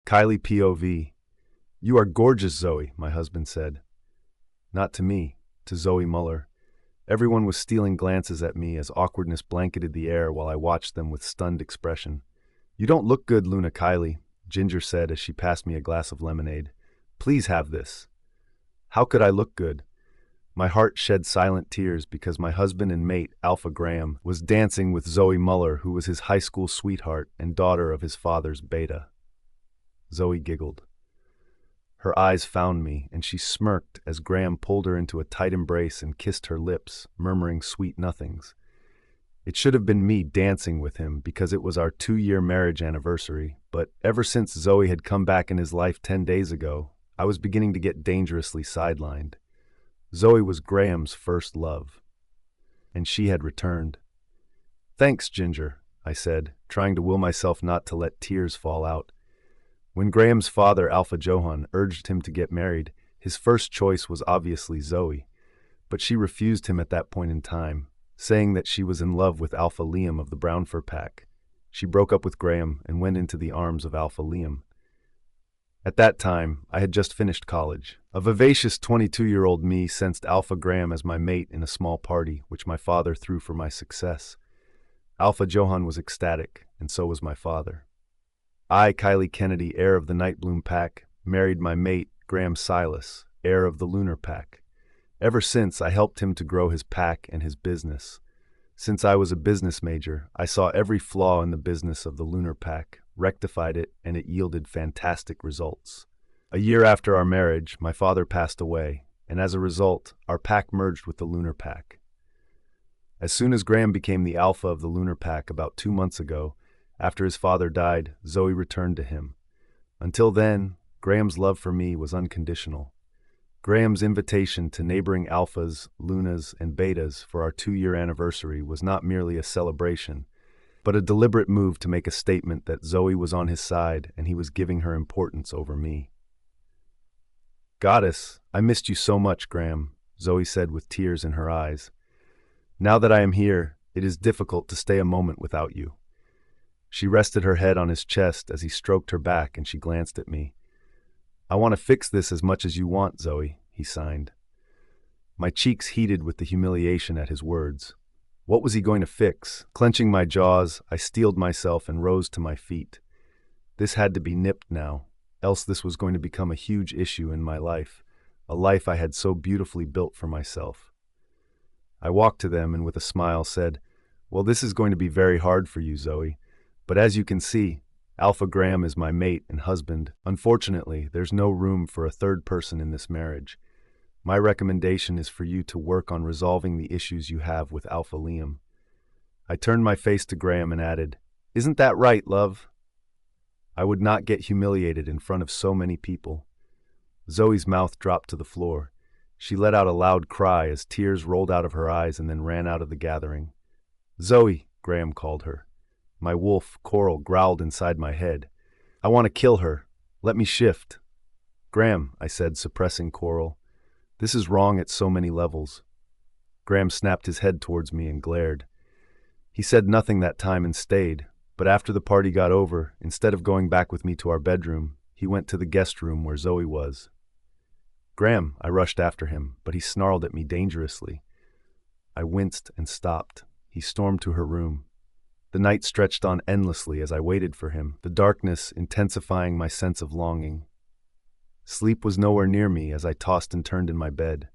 Kylie POV. You are gorgeous, Zoe, my husband said. Not to me, to Zoe Muller. Everyone was stealing glances at me as awkwardness blanketed the air while I watched them with stunned expression. You don't look good, Luna Kylie, Ginger said as she passed me a glass of lemonade. Please have this. How could I look good? My heart shed silent tears because my husband and mate, Alpha Graham, was dancing with Zoe Muller, who was his high school sweetheart and daughter of his father's beta. Zoe giggled. Her eyes found me, and she smirked as Graham pulled her into a tight embrace and kissed her lips, murmuring sweet nothings. It should have been me dancing with him because it was our 2-year marriage anniversary, but ever since Zoe had come back in his life 10 days ago, I was beginning to get dangerously sidelined. Zoe was Graham's first love, and she had returned. Thanks, Ginger, I said, trying to will myself not to let tears fall out. When Graham's father, Alpha Johan, urged him to get married, his first choice was obviously Zoe, but she refused him at that point in time, saying that she was in love with Alpha Liam of the Brown Fur Pack. She broke up with Graham and went into the arms of Alpha Liam. At that time, I had just finished college. A vivacious 22-year-old me sensed Alpha Graham as my mate in a small party, which my father threw for my success. Alpha Johan was ecstatic, and so was my father. I, Kylie Kennedy, heir of the Nightbloom Pack, married my mate, Graham Silas, heir of the Lunar Pack. Ever since, I helped him to grow his pack and his business. Since I was a business major, I saw every flaw in the business of the Lunar Pack, rectified it, and it yielded fantastic results. A year after our marriage, my father passed away, and as a result, our pack merged with the Lunar Pack. As soon as Graham became the alpha of the Lunar Pack about 2 months ago, after his father died, Zoe returned to him. Until then, Graham's love for me was unconditional. Graham's invitation to neighboring alphas, lunas, and betas for our 2-year anniversary was not merely a celebration, but a deliberate move to make a statement that Zoe was on his side and he was giving her importance over me. Goddess, I missed you so much, Graham, Zoe said with tears in her eyes. Now that I am here, it is difficult to stay a moment without you. She rested her head on his chest as he stroked her back and she glanced at me. I want to fix this as much as you want, Zoe, he signed. My cheeks heated with the humiliation at his words. What was he going to fix? Clenching my jaws, I steeled myself and rose to my feet. This had to be nipped now, else this was going to become a huge issue in my life, a life I had so beautifully built for myself. I walked to them and with a smile said, Well, this is going to be very hard for you, Zoe. But as you can see, Alpha Graham is my mate and husband. Unfortunately, there's no room for a third person in this marriage. My recommendation is for you to work on resolving the issues you have with Alpha Liam. I turned my face to Graham and added, Isn't that right, love? I would not get humiliated in front of so many people. Zoe's mouth dropped to the floor. She let out a loud cry as tears rolled out of her eyes and then ran out of the gathering. Zoe, Graham called her. My wolf, Coral, growled inside my head. I want to kill her. Let me shift. Graham, I said, suppressing Coral. This is wrong at so many levels. Graham snapped his head towards me and glared. He said nothing that time and stayed, but after the party got over, instead of going back with me to our bedroom, he went to the guest room where Zoe was. Graham, I rushed after him, but he snarled at me dangerously. I winced and stopped. He stormed to her room. The night stretched on endlessly as I waited for him, the darkness intensifying my sense of longing. Sleep was nowhere near me as I tossed and turned in my bed.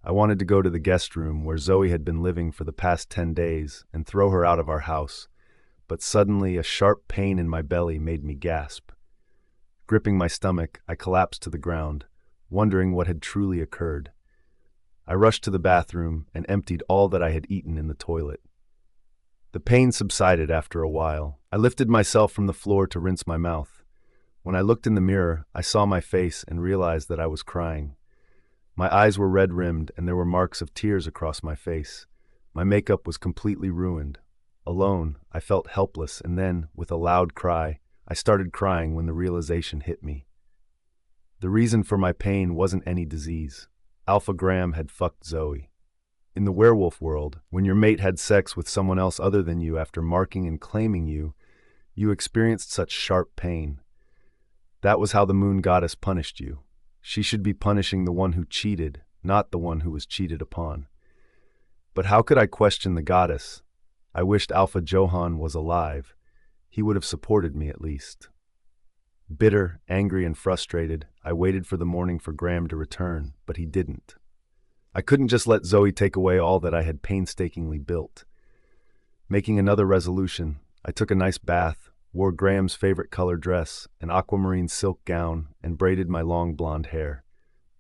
I wanted to go to the guest room where Zoe had been living for the past 10 days and throw her out of our house, but suddenly a sharp pain in my belly made me gasp. Gripping my stomach, I collapsed to the ground, wondering what had truly occurred. I rushed to the bathroom and emptied all that I had eaten in the toilet. The pain subsided after a while. I lifted myself from the floor to rinse my mouth. When I looked in the mirror, I saw my face and realized that I was crying. My eyes were red-rimmed and there were marks of tears across my face. My makeup was completely ruined. Alone, I felt helpless and then, with a loud cry, I started crying when the realization hit me. The reason for my pain wasn't any disease. Alpha Graham had fucked Zoe. In the werewolf world, when your mate had sex with someone else other than you after marking and claiming you, you experienced such sharp pain. That was how the moon goddess punished you. She should be punishing the one who cheated, not the one who was cheated upon. But how could I question the goddess? I wished Alpha Johann was alive. He would have supported me at least. Bitter, angry, and frustrated, I waited for the morning for Graham to return, but he didn't. I couldn't just let Zoe take away all that I had painstakingly built. Making another resolution, I took a nice bath, wore Graham's favorite color dress, an aquamarine silk gown, and braided my long blonde hair.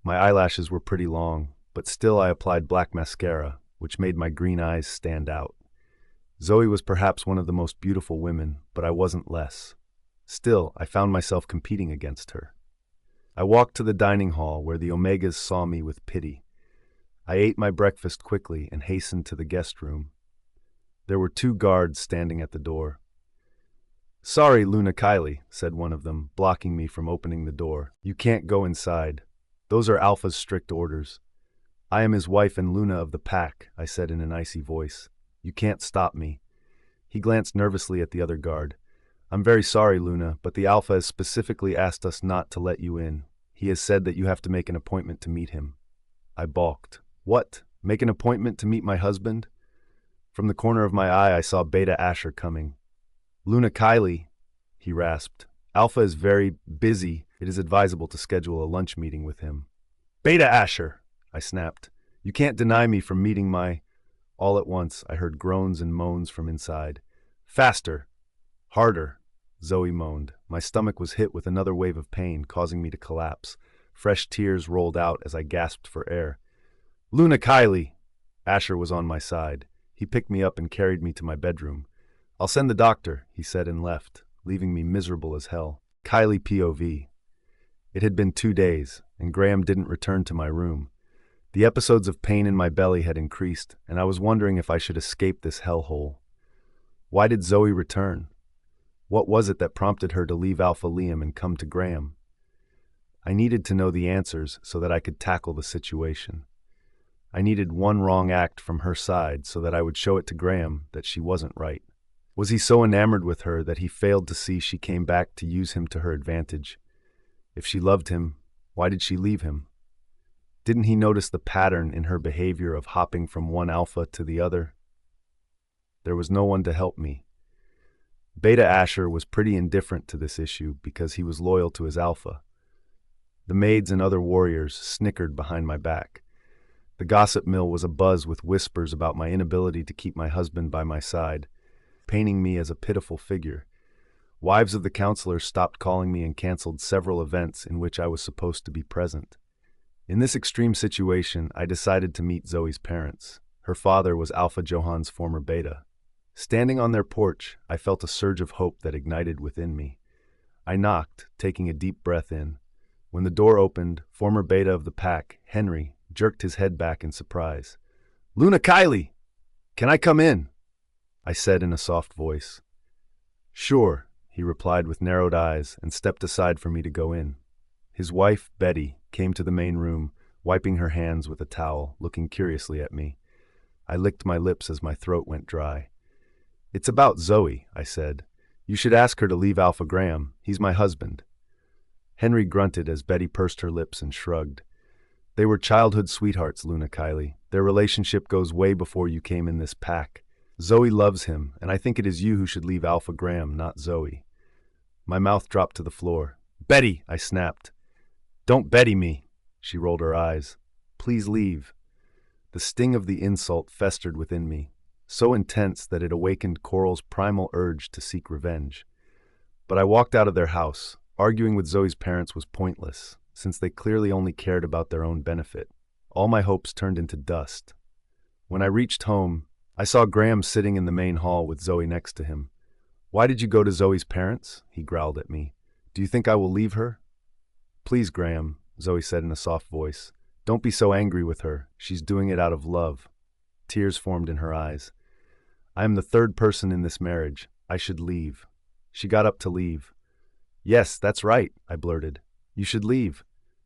My eyelashes were pretty long, but still I applied black mascara, which made my green eyes stand out. Zoe was perhaps one of the most beautiful women, but I wasn't less. Still, I found myself competing against her. I walked to the dining hall where the Omegas saw me with pity. I ate my breakfast quickly and hastened to the guest room. There were 2 guards standing at the door. "Sorry, Luna Kylie," said one of them, blocking me from opening the door. "You can't go inside. Those are Alpha's strict orders." "I am his wife and Luna of the pack," I said in an icy voice. "You can't stop me." He glanced nervously at the other guard. "I'm very sorry, Luna, but the Alpha has specifically asked us not to let you in. He has said that you have to make an appointment to meet him." I balked. "What? Make an appointment to meet my husband?" From the corner of my eye, I saw Beta Asher coming. "Luna Kylie," he rasped. "Alpha is very busy. It is advisable to schedule a lunch meeting with him." "Beta Asher!" I snapped. "You can't deny me from meeting my—" All at once, I heard groans and moans from inside. "Faster! Harder!" Zoe moaned. My stomach was hit with another wave of pain, causing me to collapse. Fresh tears rolled out as I gasped for air. "Luna Kylie!" Asher was on my side. He picked me up and carried me to my bedroom. "I'll send the doctor," he said and left, leaving me miserable as hell. Kylie POV. It had been 2 days, and Graham didn't return to my room. The episodes of pain in my belly had increased, and I was wondering if I should escape this hellhole. Why did Zoe return? What was it that prompted her to leave Alpha Liam and come to Graham? I needed to know the answers so that I could tackle the situation. I needed one wrong act from her side so that I would show it to Graham that she wasn't right. Was he so enamored with her that he failed to see she came back to use him to her advantage? If she loved him, why did she leave him? Didn't he notice the pattern in her behavior of hopping from one alpha to the other? There was no one to help me. Beta Asher was pretty indifferent to this issue because he was loyal to his alpha. The maids and other warriors snickered behind my back. The gossip mill was abuzz with whispers about my inability to keep my husband by my side, painting me as a pitiful figure. Wives of the counselors stopped calling me and canceled several events in which I was supposed to be present. In this extreme situation, I decided to meet Zoe's parents. Her father was Alpha Johann's former beta. Standing on their porch, I felt a surge of hope that ignited within me. I knocked, taking a deep breath in. When the door opened, former beta of the pack, Henry, jerked his head back in surprise. "Luna Kylie! Can I come in?" I said in a soft voice. "Sure," he replied with narrowed eyes and stepped aside for me to go in. His wife, Betty, came to the main room, wiping her hands with a towel, looking curiously at me. I licked my lips as my throat went dry. "It's about Zoe," I said. "You should ask her to leave Alpha Graham. He's my husband." Henry grunted as Betty pursed her lips and shrugged. "They were childhood sweethearts, Luna Kylie. Their relationship goes way before you came in this pack. Zoe loves him, and I think it is you who should leave Alpha Graham, not Zoe." My mouth dropped to the floor. "Betty!" I snapped. "Don't Betty me!" She rolled her eyes. "Please leave." The sting of the insult festered within me, so intense that it awakened Coral's primal urge to seek revenge. But I walked out of their house. Arguing with Zoe's parents was pointless, since they clearly only cared about their own benefit. All my hopes turned into dust. When I reached home, I saw Graham sitting in the main hall with Zoe next to him. "Why did you go to Zoe's parents?" he growled at me. "Do you think I will leave her?" "Please, Graham," Zoe said in a soft voice. "Don't be so angry with her. She's doing it out of love." Tears formed in her eyes. "I am the 3rd person in this marriage. I should leave." She got up to leave. "Yes, that's right," I blurted. "You should leave."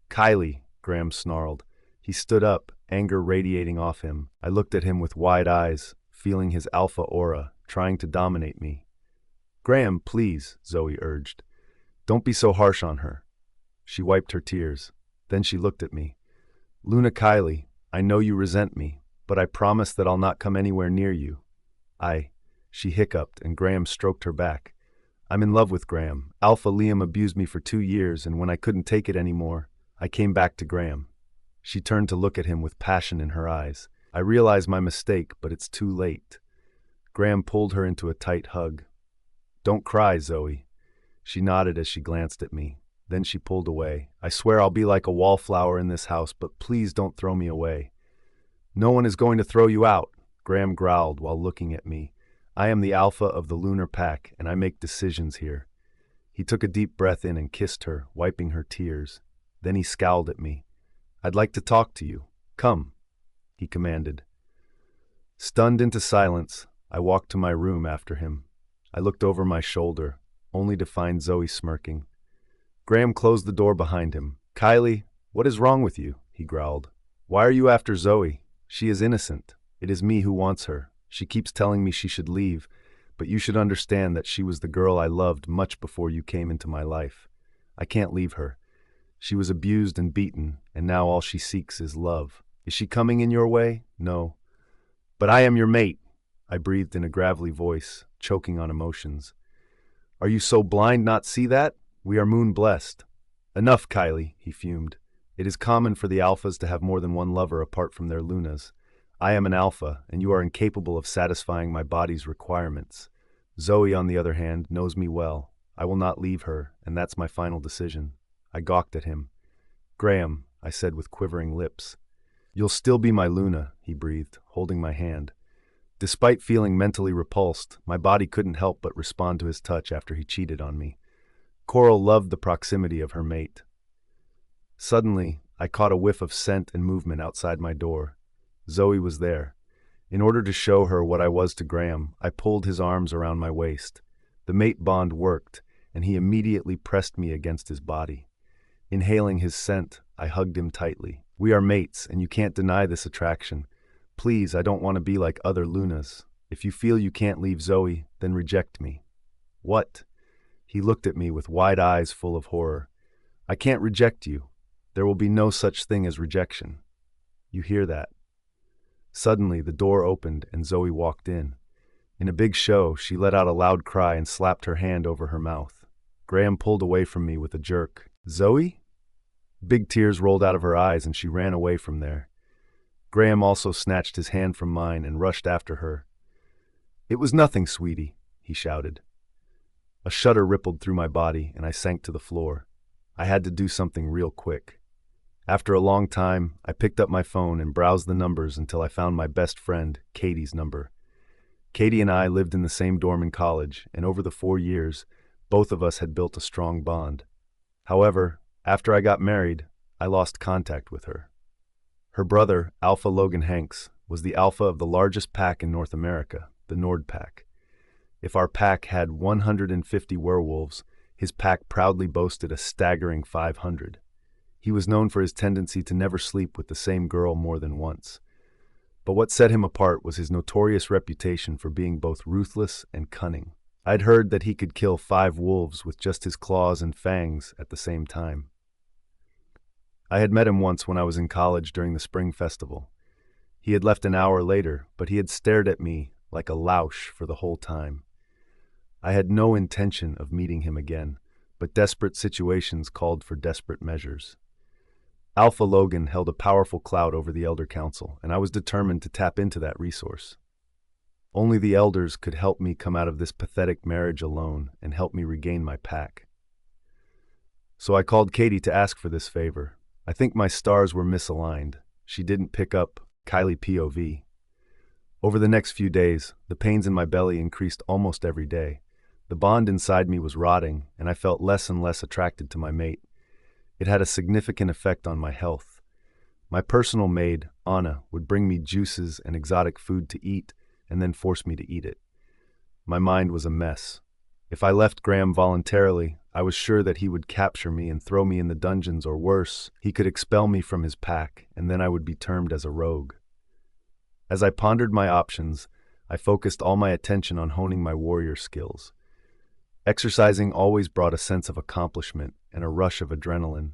"Kylie," Graham snarled. He stood up, anger radiating off him. I looked at him with wide eyes, feeling his alpha aura, trying to dominate me. "Graham, please," Zoe urged. "Don't be so harsh on her. She wiped her tears. Then she looked at me. Luna Kylie, I know you resent me, but I promise that I'll not come anywhere near you. She hiccuped, and Graham stroked her back. I'm in love with Graham. Alpha Liam abused me for 2 years, and when I couldn't take it anymore, I came back to Graham. She turned to look at him with passion in her eyes. I realize my mistake, but it's too late. Graham pulled her into a tight hug. Don't cry, Zoe. She nodded as she glanced at me. Then she pulled away. I swear I'll be like a wallflower in this house, but please don't throw me away. No one is going to throw you out, Graham growled while looking at me. I am the alpha of the lunar pack, and I make decisions here. He took a deep breath in and kissed her, wiping her tears. Then he scowled at me. I'd like to talk to you. Come, he commanded. Stunned into silence, I walked to my room after him. I looked over my shoulder, only to find Zoe smirking. Graham closed the door behind him. Kylie, what is wrong with you? He growled. Why are you after Zoe? She is innocent. It is me who wants her. She keeps telling me she should leave, but you should understand that she was the girl I loved much before you came into my life. I can't leave her. She was abused and beaten, and now all she seeks is love. Is she coming in your way? No. But I am your mate, I breathed in a gravelly voice, choking on emotions. Are you so blind not see that? We are moon-blessed. Enough, Kylie, he fumed. It is common for the alphas to have more than one lover apart from their lunas. I am an alpha, and you are incapable of satisfying my body's requirements. Zoe, on the other hand, knows me well. I will not leave her, and that's my final decision. I gawked at him. Graham, I said with quivering lips. You'll still be my Luna, he breathed, holding my hand. Despite feeling mentally repulsed, my body couldn't help but respond to his touch after he cheated on me. Coral loved the proximity of her mate. Suddenly, I caught a whiff of scent and movement outside my door. Zoe was there. In order to show her what I was to Graham, I pulled his arms around my waist. The mate bond worked, and he immediately pressed me against his body. Inhaling his scent, I hugged him tightly. We are mates, and you can't deny this attraction. Please, I don't want to be like other Lunas. If you feel you can't leave Zoe, then reject me. What? He looked at me with wide eyes full of horror. I can't reject you. There will be no such thing as rejection. You hear that? Suddenly, the door opened and Zoe walked in. In a big show, she let out a loud cry and slapped her hand over her mouth. Graham pulled away from me with a jerk. Zoe? Big tears rolled out of her eyes and she ran away from there. Graham also snatched his hand from mine and rushed after her. It was nothing, sweetie, he shouted. A shudder rippled through my body and I sank to the floor. I had to do something real quick. After a long time, I picked up my phone and browsed the numbers until I found my best friend, Katie's number. Katie and I lived in the same dorm in college, and over the 4 years, both of us had built a strong bond. However, after I got married, I lost contact with her. Her brother, Alpha Logan Hanks, was the alpha of the largest pack in North America, the Nord Pack. If our pack had 150 werewolves, his pack proudly boasted a staggering 500. He was known for his tendency to never sleep with the same girl more than once. But what set him apart was his notorious reputation for being both ruthless and cunning. I'd heard that he could kill 5 wolves with just his claws and fangs at the same time. I had met him once when I was in college during the spring festival. He had left an hour later, but he had stared at me like a louche for the whole time. I had no intention of meeting him again, but desperate situations called for desperate measures. Alpha Logan held a powerful clout over the Elder Council, and I was determined to tap into that resource. Only the Elders could help me come out of this pathetic marriage alone and help me regain my pack. So I called Katie to ask for this favor. I think my stars were misaligned. She didn't pick up Kylie POV. Over the next few days, the pains in my belly increased almost every day. The bond inside me was rotting, and I felt less and less attracted to my mate. It had a significant effect on my health. My personal maid, Anna, would bring me juices and exotic food to eat, and then force me to eat it. My mind was a mess. If I left Graham voluntarily, I was sure that he would capture me and throw me in the dungeons, or worse, he could expel me from his pack, and then I would be termed as a rogue. As I pondered my options, I focused all my attention on honing my warrior skills. Exercising always brought a sense of accomplishment and a rush of adrenaline.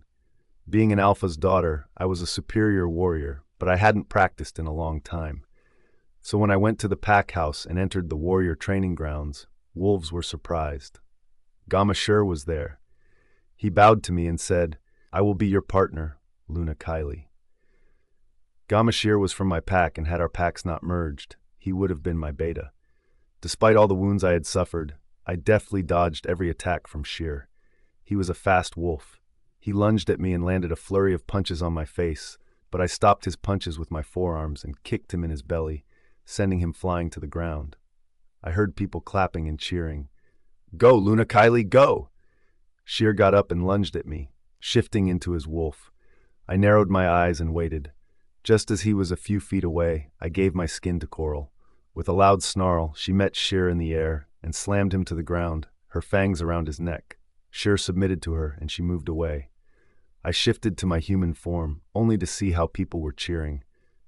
Being an alpha's daughter, I was a superior warrior, but I hadn't practiced in a long time. So when I went to the pack house and entered the warrior training grounds, wolves were surprised. Gamashur was there. He bowed to me and said, "I will be your partner, Luna Kylie." Gamashir was from my pack, and had our packs not merged, he would have been my beta. Despite all the wounds I had suffered, I deftly dodged every attack from Shir. He was a fast wolf. He lunged at me and landed a flurry of punches on my face, but I stopped his punches with my forearms and kicked him in his belly, sending him flying to the ground. I heard people clapping and cheering. "Go, Luna Kylie, go!" Shir got up and lunged at me, shifting into his wolf. I narrowed my eyes and waited. Just as he was a few feet away, I gave my skin to Coral. With a loud snarl, she met Shir in the air and slammed him to the ground, her fangs around his neck. Shir submitted to her, and she moved away. I shifted to my human form, only to see how people were cheering.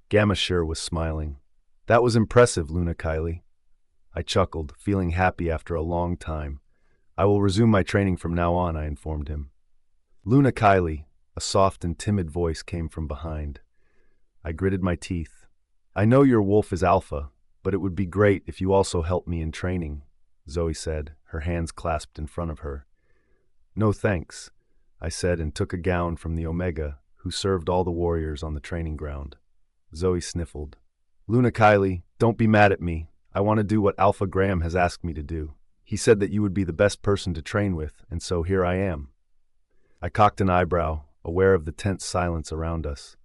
Gamashir was smiling. "That was impressive, Luna Kylie." I chuckled, feeling happy after a long time. "I will resume my training from now on," I informed him. "Luna Kylie," a soft and timid voice came from behind. I gritted my teeth. "I know your wolf is Alpha, but it would be great if you also helped me in training," Zoe said, her hands clasped in front of her. "No thanks," I said, and took a gown from the Omega, who served all the warriors on the training ground. Zoe sniffled. "Luna Kylie, don't be mad at me. I want to do what Alpha Graham has asked me to do. He said that you would be the best person to train with, and so here I am." I cocked an eyebrow, aware of the tense silence around us.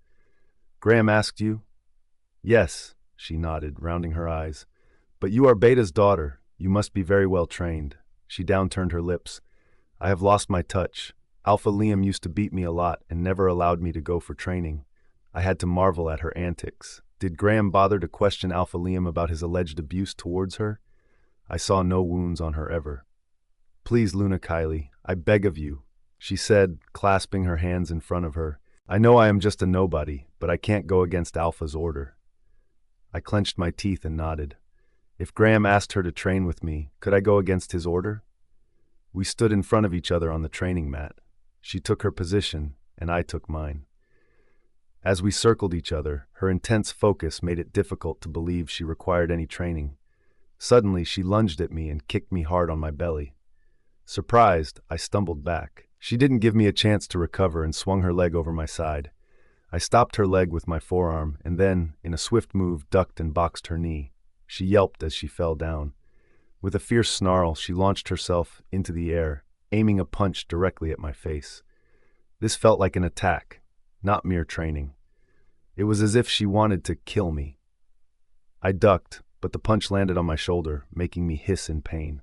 "Graham asked you?" "Yes," she nodded, rounding her eyes. "But you are Beta's daughter. You must be very well trained." She downturned her lips. "I have lost my touch. Alpha Liam used to beat me a lot and never allowed me to go for training. I had to marvel at her antics. Did Graham bother to question Alpha Liam about his alleged abuse towards her? I saw no wounds on her ever. "Please, Luna Kylie, I beg of you," she said, clasping her hands in front of her. "I know I am just a nobody, but I can't go against Alpha's order." I clenched my teeth and nodded. If Graham asked her to train with me, could I go against his order? We stood in front of each other on the training mat. She took her position, and I took mine. As we circled each other, her intense focus made it difficult to believe she required any training. Suddenly, she lunged at me and kicked me hard on my belly. Surprised, I stumbled back. She didn't give me a chance to recover and swung her leg over my side. I stopped her leg with my forearm and then, in a swift move, ducked and boxed her knee. She yelped as she fell down. With a fierce snarl, she launched herself into the air, aiming a punch directly at my face. This felt like an attack, not mere training. It was as if she wanted to kill me. I ducked, but the punch landed on my shoulder, making me hiss in pain.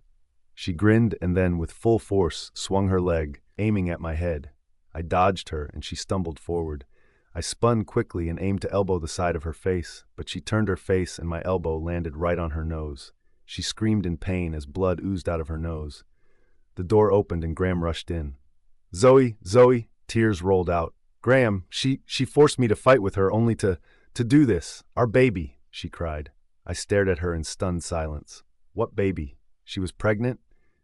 She grinned and then, with full force, swung her leg, aiming at my head. I dodged her, and she stumbled forward. I spun quickly and aimed to elbow the side of her face, but she turned her face and my elbow landed right on her nose. She screamed in pain as blood oozed out of her nose. The door opened and Graham rushed in. Zoe, tears rolled out. "Graham, she forced me to fight with her only to do this. Our baby," she cried. I stared at her in stunned silence. What baby? She was pregnant?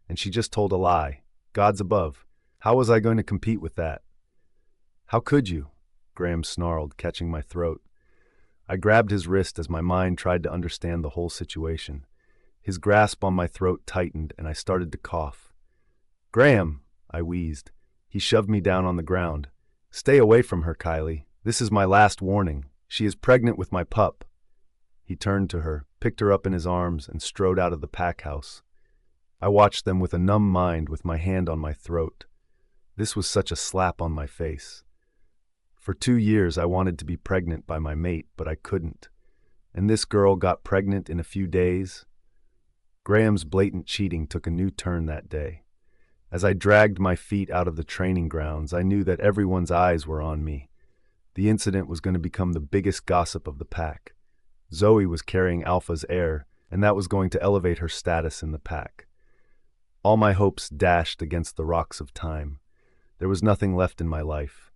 And she just told a lie. Gods above. How was I going to compete with that? "How could you?" Graham snarled, catching my throat. I grabbed his wrist as my mind tried to understand the whole situation. His grasp on my throat tightened and I started to cough. "Graham," I wheezed. He shoved me down on the ground. "Stay away from her, Kylie. This is my last warning. She is pregnant with my pup." He turned to her, picked her up in his arms, and strode out of the pack house. I watched them with a numb mind, with my hand on my throat. This was such a slap on my face. For 2 years I wanted to be pregnant by my mate, but I couldn't. And this girl got pregnant in a few days? Graham's blatant cheating took a new turn that day. As I dragged my feet out of the training grounds, I knew that everyone's eyes were on me. The incident was going to become the biggest gossip of the pack. Zoe was carrying Alpha's heir, and that was going to elevate her status in the pack. All my hopes dashed against the rocks of time. There was nothing left in my life.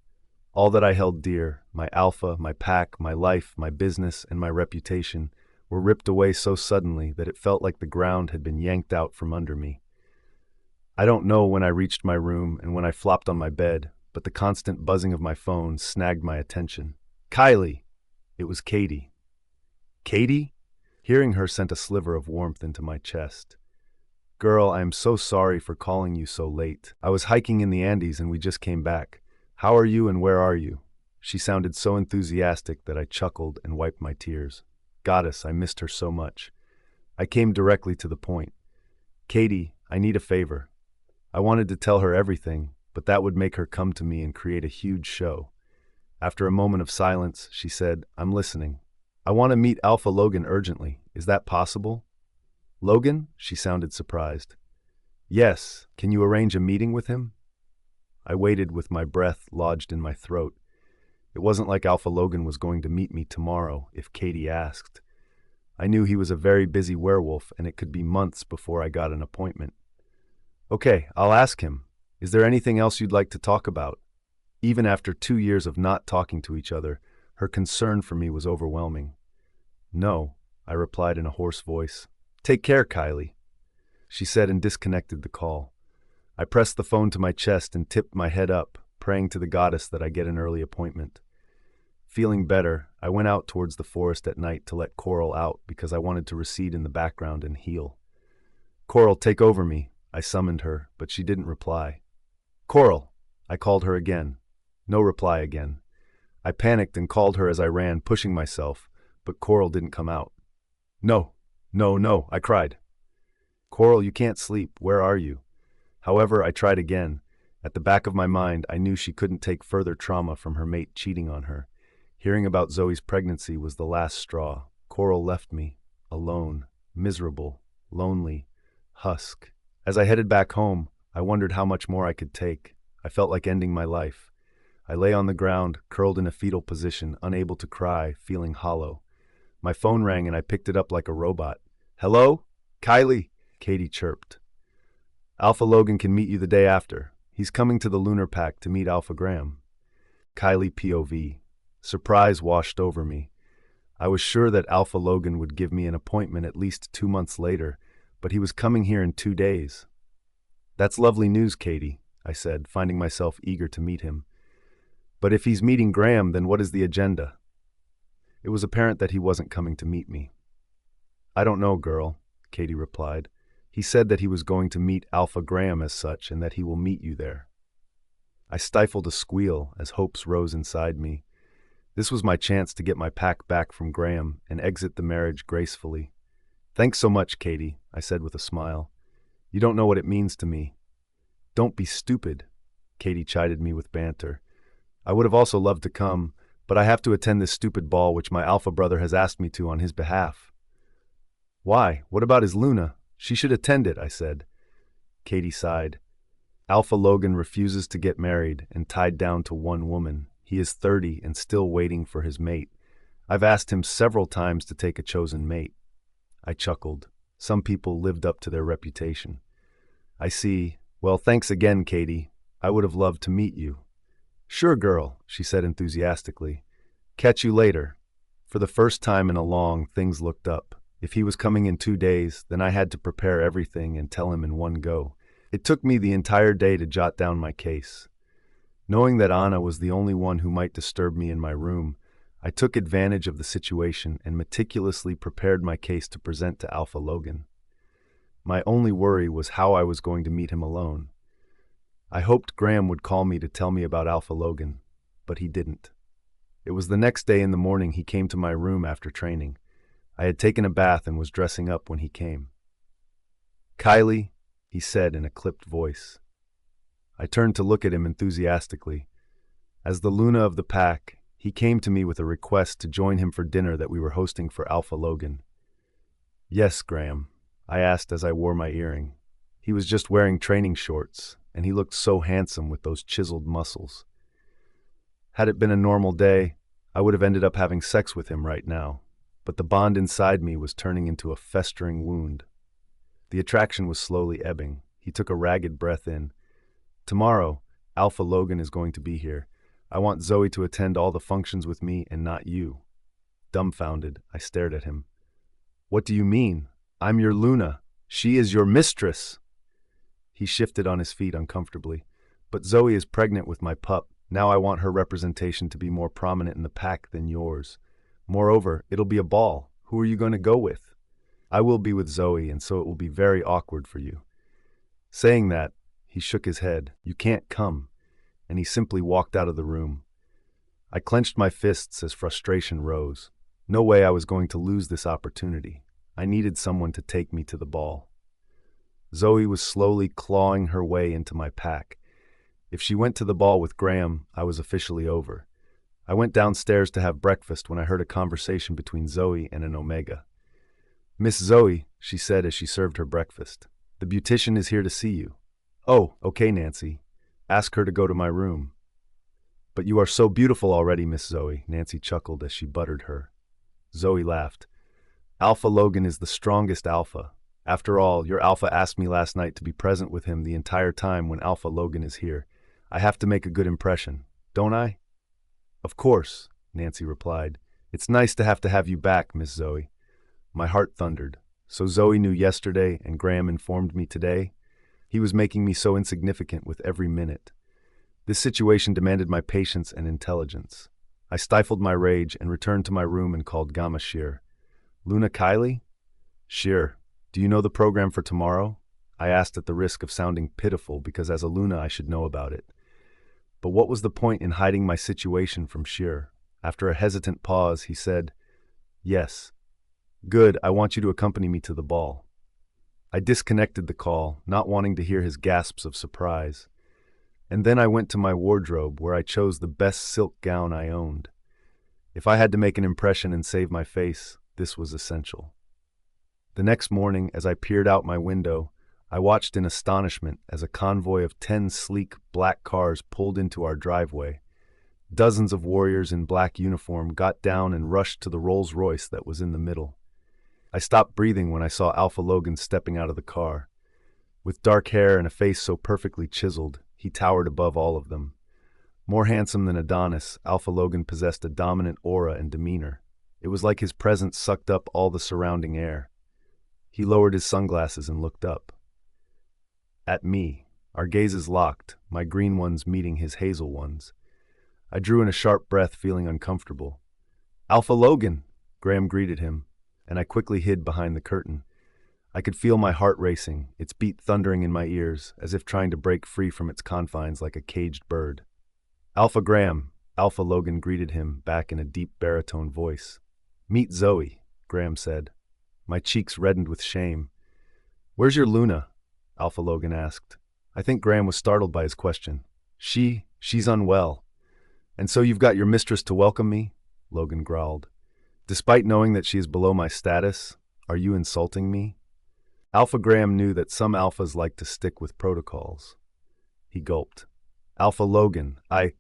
All that I held dear, my Alpha, my pack, my life, my business, and my reputation, were ripped away so suddenly that it felt like the ground had been yanked out from under me. I don't know when I reached my room and when I flopped on my bed, but the constant buzzing of my phone snagged my attention. Kylie! It was Katie. Katie? Hearing her sent a sliver of warmth into my chest. Girl, I am so sorry for calling you so late. I was hiking in the Andes and we just came back. How are you and where are you? She sounded so enthusiastic that I chuckled and wiped my tears. Goddess, I missed her so much. I came directly to the point. Katie, I need a favor. I wanted to tell her everything, but that would make her come to me and create a huge show. After a moment of silence, she said, I'm listening. I want to meet Alpha Logan urgently. Is that possible? Logan? She sounded surprised. Yes. Can you arrange a meeting with him? I waited with my breath lodged in my throat. It wasn't like Alpha Logan was going to meet me tomorrow if Katie asked. I knew he was a very busy werewolf and it could be months before I got an appointment. Okay, I'll ask him. Is there anything else you'd like to talk about? Even after 2 years of not talking to each other, her concern for me was overwhelming. No, I replied in a hoarse voice. Take care, Kylie, she said and disconnected the call. I pressed the phone to my chest and tipped my head up, praying to the goddess that I get an early appointment. Feeling better, I went out towards the forest at night to let Coral out because I wanted to recede in the background and heal. Coral, take over me, I summoned her, but she didn't reply. Coral, I called her again. No reply again. I panicked and called her as I ran, pushing myself, but Coral didn't come out. No, no, no, I cried. Coral, you can't sleep. Where are you? However, I tried again. At the back of my mind, I knew she couldn't take further trauma from her mate cheating on her. Hearing about Zoe's pregnancy was the last straw. Coral left me, alone, miserable, lonely, husk. As I headed back home, I wondered how much more I could take. I felt like ending my life. I lay on the ground, curled in a fetal position, unable to cry, feeling hollow. My phone rang and I picked it up like a robot. Hello? Kylie? Katie chirped. Alpha Logan can meet you the day after. He's coming to the Lunar Pack to meet Alpha Graham. Kylie POV. Surprise washed over me. I was sure that Alpha Logan would give me an appointment at least 2 months later, but he was coming here in 2 days. That's lovely news, Katie, I said, finding myself eager to meet him. But if he's meeting Graham, then what is the agenda? It was apparent that he wasn't coming to meet me. I don't know, girl, Katie replied. He said that he was going to meet Alpha Graham as such and that he will meet you there. I stifled a squeal as hopes rose inside me. This was my chance to get my pack back from Graham and exit the marriage gracefully. Thanks so much, Katie, I said with a smile. You don't know what it means to me. Don't be stupid, Katie chided me with banter. I would have also loved to come, but I have to attend this stupid ball which my alpha brother has asked me to on his behalf. Why? What about his Luna? She should attend it, I said. Katie sighed. Alpha Logan refuses to get married and tied down to one woman. He is 30 and still waiting for his mate. I've asked him several times to take a chosen mate. I chuckled. Some people lived up to their reputation. I see. Well, thanks again, Katie. I would have loved to meet you. Sure, girl, she said enthusiastically. Catch you later. For the first time in a long, things looked up. If he was coming in 2 days, then I had to prepare everything and tell him in one go. It took me the entire day to jot down my case. Knowing that Anna was the only one who might disturb me in my room, I took advantage of the situation and meticulously prepared my case to present to Alpha Logan. My only worry was how I was going to meet him alone. I hoped Graham would call me to tell me about Alpha Logan, but he didn't. It was the next day in the morning he came to my room after training. I had taken a bath and was dressing up when he came. Kylie, he said in a clipped voice. I turned to look at him enthusiastically. As the Luna of the pack, he came to me with a request to join him for dinner that we were hosting for Alpha Logan. Yes, Graham, I asked as I wore my earring. He was just wearing training shorts, and he looked so handsome with those chiseled muscles. Had it been a normal day, I would have ended up having sex with him right now, but the bond inside me was turning into a festering wound. The attraction was slowly ebbing. He took a ragged breath in. Tomorrow, Alpha Logan is going to be here. I want Zoe to attend all the functions with me and not you. Dumbfounded, I stared at him. What do you mean? I'm your Luna. She is your mistress. He shifted on his feet uncomfortably. But Zoe is pregnant with my pup. Now I want her representation to be more prominent in the pack than yours. Moreover, it'll be a ball. Who are you going to go with? I will be with Zoe, and so it will be very awkward for you. Saying that, he shook his head. You can't come. And he simply walked out of the room. I clenched my fists as frustration rose. No way I was going to lose this opportunity. I needed someone to take me to the ball. Zoe was slowly clawing her way into my pack. If she went to the ball with Graham, I was officially over. I went downstairs to have breakfast when I heard a conversation between Zoe and an Omega. Miss Zoe, she said as she served her breakfast, the beautician is here to see you. Oh, okay, Nancy. Ask her to go to my room. But you are so beautiful already, Miss Zoe, Nancy chuckled as she buttered her. Zoe laughed. Alpha Logan is the strongest alpha. After all, your alpha asked me last night to be present with him the entire time when Alpha Logan is here. I have to make a good impression, don't I? Of course, Nancy replied. It's nice to have you back, Miss Zoe. My heart thundered. So Zoe knew yesterday and Graham informed me today? He was making me so insignificant with every minute. This situation demanded my patience and intelligence. I stifled my rage and returned to my room and called Gamma Shear. Luna Kylie? Shear, do you know the program for tomorrow? I asked at the risk of sounding pitiful because as a Luna I should know about it. But what was the point in hiding my situation from Shear? After a hesitant pause, he said, Yes. Good, I want you to accompany me to the ball. I disconnected the call, not wanting to hear his gasps of surprise. And then I went to my wardrobe where I chose the best silk gown I owned. If I had to make an impression and save my face, this was essential. The next morning, as I peered out my window, I watched in astonishment as a convoy of 10 sleek black cars pulled into our driveway. Dozens of warriors in black uniform got down and rushed to the Rolls-Royce that was in the middle. I stopped breathing when I saw Alpha Logan stepping out of the car. With dark hair and a face so perfectly chiseled, he towered above all of them. More handsome than Adonis, Alpha Logan possessed a dominant aura and demeanor. It was like his presence sucked up all the surrounding air. He lowered his sunglasses and looked up. At me, our gazes locked, my green ones meeting his hazel ones. I drew in a sharp breath, feeling uncomfortable. Alpha Logan, Graham greeted him, and I quickly hid behind the curtain. I could feel my heart racing, its beat thundering in my ears, as if trying to break free from its confines like a caged bird. Alpha Graham, Alpha Logan greeted him, back in a deep baritone voice. Meet Zoe, Graham said. My cheeks reddened with shame. Where's your Luna? Alpha Logan asked. I think Graham was startled by his question. She's unwell. And so you've got your mistress to welcome me? Logan growled. Despite knowing that she is below my status, are you insulting me? Alpha Graham knew that some alphas like to stick with protocols. He gulped. Alpha Logan, I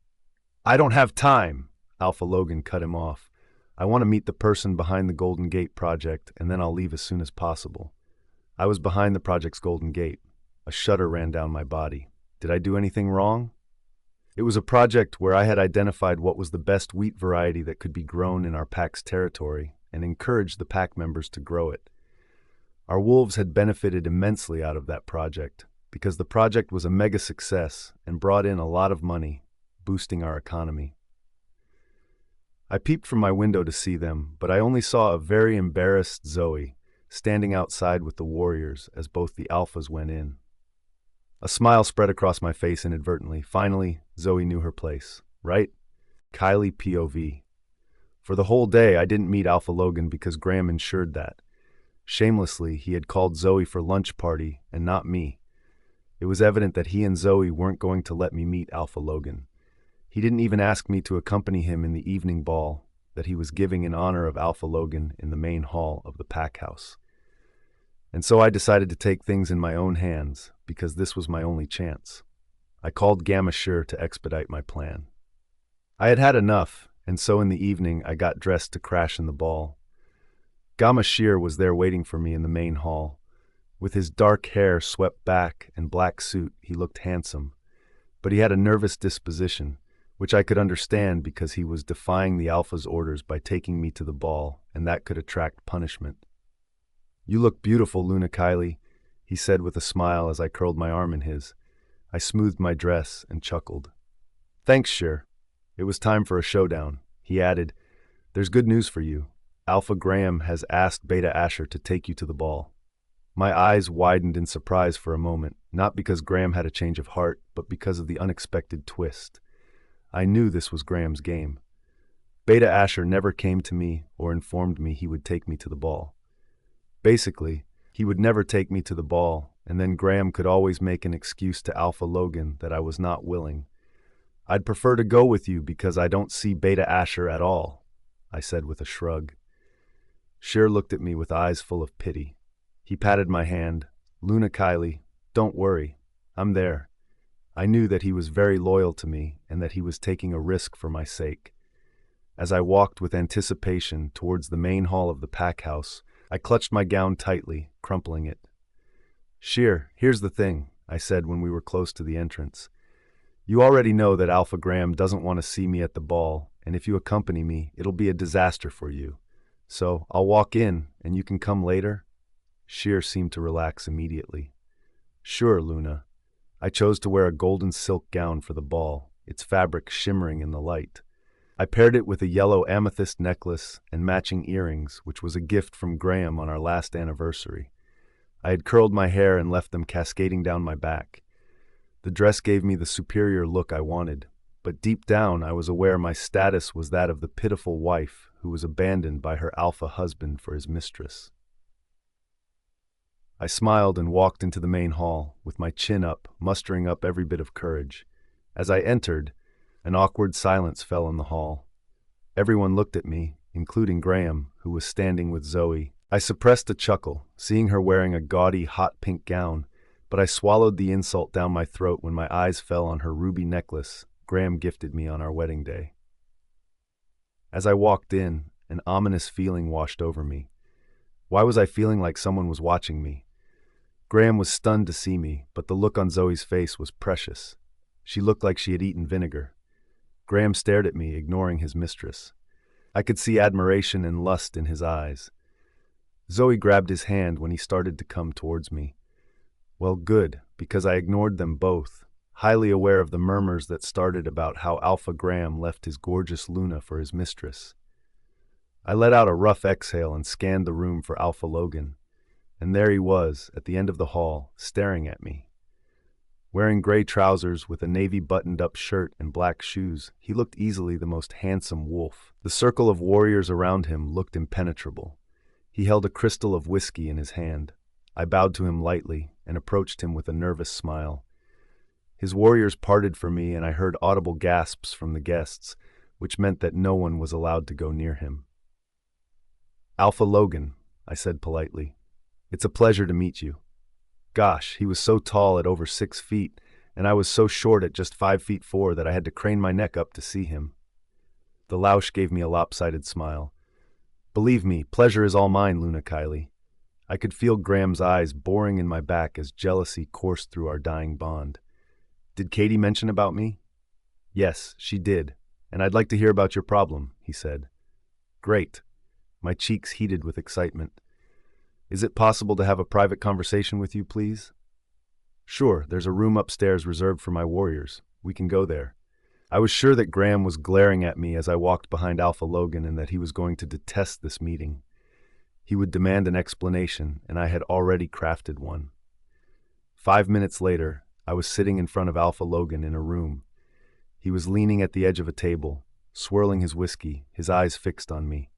don't have time, Alpha Logan cut him off. I want to meet the person behind the Golden Gate project, and then I'll leave as soon as possible. I was behind the project's Golden Gate. A shudder ran down my body. Did I do anything wrong? It was a project where I had identified what was the best wheat variety that could be grown in our pack's territory and encouraged the pack members to grow it. Our wolves had benefited immensely out of that project because the project was a mega success and brought in a lot of money, boosting our economy. I peeped from my window to see them, but I only saw a very embarrassed Zoe standing outside with the warriors as both the alphas went in. A smile spread across my face inadvertently. Finally, Zoe knew her place, right? Kylie POV. For the whole day, I didn't meet Alpha Logan because Graham ensured that. Shamelessly, he had called Zoe for lunch party and not me. It was evident that he and Zoe weren't going to let me meet Alpha Logan. He didn't even ask me to accompany him in the evening ball that he was giving in honor of Alpha Logan in the main hall of the pack house. And so I decided to take things in my own hands, because this was my only chance. I called Gamma Shear to expedite my plan. I had had enough, and so in the evening I got dressed to crash in the ball. Gamma Shear was there waiting for me in the main hall. With his dark hair swept back and black suit, he looked handsome, but he had a nervous disposition, which I could understand because he was defying the Alpha's orders by taking me to the ball, and that could attract punishment. You look beautiful, Luna Kylie, he said with a smile as I curled my arm in his. I smoothed my dress and chuckled. Thanks, Shir. It was time for a showdown. He added, there's good news for you. Alpha Graham has asked Beta Asher to take you to the ball. My eyes widened in surprise for a moment, not because Graham had a change of heart, but because of the unexpected twist. I knew this was Graham's game. Beta Asher never came to me or informed me he would take me to the ball. Basically, he would never take me to the ball, and then Graham could always make an excuse to Alpha Logan that I was not willing. I'd prefer to go with you because I don't see Beta Asher at all, I said with a shrug. Shir looked at me with eyes full of pity. He patted my hand. Luna Kylie, don't worry. I'm there. I knew that he was very loyal to me and that he was taking a risk for my sake. As I walked with anticipation towards the main hall of the pack house, I clutched my gown tightly, crumpling it. Shir, here's the thing, I said when we were close to the entrance. You already know that Alpha Graham doesn't want to see me at the ball, and if you accompany me, it'll be a disaster for you. So I'll walk in, and you can come later? Shir seemed to relax immediately. Sure, Luna. I chose to wear a golden silk gown for the ball, its fabric shimmering in the light. I paired it with a yellow amethyst necklace and matching earrings, which was a gift from Graham on our last anniversary. I had curled my hair and left them cascading down my back. The dress gave me the superior look I wanted, but deep down I was aware my status was that of the pitiful wife who was abandoned by her alpha husband for his mistress. I smiled and walked into the main hall, with my chin up, mustering up every bit of courage. As I entered, an awkward silence fell in the hall. Everyone looked at me, including Graham, who was standing with Zoe. I suppressed a chuckle, seeing her wearing a gaudy, hot pink gown, but I swallowed the insult down my throat when my eyes fell on her ruby necklace Graham gifted me on our wedding day. As I walked in, an ominous feeling washed over me. Why was I feeling like someone was watching me? Graham was stunned to see me, but the look on Zoe's face was precious. She looked like she had eaten vinegar. Graham stared at me, ignoring his mistress. I could see admiration and lust in his eyes. Zoe grabbed his hand when he started to come towards me. Well, good, because I ignored them both, highly aware of the murmurs that started about how Alpha Graham left his gorgeous Luna for his mistress. I let out a rough exhale and scanned the room for Alpha Logan, and there he was, at the end of the hall, staring at me. Wearing gray trousers with a navy buttoned-up shirt and black shoes, he looked easily the most handsome wolf. The circle of warriors around him looked impenetrable. He held a crystal of whiskey in his hand. I bowed to him lightly and approached him with a nervous smile. His warriors parted for me, and I heard audible gasps from the guests, which meant that no one was allowed to go near him. Alpha Logan, I said politely. It's a pleasure to meet you. Gosh, he was so tall at over 6 feet, and I was so short at just 5'4" that I had to crane my neck up to see him. The Lausch gave me a lopsided smile. Believe me, pleasure is all mine, Luna Kylie. I could feel Graham's eyes boring in my back as jealousy coursed through our dying bond. Did Katie mention about me? Yes, she did, and I'd like to hear about your problem, he said. Great. My cheeks heated with excitement. Is it possible to have a private conversation with you, please? Sure, there's a room upstairs reserved for my warriors. We can go there. I was sure that Graham was glaring at me as I walked behind Alpha Logan and that he was going to detest this meeting. He would demand an explanation, and I had already crafted one. 5 minutes later, I was sitting in front of Alpha Logan in a room. He was leaning at the edge of a table, swirling his whiskey, his eyes fixed on me.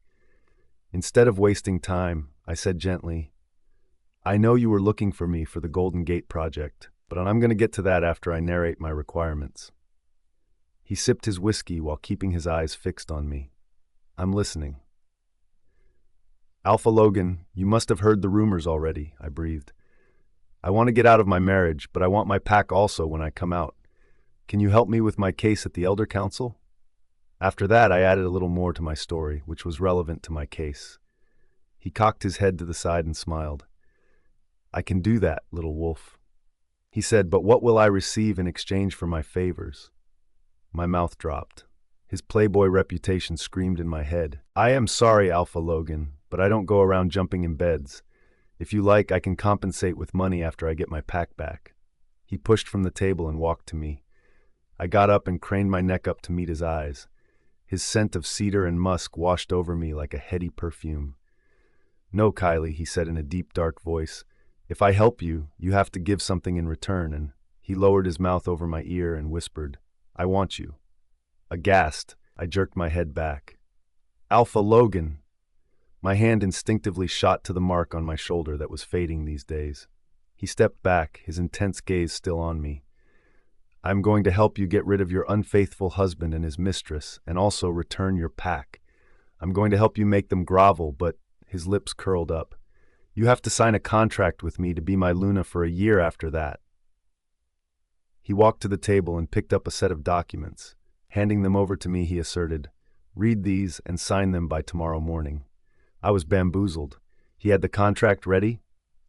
Instead of wasting time, I said gently, I know you were looking for me for the Golden Gate project, but I'm going to get to that after I narrate my requirements. He sipped his whiskey while keeping his eyes fixed on me. I'm listening. Alpha Logan, you must have heard the rumors already, I breathed. I want to get out of my marriage, but I want my pack also when I come out. Can you help me with my case at the Elder Council? After that, I added a little more to my story, which was relevant to my case. He cocked his head to the side and smiled. I can do that, little wolf. He said, but what will I receive in exchange for my favors? My mouth dropped. His playboy reputation screamed in my head. I am sorry, Alpha Logan, but I don't go around jumping in beds. If you like, I can compensate with money after I get my pack back. He pushed from the table and walked to me. I got up and craned my neck up to meet his eyes. His scent of cedar and musk washed over me like a heady perfume. "No, Kylie," he said in a deep, dark voice. "If I help you, you have to give something in return," and he lowered his mouth over my ear and whispered, "I want you." Aghast, I jerked my head back. "Alpha Logan!" My hand instinctively shot to the mark on my shoulder that was fading these days. He stepped back, his intense gaze still on me. "I'm going to help you get rid of your unfaithful husband and his mistress, and also return your pack. I'm going to help you make them grovel, but—" his lips curled up. "You have to sign a contract with me to be my Luna for a year after that." He walked to the table and picked up a set of documents. Handing them over to me, he asserted, "Read these and sign them by tomorrow morning." I was bamboozled. He had the contract ready?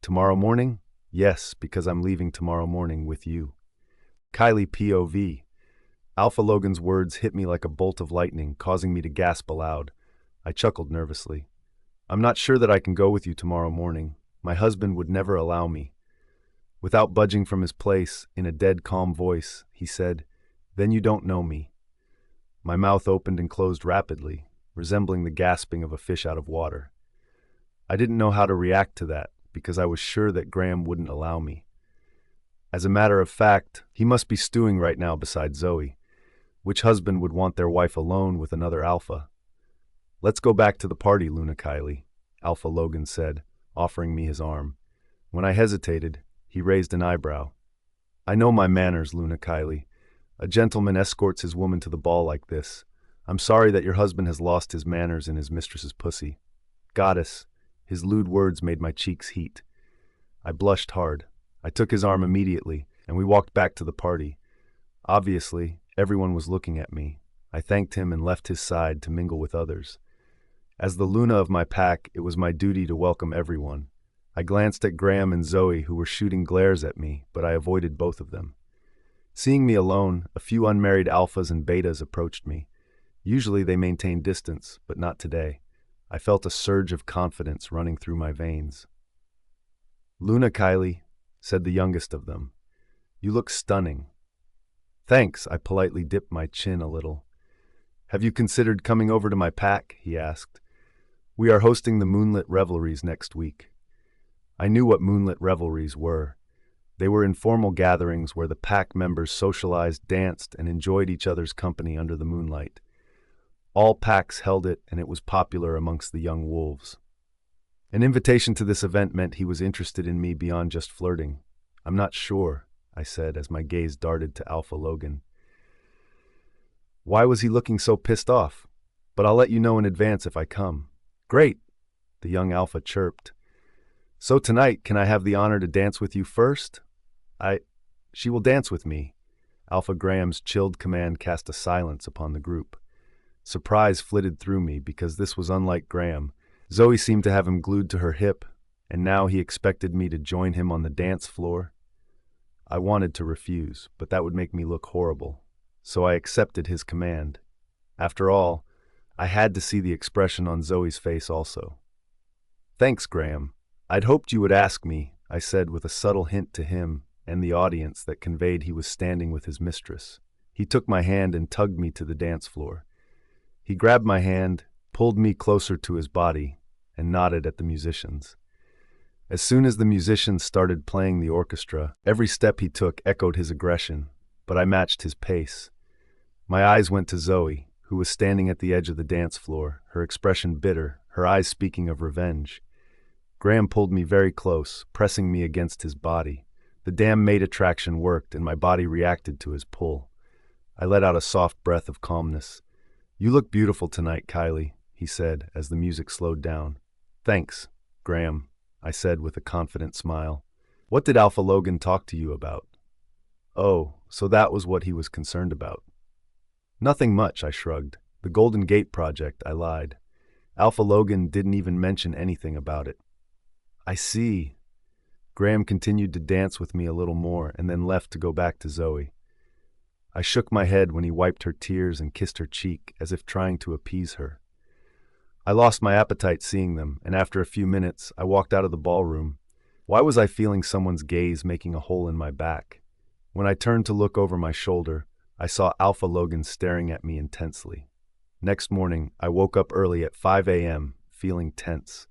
Tomorrow morning? Yes, because I'm leaving tomorrow morning with you. Kylie POV. Alpha Logan's words hit me like a bolt of lightning, causing me to gasp aloud. I chuckled nervously. "I'm not sure that I can go with you tomorrow morning. My husband would never allow me." Without budging from his place, in a dead calm voice, he said, "Then you don't know me." My mouth opened and closed rapidly, resembling the gasping of a fish out of water. I didn't know how to react to that, because I was sure that Graham wouldn't allow me. As a matter of fact, he must be stewing right now beside Zoe. Which husband would want their wife alone with another alpha? "Let's go back to the party, Luna Kylie," Alpha Logan said, offering me his arm. When I hesitated, he raised an eyebrow. "I know my manners, Luna Kylie. A gentleman escorts his woman to the ball like this. I'm sorry that your husband has lost his manners in his mistress's pussy." "Goddess," his lewd words made my cheeks heat. I blushed hard. I took his arm immediately, and we walked back to the party. Obviously, everyone was looking at me. I thanked him and left his side to mingle with others. As the Luna of my pack, it was my duty to welcome everyone. I glanced at Graham and Zoe, who were shooting glares at me, but I avoided both of them. Seeing me alone, a few unmarried alphas and betas approached me. Usually they maintained distance, but not today. I felt a surge of confidence running through my veins. "Luna Kylie," said the youngest of them, "you look stunning." "Thanks," I politely dipped my chin a little. "Have you considered coming over to my pack?" he asked. "We are hosting the Moonlit Revelries next week." I knew what Moonlit Revelries were. They were informal gatherings where the pack members socialized, danced, and enjoyed each other's company under the moonlight. All packs held it, and it was popular amongst the young wolves. An invitation to this event meant he was interested in me beyond just flirting. "I'm not sure," I said as my gaze darted to Alpha Logan. Why was he looking so pissed off? "But I'll let you know in advance if I come." "Great," the young alpha chirped. "So tonight, can I have the honor to dance with you first?" She will dance with me." Alpha Graham's chilled command cast a silence upon the group. Surprise flitted through me because this was unlike Graham. Zoe seemed to have him glued to her hip, and now he expected me to join him on the dance floor. I wanted to refuse, but that would make me look horrible, so I accepted his command. After all, I had to see the expression on Zoe's face also. "Thanks, Graham. I'd hoped you would ask me," I said with a subtle hint to him and the audience that conveyed he was standing with his mistress. He took my hand and tugged me to the dance floor. He grabbed my hand, pulled me closer to his body, and nodded at the musicians. As soon as the musicians started playing the orchestra, every step he took echoed his aggression, but I matched his pace. My eyes went to Zoe, who was standing at the edge of the dance floor, her expression bitter, her eyes speaking of revenge. Graham pulled me very close, pressing me against his body. The damn mate attraction worked, and my body reacted to his pull. I let out a soft breath of calmness. "You look beautiful tonight, Kylie," he said as the music slowed down. "Thanks, Graham," I said with a confident smile. "What did Alpha Logan talk to you about?" "Oh, so that was what he was concerned about." "Nothing much," I shrugged. "The Golden Gate project," I lied. "Alpha Logan didn't even mention anything about it." "I see." Graham continued to dance with me a little more and then left to go back to Zoe. I shook my head when he wiped her tears and kissed her cheek as if trying to appease her. I lost my appetite seeing them, and after a few minutes, I walked out of the ballroom. Why was I feeling someone's gaze making a hole in my back? When I turned to look over my shoulder, I saw Alpha Logan staring at me intensely. Next morning, I woke up early at 5 a.m., feeling tense.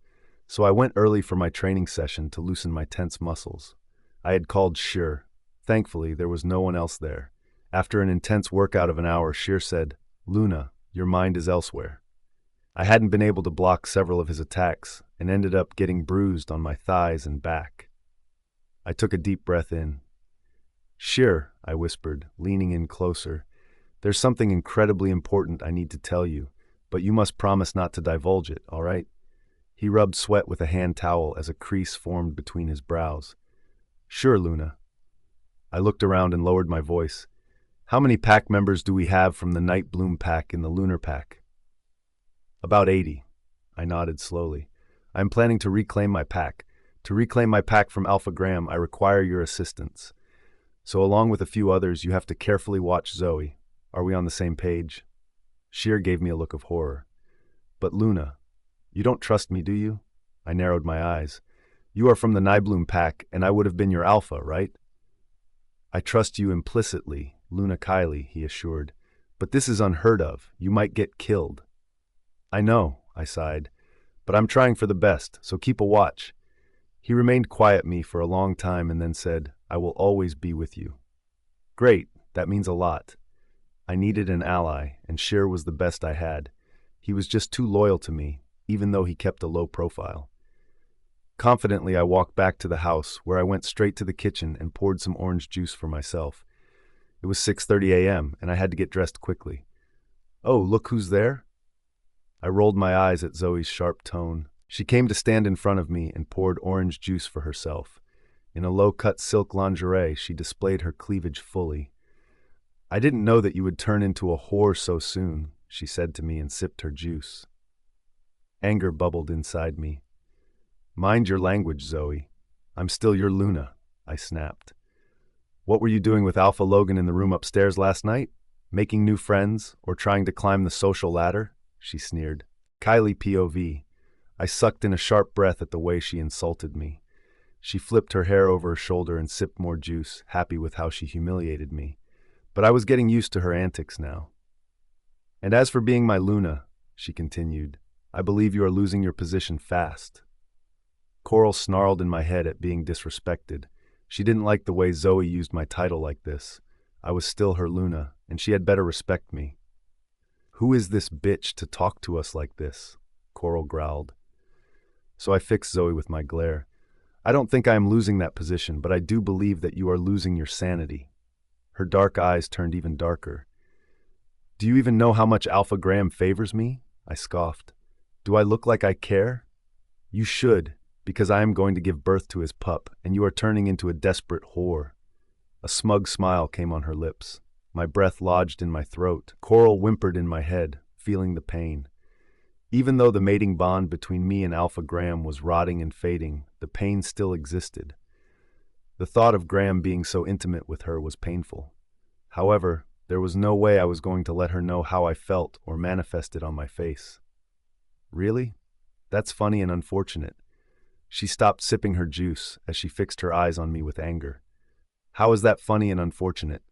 So I went early for my training session to loosen my tense muscles. I had called Sheer. Thankfully, there was no one else there. After an intense workout of an hour, Sheer said, "Luna, your mind is elsewhere." I hadn't been able to block several of his attacks and ended up getting bruised on my thighs and back. I took a deep breath in. "Sheer," I whispered, leaning in closer. "There's something incredibly important I need to tell you, but you must promise not to divulge it, all right?" He rubbed sweat with a hand towel as a crease formed between his brows. "Sure, Luna." I looked around and lowered my voice. "How many pack members do we have from the Night Bloom pack in the Lunar pack?" "About 80. I nodded slowly. "I am planning to reclaim my pack. To reclaim my pack from Alpha Graham, I require your assistance. So along with a few others, you have to carefully watch Zoe. Are we on the same page?" Sheer gave me a look of horror. "But Luna, you don't trust me, do you?" I narrowed my eyes. "You are from the Nibloom pack, and I would have been your alpha, right?" "I trust you implicitly, Luna Kylie," he assured. "But this is unheard of. You might get killed." "I know," I sighed. "But I'm trying for the best, so keep a watch." He remained quiet me for a long time and then said, "I will always be with you." Great, that means a lot. I needed an ally, and Sheer was the best I had. He was just too loyal to me, even though he kept a low profile. Confidently, I walked back to the house, where I went straight to the kitchen and poured some orange juice for myself. It was 6:30 a.m., and I had to get dressed quickly. "Oh, look who's there." I rolled my eyes at Zoe's sharp tone. She came to stand in front of me and poured orange juice for herself. In a low-cut silk lingerie, she displayed her cleavage fully. "I didn't know that you would turn into a whore so soon," she said to me and sipped her juice. Anger bubbled inside me. "Mind your language, Zoe. I'm still your Luna," I snapped. "What were you doing with Alpha Logan in the room upstairs last night? Making new friends or trying to climb the social ladder?" she sneered. Kylie POV. I sucked in a sharp breath at the way she insulted me. She flipped her hair over her shoulder and sipped more juice, happy with how she humiliated me. But I was getting used to her antics now. "And as for being my Luna," she continued, "I believe you are losing your position fast." Coral snarled in my head at being disrespected. She didn't like the way Zoe used my title like this. I was still her Luna, and she had better respect me. "Who is this bitch to talk to us like this?" Coral growled. So I fixed Zoe with my glare. "I don't think I am losing that position, but I do believe that you are losing your sanity." Her dark eyes turned even darker. "Do you even know how much Alpha Graham favors me?" I scoffed. "Do I look like I care?" "You should, because I am going to give birth to his pup, and you are turning into a desperate whore." A smug smile came on her lips. My breath lodged in my throat. Coral whimpered in my head, feeling the pain. Even though the mating bond between me and Alpha Graham was rotting and fading, the pain still existed. The thought of Graham being so intimate with her was painful. However, there was no way I was going to let her know how I felt or manifest it on my face. "Really? That's funny and unfortunate." She stopped sipping her juice as she fixed her eyes on me with anger. "How is that funny and unfortunate?"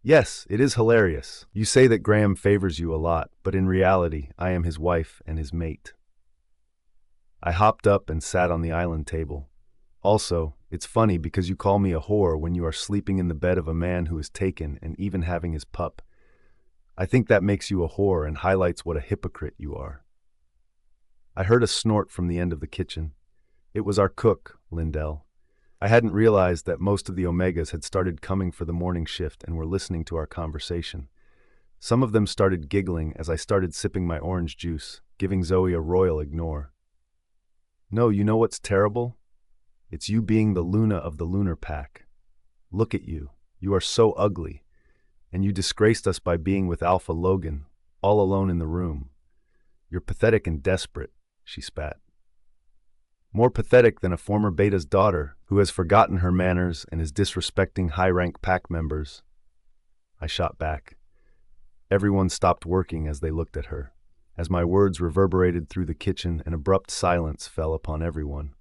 "Yes, it is hilarious. You say that Graham favors you a lot, but in reality, I am his wife and his mate." I hopped up and sat on the island table. "Also, it's funny because you call me a whore when you are sleeping in the bed of a man who is taken and even having his pup. I think that makes you a whore and highlights what a hypocrite you are." I heard a snort from the end of the kitchen. It was our cook, Lindell. I hadn't realized that most of the Omegas had started coming for the morning shift and were listening to our conversation. Some of them started giggling as I started sipping my orange juice, giving Zoe a royal ignore. "No, you know what's terrible? It's you being the Luna of the Lunar pack. Look at you. You are so ugly. And you disgraced us by being with Alpha Logan, all alone in the room. You're pathetic and desperate," she spat. "More pathetic than a former beta's daughter who has forgotten her manners and is disrespecting high-rank pack members." I shot back. Everyone stopped working as they looked at her. As my words reverberated through the kitchen, an abrupt silence fell upon everyone.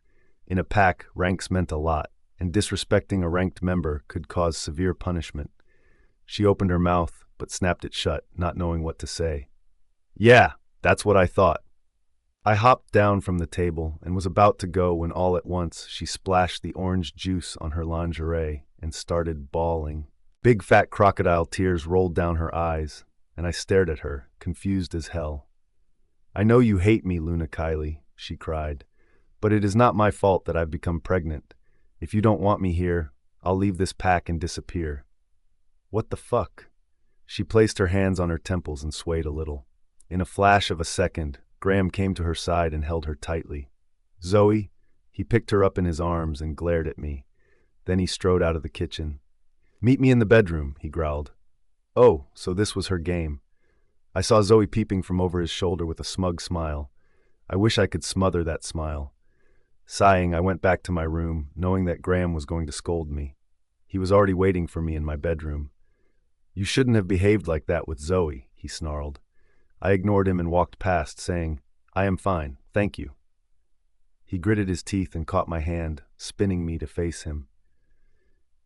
In a pack, ranks meant a lot. and disrespecting a ranked member could cause severe punishment. She opened her mouth, but snapped it shut, not knowing what to say. Yeah, that's what I thought. I hopped down from the table and was about to go when all at once she splashed the orange juice on her lingerie and started bawling. Big fat crocodile tears rolled down her eyes, and I stared at her, confused as hell. I know you hate me, Luna Kylie, she cried, but it is not my fault that I've become pregnant. If you don't want me here, I'll leave this pack and disappear. What the fuck? She placed her hands on her temples and swayed a little. In a flash of a second, Graham came to her side and held her tightly. Zoe, he picked her up in his arms and glared at me. Then he strode out of the kitchen. Meet me in the bedroom, he growled. Oh, so this was her game. I saw Zoe peeping from over his shoulder with a smug smile. I wish I could smother that smile. Sighing, I went back to my room, knowing that Graham was going to scold me. He was already waiting for me in my bedroom. You shouldn't have behaved like that with Zoe, he snarled. I ignored him and walked past, saying, I am fine, thank you. He gritted his teeth and caught my hand, spinning me to face him.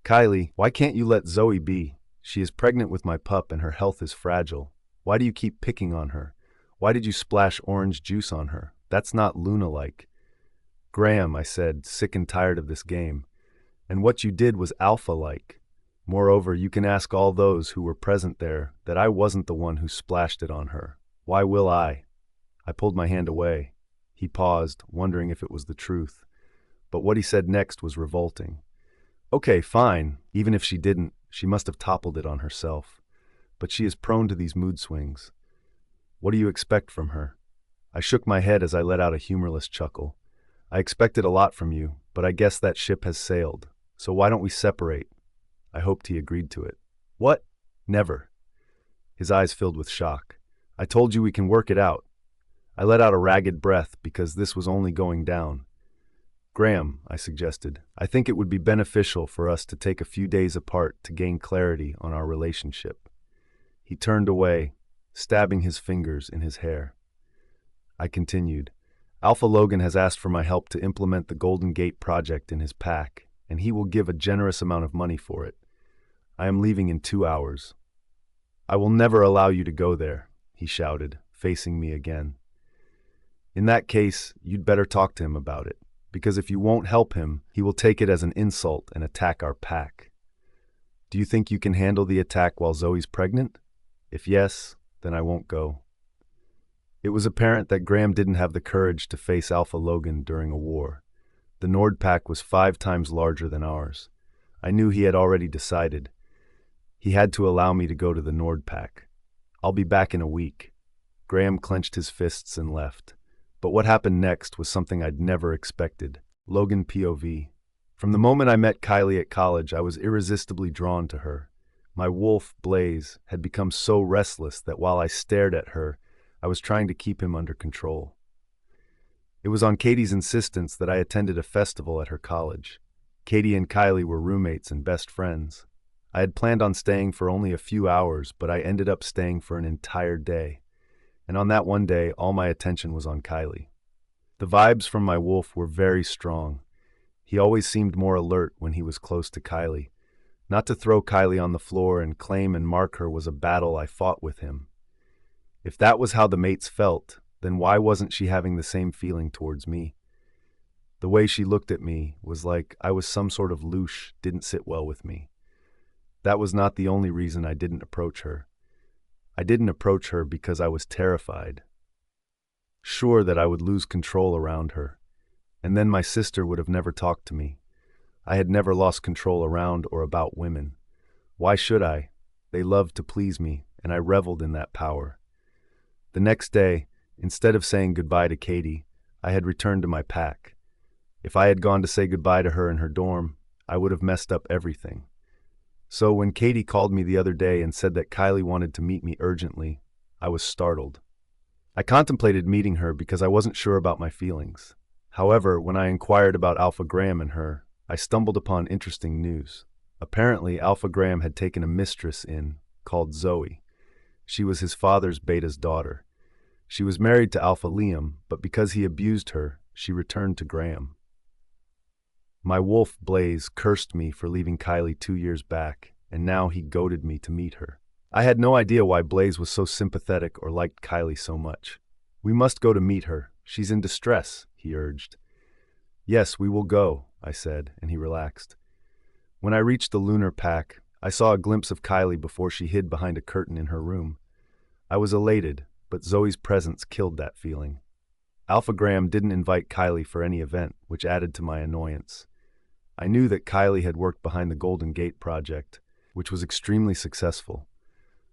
Kylie, why can't you let Zoe be? She is pregnant with my pup and her health is fragile. Why do you keep picking on her? Why did you splash orange juice on her? That's not Luna-like. Graham, I said, sick and tired of this game. And what you did was Alpha-like. Moreover, you can ask all those who were present there that I wasn't the one who splashed it on her. Why will I? I pulled my hand away. He paused, wondering if it was the truth. But what he said next was revolting. Okay, fine. Even if she didn't, she must have toppled it on herself. But she is prone to these mood swings. What do you expect from her? I shook my head as I let out a humorless chuckle. I expected a lot from you, but I guess that ship has sailed. So why don't we separate? I hoped he agreed to it. What? Never. His eyes filled with shock. I told you we can work it out. I let out a ragged breath because this was only going down. Graham, I suggested, I think it would be beneficial for us to take a few days apart to gain clarity on our relationship. He turned away, stabbing his fingers in his hair. I continued. Alpha Logan has asked for my help to implement the Golden Gate project in his pack, and he will give a generous amount of money for it. I am leaving in 2 hours. I will never allow you to go there, he shouted, facing me again. In that case, you'd better talk to him about it, because if you won't help him, he will take it as an insult and attack our pack. Do you think you can handle the attack while Zoe's pregnant? If yes, then I won't go. It was apparent that Graham didn't have the courage to face Alpha Logan during a war. The Nord pack was 5 times larger than ours. I knew he had already decided. He had to allow me to go to the Nord pack. I'll be back in a week. Graham clenched his fists and left. But what happened next was something I'd never expected. Logan POV. From the moment I met Kylie at college, I was irresistibly drawn to her. My wolf, Blaze, had become so restless that while I stared at her, I was trying to keep him under control. It was on Katie's insistence that I attended a festival at her college. Katie and Kylie were roommates and best friends. I had planned on staying for only a few hours, but I ended up staying for an entire day. And on that one day, all my attention was on Kylie. The vibes from my wolf were very strong. He always seemed more alert when he was close to Kylie. Not to throw Kylie on the floor and claim and mark her was a battle I fought with him. If that was how the mates felt, then why wasn't she having the same feeling towards me? The way she looked at me was like I was some sort of louche, didn't sit well with me. That was not the only reason I didn't approach her. I didn't approach her because I was terrified, sure that I would lose control around her, and then my sister would have never talked to me. I had never lost control around or about women. Why should I? They loved to please me, and I reveled in that power. The next day, instead of saying goodbye to Katie, I had returned to my pack. If I had gone to say goodbye to her in her dorm, I would have messed up everything. So when Katie called me the other day and said that Kylie wanted to meet me urgently, I was startled. I contemplated meeting her because I wasn't sure about my feelings. However, when I inquired about Alpha Graham and her, I stumbled upon interesting news. Apparently, Alpha Graham had taken a mistress in, called Zoe. She was his father's beta's daughter. She was married to Alpha Liam, but because he abused her, she returned to Graham. My wolf, Blaze, cursed me for leaving Kylie 2 years back, and now he goaded me to meet her. I had no idea why Blaze was so sympathetic or liked Kylie so much. "We must go to meet her. She's in distress," he urged. "Yes, we will go," I said, and he relaxed. When I reached the lunar pack, I saw a glimpse of Kylie before she hid behind a curtain in her room. I was elated, but Zoe's presence killed that feeling. Alpha Graham didn't invite Kylie for any event, which added to my annoyance. I knew that Kylie had worked behind the Golden Gate project, which was extremely successful.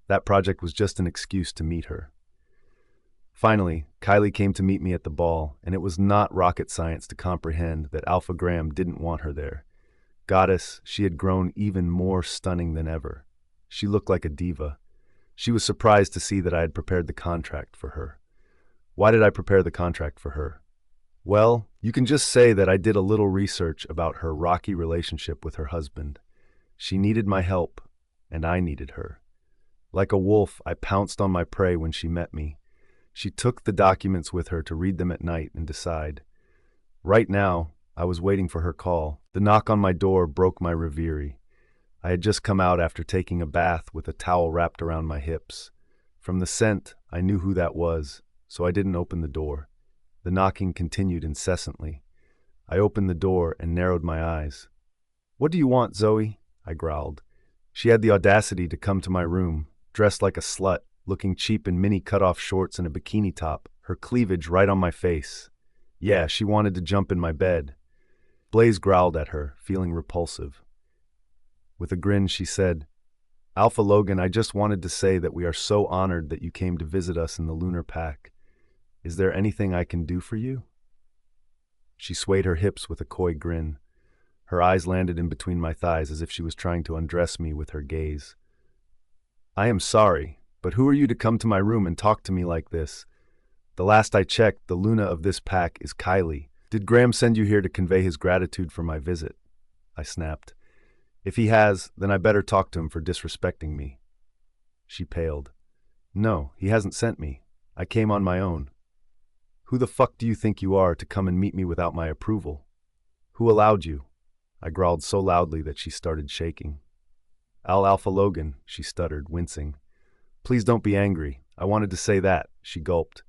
That project was just an excuse to meet her. Finally, Kylie came to meet me at the ball, and it was not rocket science to comprehend that Alpha Graham didn't want her there. Goddess, she had grown even more stunning than ever. She looked like a diva. She was surprised to see that I had prepared the contract for her. Why did I prepare the contract for her? Well, you can just say that I did a little research about her rocky relationship with her husband. She needed my help, and I needed her. Like a wolf, I pounced on my prey when she met me. She took the documents with her to read them at night and decide. Right now, I was waiting for her call. The knock on my door broke my reverie. I had just come out after taking a bath with a towel wrapped around my hips. From the scent, I knew who that was, so I didn't open the door. The knocking continued incessantly. I opened the door and narrowed my eyes. "What do you want, Zoe?" I growled. She had the audacity to come to my room, dressed like a slut, looking cheap in mini cut-off shorts and a bikini top, her cleavage right on my face. Yeah, she wanted to jump in my bed. Blaze growled at her, feeling repulsive. With a grin, she said, "Alpha Logan, I just wanted to say that we are so honored that you came to visit us in the lunar pack. Is there anything I can do for you?" She swayed her hips with a coy grin. Her eyes landed in between my thighs as if she was trying to undress me with her gaze. "I am sorry, but who are you to come to my room and talk to me like this? The last I checked, the Luna of this pack is Kylie. Did Graham send you here to convey his gratitude for my visit?" I snapped. "If he has, then I better talk to him for disrespecting me." She paled. "No, he hasn't sent me. I came on my own." "Who the fuck do you think you are to come and meet me without my approval? Who allowed you?" I growled so loudly that she started shaking. Alpha Logan," she stuttered, wincing. "Please don't be angry. I wanted to say that," she gulped,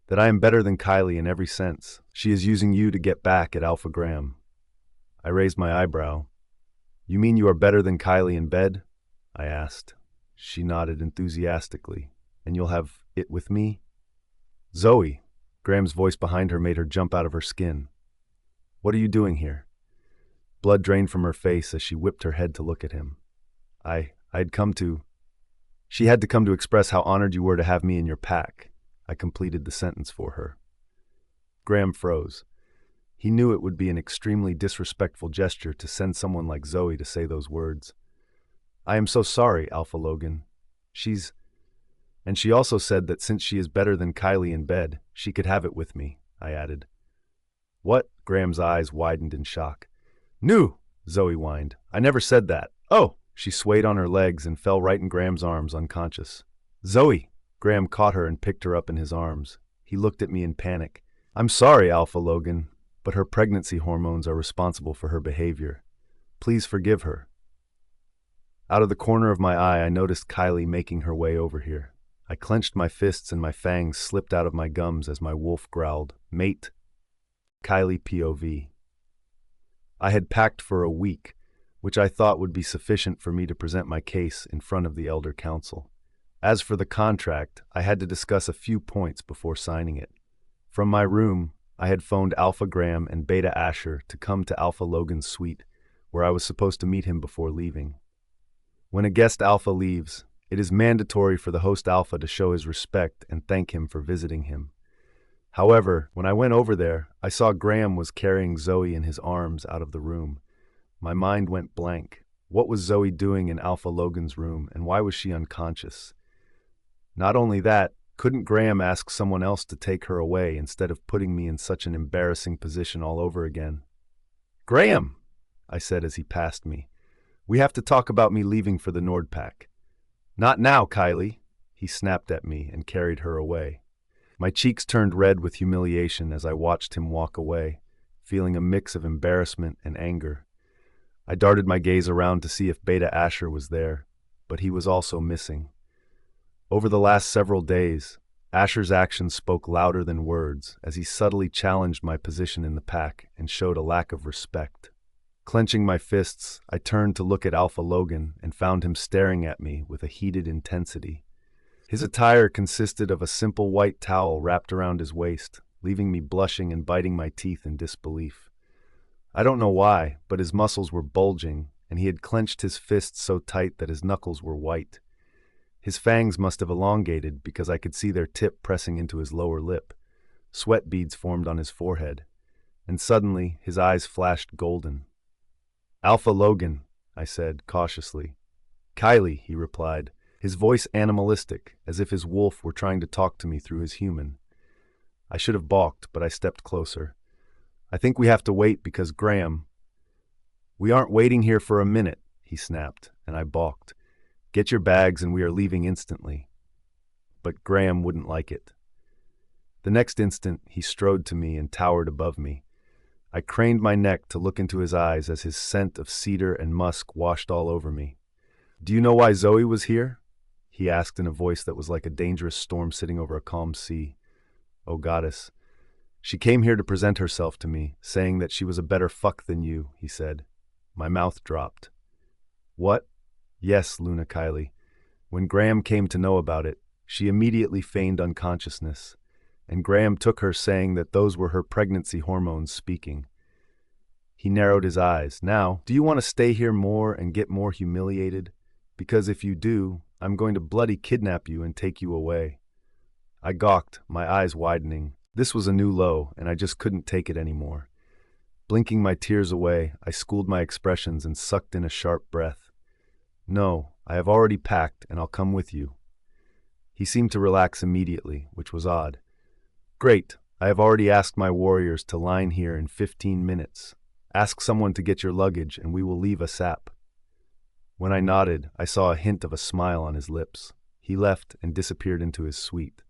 "that I am better than Kylie in every sense. She is using you to get back at Alpha Graham." I raised my eyebrow. "You mean you are better than Kylie in bed?" I asked. She nodded enthusiastically. "And you'll have it with me?" "Zoe!" Graham's voice behind her made her jump out of her skin. "What are you doing here?" Blood drained from her face as she whipped her head to look at him. I'd come to... She had to come to express how honored you were to have me in your pack. I completed the sentence for her. Graham froze. He knew it would be an extremely disrespectful gesture to send someone like Zoe to say those words. "I am so sorry, Alpha Logan. And she also said that since she is better than Kylie in bed, she could have it with me," I added. "What?" Graham's eyes widened in shock. "No," Zoe whined. "I never said that." "Oh!" She swayed on her legs and fell right in Graham's arms, unconscious. "Zoe!" Graham caught her and picked her up in his arms. He looked at me in panic. "I'm sorry, Alpha Logan, but her pregnancy hormones are responsible for her behavior. Please forgive her." Out of the corner of my eye, I noticed Kylie making her way over here. I clenched my fists and my fangs slipped out of my gums as my wolf growled, "Mate." Kylie POV. I had packed for a week, which I thought would be sufficient for me to present my case in front of the Elder Council. As for the contract, I had to discuss a few points before signing it. From my room, I had phoned Alpha Graham and Beta Asher to come to Alpha Logan's suite, where I was supposed to meet him before leaving. When a guest Alpha leaves, it is mandatory for the host Alpha to show his respect and thank him for visiting him. However, when I went over there, I saw Graham was carrying Zoe in his arms out of the room. My mind went blank. What was Zoe doing in Alpha Logan's room, and why was she unconscious? Not only that, couldn't Graham ask someone else to take her away instead of putting me in such an embarrassing position all over again? "Graham!" I said as he passed me. "We have to talk about me leaving for the Nordpack." "Not now, Kylie!" He snapped at me and carried her away. My cheeks turned red with humiliation as I watched him walk away. feeling a mix of embarrassment and anger. I darted my gaze around to see if Beta Asher was there, but he was also missing. Over the last several days, Asher's actions spoke louder than words as he subtly challenged my position in the pack and showed a lack of respect. Clenching my fists, I turned to look at Alpha Logan and found him staring at me with a heated intensity. His attire consisted of a simple white towel wrapped around his waist, leaving me blushing and biting my teeth in disbelief. I don't know why, but his muscles were bulging, and he had clenched his fists so tight that his knuckles were white. His fangs must have elongated because I could see their tip pressing into his lower lip. Sweat beads formed on his forehead, and suddenly his eyes flashed golden. "Alpha Logan," I said cautiously. "Kylie," he replied, his voice animalistic, as if his wolf were trying to talk to me through his human. I should have balked, but I stepped closer. "I think we have to wait because Graham—" "We aren't waiting here for a minute," he snapped, and I balked. "Get your bags and we are leaving instantly." But Graham wouldn't like it. The next instant, he strode to me and towered above me. I craned my neck to look into his eyes as his scent of cedar and musk washed all over me. "Do you know why Zoe was here?" he asked in a voice that was like a dangerous storm sitting over a calm sea. "Oh, goddess. She came here to present herself to me, saying that she was a better fuck than you," he said. My mouth dropped. "What?" "Yes, Luna Kylie. When Graham came to know about it, she immediately feigned unconsciousness, and Graham took her saying that those were her pregnancy hormones speaking." He narrowed his eyes. "Now, do you want to stay here more and get more humiliated? Because if you do, I'm going to bloody kidnap you and take you away." I gawked, my eyes widening. This was a new low, and I just couldn't take it anymore. Blinking my tears away, I schooled my expressions and sucked in a sharp breath. "No, I have already packed, and I'll come with you." He seemed to relax immediately, which was odd. "Great, I have already asked my warriors to line here in 15 minutes. Ask someone to get your luggage, and we will leave ASAP." When I nodded, I saw a hint of a smile on his lips. He left and disappeared into his suite.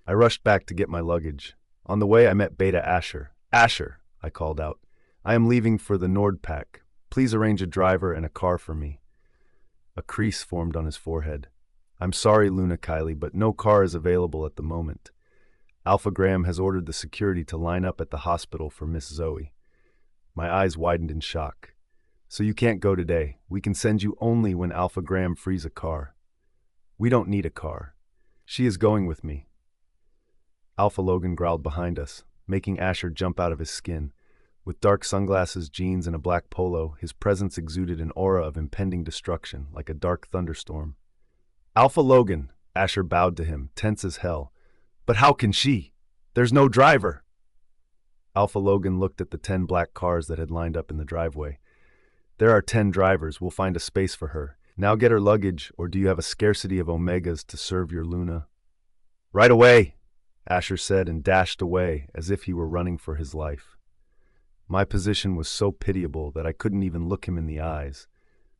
I rushed back to get my luggage. On the way, I met Beta Asher. "Asher," I called out, "I am leaving for the Nordpack. Please arrange a driver and a car for me." A crease formed on his forehead. "I'm sorry, Luna Kylie, but no car is available at the moment. Alpha Graham has ordered the security to line up at the hospital for Miss Zoe." My eyes widened in shock. "So you can't go today. We can send you only when Alpha Graham frees a car." "We don't need a car. She is going with me." Alpha Logan growled behind us, making Asher jump out of his skin. With dark sunglasses, jeans, and a black polo, his presence exuded an aura of impending destruction, like a dark thunderstorm. "Alpha Logan," Asher bowed to him, tense as hell. "But how can she? There's no driver." Alpha Logan looked at the 10 black cars that had lined up in the driveway. "There are 10 drivers. We'll find a space for her. Now get her luggage, or do you have a scarcity of omegas to serve your Luna?" "Right away," Asher said and dashed away as if he were running for his life. My position was so pitiable that I couldn't even look him in the eyes.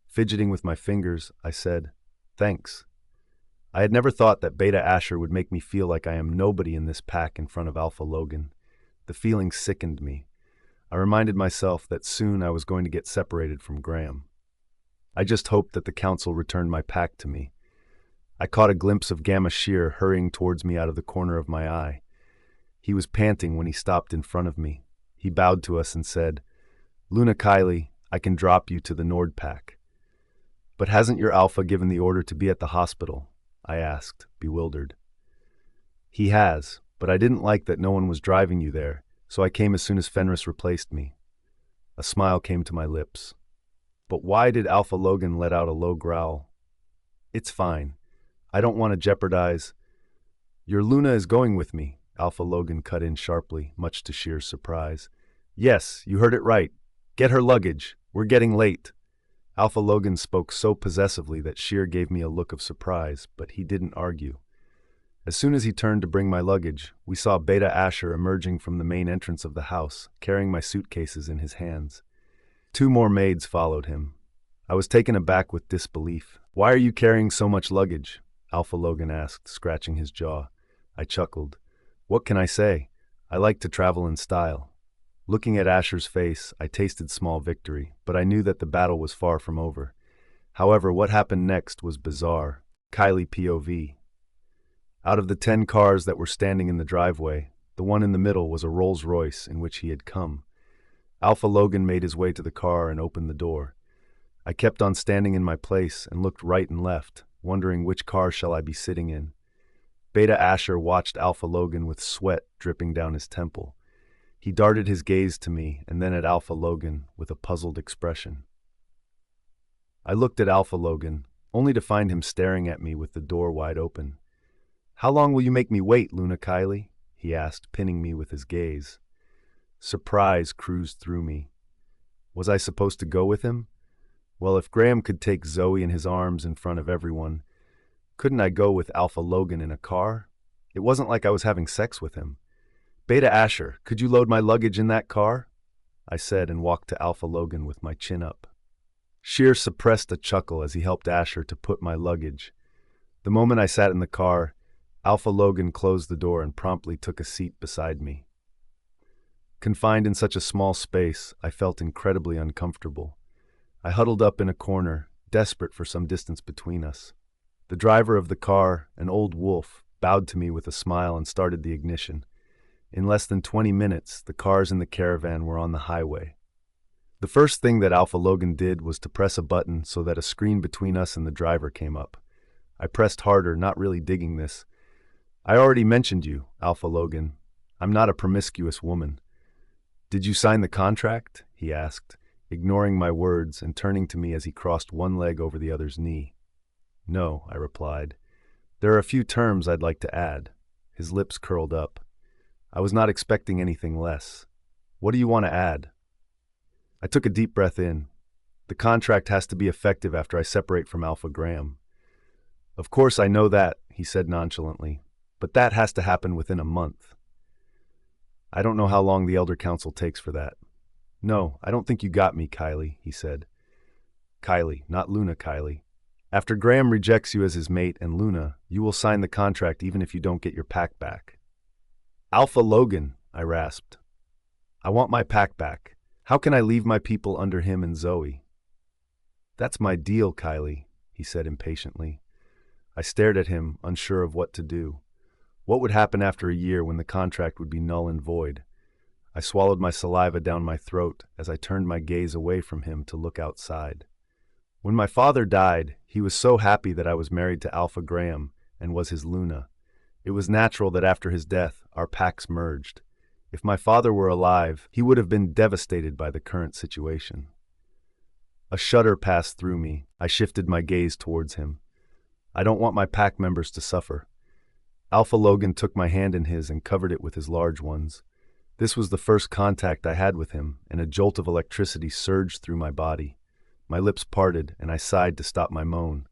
Fidgeting with my fingers, I said, "Thanks." I had never thought that Beta Asher would make me feel like I am nobody in this pack in front of Alpha Logan. The feeling sickened me. I reminded myself that soon I was going to get separated from Graham. I just hoped that the council returned my pack to me. I caught a glimpse of Gamma Shear hurrying towards me out of the corner of my eye. He was panting when he stopped in front of me. He bowed to us and said, "Luna Kylie, I can drop you to the Nordpack." "But hasn't your Alpha given the order to be at the hospital?" I asked, bewildered. "He has, but I didn't like that no one was driving you there, so I came as soon as Fenris replaced me." A smile came to my lips. "But why did Alpha Logan let out a low growl?" "It's fine. I don't want to jeopardize—" "Your Luna is going with me," Alpha Logan cut in sharply, much to Shear's surprise. "Yes, you heard it right. Get her luggage. We're getting late." Alpha Logan spoke so possessively that Shear gave me a look of surprise, but he didn't argue. As soon as he turned to bring my luggage, we saw Beta Asher emerging from the main entrance of the house, carrying my suitcases in his hands. 2 more maids followed him. I was taken aback with disbelief. "Why are you carrying so much luggage?" Alpha Logan asked, scratching his jaw. I chuckled. "What can I say? I like to travel in style." Looking at Asher's face, I tasted small victory, but I knew that the battle was far from over. However, what happened next was bizarre. Kylie POV. Out of the 10 cars that were standing in the driveway, the one in the middle was a Rolls-Royce in which he had come. Alpha Logan made his way to the car and opened the door. I kept on standing in my place and looked right and left, wondering which car shall I be sitting in. Beta Asher watched Alpha Logan with sweat dripping down his temple. He darted his gaze to me and then at Alpha Logan with a puzzled expression. I looked at Alpha Logan, only to find him staring at me with the door wide open. "How long will you make me wait, Luna Kylie?" he asked, pinning me with his gaze. Surprise cruised through me. Was I supposed to go with him? Well, if Graham could take Zoe in his arms in front of everyone, couldn't I go with Alpha Logan in a car? It wasn't like I was having sex with him. "Beta Asher, could you load my luggage in that car?" I said and walked to Alpha Logan with my chin up. Sheer suppressed a chuckle as he helped Asher to put my luggage. The moment I sat in the car, Alpha Logan closed the door and promptly took a seat beside me. Confined in such a small space, I felt incredibly uncomfortable. I huddled up in a corner, desperate for some distance between us. The driver of the car, an old wolf, bowed to me with a smile and started the ignition. In less than 20 minutes, the cars in the caravan were on the highway. The first thing that Alpha Logan did was to press a button so that a screen between us and the driver came up. I pressed harder, not really digging this. "I already mentioned you, Alpha Logan. I'm not a promiscuous woman." "Did you sign the contract?" he asked, ignoring my words and turning to me as he crossed one leg over the other's knee. "No," I replied. "There are a few terms I'd like to add." His lips curled up. I was not expecting anything less. "What do you want to add?" I took a deep breath in. "The contract has to be effective after I separate from Alpha Graham." "Of course I know that," he said nonchalantly, "but that has to happen within a month." "I don't know how long the Elder Council takes for that." "No, I don't think you got me, Kylie," he said. "Kylie, not Luna Kylie. After Graham rejects you as his mate and Luna, you will sign the contract even if you don't get your pack back." "Alpha Logan," I rasped. "I want my pack back. How can I leave my people under him and Zoe?" "That's my deal, Kylie," he said impatiently. I stared at him, unsure of what to do. What would happen after a year when the contract would be null and void? I swallowed my saliva down my throat as I turned my gaze away from him to look outside. When my father died, he was so happy that I was married to Alpha Graham and was his Luna. It was natural that after his death, our packs merged. If my father were alive, he would have been devastated by the current situation. A shudder passed through me. I shifted my gaze towards him. I don't want my pack members to suffer. Alpha Logan took my hand in his and covered it with his large ones. This was the first contact I had with him, and a jolt of electricity surged through my body. My lips parted, and I sighed to stop my moan.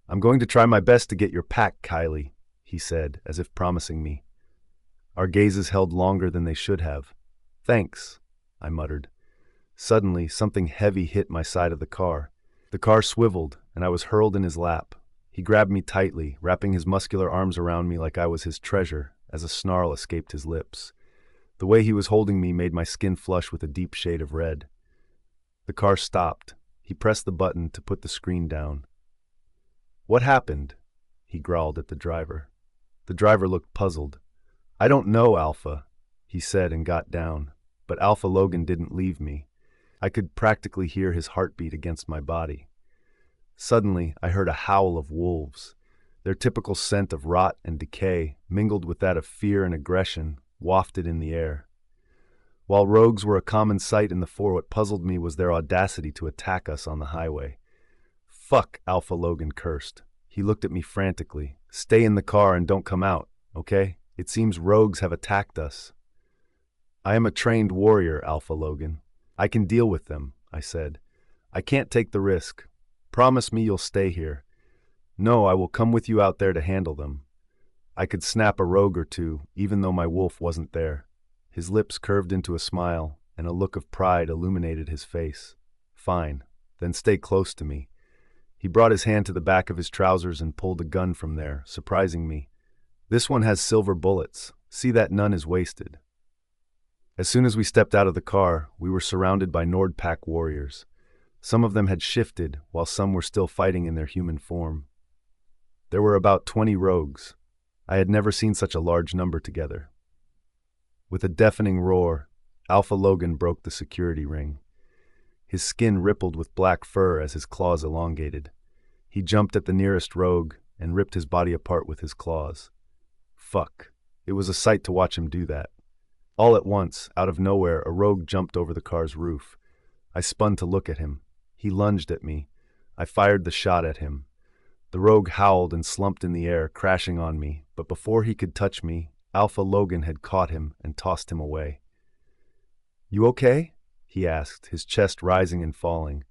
"I'm going to try my best to get your pack, Kylie," he said, as if promising me. Our gazes held longer than they should have. "Thanks," I muttered. Suddenly, something heavy hit my side of the car. The car swiveled, and I was hurled in his lap. He grabbed me tightly, wrapping his muscular arms around me like I was his treasure, as a snarl escaped his lips. The way he was holding me made my skin flush with a deep shade of red. The car stopped. He pressed the button to put the screen down. "What happened?" he growled at the driver. The driver looked puzzled. "I don't know, Alpha," he said and got down. But Alpha Logan didn't leave me. I could practically hear his heartbeat against my body. Suddenly, I heard a howl of wolves. Their typical scent of rot and decay, mingled with that of fear and aggression, wafted in the air. While rogues were a common sight in the fore, what puzzled me was their audacity to attack us on the highway. "Fuck," Alpha Logan cursed. He looked at me frantically. "Stay in the car and don't come out, okay? It seems rogues have attacked us." "I am a trained warrior, Alpha Logan. I can deal with them," I said. "I can't take the risk. Promise me you'll stay here." "No, I will come with you out there to handle them." I could snap a rogue or two, even though my wolf wasn't there. His lips curved into a smile, and a look of pride illuminated his face. "Fine, then stay close to me." He brought his hand to the back of his trousers and pulled a gun from there, surprising me. "This one has silver bullets. See that none is wasted." As soon as we stepped out of the car, we were surrounded by Nordpack warriors. Some of them had shifted, while some were still fighting in their human form. There were about 20 rogues. I had never seen such a large number together. With a deafening roar, Alpha Logan broke the security ring. His skin rippled with black fur as his claws elongated. He jumped at the nearest rogue and ripped his body apart with his claws. Fuck. It was a sight to watch him do that. All at once, out of nowhere, a rogue jumped over the car's roof. I spun to look at him. He lunged at me. I fired the shot at him. The rogue howled and slumped in the air, crashing on me, but before he could touch me, Alpha Logan had caught him and tossed him away. "You okay?" he asked, his chest rising and falling.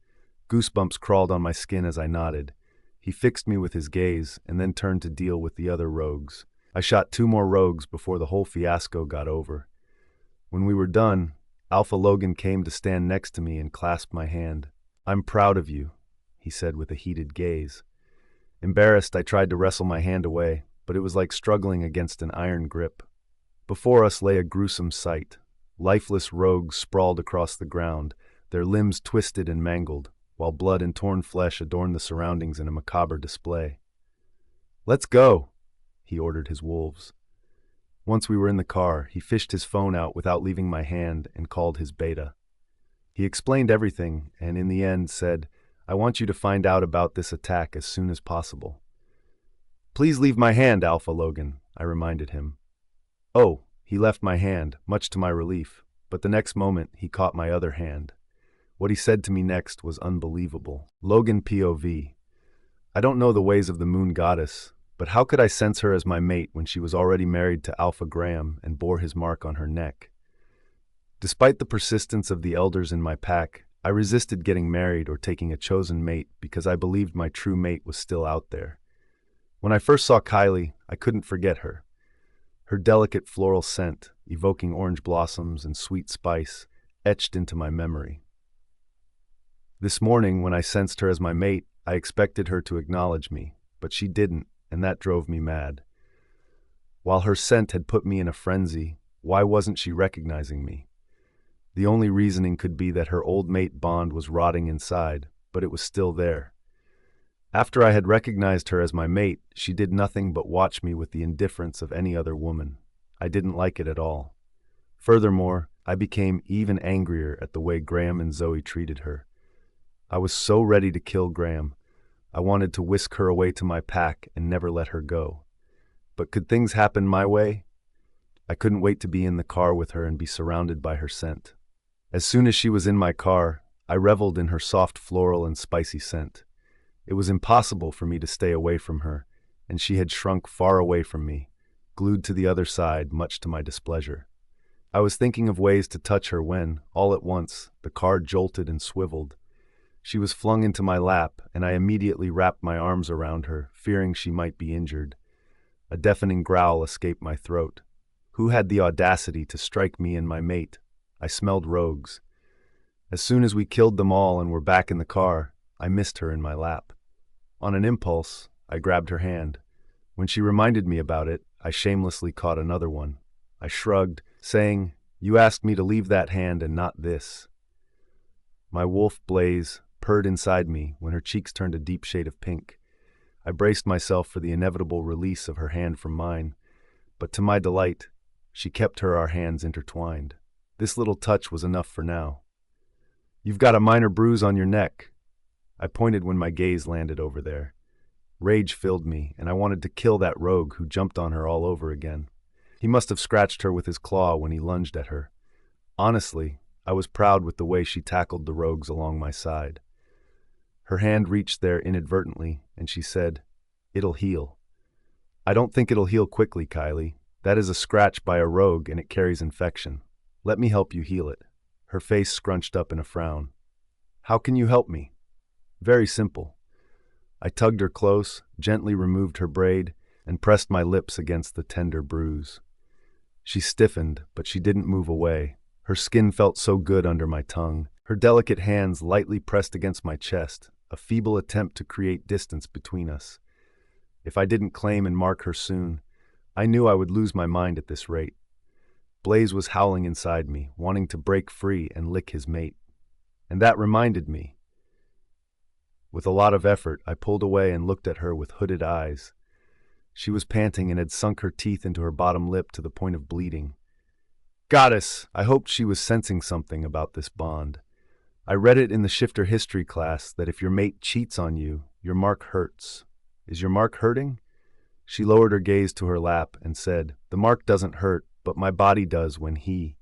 Goosebumps crawled on my skin as I nodded. He fixed me with his gaze and then turned to deal with the other rogues. I shot 2 more rogues before the whole fiasco got over. When we were done, Alpha Logan came to stand next to me and clasped my hand. "I'm proud of you," he said with a heated gaze. Embarrassed, I tried to wrestle my hand away, but it was like struggling against an iron grip. Before us lay a gruesome sight. Lifeless rogues sprawled across the ground, their limbs twisted and mangled, while blood and torn flesh adorned the surroundings in a macabre display. "Let's go," he ordered his wolves. Once we were in the car, he fished his phone out without leaving my hand and called his beta. He explained everything and in the end said, "I want you to find out about this attack as soon as possible." "Please leave my hand, Alpha Logan," I reminded him. Oh, he left my hand, much to my relief, but the next moment he caught my other hand. What he said to me next was unbelievable. Logan POV. I don't know the ways of the moon goddess, but how could I sense her as my mate when she was already married to Alpha Graham and bore his mark on her neck? Despite the persistence of the elders in my pack, I resisted getting married or taking a chosen mate because I believed my true mate was still out there. When I first saw Kylie, I couldn't forget her. Her delicate floral scent, evoking orange blossoms and sweet spice, etched into my memory. This morning, when I sensed her as my mate, I expected her to acknowledge me, but she didn't, and that drove me mad. While her scent had put me in a frenzy, why wasn't she recognizing me? The only reasoning could be that her old mate bond was rotting inside, but it was still there. After I had recognized her as my mate, she did nothing but watch me with the indifference of any other woman. I didn't like it at all. Furthermore, I became even angrier at the way Graham and Zoe treated her. I was so ready to kill Graham. I wanted to whisk her away to my pack and never let her go. But could things happen my way? I couldn't wait to be in the car with her and be surrounded by her scent. As soon as she was in my car, I reveled in her soft floral and spicy scent. It was impossible for me to stay away from her, and she had shrunk far away from me, glued to the other side, much to my displeasure. I was thinking of ways to touch her when, all at once, the car jolted and swiveled. She was flung into my lap, and I immediately wrapped my arms around her, fearing she might be injured. A deafening growl escaped my throat. Who had the audacity to strike me and my mate? I smelled rogues. As soon as we killed them all and were back in the car, I missed her in my lap. On an impulse, I grabbed her hand. When she reminded me about it, I shamelessly caught another one. I shrugged, saying, "You asked me to leave that hand and not this." My wolf Blaze purred inside me when her cheeks turned a deep shade of pink. I braced myself for the inevitable release of her hand from mine, but to my delight, she kept our hands intertwined. This little touch was enough for now. "You've got a minor bruise on your neck." I pointed when my gaze landed over there. Rage filled me, and I wanted to kill that rogue who jumped on her all over again. He must have scratched her with his claw when he lunged at her. Honestly, I was proud with the way she tackled the rogues along my side. Her hand reached there inadvertently, and she said, "It'll heal." "I don't think it'll heal quickly, Kylie. That is a scratch by a rogue and it carries infection. Let me help you heal it." Her face scrunched up in a frown. "How can you help me?" "Very simple." I tugged her close, gently removed her braid, and pressed my lips against the tender bruise. She stiffened, but she didn't move away. Her skin felt so good under my tongue. Her delicate hands lightly pressed against my chest, a feeble attempt to create distance between us. If I didn't claim and mark her soon, I knew I would lose my mind at this rate. Blaze was howling inside me, wanting to break free and lick his mate. And that reminded me. With a lot of effort, I pulled away and looked at her with hooded eyes. She was panting and had sunk her teeth into her bottom lip to the point of bleeding. Goddess, I hoped she was sensing something about this bond. I read it in the shifter history class that if your mate cheats on you, your mark hurts. Is your mark hurting? She lowered her gaze to her lap and said, The mark doesn't hurt, but my body does when he.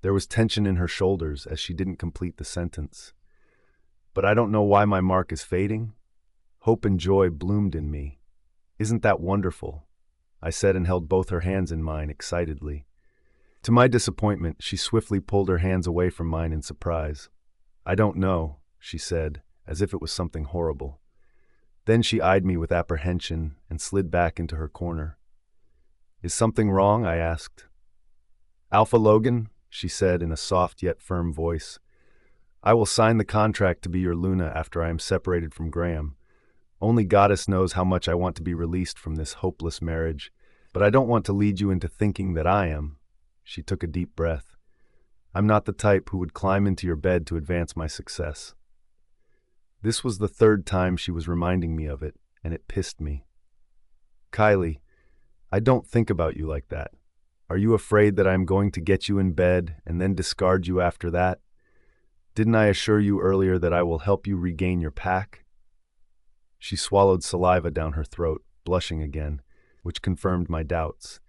There was tension in her shoulders as she didn't complete the sentence. But I don't know why my mark is fading. Hope and joy bloomed in me. Isn't that wonderful? I said and held both her hands in mine excitedly. To my disappointment, she swiftly pulled her hands away from mine in surprise. I don't know, she said, as if it was something horrible. Then she eyed me with apprehension and slid back into her corner. Is something wrong? I asked. Alpha Logan, she said in a soft yet firm voice. I will sign the contract to be your Luna after I am separated from Graham. Only Goddess knows how much I want to be released from this hopeless marriage, but I don't want to lead you into thinking that I am. She took a deep breath. I'm not the type who would climb into your bed to advance my success. This was the third time she was reminding me of it, and it pissed me. Kylie, I don't think about you like that. Are you afraid that I am going to get you in bed and then discard you after that? Didn't I assure you earlier that I will help you regain your pack? She swallowed saliva down her throat, blushing again, which confirmed my doubts.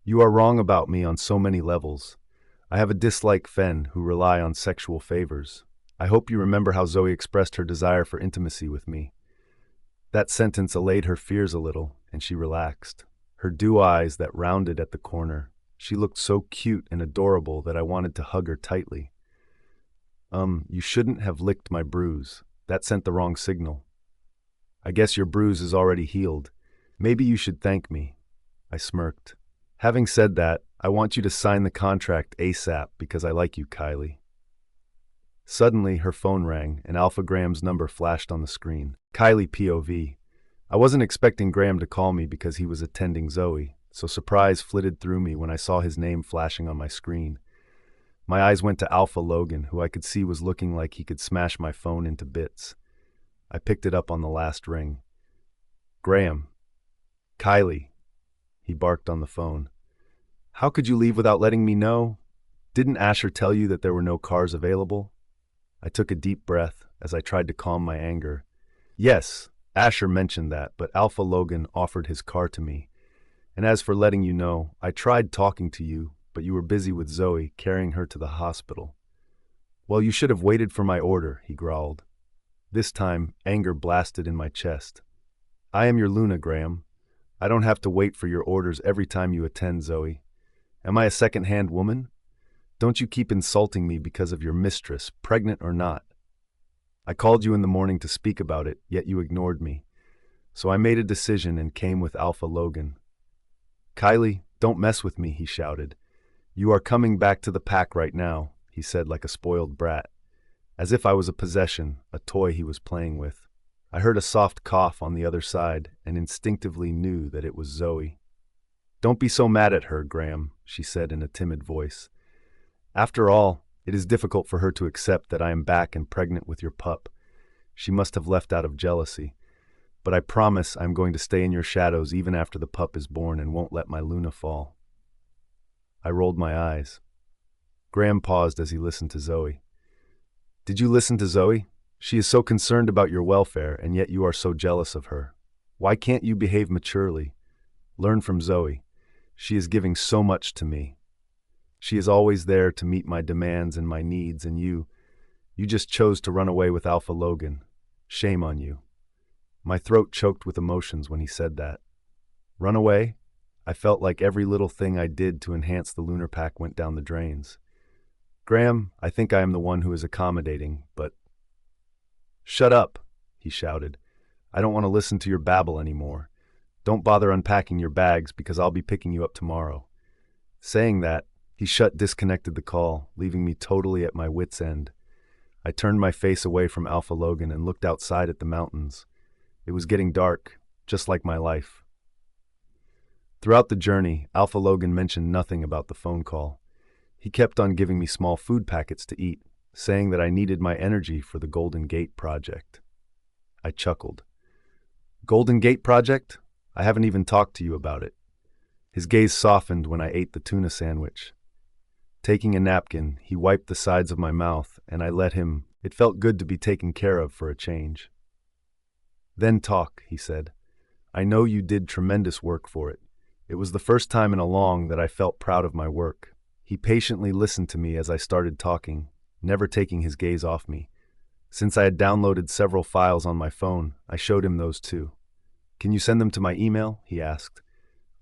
You are wrong about me on so many levels. I have a dislike Fen who rely on sexual favors. I hope you remember how Zoe expressed her desire for intimacy with me. That sentence allayed her fears a little, and she relaxed. Her dew eyes that rounded at the corner. She looked so cute and adorable that I wanted to hug her tightly. You shouldn't have licked my bruise. That sent the wrong signal. I guess your bruise is already healed. Maybe you should thank me. I smirked. Having said that, I want you to sign the contract ASAP because I like you, Kylie. Suddenly, her phone rang and Alpha Graham's number flashed on the screen. Kylie POV. I wasn't expecting Graham to call me because he was attending Zoe, so surprise flitted through me when I saw his name flashing on my screen. My eyes went to Alpha Logan, who I could see was looking like he could smash my phone into bits. I picked it up on the last ring. Graham. Kylie. He barked on the phone. How could you leave without letting me know? Didn't Asher tell you that there were no cars available? I took a deep breath as I tried to calm my anger. Yes, Asher mentioned that, but Alpha Logan offered his car to me. And as for letting you know, I tried talking to you, but you were busy with Zoe, carrying her to the hospital. Well, you should have waited for my order, he growled. This time, anger blasted in my chest. I am your Luna, Graham. I don't have to wait for your orders every time you attend, Zoe. Am I a second-hand woman? Don't you keep insulting me because of your mistress, pregnant or not. I called you in the morning to speak about it, yet you ignored me. So I made a decision and came with Alpha Logan. Kylie, don't mess with me, he shouted. You are coming back to the pack right now, he said like a spoiled brat. As if I was a possession, a toy he was playing with. I heard a soft cough on the other side and instinctively knew that it was Zoe. Don't be so mad at her, Graham, she said in a timid voice. After all, it is difficult for her to accept that I am back and pregnant with your pup. She must have left out of jealousy. But I promise I'm going to stay in your shadows even after the pup is born and won't let my Luna fall. I rolled my eyes. Graham paused as he listened to Zoe. Did you listen to Zoe? She is so concerned about your welfare, and yet you are so jealous of her. Why can't you behave maturely? Learn from Zoe. She is giving so much to me. She is always there to meet my demands and my needs, and you just chose to run away with Alpha Logan. Shame on you. My throat choked with emotions when he said that. Run away? I felt like every little thing I did to enhance the lunar pack went down the drains. Graham, I think I am the one who is accommodating, but... Shut up, he shouted. I don't want to listen to your babble anymore. Don't bother unpacking your bags because I'll be picking you up tomorrow. Saying that, he disconnected the call, leaving me totally at my wit's end. I turned my face away from Alpha Logan and looked outside at the mountains. It was getting dark, just like my life. Throughout the journey, Alpha Logan mentioned nothing about the phone call. He kept on giving me small food packets to eat, saying that I needed my energy for the Golden Gate project. I chuckled. Golden Gate project? I haven't even talked to you about it. His gaze softened when I ate the tuna sandwich. Taking a napkin, he wiped the sides of my mouth, and I let him. It felt good to be taken care of for a change. Then talk, he said. I know you did tremendous work for it. It was the first time in a long that I felt proud of my work. He patiently listened to me as I started talking, never taking his gaze off me. Since I had downloaded several files on my phone, I showed him those too. Can you send them to my email? He asked.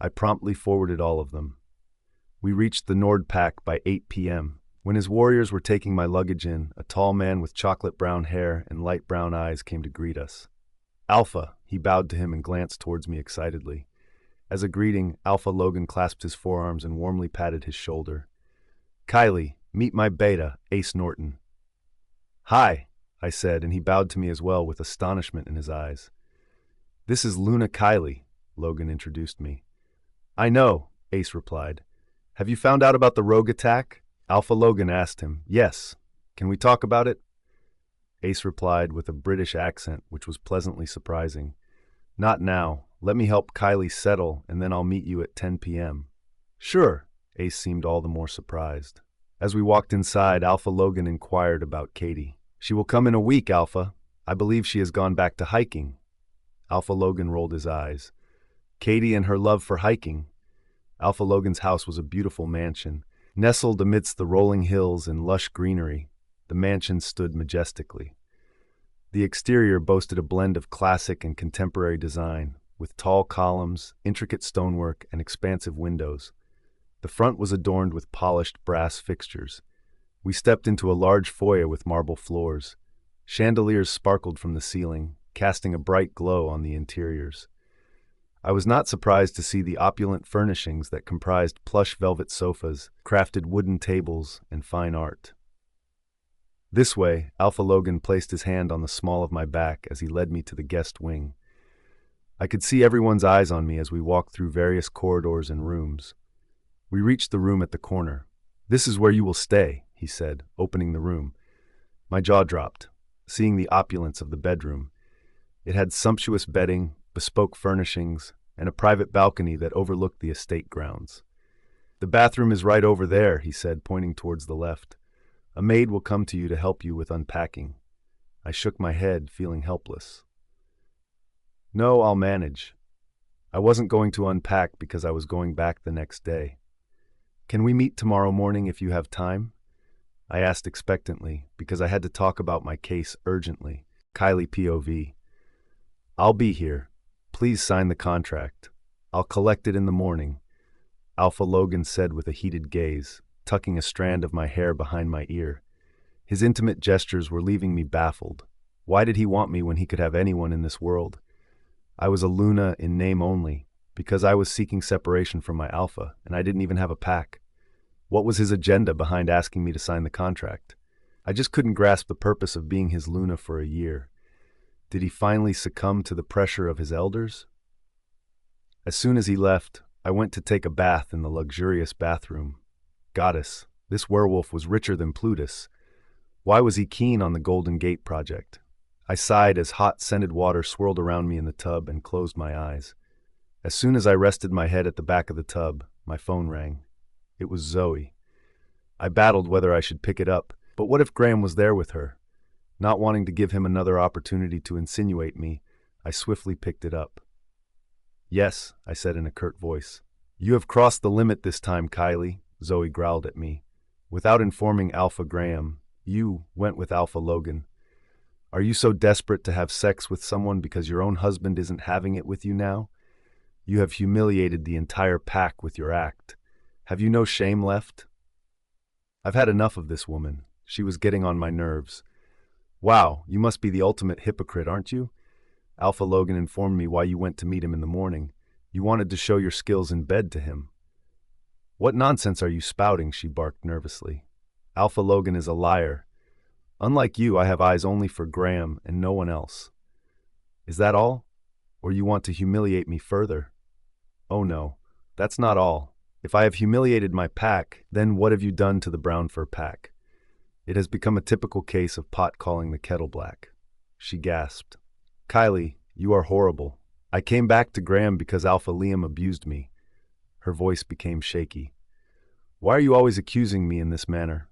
I promptly forwarded all of them. We reached the Nordpack by 8 p.m. When his warriors were taking my luggage in, a tall man with chocolate brown hair and light brown eyes came to greet us. Alpha, he bowed to him and glanced towards me excitedly. As a greeting, Alpha Logan clasped his forearms and warmly patted his shoulder. Kylie, meet my beta, Ace Norton. Hi, I said, and he bowed to me as well with astonishment in his eyes. This is Luna Kylie, Logan introduced me. I know, Ace replied. Have you found out about the rogue attack? Alpha Logan asked him. Yes. Can we talk about it? Ace replied with a British accent, which was pleasantly surprising. Not now. Let me help Kylie settle, and then I'll meet you at 10 p.m. Sure. Ace seemed all the more surprised. As we walked inside, Alpha Logan inquired about Katie. She will come in a week, Alpha. I believe she has gone back to hiking. Alpha Logan rolled his eyes. Katie and her love for hiking. Alpha Logan's house was a beautiful mansion. Nestled amidst the rolling hills and lush greenery, the mansion stood majestically. The exterior boasted a blend of classic and contemporary design, with tall columns, intricate stonework, and expansive windows. The front was adorned with polished brass fixtures. We stepped into a large foyer with marble floors. Chandeliers sparkled from the ceiling, casting a bright glow on the interiors. I was not surprised to see the opulent furnishings that comprised plush velvet sofas, crafted wooden tables, and fine art. This way, Alpha Logan placed his hand on the small of my back as he led me to the guest wing. I could see everyone's eyes on me as we walked through various corridors and rooms. We reached the room at the corner. This is where you will stay, he said, opening the room. My jaw dropped, seeing the opulence of the bedroom. It had sumptuous bedding, bespoke furnishings, and a private balcony that overlooked the estate grounds. The bathroom is right over there, he said, pointing towards the left. A maid will come to you to help you with unpacking. I shook my head, feeling helpless. No, I'll manage. I wasn't going to unpack because I was going back the next day. Can we meet tomorrow morning if you have time? I asked expectantly because I had to talk about my case urgently. Kylie POV. I'll be here. Please sign the contract. I'll collect it in the morning, Alpha Logan said with a heated gaze, tucking a strand of my hair behind my ear. His intimate gestures were leaving me baffled. Why did he want me when he could have anyone in this world? I was a Luna in name only, because I was seeking separation from my Alpha, and I didn't even have a pack. What was his agenda behind asking me to sign the contract? I just couldn't grasp the purpose of being his Luna for a year. Did he finally succumb to the pressure of his elders? As soon as he left, I went to take a bath in the luxurious bathroom. Goddess, this werewolf was richer than Plutus. Why was he keen on the Golden Gate project? I sighed as hot, scented water swirled around me in the tub and closed my eyes. As soon as I rested my head at the back of the tub, my phone rang. It was Zoe. I battled whether I should pick it up, but what if Graham was there with her? Not wanting to give him another opportunity to insinuate me, I swiftly picked it up. Yes, I said in a curt voice. You have crossed the limit this time, Kylie, Zoe growled at me. Without informing Alpha Graham, you went with Alpha Logan. Are you so desperate to have sex with someone because your own husband isn't having it with you now? You have humiliated the entire pack with your act. Have you no shame left? I've had enough of this woman. She was getting on my nerves. Wow, you must be the ultimate hypocrite, aren't you? Alpha Logan informed me why you went to meet him in the morning. You wanted to show your skills in bed to him. What nonsense are you spouting? She barked nervously. Alpha Logan is a liar. Unlike you, I have eyes only for Graham and no one else. Is that all? Or you want to humiliate me further? Oh no. That's not all. If I have humiliated my pack, then what have you done to the brown fur pack? It has become a typical case of pot calling the kettle black. She gasped. Kylie, you are horrible. I came back to Graham because Alpha Liam abused me. Her voice became shaky. Why are you always accusing me in this manner?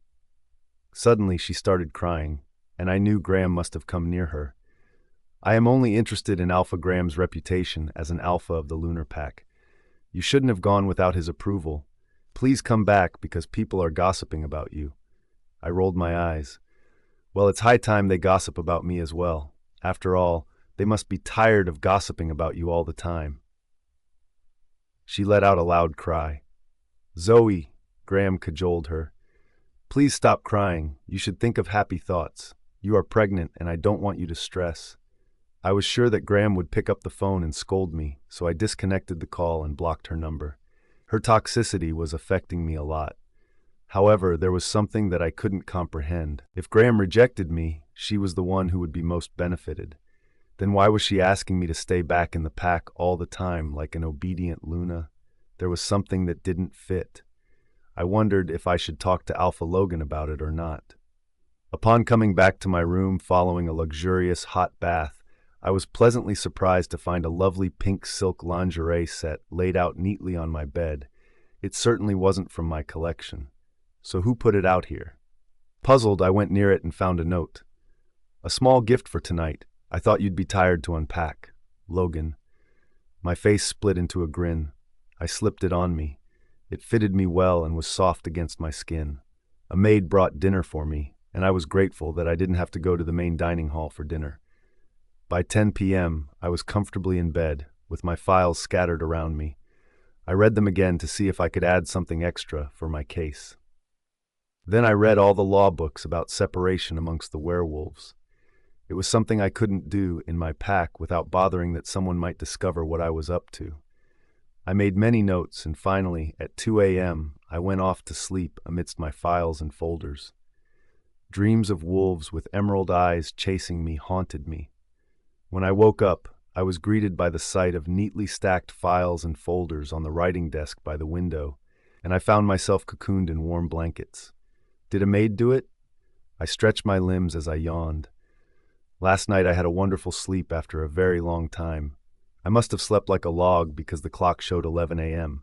Suddenly she started crying, and I knew Graham must have come near her. I am only interested in Alpha Graham's reputation as an alpha of the lunar pack. You shouldn't have gone without his approval. Please come back because people are gossiping about you. I rolled my eyes. Well, it's high time they gossip about me as well. After all, they must be tired of gossiping about you all the time. She let out a loud cry. Zoe, Graham cajoled her. Please stop crying. You should think of happy thoughts. You are pregnant and I don't want you to stress. I was sure that Graham would pick up the phone and scold me, so I disconnected the call and blocked her number. Her toxicity was affecting me a lot. However, there was something that I couldn't comprehend. If Graham rejected me, she was the one who would be most benefited. Then why was she asking me to stay back in the pack all the time like an obedient Luna? There was something that didn't fit. I wondered if I should talk to Alpha Logan about it or not. Upon coming back to my room following a luxurious hot bath, I was pleasantly surprised to find a lovely pink silk lingerie set laid out neatly on my bed. It certainly wasn't from my collection. So who put it out here? Puzzled, I went near it and found a note. A small gift for tonight. I thought you'd be tired to unpack. Logan. My face split into a grin. I slipped it on me. It fitted me well and was soft against my skin. A maid brought dinner for me, and I was grateful that I didn't have to go to the main dining hall for dinner. By 10 p.m., I was comfortably in bed, with my files scattered around me. I read them again to see if I could add something extra for my case. Then I read all the law books about separation amongst the werewolves. It was something I couldn't do in my pack without bothering that someone might discover what I was up to. I made many notes, and finally, at 2 a.m., I went off to sleep amidst my files and folders. Dreams of wolves with emerald eyes chasing me haunted me. When I woke up, I was greeted by the sight of neatly stacked files and folders on the writing desk by the window, and I found myself cocooned in warm blankets. Did a maid do it? I stretched my limbs as I yawned. Last night I had a wonderful sleep after a very long time. I must have slept like a log because the clock showed 11 a.m.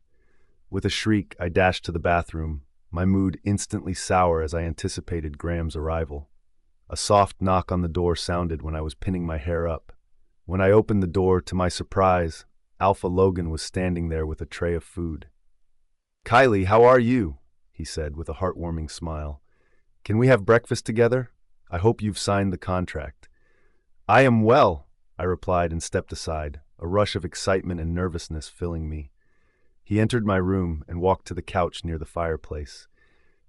With a shriek, I dashed to the bathroom, my mood instantly sour as I anticipated Graham's arrival. A soft knock on the door sounded when I was pinning my hair up. When I opened the door, to my surprise, Alpha Logan was standing there with a tray of food. Kylie, how are you? He said with a heartwarming smile. Can we have breakfast together? I hope you've signed the contract. I am well, I replied and stepped aside, a rush of excitement and nervousness filling me. He entered my room and walked to the couch near the fireplace.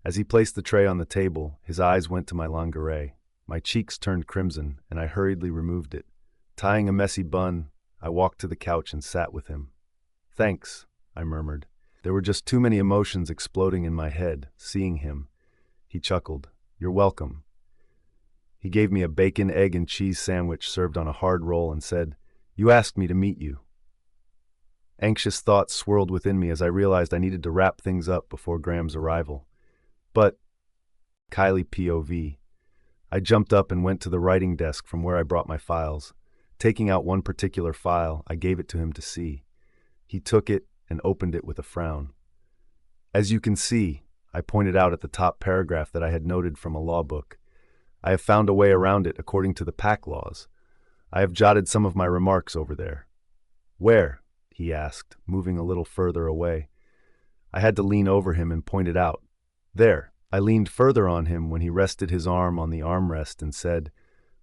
As he placed the tray on the table, his eyes went to my lingerie. My cheeks turned crimson, and I hurriedly removed it. Tying a messy bun, I walked to the couch and sat with him. Thanks, I murmured. There were just too many emotions exploding in my head, seeing him. He chuckled. You're welcome. He gave me a bacon, egg, and cheese sandwich served on a hard roll and said, You asked me to meet you. Anxious thoughts swirled within me as I realized I needed to wrap things up before Graham's arrival. But, Kylie POV. I jumped up and went to the writing desk from where I brought my files. Taking out one particular file, I gave it to him to see. He took it and opened it with a frown. As you can see, I pointed out at the top paragraph that I had noted from a law book. I have found a way around it according to the pack laws. I have jotted some of my remarks over there. Where? He asked, moving a little further away. I had to lean over him and point it out. There. I leaned further on him when he rested his arm on the armrest and said,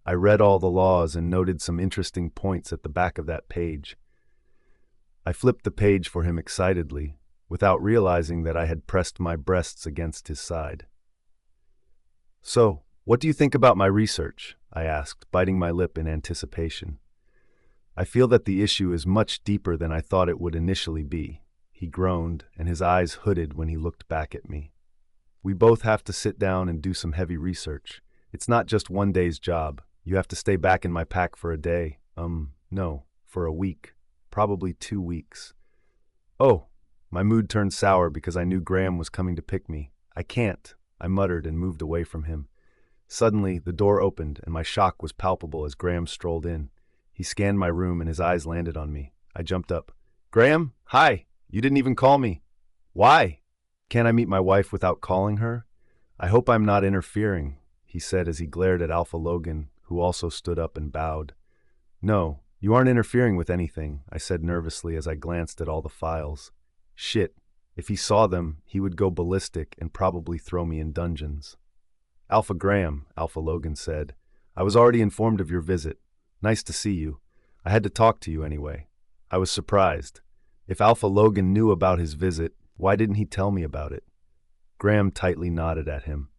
I read all the laws and noted some interesting points at the back of that page. I flipped the page for him excitedly, without realizing that I had pressed my breasts against his side. So, what do you think about my research? I asked, biting my lip in anticipation. I feel that the issue is much deeper than I thought it would initially be. He groaned, and his eyes hooded when he looked back at me. We both have to sit down and do some heavy research. It's not just one day's job. You have to stay back in my pack for a day. No, for a week. Probably 2 weeks. Oh, My mood turned sour because I knew Graham was coming to pick me. I can't, I muttered and moved away from him. Suddenly, the door opened and my shock was palpable as Graham strolled in. He scanned my room and his eyes landed on me. I jumped up. Graham, hi! You didn't even call me. Why? Can't I meet my wife without calling her? I hope I'm not interfering, he said as he glared at Alpha Logan, who also stood up and bowed. No, you aren't interfering with anything, I said nervously as I glanced at all the files. Shit, if he saw them, he would go ballistic and probably throw me in dungeons. Alpha Graham, Alpha Logan said. I was already informed of your visit. Nice to see you. I had to talk to you anyway. I was surprised. If Alpha Logan knew about his visit, why didn't he tell me about it? Graham tightly nodded at him.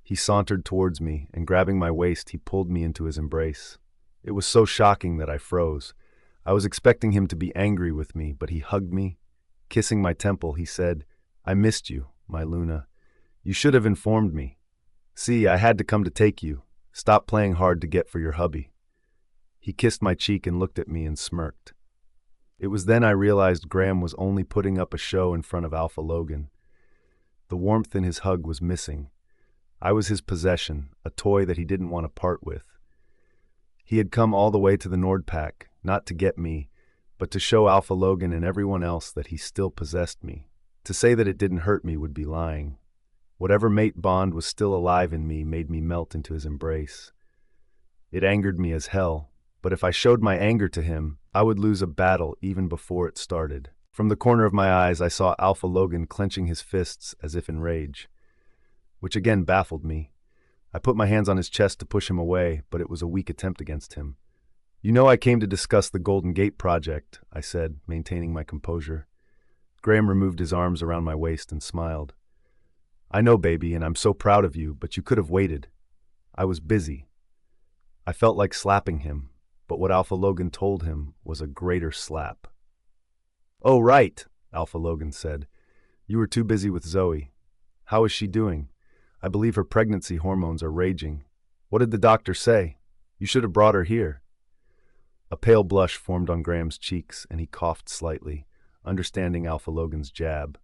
He sauntered towards me, and grabbing my waist, he pulled me into his embrace. It was so shocking that I froze. I was expecting him to be angry with me, but he hugged me. Kissing my temple, he said, I missed you, my Luna. You should have informed me. See, I had to come to take you. Stop playing hard to get for your hubby. He kissed my cheek and looked at me and smirked. It was then I realized Graham was only putting up a show in front of Alpha Logan. The warmth in his hug was missing. I was his possession, a toy that he didn't want to part with. He had come all the way to the Nordpack, not to get me, but to show Alpha Logan and everyone else that he still possessed me. To say that it didn't hurt me would be lying. Whatever mate bond was still alive in me made me melt into his embrace. It angered me as hell, but if I showed my anger to him, I would lose a battle even before it started. From the corner of my eyes, I saw Alpha Logan clenching his fists as if in rage, which again baffled me. I put my hands on his chest to push him away, but it was a weak attempt against him. You know I came to discuss the Golden Gate project, I said, maintaining my composure. Graham removed his arms around my waist and smiled. I know, baby, and I'm so proud of you, but you could have waited. I was busy. I felt like slapping him, but what Alpha Logan told him was a greater slap. Oh, right, Alpha Logan said. You were too busy with Zoe. How is she doing? I believe her pregnancy hormones are raging. What did the doctor say? You should have brought her here. A pale blush formed on Graham's cheeks, and he coughed slightly, understanding Alpha Logan's jab.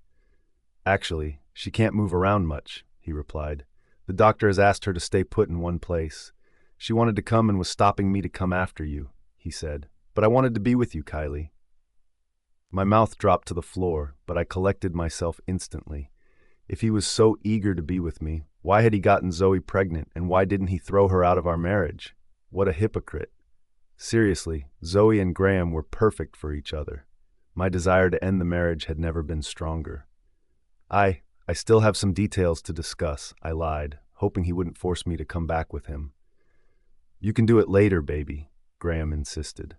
Actually, she can't move around much, he replied. The doctor has asked her to stay put in one place. She wanted to come and was stopping me to come after you, he said. But I wanted to be with you, Kylie. My mouth dropped to the floor, but I collected myself instantly. If he was so eager to be with me, why had he gotten Zoe pregnant, and why didn't he throw her out of our marriage? What a hypocrite. Seriously, Zoe and Graham were perfect for each other. My desire to end the marriage had never been stronger. I still have some details to discuss, I lied, hoping he wouldn't force me to come back with him. You can do it later, baby, Graham insisted.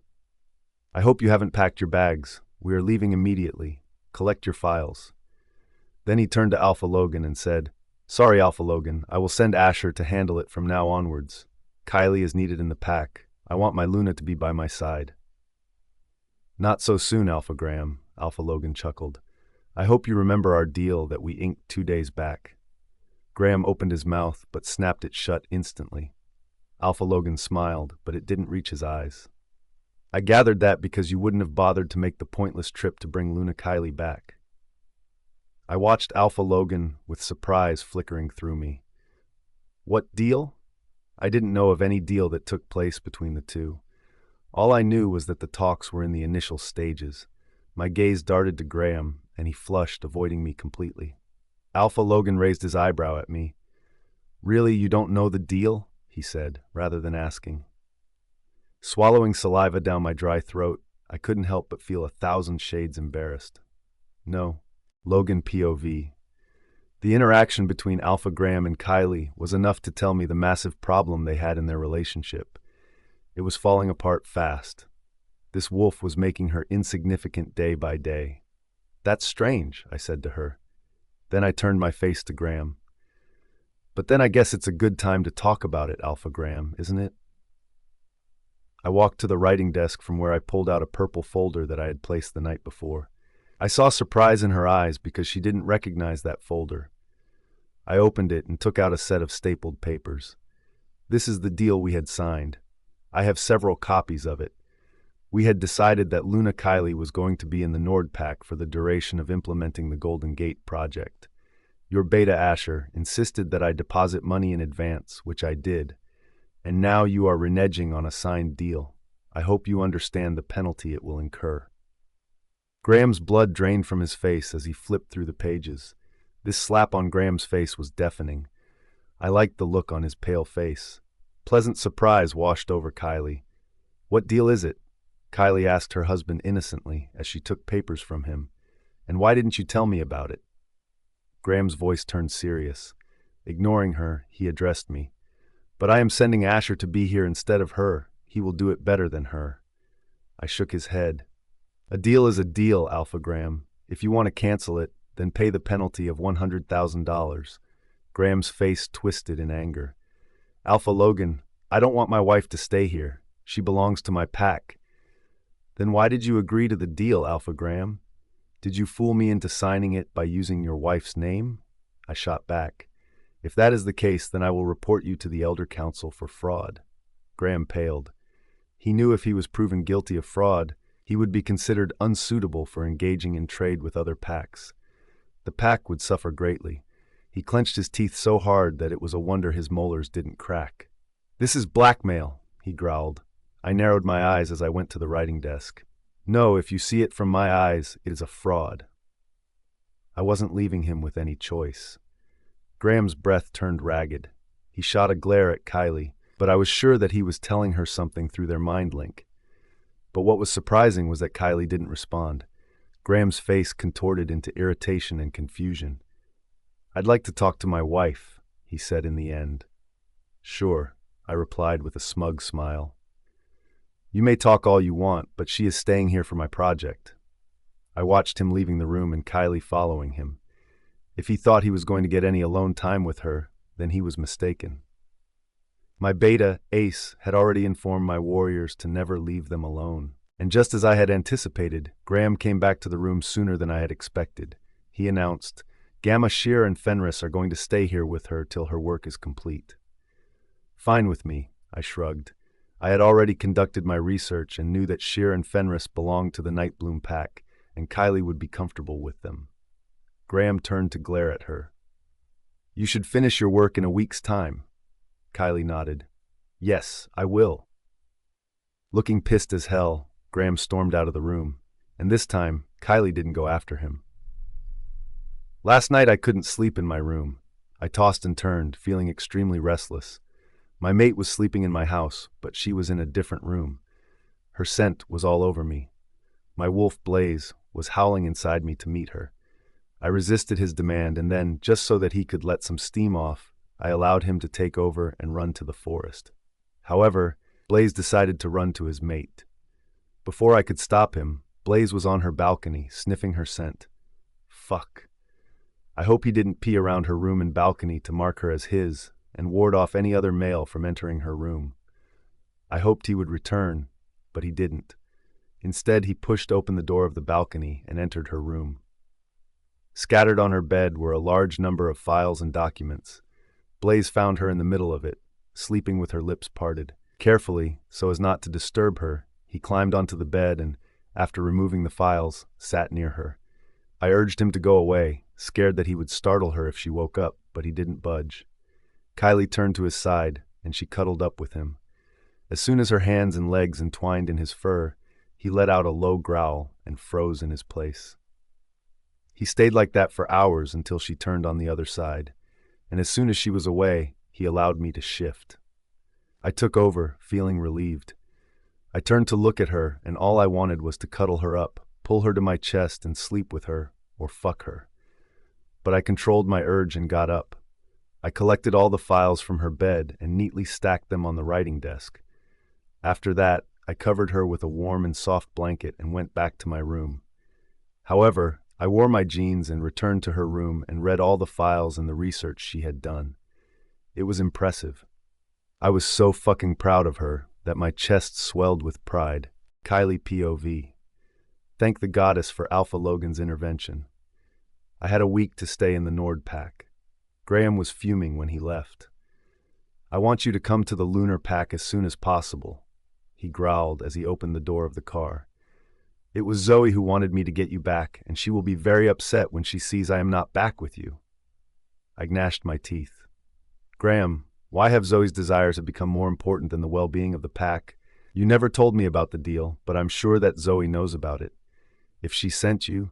I hope you haven't packed your bags. We are leaving immediately. Collect your files. Then he turned to Alpha Logan and said, Sorry, Alpha Logan, I will send Asher to handle it from now onwards. Kylie is needed in the pack. I want my Luna to be by my side. Not so soon, Alpha Graham, Alpha Logan chuckled. I hope you remember our deal that we inked 2 days back. Graham opened his mouth, but snapped it shut instantly. Alpha Logan smiled, but it didn't reach his eyes. I gathered that because you wouldn't have bothered to make the pointless trip to bring Luna Kylie back. I watched Alpha Logan with surprise flickering through me. What deal? I didn't know of any deal that took place between the two. All I knew was that the talks were in the initial stages. My gaze darted to Graham, and he flushed, avoiding me completely. Alpha Logan raised his eyebrow at me. Really, you don't know the deal? He said, rather than asking. Swallowing saliva down my dry throat, I couldn't help but feel 1,000 shades embarrassed. No, Logan POV. The interaction between Alpha Graham and Kylie was enough to tell me the massive problem they had in their relationship. It was falling apart fast. This wolf was making her insignificant day by day. That's strange, I said to her. Then I turned my face to Graham. But then I guess it's a good time to talk about it, Alpha Graham, isn't it? I walked to the writing desk from where I pulled out a purple folder that I had placed the night before. I saw surprise in her eyes because she didn't recognize that folder. I opened it and took out a set of stapled papers. This is the deal we had signed. I have several copies of it. We had decided that Luna Kylie was going to be in the Nord Pack for the duration of implementing the Golden Gate project. Your beta Asher insisted that I deposit money in advance, which I did, and now you are reneging on a signed deal. I hope you understand the penalty it will incur. Graham's blood drained from his face as he flipped through the pages. This slap on Graham's face was deafening. I liked the look on his pale face. Pleasant surprise washed over Kylie. What deal is it? Kylie asked her husband innocently as she took papers from him. And why didn't you tell me about it? Graham's voice turned serious. Ignoring her, he addressed me. But I am sending Asher to be here instead of her. He will do it better than her. I shook his head. A deal is a deal, Alpha Graham. If you want to cancel it, then pay the penalty of $100,000. Graham's face twisted in anger. Alpha Logan, I don't want my wife to stay here. She belongs to my pack. Then why did you agree to the deal, Alpha Graham? Did you fool me into signing it by using your wife's name? I shot back. If that is the case, then I will report you to the Elder Council for fraud. Graham paled. He knew if he was proven guilty of fraud, he would be considered unsuitable for engaging in trade with other packs. The pack would suffer greatly. He clenched his teeth so hard that it was a wonder his molars didn't crack. This is blackmail, he growled. I narrowed my eyes as I went to the writing desk. No, if you see it from my eyes, it is a fraud. I wasn't leaving him with any choice. Graham's breath turned ragged. He shot a glare at Kylie, but I was sure that he was telling her something through their mind link. But what was surprising was that Kylie didn't respond. Graham's face contorted into irritation and confusion. I'd like to talk to my wife, he said in the end. Sure, I replied with a smug smile. You may talk all you want, but she is staying here for my project. I watched him leaving the room and Kylie following him. If he thought he was going to get any alone time with her, then he was mistaken. My beta, Ace, had already informed my warriors to never leave them alone. And just as I had anticipated, Graham came back to the room sooner than I had expected. He announced, Gamma, Sheer, and Fenris are going to stay here with her till her work is complete. Fine with me, I shrugged. I had already conducted my research and knew that Sheer and Fenris belonged to the Nightbloom pack, and Kylie would be comfortable with them. Graham turned to glare at her. You should finish your work in a week's time. Kylie nodded. Yes, I will. Looking pissed as hell, Graham stormed out of the room, and this time, Kylie didn't go after him. Last night I couldn't sleep in my room. I tossed and turned, feeling extremely restless. My mate was sleeping in my house, but she was in a different room. Her scent was all over me. My wolf Blaze was howling inside me to meet her. I resisted his demand, and then, just so that he could let some steam off, I allowed him to take over and run to the forest. However, Blaze decided to run to his mate. Before I could stop him, Blaze was on her balcony, sniffing her scent. Fuck. I hope he didn't pee around her room and balcony to mark her as his and ward off any other male from entering her room. I hoped he would return, but he didn't. Instead, he pushed open the door of the balcony and entered her room. Scattered on her bed were a large number of files and documents. Blaze found her in the middle of it, sleeping with her lips parted. Carefully, so as not to disturb her, he climbed onto the bed and, after removing the files, sat near her. I urged him to go away, scared that he would startle her if she woke up, but he didn't budge. Kylie turned to his side, and she cuddled up with him. As soon as her hands and legs entwined in his fur, he let out a low growl and froze in his place. He stayed like that for hours until she turned on the other side, and as soon as she was away, he allowed me to shift. I took over, feeling relieved. I turned to look at her, and all I wanted was to cuddle her up, pull her to my chest and sleep with her, or fuck her. But I controlled my urge and got up. I collected all the files from her bed and neatly stacked them on the writing desk. After that, I covered her with a warm and soft blanket and went back to my room. However, I wore my jeans and returned to her room and read all the files and the research she had done. It was impressive. I was so fucking proud of her that my chest swelled with pride. Kylie POV. Thank the goddess for Alpha Logan's intervention. I had a week to stay in the Nord Pack. Graham was fuming when he left. I want you to come to the Lunar Pack as soon as possible. he growled as he opened the door of the car. It was Zoe who wanted me to get you back, and she will be very upset when she sees I am not back with you. I gnashed my teeth. Graham, why have Zoe's desires become more important than the well-being of the pack? You never told me about the deal, but I'm sure that Zoe knows about it. If she sent you,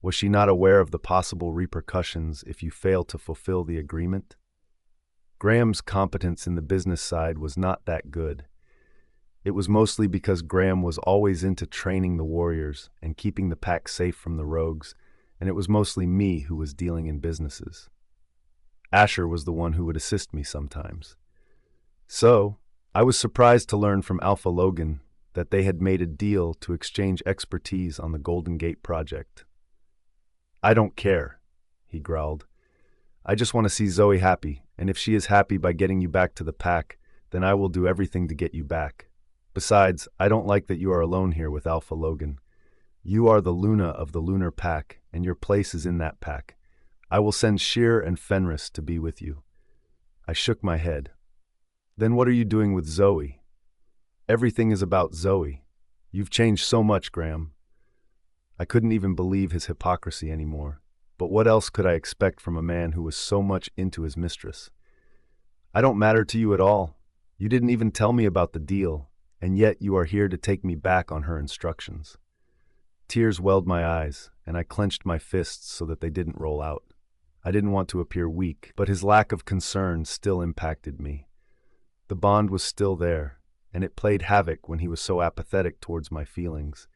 was she not aware of the possible repercussions if you fail to fulfill the agreement? Graham's competence in the business side was not that good. It was mostly because Graham was always into training the warriors and keeping the pack safe from the rogues, and it was mostly me who was dealing in businesses. Asher was the one who would assist me sometimes. So, I was surprised to learn from Alpha Logan that they had made a deal to exchange expertise on the Golden Gate project. I don't care, he growled. I just want to see Zoe happy, and if she is happy by getting you back to the pack, then I will do everything to get you back. Besides, I don't like that you are alone here with Alpha Logan. You are the Luna of the Lunar Pack, and your place is in that pack. I will send Sheer and Fenris to be with you. I shook my head. Then what are you doing with Zoe? Everything is about Zoe. You've changed so much, Graham. I couldn't even believe his hypocrisy anymore. But what else could I expect from a man who was so much into his mistress? I don't matter to you at all. You didn't even tell me about the deal, and yet you are here to take me back on her instructions. Tears welled my eyes, and I clenched my fists so that they didn't roll out. I didn't want to appear weak, but his lack of concern still impacted me. The bond was still there, and it played havoc when he was so apathetic towards my feelings.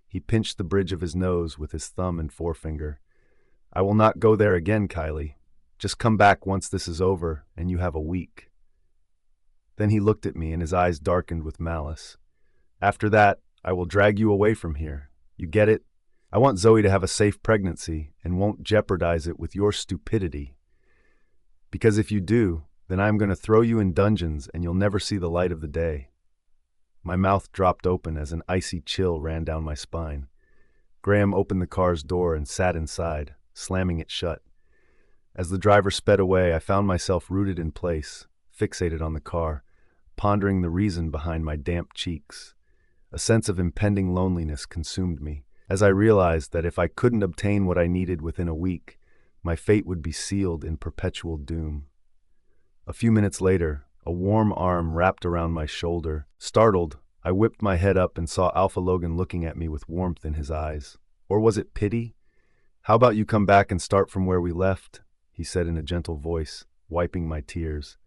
He pinched the bridge of his nose with his thumb and forefinger. I will not go there again, Kylie. Just come back once this is over, and you have a week. Then he looked at me, and his eyes darkened with malice. After that, I will drag you away from here. You get it? I want Zoe to have a safe pregnancy, and won't jeopardize it with your stupidity. Because if you do, then I am going to throw you in dungeons, and you'll never see the light of the day. My mouth dropped open as an icy chill ran down my spine. Graham opened the car's door and sat inside, slamming it shut. As the driver sped away, I found myself rooted in place, fixated on the car, pondering the reason behind my damp cheeks. A sense of impending loneliness consumed me, as I realized that if I couldn't obtain what I needed within a week, my fate would be sealed in perpetual doom. A few minutes later, a warm arm wrapped around my shoulder. Startled, I whipped my head up and saw Alpha Logan looking at me with warmth in his eyes. Or was it pity? How about you come back and start from where we left? He said in a gentle voice, wiping my tears.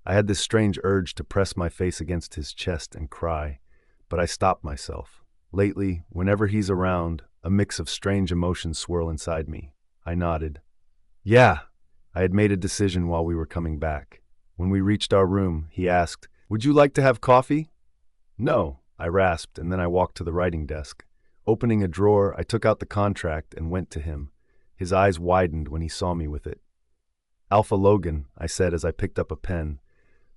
I had this strange urge to press my face against his chest and cry, but I stopped myself. Lately, whenever he's around, a mix of strange emotions swirl inside me. I nodded. Yeah, I had made a decision while we were coming back. When we reached our room, he asked, "Would you like to have coffee?" "No," I rasped, and then I walked to the writing desk. Opening a drawer, I took out the contract and went to him. His eyes widened when he saw me with it. "Alpha Logan," I said as I picked up a pen.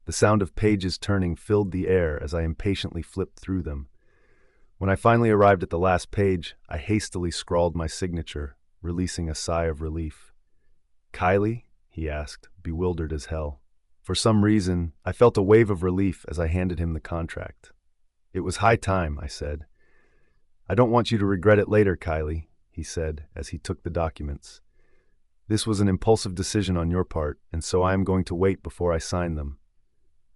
The sound of pages turning filled the air as I impatiently flipped through them. When I finally arrived at the last page, I hastily scrawled my signature, releasing a sigh of relief. "Kylie?" he asked, bewildered as hell. For some reason, I felt a wave of relief as I handed him the contract. "It was high time," I said. "I don't want you to regret it later, Kylie," he said as he took the documents. "This was an impulsive decision on your part, and so I am going to wait before I sign them."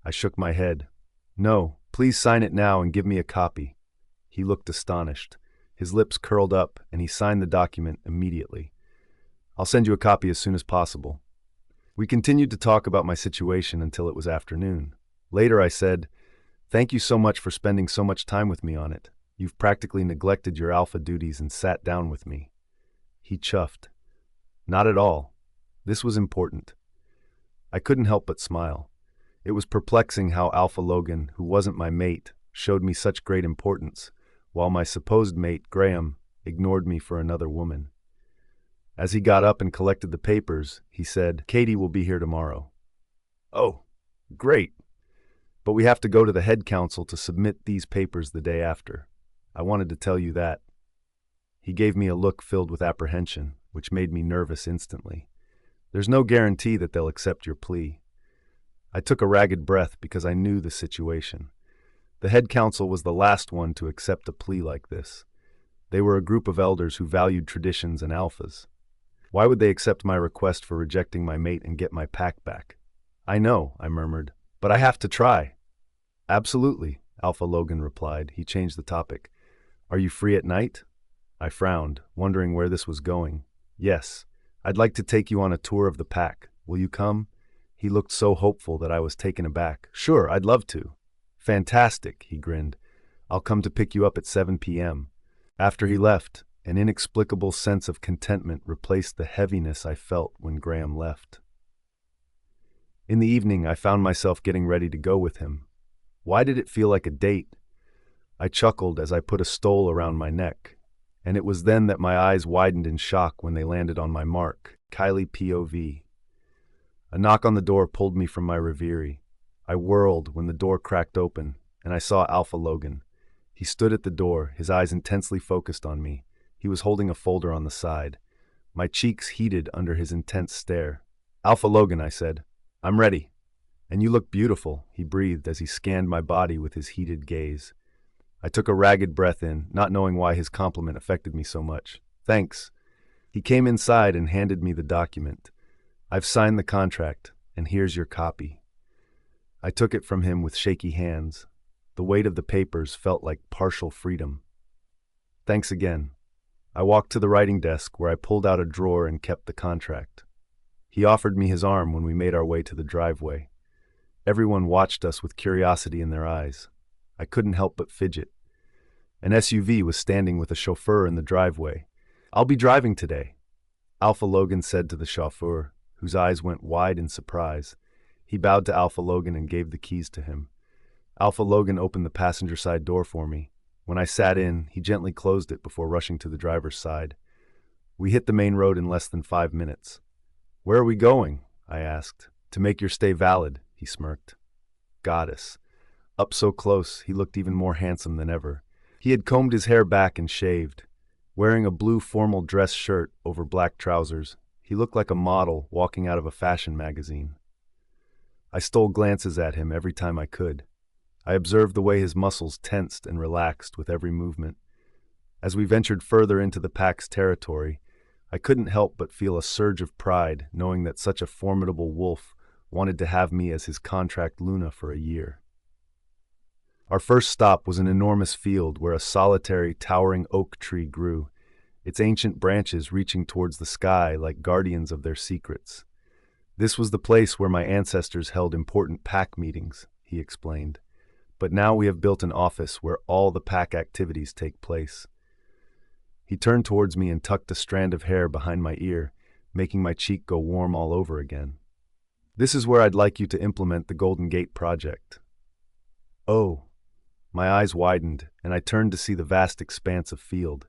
I shook my head. "No, please sign it now and give me a copy." He looked astonished. His lips curled up, and he signed the document immediately. "I'll send you a copy as soon as possible." We continued to talk about my situation until it was afternoon. Later I said, "Thank you so much for spending so much time with me on it. You've practically neglected your alpha duties and sat down with me." He chuffed. "Not at all. This was important." I couldn't help but smile. It was perplexing how Alpha Logan, who wasn't my mate, showed me such great importance, while my supposed mate, Graham, ignored me for another woman. As he got up and collected the papers, he said, "Katie will be here tomorrow." "Oh, great. But we have to go to the head council to submit these papers the day after. I wanted to tell you that." He gave me a look filled with apprehension, which made me nervous instantly. "There's no guarantee that they'll accept your plea." I took a ragged breath because I knew the situation. The head council was the last one to accept a plea like this. They were a group of elders who valued traditions and alphas. Why would they accept my request for rejecting my mate and get my pack back? I know, I murmured, but I have to try. Absolutely, Alpha Logan replied. He changed the topic. Are you free at night? I frowned, wondering where this was going. Yes, I'd like to take you on a tour of the pack. Will you come? He looked so hopeful that I was taken aback. Sure, I'd love to. Fantastic, he grinned. I'll come to pick you up at 7 p.m. After he left, an inexplicable sense of contentment replaced the heaviness I felt when Graham left. In the evening, I found myself getting ready to go with him. Why did it feel like a date? I chuckled as I put a stole around my neck, and it was then that my eyes widened in shock when they landed on my mark, Kylie POV. A knock on the door pulled me from my reverie. I whirled when the door cracked open, and I saw Alpha Logan. He stood at the door, his eyes intensely focused on me. He was holding a folder on the side. My cheeks heated under his intense stare. Alpha Logan, I said. I'm ready. And you look beautiful, he breathed as he scanned my body with his heated gaze. I took a ragged breath in, not knowing why his compliment affected me so much. Thanks. He came inside and handed me the document. I've signed the contract, and here's your copy. I took it from him with shaky hands. The weight of the papers felt like partial freedom. Thanks again. I walked to the writing desk where I pulled out a drawer and kept the contract. He offered me his arm when we made our way to the driveway. Everyone watched us with curiosity in their eyes. I couldn't help but fidget. An SUV was standing with a chauffeur in the driveway. I'll be driving today, Alpha Logan said to the chauffeur, whose eyes went wide in surprise. He bowed to Alpha Logan and gave the keys to him. Alpha Logan opened the passenger side door for me. When I sat in, he gently closed it before rushing to the driver's side. We hit the main road in less than 5 minutes. Where are we going? I asked. To make your stay valid, he smirked. Goddess. Up so close, he looked even more handsome than ever. He had combed his hair back and shaved. Wearing a blue formal dress shirt over black trousers, he looked like a model walking out of a fashion magazine. I stole glances at him every time I could. I observed the way his muscles tensed and relaxed with every movement. As we ventured further into the pack's territory, I couldn't help but feel a surge of pride knowing that such a formidable wolf wanted to have me as his contract Luna for a year. Our first stop was an enormous field where a solitary, towering oak tree grew, its ancient branches reaching towards the sky like guardians of their secrets. This was the place where my ancestors held important pack meetings, he explained. But now we have built an office where all the pack activities take place. He turned towards me and tucked a strand of hair behind my ear, making my cheek go warm all over again. This is where I'd like you to implement the Golden Gate project. Oh. My eyes widened, and I turned to see the vast expanse of field.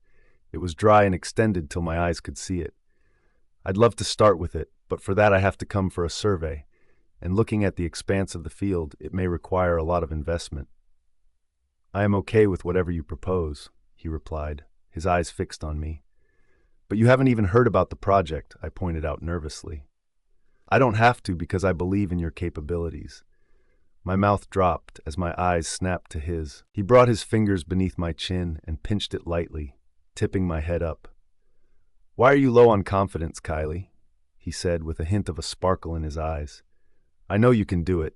It was dry and extended till my eyes could see it. I'd love to start with it, but for that I have to come for a survey, and looking at the expanse of the field, it may require a lot of investment. I am okay with whatever you propose, he replied, his eyes fixed on me. But you haven't even heard about the project, I pointed out nervously. I don't have to because I believe in your capabilities. My mouth dropped as my eyes snapped to his. He brought his fingers beneath my chin and pinched it lightly, tipping my head up. Why are you low on confidence, Kylie? He said with a hint of a sparkle in his eyes. I know you can do it.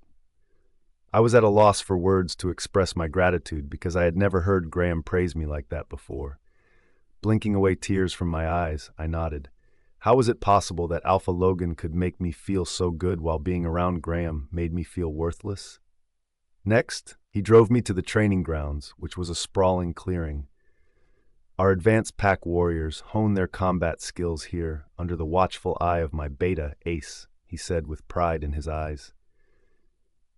I was at a loss for words to express my gratitude because I had never heard Graham praise me like that before. Blinking away tears from my eyes, I nodded. How was it possible that Alpha Logan could make me feel so good while being around Graham made me feel worthless? Next, he drove me to the training grounds, which was a sprawling clearing. Our advanced pack warriors hone their combat skills here under the watchful eye of my beta, Ace, he said with pride in his eyes.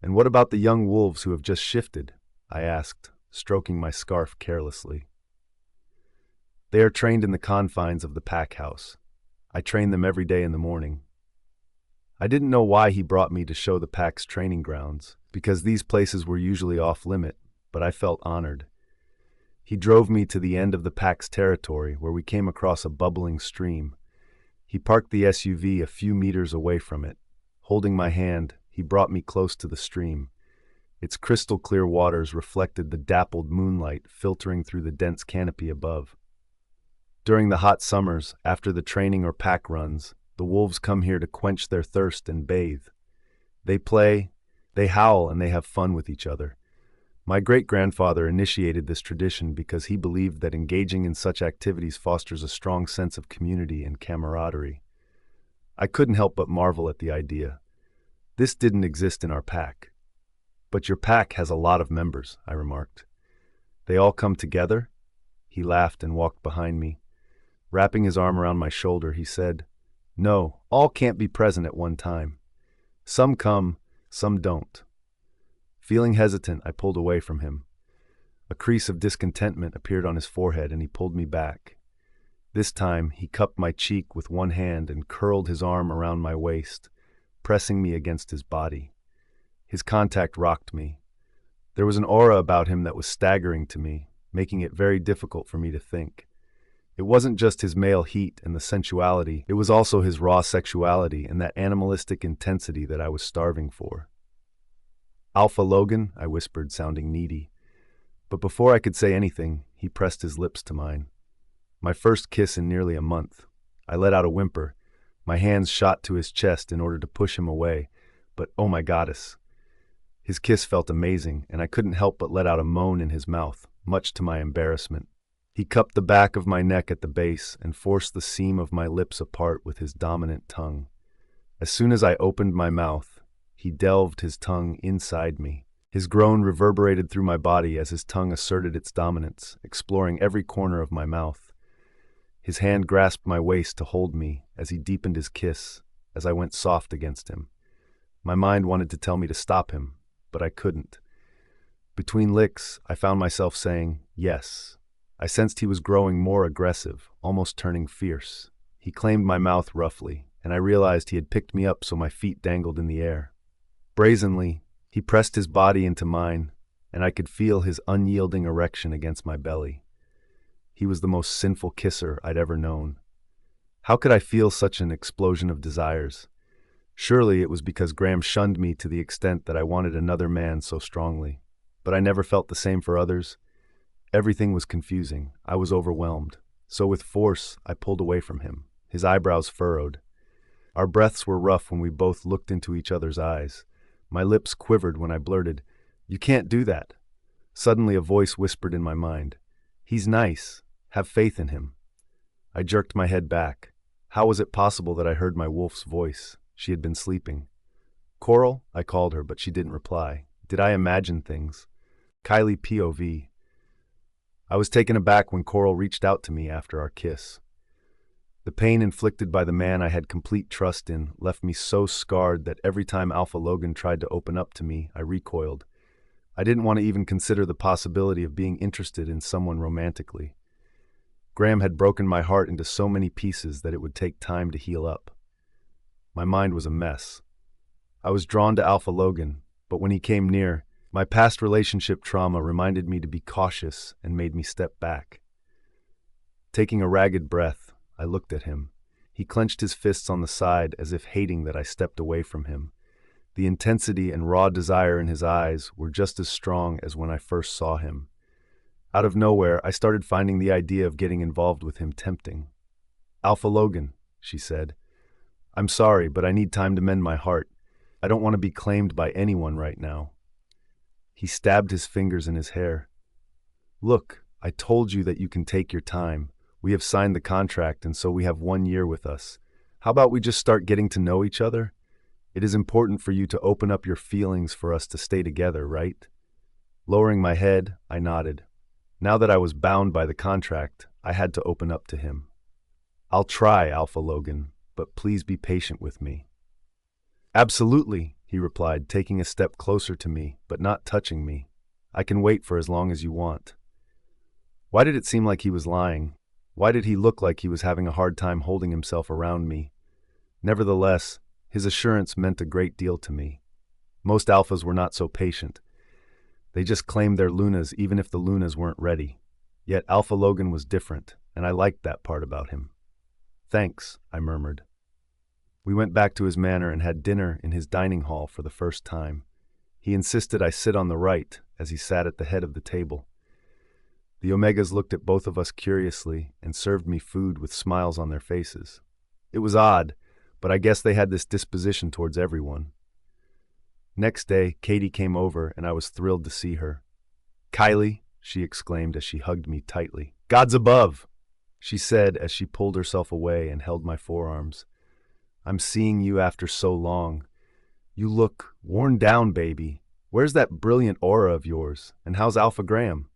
And what about the young wolves who have just shifted? I asked, stroking my scarf carelessly. They are trained in the confines of the pack house. I train them every day in the morning. I didn't know why he brought me to show the pack's training grounds, because these places were usually off-limit, but I felt honored. He drove me to the end of the pack's territory where we came across a bubbling stream. He parked the SUV a few meters away from it. Holding my hand, he brought me close to the stream. Its crystal-clear waters reflected the dappled moonlight filtering through the dense canopy above. During the hot summers, after the training or pack runs, the wolves come here to quench their thirst and bathe. They play, they howl, and they have fun with each other. My great-grandfather initiated this tradition because he believed that engaging in such activities fosters a strong sense of community and camaraderie. I couldn't help but marvel at the idea. This didn't exist in our pack. But your pack has a lot of members, I remarked. They all come together? He laughed and walked behind me. Wrapping his arm around my shoulder, he said, "No, all can't be present at one time. Some come, some don't." Feeling hesitant, I pulled away from him. A crease of discontentment appeared on his forehead, and he pulled me back. This time, he cupped my cheek with one hand and curled his arm around my waist, pressing me against his body. His contact rocked me. There was an aura about him that was staggering to me, making it very difficult for me to think. It wasn't just his male heat and the sensuality, it was also his raw sexuality and that animalistic intensity that I was starving for. "Alpha Logan," I whispered, sounding needy. But before I could say anything, he pressed his lips to mine. My first kiss in nearly a month. I let out a whimper. My hands shot to his chest in order to push him away, but oh my goddess. His kiss felt amazing, and I couldn't help but let out a moan in his mouth, much to my embarrassment. He cupped the back of my neck at the base and forced the seam of my lips apart with his dominant tongue. As soon as I opened my mouth, he delved his tongue inside me. His groan reverberated through my body as his tongue asserted its dominance, exploring every corner of my mouth. His hand grasped my waist to hold me as he deepened his kiss, as I went soft against him. My mind wanted to tell me to stop him, but I couldn't. Between licks, I found myself saying, yes. I sensed he was growing more aggressive, almost turning fierce. He claimed my mouth roughly, and I realized he had picked me up so my feet dangled in the air. Brazenly, he pressed his body into mine, and I could feel his unyielding erection against my belly. He was the most sinful kisser I'd ever known. How could I feel such an explosion of desires? Surely it was because Graham shunned me to the extent that I wanted another man so strongly. But I never felt the same for others. Everything was confusing. I was overwhelmed. So with force, I pulled away from him. His eyebrows furrowed. Our breaths were rough when we both looked into each other's eyes. My lips quivered when I blurted, "You can't do that." Suddenly a voice whispered in my mind, "He's nice. Have faith in him." I jerked my head back. How was it possible that I heard my wolf's voice? She had been sleeping. "Coral?" I called her, but she didn't reply. Did I imagine things? Kylie POV. I was taken aback when Coral reached out to me after our kiss. The pain inflicted by the man I had complete trust in left me so scarred that every time Alpha Logan tried to open up to me, I recoiled. I didn't want to even consider the possibility of being interested in someone romantically. Graham had broken my heart into so many pieces that it would take time to heal up. My mind was a mess. I was drawn to Alpha Logan, but when he came near, my past relationship trauma reminded me to be cautious and made me step back. Taking a ragged breath, I looked at him. He clenched his fists on the side as if hating that I stepped away from him. The intensity and raw desire in his eyes were just as strong as when I first saw him. Out of nowhere, I started finding the idea of getting involved with him tempting. "Alpha Logan," she said, "I'm sorry, but I need time to mend my heart. I don't want to be claimed by anyone right now." He stabbed his fingers in his hair. "Look, I told you that you can take your time. We have signed the contract, and so we have 1 year with us. How about we just start getting to know each other? It is important for you to open up your feelings for us to stay together, right?" Lowering my head, I nodded. Now that I was bound by the contract, I had to open up to him. "I'll try, Alpha Logan, but please be patient with me." "Absolutely," he replied, taking a step closer to me, but not touching me. "I can wait for as long as you want." Why did it seem like he was lying? Why did he look like he was having a hard time holding himself around me? Nevertheless, his assurance meant a great deal to me. Most alphas were not so patient. They just claimed their lunas even if the lunas weren't ready. Yet Alpha Logan was different, and I liked that part about him. "Thanks," I murmured. We went back to his manor and had dinner in his dining hall for the first time. He insisted I sit on the right, as he sat at the head of the table. The Omegas looked at both of us curiously and served me food with smiles on their faces. It was odd, but I guess they had this disposition towards everyone. Next day, Katie came over, and I was thrilled to see her. "Kylie," she exclaimed as she hugged me tightly. "God's above," she said as she pulled herself away and held my forearms. "I'm seeing you after so long. You look worn down, baby. Where's that brilliant aura of yours, and how's Alpha Graham?"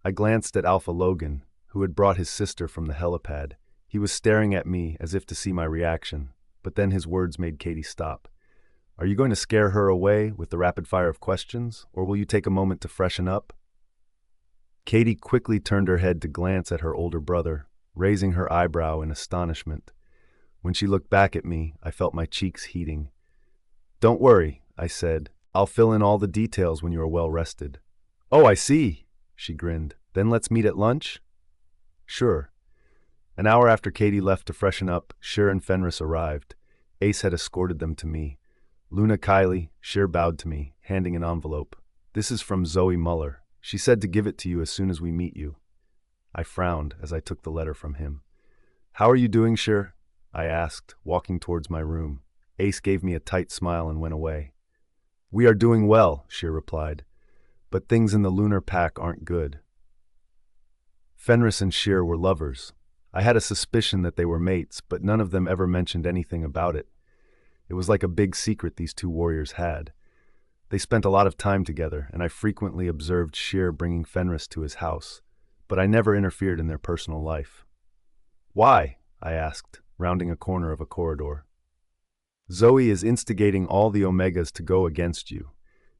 I glanced at Alpha Logan, who had brought his sister from the helipad. He was staring at me as if to see my reaction, but then his words made Katie stop. "Are you going to scare her away with the rapid fire of questions, or will you take a moment to freshen up?" Katie quickly turned her head to glance at her older brother, raising her eyebrow in astonishment. When she looked back at me, I felt my cheeks heating. "Don't worry," I said. "I'll fill in all the details when you are well rested." "Oh, I see," she grinned. "Then let's meet at lunch?" "Sure." An hour after Katie left to freshen up, Sheer and Fenris arrived. Ace had escorted them to me. Luna Kylie, Sheer bowed to me, handing an envelope. "This is from Zoe Muller. She said to give it to you as soon as we meet you." I frowned as I took the letter from him. "How are you doing, Sheer?" I asked, walking towards my room. Ace gave me a tight smile and went away. "We are doing well," Sheer replied. "But things in the lunar pack aren't good." Fenris and Sheer were lovers. I had a suspicion that they were mates, but none of them ever mentioned anything about it. It was like a big secret these two warriors had. They spent a lot of time together, and I frequently observed Sheer bringing Fenris to his house, but I never interfered in their personal life. "Why?" I asked, rounding a corner of a corridor. "Zoe is instigating all the Omegas to go against you.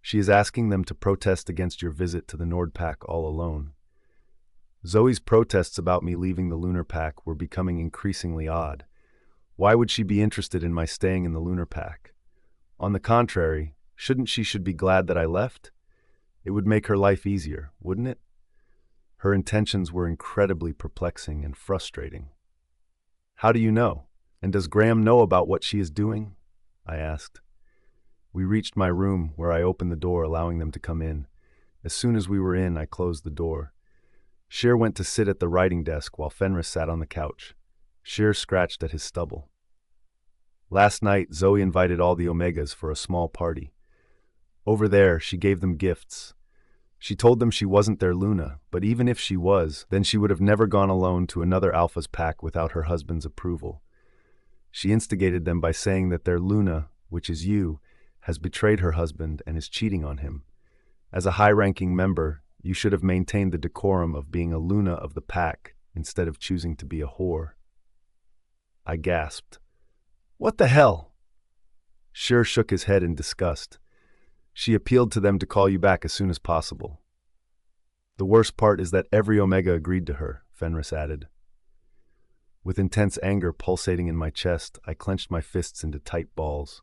She is asking them to protest against your visit to the Nord Pack all alone." Zoe's protests about me leaving the Lunar Pack were becoming increasingly odd. Why would she be interested in my staying in the Lunar Pack? On the contrary, she should be glad that I left? It would make her life easier, wouldn't it? Her intentions were incredibly perplexing and frustrating. "How do you know? And does Graham know about what she is doing?" I asked. We reached my room, where I opened the door, allowing them to come in. As soon as we were in, I closed the door. Sheer went to sit at the writing desk while Fenris sat on the couch. Sheer scratched at his stubble. Last night, Zoe invited all the Omegas for a small party. Over there, she gave them gifts. She told them she wasn't their Luna, but even if she was, then she would have never gone alone to another Alpha's pack without her husband's approval. She instigated them by saying that their Luna, which is you, has betrayed her husband and is cheating on him. As a high-ranking member, you should have maintained the decorum of being a Luna of the pack instead of choosing to be a whore. I gasped. "What the hell?" Sheer shook his head in disgust. "She appealed to them to call you back as soon as possible." "The worst part is that every Omega agreed to her," Fenris added. With intense anger pulsating in my chest, I clenched my fists into tight balls.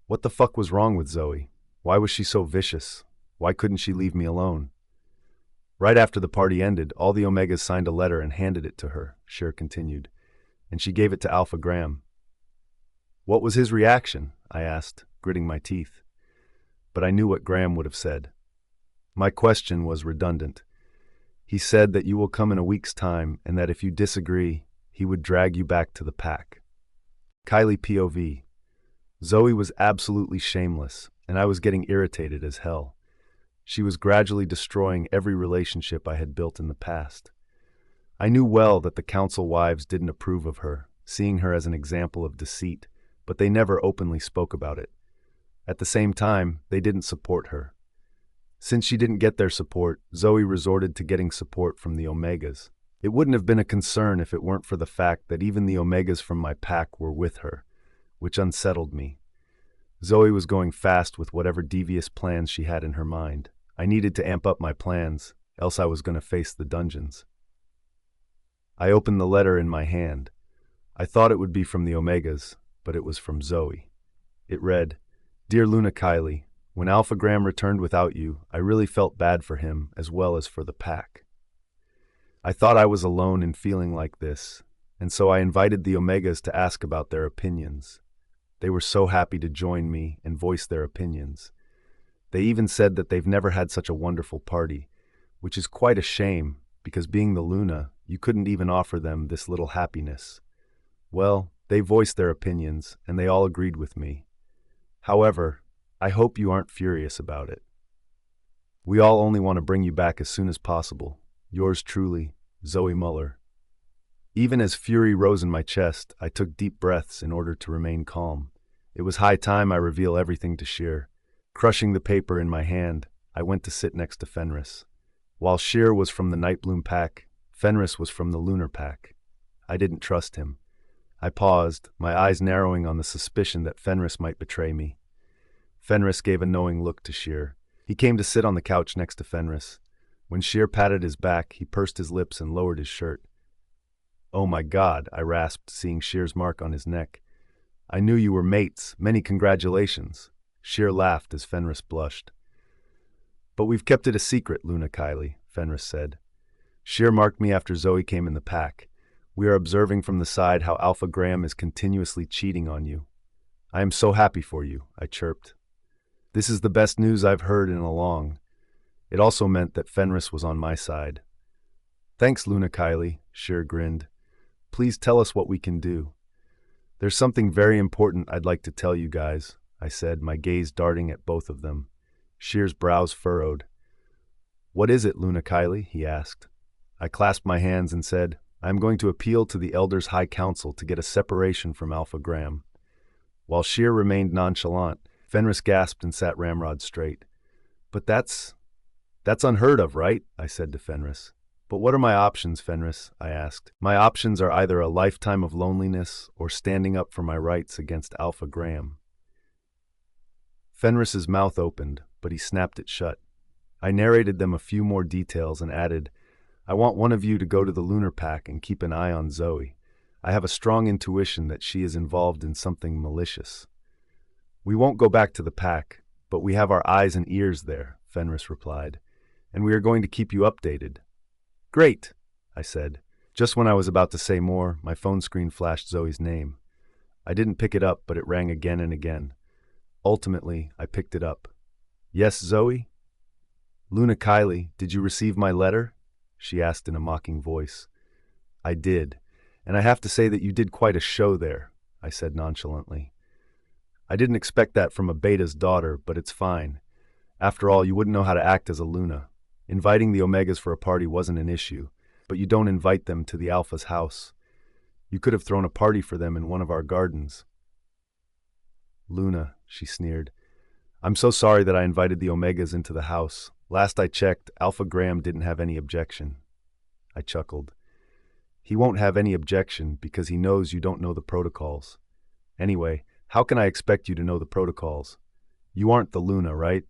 What the fuck was wrong with Zoe? Why was she so vicious? Why couldn't she leave me alone? "Right after the party ended, all the Omegas signed a letter and handed it to her," Sheer continued, "and she gave it to Alpha Graham." "What was his reaction?" I asked, gritting my teeth. But I knew what Graham would have said. My question was redundant. He said that you will come in a week's time, and that if you disagree, he would drag you back to the pack. Kylie POV. Zoe was absolutely shameless, and I was getting irritated as hell. She was gradually destroying every relationship I had built in the past. I knew well that the council wives didn't approve of her, seeing her as an example of deceit, but they never openly spoke about it. At the same time, they didn't support her. Since she didn't get their support, Zoe resorted to getting support from the Omegas. It wouldn't have been a concern if it weren't for the fact that even the Omegas from my pack were with her, which unsettled me. Zoe was going fast with whatever devious plans she had in her mind. I needed to amp up my plans, else I was going to face the dungeons. I opened the letter in my hand. I thought it would be from the Omegas, but it was from Zoe. It read, "Dear Luna Kylie, when Alpha Graham returned without you, I really felt bad for him as well as for the pack. I thought I was alone in feeling like this, and so I invited the Omegas to ask about their opinions. They were so happy to join me and voice their opinions. They even said that they've never had such a wonderful party, which is quite a shame, because being the Luna, you couldn't even offer them this little happiness. Well, they voiced their opinions, and they all agreed with me. However, I hope you aren't furious about it. We all only want to bring you back as soon as possible. Yours truly, Zoe Muller. Even as fury rose in my chest, I took deep breaths in order to remain calm. It was high time I reveal everything to Sheer. Crushing the paper in my hand, I went to sit next to Fenris. While Sheer was from the Nightbloom pack, Fenris was from the Lunar pack. I didn't trust him. I paused, my eyes narrowing on the suspicion that Fenris might betray me. Fenris gave a knowing look to Sheer. He came to sit on the couch next to Fenris. When Sheer patted his back, he pursed his lips and lowered his shirt. "Oh my God," I rasped, seeing Sheer's mark on his neck. "I knew you were mates. Many congratulations." Sheer laughed as Fenris blushed. "But we've kept it a secret, Luna Kylie," Fenris said. "Sheer marked me after Zoe came in the pack. We are observing from the side how Alpha Graham is continuously cheating on you." "I am so happy for you," I chirped. "This is the best news I've heard in a long." It also meant that Fenris was on my side. "Thanks, Luna Kylie," Sheer grinned. "Please tell us what we can do." "There's something very important I'd like to tell you guys," I said, my gaze darting at both of them. Sheer's brows furrowed. "What is it, Luna Kylie?" he asked. I clasped my hands and said, "I am going to appeal to the Elders' High Council to get a separation from Alpha Graham." While Sheer remained nonchalant, Fenris gasped and sat ramrod straight. "But that's unheard of, right?" I said to Fenris. "But what are my options, Fenris?" I asked. "My options are either a lifetime of loneliness or standing up for my rights against Alpha Graham." Fenris's mouth opened, but he snapped it shut. I narrated them a few more details and added, "I want one of you to go to the Lunar Pack and keep an eye on Zoe. I have a strong intuition that she is involved in something malicious." "We won't go back to the pack, but we have our eyes and ears there," Fenris replied, "and we are going to keep you updated." "Great," I said. Just when I was about to say more, my phone screen flashed Zoe's name. I didn't pick it up, but it rang again and again. Ultimately, I picked it up. "Yes, Zoe?" "Luna Kylie, did you receive my letter?" she asked in a mocking voice. "I did, and I have to say that you did quite a show there," I said nonchalantly. "I didn't expect that from a beta's daughter, but it's fine. After all, you wouldn't know how to act as a Luna. Inviting the Omegas for a party wasn't an issue, but you don't invite them to the Alpha's house. You could have thrown a party for them in one of our gardens." "Luna," she sneered. "I'm so sorry that I invited the Omegas into the house. Last I checked, Alpha Graham didn't have any objection." I chuckled. "He won't have any objection because he knows you don't know the protocols. Anyway, how can I expect you to know the protocols? You aren't the Luna, right?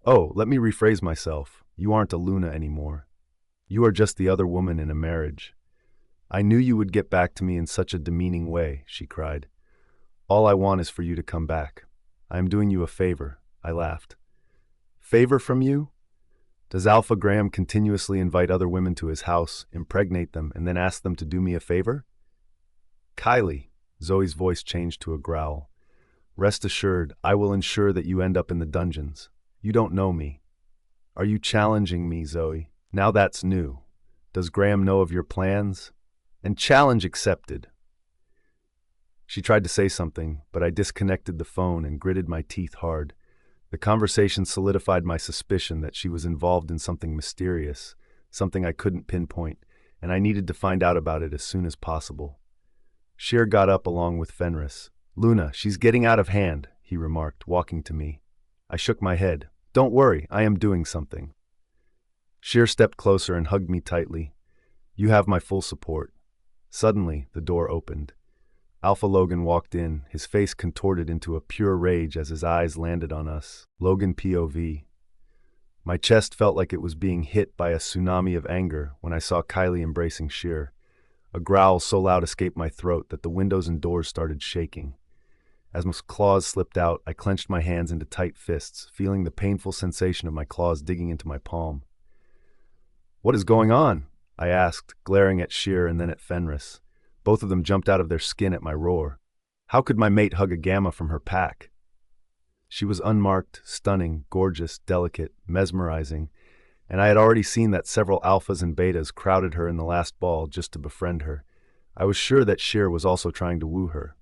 Oh, let me rephrase myself. You aren't a Luna anymore. You are just the other woman in a marriage." "I knew you would get back to me in such a demeaning way," she cried. "All I want is for you to come back. I am doing you a favor," I laughed. "Favor from you? Does Alpha Graham continuously invite other women to his house, impregnate them, and then ask them to do me a favor?" "Kylie," Zoe's voice changed to a growl. "Rest assured, I will ensure that you end up in the dungeons. You don't know me." "Are you challenging me, Zoe? Now that's new. Does Graham know of your plans?" "And challenge accepted." She tried to say something, but I disconnected the phone and gritted my teeth hard. The conversation solidified my suspicion that she was involved in something mysterious, something I couldn't pinpoint, and I needed to find out about it as soon as possible. Sheer got up along with Fenris. "Luna, she's getting out of hand," he remarked, walking to me. I shook my head. "Don't worry, I am doing something." Sheer stepped closer and hugged me tightly. "You have my full support." Suddenly, the door opened. Alpha Logan walked in, his face contorted into a pure rage as his eyes landed on us. Logan POV. My chest felt like it was being hit by a tsunami of anger when I saw Kylie embracing Sheer. A growl so loud escaped my throat that the windows and doors started shaking. As my claws slipped out, I clenched my hands into tight fists, feeling the painful sensation of my claws digging into my palm. "What is going on?" I asked, glaring at Sheer and then at Fenris. Both of them jumped out of their skin at my roar. How could my mate hug a gamma from her pack? She was unmarked, stunning, gorgeous, delicate, mesmerizing, and I had already seen that several alphas and betas crowded her in the last ball just to befriend her. I was sure that Sheer was also trying to woo her.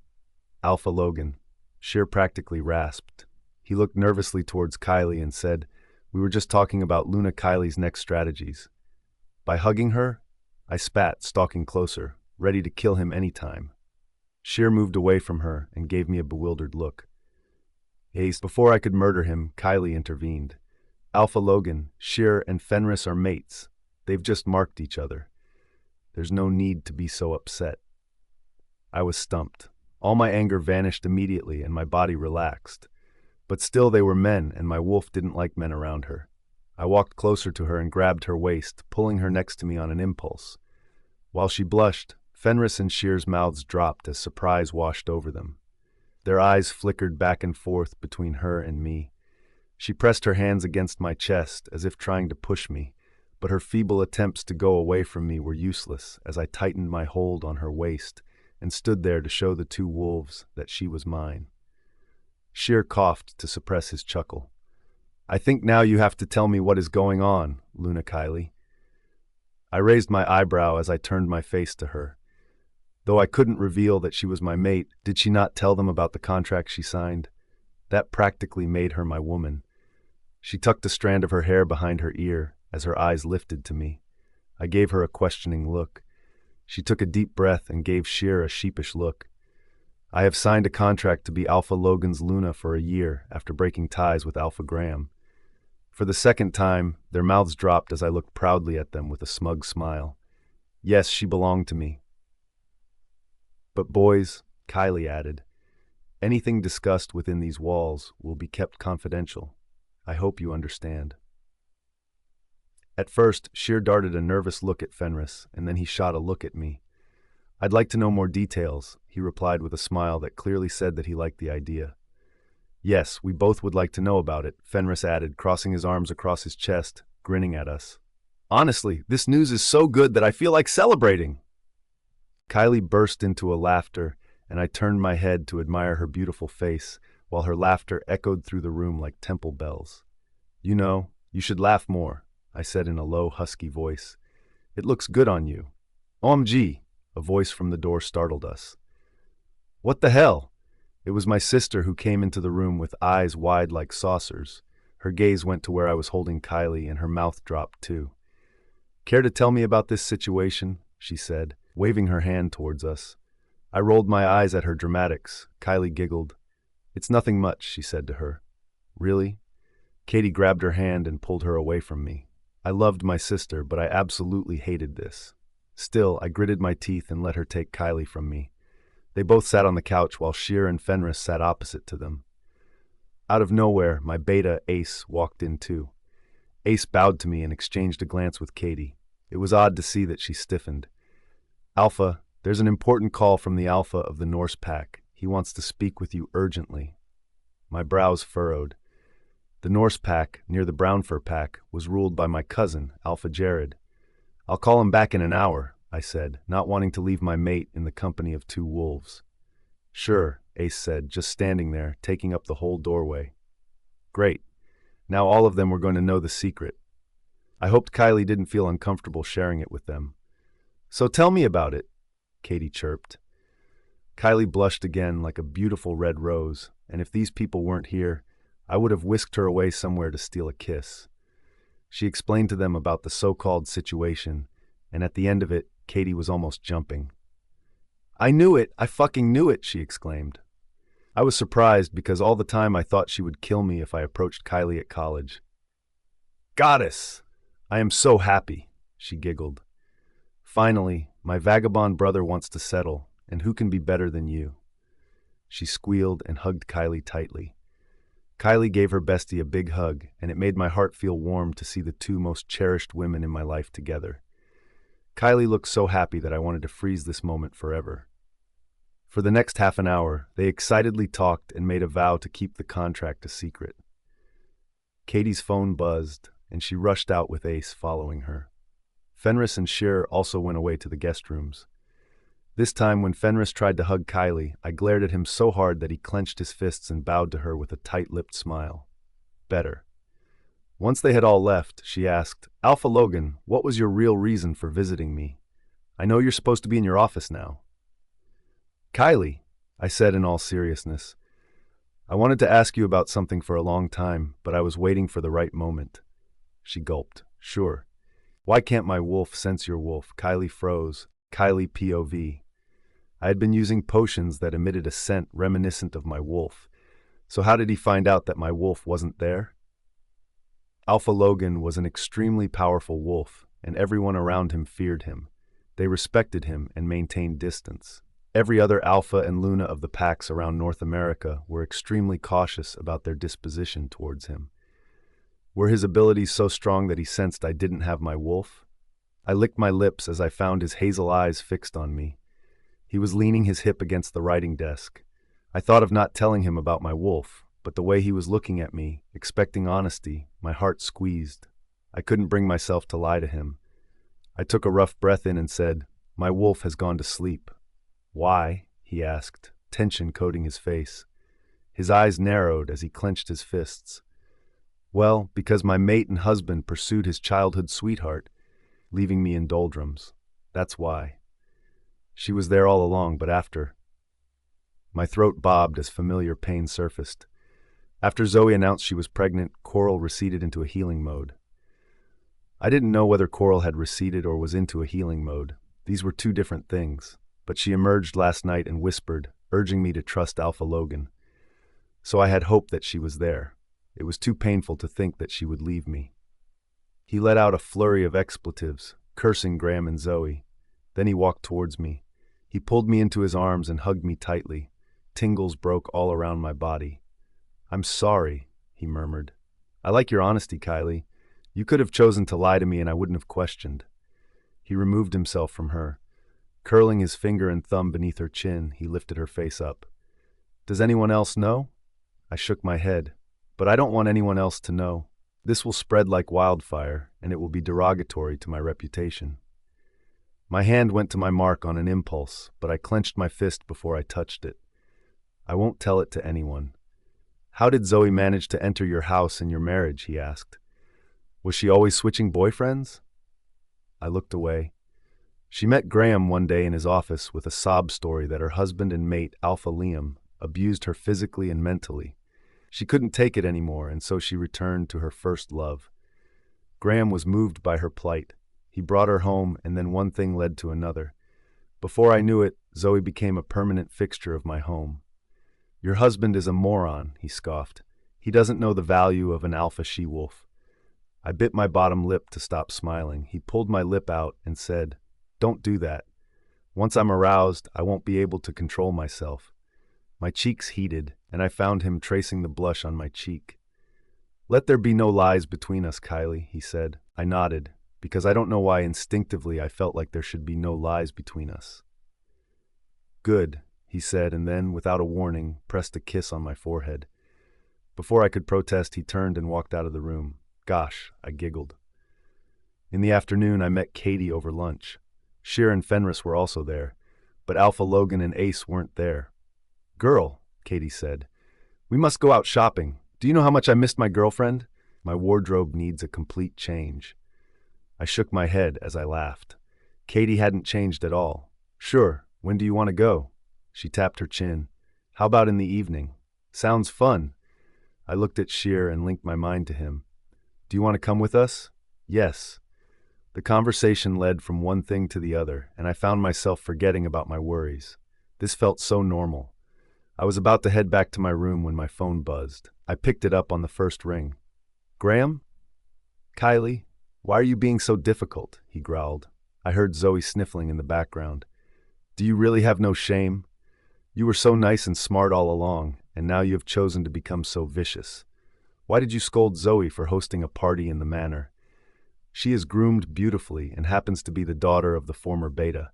Alpha Logan. Sheer practically rasped. He looked nervously towards Kylie and said, "We were just talking about Luna Kylie's next strategies." By hugging her, I spat, stalking closer, ready to kill him anytime. Sheer moved away from her and gave me a bewildered look. Before I could murder him, Kylie intervened. "Alpha Logan, Sheer and Fenris are mates. They've just marked each other. There's no need to be so upset." I was stumped. All my anger vanished immediately and my body relaxed. But still they were men, and my wolf didn't like men around her. I walked closer to her and grabbed her waist, pulling her next to me on an impulse. While she blushed, Fenris and Sheer's mouths dropped as surprise washed over them. Their eyes flickered back and forth between her and me. She pressed her hands against my chest as if trying to push me, but her feeble attempts to go away from me were useless as I tightened my hold on her waist and stood there to show the two wolves that she was mine. Sheer coughed to suppress his chuckle. "I think now you have to tell me what is going on, Luna Kylie." I raised my eyebrow as I turned my face to her. Though I couldn't reveal that she was my mate, did she not tell them about the contract she signed? That practically made her my woman. She tucked a strand of her hair behind her ear as her eyes lifted to me. I gave her a questioning look. She took a deep breath and gave Sheer a sheepish look. "I have signed a contract to be Alpha Logan's Luna for a year after breaking ties with Alpha Graham." For the second time, their mouths dropped as I looked proudly at them with a smug smile. Yes, she belonged to me. "But boys," Kylie added, "anything discussed within these walls will be kept confidential. I hope you understand." At first, Sheer darted a nervous look at Fenris, and then he shot a look at me. "I'd like to know more details," he replied with a smile that clearly said that he liked the idea. "Yes, we both would like to know about it," Fenris added, crossing his arms across his chest, grinning at us. "Honestly, this news is so good that I feel like celebrating." Kylie burst into a laughter, and I turned my head to admire her beautiful face, while her laughter echoed through the room like temple bells. "You know, you should laugh more," I said in a low, husky voice. "It looks good on you." "OMG!" A voice from the door startled us. "What the hell?" It was my sister who came into the room with eyes wide like saucers. Her gaze went to where I was holding Kylie, and her mouth dropped too. "Care to tell me about this situation?" she said, waving her hand towards us. I rolled my eyes at her dramatics. Kylie giggled. "It's nothing much," she said to her. "Really?" Katie grabbed her hand and pulled her away from me. I loved my sister, but I absolutely hated this. Still, I gritted my teeth and let her take Kylie from me. They both sat on the couch while Sheer and Fenris sat opposite to them. Out of nowhere, my beta, Ace, walked in too. Ace bowed to me and exchanged a glance with Katie. It was odd to see that she stiffened. "Alpha, there's an important call from the Alpha of the Norse Pack. He wants to speak with you urgently." My brows furrowed. The Norse Pack, near the Brown Fur Pack, was ruled by my cousin, Alpha Jared. "I'll call him back in an hour," I said, not wanting to leave my mate in the company of two wolves. "Sure," Ace said, just standing there, taking up the whole doorway. Great. Now all of them were going to know the secret. I hoped Kylie didn't feel uncomfortable sharing it with them. "So tell me about it," Katie chirped. Kylie blushed again like a beautiful red rose, and if these people weren't here, I would have whisked her away somewhere to steal a kiss. She explained to them about the so-called situation, and at the end of it, Katie was almost jumping. "I knew it! I fucking knew it!" she exclaimed. I was surprised because all the time I thought she would kill me if I approached Kylie at college. "Goddess! I am so happy," she giggled. "Finally, my vagabond brother wants to settle, and who can be better than you?" She squealed and hugged Kylie tightly. Kylie gave her bestie a big hug, and it made my heart feel warm to see the two most cherished women in my life together. Kylie looked so happy that I wanted to freeze this moment forever. For the next half an hour, they excitedly talked and made a vow to keep the contract a secret. Katie's phone buzzed, and she rushed out with Ace following her. Fenris and Sheer also went away to the guest rooms. This time, when Fenris tried to hug Kylie, I glared at him so hard that he clenched his fists and bowed to her with a tight-lipped smile. Better. Once they had all left, she asked, "Alpha Logan, what was your real reason for visiting me? I know you're supposed to be in your office now." "Kylie," I said in all seriousness, "I wanted to ask you about something for a long time, but I was waiting for the right moment." She gulped. "Sure. Why can't my wolf sense your wolf?" Kylie froze. Kylie POV. I had been using potions that emitted a scent reminiscent of my wolf. So how did he find out that my wolf wasn't there? Alpha Logan was an extremely powerful wolf, and everyone around him feared him. They respected him and maintained distance. Every other Alpha and Luna of the packs around North America were extremely cautious about their disposition towards him. Were his abilities so strong that he sensed I didn't have my wolf? I licked my lips as I found his hazel eyes fixed on me. He was leaning his hip against the writing desk. I thought of not telling him about my wolf, but the way he was looking at me, expecting honesty, my heart squeezed. I couldn't bring myself to lie to him. I took a rough breath in and said, "My wolf has gone to sleep." "Why?" he asked, tension coating his face. His eyes narrowed as he clenched his fists. "Well, because my mate and husband pursued his childhood sweetheart, leaving me in doldrums. That's why. She was there all along, but after..." My throat bobbed as familiar pain surfaced. After Zoe announced she was pregnant, Coral receded into a healing mode. I didn't know whether Coral had receded or was into a healing mode. These were two different things, but she emerged last night and whispered, urging me to trust Alpha Logan. So I had hope that she was there. It was too painful to think that she would leave me. He let out a flurry of expletives, cursing Graham and Zoe. Then he walked towards me. He pulled me into his arms and hugged me tightly. Tingles broke all around my body. "I'm sorry," he murmured. "I like your honesty, Kylie. You could have chosen to lie to me and I wouldn't have questioned." He removed himself from her. Curling his finger and thumb beneath her chin, he lifted her face up. "Does anyone else know?" I shook my head. "But I don't want anyone else to know. This will spread like wildfire, and it will be derogatory to my reputation." My hand went to my mark on an impulse, but I clenched my fist before I touched it. "I won't tell it to anyone." "How did Zoe manage to enter your house and your marriage?" he asked. "Was she always switching boyfriends?" I looked away. She met Graham one day in his office with a sob story that her husband and mate, Alpha Liam, abused her physically and mentally. She couldn't take it anymore, and so she returned to her first love. Graham was moved by her plight. He brought her home, and then one thing led to another. Before I knew it, Zoe became a permanent fixture of my home. "Your husband is a moron," he scoffed. "He doesn't know the value of an alpha she-wolf." I bit my bottom lip to stop smiling. He pulled my lip out and said, "Don't do that. Once I'm aroused, I won't be able to control myself." My cheeks heated, and I found him tracing the blush on my cheek. "Let there be no lies between us, Kylie," he said. I nodded, because I don't know why instinctively I felt like there should be no lies between us. "Good," he said, and then, without a warning, pressed a kiss on my forehead. Before I could protest, he turned and walked out of the room. "Gosh," I giggled. In the afternoon, I met Katie over lunch. Sheer and Fenris were also there, but Alpha Logan and Ace weren't there. "Girl," Katie said, "we must go out shopping. Do you know how much I missed my girlfriend? My wardrobe needs a complete change." I shook my head as I laughed. Katie hadn't changed at all. "Sure, when do you want to go?" She tapped her chin. "How about in the evening?" "Sounds fun." I looked at Sheer and linked my mind to him. "Do you want to come with us?" "Yes." The conversation led from one thing to the other, and I found myself forgetting about my worries. This felt so normal. I was about to head back to my room when my phone buzzed. I picked it up on the first ring. "Graham?" "Kylie, why are you being so difficult?" he growled. I heard Zoe sniffling in the background. "Do you really have no shame? You were so nice and smart all along, and now you have chosen to become so vicious. Why did you scold Zoe for hosting a party in the manor? She is groomed beautifully and happens to be the daughter of the former beta.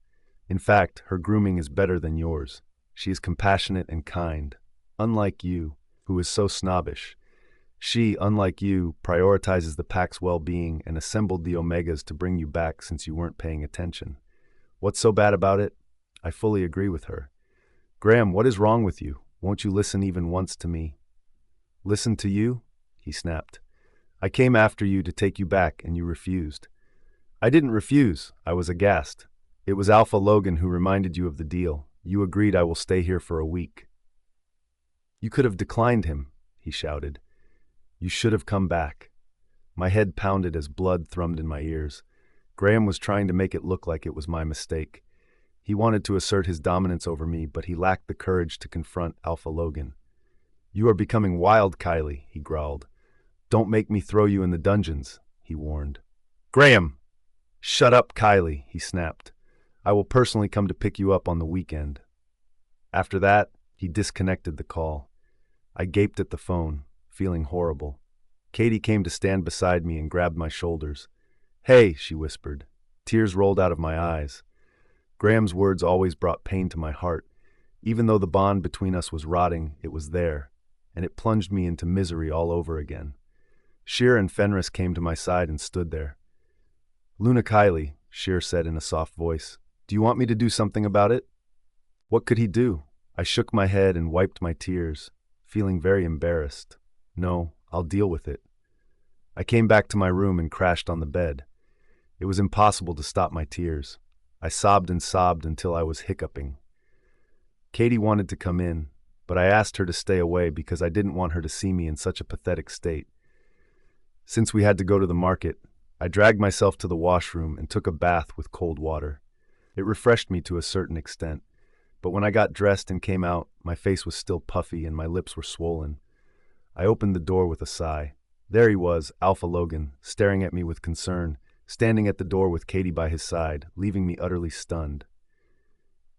In fact, her grooming is better than yours. She is compassionate and kind, unlike you, who is so snobbish. She, unlike you, prioritizes the pack's well-being and assembled the Omegas to bring you back since you weren't paying attention. What's so bad about it? I fully agree with her. Graham, what is wrong with you? Won't you listen even once to me? Listen to you? He snapped. I came after you to take you back and you refused. I didn't refuse. I was aghast. It was Alpha Logan who reminded you of the deal. You agreed I will stay here for a week. You could have declined him, he shouted. You should have come back. My head pounded as blood thrummed in my ears. Graham was trying to make it look like it was my mistake. He wanted to assert his dominance over me, but he lacked the courage to confront Alpha Logan. You are becoming wild, Kylie, he growled. Don't make me throw you in the dungeons, he warned. Graham! Shut up, Kylie, he snapped. I will personally come to pick you up on the weekend. After that, he disconnected the call. I gaped at the phone, feeling horrible. Katie came to stand beside me and grabbed my shoulders. Hey, she whispered. Tears rolled out of my eyes. Graham's words always brought pain to my heart. Even though the bond between us was rotting, it was there, and it plunged me into misery all over again. Sheer and Fenris came to my side and stood there. Luna Kylie, Sheer said in a soft voice, do you want me to do something about it? What could he do? I shook my head and wiped my tears, feeling very embarrassed. No, I'll deal with it. I came back to my room and crashed on the bed. It was impossible to stop my tears. I sobbed and sobbed until I was hiccuping. Katie wanted to come in, but I asked her to stay away because I didn't want her to see me in such a pathetic state. Since we had to go to the market, I dragged myself to the washroom and took a bath with cold water. It refreshed me to a certain extent, but when I got dressed and came out, my face was still puffy and my lips were swollen. I opened the door with a sigh. There he was, Alpha Logan, staring at me with concern, standing at the door with Katie by his side, leaving me utterly stunned.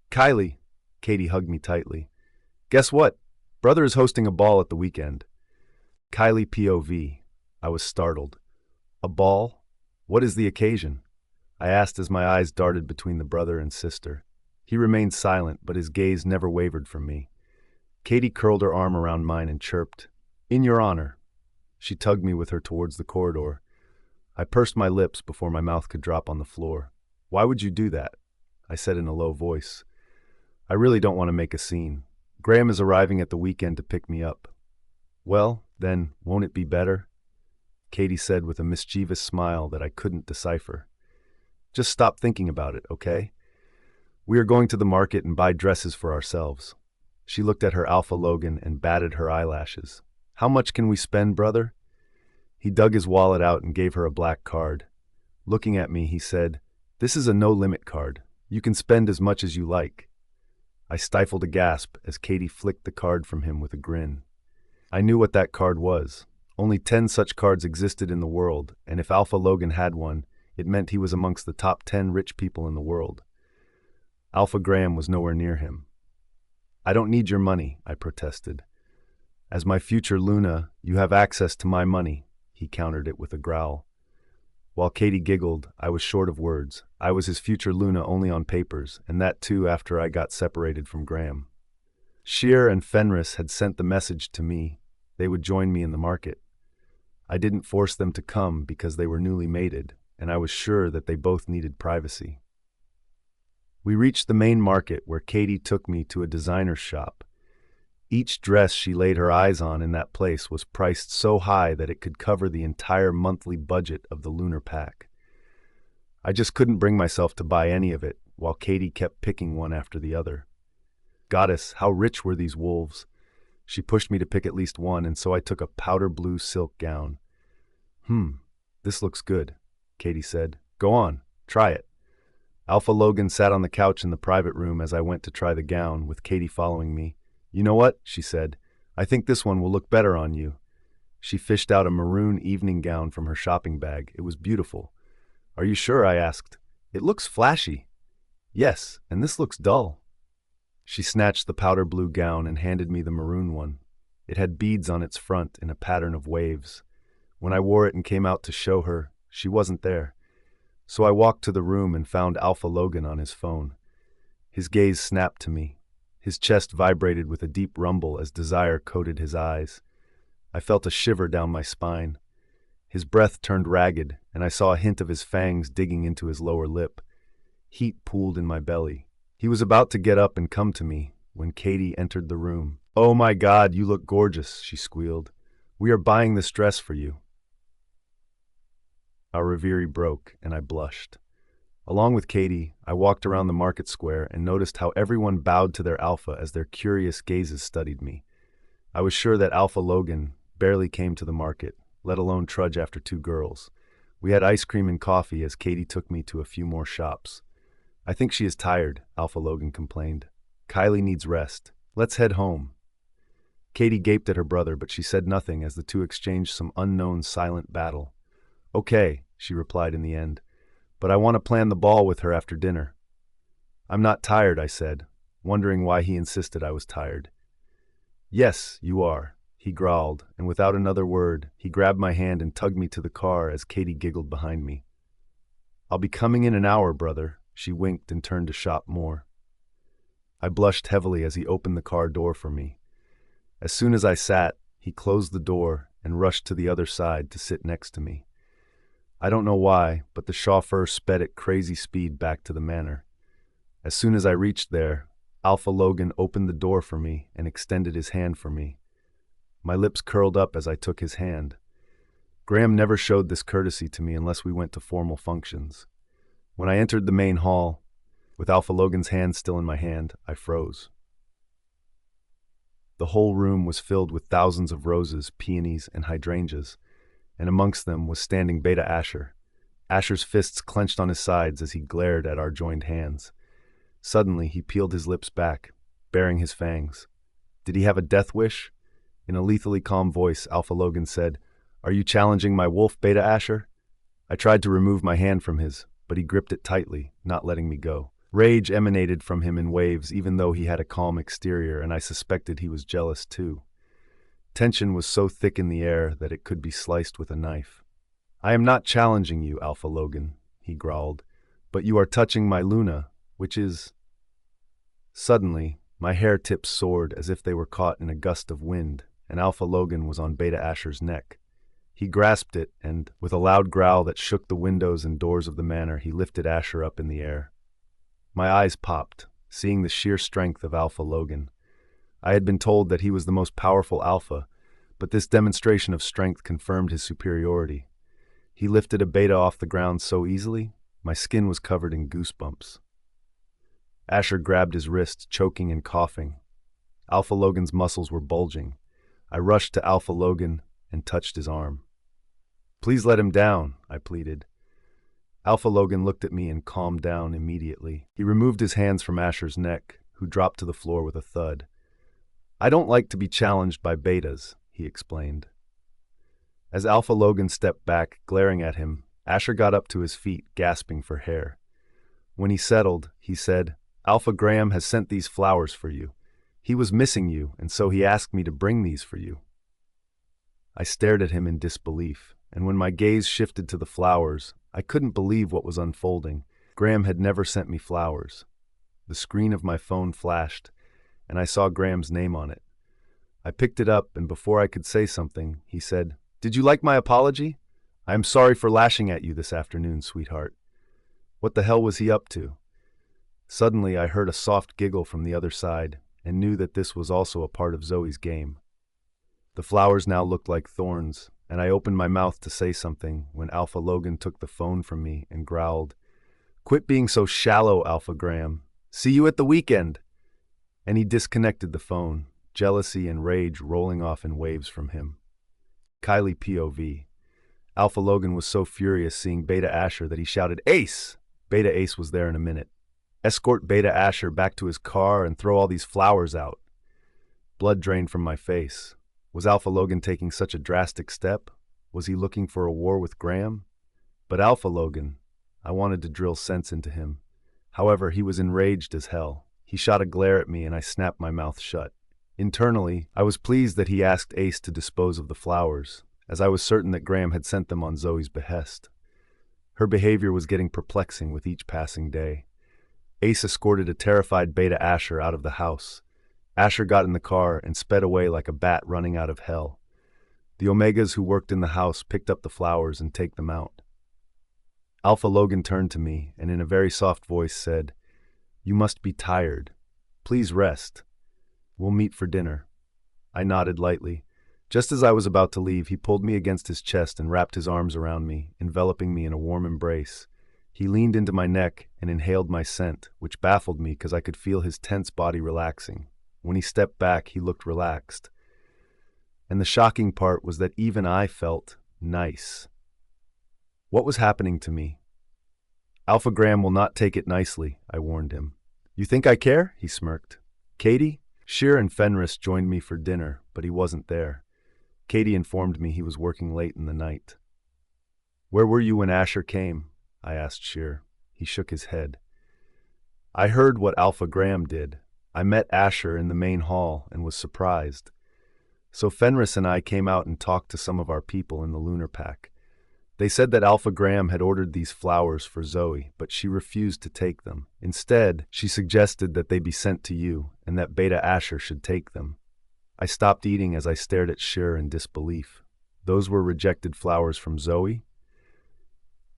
Kylie, Katie hugged me tightly. Guess what? Brother is hosting a ball at the weekend. Kylie POV. I was startled. A ball? What is the occasion? I asked as my eyes darted between the brother and sister. He remained silent, but his gaze never wavered from me. Katie curled her arm around mine and chirped, In your honor. She tugged me with her towards the corridor. I pursed my lips before my mouth could drop on the floor. Why would you do that? I said in a low voice. I really don't want to make a scene. Graham is arriving at the weekend to pick me up. Well, then, won't it be better? Katie said with a mischievous smile that I couldn't decipher. Just stop thinking about it, okay? We are going to the market and buy dresses for ourselves. She looked at her Alpha Logan and batted her eyelashes. How much can we spend, brother? He dug his wallet out and gave her a black card. Looking at me, he said, This is a no-limit card. You can spend as much as you like. I stifled a gasp as Katie flicked the card from him with a grin. I knew what that card was. Only 10 such cards existed in the world, and if Alpha Logan had one, it meant he was amongst the top 10 rich people in the world. Alpha Graham was nowhere near him. I don't need your money, I protested. As my future Luna, you have access to my money, he countered it with a growl. While Katie giggled, I was short of words. I was his future Luna only on papers, and that too after I got separated from Graham. Sheer and Fenris had sent the message to me. They would join me in the market. I didn't force them to come because they were newly mated, and I was sure that they both needed privacy. We reached the main market where Katie took me to a designer's shop. Each dress she laid her eyes on in that place was priced so high that it could cover the entire monthly budget of the lunar pack. I just couldn't bring myself to buy any of it, while Katie kept picking one after the other. Goddess, how rich were these wolves? She pushed me to pick at least one, and so I took a powder blue silk gown. This looks good, Katie said. Go on, try it. Alpha Logan sat on the couch in the private room as I went to try the gown, with Katie following me. You know what? She said. I think this one will look better on you. She fished out a maroon evening gown from her shopping bag. It was beautiful. Are you sure? I asked. It looks flashy. Yes, and this looks dull. She snatched the powder blue gown and handed me the maroon one. It had beads on its front in a pattern of waves. When I wore it and came out to show her, she wasn't there. So I walked to the room and found Alpha Logan on his phone. His gaze snapped to me. His chest vibrated with a deep rumble as desire coated his eyes. I felt a shiver down my spine. His breath turned ragged, and I saw a hint of his fangs digging into his lower lip. Heat pooled in my belly. He was about to get up and come to me when Katie entered the room. "Oh my God, you look gorgeous," she squealed. "We are buying this dress for you." Our reverie broke, and I blushed. Along with Katie, I walked around the market square and noticed how everyone bowed to their alpha as their curious gazes studied me. I was sure that Alpha Logan barely came to the market, let alone trudge after two girls. We had ice cream and coffee as Katie took me to a few more shops. "I think she is tired," Alpha Logan complained. "Kylie needs rest. Let's head home." Katie gaped at her brother, but she said nothing as the two exchanged some unknown silent battle. "Okay," she replied in the end, "but I want to plan the ball with her after dinner." "I'm not tired," I said, wondering why he insisted I was tired. "Yes, you are," he growled, and without another word, he grabbed my hand and tugged me to the car as Katie giggled behind me. "I'll be coming in an hour, brother," she winked and turned to shop more. I blushed heavily as he opened the car door for me. As soon as I sat, he closed the door and rushed to the other side to sit next to me. I don't know why, but the chauffeur sped at crazy speed back to the manor. As soon as I reached there, Alpha Logan opened the door for me and extended his hand for me. My lips curled up as I took his hand. Graham never showed this courtesy to me unless we went to formal functions. When I entered the main hall, with Alpha Logan's hand still in my hand, I froze. The whole room was filled with thousands of roses, peonies, and hydrangeas, and amongst them was standing Beta Asher. Asher's fists clenched on his sides as he glared at our joined hands. Suddenly, he peeled his lips back, baring his fangs. Did he have a death wish? In a lethally calm voice, Alpha Logan said, "Are you challenging my wolf, Beta Asher?" I tried to remove my hand from his, but he gripped it tightly, not letting me go. Rage emanated from him in waves, even though he had a calm exterior, and I suspected he was jealous too. Tension was so thick in the air that it could be sliced with a knife. "I am not challenging you, Alpha Logan," he growled, "but you are touching my Luna, which is—" Suddenly, my hair tips soared as if they were caught in a gust of wind, and Alpha Logan was on Beta Asher's neck. He grasped it, and, with a loud growl that shook the windows and doors of the manor, he lifted Asher up in the air. My eyes popped, seeing the sheer strength of Alpha Logan. I had been told that he was the most powerful alpha, but this demonstration of strength confirmed his superiority. He lifted a beta off the ground so easily, my skin was covered in goosebumps. Asher grabbed his wrist, choking and coughing. Alpha Logan's muscles were bulging. I rushed to Alpha Logan and touched his arm. "Please let him down," I pleaded. Alpha Logan looked at me and calmed down immediately. He removed his hands from Asher's neck, who dropped to the floor with a thud. "I don't like to be challenged by betas," he explained. As Alpha Logan stepped back, glaring at him, Asher got up to his feet, gasping for air. When he settled, he said, "Alpha Graham has sent these flowers for you. He was missing you, and so he asked me to bring these for you." I stared at him in disbelief, and when my gaze shifted to the flowers, I couldn't believe what was unfolding. Graham had never sent me flowers. The screen of my phone flashed, and I saw Graham's name on it. I picked it up, and before I could say something, he said, "Did you like my apology? I am sorry for lashing at you this afternoon, sweetheart." What the hell was he up to? Suddenly, I heard a soft giggle from the other side, and knew that this was also a part of Zoe's game. The flowers now looked like thorns, and I opened my mouth to say something when Alpha Logan took the phone from me and growled, "Quit being so shallow, Alpha Graham. See you at the weekend." And he disconnected the phone, jealousy and rage rolling off in waves from him. Kylie POV. Alpha Logan was so furious seeing Beta Asher that he shouted, "Ace!" Beta Ace was there in a minute. "Escort Beta Asher back to his car and throw all these flowers out." Blood drained from my face. Was Alpha Logan taking such a drastic step? Was he looking for a war with Graham? But Alpha Logan, I wanted to drill sense into him. However, he was enraged as hell. He shot a glare at me and I snapped my mouth shut. Internally, I was pleased that he asked Ace to dispose of the flowers, as I was certain that Graham had sent them on Zoe's behest. Her behavior was getting perplexing with each passing day. Ace escorted a terrified Beta Asher out of the house. Asher got in the car and sped away like a bat running out of hell. The Omegas who worked in the house picked up the flowers and take them out. Alpha Logan turned to me and in a very soft voice said, You must be tired. Please rest. We'll meet for dinner." I nodded lightly. Just as I was about to leave, he pulled me against his chest and wrapped his arms around me, enveloping me in a warm embrace. He leaned into my neck and inhaled my scent, which baffled me because I could feel his tense body relaxing. When he stepped back, he looked relaxed. And the shocking part was that even I felt nice. What was happening to me? "Alpha Graham will not take it nicely," I warned him. "You think I care?" he smirked. "Katie?" Sheer and Fenris joined me for dinner, but he wasn't there. Katie informed me he was working late in the night. "Where were you when Asher came?" I asked Sheer. He shook his head. "I heard what Alpha Graham did. I met Asher in the main hall and was surprised. So Fenris and I came out and talked to some of our people in the Lunar Pack. They said that Alpha Graham had ordered these flowers for Zoe, but she refused to take them. Instead, she suggested that they be sent to you and that Beta Asher should take them." I stopped eating as I stared at Sheer in disbelief. Those were rejected flowers from Zoe?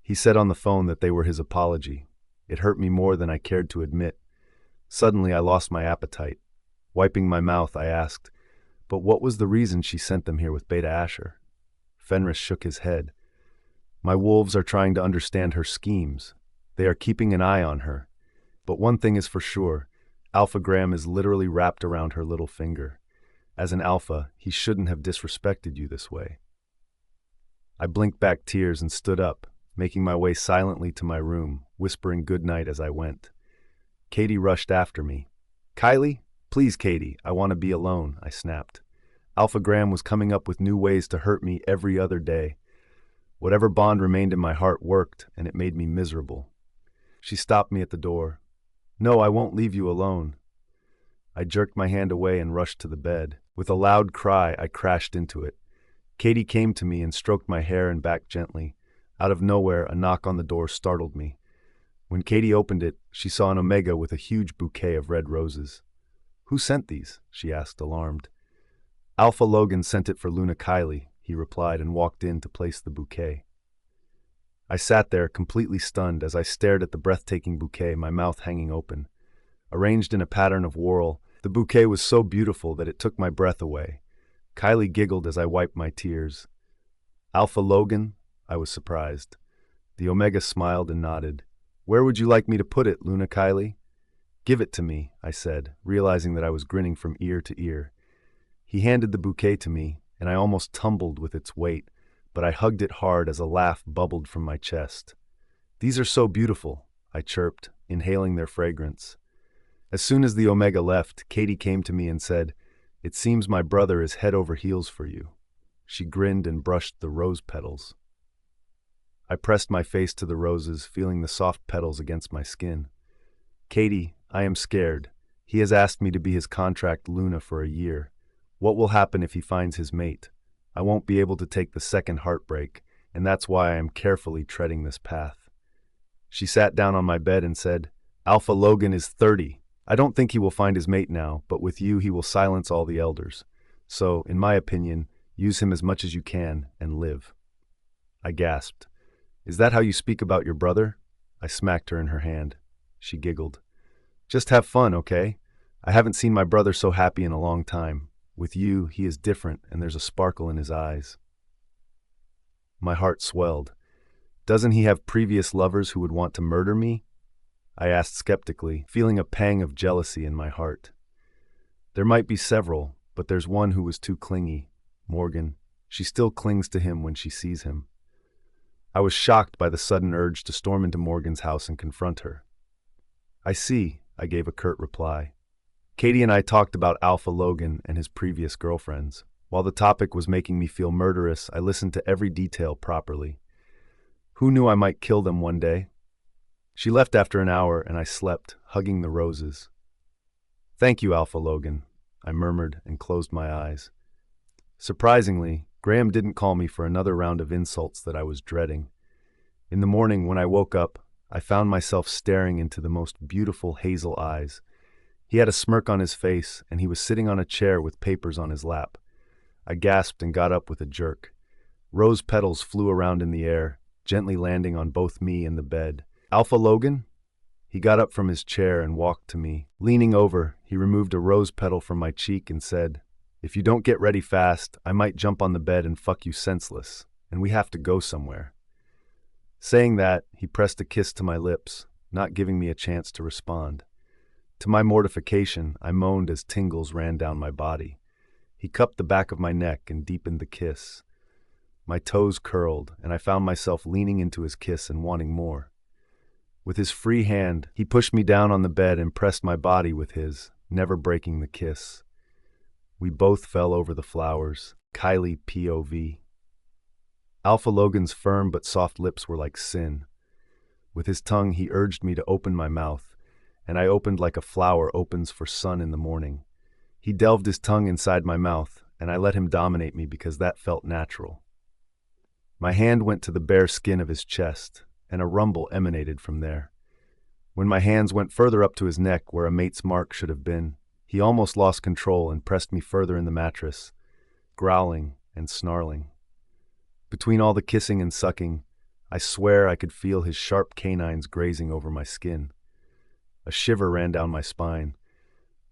He said on the phone that they were his apology. It hurt me more than I cared to admit. Suddenly I lost my appetite. Wiping my mouth, I asked, "But what was the reason she sent them here with Beta Asher?" Fenris shook his head. "My wolves are trying to understand her schemes. They are keeping an eye on her. But one thing is for sure, Alpha Graham is literally wrapped around her little finger. As an alpha, he shouldn't have disrespected you this way." I blinked back tears and stood up, making my way silently to my room, whispering goodnight as I went. Katie rushed after me. "Kylie? Please, Katie, I want to be alone," I snapped. Alpha Graham was coming up with new ways to hurt me every other day. Whatever bond remained in my heart worked, and it made me miserable. She stopped me at the door. "No, I won't leave you alone." I jerked my hand away and rushed to the bed. With a loud cry, I crashed into it. Katie came to me and stroked my hair and back gently. Out of nowhere, a knock on the door startled me. When Katie opened it, she saw an Omega with a huge bouquet of red roses. "Who sent these?" she asked, alarmed. "Alpha Logan sent it for Luna Kylie," he replied and walked in to place the bouquet. I sat there, completely stunned, as I stared at the breathtaking bouquet, my mouth hanging open. Arranged in a pattern of whorl, the bouquet was so beautiful that it took my breath away. Kylie giggled as I wiped my tears. "Alpha Logan?" I was surprised. The Omega smiled and nodded. "Where would you like me to put it, Luna Kylie?" "Give it to me," I said, realizing that I was grinning from ear to ear. He handed the bouquet to me, and I almost tumbled with its weight, but I hugged it hard as a laugh bubbled from my chest. "These are so beautiful," I chirped, inhaling their fragrance. As soon as the Omega left, Katie came to me and said, "It seems my brother is head over heels for you." She grinned and brushed the rose petals. I pressed my face to the roses, feeling the soft petals against my skin. "Katie, I am scared. He has asked me to be his contract Luna for a year. What will happen if he finds his mate? I won't be able to take the second heartbreak, and that's why I am carefully treading this path." She sat down on my bed and said, "Alpha Logan is 30. I don't think he will find his mate now, but with you he will silence all the elders. So, in my opinion, use him as much as you can and live." I gasped. "Is that how you speak about your brother?" I smacked her in her hand. She giggled. "Just have fun, okay? I haven't seen my brother so happy in a long time. With you, he is different, and there's a sparkle in his eyes." My heart swelled. "Doesn't he have previous lovers who would want to murder me?" I asked skeptically, feeling a pang of jealousy in my heart. "There might be several, but there's one who was too clingy. Morgan. She still clings to him when she sees him." I was shocked by the sudden urge to storm into Morgan's house and confront her. "I see," I gave a curt reply. Katie and I talked about Alpha Logan and his previous girlfriends. While the topic was making me feel murderous, I listened to every detail properly. Who knew I might kill them one day? She left after an hour, and I slept, hugging the roses. "Thank you, Alpha Logan," I murmured and closed my eyes. Surprisingly, Graham didn't call me for another round of insults that I was dreading. In the morning, when I woke up, I found myself staring into the most beautiful hazel eyes. He had a smirk on his face, and he was sitting on a chair with papers on his lap. I gasped and got up with a jerk. Rose petals flew around in the air, gently landing on both me and the bed. "Alpha Logan?" He got up from his chair and walked to me. Leaning over, he removed a rose petal from my cheek and said, "If you don't get ready fast, I might jump on the bed and fuck you senseless, and we have to go somewhere." Saying that, he pressed a kiss to my lips, not giving me a chance to respond. To my mortification, I moaned as tingles ran down my body. He cupped the back of my neck and deepened the kiss. My toes curled, and I found myself leaning into his kiss and wanting more. With his free hand, he pushed me down on the bed and pressed my body with his, never breaking the kiss. We both fell over the flowers, Kylie POV. Alpha Logan's firm but soft lips were like sin. With his tongue, he urged me to open my mouth, and I opened like a flower opens for sun in the morning. He delved his tongue inside my mouth, and I let him dominate me because that felt natural. My hand went to the bare skin of his chest, and a rumble emanated from there. When my hands went further up to his neck where a mate's mark should have been, he almost lost control and pressed me further in the mattress, growling and snarling. Between all the kissing and sucking, I swear I could feel his sharp canines grazing over my skin. A shiver ran down my spine,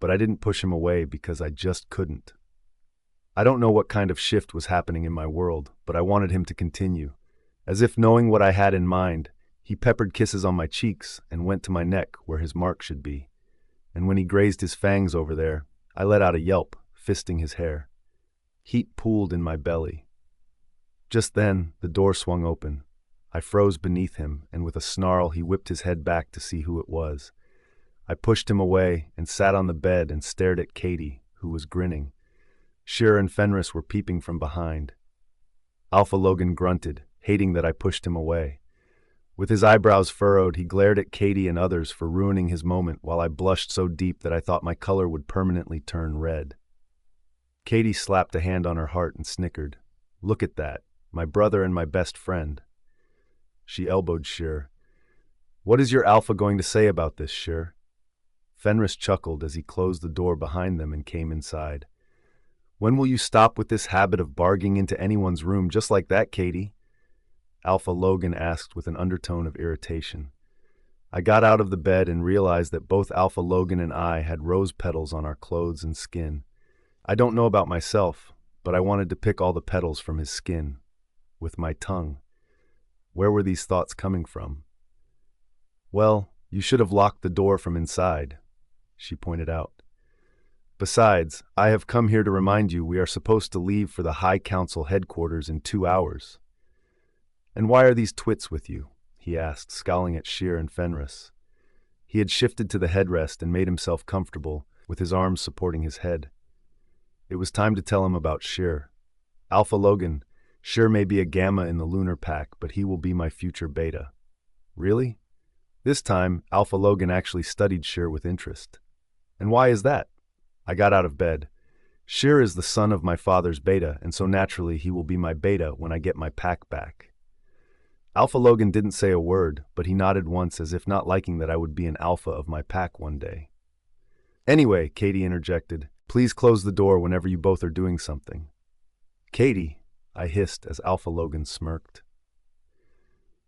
but I didn't push him away because I just couldn't. I don't know what kind of shift was happening in my world, but I wanted him to continue. As if knowing what I had in mind, he peppered kisses on my cheeks and went to my neck where his mark should be. And when he grazed his fangs over there, I let out a yelp, fisting his hair. Heat pooled in my belly. Just then, the door swung open. I froze beneath him, and with a snarl, he whipped his head back to see who it was. I pushed him away and sat on the bed and stared at Katie, who was grinning. Shearer and Fenris were peeping from behind. Alpha Logan grunted, hating that I pushed him away. With his eyebrows furrowed, he glared at Katie and others for ruining his moment while I blushed so deep that I thought my color would permanently turn red. Katie slapped a hand on her heart and snickered. "Look at that, my brother and my best friend." She elbowed Shearer. "What is your alpha going to say about this, Shearer?" Fenris chuckled as he closed the door behind them and came inside. "When will you stop with this habit of barging into anyone's room just like that, Katie?" Alpha Logan asked with an undertone of irritation. I got out of the bed and realized that both Alpha Logan and I had rose petals on our clothes and skin. I don't know about myself, but I wanted to pick all the petals from his skin. With my tongue. Where were these thoughts coming from? "Well, you should have locked the door from inside," she pointed out. "Besides, I have come here to remind you we are supposed to leave for the High Council headquarters in 2 hours. "And why are these twits with you?" he asked, scowling at Shearer and Fenris. He had shifted to the headrest and made himself comfortable, with his arms supporting his head. It was time to tell him about Shearer. "Alpha Logan, Shearer may be a gamma in the lunar pack, but he will be my future beta." "Really?" This time, Alpha Logan actually studied Shearer with interest. "And why is that?" I got out of bed. "Shearer is the son of my father's beta, and so naturally he will be my beta when I get my pack back." Alpha Logan didn't say a word, but he nodded once as if not liking that I would be an alpha of my pack one day. "Anyway," Katie interjected, "please close the door whenever you both are doing something." "Katie," I hissed as Alpha Logan smirked.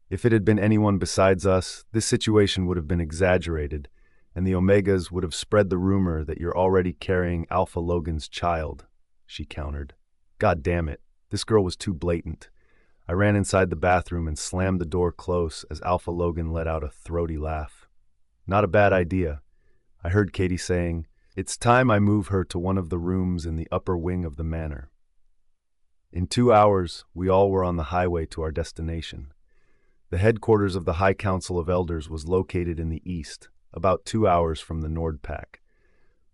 If it had been anyone besides us, this situation would have been exaggerated, and the Omegas would have spread the rumor that you're already carrying Alpha Logan's child, she countered. God damn it, this girl was too blatant. I ran inside the bathroom and slammed the door close as Alpha Logan let out a throaty laugh. "Not a bad idea," I heard Katie saying. "It's time I move her to one of the rooms in the upper wing of the manor." In 2 hours, we all were on the highway to our destination. The headquarters of the High Council of Elders was located in the east, about 2 hours from the Nordpack.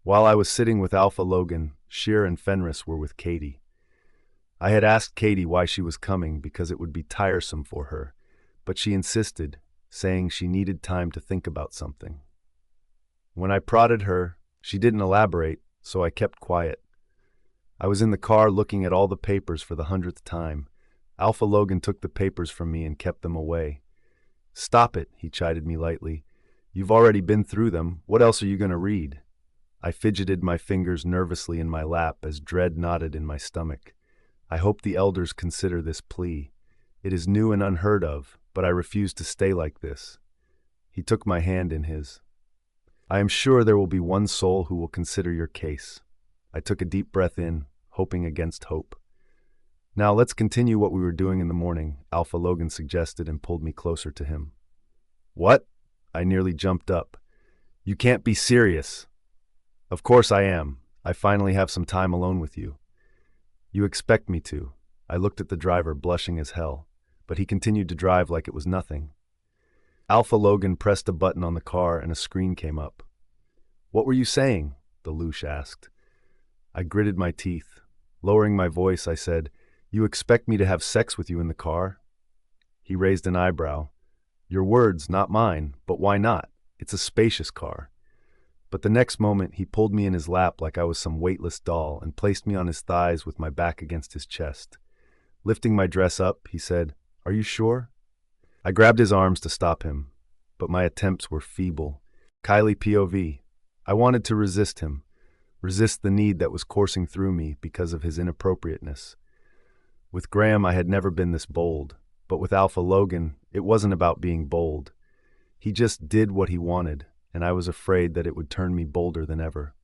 While I was sitting with Alpha Logan, Shearer and Fenris were with Katie. I had asked Katie why she was coming because it would be tiresome for her, but she insisted, saying she needed time to think about something. When I prodded her, she didn't elaborate, so I kept quiet. I was in the car looking at all the papers for the 100th time. Alpha Logan took the papers from me and kept them away. "Stop it," he chided me lightly. "You've already been through them. What else are you going to read?" I fidgeted my fingers nervously in my lap as dread knotted in my stomach. I hope the elders consider this plea. It is new and unheard of, but I refuse to stay like this. He took my hand in his. I am sure there will be one soul who will consider your case. I took a deep breath in, hoping against hope. Now let's continue what we were doing in the morning, Alpha Logan suggested and pulled me closer to him. What? I nearly jumped up. You can't be serious. Of course I am. I finally have some time alone with you. You expect me to. I looked at the driver, blushing as hell, but he continued to drive like it was nothing. Alpha Logan pressed a button on the car and a screen came up. What were you saying? The louche asked. I gritted my teeth. Lowering my voice, I said, You expect me to have sex with you in the car? He raised an eyebrow. Your words, not mine, but why not? It's a spacious car. But the next moment, he pulled me in his lap like I was some weightless doll and placed me on his thighs with my back against his chest. Lifting my dress up, he said, Are you sure? I grabbed his arms to stop him, but my attempts were feeble. Kylie POV. I wanted to resist him, resist the need that was coursing through me because of his inappropriateness. With Graham, I had never been this bold, but with Alpha Logan, it wasn't about being bold. He just did what he wanted, and I was afraid that it would turn me bolder than ever.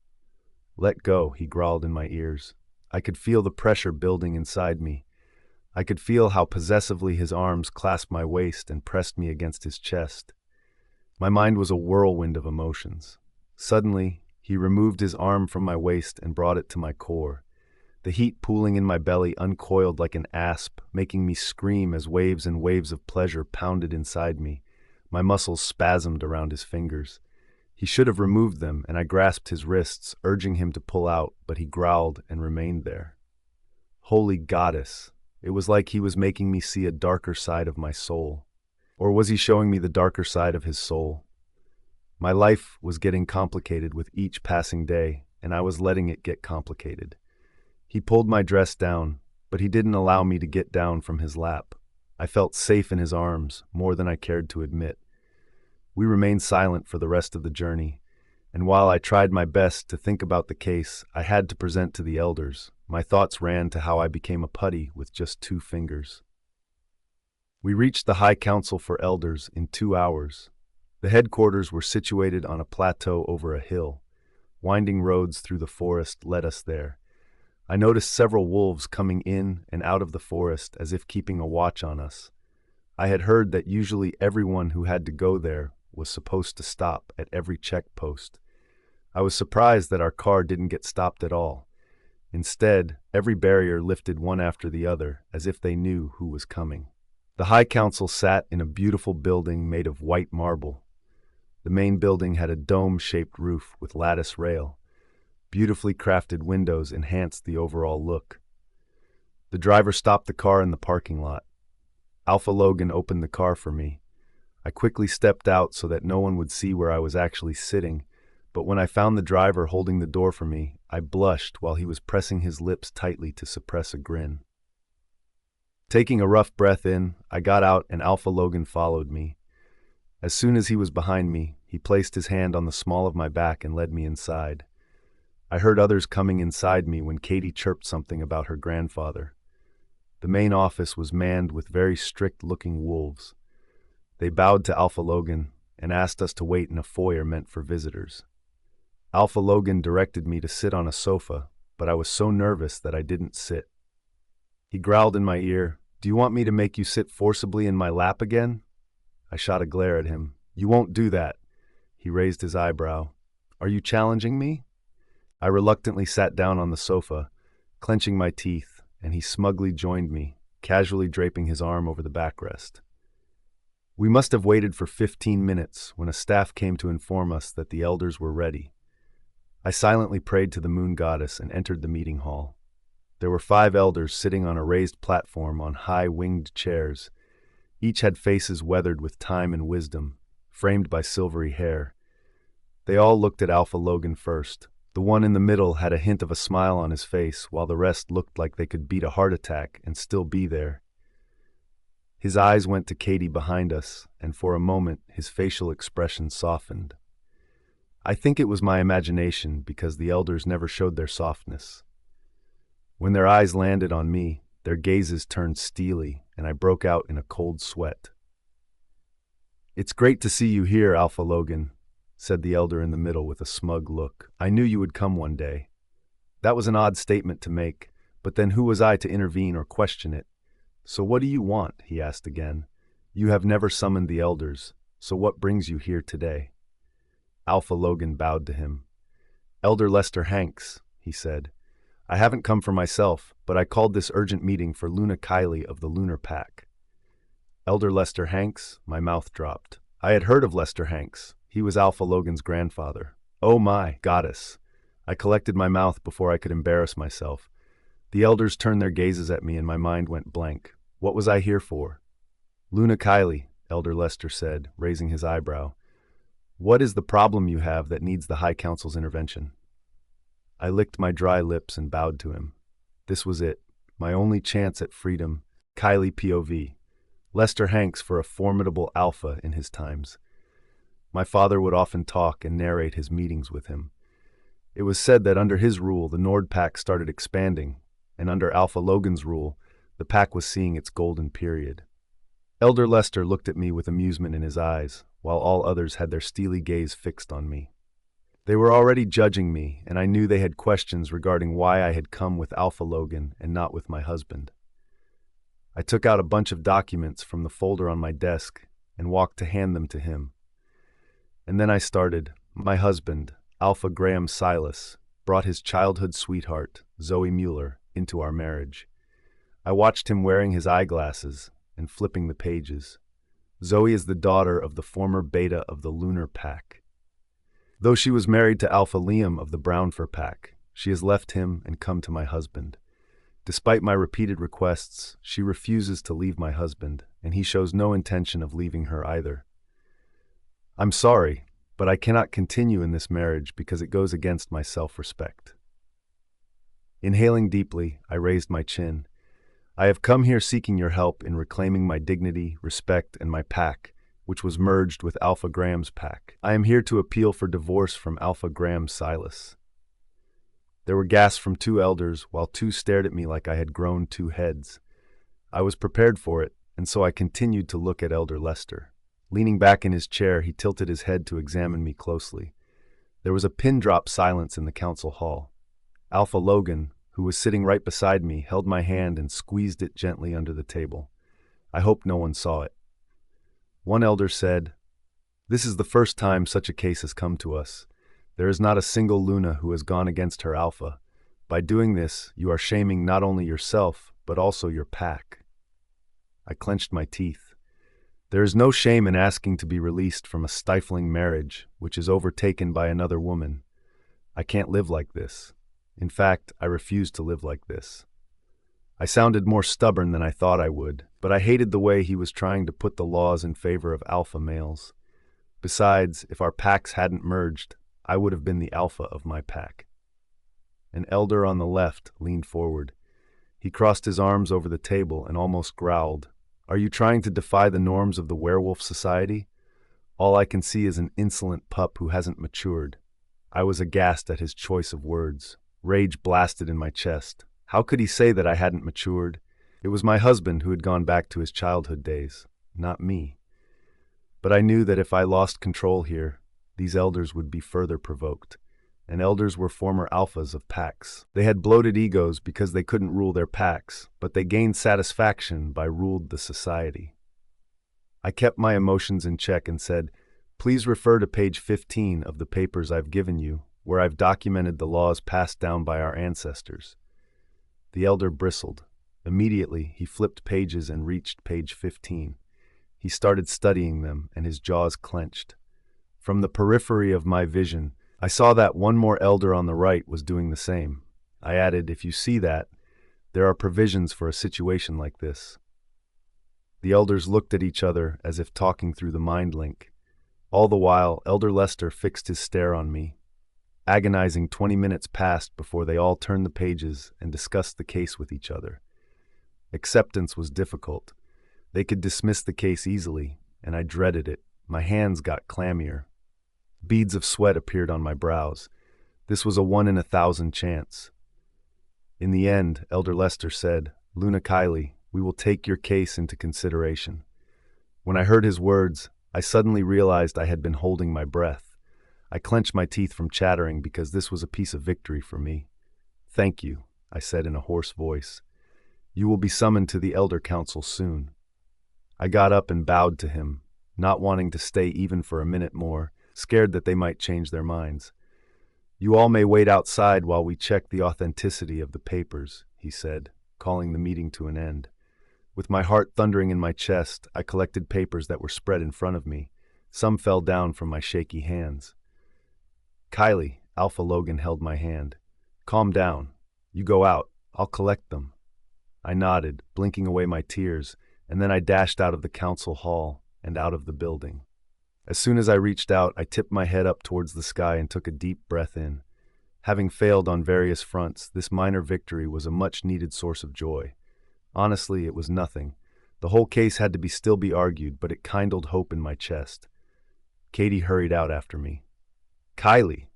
Let go, he growled in my ears. I could feel the pressure building inside me. I could feel how possessively his arms clasped my waist and pressed me against his chest. My mind was a whirlwind of emotions. Suddenly, he removed his arm from my waist and brought it to my core. The heat pooling in my belly uncoiled like an asp, making me scream as waves and waves of pleasure pounded inside me. My muscles spasmed around his fingers. He should have removed them, and I grasped his wrists, urging him to pull out, but he growled and remained there. Holy goddess! It was like he was making me see a darker side of my soul. Or was he showing me the darker side of his soul? My life was getting complicated with each passing day, and I was letting it get complicated. He pulled my dress down, but he didn't allow me to get down from his lap. I felt safe in his arms, more than I cared to admit. We remained silent for the rest of the journey, and while I tried my best to think about the case I had to present to the elders, my thoughts ran to how I became a putty with just 2 fingers. We reached the High Council for Elders in 2 hours. The headquarters were situated on a plateau over a hill. Winding roads through the forest led us there. I noticed several wolves coming in and out of the forest as if keeping a watch on us. I had heard that usually everyone who had to go there was supposed to stop at every checkpost. I was surprised that our car didn't get stopped at all. Instead, every barrier lifted one after the other, as if they knew who was coming. The High Council sat in a beautiful building made of white marble. The main building had a dome-shaped roof with lattice rail. Beautifully crafted windows enhanced the overall look. The driver stopped the car in the parking lot. Alpha Logan opened the car for me. I quickly stepped out so that no one would see where I was actually sitting, but when I found the driver holding the door for me, I blushed while he was pressing his lips tightly to suppress a grin. Taking a rough breath in, I got out and Alpha Logan followed me. As soon as he was behind me, he placed his hand on the small of my back and led me inside. I heard others coming inside me when Katie chirped something about her grandfather. The main office was manned with very strict-looking wolves. They bowed to Alpha Logan and asked us to wait in a foyer meant for visitors. Alpha Logan directed me to sit on a sofa, but I was so nervous that I didn't sit. He growled in my ear, "Do you want me to make you sit forcibly in my lap again?" I shot a glare at him. "You won't do that." He raised his eyebrow. "Are you challenging me?" I reluctantly sat down on the sofa, clenching my teeth, and he smugly joined me, casually draping his arm over the backrest. We must have waited for 15 minutes when a staff came to inform us that the elders were ready. I silently prayed to the moon goddess and entered the meeting hall. There were 5 elders sitting on a raised platform on high winged chairs. Each had faces weathered with time and wisdom, framed by silvery hair. They all looked at Alpha Logan first. The one in the middle had a hint of a smile on his face, while the rest looked like they could beat a heart attack and still be there. His eyes went to Katie behind us, and for a moment his facial expression softened. I think it was my imagination because the elders never showed their softness. When their eyes landed on me, their gazes turned steely, and I broke out in a cold sweat. "It's great to see you here, Alpha Logan," said the elder in the middle with a smug look. "I knew you would come one day." That was an odd statement to make, but then who was I to intervene or question it? "So what do you want?" he asked again. "You have never summoned the elders, so what brings you here today?" Alpha Logan bowed to him. "Elder Lester Hanks," he said. "I haven't come for myself, but I called this urgent meeting for Luna Kylie of the Lunar Pack." Elder Lester Hanks? My mouth dropped. I had heard of Lester Hanks. He was Alpha Logan's grandfather. Oh my, goddess. I collected my mouth before I could embarrass myself. The elders turned their gazes at me and my mind went blank. What was I here for? "Luna Kylie," Elder Lester said, raising his eyebrow. "What is the problem you have that needs the High Council's intervention?" I licked my dry lips and bowed to him. This was it, my only chance at freedom. Kylie POV. Lester Hanks for a formidable alpha in his times. My father would often talk and narrate his meetings with him. It was said that under his rule, the Nord Pack started expanding, and under Alpha Logan's rule, the pack was seeing its golden period. Elder Lester looked at me with amusement in his eyes, while all others had their steely gaze fixed on me. They were already judging me, and I knew they had questions regarding why I had come with Alpha Logan and not with my husband. I took out a bunch of documents from the folder on my desk and walked to hand them to him. And then I started. My husband, Alpha Graham Silas, brought his childhood sweetheart, Zoe Mueller, into our marriage. I watched him wearing his eyeglasses and flipping the pages. Zoe is the daughter of the former beta of the Lunar Pack. Though she was married to Alpha Liam of the Brown Fur Pack, she has left him and come to my husband. Despite my repeated requests, she refuses to leave my husband, and he shows no intention of leaving her either. I'm sorry, but I cannot continue in this marriage because it goes against my self-respect. Inhaling deeply, I raised my chin. I have come here seeking your help in reclaiming my dignity, respect, and my pack, which was merged with Alpha Graham's pack. I am here to appeal for divorce from Alpha Graham Silas. There were gasps from two elders, while two stared at me like I had grown two heads. I was prepared for it, and so I continued to look at Elder Lester. Leaning back in his chair, he tilted his head to examine me closely. There was a pin-drop silence in the council hall. Alpha Logan, who was sitting right beside me, held my hand and squeezed it gently under the table. I hoped no one saw it. One elder said, "This is the first time such a case has come to us. There is not a single Luna who has gone against her Alpha. By doing this, you are shaming not only yourself, but also your pack." I clenched my teeth. There is no shame in asking to be released from a stifling marriage, which is overtaken by another woman. I can't live like this. In fact, I refuse to live like this. I sounded more stubborn than I thought I would, but I hated the way he was trying to put the laws in favor of alpha males. Besides, if our packs hadn't merged, I would have been the alpha of my pack. An elder on the left leaned forward. He crossed his arms over the table and almost growled. "Are you trying to defy the norms of the werewolf society?" All I can see is an insolent pup who hasn't matured. I was aghast at his choice of words. Rage blasted in my chest. How could he say that I hadn't matured? It was my husband who had gone back to his childhood days, not me. But I knew that if I lost control here, these elders would be further provoked. And elders were former alphas of packs. They had bloated egos because they couldn't rule their packs, but they gained satisfaction by ruled the society. I kept my emotions in check and said, "Please refer to page 15 of the papers I've given you, where I've documented the laws passed down by our ancestors." The elder bristled. Immediately, he flipped pages and reached page 15. He started studying them, and his jaws clenched. From the periphery of my vision, I saw that one more elder on the right was doing the same. I added, "If you see that, there are provisions for a situation like this." The elders looked at each other as if talking through the mind link. All the while, Elder Lester fixed his stare on me. Agonizing 20 minutes passed before they all turned the pages and discussed the case with each other. Acceptance was difficult. They could dismiss the case easily, and I dreaded it. My hands got clammier. Beads of sweat appeared on my brows. This was a 1 in 1,000 chance. In the end, Elder Lester said, "Luna Kylie, we will take your case into consideration." When I heard his words, I suddenly realized I had been holding my breath. I clenched my teeth from chattering because this was a piece of victory for me. "Thank you," I said in a hoarse voice. "You will be summoned to the Elder Council soon." I got up and bowed to him, not wanting to stay even for a minute more, scared that they might change their minds. "You all may wait outside while we check the authenticity of the papers," he said, calling the meeting to an end. With my heart thundering in my chest, I collected papers that were spread in front of me. Some fell down from my shaky hands. "Kylie," Alpha Logan held my hand. "Calm down. You go out. I'll collect them." I nodded, blinking away my tears, and then I dashed out of the council hall and out of the building. As soon as I reached out, I tipped my head up towards the sky and took a deep breath in. Having failed on various fronts, this minor victory was a much-needed source of joy. Honestly, it was nothing. The whole case had to still be argued, but it kindled hope in my chest. Katie hurried out after me. "Kylie!"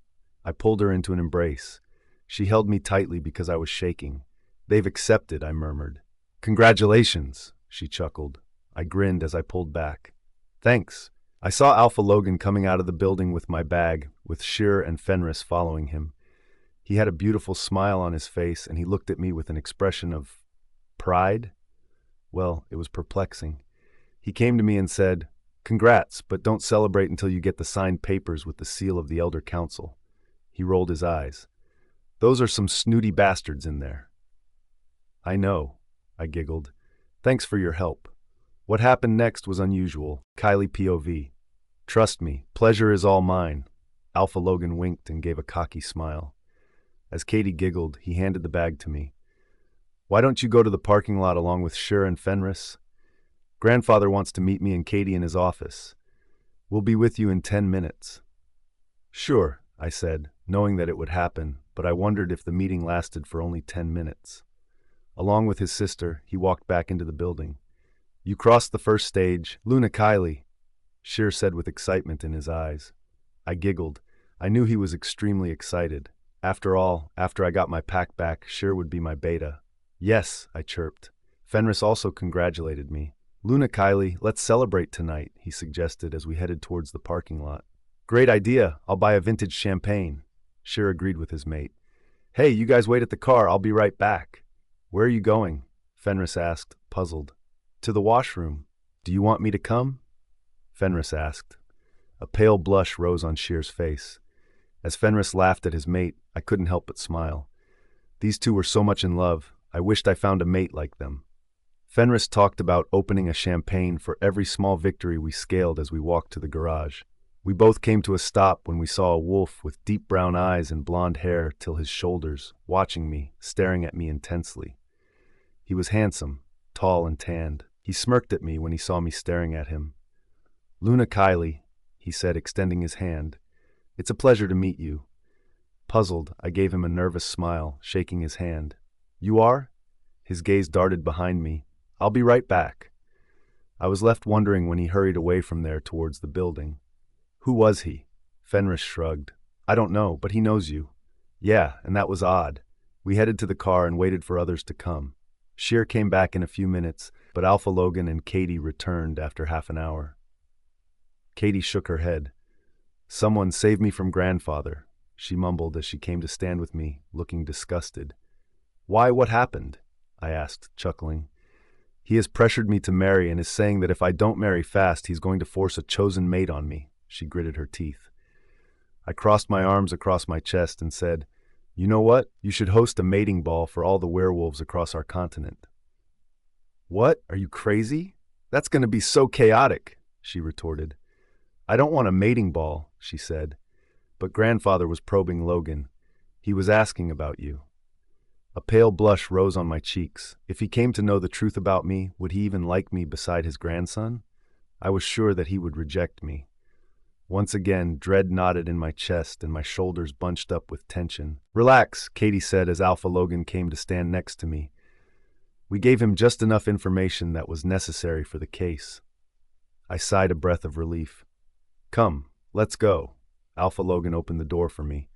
I pulled her into an embrace. She held me tightly because I was shaking. "They've accepted," I murmured. "Congratulations," she chuckled. I grinned as I pulled back. "Thanks." I saw Alpha Logan coming out of the building with my bag, with Sheer and Fenris following him. He had a beautiful smile on his face, and he looked at me with an expression of pride? Well, it was perplexing. He came to me and said, "Congrats, but don't celebrate until you get the signed papers with the seal of the Elder Council." He rolled his eyes. "Those are some snooty bastards in there." "I know," I giggled. "Thanks for your help." What happened next was unusual. Kylie POV. "Trust me, pleasure is all mine." Alpha Logan winked and gave a cocky smile. As Katie giggled, he handed the bag to me. "Why don't you go to the parking lot along with Shur and Fenris? Grandfather wants to meet me and Katie in his office. We'll be with you in 10 minutes. "Sure," I said, knowing that it would happen, but I wondered if the meeting lasted for only 10 minutes. Along with his sister, he walked back into the building. "You crossed the first stage, Luna Kylie," Shur said with excitement in his eyes. I giggled. I knew he was extremely excited. After all, after I got my pack back, Shur would be my beta. "Yes," I chirped. Fenris also congratulated me. "Luna Kylie, let's celebrate tonight," he suggested as we headed towards the parking lot. "Great idea. I'll buy a vintage champagne." Shur agreed with his mate. "Hey, you guys wait at the car. I'll be right back." "Where are you going?" Fenris asked, puzzled. "To the washroom." "Do you want me to come?" Fenris asked. A pale blush rose on Shur's face. As Fenris laughed at his mate, I couldn't help but smile. These two were so much in love. I wished I found a mate like them. Fenris talked about opening a champagne for every small victory we scaled as we walked to the garage. We both came to a stop when we saw a wolf with deep brown eyes and blonde hair till his shoulders, watching me, staring at me intensely. He was handsome, tall and tanned. He smirked at me when he saw me staring at him. "Luna Kylie," he said, extending his hand. "It's a pleasure to meet you." Puzzled, I gave him a nervous smile, shaking his hand. "You are?" His gaze darted behind me. "I'll be right back." I was left wondering when he hurried away from there towards the building. "Who was he?" Fenris shrugged. "I don't know, but he knows you." "Yeah, and that was odd." We headed to the car and waited for others to come. Sheer came back in a few minutes, but Alpha Logan and Katie returned after half an hour. Katie shook her head. "Someone save me from grandfather," she mumbled as she came to stand with me, looking disgusted. "Why, what happened?" I asked, chuckling. "He has pressured me to marry and is saying that if I don't marry fast, he's going to force a chosen mate on me," she gritted her teeth. I crossed my arms across my chest and said, "You know what? You should host a mating ball for all the werewolves across our continent." "What? Are you crazy? That's going to be so chaotic," she retorted. "I don't want a mating ball," she said. But grandfather was probing Logan. He was asking about you. A pale blush rose on my cheeks. If he came to know the truth about me, would he even like me beside his grandson? I was sure that he would reject me. Once again, dread knotted in my chest and my shoulders bunched up with tension. "Relax," Katie said as Alpha Logan came to stand next to me. We gave him just enough information that was necessary for the case. I sighed a breath of relief. "Come, let's go." Alpha Logan opened the door for me.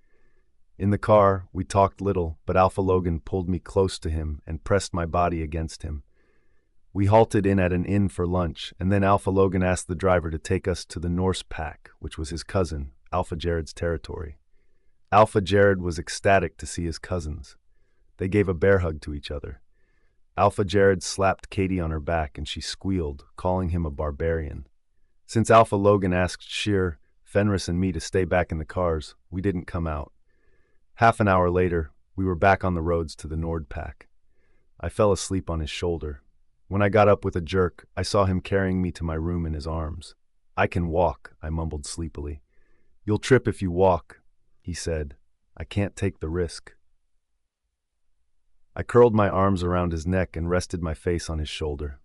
In the car, we talked little, but Alpha Logan pulled me close to him and pressed my body against him. We halted in at an inn for lunch, and then Alpha Logan asked the driver to take us to the Norse Pack, which was his cousin, Alpha Jared's territory. Alpha Jared was ecstatic to see his cousins. They gave a bear hug to each other. Alpha Jared slapped Katie on her back and she squealed, calling him a barbarian. Since Alpha Logan asked Sheer, Fenris and me to stay back in the cars, we didn't come out. Half an hour later, we were back on the roads to the Nord Pack. I fell asleep on his shoulder. When I got up with a jerk, I saw him carrying me to my room in his arms. "I can walk," I mumbled sleepily. "You'll trip if you walk," he said. "I can't take the risk." I curled my arms around his neck and rested my face on his shoulder.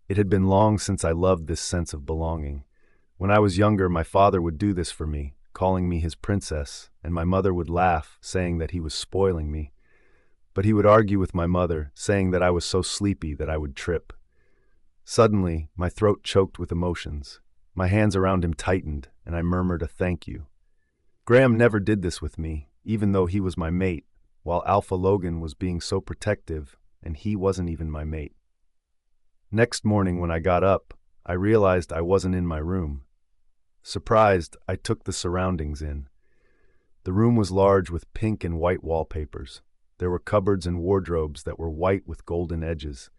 It had been long since I loved this sense of belonging. When I was younger, my father would do this for me, calling me his princess, and my mother would laugh, saying that he was spoiling me. But he would argue with my mother, saying that I was so sleepy that I would trip. Suddenly, my throat choked with emotions. My hands around him tightened, and I murmured a thank you. Graham never did this with me, even though he was my mate, while Alpha Logan was being so protective, and he wasn't even my mate. Next morning when I got up, I realized I wasn't in my room. Surprised, I took the surroundings in. The room was large with pink and white wallpapers. There were cupboards and wardrobes that were white with golden edges.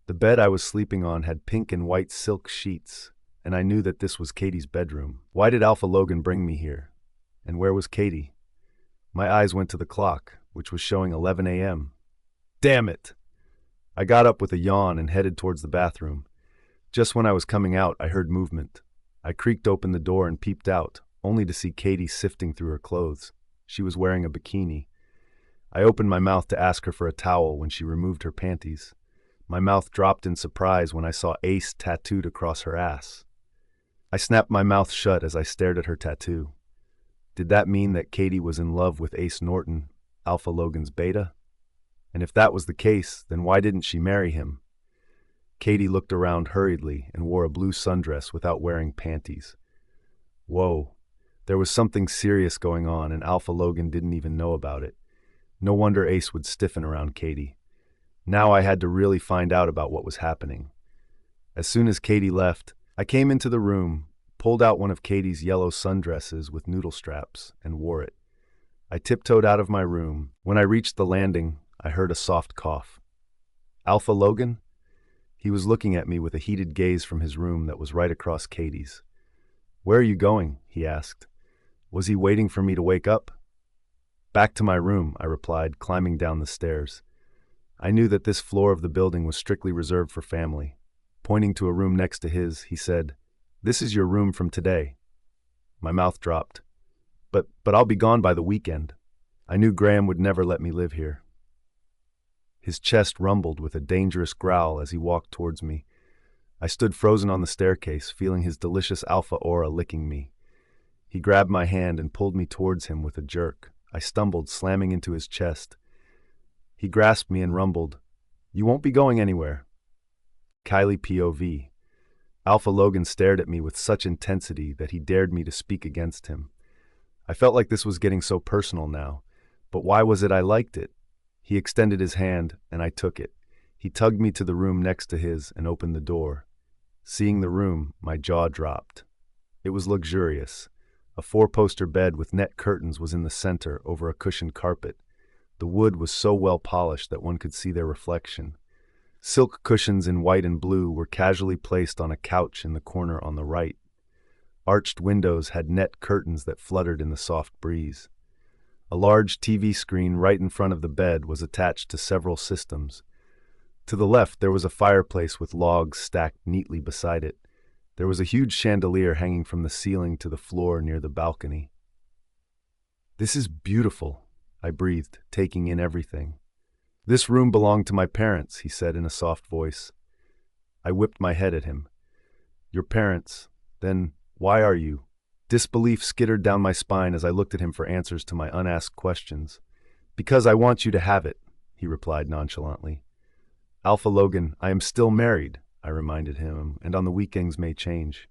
The bed I was sleeping on had pink and white silk sheets, and I knew that this was Katie's bedroom. Why did Alpha Logan bring me here? And where was Katie? My eyes went to the clock, which was showing 11 a.m. Damn it! I got up with a yawn and headed towards the bathroom. Just when I was coming out, I heard movement. I creaked open the door and peeped out, only to see Katie sifting through her clothes. She was wearing a bikini. I opened my mouth to ask her for a towel when she removed her panties. My mouth dropped in surprise when I saw Ace tattooed across her ass. I snapped my mouth shut as I stared at her tattoo. Did that mean that Katie was in love with Ace Norton, Alpha Logan's beta? And if that was the case, then why didn't she marry him? Katie looked around hurriedly and wore a blue sundress without wearing panties. Whoa, there was something serious going on and Alpha Logan didn't even know about it. No wonder Ace would stiffen around Katie. Now I had to really find out about what was happening. As soon as Katie left, I came into the room, pulled out one of Katie's yellow sundresses with noodle straps, and wore it. I tiptoed out of my room. When I reached the landing, I heard a soft cough. Alpha Logan? He was looking at me with a heated gaze from his room that was right across Katie's. "Where are you going?" he asked. Was he waiting for me to wake up? "Back to my room," I replied, climbing down the stairs. I knew that this floor of the building was strictly reserved for family. Pointing to a room next to his, he said, "This is your room from today." My mouth dropped. But I'll be gone by the weekend." I knew Graham would never let me live here. His chest rumbled with a dangerous growl as he walked towards me. I stood frozen on the staircase, feeling his delicious alpha aura licking me. He grabbed my hand and pulled me towards him with a jerk. I stumbled, slamming into his chest. He grasped me and rumbled, "You won't be going anywhere." Kylie POV. Alpha Logan stared at me with such intensity that he dared me to speak against him. I felt like this was getting so personal now, but why was it I liked it? He extended his hand, and I took it. He tugged me to the room next to his and opened the door. Seeing the room, my jaw dropped. It was luxurious. A four-poster bed with net curtains was in the center over a cushioned carpet. The wood was so well polished that one could see their reflection. Silk cushions in white and blue were casually placed on a couch in the corner on the right. Arched windows had net curtains that fluttered in the soft breeze. A large TV screen right in front of the bed was attached to several systems. To the left, there was a fireplace with logs stacked neatly beside it. There was a huge chandelier hanging from the ceiling to the floor near the balcony. "This is beautiful," I breathed, taking in everything. "This room belonged to my parents," he said in a soft voice. I whipped my head at him. "Your parents? Then why are you?" Disbelief skittered down my spine as I looked at him for answers to my unasked questions. "Because I want you to have it," he replied nonchalantly. "Alpha Logan, I am still married," I reminded him, "and on the weekends may change."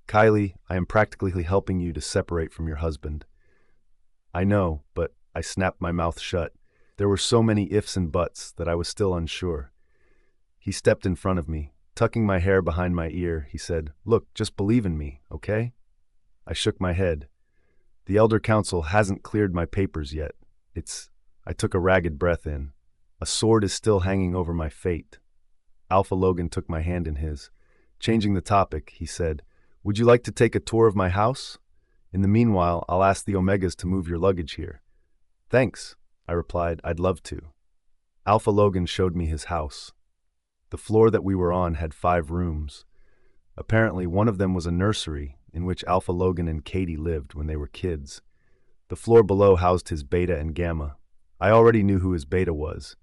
"Kylie, I am practically helping you to separate from your husband." "I know, but," I snapped my mouth shut. There were so many ifs and buts that I was still unsure. He stepped in front of me. Tucking my hair behind my ear, he said, "Look, just believe in me, okay?" I shook my head. "The Elder Council hasn't cleared my papers yet. I took a ragged breath in. "A sword is still hanging over my fate." Alpha Logan took my hand in his. Changing the topic, he said, "Would you like to take a tour of my house? In the meanwhile, I'll ask the Omegas to move your luggage here." "Thanks," I replied, "I'd love to." Alpha Logan showed me his house. The floor that we were on had 5 rooms. Apparently, one of them was a nursery in which Alpha Logan and Katie lived when they were kids. The floor below housed his beta and gamma. I already knew who his beta was,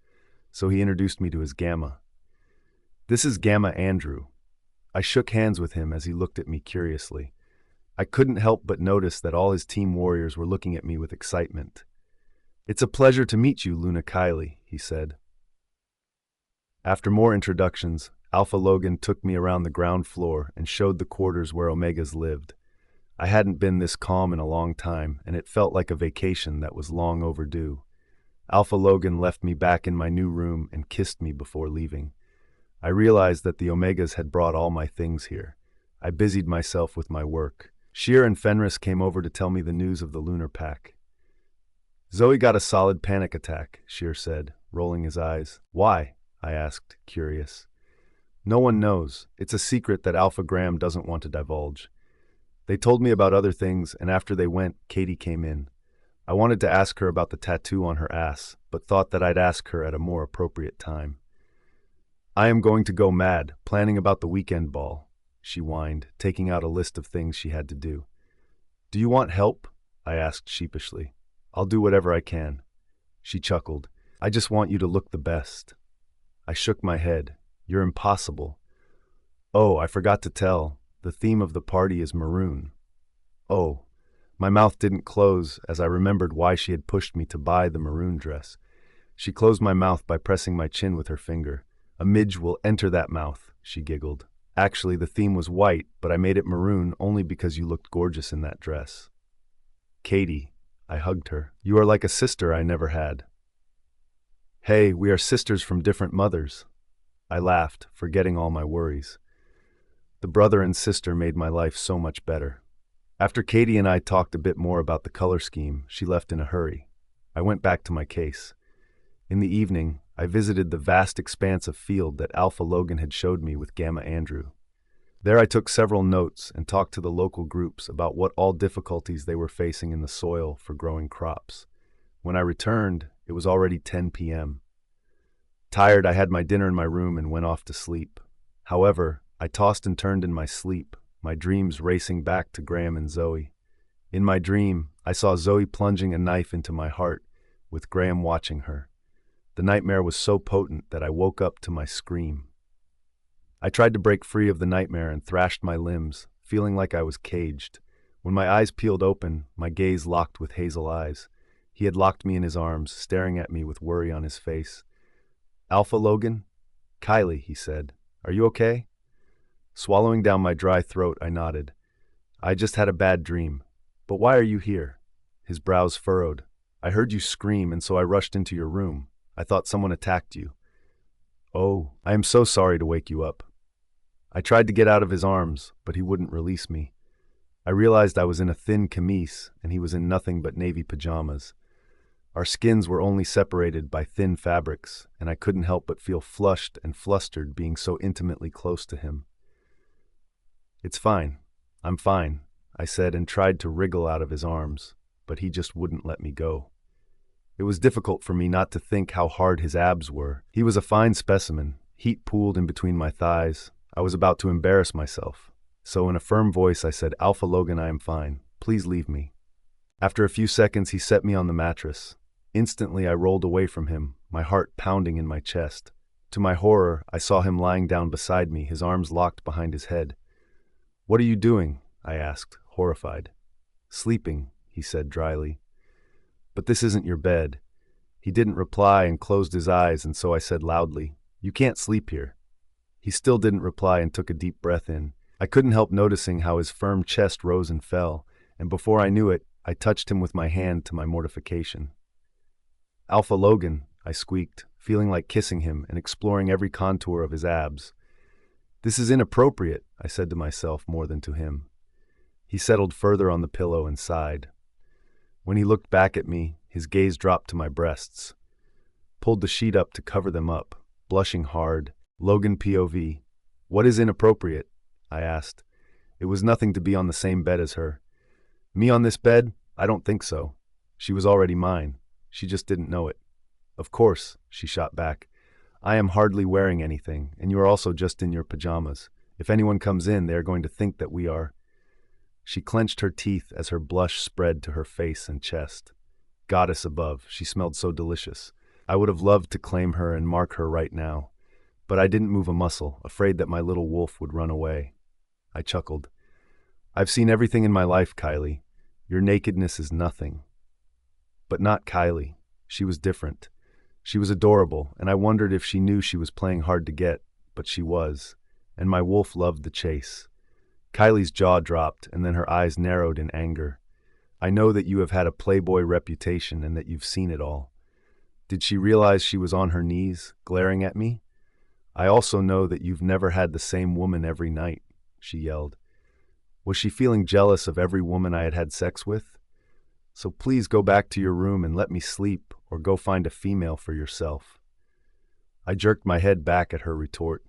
so he introduced me to his gamma. "This is Gamma Andrew." I shook hands with him as he looked at me curiously. I couldn't help but notice that all his team warriors were looking at me with excitement. "It's a pleasure to meet you, Luna Kylie," he said. After more introductions, Alpha Logan took me around the ground floor and showed the quarters where Omegas lived. I hadn't been this calm in a long time, and it felt like a vacation that was long overdue. Alpha Logan left me back in my new room and kissed me before leaving. I realized that the Omegas had brought all my things here. I busied myself with my work. Sheer and Fenris came over to tell me the news of the lunar pack. "Zoe got a solid panic attack," Sheer said, rolling his eyes. "Why?" I asked, curious. "No one knows. It's a secret that Alpha Graham doesn't want to divulge. They told me about other things, and after they went, Katie came in. I wanted to ask her about the tattoo on her ass, but thought that I'd ask her at a more appropriate time." "I am going to go mad, planning about the weekend ball," she whined, taking out a list of things she had to do. "Do you want help?" I asked sheepishly. "I'll do whatever I can." She chuckled. "I just want you to look the best." I shook my head. "You're impossible." "Oh, I forgot to tell. The theme of the party is maroon." "Oh." My mouth didn't close as I remembered why she had pushed me to buy the maroon dress. She closed my mouth by pressing my chin with her finger. "A midge will enter that mouth," she giggled. "Actually, the theme was white, but I made it maroon only because you looked gorgeous in that dress." "Katie," I hugged her. "You are like a sister I never had." "Hey, we are sisters from different mothers." I laughed, forgetting all my worries. The brother and sister made my life so much better. After Katie and I talked a bit more about the color scheme, she left in a hurry. I went back to my case. In the evening, I visited the vast expanse of field that Alpha Logan had showed me with Gamma Andrew. There I took several notes and talked to the local groups about what all difficulties they were facing in the soil for growing crops. When I returned, it was already 10 p.m. Tired, I had my dinner in my room and went off to sleep. However, I tossed and turned in my sleep, my dreams racing back to Graham and Zoe. In my dream, I saw Zoe plunging a knife into my heart, with Graham watching her. The nightmare was so potent that I woke up to my scream. I tried to break free of the nightmare and thrashed my limbs, feeling like I was caged. When my eyes peeled open, my gaze locked with Hazel eyes. He had locked me in his arms, staring at me with worry on his face. "Alpha Logan?" "Kylie," he said. "Are you okay?" Swallowing down my dry throat, I nodded. "I just had a bad dream. But why are you here?" His brows furrowed. "I heard you scream, and so I rushed into your room. I thought someone attacked you." "Oh, I am so sorry to wake you up." I tried to get out of his arms, but he wouldn't release me. I realized I was in a thin camise, and he was in nothing but navy pajamas. Our skins were only separated by thin fabrics, and I couldn't help but feel flushed and flustered being so intimately close to him. "It's fine. I'm fine," I said and tried to wriggle out of his arms, but he just wouldn't let me go. It was difficult for me not to think how hard his abs were. He was a fine specimen. Heat pooled in between my thighs. I was about to embarrass myself. So in a firm voice I said, "Alpha Logan, I am fine. Please leave me." After a few seconds he set me on the mattress. Instantly I rolled away from him, my heart pounding in my chest. To my horror, I saw him lying down beside me, his arms locked behind his head. "What are you doing?" I asked, horrified. "Sleeping," he said dryly. "But this isn't your bed." He didn't reply and closed his eyes, and so I said loudly, "You can't sleep here." He still didn't reply and took a deep breath in. I couldn't help noticing how his firm chest rose and fell, and before I knew it, I touched him with my hand to my mortification. "Alpha Logan, I squeaked, feeling like kissing him and exploring every contour of his abs. This is inappropriate, I said to myself more than to him. He settled further on the pillow and sighed. When he looked back at me, his gaze dropped to my breasts. Pulled the sheet up to cover them up, blushing hard. Logan POV. What is inappropriate? I asked. It was nothing to be on the same bed as her. Me on this bed? I don't think so. She was already mine. She just didn't know it. Of course, she shot back. I am hardly wearing anything, and you are also just in your pajamas. If anyone comes in, they are going to think that we are... She clenched her teeth as her blush spread to her face and chest. Goddess above, she smelled so delicious. I would have loved to claim her and mark her right now. But I didn't move a muscle, afraid that my little wolf would run away. I chuckled. I've seen everything in my life, Kylie. Your nakedness is nothing. But not Kylie. She was different. She was adorable, and I wondered if she knew she was playing hard to get, but she was. And my wolf loved the chase. Kylie's jaw dropped, and then her eyes narrowed in anger. I know that you have had a playboy reputation and that you've seen it all. Did she realize she was on her knees, glaring at me? I also know that you've never had the same woman every night, she yelled. Was she feeling jealous of every woman I had had sex with? So please go back to your room and let me sleep, or go find a female for yourself. I jerked my head back at her retort.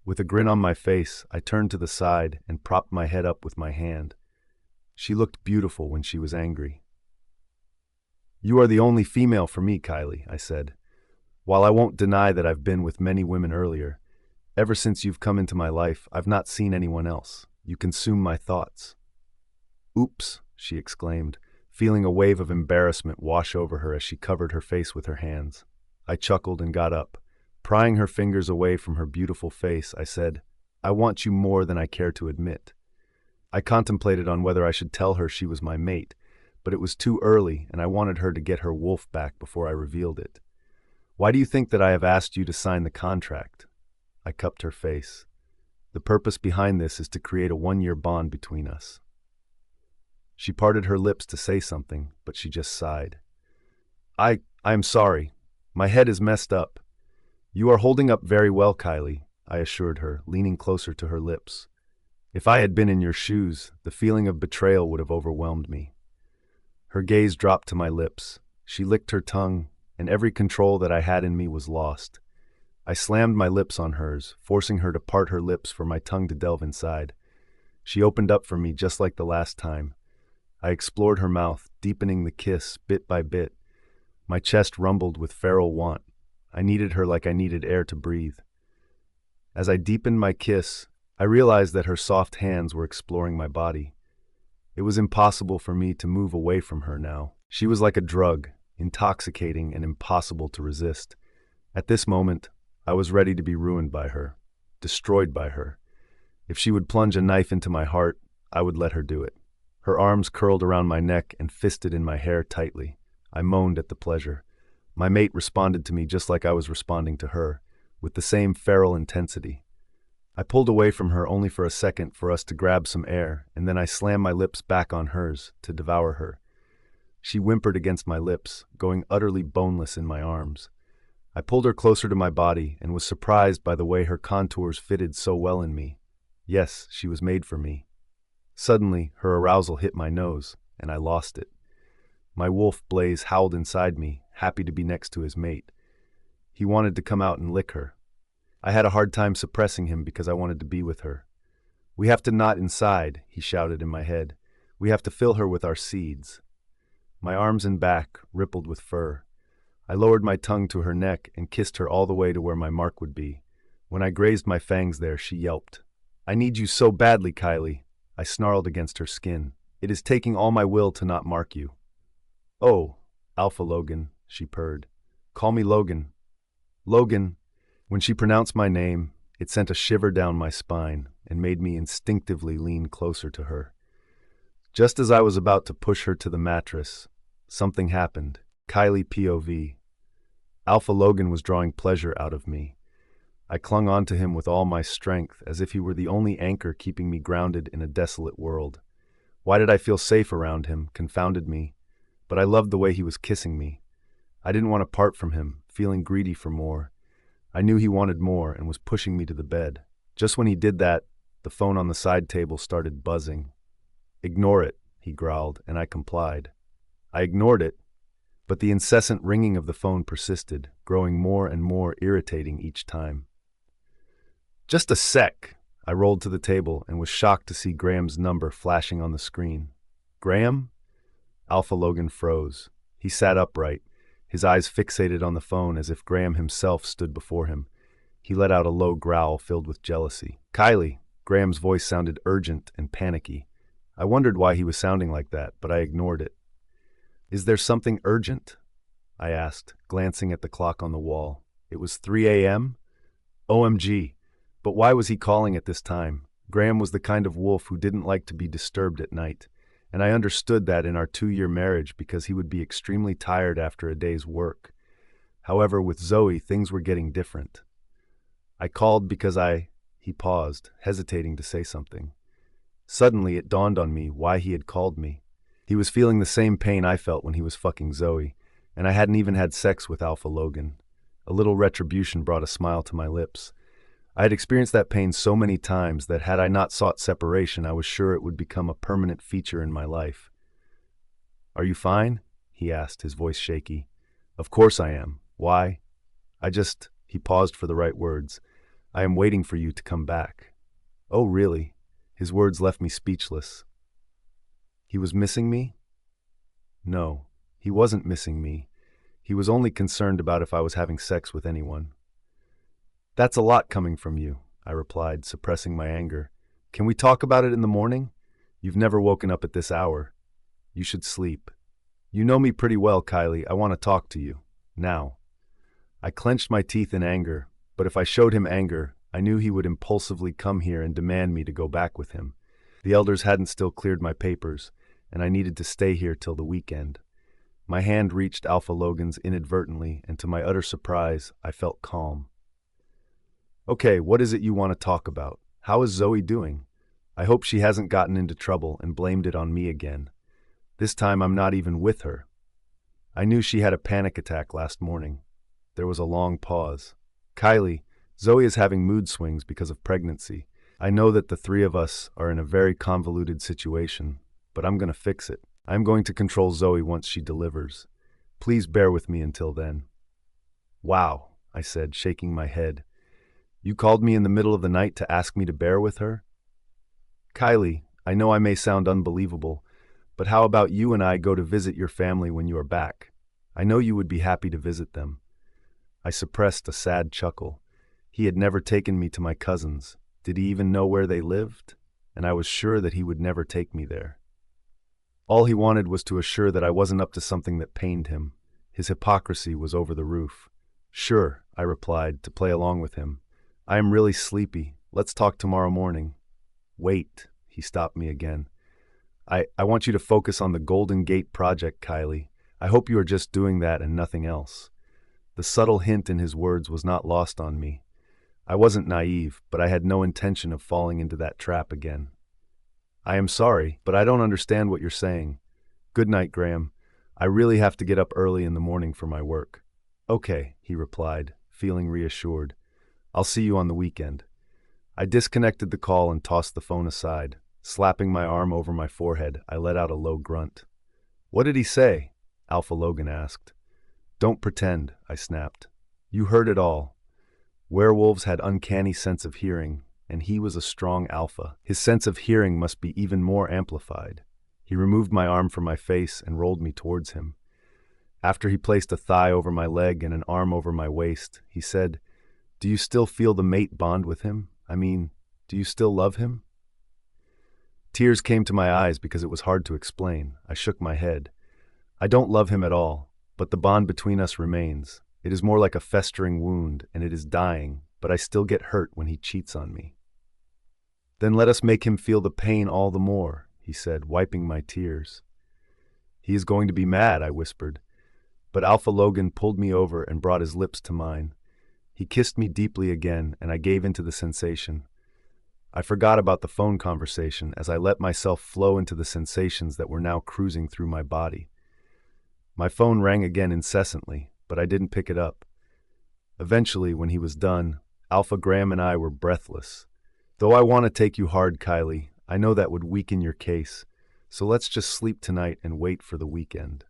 With a grin on my face, I turned to the side and propped my head up with my hand. She looked beautiful when she was angry. You are the only female for me, Kylie, I said. While I won't deny that I've been with many women earlier, ever since you've come into my life, I've not seen anyone else. You consume my thoughts. Oops, she exclaimed, feeling a wave of embarrassment wash over her as she covered her face with her hands. I chuckled and got up. Prying her fingers away from her beautiful face, I said, I want you more than I care to admit. I contemplated on whether I should tell her she was my mate, but it was too early and I wanted her to get her wolf back before I revealed it. Why do you think that I have asked you to sign the contract? I cupped her face. The purpose behind this is to create a 1-year bond between us. She parted her lips to say something, but she just sighed. I'm sorry. My head is messed up. You are holding up very well, Kylie, I assured her, leaning closer to her lips. If I had been in your shoes, the feeling of betrayal would have overwhelmed me. Her gaze dropped to my lips. She licked her tongue, and every control that I had in me was lost. I slammed my lips on hers, forcing her to part her lips for my tongue to delve inside. She opened up for me just like the last time. I explored her mouth, deepening the kiss bit by bit. My chest rumbled with feral want. I needed her like I needed air to breathe. As I deepened my kiss, I realized that her soft hands were exploring my body. It was impossible for me to move away from her now. She was like a drug, intoxicating and impossible to resist. At this moment, I was ready to be ruined by her, destroyed by her. If she would plunge a knife into my heart, I would let her do it. Her arms curled around my neck and fisted in my hair tightly. I moaned at the pleasure. My mate responded to me just like I was responding to her, with the same feral intensity. I pulled away from her only for a second for us to grab some air, and then I slammed my lips back on hers to devour her. She whimpered against my lips, going utterly boneless in my arms. I pulled her closer to my body and was surprised by the way her contours fitted so well in me. Yes, she was made for me. Suddenly, her arousal hit my nose, and I lost it. My wolf Blaze howled inside me, happy to be next to his mate. He wanted to come out and lick her. I had a hard time suppressing him because I wanted to be with her. We have to knot inside, he shouted in my head. We have to fill her with our seeds. My arms and back rippled with fur. I lowered my tongue to her neck and kissed her all the way to where my mark would be. When I grazed my fangs there, she yelped. I need you so badly, Kylie. I snarled against her skin. It is taking all my will to not mark you. Oh, Alpha Logan, she purred. Call me Logan. Logan. When she pronounced my name, it sent a shiver down my spine and made me instinctively lean closer to her. Just as I was about to push her to the mattress, something happened. Kylie POV. Alpha Logan was drawing pleasure out of me. I clung onto him with all my strength, as if he were the only anchor keeping me grounded in a desolate world. Why did I feel safe around him, confounded me, but I loved the way he was kissing me. I didn't want to part from him, feeling greedy for more. I knew he wanted more and was pushing me to the bed. Just when he did that, the phone on the side table started buzzing. "Ignore it," he growled, and I complied. I ignored it, but the incessant ringing of the phone persisted, growing more and more irritating each time. "Just a sec." I rolled to the table and was shocked to see Graham's number flashing on the screen. "Graham?" Alpha Logan froze. He sat upright, his eyes fixated on the phone as if Graham himself stood before him. He let out a low growl filled with jealousy. "Kylie." Graham's voice sounded urgent and panicky. I wondered why he was sounding like that, but I ignored it. "Is there something urgent?" I asked, glancing at the clock on the wall. It was 3 a.m.? OMG. But why was he calling at this time? Graham was the kind of wolf who didn't like to be disturbed at night, and I understood that in our 2-year marriage because he would be extremely tired after a day's work. However, with Zoe, things were getting different. "I called because He paused, hesitating to say something. Suddenly, it dawned on me why he had called me. He was feeling the same pain I felt when he was fucking Zoe, and I hadn't even had sex with Alpha Logan. A little retribution brought a smile to my lips. I had experienced that pain so many times that had I not sought separation, I was sure it would become a permanent feature in my life. "Are you fine?" he asked, his voice shaky. "Of course I am. Why?" He paused for the right words. "I am waiting for you to come back." "Oh, really?" His words left me speechless. He was missing me? No, he wasn't missing me. He was only concerned about if I was having sex with anyone. "That's a lot coming from you," I replied, suppressing my anger. "Can we talk about it in the morning? You've never woken up at this hour. You should sleep. You know me pretty well, Kylie. I want to talk to you. Now." I clenched my teeth in anger, but if I showed him anger, I knew he would impulsively come here and demand me to go back with him. The elders hadn't still cleared my papers, and I needed to stay here till the weekend. My hand reached Alpha Logan's inadvertently, and to my utter surprise, I felt calm. "Okay, what is it you want to talk about? How is Zoe doing? I hope she hasn't gotten into trouble and blamed it on me again. This time I'm not even with her." I knew she had a panic attack last morning. There was a long pause. "Kylie, Zoe is having mood swings because of pregnancy. I know that the three of us are in a very convoluted situation, but I'm going to fix it. I'm going to control Zoe once she delivers. Please bear with me until then." "Wow," I said, shaking my head. "You called me in the middle of the night to ask me to bear with her?" "Kylie, I know I may sound unbelievable, but how about you and I go to visit your family when you are back? I know you would be happy to visit them." I suppressed a sad chuckle. He had never taken me to my cousins. Did he even know where they lived? And I was sure that he would never take me there. All he wanted was to assure that I wasn't up to something that pained him. His hypocrisy was over the roof. "Sure," I replied, to play along with him. "I am really sleepy. Let's talk tomorrow morning." "Wait," he stopped me again. I want you to focus on the Golden Gate project, Kylie. I hope you are just doing that and nothing else." The subtle hint in his words was not lost on me. I wasn't naive, but I had no intention of falling into that trap again. "I am sorry, but I don't understand what you're saying. Good night, Graham. I really have to get up early in the morning for my work." "Okay," he replied, feeling reassured. "I'll see you on the weekend." I disconnected the call and tossed the phone aside. Slapping my arm over my forehead, I let out a low grunt. "What did he say?" Alpha Logan asked. "Don't pretend," I snapped. "You heard it all. Werewolves had uncanny sense of hearing, and he was a strong alpha. His sense of hearing must be even more amplified." He removed my arm from my face and rolled me towards him. After he placed a thigh over my leg and an arm over my waist, he said, "Do you still feel the mate bond with him? I mean, do you still love him?" Tears came to my eyes because it was hard to explain. I shook my head. "I don't love him at all, but the bond between us remains. It is more like a festering wound, and it is dying, but I still get hurt when he cheats on me." "Then let us make him feel the pain all the more," he said, wiping my tears. "He is going to be mad," I whispered. But Alpha Logan pulled me over and brought his lips to mine. He kissed me deeply again, and I gave into the sensation. I forgot about the phone conversation as I let myself flow into the sensations that were now cruising through my body. My phone rang again incessantly, but I didn't pick it up. Eventually, when he was done, Alpha Graham and I were breathless. Though I want to take you hard, Kylie, I know that would weaken your case, so let's just sleep tonight and wait for the weekend.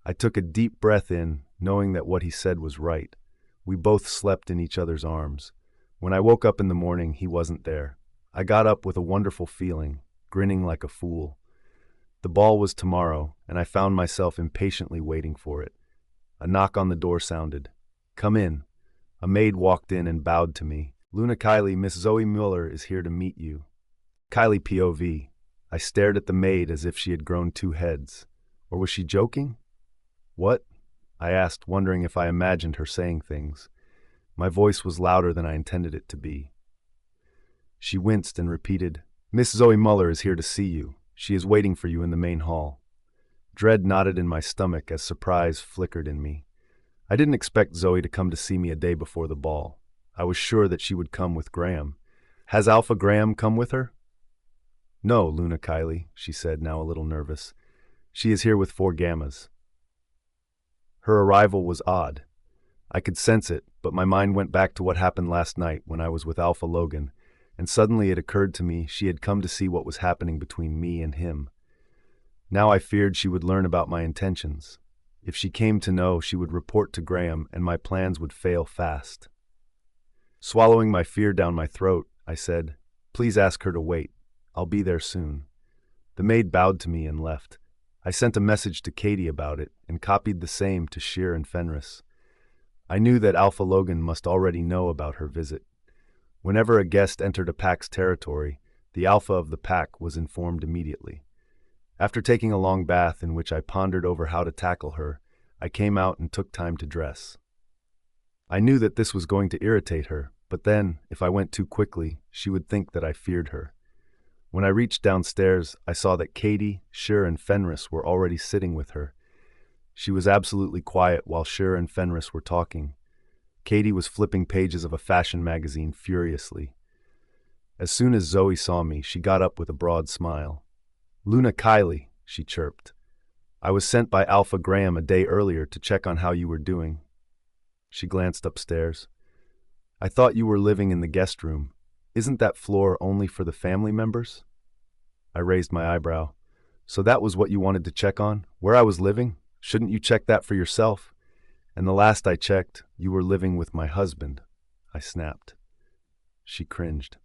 I took a deep breath in, knowing that what he said was right. We both slept in each other's arms. When I woke up in the morning, he wasn't there. I got up with a wonderful feeling, grinning like a fool. The ball was tomorrow, and I found myself impatiently waiting for it. A knock on the door sounded. "Come in." A maid walked in and bowed to me. "Luna Kylie, Miss Zoe Mueller is here to meet you." Kylie POV. I stared at the maid as if she had grown two heads. Or was she joking? "What?" I asked, wondering if I imagined her saying things. My voice was louder than I intended it to be. She winced and repeated, "Miss Zoe Mueller is here to see you. She is waiting for you in the main hall." Dread knotted in my stomach as surprise flickered in me. I didn't expect Zoe to come to see me a day before the ball. I was sure that she would come with Graham. "Has Alpha Graham come with her?" "No, Luna Kylie," she said, now a little nervous. "She is here with 4 gammas." Her arrival was odd. I could sense it, but my mind went back to what happened last night when I was with Alpha Logan, and suddenly it occurred to me she had come to see what was happening between me and him. Now I feared she would learn about my intentions. If she came to know, she would report to Graham and my plans would fail fast. Swallowing my fear down my throat, I said, "Please ask her to wait. I'll be there soon." The maid bowed to me and left. I sent a message to Katie about it and copied the same to Sheer and Fenris. I knew that Alpha Logan must already know about her visit. Whenever a guest entered a pack's territory, the alpha of the pack was informed immediately. After taking a long bath in which I pondered over how to tackle her, I came out and took time to dress. I knew that this was going to irritate her, but then, if I went too quickly, she would think that I feared her. When I reached downstairs, I saw that Katie, Sheer, and Fenris were already sitting with her. She was absolutely quiet while Sheer and Fenris were talking. Katie was flipping pages of a fashion magazine furiously. As soon as Zoe saw me, she got up with a broad smile. "Luna Kylie," she chirped. "I was sent by Alpha Graham a day earlier to check on how you were doing." She glanced upstairs. "I thought you were living in the guest room. Isn't that floor only for the family members?" I raised my eyebrow. "So that was what you wanted to check on? Where I was living? Shouldn't you check that for yourself? And the last I checked, you were living with my husband," I snapped. She cringed.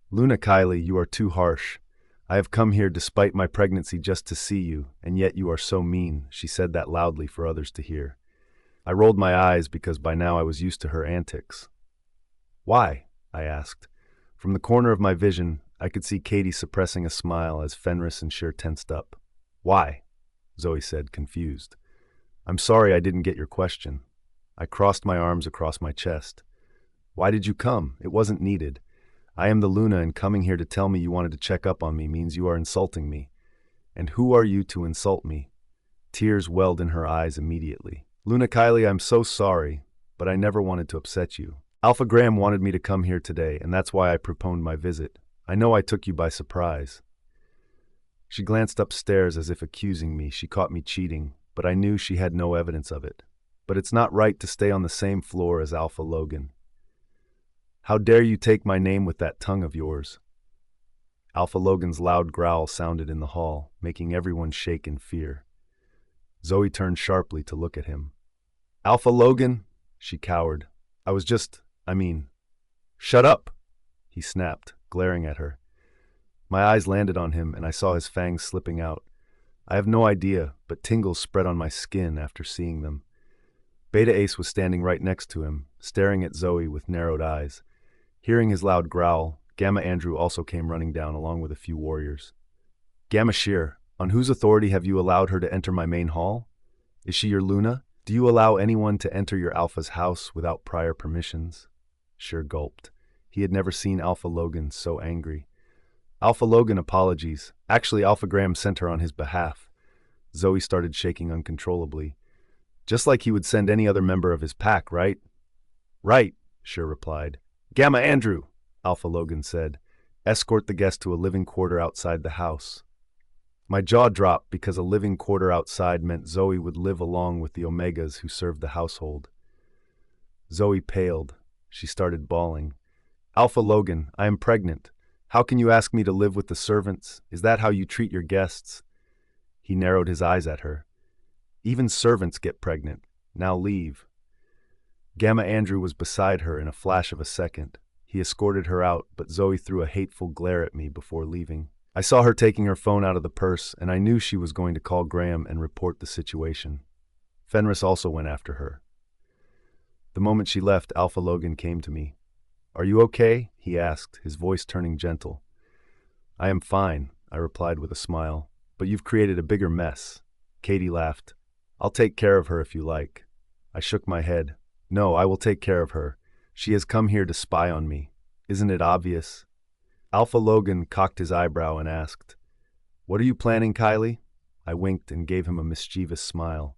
"Luna Kylie, you are too harsh. I have come here despite my pregnancy just to see you, and yet you are so mean." She said that loudly for others to hear. I rolled my eyes because by now I was used to her antics. "Why?" I asked. From the corner of my vision, I could see Katie suppressing a smile as Fenris and Sheer tensed up. "Why?" Zoe said, confused. "I'm sorry I didn't get your question." I crossed my arms across my chest. "Why did you come? It wasn't needed. I am the Luna, and coming here to tell me you wanted to check up on me means you are insulting me. And who are you to insult me?" Tears welled in her eyes immediately. "Luna Kylie, I'm so sorry, but I never wanted to upset you. Alpha Graham wanted me to come here today, and that's why I postponed my visit. I know I took you by surprise." She glanced upstairs as if accusing me. She caught me cheating, but I knew she had no evidence of it. "But it's not right to stay on the same floor as Alpha Logan." "How dare you take my name with that tongue of yours?" Alpha Logan's loud growl sounded in the hall, making everyone shake in fear. Zoe turned sharply to look at him. "Alpha Logan?" She cowered. "Shut up!" he snapped, glaring at her. My eyes landed on him and I saw his fangs slipping out. I have no idea, but tingles spread on my skin after seeing them. Beta Ace was standing right next to him, staring at Zoe with narrowed eyes. Hearing his loud growl, Gamma Andrew also came running down along with a few warriors. "Gamma Sheer, on whose authority have you allowed her to enter my main hall? Is she your Luna? Do you allow anyone to enter your Alpha's house without prior permissions?" Sheer gulped. He had never seen Alpha Logan so angry. "Alpha Logan, apologies. Actually, Alpha Graham sent her on his behalf." Zoe started shaking uncontrollably. "Just like he would send any other member of his pack, right?" "Right," Sheer replied. "Gamma Andrew," Alpha Logan said. "Escort the guest to a living quarter outside the house." My jaw dropped because a living quarter outside meant Zoe would live along with the Omegas who served the household. Zoe paled. She started bawling. Alpha Logan, I am pregnant. How can you ask me to live with the servants? Is that how you treat your guests? He narrowed his eyes at her. Even servants get pregnant. Now leave. Gamma Andrew was beside her in a flash of a second. He escorted her out, but Zoe threw a hateful glare at me before leaving. I saw her taking her phone out of the purse, and I knew she was going to call Graham and report the situation. Fenris also went after her. The moment she left, Alpha Logan came to me. Are you okay? He asked, his voice turning gentle. I am fine, I replied with a smile, but you've created a bigger mess. Katie laughed. I'll take care of her if you like. I shook my head. No, I will take care of her. She has come here to spy on me. Isn't it obvious? Alpha Logan cocked his eyebrow and asked, What are you planning, Kylie? I winked and gave him a mischievous smile.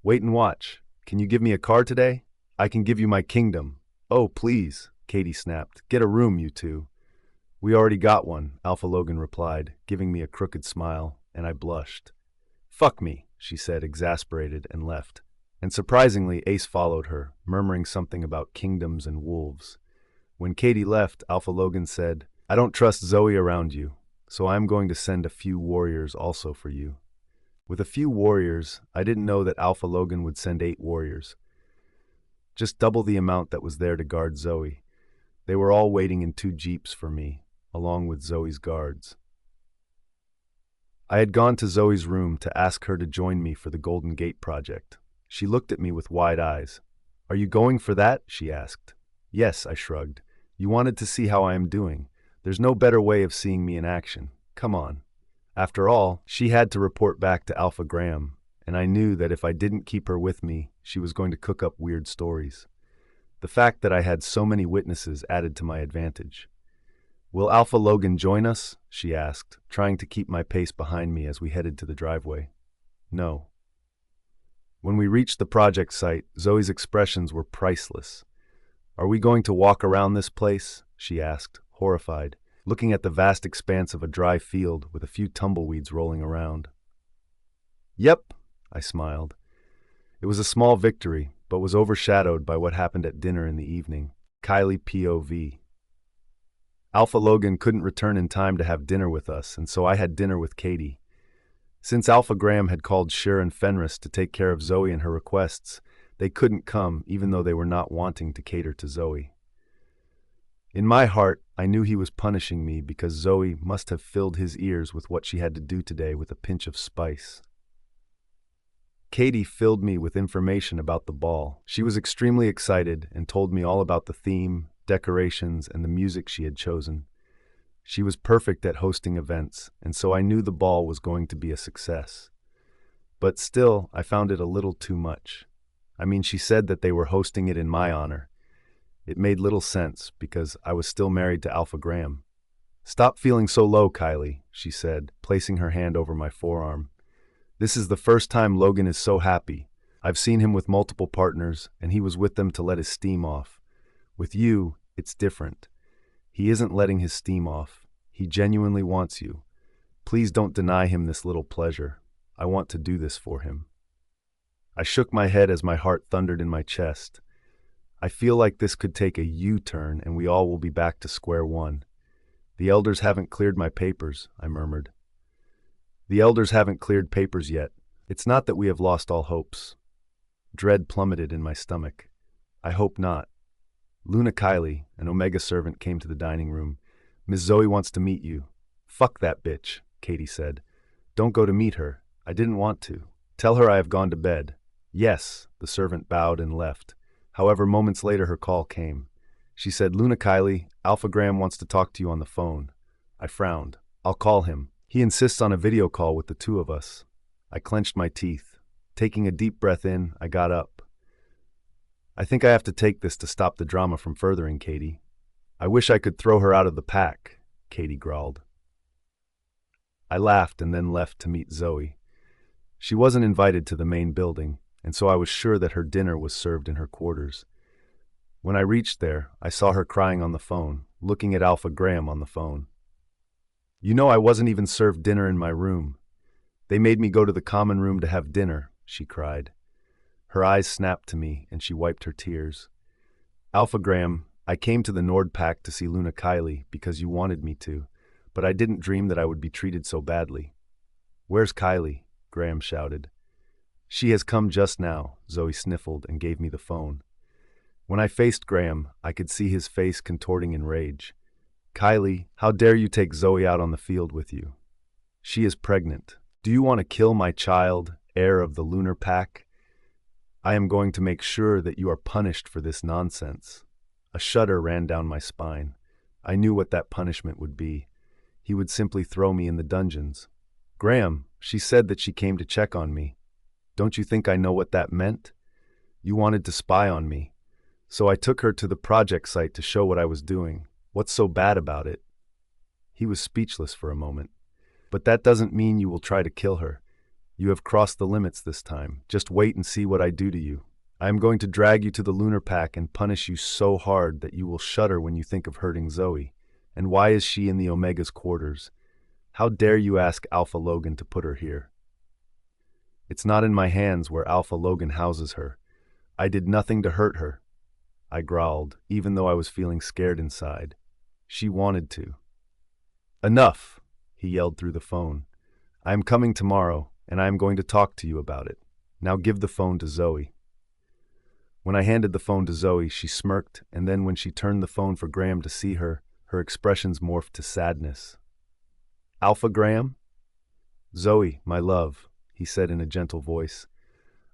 Wait and watch. Can you give me a car today? I can give you my kingdom. Oh, please, Katie snapped. Get a room, you two. We already got one, Alpha Logan replied, giving me a crooked smile, and I blushed. Fuck me, she said, exasperated, and left. And surprisingly, Ace followed her, murmuring something about kingdoms and wolves. When Katie left, Alpha Logan said, I don't trust Zoe around you, so I'm going to send a few warriors also for you. With a few warriors, I didn't know that Alpha Logan would send 8 warriors. Just double the amount that was there to guard Zoe. They were all waiting in 2 jeeps for me, along with Zoe's guards. I had gone to Zoe's room to ask her to join me for the Golden Gate project. She looked at me with wide eyes. Are you going for that? She asked. Yes, I shrugged. You wanted to see how I am doing. There's no better way of seeing me in action. Come on. After all, she had to report back to Alpha Graham, and I knew that if I didn't keep her with me, she was going to cook up weird stories. The fact that I had so many witnesses added to my advantage. Will Alpha Logan join us? She asked, trying to keep my pace behind me as we headed to the driveway. No. When we reached the project site, Zoe's expressions were priceless. Are we going to walk around this place? She asked, horrified, looking at the vast expanse of a dry field with a few tumbleweeds rolling around. Yep, I smiled. It was a small victory, but was overshadowed by what happened at dinner in the evening. Kylie POV. Alpha Logan couldn't return in time to have dinner with us, and so I had dinner with Katie. Since Alpha Graham had called Shir and Fenris to take care of Zoe and her requests, they couldn't come even though they were not wanting to cater to Zoe. In my heart, I knew he was punishing me because Zoe must have filled his ears with what she had to do today with a pinch of spice. Katie filled me with information about the ball. She was extremely excited and told me all about the theme, decorations, and the music she had chosen. She was perfect at hosting events, and so I knew the ball was going to be a success. But still, I found it a little too much. I mean, she said that they were hosting it in my honor. It made little sense, because I was still married to Alpha Graham. Stop feeling so low, Kylie, she said, placing her hand over my forearm. This is the first time Logan is so happy. I've seen him with multiple partners, and he was with them to let his steam off. With you, it's different. He isn't letting his steam off. He genuinely wants you. Please don't deny him this little pleasure. I want to do this for him. I shook my head as my heart thundered in my chest. I feel like this could take a U-turn and we all will be back to square one. The elders haven't cleared my papers, I murmured. The elders haven't cleared papers yet. It's not that we have lost all hopes. Dread plummeted in my stomach. I hope not. Luna Kylie, an Omega servant, came to the dining room. Miss Zoe wants to meet you. Fuck that bitch, Katie said. Don't go to meet her. I didn't want to. Tell her I have gone to bed. Yes, the servant bowed and left. However, moments later her call came. She said, Luna Kylie, Alpha Graham wants to talk to you on the phone. I frowned. I'll call him. He insists on a video call with the 2 of us. I clenched my teeth. Taking a deep breath in, I got up. I think I have to take this to stop the drama from furthering, Katie. I wish I could throw her out of the pack, Katie growled. I laughed and then left to meet Zoe. She wasn't invited to the main building, and so I was sure that her dinner was served in her quarters. When I reached there, I saw her crying on the phone, looking at Alpha Graham on the phone. You know, I wasn't even served dinner in my room. They made me go to the common room to have dinner, she cried. Her eyes snapped to me, and she wiped her tears. Alpha Graham, I came to the Nordpack to see Luna Kylie because you wanted me to, but I didn't dream that I would be treated so badly. Where's Kylie? Graham shouted. She has come just now, Zoe sniffled and gave me the phone. When I faced Graham, I could see his face contorting in rage. Kylie, how dare you take Zoe out on the field with you? She is pregnant. Do you want to kill my child, heir of the Lunar Pack? I am going to make sure that you are punished for this nonsense. A shudder ran down my spine. I knew what that punishment would be. He would simply throw me in the dungeons. Graham, she said that she came to check on me. Don't you think I know what that meant? You wanted to spy on me. So I took her to the project site to show what I was doing. What's so bad about it? He was speechless for a moment. But that doesn't mean you will try to kill her. You have crossed the limits this time. Just wait and see what I do to you. I am going to drag you to the Lunar Pack and punish you so hard that you will shudder when you think of hurting Zoe. And why is she in the Omega's quarters? How dare you ask Alpha Logan to put her here? It's not in my hands where Alpha Logan houses her. I did nothing to hurt her. I growled, even though I was feeling scared inside. She wanted to. Enough, he yelled through the phone. I am coming tomorrow, and I am going to talk to you about it. Now give the phone to Zoe. When I handed the phone to Zoe, she smirked, and then when she turned the phone for Graham to see her, her expressions morphed to sadness. Alpha Graham? Zoe, my love, he said in a gentle voice.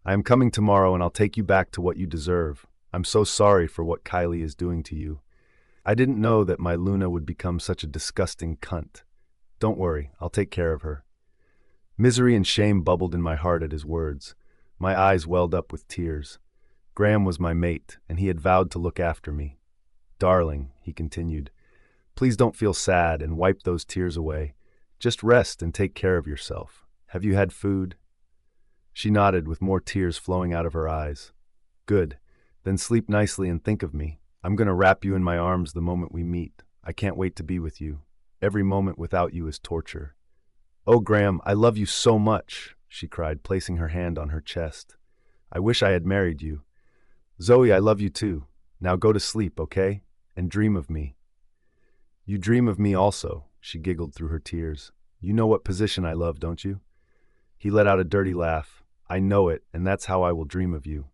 I am coming tomorrow and I'll take you back to what you deserve. I'm so sorry for what Kylie is doing to you. I didn't know that my Luna would become such a disgusting cunt. Don't worry, I'll take care of her. Misery and shame bubbled in my heart at his words. My eyes welled up with tears. Graham was my mate, and he had vowed to look after me. Darling, he continued, please don't feel sad and wipe those tears away. Just rest and take care of yourself. Have you had food? She nodded with more tears flowing out of her eyes. Good. Then sleep nicely and think of me. I'm going to wrap you in my arms the moment we meet. I can't wait to be with you. Every moment without you is torture. Oh, Graham, I love you so much, she cried, placing her hand on her chest. I wish I had married you. Zoe, I love you too. Now go to sleep, okay? And dream of me. You dream of me also, she giggled through her tears. You know what position I love, don't you? He let out a dirty laugh. I know it, and that's how I will dream of you.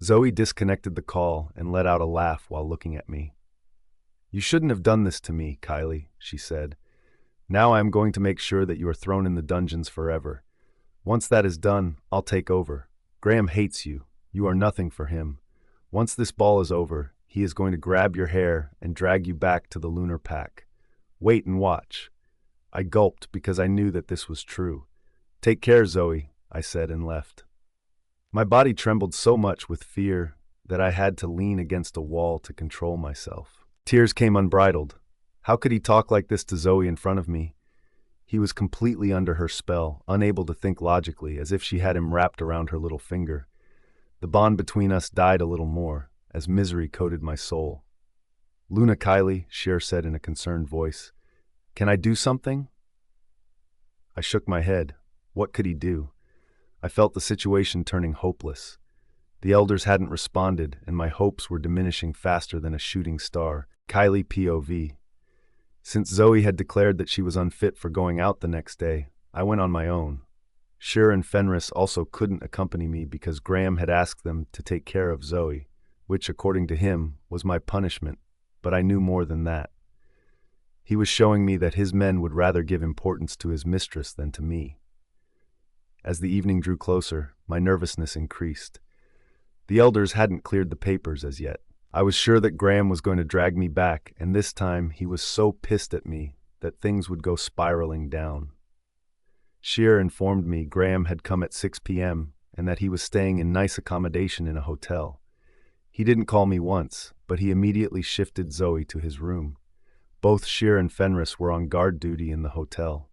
Zoe disconnected the call and let out a laugh while looking at me. You shouldn't have done this to me, Kylie, she said. Now I am going to make sure that you are thrown in the dungeons forever. Once that is done, I'll take over. Graham hates you. You are nothing for him. Once this ball is over, he is going to grab your hair and drag you back to the Lunar Pack. Wait and watch. I gulped because I knew that this was true. Take care, Zoe, I said and left. My body trembled so much with fear that I had to lean against a wall to control myself. Tears came unbridled. How could he talk like this to Zoe in front of me? He was completely under her spell, unable to think logically, as if she had him wrapped around her little finger. The bond between us died a little more, as misery coated my soul. Luna Kylie, Cher said in a concerned voice, can I do something? I shook my head. What could he do? I felt the situation turning hopeless. The elders hadn't responded, and my hopes were diminishing faster than a shooting star. Kylie POV. Since Zoe had declared that she was unfit for going out the next day, I went on my own. Cher and Fenris also couldn't accompany me because Graham had asked them to take care of Zoe, which, according to him, was my punishment, but I knew more than that. He was showing me that his men would rather give importance to his mistress than to me. As the evening drew closer, my nervousness increased. The elders hadn't cleared the papers as yet. I was sure that Graham was going to drag me back, and this time he was so pissed at me that things would go spiraling down. Cher informed me Graham had come at 6 p.m. and that he was staying in nice accommodation in a hotel. He didn't call me once, but he immediately shifted Zoe to his room. Both Cher and Fenris were on guard duty in the hotel.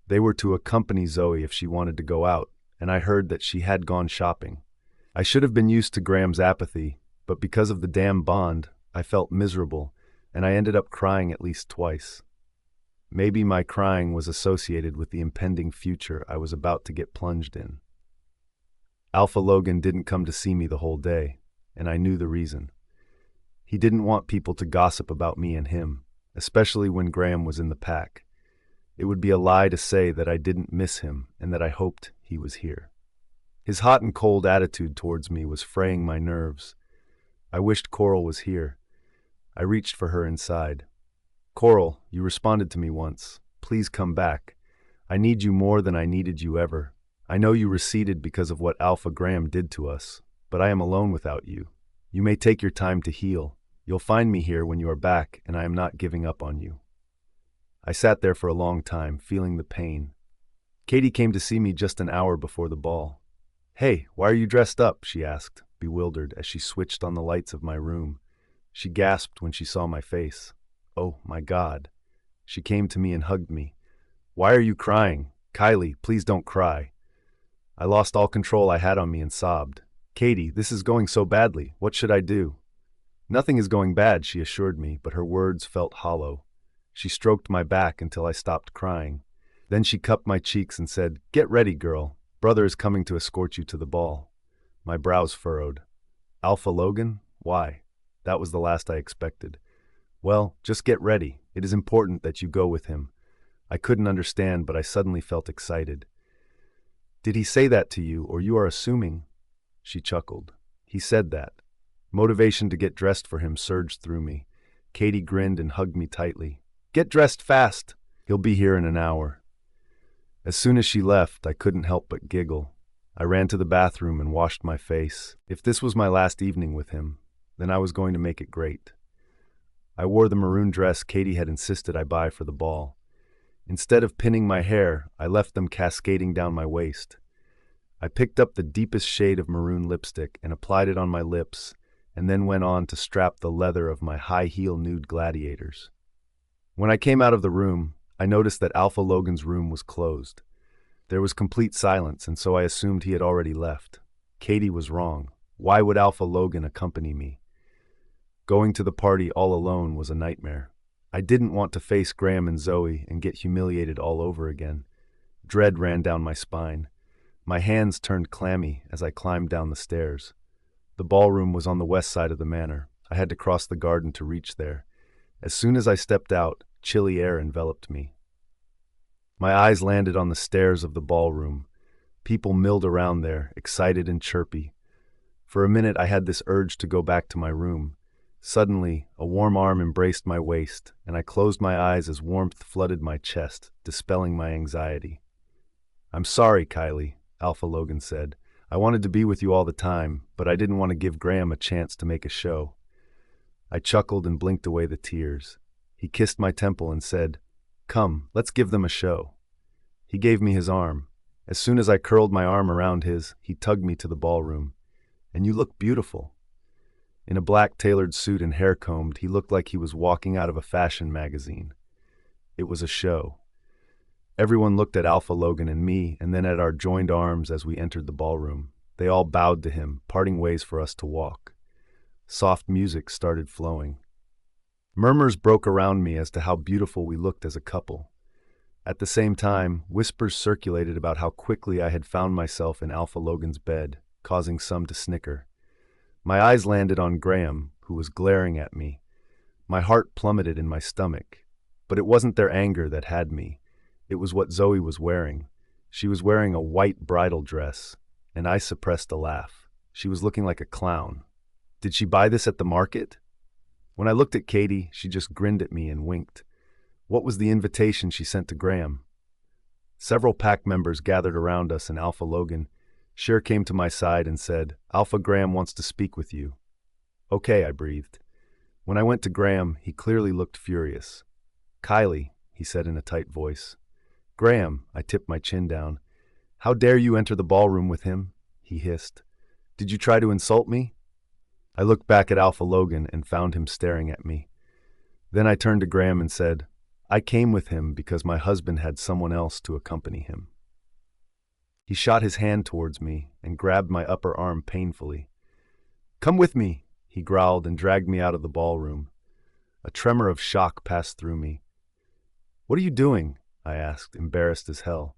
They were to accompany Zoe if she wanted to go out, and I heard that she had gone shopping. I should have been used to Graham's apathy, but because of the damn bond, I felt miserable, and I ended up crying at least twice. Maybe my crying was associated with the impending future I was about to get plunged in. Alpha Logan didn't come to see me the whole day, and I knew the reason. He didn't want people to gossip about me and him, especially when Graham was in the pack. It would be a lie to say that I didn't miss him and that I hoped he was here. His hot and cold attitude towards me was fraying my nerves. I wished Coral was here. I reached for her inside. Coral, you responded to me once. Please come back. I need you more than I needed you ever. I know you receded because of what Alpha Graham did to us, but I am alone without you. You may take your time to heal. You'll find me here when you are back, and I am not giving up on you. I sat there for a long time, feeling the pain. Katie came to see me just an hour before the ball. Hey, why are you dressed up? She asked, bewildered as she switched on the lights of my room. She gasped when she saw my face. Oh, my God. She came to me and hugged me. Why are you crying? Kylie, please don't cry. I lost all control I had on me and sobbed. Katie, this is going so badly. What should I do? Nothing is going bad, she assured me, but her words felt hollow. She stroked my back until I stopped crying. Then she cupped my cheeks and said, Get ready, girl. Brother is coming to escort you to the ball. My brows furrowed. Alpha Logan? Why? That was the last I expected. Well, just get ready. It is important that you go with him. I couldn't understand, but I suddenly felt excited. Did he say that to you, or you are assuming? She chuckled. He said that. Motivation to get dressed for him surged through me. Katie grinned and hugged me tightly. Get dressed fast. He'll be here in an hour. As soon as she left, I couldn't help but giggle. I ran to the bathroom and washed my face. If this was my last evening with him, then I was going to make it great. I wore the maroon dress Katie had insisted I buy for the ball. Instead of pinning my hair, I left them cascading down my waist. I picked up the deepest shade of maroon lipstick and applied it on my lips, and then went on to strap the leather of my high-heel nude gladiators. When I came out of the room, I noticed that Alpha Logan's room was closed. There was complete silence, and so I assumed he had already left. Katie was wrong. Why would Alpha Logan accompany me? Going to the party all alone was a nightmare. I didn't want to face Graham and Zoe and get humiliated all over again. Dread ran down my spine. My hands turned clammy as I climbed down the stairs. The ballroom was on the west side of the manor. I had to cross the garden to reach there. As soon as I stepped out, chilly air enveloped me. My eyes landed on the stairs of the ballroom. People milled around there, excited and chirpy. For a minute I had this urge to go back to my room. Suddenly, a warm arm embraced my waist, and I closed my eyes as warmth flooded my chest, dispelling my anxiety. I'm sorry, Kylie, Alpha Logan said. I wanted to be with you all the time, but I didn't want to give Graham a chance to make a show. I chuckled and blinked away the tears. He kissed my temple and said, Come, let's give them a show. He gave me his arm. As soon as I curled my arm around his, he tugged me to the ballroom. And you look beautiful. In a black tailored suit and hair combed, he looked like he was walking out of a fashion magazine. It was a show. Everyone looked at Alpha Logan and me, and then at our joined arms as we entered the ballroom. They all bowed to him, parting ways for us to walk. Soft music started flowing. Murmurs broke around me as to how beautiful we looked as a couple. At the same time, whispers circulated about how quickly I had found myself in Alpha Logan's bed, causing some to snicker. My eyes landed on Graham, who was glaring at me. My heart plummeted in my stomach. But it wasn't their anger that had me. It was what Zoe was wearing. She was wearing a white bridal dress, and I suppressed a laugh. She was looking like a clown. Did she buy this at the market? When I looked at Katie, she just grinned at me and winked. What was the invitation she sent to Graham? Several pack members gathered around us, and Alpha Logan came to my side and said, Alpha Graham wants to speak with you. Okay, I breathed. When I went to Graham, he clearly looked furious. Kylie, he said in a tight voice. Graham, I tipped my chin down. How dare you enter the ballroom with him? He hissed. Did you try to insult me? I looked back at Alpha Logan and found him staring at me. Then I turned to Graham and said, I came with him because my husband had someone else to accompany him. He shot his hand towards me and grabbed my upper arm painfully. Come with me, he growled and dragged me out of the ballroom. A tremor of shock passed through me. What are you doing? I asked, embarrassed as hell.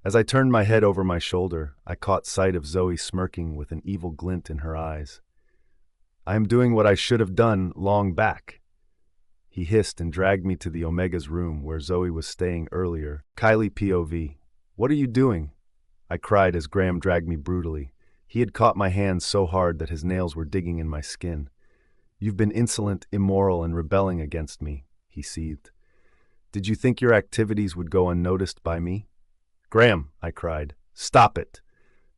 As I turned my head over my shoulder, I caught sight of Zoe smirking with an evil glint in her eyes. I am doing what I should have done long back. He hissed and dragged me to the Omega's room where Zoe was staying earlier. Kylie POV. What are you doing? I cried as Graham dragged me brutally. He had caught my hands so hard that his nails were digging in my skin. You've been insolent, immoral, and rebelling against me, he seethed. Did you think your activities would go unnoticed by me? Graham, I cried. Stop it,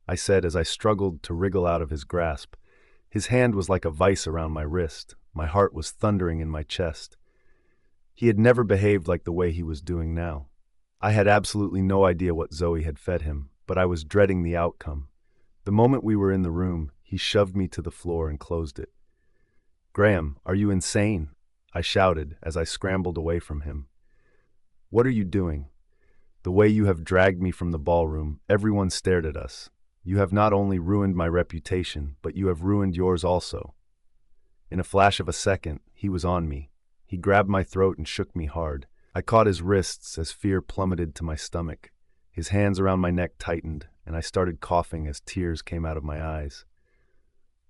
I said as I struggled to wriggle out of his grasp. His hand was like a vice around my wrist. My heart was thundering in my chest. He had never behaved like the way he was doing now. I had absolutely no idea what Zoe had fed him, but I was dreading the outcome. The moment we were in the room, he shoved me to the floor and closed it. Graham, are you insane? I shouted as I scrambled away from him. What are you doing? The way you have dragged me from the ballroom, everyone stared at us. You have not only ruined my reputation, but you have ruined yours also. In a flash of a second, he was on me. He grabbed my throat and shook me hard. I caught his wrists as fear plummeted to my stomach. His hands around my neck tightened, and I started coughing as tears came out of my eyes.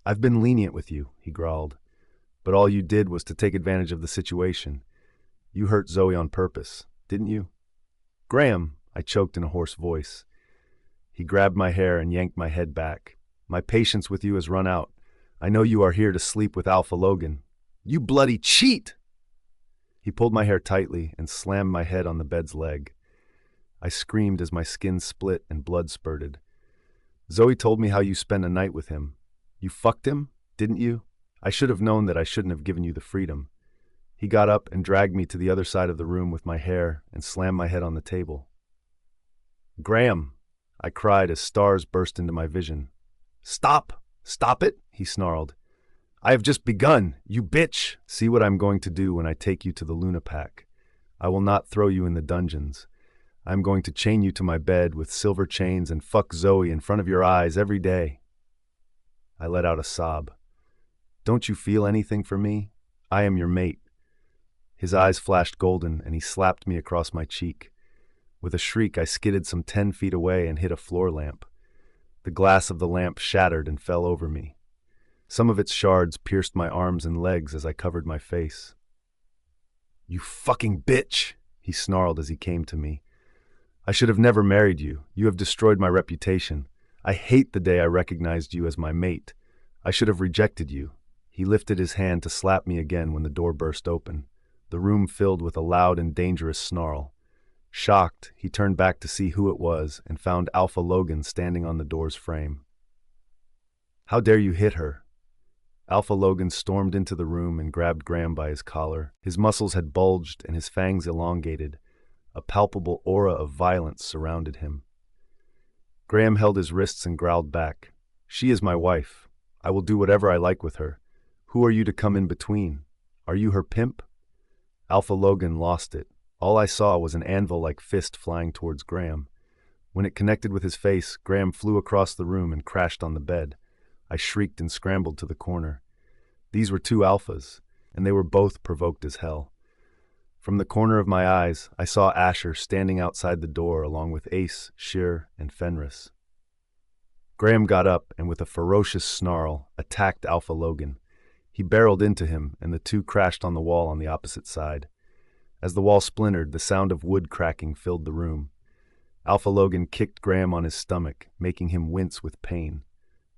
I've been lenient with you, he growled, but all you did was to take advantage of the situation. You hurt Zoe on purpose, didn't you? Graham, I choked in a hoarse voice. He grabbed my hair and yanked my head back. My patience with you has run out. I know you are here to sleep with Alpha Logan. You bloody cheat! He pulled my hair tightly and slammed my head on the bed's leg. I screamed as my skin split and blood spurted. Zoe told me how you spent a night with him. You fucked him, didn't you? I should have known that I shouldn't have given you the freedom. He got up and dragged me to the other side of the room with my hair and slammed my head on the table. Graham, I cried as stars burst into my vision. Stop! Stop it! He snarled. I have just begun, you bitch! See what I'm going to do when I take you to the Luna Pack. I will not throw you in the dungeons. I'm going to chain you to my bed with silver chains and fuck Zoe in front of your eyes every day. I let out a sob. Don't you feel anything for me? I am your mate. His eyes flashed golden, and he slapped me across my cheek. With a shriek, I skidded some 10 feet away and hit a floor lamp. The glass of the lamp shattered and fell over me. Some of its shards pierced my arms and legs as I covered my face. You fucking bitch, he snarled as he came to me. I should have never married you. You have destroyed my reputation. I hate the day I recognized you as my mate. I should have rejected you. He lifted his hand to slap me again when the door burst open. The room filled with a loud and dangerous snarl. Shocked, he turned back to see who it was and found Alpha Logan standing on the door's frame. How dare you hit her? Alpha Logan stormed into the room and grabbed Graham by his collar. His muscles had bulged and his fangs elongated. A palpable aura of violence surrounded him. Graham held his wrists and growled back. She is my wife. I will do whatever I like with her. Who are you to come in between? Are you her pimp? Alpha Logan lost it. All I saw was an anvil-like fist flying towards Graham. When it connected with his face, Graham flew across the room and crashed on the bed. I shrieked and scrambled to the corner. These were two alphas, and they were both provoked as hell. From the corner of my eyes, I saw Asher standing outside the door along with Ace, Sheer, and Fenris. Graham got up and with a ferocious snarl attacked Alpha Logan. He barreled into him, and the two crashed on the wall on the opposite side. As the wall splintered, the sound of wood cracking filled the room. Alpha Logan kicked Graham on his stomach, making him wince with pain.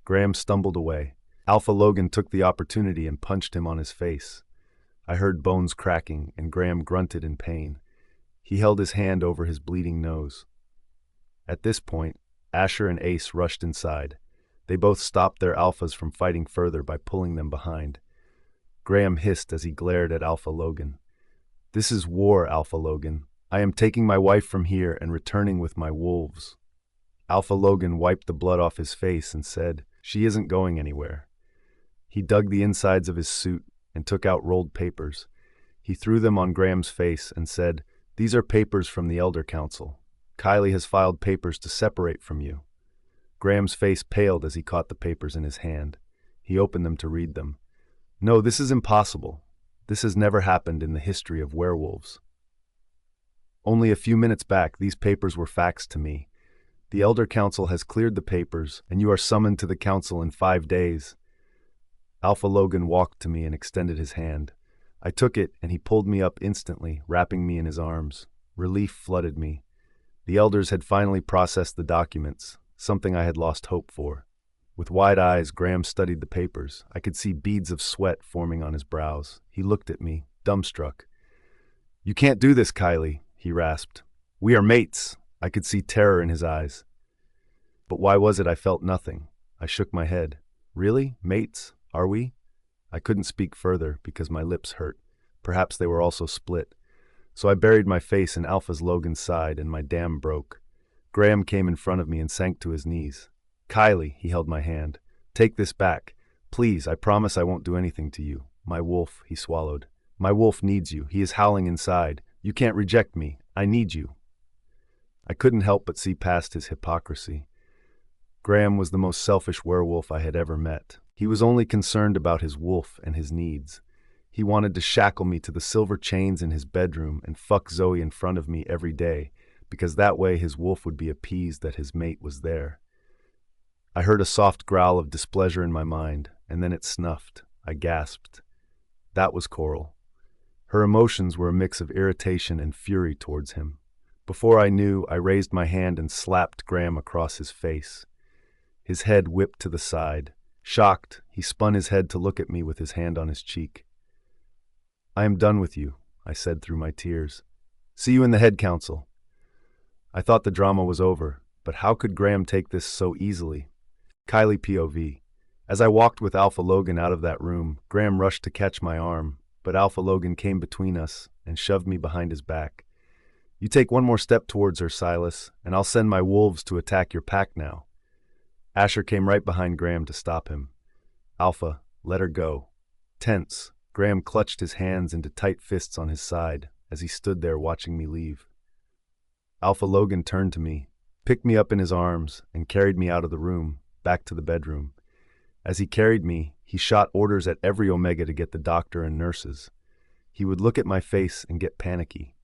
Graham stumbled away. Alpha Logan took the opportunity and punched him on his face. I heard bones cracking, and Graham grunted in pain. He held his hand over his bleeding nose. At this point, Asher and Ace rushed inside. They both stopped their alphas from fighting further by pulling them behind. Graham hissed as he glared at Alpha Logan. This is war, Alpha Logan. I am taking my wife from here and returning with my wolves. Alpha Logan wiped the blood off his face and said, She isn't going anywhere. He dug the insides of his suit and took out rolled papers. He threw them on Graham's face and said, These are papers from the Elder Council. Kylie has filed papers to separate from you. Graham's face paled as he caught the papers in his hand. He opened them to read them. No, this is impossible. This has never happened in the history of werewolves. Only a few minutes back, these papers were faxed to me. The Elder Council has cleared the papers, and you are summoned to the council in 5 days. Alpha Logan walked to me and extended his hand. I took it, and he pulled me up instantly, wrapping me in his arms. Relief flooded me. The elders had finally processed the documents, something I had lost hope for. With wide eyes, Graham studied the papers. I could see beads of sweat forming on his brows. He looked at me, dumbstruck. "You can't do this, Kylie," he rasped. "We are mates." I could see terror in his eyes. But why was it I felt nothing? I shook my head. Really? Mates? Are we? I couldn't speak further because my lips hurt. Perhaps they were also split. So I buried my face in Alpha Logan's side and my dam broke. Graham came in front of me and sank to his knees. "Kylie," he held my hand. "Take this back. Please, I promise I won't do anything to you. My wolf," he swallowed. "My wolf needs you. He is howling inside. You can't reject me. I need you." I couldn't help but see past his hypocrisy. Graham was the most selfish werewolf I had ever met. He was only concerned about his wolf and his needs. He wanted to shackle me to the silver chains in his bedroom and fuck Zoe in front of me every day, because that way his wolf would be appeased that his mate was there. I heard a soft growl of displeasure in my mind, and then it snuffed. I gasped. That was Coral. Her emotions were a mix of irritation and fury towards him. Before I knew, I raised my hand and slapped Graham across his face. His head whipped to the side. Shocked, he spun his head to look at me with his hand on his cheek. "I am done with you," I said through my tears. "See you in the head council." I thought the drama was over, but how could Graham take this so easily? Kylie POV. As I walked with Alpha Logan out of that room, Graham rushed to catch my arm, but Alpha Logan came between us and shoved me behind his back. "You take one more step towards her, Silas, and I'll send my wolves to attack your pack now." Asher came right behind Graham to stop him. "Alpha, let her go." Tense, Graham clutched his hands into tight fists on his side as he stood there watching me leave. Alpha Logan turned to me, picked me up in his arms, and carried me out of the room, back to the bedroom. As he carried me, he shot orders at every Omega to get the doctor and nurses. He would look at my face and get panicky.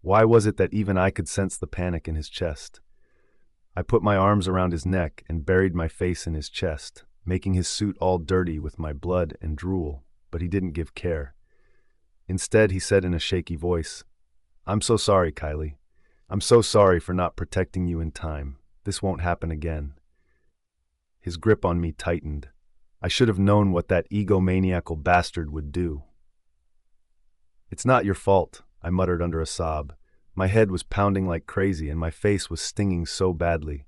Why was it that even I could sense the panic in his chest? I put my arms around his neck and buried my face in his chest, making his suit all dirty with my blood and drool, but he didn't give care. Instead, he said in a shaky voice, "I'm so sorry, Kylie. I'm so sorry for not protecting you in time. This won't happen again." His grip on me tightened. I should have known what that egomaniacal bastard would do. "It's not your fault," I muttered under a sob. My head was pounding like crazy and my face was stinging so badly.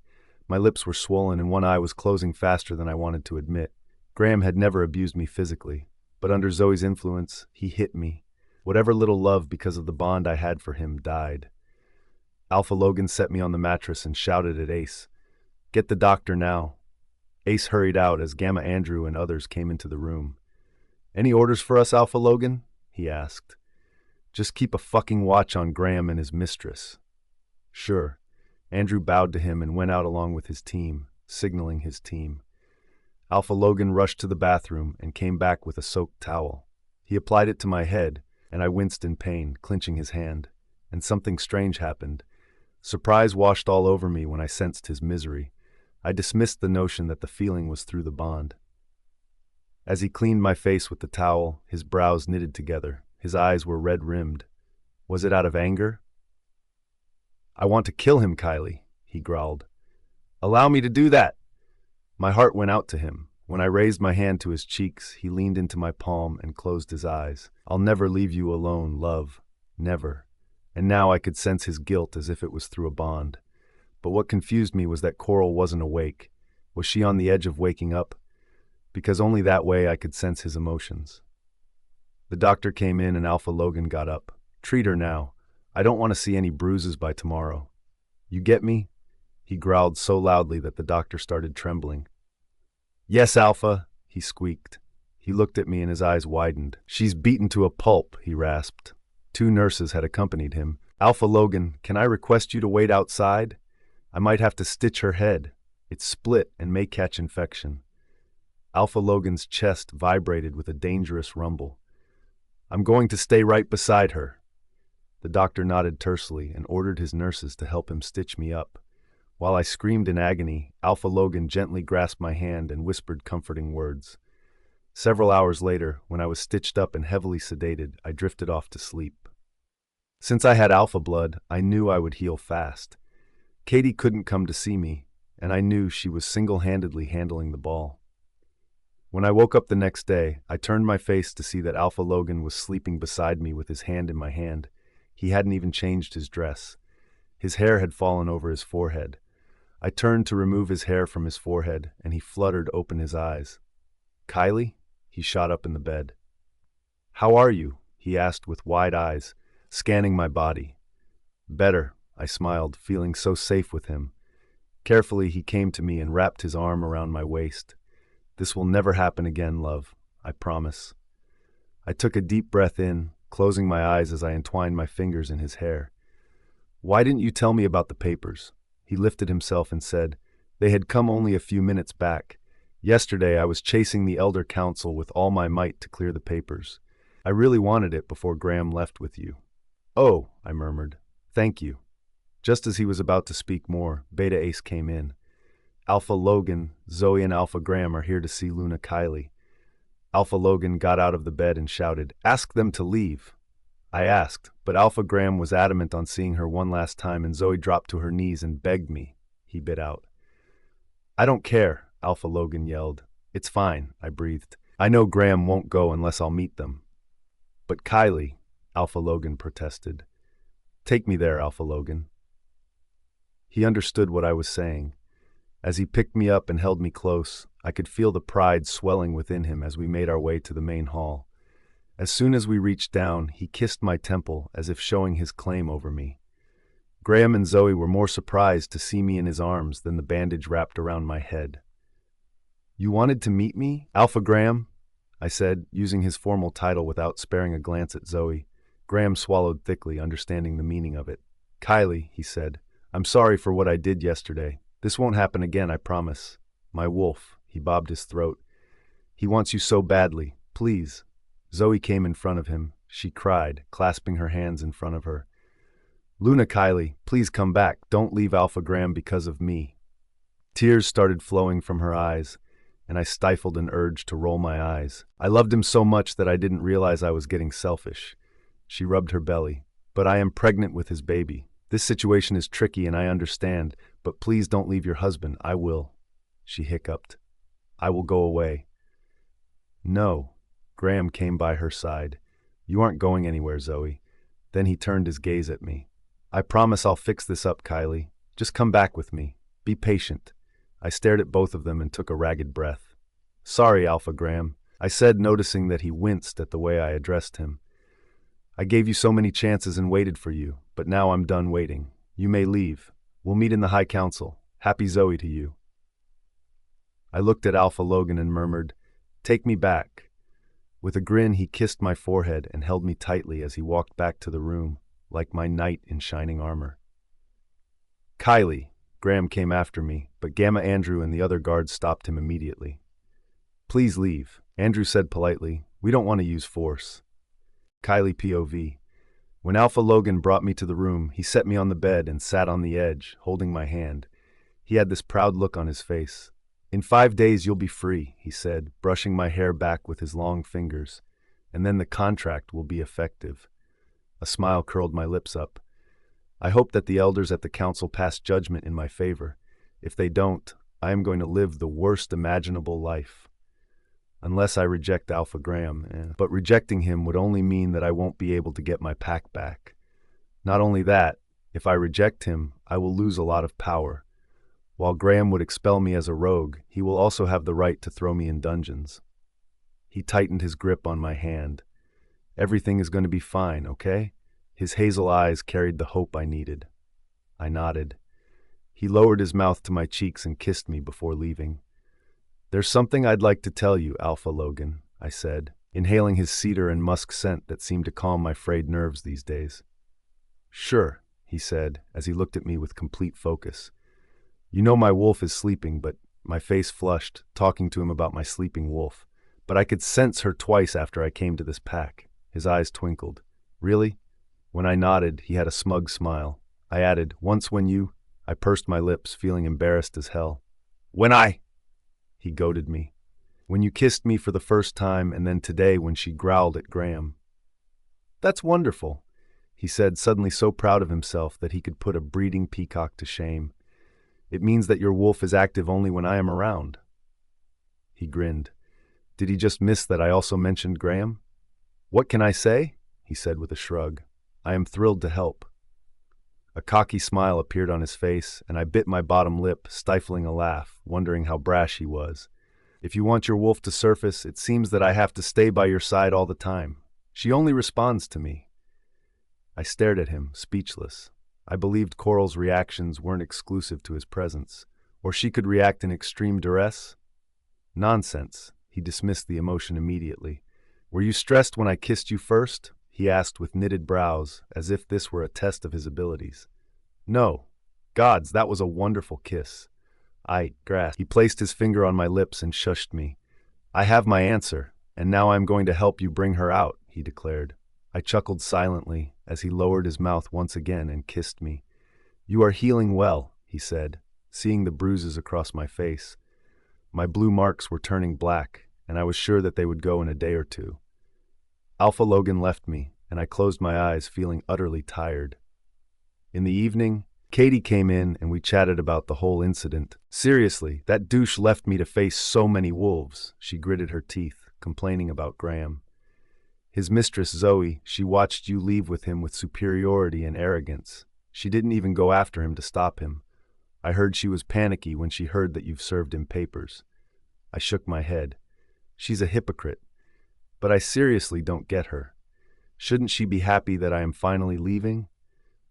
My lips were swollen and one eye was closing faster than I wanted to admit. Graham had never abused me physically, but under Zoe's influence, he hit me. Whatever little love because of the bond I had for him died. Alpha Logan set me on the mattress and shouted at Ace, "Get the doctor now." Ace hurried out as Gamma Andrew and others came into the room. "Any orders for us, Alpha Logan?" he asked. "Just keep a fucking watch on Graham and his mistress." "Sure." Andrew bowed to him and went out along with his team, signaling his team. Alpha Logan rushed to the bathroom and came back with a soaked towel. He applied it to my head, and I winced in pain, clenching his hand. And something strange happened. Surprise washed all over me when I sensed his misery. I dismissed the notion that the feeling was through the bond. As he cleaned my face with the towel, his brows knitted together. His eyes were red-rimmed. Was it out of anger? "I want to kill him, Kylie," he growled. "Allow me to do that." My heart went out to him. When I raised my hand to his cheeks, he leaned into my palm and closed his eyes. "I'll never leave you alone, love. Never." And now I could sense his guilt as if it was through a bond. But what confused me was that Coral wasn't awake. Was she on the edge of waking up? Because only that way I could sense his emotions. The doctor came in and Alpha Logan got up. "Treat her now. I don't want to see any bruises by tomorrow. You get me?" He growled so loudly that the doctor started trembling. "Yes, Alpha," he squeaked. He looked at me and his eyes widened. "She's beaten to a pulp," he rasped. 2 nurses had accompanied him. "Alpha Logan, can I request you to wait outside? I might have to stitch her head. It's split and may catch infection." Alpha Logan's chest vibrated with a dangerous rumble. "I'm going to stay right beside her." The doctor nodded tersely and ordered his nurses to help him stitch me up. While I screamed in agony, Alpha Logan gently grasped my hand and whispered comforting words. Several hours later, when I was stitched up and heavily sedated, I drifted off to sleep. Since I had alpha blood, I knew I would heal fast. Katie couldn't come to see me, and I knew she was single-handedly handling the ball. When I woke up the next day, I turned my face to see that Alpha Logan was sleeping beside me with his hand in my hand. He hadn't even changed his dress. His hair had fallen over his forehead. I turned to remove his hair from his forehead, and he fluttered open his eyes. "Kylie?" He shot up in the bed. "How are you?" he asked with wide eyes, scanning my body. "Better," I smiled, feeling so safe with him. Carefully, he came to me and wrapped his arm around my waist. "This will never happen again, love. I promise." I took a deep breath in, closing my eyes as I entwined my fingers in his hair. "Why didn't you tell me about the papers?" He lifted himself and said, "They had come only a few minutes back. Yesterday I was chasing the elder council with all my might to clear the papers. I really wanted it before Graham left with you." "Oh," I murmured. "Thank you." Just as he was about to speak more, Beta Ace came in. "Alpha Logan, Zoe and Alpha Graham are here to see Luna Kylie." Alpha Logan got out of the bed and shouted, "Ask them to leave." I asked, but Alpha Graham was adamant on seeing her one last time, and Zoe dropped to her knees and begged me, he bit out. "I don't care," Alpha Logan yelled. "It's fine," I breathed. "I know Graham won't go unless I'll meet them." "But Kylie," Alpha Logan protested. "Take me there, Alpha Logan." He understood what I was saying. As he picked me up and held me close, I could feel the pride swelling within him as we made our way to the main hall. As soon as we reached down, he kissed my temple as if showing his claim over me. Graham and Zoe were more surprised to see me in his arms than the bandage wrapped around my head. "You wanted to meet me, Alpha Graham?" I said, using his formal title without sparing a glance at Zoe. Graham swallowed thickly, understanding the meaning of it. "Kylie," he said, "I'm sorry for what I did yesterday. This won't happen again, I promise. My wolf," he bobbed his throat. "He wants you so badly. Please." Zoe came in front of him. She cried, clasping her hands in front of her. "Luna Kylie, please come back. Don't leave Alpha Graham because of me." Tears started flowing from her eyes, and I stifled an urge to roll my eyes. I loved him so much that I didn't realize I was getting selfish. She rubbed her belly. "But I am pregnant with his baby. This situation is tricky and I understand, but please don't leave your husband. I will." She hiccuped. "I will go away." "No." Graham came by her side. "You aren't going anywhere, Zoe." Then he turned his gaze at me. "I promise I'll fix this up, Kylie. Just come back with me. Be patient." I stared at both of them and took a ragged breath. "Sorry, Alpha Graham," I said, noticing that he winced at the way I addressed him. "I gave you so many chances and waited for you, but now I'm done waiting. You may leave. We'll meet in the High Council. Happy Zoe to you." I looked at Alpha Logan and murmured, "Take me back." With a grin, he kissed my forehead and held me tightly as he walked back to the room, like my knight in shining armor. "Kylie," Graham came after me, but Gamma Andrew and the other guards stopped him immediately. "Please leave," Andrew said politely. "We don't want to use force." Kylie POV. When Alpha Logan brought me to the room, he set me on the bed and sat on the edge, holding my hand. He had this proud look on his face. "In 5 days you'll be free," he said, brushing my hair back with his long fingers. "And then the contract will be effective." A smile curled my lips up. "I hope that the elders at the council pass judgment in my favor. If they don't, I am going to live the worst imaginable life. Unless I reject Alpha Graham, but rejecting him would only mean that I won't be able to get my pack back. Not only that, if I reject him, I will lose a lot of power. While Graham would expel me as a rogue, he will also have the right to throw me in dungeons." He tightened his grip on my hand. "Everything is going to be fine, okay?" His hazel eyes carried the hope I needed. I nodded. He lowered his mouth to my cheeks and kissed me before leaving. "There's something I'd like to tell you, Alpha Logan," I said, inhaling his cedar and musk scent that seemed to calm my frayed nerves these days. "Sure," he said, as he looked at me with complete focus. "You know my wolf is sleeping, but..." My face flushed, talking to him about my sleeping wolf. "But I could sense her twice after I came to this pack." His eyes twinkled. "Really?" When I nodded, he had a smug smile. I added, "Once when you..." I pursed my lips, feeling embarrassed as hell. "When I..." He goaded me. When you kissed me for the first time, and then today when she growled at Graham." "That's wonderful," he said, suddenly so proud of himself that he could put a breeding peacock to shame. "It means that your wolf is active only when I am around." He grinned. Did he just miss that I also mentioned Graham? "What can I say?" he said with a shrug. "I am thrilled to help." A cocky smile appeared on his face, and I bit my bottom lip, stifling a laugh, wondering how brash he was. "If you want your wolf to surface, it seems that I have to stay by your side all the time. She only responds to me." I stared at him, speechless. I believed Coral's reactions weren't exclusive to his presence, or she could react in extreme duress. Nonsense. He dismissed the emotion immediately. "Were you stressed when I kissed you first?" he asked with knitted brows, as if this were a test of his abilities. "No. Gods, that was a wonderful kiss." I grasped. He placed his finger on my lips and shushed me. "I have my answer, and now I'm going to help you bring her out," he declared. I chuckled silently as he lowered his mouth once again and kissed me. "You are healing well," he said, seeing the bruises across my face. My blue marks were turning black, and I was sure that they would go in a day or two. Alpha Logan left me, and I closed my eyes, feeling utterly tired. In the evening, Katie came in and we chatted about the whole incident. "Seriously, that douche left me to face so many wolves," she gritted her teeth, complaining about Graham. "His mistress, Zoe, she watched you leave with him with superiority and arrogance. She didn't even go after him to stop him. I heard she was panicky when she heard that you've served him papers." I shook my head. "She's a hypocrite. But I seriously don't get her. Shouldn't she be happy that I am finally leaving?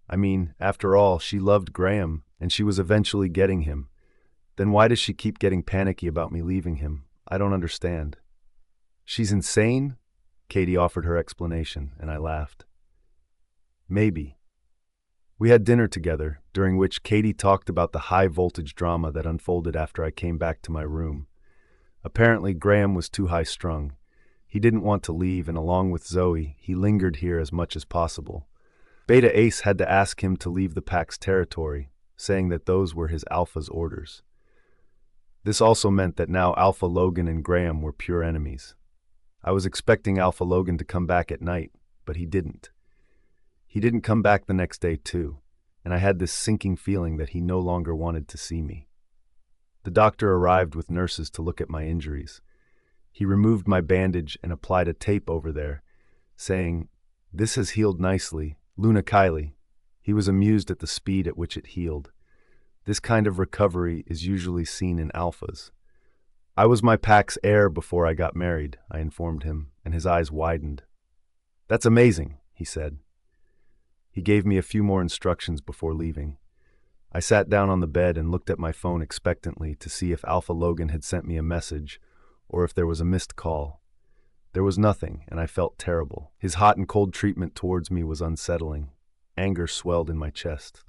I mean, after all, she loved Graham, and she was eventually getting him. Then why does she keep getting panicky about me leaving him? I don't understand." "She's insane?" Katie offered her explanation, and I laughed. "Maybe." We had dinner together, during which Katie talked about the high-voltage drama that unfolded after I came back to my room. Apparently, Graham was too high-strung. He didn't want to leave, and along with Zoe, he lingered here as much as possible. Beta Ace had to ask him to leave the pack's territory, saying that those were his Alpha's orders. This also meant that now Alpha Logan and Graham were pure enemies. I was expecting Alpha Logan to come back at night, but he didn't. He didn't come back the next day, too, and I had this sinking feeling that he no longer wanted to see me. The doctor arrived with nurses to look at my injuries. He removed my bandage and applied a tape over there, saying, "This has healed nicely, Luna Kylie." He was amused at the speed at which it healed. This kind of recovery is usually seen in alphas. "I was my pack's heir before I got married," I informed him, and his eyes widened. "That's amazing," he said. He gave me a few more instructions before leaving. I sat down on the bed and looked at my phone expectantly to see if Alpha Logan had sent me a message or if there was a missed call. There was nothing, and I felt terrible. His hot and cold treatment towards me was unsettling. Anger swelled in my chest.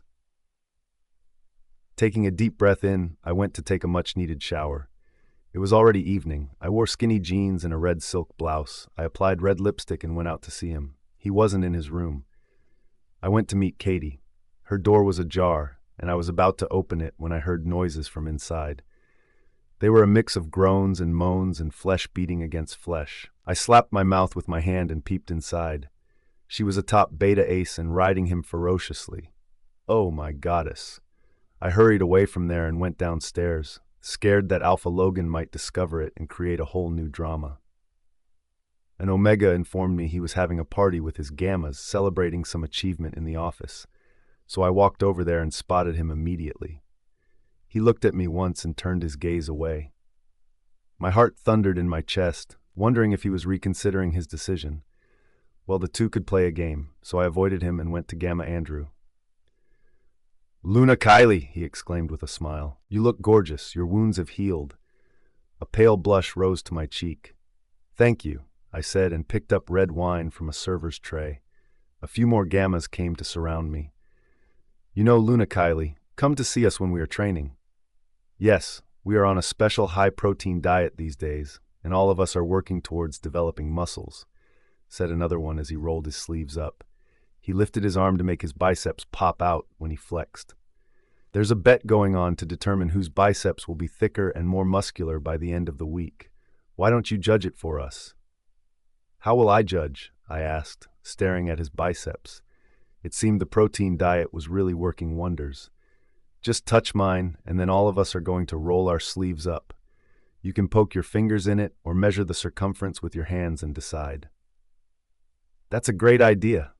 Taking a deep breath in, I went to take a much-needed shower. It was already evening. I wore skinny jeans and a red silk blouse. I applied red lipstick and went out to see him. He wasn't in his room. I went to meet Katie. Her door was ajar, and I was about to open it when I heard noises from inside. They were a mix of groans and moans and flesh beating against flesh. I slapped my mouth with my hand and peeped inside. She was atop Beta Ace and riding him ferociously. Oh my goddess. I hurried away from there and went downstairs, scared that Alpha Logan might discover it and create a whole new drama. An Omega informed me he was having a party with his Gammas celebrating some achievement in the office, so I walked over there and spotted him immediately. He looked at me once and turned his gaze away. My heart thundered in my chest, wondering if he was reconsidering his decision. Well, the two could play a game, so I avoided him and went to Gamma Andrew. "Luna Kylie," he exclaimed with a smile. "You look gorgeous. Your wounds have healed." A pale blush rose to my cheek. "Thank you," I said, and picked up red wine from a server's tray. A few more Gammas came to surround me. "You know, Luna Kylie, come to see us when we are training." "Yes, we are on a special high-protein diet these days, and all of us are working towards developing muscles," said another one as he rolled his sleeves up. He lifted his arm to make his biceps pop out when he flexed. "There's a bet going on to determine whose biceps will be thicker and more muscular by the end of the week. Why don't you judge it for us?" "How will I judge?" I asked, staring at his biceps. It seemed the protein diet was really working wonders. "Just touch mine, and then all of us are going to roll our sleeves up. You can poke your fingers in it or measure the circumference with your hands and decide." "That's a great idea."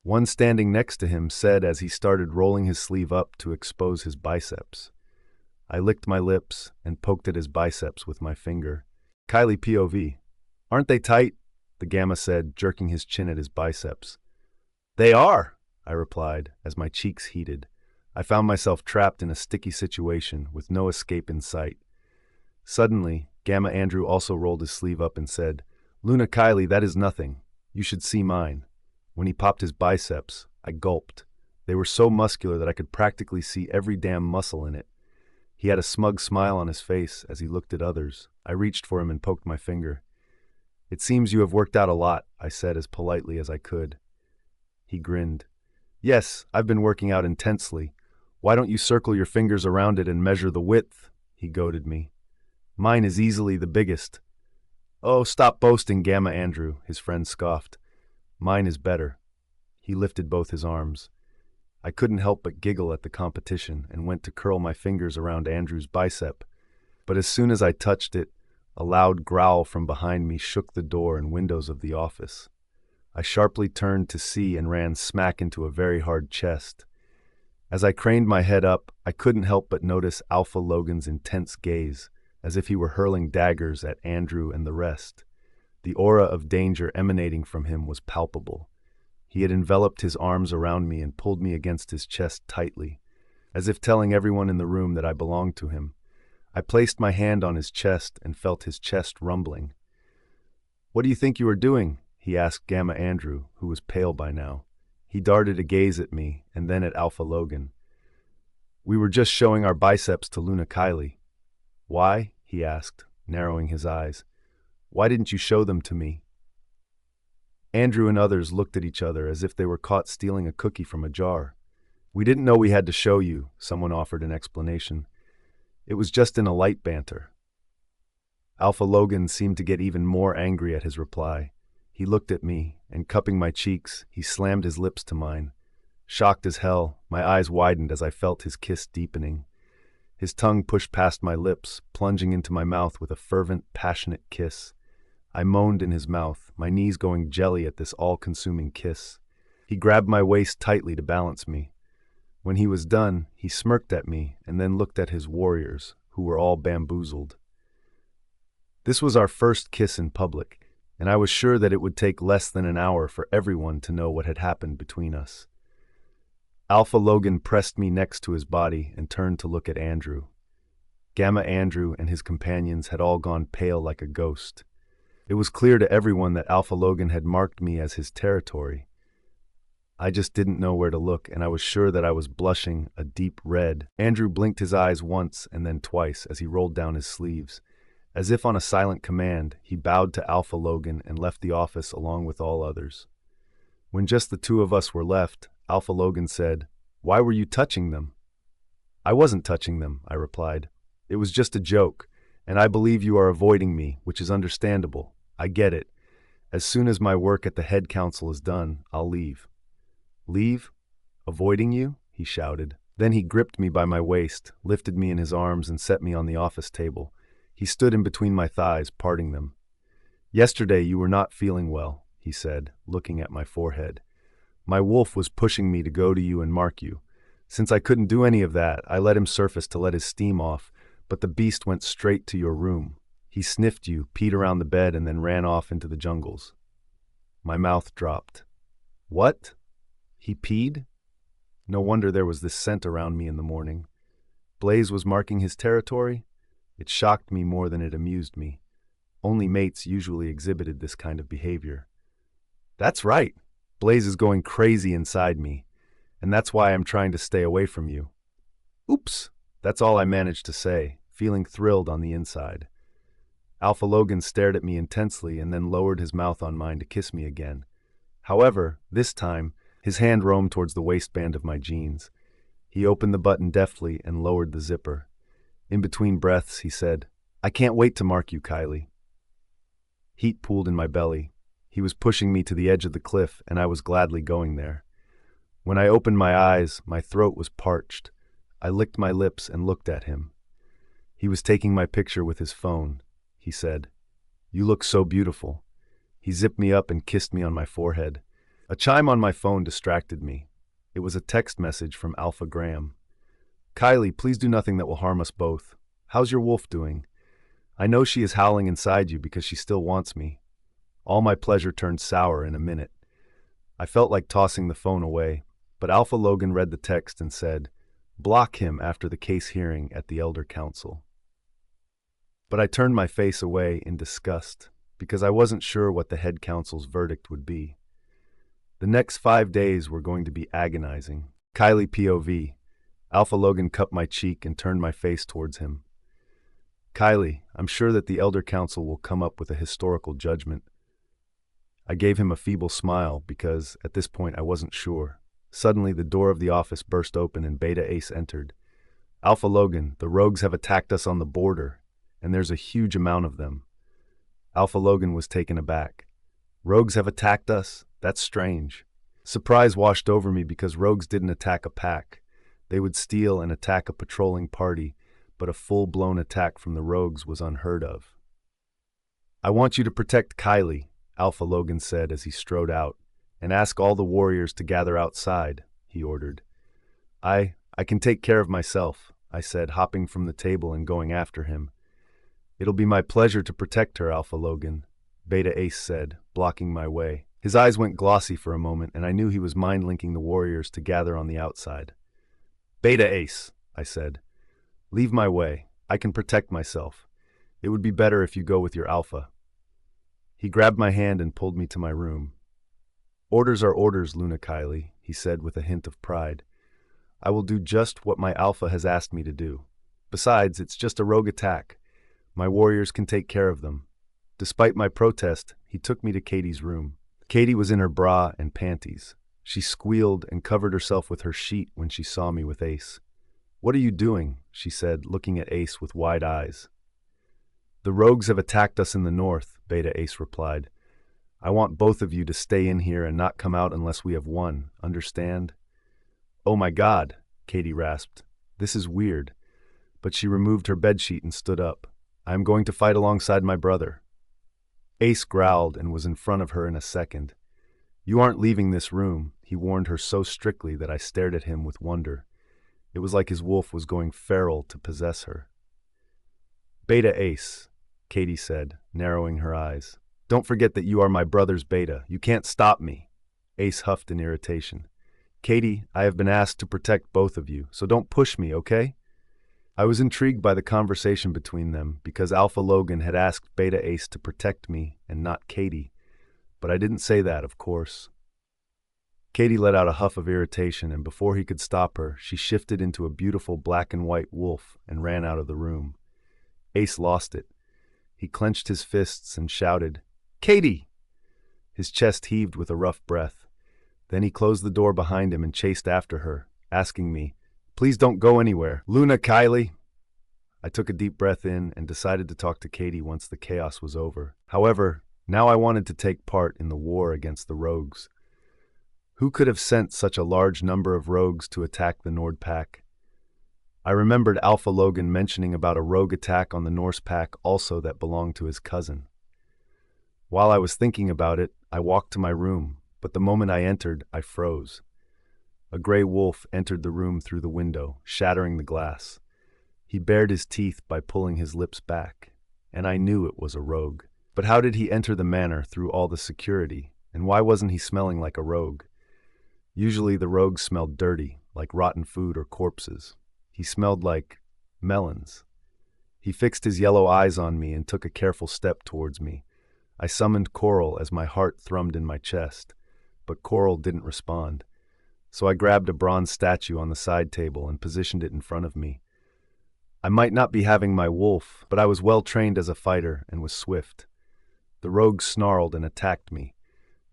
One standing next to him said as he started rolling his sleeve up to expose his biceps. I licked my lips and poked at his biceps with my finger. "Kylie POV. Aren't they tight?" the Gamma said, jerking his chin at his biceps. "They are," I replied as my cheeks heated. I found myself trapped in a sticky situation with no escape in sight. Suddenly, Gamma Andrew also rolled his sleeve up and said, "Luna Kylie, that is nothing. You should see mine." When he popped his biceps, I gulped. They were so muscular that I could practically see every damn muscle in it. He had a smug smile on his face as he looked at others. I reached for him and poked my finger. "It seems you have worked out a lot," I said as politely as I could. He grinned. "Yes, I've been working out intensely. Why don't you circle your fingers around it and measure the width?" he goaded me. "Mine is easily the biggest." "Oh, stop boasting, Gamma Andrew," his friend scoffed. "Mine is better." He lifted both his arms. I couldn't help but giggle at the competition and went to curl my fingers around Andrew's bicep. But as soon as I touched it, a loud growl from behind me shook the door and windows of the office. I sharply turned to see and ran smack into a very hard chest. As I craned my head up, I couldn't help but notice Alpha Logan's intense gaze, as if he were hurling daggers at Andrew and the rest. The aura of danger emanating from him was palpable. He had enveloped his arms around me and pulled me against his chest tightly, as if telling everyone in the room that I belonged to him. I placed my hand on his chest and felt his chest rumbling. "What do you think you are doing?" he asked Gamma Andrew, who was pale by now. He darted a gaze at me and then at Alpha Logan. "We were just showing our biceps to Luna Kylie." "Why?" he asked, narrowing his eyes. "Why didn't you show them to me?" Andrew and others looked at each other as if they were caught stealing a cookie from a jar. "We didn't know we had to show you," someone offered an explanation. "It was just in a light banter." Alpha Logan seemed to get even more angry at his reply. He looked at me, and cupping my cheeks, he slammed his lips to mine. Shocked as hell, my eyes widened as I felt his kiss deepening. His tongue pushed past my lips, plunging into my mouth with a fervent, passionate kiss. I moaned in his mouth, my knees going jelly at this all-consuming kiss. He grabbed my waist tightly to balance me. When he was done, he smirked at me and then looked at his warriors, who were all bamboozled. This was our first kiss in public, and I was sure that it would take less than an hour for everyone to know what had happened between us. Alpha Logan pressed me next to his body and turned to look at Andrew. Gamma Andrew and his companions had all gone pale like a ghost. It was clear to everyone that Alpha Logan had marked me as his territory. I just didn't know where to look, and I was sure that I was blushing a deep red. Andrew blinked his eyes once and then twice as he rolled down his sleeves. As if on a silent command, he bowed to Alpha Logan and left the office along with all others. When just the two of us were left, Alpha Logan said, "Why were you touching them?" "I wasn't touching them," I replied. "It was just a joke, and I believe you are avoiding me, which is understandable. I get it. As soon as my work at the head council is done, I'll leave." "Leave? Avoiding you?" he shouted. Then he gripped me by my waist, lifted me in his arms, and set me on the office table. He stood in between my thighs, parting them. "Yesterday you were not feeling well," he said, looking at my forehead. "My wolf was pushing me to go to you and mark you. Since I couldn't do any of that, I let him surface to let his steam off, but the beast went straight to your room. He sniffed you, peed around the bed, and then ran off into the jungles." My mouth dropped. "What? He peed?" No wonder there was this scent around me in the morning. Blaze was marking his territory? It shocked me more than it amused me. Only mates usually exhibited this kind of behavior. "That's right. Blaze is going crazy inside me, and that's why I'm trying to stay away from you." "Oops." That's all I managed to say, feeling thrilled on the inside. Alpha Logan stared at me intensely and then lowered his mouth on mine to kiss me again. However, this time, his hand roamed towards the waistband of my jeans. He opened the button deftly and lowered the zipper. In between breaths, he said, I can't wait to mark you, Kylie. Heat pooled in my belly. He was pushing me to the edge of the cliff, and I was gladly going there. When I opened my eyes, my throat was parched. I licked my lips and looked at him. He was taking my picture with his phone. He said, "You look so beautiful." He zipped me up and kissed me on my forehead. A chime on my phone distracted me. It was a text message from Alpha Graham. "Kylie, please do nothing that will harm us both. How's your wolf doing? I know she is howling inside you because she still wants me." All my pleasure turned sour in a minute. I felt like tossing the phone away, but Alpha Logan read the text and said, "Block him after the case hearing at the Elder Council." But I turned my face away in disgust because I wasn't sure what the head council's verdict would be. The next 5 days were going to be agonizing. Kylie POV. Alpha Logan cupped my cheek and turned my face towards him. "Kylie, I'm sure that the Elder Council will come up with a historical judgment." I gave him a feeble smile because, at this point, I wasn't sure. Suddenly, the door of the office burst open and Beta Ace entered. "Alpha Logan, the rogues have attacked us on the border, and there's a huge amount of them." Alpha Logan was taken aback. "Rogues have attacked us? That's strange." Surprise washed over me because rogues didn't attack a pack. They would steal and attack a patrolling party, but a full-blown attack from the rogues was unheard of. "I want you to protect Kylie," Alpha Logan said as he strode out, "and ask all the warriors to gather outside," he ordered. I can take care of myself," I said, hopping from the table and going after him. "It'll be my pleasure to protect her, Alpha Logan," Beta Ace said, blocking my way. His eyes went glossy for a moment, and I knew he was mind-linking the warriors to gather on the outside. "Beta Ace," I said, "leave my way. I can protect myself. It would be better if you go with your Alpha." He grabbed my hand and pulled me to my room. "Orders are orders, Luna Kylie," he said with a hint of pride. "I will do just what my Alpha has asked me to do. Besides, it's just a rogue attack. My warriors can take care of them." Despite my protest, he took me to Katie's room. Katie was in her bra and panties. She squealed and covered herself with her sheet when she saw me with Ace. "What are you doing?" she said, looking at Ace with wide eyes. "The rogues have attacked us in the north," Beta Ace replied. "I want both of you to stay in here and not come out unless we have won, understand?" "Oh my God," Katie rasped. "This is weird." But she removed her bedsheet and stood up. "I am going to fight alongside my brother." Ace growled and was in front of her in a second. "You aren't leaving this room," he warned her so strictly that I stared at him with wonder. It was like his wolf was going feral to possess her. "Beta Ace," Katie said, narrowing her eyes. "Don't forget that you are my brother's Beta. You can't stop me." Ace huffed in irritation. "Katie, I have been asked to protect both of you, so don't push me, okay?" I was intrigued by the conversation between them because Alpha Logan had asked Beta Ace to protect me and not Katie, but I didn't say that, of course. Katie let out a huff of irritation, and before he could stop her, she shifted into a beautiful black and white wolf and ran out of the room. Ace lost it. He clenched his fists and shouted, "Katie!" His chest heaved with a rough breath. Then he closed the door behind him and chased after her, asking me, "Please don't go anywhere. Luna Kylie." I took a deep breath in and decided to talk to Katie once the chaos was over. However, now I wanted to take part in the war against the rogues. Who could have sent such a large number of rogues to attack the Nord pack? I remembered Alpha Logan mentioning about a rogue attack on the Norse pack also that belonged to his cousin. While I was thinking about it, I walked to my room, but the moment I entered, I froze. A gray wolf entered the room through the window, shattering the glass. He bared his teeth by pulling his lips back, and I knew it was a rogue. But how did he enter the manor through all the security, and why wasn't he smelling like a rogue? Usually the rogues smelled dirty, like rotten food or corpses. He smelled like melons. He fixed his yellow eyes on me and took a careful step towards me. I summoned Coral as my heart thrummed in my chest, but Coral didn't respond. So I grabbed a bronze statue on the side table and positioned it in front of me. I might not be having my wolf, but I was well trained as a fighter and was swift. The rogue snarled and attacked me.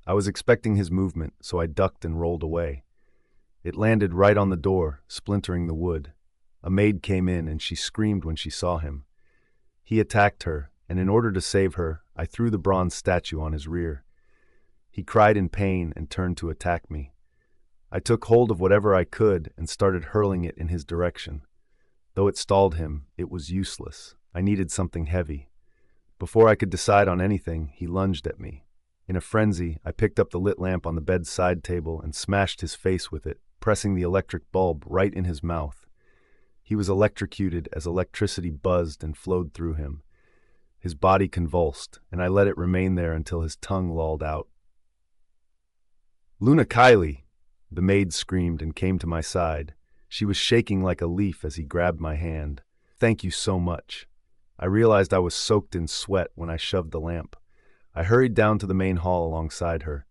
I was expecting his movement, so I ducked and rolled away. It landed right on the door, splintering the wood. A maid came in and she screamed when she saw him. He attacked her, and in order to save her, I threw the bronze statue on his rear. He cried in pain and turned to attack me. I took hold of whatever I could and started hurling it in his direction. Though it stalled him, it was useless. I needed something heavy. Before I could decide on anything, he lunged at me. In a frenzy, I picked up the lit lamp on the bed's side table and smashed his face with it, pressing the electric bulb right in his mouth. He was electrocuted as electricity buzzed and flowed through him. His body convulsed, and I let it remain there until his tongue lolled out. "Luna Kylie!" The maid screamed and came to my side. She was shaking like a leaf as he grabbed my hand. "Thank you so much." I realized I was soaked in sweat when I shoved the lamp. I hurried down to the main hall alongside her.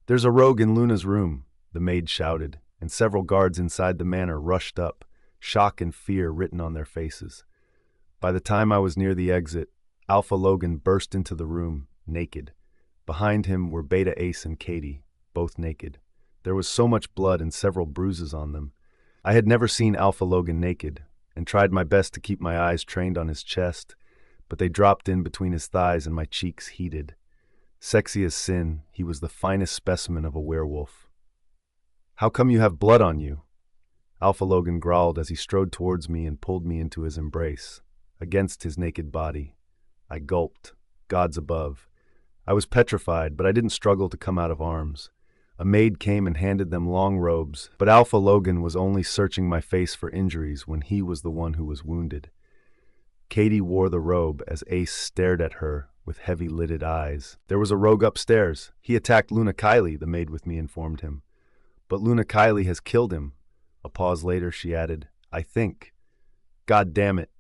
"There's a rogue in Luna's room," the maid shouted, and several guards inside the manor rushed up, shock and fear written on their faces. By the time I was near the exit, Alpha Logan burst into the room, naked. Behind him were Beta Ace and Katie, both naked. There was so much blood and several bruises on them. I had never seen Alpha Logan naked, and tried my best to keep my eyes trained on his chest, but they dropped in between his thighs and my cheeks heated. Sexy as sin, he was the finest specimen of a werewolf. "How come you have blood on you?" Alpha Logan growled as he strode towards me and pulled me into his embrace. Against his naked body, I gulped. Gods above. I was petrified, but I didn't struggle to come out of arms. A maid came and handed them long robes, but Alpha Logan was only searching my face for injuries when he was the one who was wounded. Katie wore the robe as Ace stared at her with heavy-lidded eyes. "There was a rogue upstairs. He attacked Luna Kylie," the maid with me informed him. "But Luna Kylie has killed him." A pause later, she added, "I think." "God damn it."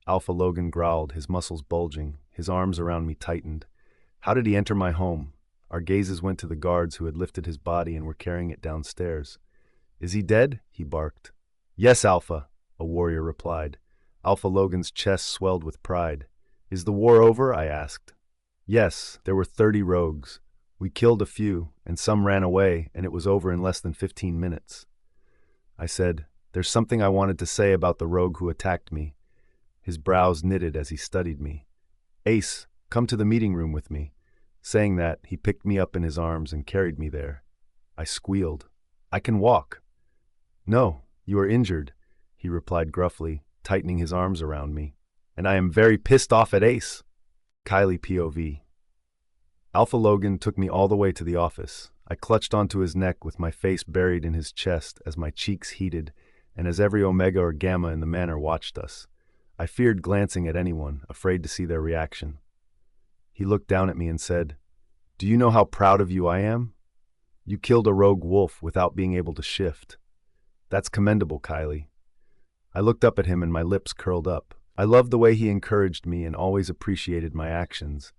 Alpha Logan growled, his muscles bulging. His arms around me tightened. "How did he enter my home?" Our gazes went to the guards who had lifted his body and were carrying it downstairs. "Is he dead?" he barked. "Yes, Alpha," a warrior replied. Alpha Logan's chest swelled with pride. "Is the war over?" I asked. "Yes, there were 30 rogues. We killed a few, and some ran away, and it was over in less than 15 minutes. I said, "There's something I wanted to say about the rogue who attacked me." His brows knitted as he studied me. "Ace, come to the meeting room with me." Saying that, he picked me up in his arms and carried me there. I squealed. "I can walk." "No, you are injured," he replied gruffly, tightening his arms around me. "And I am very pissed off at Ace." Kylie POV. Alpha Logan took me all the way to the office. I clutched onto his neck with my face buried in his chest as my cheeks heated and as every Omega or Gamma in the manor watched us. I feared glancing at anyone, afraid to see their reaction. He looked down at me and said, "Do you know how proud of you I am? You killed a rogue wolf without being able to shift. That's commendable, Kylie." I looked up at him and my lips curled up. I loved the way he encouraged me and always appreciated my actions.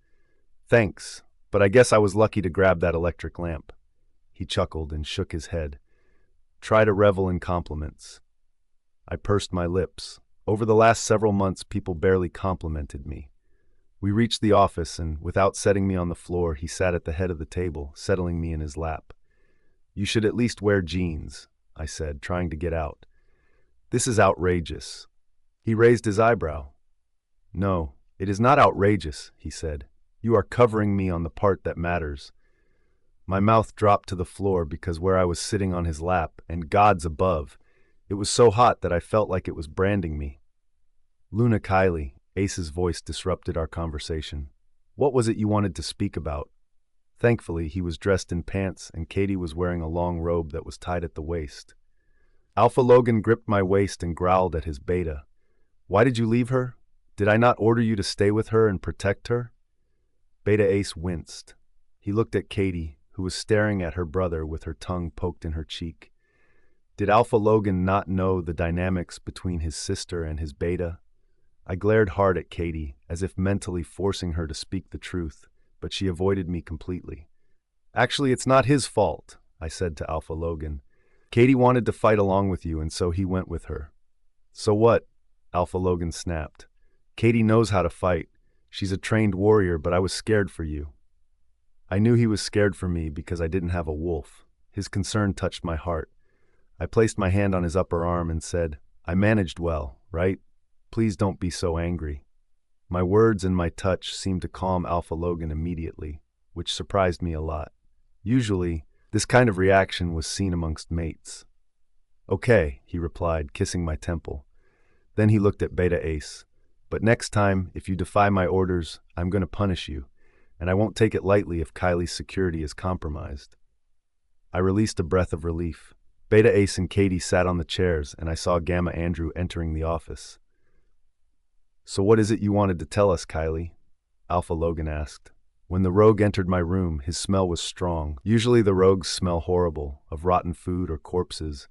"Thanks, but I guess I was lucky to grab that electric lamp." He chuckled and shook his head. "Try to revel in compliments." I pursed my lips. Over the last several months, people barely complimented me. We reached the office, and without setting me on the floor, he sat at the head of the table, settling me in his lap. "You should at least wear jeans," I said, trying to get out. "This is outrageous." He raised his eyebrow. "No, it is not outrageous," he said. "You are covering me on the part that matters." My mouth dropped to the floor because where I was sitting on his lap, and gods above, it was so hot that I felt like it was branding me. "Luna Kylie," Ace's voice disrupted our conversation. "What was it you wanted to speak about?" Thankfully, he was dressed in pants and Katie was wearing a long robe that was tied at the waist. Alpha Logan gripped my waist and growled at his beta. "Why did you leave her? Did I not order you to stay with her and protect her?" Beta Ace winced. He looked at Katie, who was staring at her brother with her tongue poked in her cheek. Did Alpha Logan not know the dynamics between his sister and his beta? I glared hard at Katie, as if mentally forcing her to speak the truth, but she avoided me completely. "Actually, it's not his fault," I said to Alpha Logan. "Katie wanted to fight along with you, and so he went with her." "So what?" Alpha Logan snapped. "Katie knows how to fight. She's a trained warrior, but I was scared for you." I knew he was scared for me because I didn't have a wolf. His concern touched my heart. I placed my hand on his upper arm and said, "I managed well, right? Please don't be so angry." My words and my touch seemed to calm Alpha Logan immediately, which surprised me a lot. Usually, this kind of reaction was seen amongst mates. Okay, he replied, kissing my temple. Then he looked at Beta Ace. But next time, if you defy my orders, I'm going to punish you, and I won't take it lightly if Kylie's security is compromised. I released a breath of relief. Beta Ace and Katie sat on the chairs, and I saw Gamma Andrew entering the office. So what is it you wanted to tell us, Kylie? Alpha Logan asked. When the rogue entered my room, his smell was strong. Usually the rogues smell horrible, of rotten food or corpses,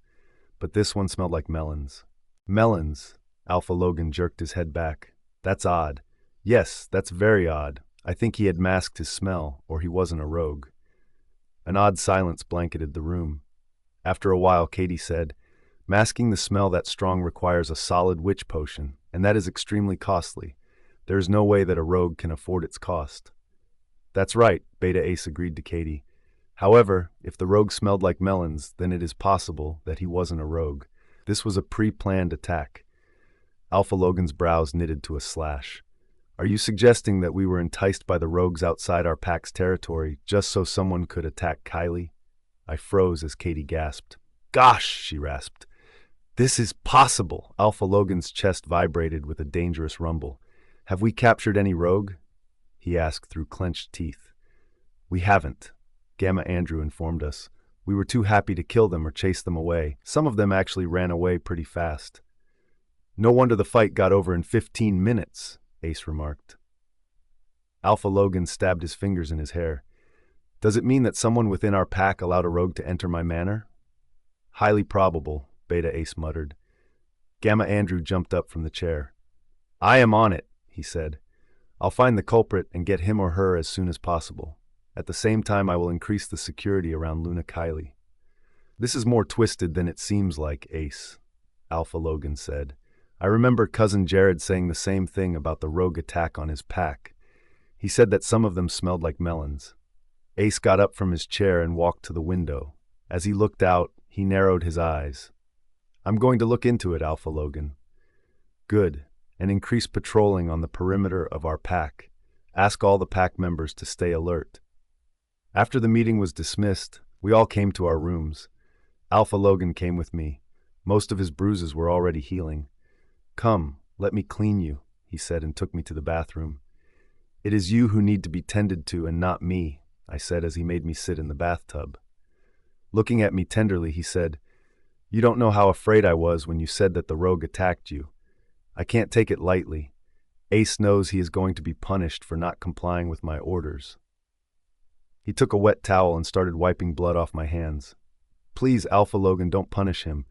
but this one smelled like melons. Melons? Alpha Logan jerked his head back. That's odd. Yes, that's very odd. I think he had masked his smell, or he wasn't a rogue. An odd silence blanketed the room. After a while, Katie said, masking the smell that strong requires a solid witch potion, and that is extremely costly. There is no way that a rogue can afford its cost. That's right, Beta Ace agreed to Katie. However, if the rogue smelled like melons, then it is possible that he wasn't a rogue. This was a pre-planned attack. Alpha Logan's brows knitted to a slash. Are you suggesting that we were enticed by the rogues outside our pack's territory just so someone could attack Kylie? I froze as Katie gasped. Gosh, she rasped. This is possible. Alpha Logan's chest vibrated with a dangerous rumble. Have we captured any rogue? He asked through clenched teeth. We haven't, Gamma Andrew informed us. We were too happy to kill them or chase them away. Some of them actually ran away pretty fast. No wonder the fight got over in 15 minutes, Ace remarked. Alpha Logan stabbed his fingers in his hair. Does it mean that someone within our pack allowed a rogue to enter my manor? Highly probable, Beta Ace muttered. Gamma Andrew jumped up from the chair. I am on it, he said. I'll find the culprit and get him or her as soon as possible. At the same time, I will increase the security around Luna Kylie. This is more twisted than it seems like, Ace, Alpha Logan said. I remember Cousin Jared saying the same thing about the rogue attack on his pack. He said that some of them smelled like melons. Ace got up from his chair and walked to the window. As he looked out, he narrowed his eyes. I'm going to look into it, Alpha Logan. Good. And increase patrolling on the perimeter of our pack. Ask all the pack members to stay alert. After the meeting was dismissed, we all came to our rooms. Alpha Logan came with me. Most of his bruises were already healing. Come, let me clean you, he said and took me to the bathroom. It is you who need to be tended to and not me, I said as he made me sit in the bathtub. Looking at me tenderly, he said, You don't know how afraid I was when you said that the rogue attacked you. I can't take it lightly. Ace knows he is going to be punished for not complying with my orders. He took a wet towel and started wiping blood off my hands. Please, Alpha Logan, don't punish him.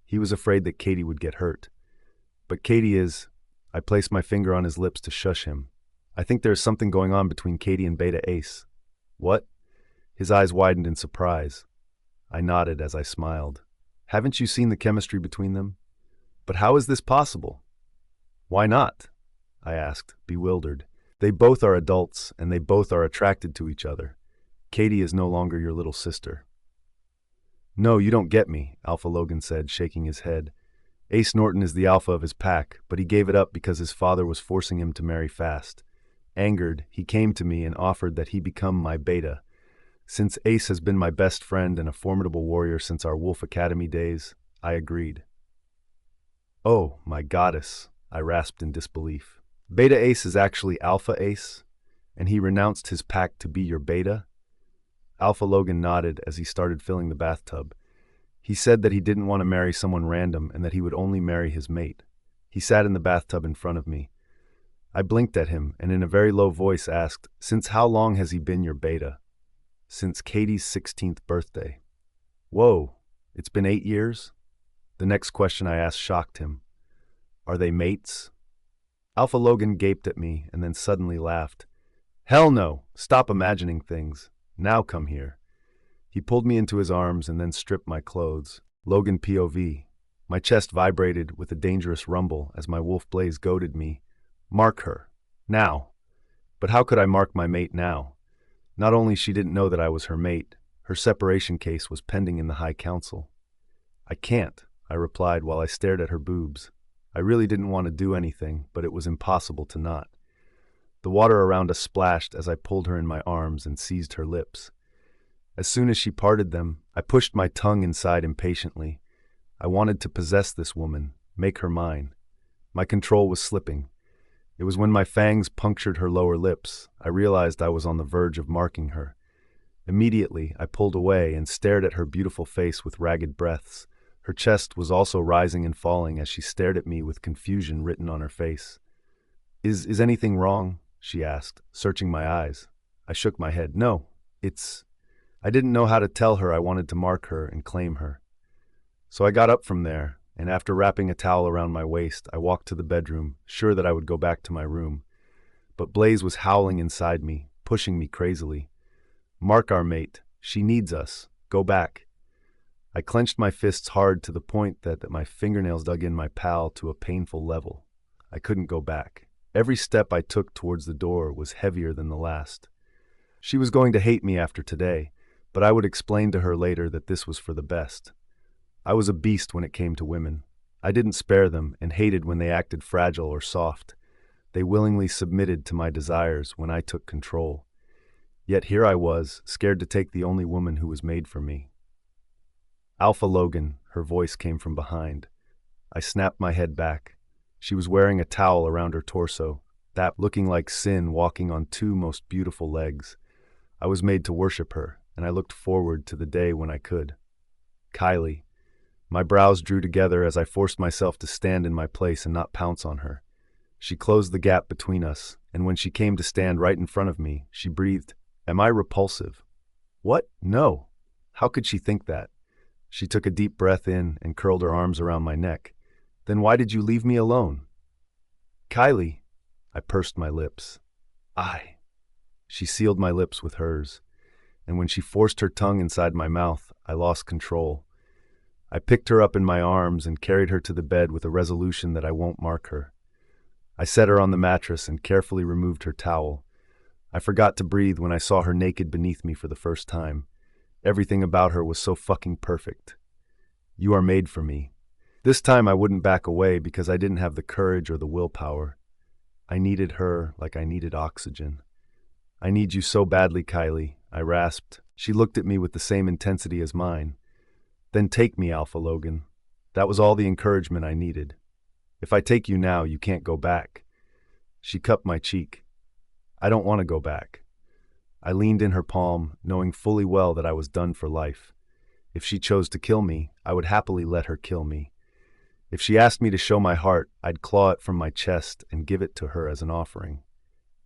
He was afraid that Katie would get hurt. But Katie is... I placed my finger on his lips to shush him. I think there is something going on between Katie and Beta Ace. What? His eyes widened in surprise. I nodded as I smiled. Haven't you seen the chemistry between them? But how is this possible? Why not? I asked, bewildered. They both are adults, and they both are attracted to each other. Katie is no longer your little sister. No, you don't get me, Alpha Logan said, shaking his head. Ace Norton is the alpha of his pack, but he gave it up because his father was forcing him to marry fast. Angered, he came to me and offered that he become my beta. Since Ace has been my best friend and a formidable warrior since our Wolf Academy days, I agreed. Oh, my goddess, I rasped in disbelief. Beta Ace is actually Alpha Ace, and he renounced his pack to be your beta? Alpha Logan nodded as he started filling the bathtub. He said that he didn't want to marry someone random and that he would only marry his mate. He sat in the bathtub in front of me. I blinked at him and in a very low voice asked, Since how long has he been your beta? Since Katie's 16th birthday. Whoa, it's been 8 years? The next question I asked shocked him. Are they mates? Alpha Logan gaped at me and then suddenly laughed. Hell no! Stop imagining things. Now come here. He pulled me into his arms and then stripped my clothes. Logan POV. My chest vibrated with a dangerous rumble as my wolf blaze goaded me. Mark her. Now. But how could I mark my mate now? Not only she didn't know that I was her mate, her separation case was pending in the High Council. I can't, I replied while I stared at her boobs. I really didn't want to do anything, but it was impossible to not. The water around us splashed as I pulled her in my arms and seized her lips. As soon as she parted them, I pushed my tongue inside impatiently. I wanted to possess this woman, make her mine. My control was slipping. It was when my fangs punctured her lower lips, I realized I was on the verge of marking her. Immediately, I pulled away and stared at her beautiful face with ragged breaths. Her chest was also rising and falling as she stared at me with confusion written on her face. Is anything wrong?" she asked, searching my eyes. I shook my head. "No, it's—" I didn't know how to tell her I wanted to mark her and claim her. So I got up from there, and after wrapping a towel around my waist, I walked to the bedroom, sure that I would go back to my room. But Blaze was howling inside me, pushing me crazily. "Mark our mate. She needs us. Go back." I clenched my fists hard to the point that my fingernails dug in my pal to a painful level. I couldn't go back. Every step I took towards the door was heavier than the last. She was going to hate me after today, but I would explain to her later that this was for the best. I was a beast when it came to women. I didn't spare them and hated when they acted fragile or soft. They willingly submitted to my desires when I took control. Yet here I was, scared to take the only woman who was made for me. "Alpha Logan," her voice came from behind. I snapped my head back. She was wearing a towel around her torso, that looking like sin walking on two most beautiful legs. I was made to worship her, and I looked forward to the day when I could. "Kylie." My brows drew together as I forced myself to stand in my place and not pounce on her. She closed the gap between us, and when she came to stand right in front of me, she breathed, "Am I repulsive?" "What? No." How could she think that? She took a deep breath in and curled her arms around my neck. "Then why did you leave me alone?" "Kylie." I pursed my lips. "I." She sealed my lips with hers, and when she forced her tongue inside my mouth, I lost control. I picked her up in my arms and carried her to the bed with a resolution that I won't mark her. I set her on the mattress and carefully removed her towel. I forgot to breathe when I saw her naked beneath me for the first time. Everything about her was so fucking perfect. "You are made for me." This time I wouldn't back away because I didn't have the courage or the willpower. I needed her like I needed oxygen. "I need you so badly, Kylie," I rasped. She looked at me with the same intensity as mine. "Then take me, Alpha Logan." That was all the encouragement I needed. "If I take you now, you can't go back." She cupped my cheek. "I don't want to go back." I leaned in her palm, knowing fully well that I was done for life. If she chose to kill me, I would happily let her kill me. If she asked me to show my heart, I'd claw it from my chest and give it to her as an offering.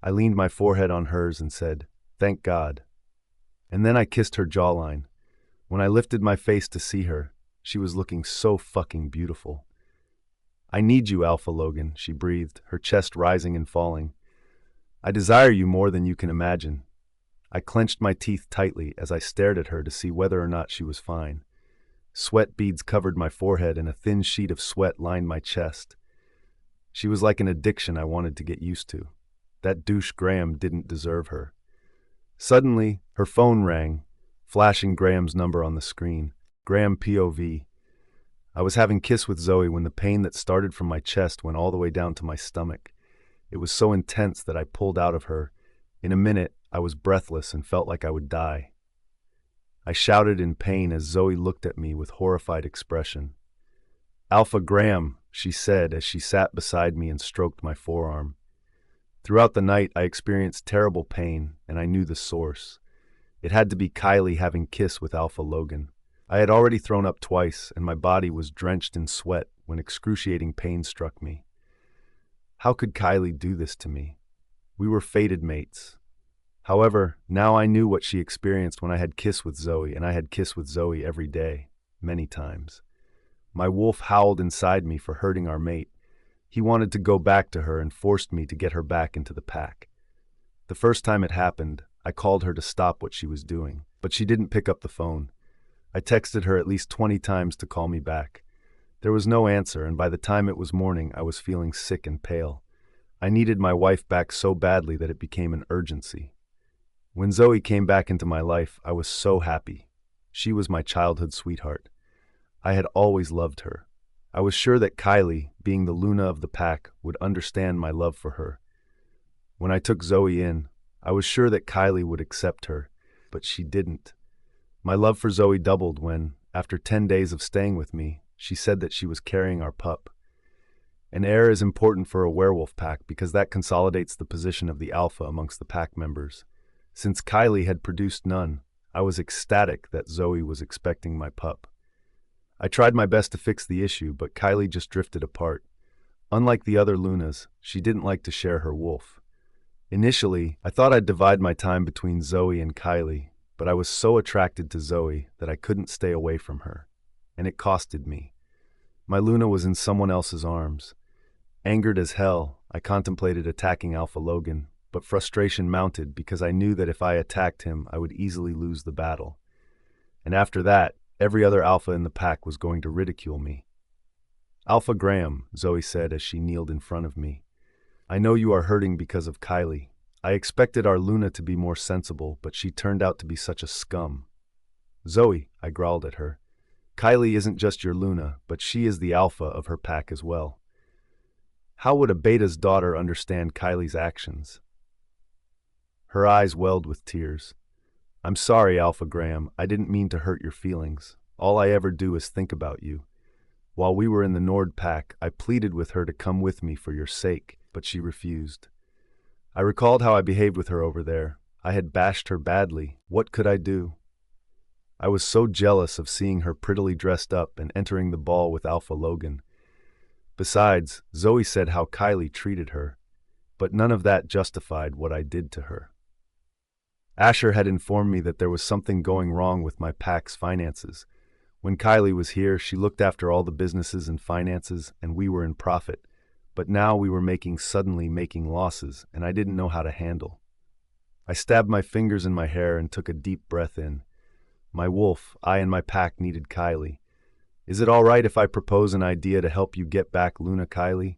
I leaned my forehead on hers and said, "Thank God." And then I kissed her jawline. When I lifted my face to see her, she was looking so fucking beautiful. "I need you, Alpha Logan," she breathed, her chest rising and falling. "I desire you more than you can imagine." I clenched my teeth tightly as I stared at her to see whether or not she was fine. Sweat beads covered my forehead and a thin sheet of sweat lined my chest. She was like an addiction I wanted to get used to. That douche Graham didn't deserve her. Suddenly, her phone rang, flashing Graham's number on the screen. Graham POV. I was having kiss with Zoe when the pain that started from my chest went all the way down to my stomach. It was so intense that I pulled out of her. In a minute, I was breathless and felt like I would die. I shouted in pain as Zoe looked at me with horrified expression. "Alpha Graham," she said as she sat beside me and stroked my forearm. Throughout the night, I experienced terrible pain, and I knew the source. It had to be Kylie having kiss with Alpha Logan. I had already thrown up twice, and my body was drenched in sweat when excruciating pain struck me. How could Kylie do this to me? We were fated mates. However, now I knew what she experienced when I had kiss with Zoe, and I had kiss with Zoe every day, many times. My wolf howled inside me for hurting our mate. He wanted to go back to her and forced me to get her back into the pack. The first time it happened, I called her to stop what she was doing, but she didn't pick up the phone. I texted her at least 20 times to call me back. There was no answer, and by the time it was morning, I was feeling sick and pale. I needed my wife back so badly that it became an urgency. When Zoe came back into my life, I was so happy. She was my childhood sweetheart. I had always loved her. I was sure that Kylie, being the Luna of the pack, would understand my love for her. When I took Zoe in, I was sure that Kylie would accept her, but she didn't. My love for Zoe doubled when, after 10 days of staying with me, she said that she was carrying our pup. An heir is important for a werewolf pack because that consolidates the position of the alpha amongst the pack members. Since Kylie had produced none, I was ecstatic that Zoe was expecting my pup. I tried my best to fix the issue, but Kylie just drifted apart. Unlike the other Lunas, she didn't like to share her wolf. Initially, I thought I'd divide my time between Zoe and Kylie, but I was so attracted to Zoe that I couldn't stay away from her. And it costed me. My Luna was in someone else's arms. Angered as hell, I contemplated attacking Alpha Logan, but frustration mounted because I knew that if I attacked him, I would easily lose the battle. And after that, every other alpha in the pack was going to ridicule me. "Alpha Graham," Zoe said as she kneeled in front of me. "I know you are hurting because of Kylie. I expected our Luna to be more sensible, but she turned out to be such a scum." "Zoe," I growled at her, "Kylie isn't just your Luna, but she is the alpha of her pack as well. How would a beta's daughter understand Kylie's actions?" Her eyes welled with tears. "I'm sorry, Alpha Graham. I didn't mean to hurt your feelings. All I ever do is think about you. While we were in the Nord pack, I pleaded with her to come with me for your sake, but she refused. I recalled how I behaved with her over there. I had bashed her badly. What could I do? I was so jealous of seeing her prettily dressed up and entering the ball with Alpha Logan. Besides, Zoe said how Kylie treated her, but none of that justified what I did to her. Asher had informed me that there was something going wrong with my pack's finances. When Kylie was here, she looked after all the businesses and finances, and we were in profit. But now we were suddenly making losses, and I didn't know how to handle. I stabbed my fingers in my hair and took a deep breath in. My wolf, I and my pack needed Kylie. "Is it all right if I propose an idea to help you get back Luna, Kylie?"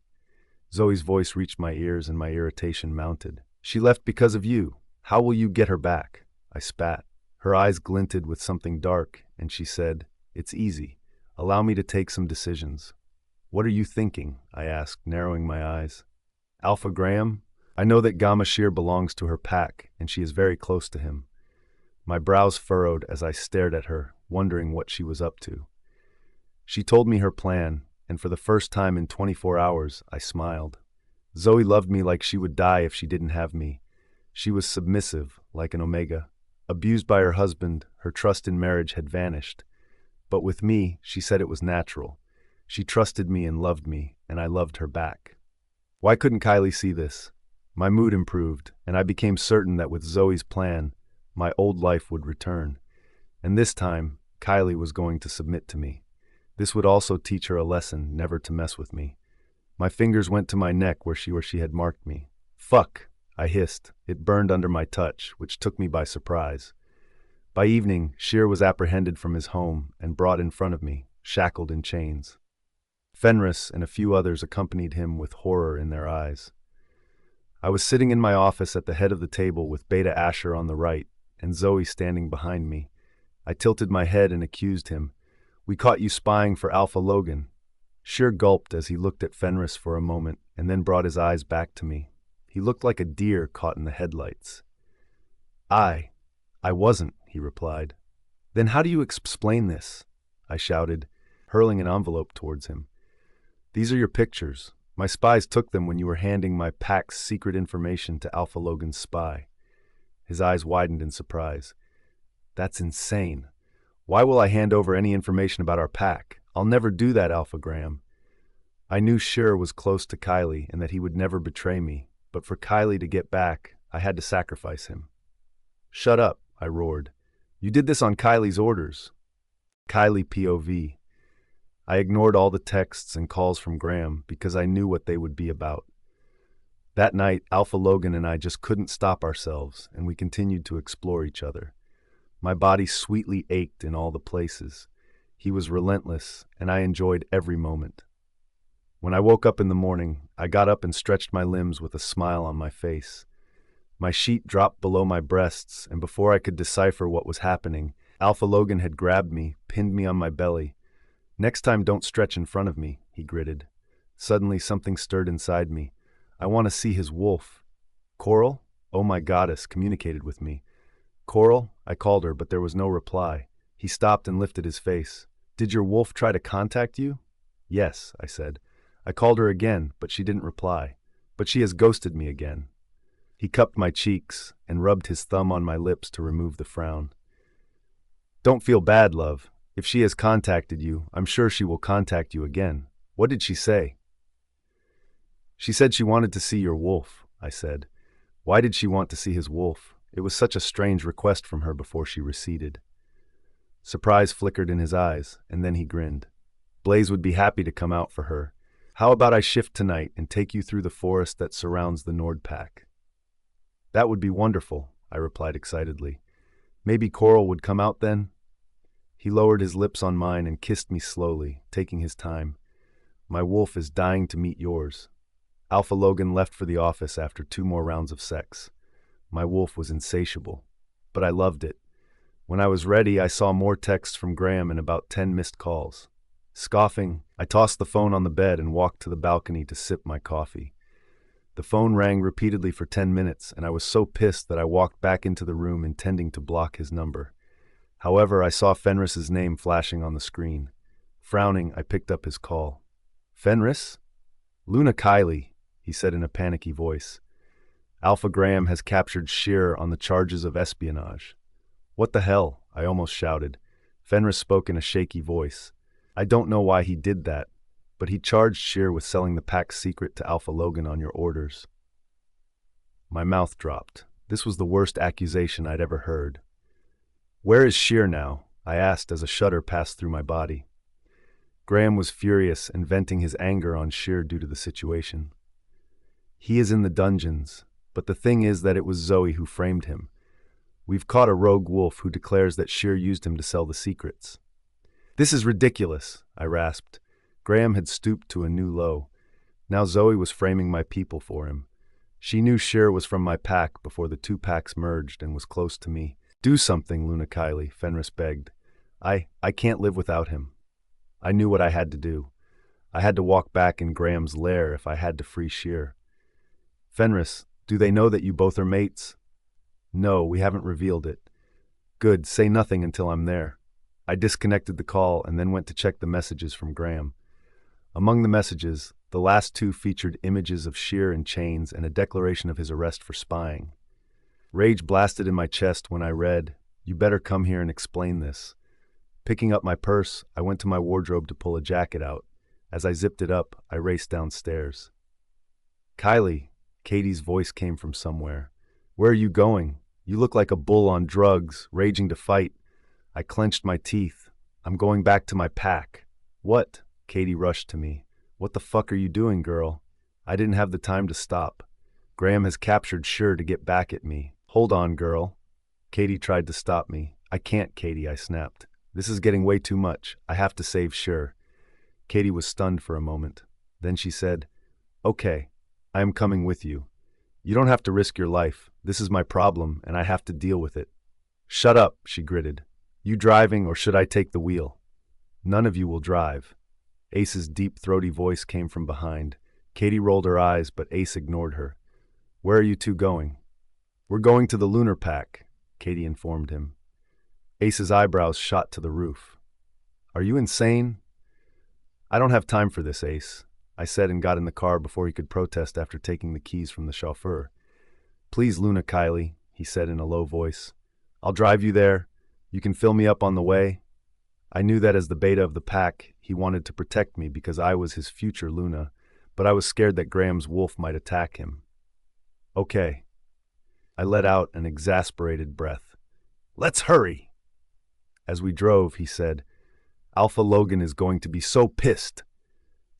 Zoe's voice reached my ears and my irritation mounted. "She left because of you. How will you get her back?" I spat. Her eyes glinted with something dark, and she said, "It's easy. Allow me to take some decisions." "What are you thinking?" I asked, narrowing my eyes. "Alpha Graham? I know that Gamma Shear belongs to her pack, and she is very close to him." My brows furrowed as I stared at her, wondering what she was up to. She told me her plan, and for the first time in 24 hours, I smiled. Zoe loved me like she would die if she didn't have me. She was submissive, like an Omega. Abused by her husband, her trust in marriage had vanished. But with me, she said it was natural. She trusted me and loved me, and I loved her back. Why couldn't Kylie see this? My mood improved, and I became certain that with Zoe's plan, my old life would return. And this time, Kylie was going to submit to me. This would also teach her a lesson never to mess with me. My fingers went to my neck where she had marked me. "Fuck," I hissed. It burned under my touch, which took me by surprise. By evening, Shear was apprehended from his home and brought in front of me, shackled in chains. Fenris and a few others accompanied him with horror in their eyes. I was sitting in my office at the head of the table with Beta Asher on the right and Zoe standing behind me. I tilted my head and accused him. "We caught you spying for Alpha Logan." Shear gulped as he looked at Fenris for a moment and then brought his eyes back to me. He looked like a deer caught in the headlights. I wasn't," he replied. "Then how do you explain this?" I shouted, hurling an envelope towards him. "These are your pictures. My spies took them when you were handing my pack's secret information to Alpha Logan's spy." His eyes widened in surprise. "That's insane. Why will I hand over any information about our pack? I'll never do that, Alpha Graham." I knew Shear was close to Kylie and that he would never betray me, but for Kylie to get back, I had to sacrifice him. "Shut up," I roared. "You did this on Kylie's orders." Kylie POV. I ignored all the texts and calls from Graham because I knew what they would be about. That night, Alpha Logan and I just couldn't stop ourselves, and we continued to explore each other. My body sweetly ached in all the places. He was relentless, and I enjoyed every moment. When I woke up in the morning, I got up and stretched my limbs with a smile on my face. My sheet dropped below my breasts, and before I could decipher what was happening, Alpha Logan had grabbed me, pinned me on my belly. "Next time, don't stretch in front of me," he gritted. Suddenly, something stirred inside me. I want to see his wolf. Coral? Oh, my goddess, communicated with me. Coral? I called her, but there was no reply. He stopped and lifted his face. Did your wolf try to contact you? Yes, I said. I called her again, but she didn't reply. But she has ghosted me again. He cupped my cheeks and rubbed his thumb on my lips to remove the frown. Don't feel bad, love. If she has contacted you, I'm sure she will contact you again. What did she say? She said she wanted to see your wolf, I said. Why did she want to see his wolf? It was such a strange request from her before she receded. Surprise flickered in his eyes, and then he grinned. Blaze would be happy to come out for her. How about I shift tonight and take you through the forest that surrounds the Nordpack? That would be wonderful, I replied excitedly. Maybe Coral would come out then? He lowered his lips on mine and kissed me slowly, taking his time. My wolf is dying to meet yours. Alpha Logan left for the office after 2 more rounds of sex. My wolf was insatiable, but I loved it. When I was ready, I saw more texts from Graham and about 10 missed calls. Scoffing, I tossed the phone on the bed and walked to the balcony to sip my coffee. The phone rang repeatedly for 10 minutes, and I was so pissed that I walked back into the room intending to block his number. However, I saw Fenris's name flashing on the screen. Frowning, I picked up his call. Fenris? Luna Kylie, he said in a panicky voice. Alpha Graham has captured Shearer on the charges of espionage. What the hell? I almost shouted. Fenris spoke in a shaky voice. I don't know why he did that, but he charged Shearer with selling the pack's secret to Alpha Logan on your orders. My mouth dropped. This was the worst accusation I'd ever heard. Where is Shearer now? I asked as a shudder passed through my body. Graham was furious and venting his anger on Shearer due to the situation. He is in the dungeons, but the thing is that it was Zoe who framed him. We've caught a rogue wolf who declares that Shearer used him to sell the secrets. This is ridiculous, I rasped. Graham had stooped to a new low. Now Zoe was framing my people for him. She knew Shearer was from my pack before the 2 packs merged and was close to me. Do something, Luna Kylie, Fenris begged. I can't live without him. I knew what I had to do. I had to walk back in Graham's lair if I had to free Shearer. Fenris, do they know that you both are mates? No, we haven't revealed it. Good, say nothing until I'm there. I disconnected the call and then went to check the messages from Graham. Among the messages, the last 2 featured images of Shearer in chains and a declaration of his arrest for spying. Rage blasted in my chest when I read, "You better come here and explain this." Picking up my purse, I went to my wardrobe to pull a jacket out. As I zipped it up, I raced downstairs. Kylie, Katie's voice came from somewhere. Where are you going? You look like a bull on drugs, raging to fight. I clenched my teeth. I'm going back to my pack. What? Katie rushed to me. What the fuck are you doing, girl? I didn't have the time to stop. Graham has captured Shearer to get back at me. Hold on, girl. Katie tried to stop me. I can't, Katie, I snapped. This is getting way too much. I have to save Shearer. Katie was stunned for a moment. Then she said, Okay, I am coming with you. You don't have to risk your life. This is my problem, and I have to deal with it. Shut up, she gritted. You driving, or should I take the wheel? None of you will drive. Ace's deep, throaty voice came from behind. Katie rolled her eyes, but Ace ignored her. Where are you 2 going? We're going to the lunar pack, Katie informed him. Ace's eyebrows shot to the roof. Are you insane? I don't have time for this, Ace, I said and got in the car before he could protest after taking the keys from the chauffeur. Please, Luna Kylie, he said in a low voice. I'll drive you there. You can fill me up on the way. I knew that as the beta of the pack, he wanted to protect me because I was his future Luna, but I was scared that Graham's wolf might attack him. Okay. I let out an exasperated breath. Let's hurry! As we drove, he said, Alpha Logan is going to be so pissed.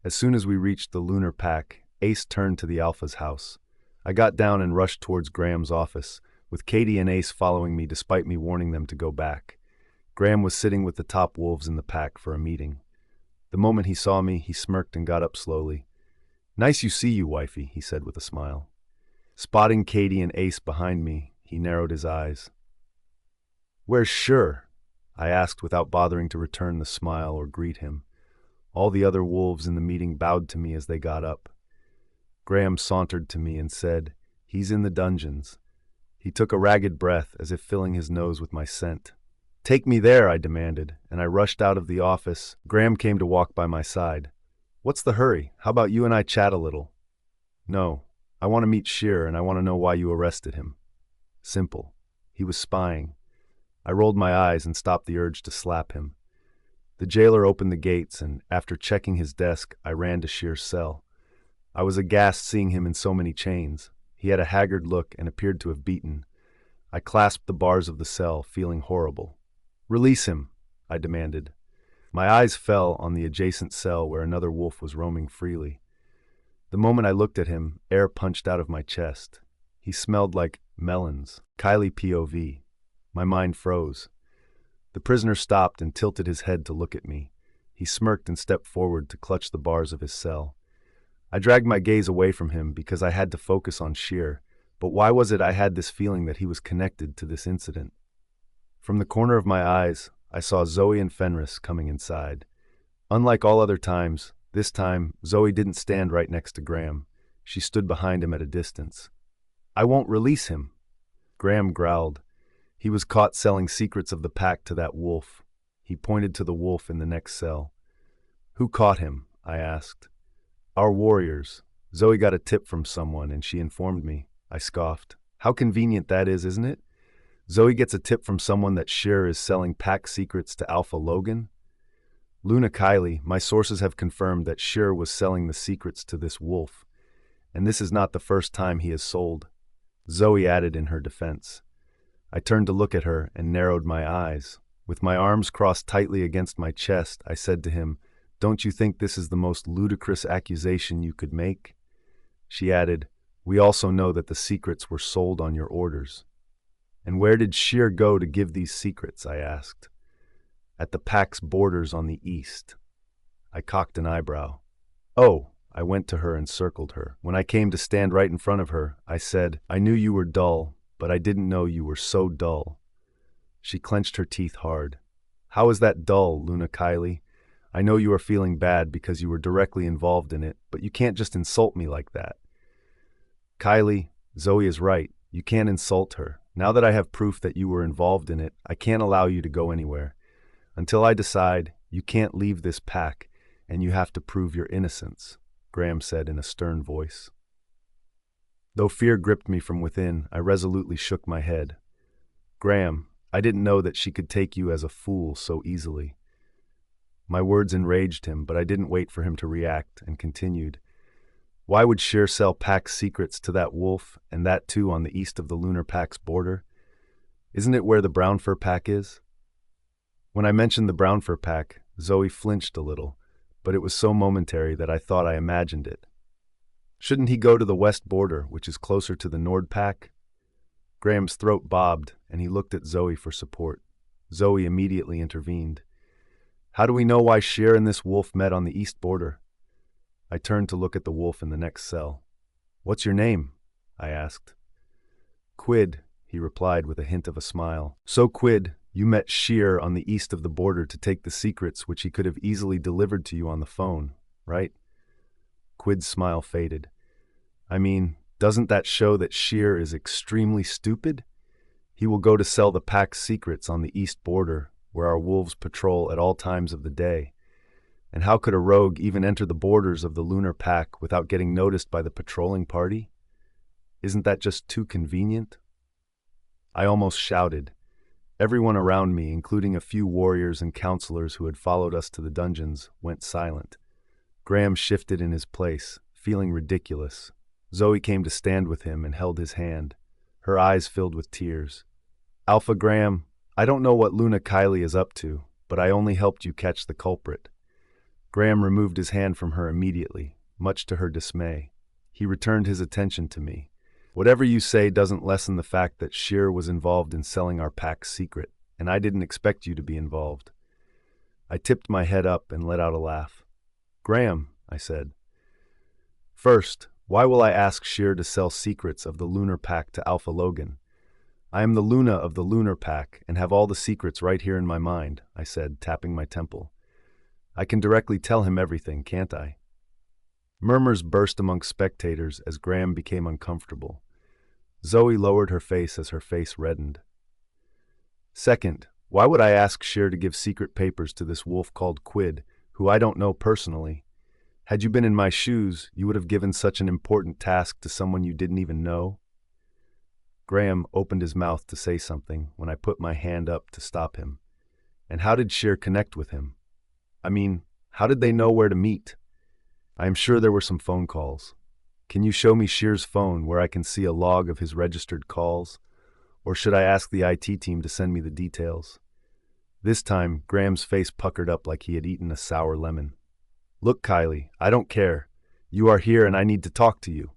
As soon as we reached the lunar pack, Ace turned to the Alpha's house. I got down and rushed towards Graham's office, with Katie and Ace following me despite me warning them to go back. Graham was sitting with the top wolves in the pack for a meeting. The moment he saw me, he smirked and got up slowly. Nice you see you, wifey, he said with a smile. Spotting Katie and Ace behind me, he narrowed his eyes. Where's Shearer? I asked without bothering to return the smile or greet him. All the other wolves in the meeting bowed to me as they got up. Graham sauntered to me and said, He's in the dungeons. He took a ragged breath as if filling his nose with my scent. Take me there, I demanded, and I rushed out of the office. Graham came to walk by my side. What's the hurry? How about you and I chat a little? No, I want to meet Shearer and I want to know why you arrested him. Simple. He was spying. I rolled my eyes and stopped the urge to slap him. The jailer opened the gates and, after checking his desk, I ran to Shearer's cell. I was aghast seeing him in so many chains. He had a haggard look and appeared to have beaten. I clasped the bars of the cell, feeling horrible. Release him, I demanded. My eyes fell on the adjacent cell where another wolf was roaming freely. The moment I looked at him, air punched out of my chest. He smelled like melons. Kylie POV. My mind froze. The prisoner stopped and tilted his head to look at me. He smirked and stepped forward to clutch the bars of his cell. I dragged my gaze away from him because I had to focus on Shearer, but why was it I had this feeling that he was connected to this incident? From the corner of my eyes, I saw Zoe and Fenris coming inside. Unlike all other times, this time, Zoe didn't stand right next to Graham. She stood behind him at a distance. I won't release him. Graham growled. He was caught selling secrets of the pack to that wolf. He pointed to the wolf in the next cell. Who caught him? I asked. Our warriors. Zoe got a tip from someone and she informed me. I scoffed. How convenient that is, isn't it? Zoe gets a tip from someone that Shearer is selling pack secrets to Alpha Logan? Luna Kylie, my sources have confirmed that Shearer was selling the secrets to this wolf, and this is not the first time he has sold. Zoe added in her defense. I turned to look at her and narrowed my eyes. With my arms crossed tightly against my chest, I said to him, Don't you think this is the most ludicrous accusation you could make? She added, We also know that the secrets were sold on your orders. And where did Shearer go to give these secrets? I asked. At the pack's borders on the east. I cocked an eyebrow. Oh, I went to her and circled her. When I came to stand right in front of her, I said, I knew you were dull, but I didn't know you were so dull. She clenched her teeth hard. How is that dull, Luna Kylie? I know you are feeling bad because you were directly involved in it, but you can't just insult me like that. Kylie, Zoe is right. You can't insult her. Now that I have proof that you were involved in it, I can't allow you to go anywhere. Until I decide, you can't leave this pack, and you have to prove your innocence, Graham said in a stern voice. Though fear gripped me from within, I resolutely shook my head. Graham, I didn't know that she could take you as a fool so easily. My words enraged him, but I didn't wait for him to react and continued. Why would Shearer sell pack secrets to that wolf, and that too on the east of the Lunar Pack's border? Isn't it where the brown fur pack is? When I mentioned the brown fur pack, Zoe flinched a little, but it was so momentary that I thought I imagined it. Shouldn't he go to the west border, which is closer to the Nord Pack? Graham's throat bobbed, and he looked at Zoe for support. Zoe immediately intervened. How do we know why Shearer and this wolf met on the east border? I turned to look at the wolf in the next cell. What's your name? I asked. Quid, he replied with a hint of a smile. So Quid, you met Shearer on the east of the border to take the secrets which he could have easily delivered to you on the phone, right? Quid's smile faded. I mean, doesn't that show that Shearer is extremely stupid? He will go to sell the pack's secrets on the east border, where our wolves patrol at all times of the day. And how could a rogue even enter the borders of the Lunar Pack without getting noticed by the patrolling party? Isn't that just too convenient? I almost shouted. Everyone around me, including a few warriors and counselors who had followed us to the dungeons, went silent. Graham shifted in his place, feeling ridiculous. Zoe came to stand with him and held his hand. Her eyes filled with tears. Alpha Graham, I don't know what Luna Kylie is up to, but I only helped you catch the culprit. Graham removed his hand from her immediately, much to her dismay. He returned his attention to me. Whatever you say doesn't lessen the fact that Shearer was involved in selling our pack's secret, and I didn't expect you to be involved. I tipped my head up and let out a laugh. Graham, I said. First, why will I ask Shearer to sell secrets of the Lunar Pack to Alpha Logan? I am the Luna of the Lunar Pack and have all the secrets right here in my mind, I said, tapping my temple. I can directly tell him everything, can't I? Murmurs burst among spectators as Graham became uncomfortable. Zoe lowered her face as her face reddened. Second, why would I ask Sheer to give secret papers to this wolf called Quid, who I don't know personally? Had you been in my shoes, you would have given such an important task to someone you didn't even know? Graham opened his mouth to say something when I put my hand up to stop him. And how did Sheer connect with him? I mean, how did they know where to meet? I am sure there were some phone calls. Can you show me Sheer's phone where I can see a log of his registered calls? Or should I ask the IT team to send me the details? This time, Graham's face puckered up like he had eaten a sour lemon. Look, Kylie, I don't care. You are here and I need to talk to you.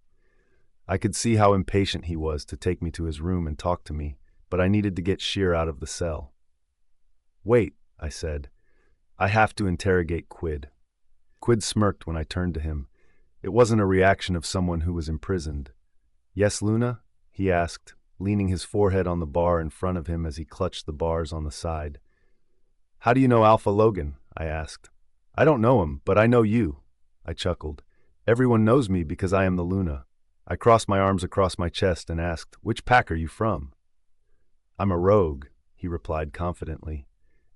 I could see how impatient he was to take me to his room and talk to me, but I needed to get Sheer out of the cell. Wait, I said. I have to interrogate Quid. Quid smirked when I turned to him. It wasn't a reaction of someone who was imprisoned. Yes, Luna? He asked, leaning his forehead on the bar in front of him as he clutched the bars on the side. How do you know Alpha Logan? I asked. I don't know him, but I know you. I chuckled. Everyone knows me because I am the Luna. I crossed my arms across my chest and asked, which pack are you from? I'm a rogue, he replied confidently.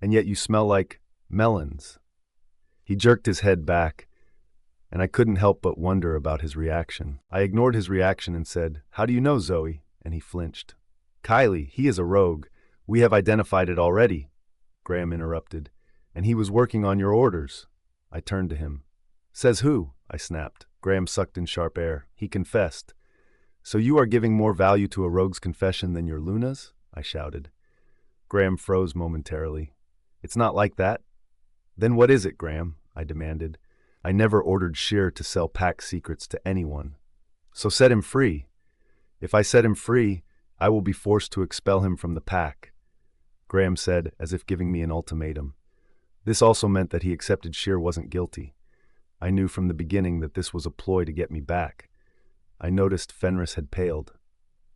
And yet you smell like melons. He jerked his head back, and I couldn't help but wonder about his reaction. I ignored his reaction and said, How do you know, Zoe? And he flinched. Kylie, he is a rogue. We have identified it already, Graham interrupted. And he was working on your orders. I turned to him. Says who? I snapped. Graham sucked in sharp air. He confessed. So you are giving more value to a rogue's confession than your Luna's? I shouted. Graham froze momentarily. It's not like that. Then what is it, Graham? I demanded. I never ordered Sheer to sell pack secrets to anyone. So set him free. If I set him free, I will be forced to expel him from the pack, Graham said, as if giving me an ultimatum. This also meant that he accepted Sheer wasn't guilty. I knew from the beginning that this was a ploy to get me back. I noticed Fenris had paled.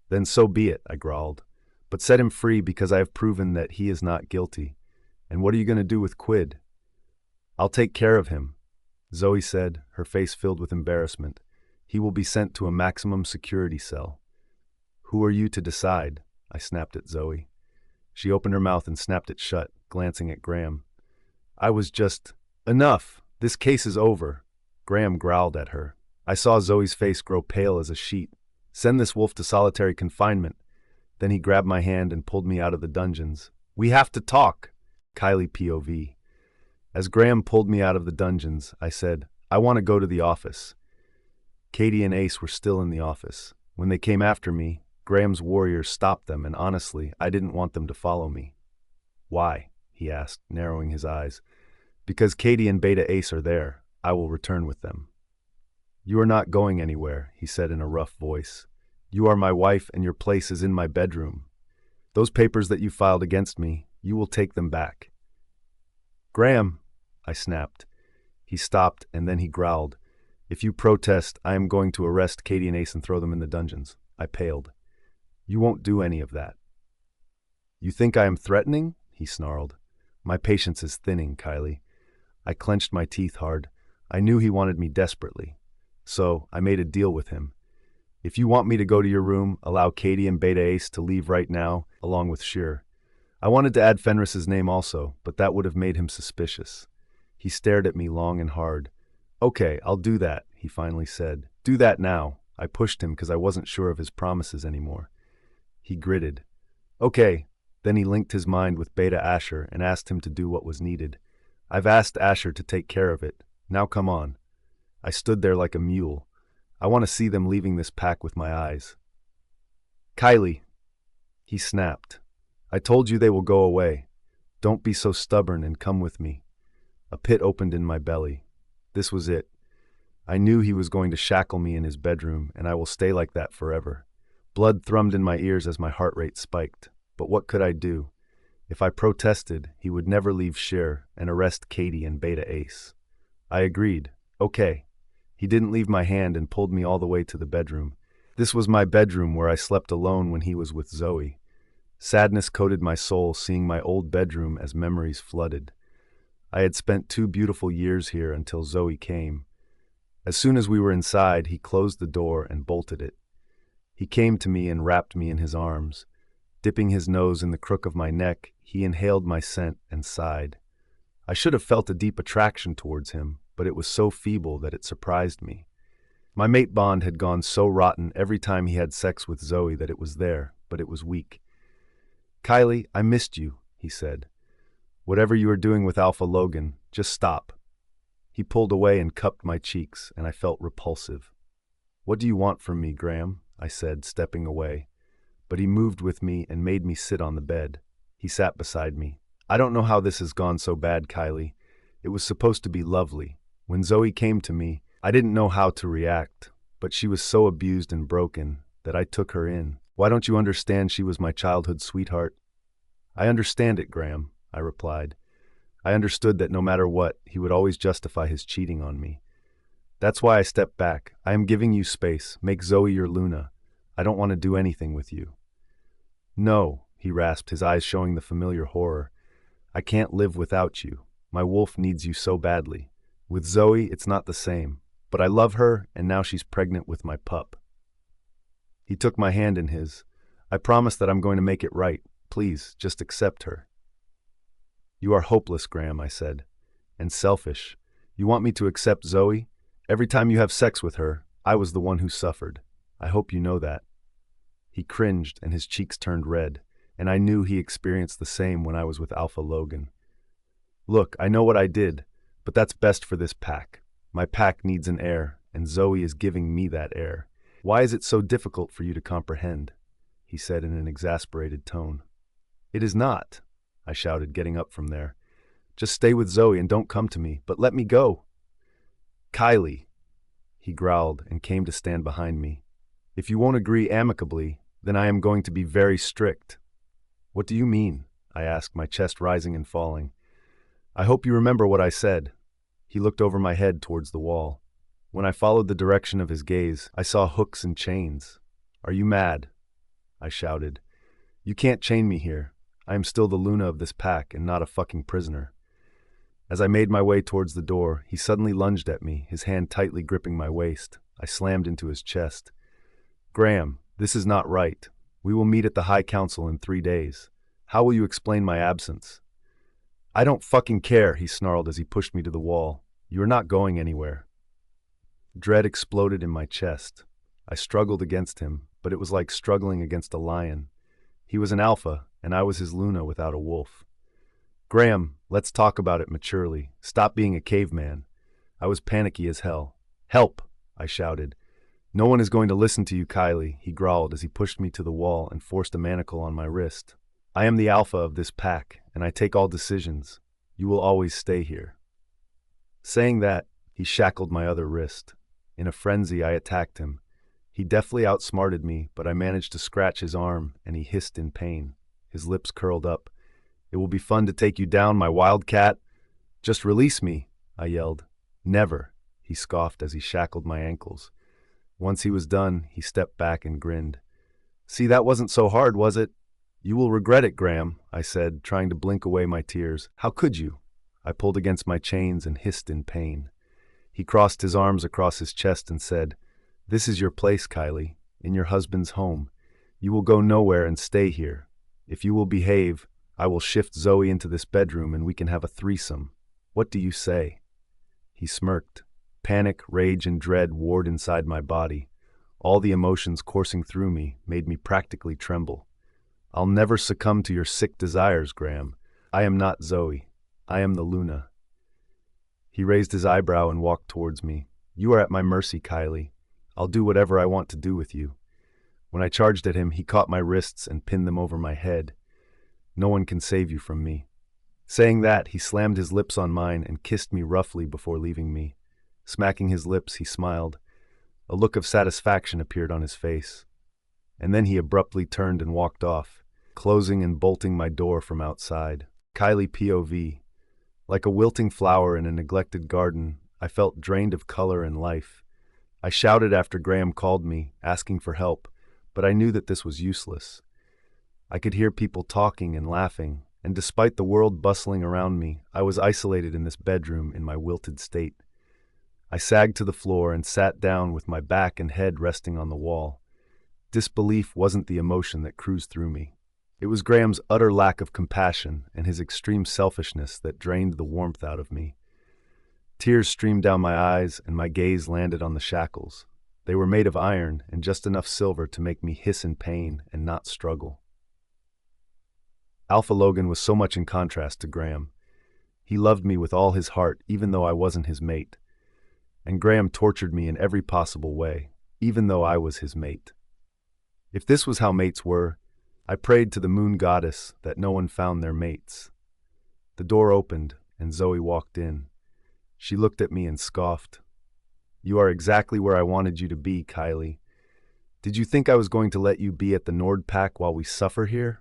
Then so be it, I growled. But set him free because I have proven that he is not guilty. And what are you going to do with Quid? I'll take care of him, Zoe said, her face filled with embarrassment. He will be sent to a maximum security cell. Who are you to decide? I snapped at Zoe. She opened her mouth and snapped it shut, glancing at Graham. I was just, enough! This case is over. Graham growled at her. I saw Zoe's face grow pale as a sheet. Send this wolf to solitary confinement. Then he grabbed my hand and pulled me out of the dungeons. We have to talk! Kylie POV. As Graham pulled me out of the dungeons, I said, I want to go to the office. Katie and Ace were still in the office. When they came after me, Graham's warriors stopped them, and honestly, I didn't want them to follow me. Why? He asked, narrowing his eyes. Because Katie and Beta Ace are there. I will return with them. You are not going anywhere, he said in a rough voice. You are my wife, and your place is in my bedroom. Those papers that you filed against me, you will take them back. Graham, I snapped. He stopped, and then he growled. If you protest, I am going to arrest Katie and Ace and throw them in the dungeons. I paled. You won't do any of that. You think I am threatening? He snarled. My patience is thinning, Kylie. I clenched my teeth hard. I knew he wanted me desperately. So I made a deal with him. If you want me to go to your room, allow Katie and Beta Ace to leave right now, along with Sheer. I wanted to add Fenris's name also, but that would have made him suspicious. He stared at me long and hard. Okay, I'll do that, he finally said. Do that now. I pushed him because I wasn't sure of his promises anymore. He gritted. Okay. Then he linked his mind with Beta Asher and asked him to do what was needed. I've asked Asher to take care of it. Now come on. I stood there like a mule. I want to see them leaving this pack with my eyes. Kylie. He snapped. I told you they will go away. Don't be so stubborn and come with me. A pit opened in my belly. This was it. I knew he was going to shackle me in his bedroom, and I will stay like that forever. Blood thrummed in my ears as my heart rate spiked. But what could I do? If I protested, he would never leave Sheer and arrest Katie and Beta Ace. I agreed. Okay. He didn't leave my hand and pulled me all the way to the bedroom. This was my bedroom where I slept alone when he was with Zoe. Sadness coated my soul seeing my old bedroom as memories flooded. I had spent 2 beautiful years here until Zoe came. As soon as we were inside, he closed the door and bolted it. He came to me and wrapped me in his arms. Dipping his nose in the crook of my neck, he inhaled my scent and sighed. I should have felt a deep attraction towards him, but it was so feeble that it surprised me. My mate bond had gone so rotten every time he had sex with Zoe that it was there, but it was weak. "Kylie, I missed you," he said. "Whatever you are doing with Alpha Logan, just stop." He pulled away and cupped my cheeks, and I felt repulsive. "What do you want from me, Graham?" I said, stepping away. But he moved with me and made me sit on the bed. He sat beside me. "I don't know how this has gone so bad, Kylie. It was supposed to be lovely. When Zoe came to me, I didn't know how to react, but she was so abused and broken that I took her in. Why don't you understand she was my childhood sweetheart?" "I understand it, Graham," I replied. I understood that no matter what, he would always justify his cheating on me. "That's why I stepped back. I am giving you space. Make Zoe your Luna. I don't want to do anything with you." "No," he rasped, his eyes showing the familiar horror. "I can't live without you. My wolf needs you so badly. With Zoe, it's not the same. But I love her, and now she's pregnant with my pup." He took my hand in his. "I promise that I'm going to make it right. Please, just accept her." "You are hopeless, Graham," I said. "And selfish. You want me to accept Zoe? Every time you have sex with her, I was the one who suffered. I hope you know that." He cringed, and his cheeks turned red, and I knew he experienced the same when I was with Alpha Logan. "Look, I know what I did, but that's best for this pack. My pack needs an heir, and Zoe is giving me that heir. Why is it so difficult for you to comprehend?" he said in an exasperated tone. "It is not," I shouted, getting up from there. "Just stay with Zoe and don't come to me, but let me go." "Kylie," he growled and came to stand behind me. "If you won't agree amicably, then I am going to be very strict." "What do you mean?" I asked, my chest rising and falling. "I hope you remember what I said." He looked over my head towards the wall. When I followed the direction of his gaze, I saw hooks and chains. "Are you mad?" I shouted. "You can't chain me here. I am still the Luna of this pack and not a fucking prisoner." As I made my way towards the door, he suddenly lunged at me, his hand tightly gripping my waist. I slammed into his chest. "Graham, this is not right. We will meet at the High Council in 3 days. How will you explain my absence?" "I don't fucking care," he snarled as he pushed me to the wall. "You are not going anywhere." Dread exploded in my chest. I struggled against him, but it was like struggling against a lion. He was an alpha, and I was his Luna without a wolf. "Graham, let's talk about it maturely. Stop being a caveman." I was panicky as hell. "Help!" I shouted. "No one is going to listen to you, Kylie," he growled as he pushed me to the wall and forced a manacle on my wrist. "I am the alpha of this pack, and I take all decisions. You will always stay here." Saying that, he shackled my other wrist. In a frenzy, I attacked him. He deftly outsmarted me, but I managed to scratch his arm, and he hissed in pain. His lips curled up. "It will be fun to take you down, my wildcat." "Just release me," I yelled. "Never," he scoffed as he shackled my ankles. Once he was done, he stepped back and grinned. "See, that wasn't so hard, was it?" "You will regret it, Graham," I said, trying to blink away my tears. "How could you?" I pulled against my chains and hissed in pain. He crossed his arms across his chest and said, "This is your place, Kylie, in your husband's home. You will go nowhere and stay here. If you will behave, I will shift Zoe into this bedroom and we can have a threesome. What do you say?" He smirked. Panic, rage, and dread warred inside my body. All the emotions coursing through me made me practically tremble. "I'll never succumb to your sick desires, Graham. I am not Zoe. I am the Luna." He raised his eyebrow and walked towards me. "You are at my mercy, Kylie. I'll do whatever I want to do with you." When I charged at him, he caught my wrists and pinned them over my head. "No one can save you from me." Saying that, he slammed his lips on mine and kissed me roughly before leaving me. Smacking his lips, he smiled. A look of satisfaction appeared on his face. And then he abruptly turned and walked off, closing and bolting my door from outside. Kylie POV. Like a wilting flower in a neglected garden, I felt drained of color and life. I shouted after Graham called me, asking for help, but I knew that this was useless. I could hear people talking and laughing, and despite the world bustling around me, I was isolated in this bedroom in my wilted state. I sagged to the floor and sat down with my back and head resting on the wall. Disbelief wasn't the emotion that cruised through me. It was Graham's utter lack of compassion and his extreme selfishness that drained the warmth out of me. Tears streamed down my eyes and my gaze landed on the shackles. They were made of iron and just enough silver to make me hiss in pain and not struggle. Alpha Logan was so much in contrast to Graham. He loved me with all his heart, even though I wasn't his mate. And Graham tortured me in every possible way, even though I was his mate. If this was how mates were, I prayed to the moon goddess that no one found their mates. The door opened and Zoe walked in. She looked at me and scoffed. "You are exactly where I wanted you to be, Kylie. Did you think I was going to let you be at the Nordpack while we suffer here?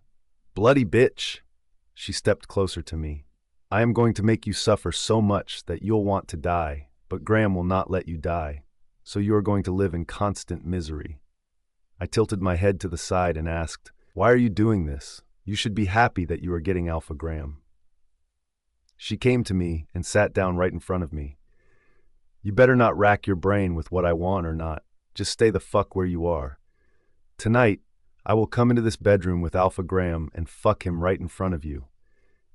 Bloody bitch!" She stepped closer to me. "I am going to make you suffer so much that you'll want to die, but Graham will not let you die, so you are going to live in constant misery." I tilted my head to the side and asked, "Why are you doing this? You should be happy that you are getting Alpha Graham." She came to me and sat down right in front of me. "You better not rack your brain with what I want or not. Just stay the fuck where you are. Tonight, I will come into this bedroom with Alpha Graham and fuck him right in front of you.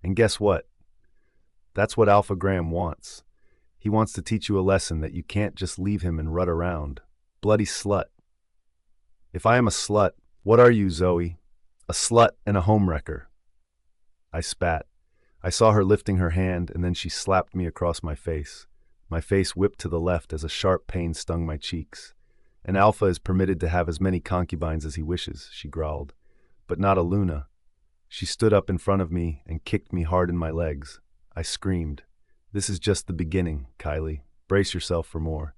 And guess what? That's what Alpha Graham wants. He wants to teach you a lesson that you can't just leave him and rut around. Bloody slut. If I am a slut, what are you, Zoe? A slut and a homewrecker." I spat. I saw her lifting her hand and then she slapped me across my face. My face whipped to the left as a sharp pain stung my cheeks. "An alpha is permitted to have as many concubines as he wishes," she growled. "But not a Luna." She stood up in front of me and kicked me hard in my legs. I screamed. "This is just the beginning, Kylie. Brace yourself for more."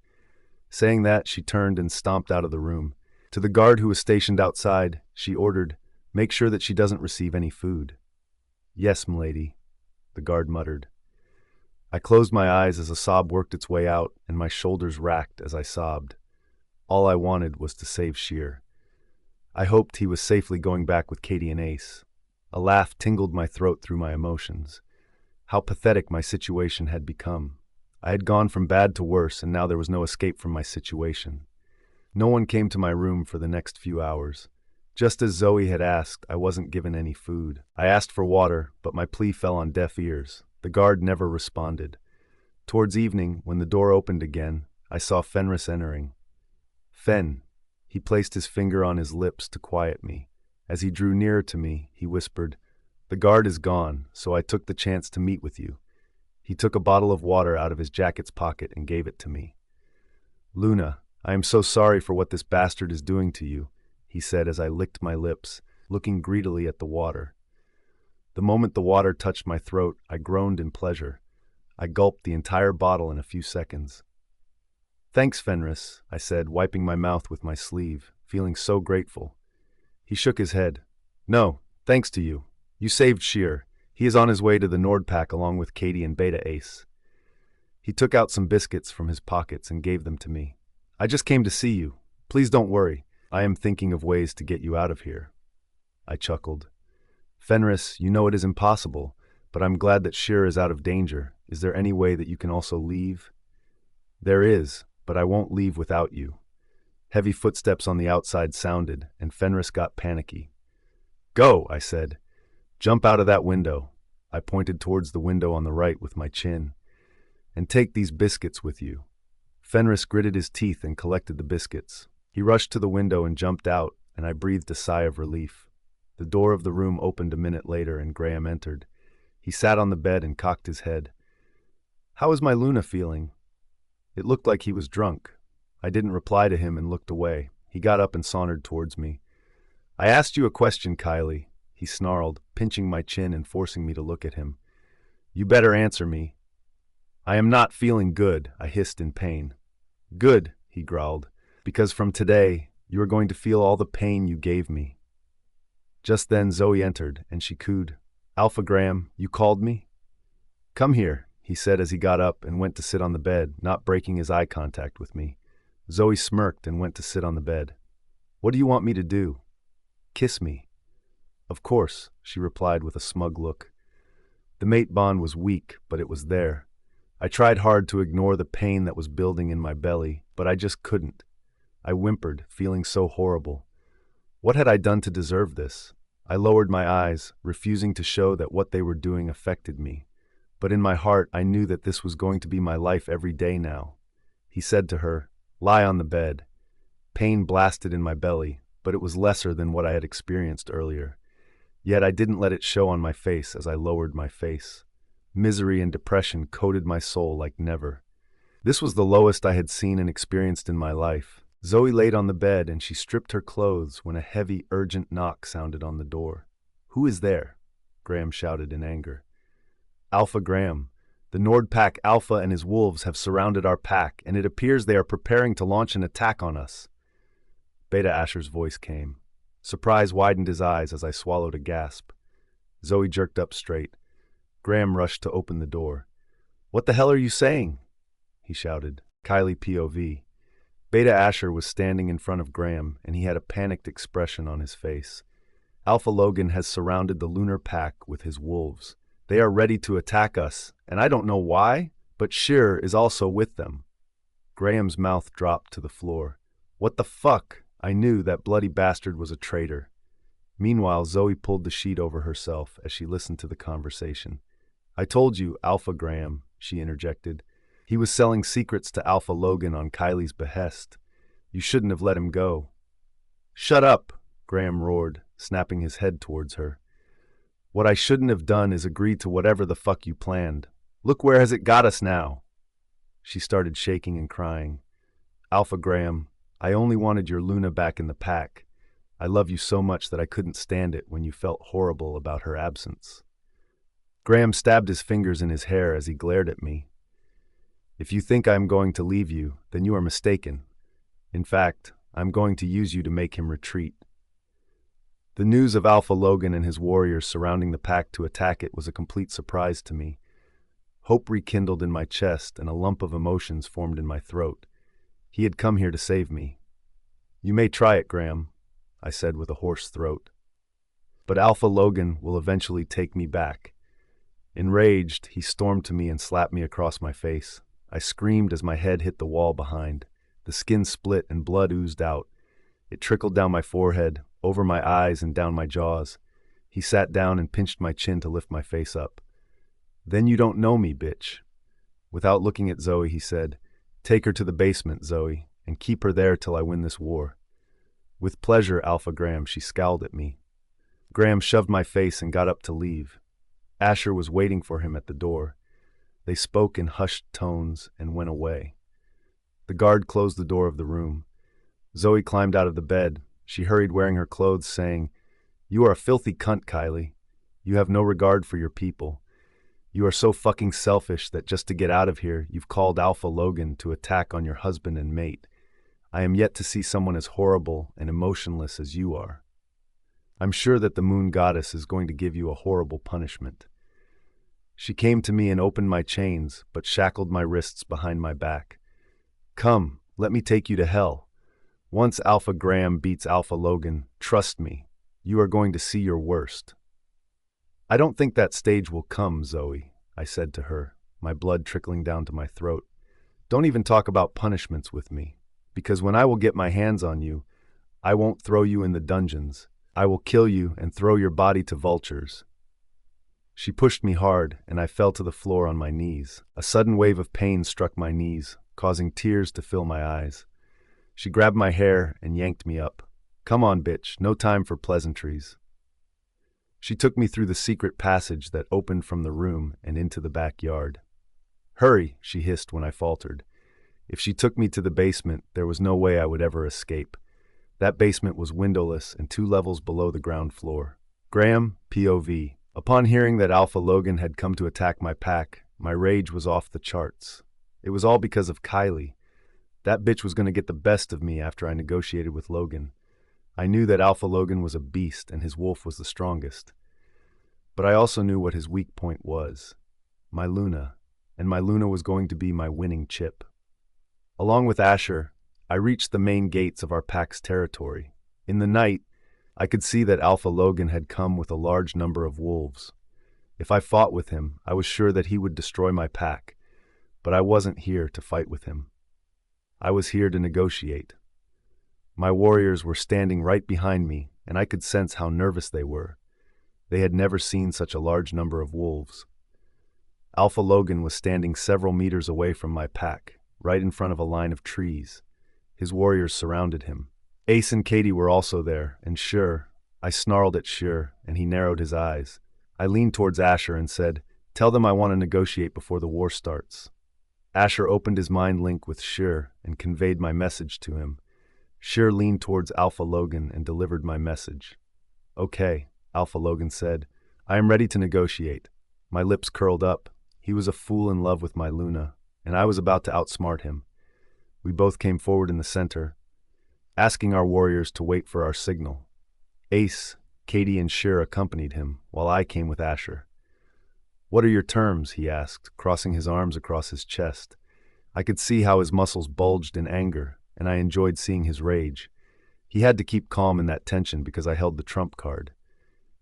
Saying that, she turned and stomped out of the room. To the guard who was stationed outside, she ordered, "Make sure that she doesn't receive any food." "Yes, m'lady," the guard muttered. I closed my eyes as a sob worked its way out, and my shoulders racked as I sobbed. All I wanted was to save Sheer. I hoped he was safely going back with Katie and Ace. A laugh tingled my throat through my emotions. How pathetic my situation had become. I had gone from bad to worse, and now there was no escape from my situation. No one came to my room for the next few hours. Just as Zoe had asked, I wasn't given any food. I asked for water, but my plea fell on deaf ears. The guard never responded. Towards evening, when the door opened again, I saw Fenris entering. "Fen." He placed his finger on his lips to quiet me. As he drew nearer to me, he whispered, "The guard is gone, so I took the chance to meet with you." He took a bottle of water out of his jacket's pocket and gave it to me. "Luna, I am so sorry for what this bastard is doing to you," he said as I licked my lips, looking greedily at the water. The moment the water touched my throat, I groaned in pleasure. I gulped the entire bottle in a few seconds. "Thanks, Fenris," I said, wiping my mouth with my sleeve, feeling so grateful. He shook his head. "No, thanks to you. You saved Sheer. He is on his way to the Nordpack along with Katie and Beta Ace." He took out some biscuits from his pockets and gave them to me. "I just came to see you. Please don't worry. I am thinking of ways to get you out of here." I chuckled. "Fenris, you know it is impossible, but I'm glad that Sheer is out of danger. Is there any way that you can also leave?" "There is, but I won't leave without you." Heavy footsteps on the outside sounded, and Fenris got panicky. "Go," I said. "Jump out of that window." I pointed towards the window on the right with my chin. "And take these biscuits with you." Fenris gritted his teeth and collected the biscuits. He rushed to the window and jumped out, and I breathed a sigh of relief. The door of the room opened a minute later and Graham entered. He sat on the bed and cocked his head. "How is my Luna feeling?" It looked like he was drunk. I didn't reply to him and looked away. He got up and sauntered towards me. "I asked you a question, Kylie," he snarled, pinching my chin and forcing me to look at him. "You better answer me." "I am not feeling good," I hissed in pain. "Good," he growled, "because from today, you are going to feel all the pain you gave me." Just then Zoe entered, and she cooed, "Alpha Graham, you called me?" "Come here," he said as he got up and went to sit on the bed, not breaking his eye contact with me. Zoe smirked and went to sit on the bed. "What do you want me to do?" "Kiss me." "Of course," she replied with a smug look. The mate bond was weak, but it was there. I tried hard to ignore the pain that was building in my belly, but I just couldn't. I whimpered, feeling so horrible. What had I done to deserve this? I lowered my eyes, refusing to show that what they were doing affected me. But in my heart, I knew that this was going to be my life every day now. He said to her, "Lie on the bed." Pain blasted in my belly, but it was lesser than what I had experienced earlier. Yet I didn't let it show on my face as I lowered my face. Misery and depression coated my soul like never. This was the lowest I had seen and experienced in my life. Zoe laid on the bed and she stripped her clothes when a heavy, urgent knock sounded on the door. "Who is there?" Graham shouted in anger. "Alpha Graham. The Nord Pack Alpha and his wolves have surrounded our pack, and it appears they are preparing to launch an attack on us." Beta Asher's voice came. Surprise widened his eyes as I swallowed a gasp. Zoe jerked up straight. Graham rushed to open the door. "What the hell are you saying?" he shouted. Kylie POV. Beta Asher was standing in front of Graham, and he had a panicked expression on his face. "Alpha Logan has surrounded the lunar pack with his wolves. They are ready to attack us, and I don't know why, but Shearer is also with them." Graham's mouth dropped to the floor. "What the fuck?" I knew that bloody bastard was a traitor. Meanwhile, Zoe pulled the sheet over herself as she listened to the conversation. "I told you, Alpha Graham," she interjected. "He was selling secrets to Alpha Logan on Kylie's behest. You shouldn't have let him go." "Shut up," Graham roared, snapping his head towards her. "What I shouldn't have done is agreed to whatever the fuck you planned. Look where has it got us now." She started shaking and crying. "Alpha Graham, I only wanted your Luna back in the pack. I love you so much that I couldn't stand it when you felt horrible about her absence." Graham stabbed his fingers in his hair as he glared at me. "If you think I am going to leave you, then you are mistaken. In fact, I'm going to use you to make him retreat." The news of Alpha Logan and his warriors surrounding the pack to attack it was a complete surprise to me. Hope rekindled in my chest and a lump of emotions formed in my throat. He had come here to save me. "You may try it, Graham," I said with a hoarse throat. "But Alpha Logan will eventually take me back." Enraged, he stormed to me and slapped me across my face. I screamed as my head hit the wall behind. The skin split and blood oozed out. It trickled down my forehead, over my eyes and down my jaws. He sat down and pinched my chin to lift my face up. "Then you don't know me, bitch." Without looking at Zoe, he said, "Take her to the basement, Zoe, and keep her there till I win this war." "With pleasure, Alpha Graham," she scowled at me. Graham shoved my face and got up to leave. Asher was waiting for him at the door. They spoke in hushed tones and went away. The guard closed the door of the room. Zoe climbed out of the bed. She hurried wearing her clothes, saying, "You are a filthy cunt, Kylie. You have no regard for your people. You are so fucking selfish that just to get out of here, you've called Alpha Logan to attack on your husband and mate. I am yet to see someone as horrible and emotionless as you are. I'm sure that the moon goddess is going to give you a horrible punishment." She came to me and opened my chains, but shackled my wrists behind my back. "Come, let me take you to hell. Once Alpha Graham beats Alpha Logan, trust me, you are going to see your worst." "I don't think that stage will come, Zoe," I said to her, my blood trickling down to my throat. "Don't even talk about punishments with me, because when I will get my hands on you, I won't throw you in the dungeons. I will kill you and throw your body to vultures." She pushed me hard, and I fell to the floor on my knees. A sudden wave of pain struck my knees, causing tears to fill my eyes. She grabbed my hair and yanked me up. "Come on, bitch, no time for pleasantries." She took me through the secret passage that opened from the room and into the backyard. "Hurry," she hissed when I faltered. If she took me to the basement, there was no way I would ever escape. That basement was windowless and 2 levels below the ground floor. Graham, POV. Upon hearing that Alpha Logan had come to attack my pack, my rage was off the charts. It was all because of Kylie. That bitch was going to get the best of me after I negotiated with Logan. I knew that Alpha Logan was a beast and his wolf was the strongest. But I also knew what his weak point was. My Luna. And my Luna was going to be my winning chip. Along with Asher, I reached the main gates of our pack's territory. In the night, I could see that Alpha Logan had come with a large number of wolves. If I fought with him, I was sure that he would destroy my pack. But I wasn't here to fight with him. I was here to negotiate. My warriors were standing right behind me, and I could sense how nervous they were. They had never seen such a large number of wolves. Alpha Logan was standing several meters away from my pack, right in front of a line of trees. His warriors surrounded him. Ace and Katie were also there, and sure, I snarled at Sure, and he narrowed his eyes. I leaned towards Asher and said, "Tell them I want to negotiate before the war starts." Asher opened his mind link with Sure and conveyed my message to him. Sure leaned towards Alpha Logan and delivered my message. "Okay," Alpha Logan said. "I am ready to negotiate." My lips curled up. He was a fool in love with my Luna, and I was about to outsmart him. We both came forward in the center, asking our warriors to wait for our signal. Ace, Katie, and Sure accompanied him, while I came with Asher. "What are your terms?" he asked, crossing his arms across his chest. I could see how his muscles bulged in anger, and I enjoyed seeing his rage. He had to keep calm in that tension because I held the trump card.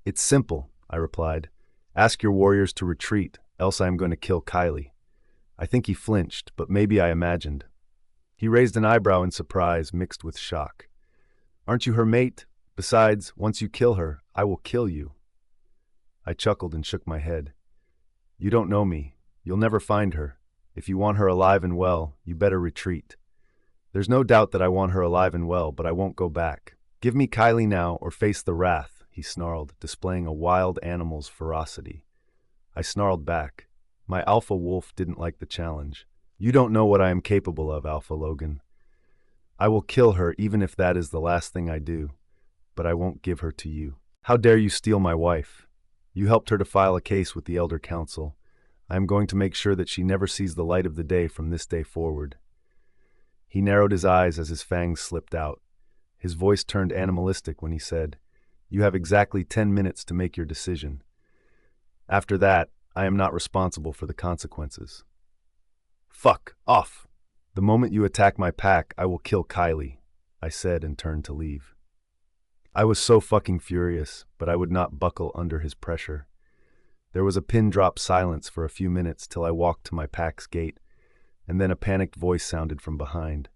"It's simple," I replied. "Ask your warriors to retreat, else I am going to kill Kylie." I think he flinched, but maybe I imagined. He raised an eyebrow in surprise mixed with shock. "Aren't you her mate? Besides, once you kill her, I will kill you." I chuckled and shook my head. "You don't know me. You'll never find her. If you want her alive and well, you better retreat." "There's no doubt that I want her alive and well, but I won't go back. Give me Kylie now or face the wrath," he snarled, displaying a wild animal's ferocity. I snarled back. My alpha wolf didn't like the challenge. "You don't know what I am capable of, Alpha Logan. I will kill her even if that is the last thing I do, but I won't give her to you. How dare you steal my wife? You helped her to file a case with the Elder Council. I am going to make sure that she never sees the light of the day from this day forward." He narrowed his eyes as his fangs slipped out. His voice turned animalistic when he said, "You have exactly 10 minutes to make your decision. After that, I am not responsible for the consequences." "Fuck off. The moment you attack my pack, I will kill Kylie," I said and turned to leave. I was so fucking furious, but I would not buckle under his pressure. There was a pin-drop silence for a few minutes till I walked to my pack's gate, and then a panicked voice sounded from behind.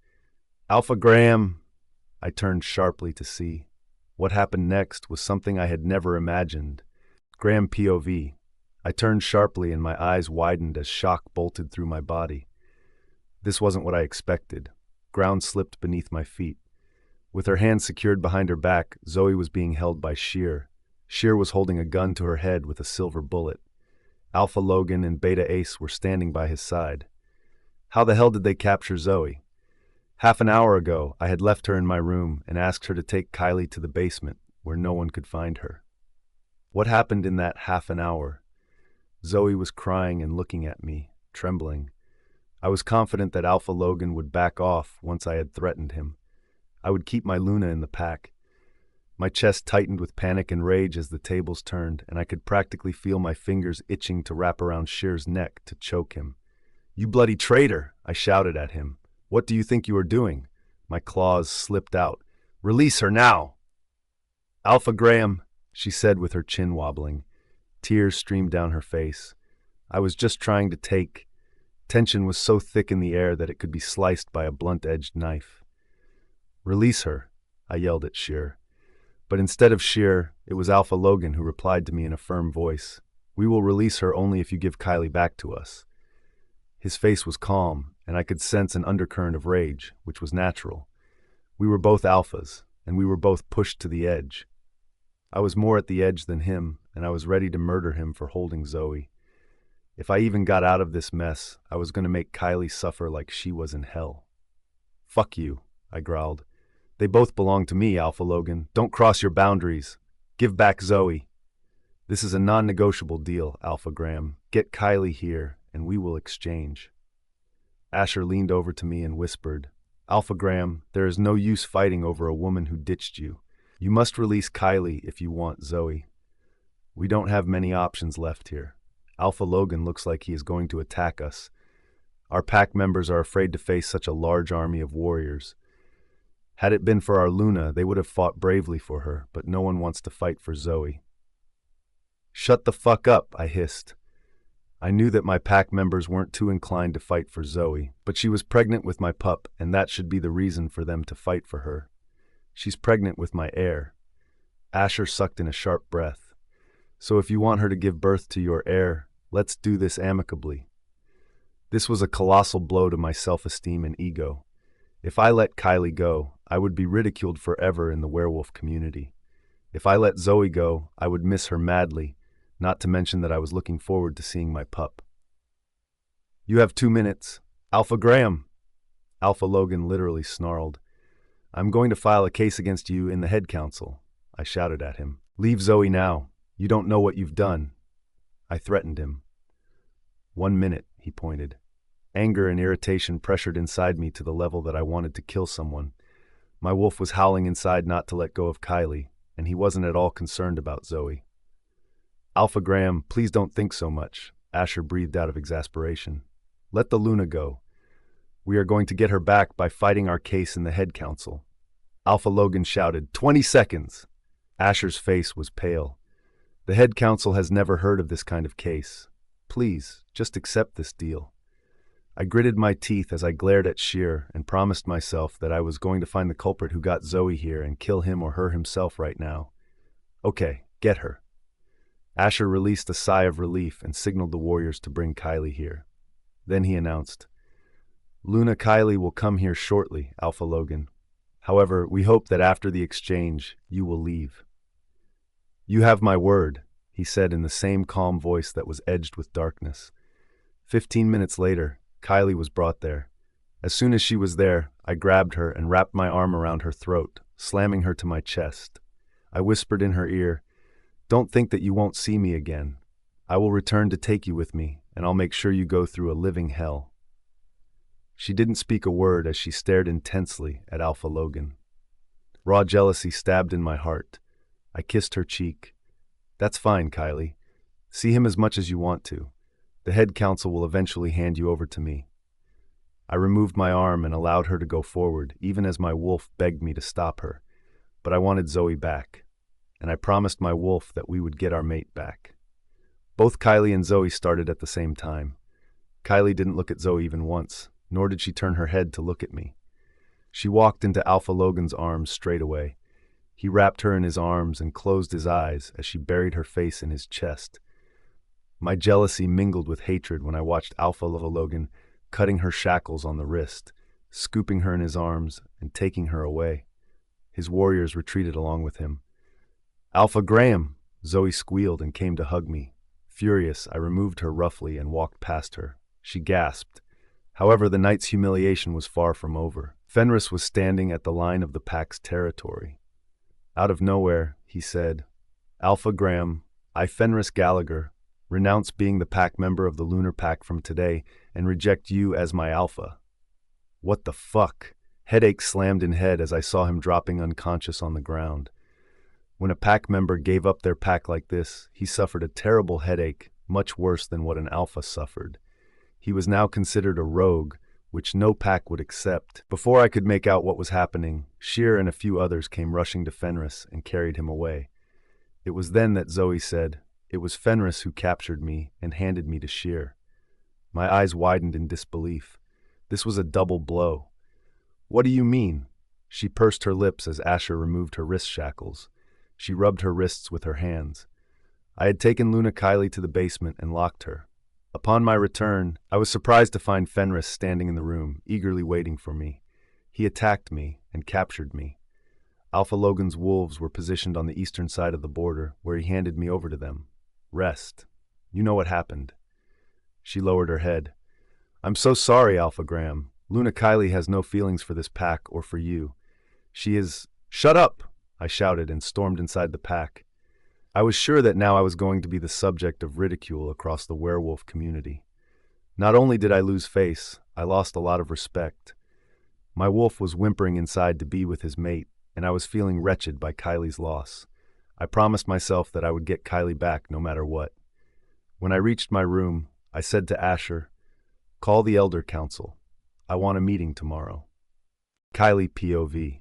"Alpha Graham!" I turned sharply to see. What happened next was something I had never imagined. Graham POV. I turned sharply and my eyes widened as shock bolted through my body. This wasn't what I expected. Ground slipped beneath my feet. With her hands secured behind her back, Zoe was being held by Sheer. Sheer was holding a gun to her head with a silver bullet. Alpha Logan and Beta Ace were standing by his side. How the hell did they capture Zoe? Half an hour ago, I had left her in my room and asked her to take Kylie to the basement, where no one could find her. What happened in that half an hour? Zoe was crying and looking at me, trembling. I was confident that Alpha Logan would back off once I had threatened him. I would keep my Luna in the pack. My chest tightened with panic and rage as the tables turned, and I could practically feel my fingers itching to wrap around Sheer's neck to choke him. "You bloody traitor!" I shouted at him. "What do you think you are doing?" My claws slipped out. "Release her now!" "Alpha Graham," she said with her chin wobbling. Tears streamed down her face. I was just trying to take. Tension was so thick in the air that it could be sliced by a blunt-edged knife. "Release her," I yelled at Sheer. But instead of Sheer, it was Alpha Logan who replied to me in a firm voice. "We will release her only if you give Kylie back to us." His face was calm, and I could sense an undercurrent of rage, which was natural. We were both alphas, and we were both pushed to the edge. I was more at the edge than him, and I was ready to murder him for holding Zoe. If I even got out of this mess, I was going to make Kylie suffer like she was in hell. "Fuck you," I growled. "They both belong to me, Alpha Logan. Don't cross your boundaries. Give back Zoe. This is a non-negotiable deal, Alpha Graham. Get Kylie here, and we will exchange." Asher leaned over to me and whispered, "Alpha Graham, there is no use fighting over a woman who ditched you. You must release Kylie if you want Zoe. We don't have many options left here. Alpha Logan looks like he is going to attack us. Our pack members are afraid to face such a large army of warriors. Had it been for our Luna, they would have fought bravely for her, but no one wants to fight for Zoe." "Shut the fuck up," I hissed. I knew that my pack members weren't too inclined to fight for Zoe, but she was pregnant with my pup, and that should be the reason for them to fight for her. She's pregnant with my heir. Asher sucked in a sharp breath. So if you want her to give birth to your heir, let's do this amicably. This was a colossal blow to my self-esteem and ego. If I let Kylie go, I would be ridiculed forever in the werewolf community. If I let Zoe go, I would miss her madly, not to mention that I was looking forward to seeing my pup. You have 2 minutes. Alpha Graham! Alpha Logan literally snarled. I'm going to file a case against you in the head council, I shouted at him. Leave Zoe now. You don't know what you've done. I threatened him. 1 minute, he pointed. Anger and irritation pressured inside me to the level that I wanted to kill someone. My wolf was howling inside not to let go of Kylie, and he wasn't at all concerned about Zoe. Alpha Graham, please don't think so much, Asher breathed out of exasperation. Let the Luna go. We are going to get her back by fighting our case in the head council. Alpha Logan shouted, 20 seconds! Asher's face was pale. The head council has never heard of this kind of case. Please, just accept this deal. I gritted my teeth as I glared at Sheer and promised myself that I was going to find the culprit who got Zoe here and kill him or her himself right now. Okay, get her. Asher released a sigh of relief and signaled the warriors to bring Kylie here. Then he announced, Luna Kylie will come here shortly, Alpha Logan. However, we hope that after the exchange, you will leave. You have my word, he said in the same calm voice that was edged with darkness. 15 minutes later, Kylie was brought there. As soon as she was there, I grabbed her and wrapped my arm around her throat, slamming her to my chest. I whispered in her ear, Don't think that you won't see me again. I will return to take you with me, and I'll make sure you go through a living hell. She didn't speak a word as she stared intensely at Alpha Logan. Raw jealousy stabbed in my heart. I kissed her cheek. That's fine, Kylie. See him as much as you want to. The head council will eventually hand you over to me. I removed my arm and allowed her to go forward, even as my wolf begged me to stop her. But I wanted Zoe back, and I promised my wolf that we would get our mate back. Both Kylie and Zoe started at the same time. Kylie didn't look at Zoe even once, nor did she turn her head to look at me. She walked into Alpha Logan's arms straight away. He wrapped her in his arms and closed his eyes as she buried her face in his chest. My jealousy mingled with hatred when I watched Alpha Logan cutting her shackles on the wrist, scooping her in his arms, and taking her away. His warriors retreated along with him. Alpha Graham! Zoe squealed and came to hug me. Furious, I removed her roughly and walked past her. She gasped. However, the night's humiliation was far from over. Fenris was standing at the line of the pack's territory. Out of nowhere, he said, Alpha Graham, I, Fenris Gallagher, renounce being the pack member of the Lunar Pack from today and reject you as my alpha. What the fuck? Headache slammed in head as I saw him dropping unconscious on the ground. When a pack member gave up their pack like this, he suffered a terrible headache, much worse than what an alpha suffered. He was now considered a rogue, which no pack would accept. Before I could make out what was happening, Sheer and a few others came rushing to Fenris and carried him away. It was then that Zoe said, It was Fenris who captured me and handed me to Sheer. My eyes widened in disbelief. This was a double blow. What do you mean? She pursed her lips as Asher removed her wrist shackles. She rubbed her wrists with her hands. I had taken Luna Kylie to the basement and locked her. Upon my return, I was surprised to find Fenris standing in the room, eagerly waiting for me. He attacked me and captured me. Alpha Logan's wolves were positioned on the eastern side of the border, where he handed me over to them. Rest. You know what happened. She lowered her head. I'm so sorry, Alpha Graham. Luna Kylie has no feelings for this pack or for you. She is— Shut up! I shouted and stormed inside the pack. I was sure that now I was going to be the subject of ridicule across the werewolf community. Not only did I lose face, I lost a lot of respect. My wolf was whimpering inside to be with his mate, and I was feeling wretched by Kylie's loss. I promised myself that I would get Kylie back no matter what. When I reached my room, I said to Asher, Call the Elder Council. I want a meeting tomorrow. Kylie POV.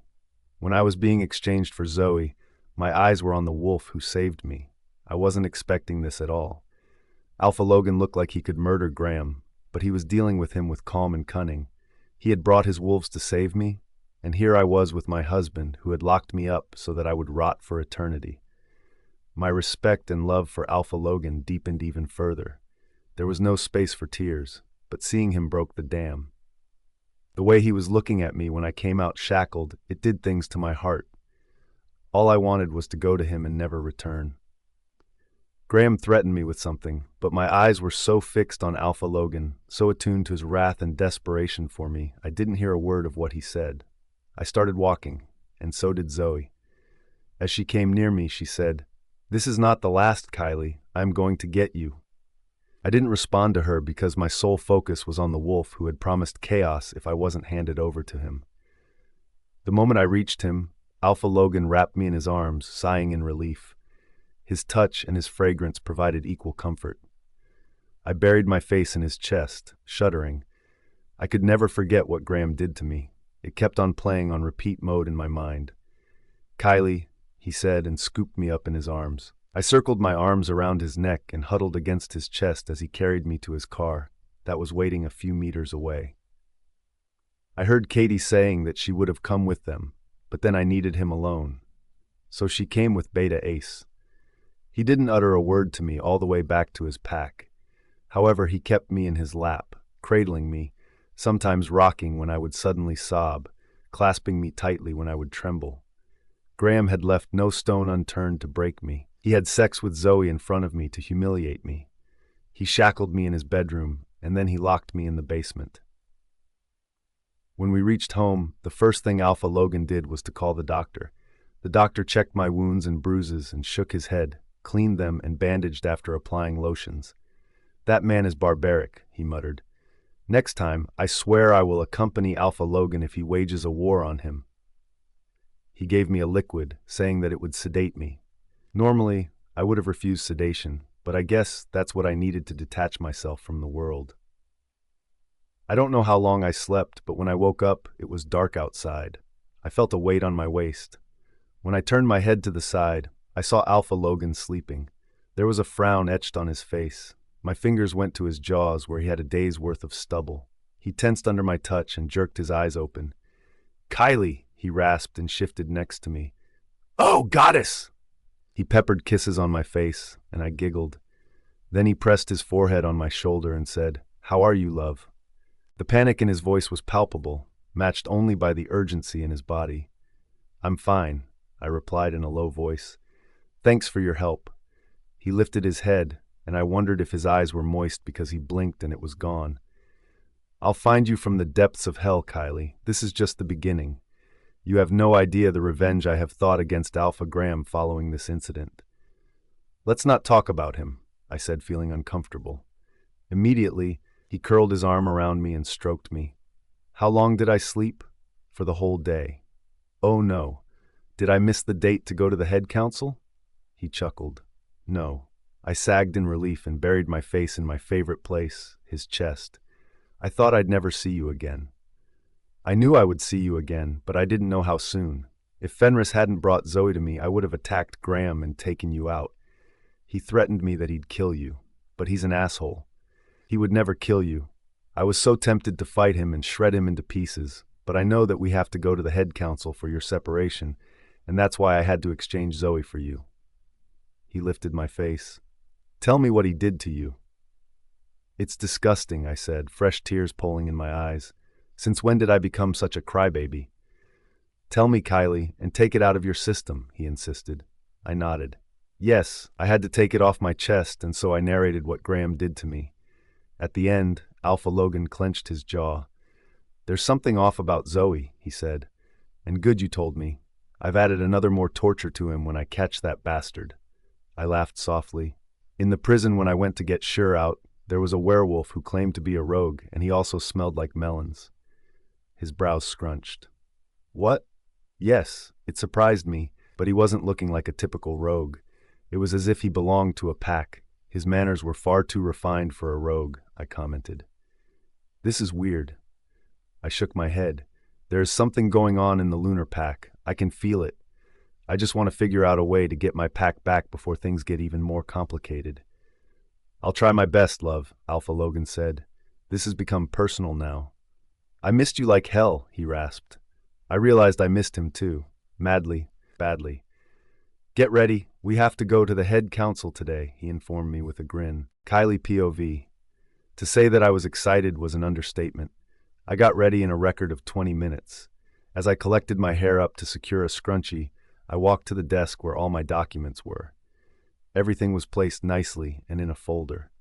When I was being exchanged for Zoe, my eyes were on the wolf who saved me. I wasn't expecting this at all. Alpha Logan looked like he could murder Graham, but he was dealing with him with calm and cunning. He had brought his wolves to save me, and here I was with my husband who had locked me up so that I would rot for eternity. My respect and love for Alpha Logan deepened even further. There was no space for tears, but seeing him broke the dam. The way he was looking at me when I came out shackled, it did things to my heart. All I wanted was to go to him and never return. Graham threatened me with something, but my eyes were so fixed on Alpha Logan, so attuned to his wrath and desperation for me, I didn't hear a word of what he said. I started walking, and so did Zoe. As she came near me, she said, "This is not the last, Kylie. I am going to get you." I didn't respond to her because my sole focus was on the wolf who had promised chaos if I wasn't handed over to him. The moment I reached him, Alpha Logan wrapped me in his arms, sighing in relief. His touch and his fragrance provided equal comfort. I buried my face in his chest, shuddering. I could never forget what Graham did to me. It kept on playing on repeat mode in my mind. "Kylie," he said, and scooped me up in his arms. I circled my arms around his neck and huddled against his chest as he carried me to his car that was waiting a few meters away. I heard Katie saying that she would have come with them, but then I needed him alone. So she came with Beta Ace. He didn't utter a word to me all the way back to his pack. However, he kept me in his lap, cradling me, sometimes rocking when I would suddenly sob, clasping me tightly when I would tremble. Graham had left no stone unturned to break me. He had sex with Zoe in front of me to humiliate me. He shackled me in his bedroom, and then he locked me in the basement. When we reached home, the first thing Alpha Logan did was to call the doctor. The doctor checked my wounds and bruises and shook his head, cleaned them, and bandaged after applying lotions. "That man is barbaric," he muttered. "Next time, I swear I will accompany Alpha Logan if he wages a war on him." He gave me a liquid, saying that it would sedate me. Normally, I would have refused sedation, but I guess that's what I needed to detach myself from the world. I don't know how long I slept, but when I woke up, it was dark outside. I felt a weight on my waist. When I turned my head to the side, I saw Alpha Logan sleeping. There was a frown etched on his face. My fingers went to his jaws where he had a day's worth of stubble. He tensed under my touch and jerked his eyes open. "Kylie," he rasped and shifted next to me. "Oh, goddess!" He peppered kisses on my face, and I giggled. Then he pressed his forehead on my shoulder and said, "How are you, love?" The panic in his voice was palpable, matched only by the urgency in his body. "I'm fine," I replied in a low voice. "Thanks for your help." He lifted his head, and I wondered if his eyes were moist because he blinked and it was gone. "I'll find you from the depths of hell, Kylie. This is just the beginning. You have no idea the revenge I have thought against Alpha Graham following this incident." "Let's not talk about him," I said, feeling uncomfortable. Immediately, he curled his arm around me and stroked me. "How long did I sleep?" "For the whole day." "Oh no. Did I miss the date to go to the head council?" He chuckled. "No." I sagged in relief and buried my face in my favorite place, his chest. "I thought I'd never see you again." "I knew I would see you again, but I didn't know how soon. If Fenris hadn't brought Zoe to me, I would have attacked Graham and taken you out. He threatened me that he'd kill you, but he's an asshole. He would never kill you. I was so tempted to fight him and shred him into pieces, but I know that we have to go to the head council for your separation, and that's why I had to exchange Zoe for you." He lifted my face. "Tell me what he did to you." "It's disgusting," I said, fresh tears pooling in my eyes. "Since when did I become such a crybaby?" "Tell me, Kylie, and take it out of your system," he insisted. I nodded. "Yes, I had to take it off my chest, and so I narrated what Graham did to me." At the end, Alpha Logan clenched his jaw. "There's something off about Zoe," he said. "And good you told me. I've added another more torture to him when I catch that bastard." I laughed softly. "In the prison when I went to get Sure out, there was a werewolf who claimed to be a rogue, and he also smelled like melons." His brows scrunched. "What?" "Yes, it surprised me, but he wasn't looking like a typical rogue. It was as if he belonged to a pack. His manners were far too refined for a rogue," I commented. "This is weird." I shook my head. "There is something going on in the lunar pack. I can feel it. I just want to figure out a way to get my pack back before things get even more complicated." "I'll try my best, love," Alpha Logan said. "This has become personal now." "I missed you like hell," he rasped. I realized I missed him too. Madly, badly. Get ready, we have to go to the head council today, he informed me with a grin. Kylie POV. To say that I was excited was an understatement. I got ready in a record of 20 minutes. As I collected my hair up to secure a scrunchie, I walked to the desk where all my documents were. Everything was placed nicely and in a folder.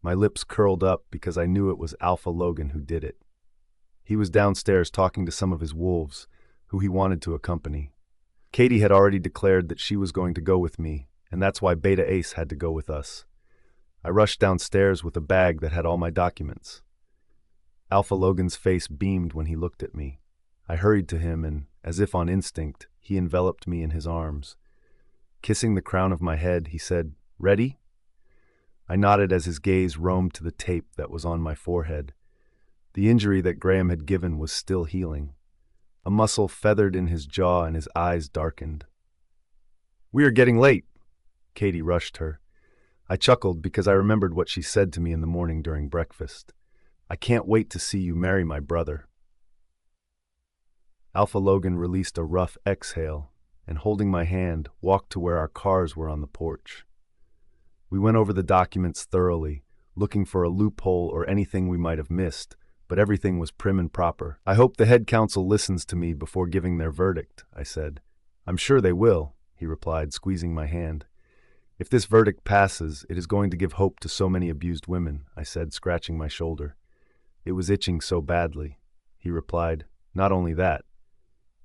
My lips curled up because I knew it was Alpha Logan who did it. He was downstairs talking to some of his wolves, who he wanted to accompany. Katie had already declared that she was going to go with me, and that's why Beta Ace had to go with us. I rushed downstairs with a bag that had all my documents. Alpha Logan's face beamed when he looked at me. I hurried to him and, as if on instinct, he enveloped me in his arms. Kissing the crown of my head, he said, "Ready?" I nodded as his gaze roamed to the tape that was on my forehead. The injury that Graham had given was still healing. A muscle feathered in his jaw and his eyes darkened. "We are getting late," Katie rushed her. I chuckled because I remembered what she said to me in the morning during breakfast. "I can't wait to see you marry my brother." Alpha Logan released a rough exhale and, holding my hand, walked to where our cars were on the porch. We went over the documents thoroughly, looking for a loophole or anything we might have missed, but everything was prim and proper. "I hope the head council listens to me before giving their verdict," I said. "I'm sure they will," he replied, squeezing my hand. "If this verdict passes, it is going to give hope to so many abused women," I said, scratching my shoulder. "It was itching so badly," he replied. "Not only that."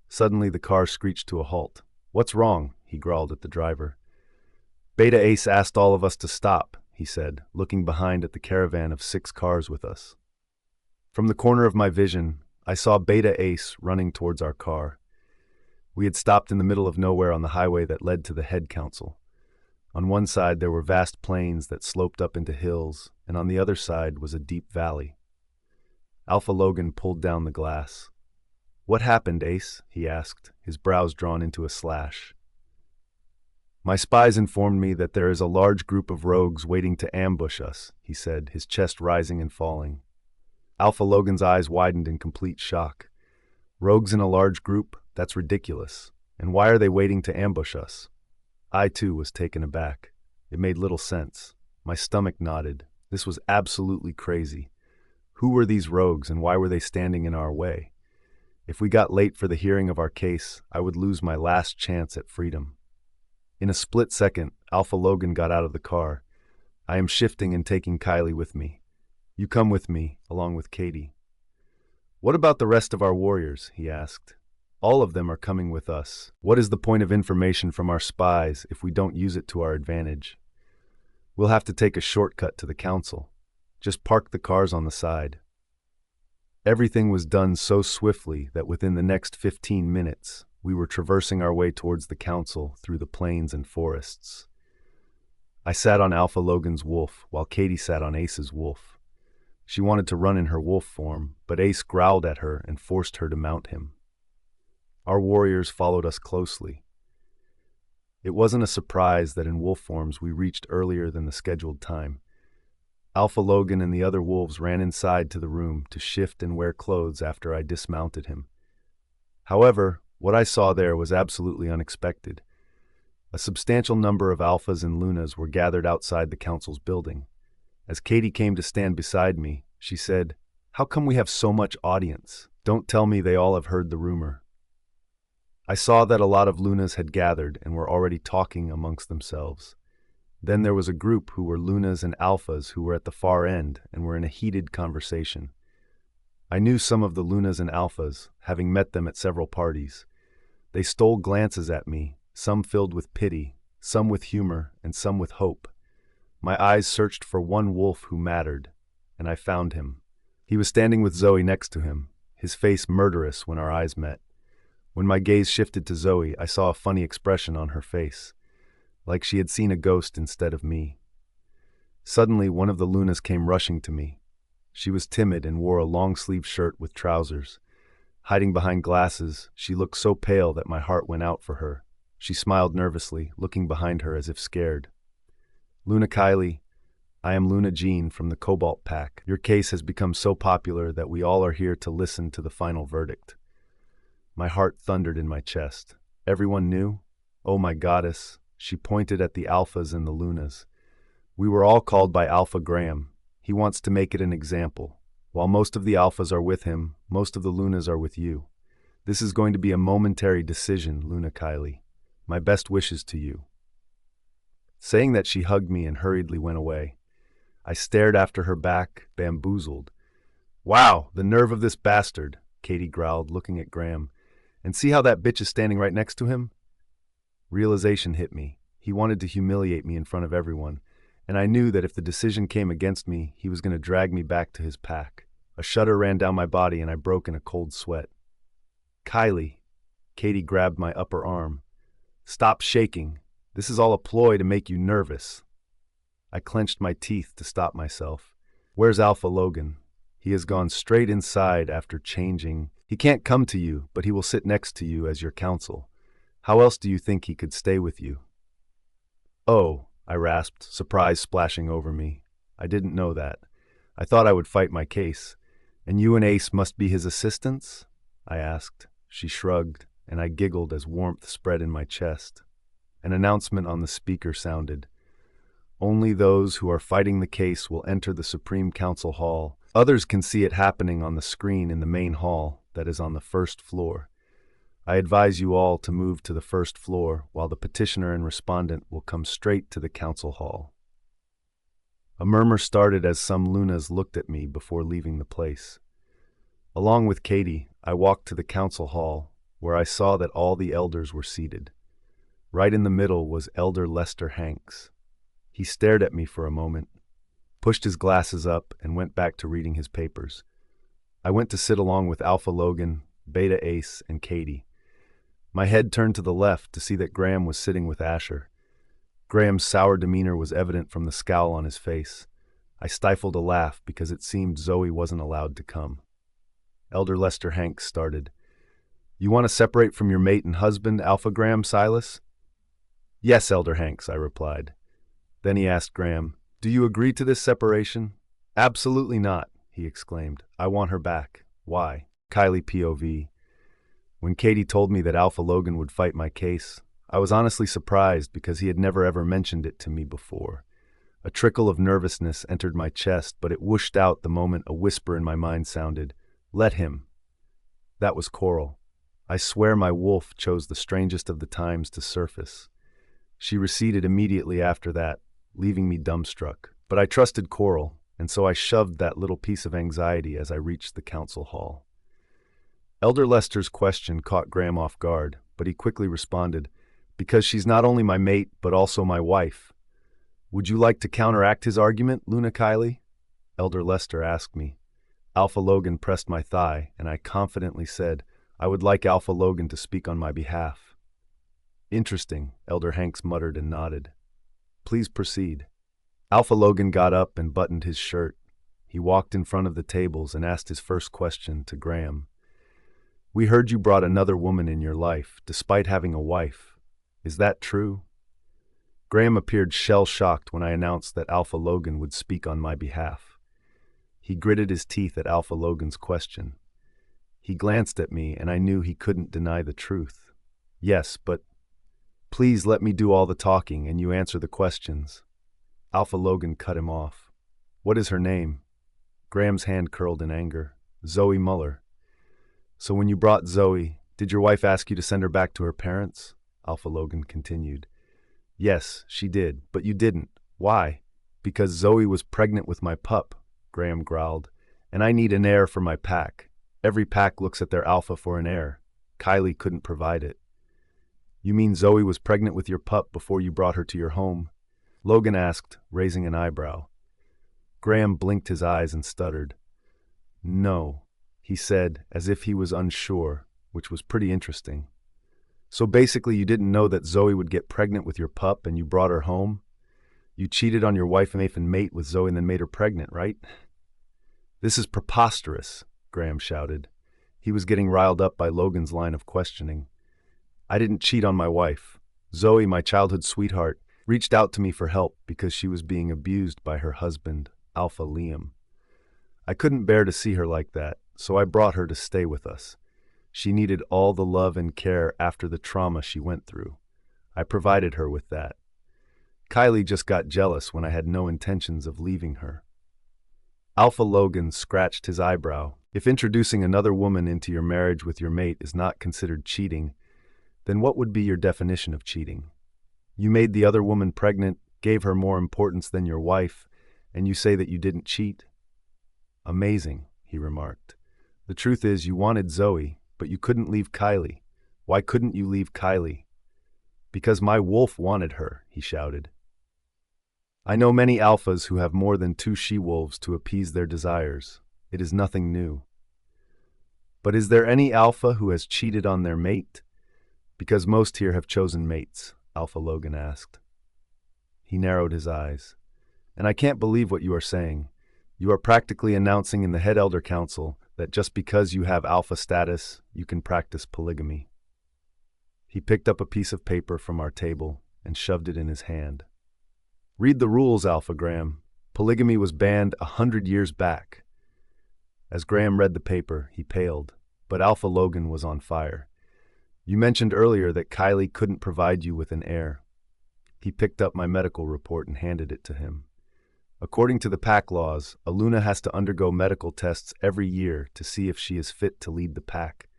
Suddenly the car screeched to a halt. "What's wrong?" he growled at the driver. "Beta Ace asked all of us to stop," he said, looking behind at the caravan of 6 cars with us. From the corner of my vision, I saw Beta Ace running towards our car. We had stopped in the middle of nowhere on the highway that led to the head council. On one side there were vast plains that sloped up into hills, and on the other side was a deep valley. Alpha Logan pulled down the glass. "What happened, Ace?" he asked, his brows drawn into a slash. "My spies informed me that there is a large group of rogues waiting to ambush us," he said, his chest rising and falling. Alpha Logan's eyes widened in complete shock. "Rogues in a large group? That's ridiculous. And why are they waiting to ambush us?" I, too, was taken aback. It made little sense. My stomach knotted. This was absolutely crazy. Who were these rogues and why were they standing in our way? If we got late for the hearing of our case, I would lose my last chance at freedom. In a split second, Alpha Logan got out of the car. "I am shifting and taking Kylie with me. You come with me, along with Katie." "What about the rest of our warriors?" he asked. "All of them are coming with us. What is the point of information from our spies if we don't use it to our advantage? We'll have to take a shortcut to the council. Just park the cars on the side." Everything was done so swiftly that within the next 15 minutes, we were traversing our way towards the council through the plains and forests. I sat on Alpha Logan's wolf, while Katie sat on Ace's wolf. She wanted to run in her wolf form, but Ace growled at her and forced her to mount him. Our warriors followed us closely. It wasn't a surprise that in wolf forms we reached earlier than the scheduled time. Alpha Logan and the other wolves ran inside to the room to shift and wear clothes after I dismounted him. However, what I saw there was absolutely unexpected. A substantial number of alphas and lunas were gathered outside the council's building. As Katie came to stand beside me, she said, "How come we have so much audience? Don't tell me they all have heard the rumor." I saw that a lot of lunas had gathered and were already talking amongst themselves. Then there was a group who were lunas and alphas who were at the far end and were in a heated conversation. I knew some of the lunas and alphas, having met them at several parties. They stole glances at me, some filled with pity, some with humor, and some with hope. My eyes searched for one wolf who mattered, and I found him. He was standing with Zoe next to him, his face murderous when our eyes met. When my gaze shifted to Zoe, I saw a funny expression on her face, like she had seen a ghost instead of me. Suddenly, one of the lunas came rushing to me. She was timid and wore a long-sleeved shirt with trousers. Hiding behind glasses, she looked so pale that my heart went out for her. She smiled nervously, looking behind her as if scared. "Luna Kylie, I am Luna Jean from the Cobalt Pack. Your case has become so popular that we all are here to listen to the final verdict." My heart thundered in my chest. Everyone knew? Oh, my goddess. She pointed at the Alphas and the Lunas. We were all called by Alpha Graham. He wants to make it an example. While most of the Alphas are with him, most of the Lunas are with you. This is going to be a momentary decision, Luna Kylie. My best wishes to you. Saying that, she hugged me and hurriedly went away. I stared after her back, bamboozled. Wow, the nerve of this bastard, Katie growled, looking at Graham. And see how that bitch is standing right next to him? Realization hit me. He wanted to humiliate me in front of everyone, and I knew that if the decision came against me, he was going to drag me back to his pack. A shudder ran down my body and I broke in a cold sweat. Kylie, Katie grabbed my upper arm. Stop shaking. This is all a ploy to make you nervous. I clenched my teeth to stop myself. Where's Alpha Logan? He has gone straight inside after changing. He can't come to you, but he will sit next to you as your counsel. How else do you think he could stay with you? Oh, I rasped, surprise splashing over me. I didn't know that. I thought I would fight my case. And you and Ace must be his assistants? I asked. She shrugged, and I giggled as warmth spread in my chest. An announcement on the speaker sounded. Only those who are fighting the case will enter the Supreme Council Hall. Others can see it happening on the screen in the main hall that is on the first floor. I advise you all to move to the first floor, while the petitioner and respondent will come straight to the council hall. A murmur started as some Lunas looked at me before leaving the place. Along with Katie, I walked to the council hall, where I saw that all the elders were seated. Right in the middle was Elder Lester Hanks. He stared at me for a moment, pushed his glasses up, and went back to reading his papers. I went to sit along with Alpha Logan, Beta Ace, and Katie. My head turned to the left to see that Graham was sitting with Asher. Graham's sour demeanor was evident from the scowl on his face. I stifled a laugh because it seemed Zoe wasn't allowed to come. Elder Lester Hanks started. You want to separate from your mate and husband, Alpha Graham Silas? Yes, Elder Hanks, I replied. Then he asked Graham, do you agree to this separation? Absolutely not, he exclaimed. I want her back. Why? Kylie POV. When Katie told me that Alpha Logan would fight my case, I was honestly surprised because he had never ever mentioned it to me before. A trickle of nervousness entered my chest, but it whooshed out the moment a whisper in my mind sounded, let him. That was Coral. I swear my wolf chose the strangest of the times to surface. She receded immediately after that, leaving me dumbstruck. But I trusted Coral, and so I shoved that little piece of anxiety as I reached the council hall. Elder Lester's question caught Graham off guard, but he quickly responded, because she's not only my mate, but also my wife. Would you like to counteract his argument, Luna Kylie? Elder Lester asked me. Alpha Logan pressed my thigh, and I confidently said, I would like Alpha Logan to speak on my behalf. Interesting, Elder Hanks muttered and nodded. Please proceed. Alpha Logan got up and buttoned his shirt. He walked in front of the tables and asked his first question to Graham. We heard you brought another woman in your life, despite having a wife. Is that true? Graham appeared shell-shocked when I announced that Alpha Logan would speak on my behalf. He gritted his teeth at Alpha Logan's question. He glanced at me, and I knew he couldn't deny the truth. Yes, but please let me do all the talking and you answer the questions. Alpha Logan cut him off. What is her name? Graham's hand curled in anger. Zoe Muller. So when you brought Zoe, did your wife ask you to send her back to her parents? Alpha Logan continued. Yes, she did, but you didn't. Why? Because Zoe was pregnant with my pup, Graham growled, and I need an heir for my pack. Every pack looks at their alpha for an heir. Kylie couldn't provide it. You mean Zoe was pregnant with your pup before you brought her to your home? Logan asked, raising an eyebrow. Graham blinked his eyes and stuttered. No, he said, as if he was unsure, which was pretty interesting. So basically you didn't know that Zoe would get pregnant with your pup and you brought her home? You cheated on your wife and mate with Zoe and then made her pregnant, right? This is preposterous, Graham shouted. He was getting riled up by Logan's line of questioning. I didn't cheat on my wife. Zoe, my childhood sweetheart, reached out to me for help because she was being abused by her husband, Alpha Liam. I couldn't bear to see her like that, so I brought her to stay with us. She needed all the love and care after the trauma she went through. I provided her with that. Kylie just got jealous when I had no intentions of leaving her. Alpha Logan scratched his eyebrow. If introducing another woman into your marriage with your mate is not considered cheating, then what would be your definition of cheating? You made the other woman pregnant, gave her more importance than your wife, and you say that you didn't cheat? Amazing, he remarked. The truth is you wanted Zoe, but you couldn't leave Kylie. Why couldn't you leave Kylie? Because my wolf wanted her, he shouted. I know many alphas who have more than 2 she-wolves to appease their desires. It is nothing new. But is there any alpha who has cheated on their mate? Because most here have chosen mates, Alpha Logan asked. He narrowed his eyes. And I can't believe what you are saying. You are practically announcing in the head elder council that just because you have alpha status, you can practice polygamy. He picked up a piece of paper from our table and shoved it in his hand. Read the rules, Alpha Graham. Polygamy was banned 100 years back. As Graham read the paper, he paled, but Alpha Logan was on fire. You mentioned earlier that Kylie couldn't provide you with an heir. He picked up my medical report and handed it to him. According to the pack laws, a Luna has to undergo medical tests every year to see if she is fit to lead the pack.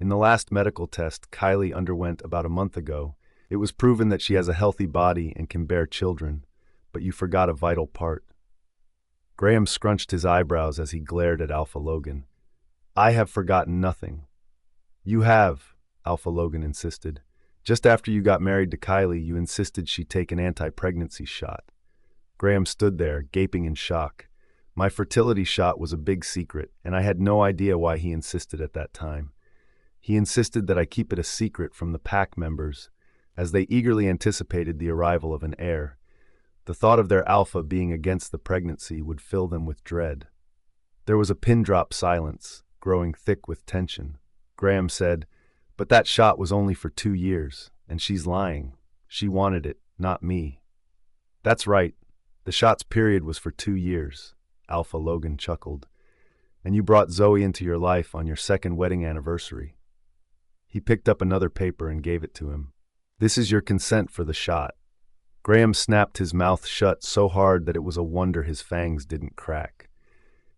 In the last medical test Kylie underwent about a month ago, it was proven that she has a healthy body and can bear children, but you forgot a vital part. Graham scrunched his eyebrows as he glared at Alpha Logan. I have forgotten nothing. You have, Alpha Logan insisted. Just after you got married to Kylie, you insisted she take an anti-pregnancy shot. Graham stood there, gaping in shock. My fertility shot was a big secret, and I had no idea why he insisted at that time. He insisted that I keep it a secret from the pack members, as they eagerly anticipated the arrival of an heir. The thought of their alpha being against the pregnancy would fill them with dread. There was a pin-drop silence, growing thick with tension. Graham said, But that shot was only for 2 years, and she's lying. She wanted it, not me. That's right. The shot's period was for 2 years, Alpha Logan chuckled. And you brought Zoe into your life on your 2nd wedding anniversary. He picked up another paper and gave it to him. This is your consent for the shot. Graham snapped his mouth shut so hard that it was a wonder his fangs didn't crack.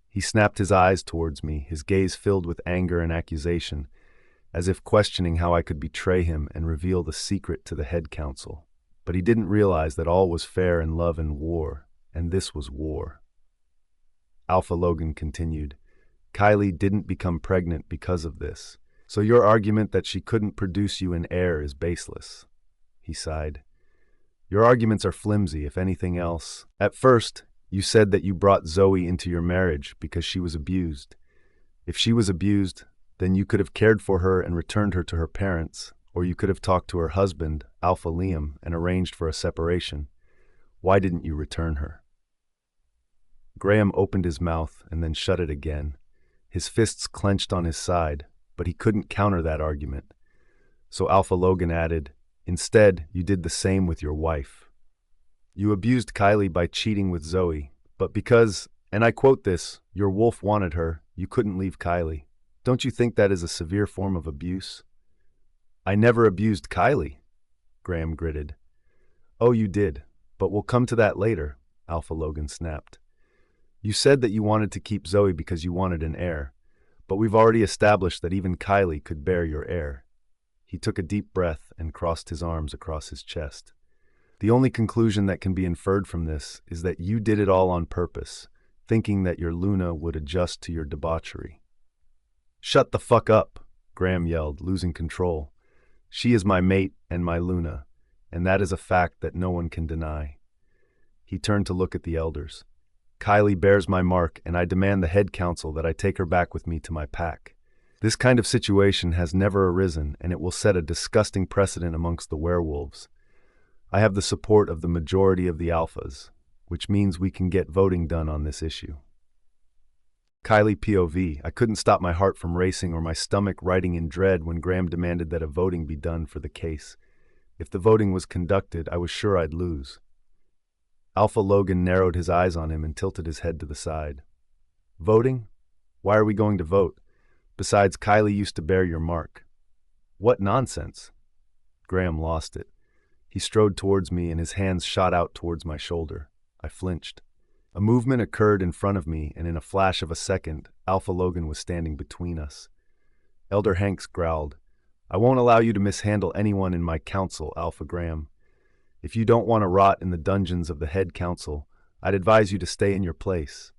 He snapped his eyes towards me, his gaze filled with anger and accusation, as if questioning how I could betray him and reveal the secret to the head council. But he didn't realize that all was fair in love and war, and this was war. Alpha Logan continued, Kylie didn't become pregnant because of this, so your argument that she couldn't produce you an heir is baseless. He sighed. Your arguments are flimsy, if anything else. At first, you said that you brought Zoe into your marriage because she was abused. If she was abused, then you could have cared for her and returned her to her parents, or you could have talked to her husband, Alpha Liam, and arranged for a separation. Why didn't you return her? Graham opened his mouth and then shut it again. His fists clenched on his side, but he couldn't counter that argument. So Alpha Logan added, Instead, you did the same with your wife. You abused Kylie by cheating with Zoe, but because, and I quote this, your wolf wanted her, you couldn't leave Kylie. Don't you think that is a severe form of abuse? I never abused Kylie, Graham gritted. Oh, you did, but we'll come to that later, Alpha Logan snapped. You said that you wanted to keep Zoe because you wanted an heir, but we've already established that even Kylie could bear your heir. He took a deep breath and crossed his arms across his chest. The only conclusion that can be inferred from this is that you did it all on purpose, thinking that your Luna would adjust to your debauchery. Shut the fuck up, Graham yelled, losing control. She is my mate and my Luna, and that is a fact that no one can deny. He turned to look at the elders. Kylie bears my mark, and I demand the head council that I take her back with me to my pack. This kind of situation has never arisen, and it will set a disgusting precedent amongst the werewolves. I have the support of the majority of the alphas, which means we can get voting done on this issue. Kylie POV, I couldn't stop my heart from racing or my stomach writing in dread when Graham demanded that a voting be done for the case. If the voting was conducted, I was sure I'd lose. Alpha Logan narrowed his eyes on him and tilted his head to the side. Voting? Why are we going to vote? Besides, Kylie used to bear your mark." "What nonsense!" Graham lost it. He strode towards me and his hands shot out towards my shoulder. I flinched. A movement occurred in front of me, and in a flash of a second, Alpha Logan was standing between us. Elder Hanks growled, "I won't allow you to mishandle anyone in my council, Alpha Graham. If you don't want to rot in the dungeons of the head council, I'd advise you to stay in your place."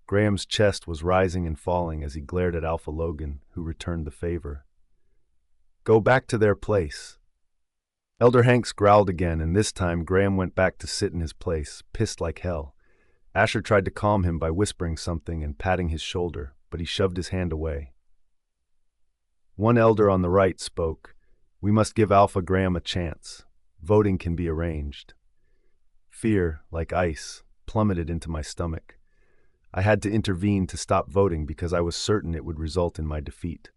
Graham's chest was rising and falling as he glared at Alpha Logan, who returned the favor. "Go back to their place." Elder Hanks growled again, and this time Graham went back to sit in his place, pissed like hell. Asher tried to calm him by whispering something and patting his shoulder, but he shoved his hand away. One elder on the right spoke, "We must give Alpha Graham a chance. Voting can be arranged." Fear, like ice, plummeted into my stomach. I had to intervene to stop voting because I was certain it would result in my defeat.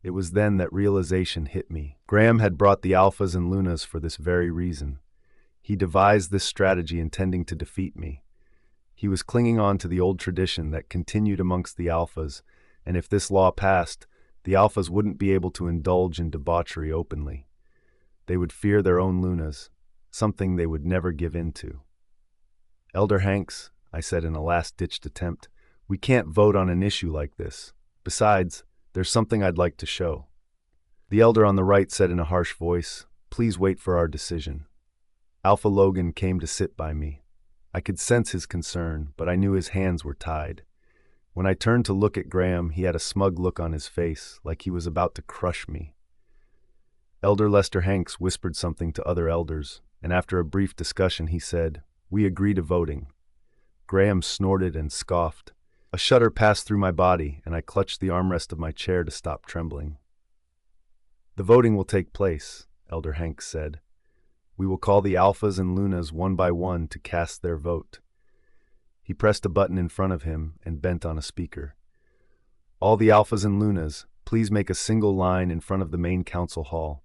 It was then that realization hit me. Graham had brought the Alphas and Lunas for this very reason. He devised this strategy intending to defeat me. He was clinging on to the old tradition that continued amongst the Alphas, and if this law passed, the Alphas wouldn't be able to indulge in debauchery openly. They would fear their own Lunas, something they would never give in to. "Elder Hanks," I said in a last-ditched attempt, "we can't vote on an issue like this. Besides, there's something I'd like to show." The elder on the right said in a harsh voice, "Please wait for our decision." Alpha Logan came to sit by me. I could sense his concern, but I knew his hands were tied. When I turned to look at Graham, he had a smug look on his face, like he was about to crush me. Elder Lester Hanks whispered something to other elders, and after a brief discussion he said, "We agree to voting." Graham snorted and scoffed. A shudder passed through my body, and I clutched the armrest of my chair to stop trembling. "The voting will take place," Elder Hanks said. "We will call the Alphas and Lunas one by one to cast their vote." He pressed a button in front of him and bent on a speaker. "All the Alphas and Lunas, please make a single line in front of the main council hall.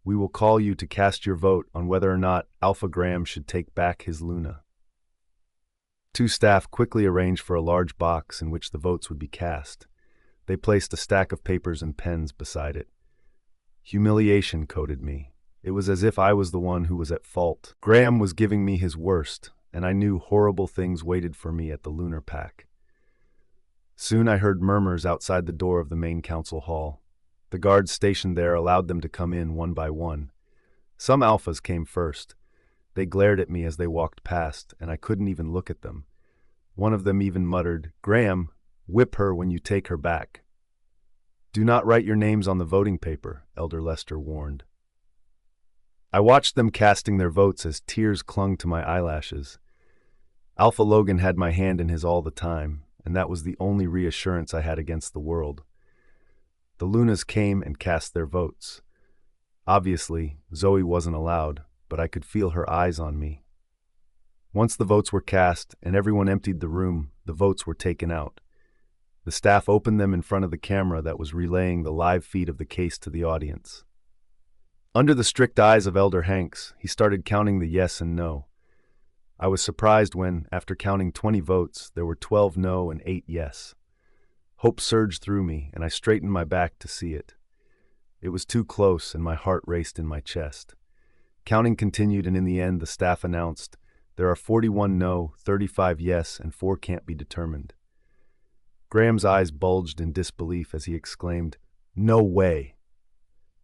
We will call you to cast your vote on whether or not Alpha Graham should take back his Luna." Two staff quickly arranged for a large box in which the votes would be cast. They placed a stack of papers and pens beside it. Humiliation coated me. It was as if I was the one who was at fault. Graham was giving me his worst, and I knew horrible things waited for me at the Lunar Pack. Soon I heard murmurs outside the door of the main council hall. The guards stationed there allowed them to come in one by one. Some Alphas came first. They glared at me as they walked past, and I couldn't even look at them. One of them even muttered, "Graham, whip her when you take her back." "Do not write your names on the voting paper," Elder Lester warned. I watched them casting their votes as tears clung to my eyelashes. Alpha Logan had my hand in his all the time, and that was the only reassurance I had against the world. The Lunas came and cast their votes. Obviously, Zoe wasn't allowed, but I could feel her eyes on me. Once the votes were cast and everyone emptied the room, the votes were taken out. The staff opened them in front of the camera that was relaying the live feed of the case to the audience. Under the strict eyes of Elder Hanks, he started counting the yes and no. I was surprised when, after counting 20 votes, there were 12 no and 8 yes. Hope surged through me, and I straightened my back to see it. It was too close, and my heart raced in my chest. Counting continued, and in the end, the staff announced, "There are 41 no, 35 yes, and 4 can't be determined." Graham's eyes bulged in disbelief as he exclaimed, "No way!"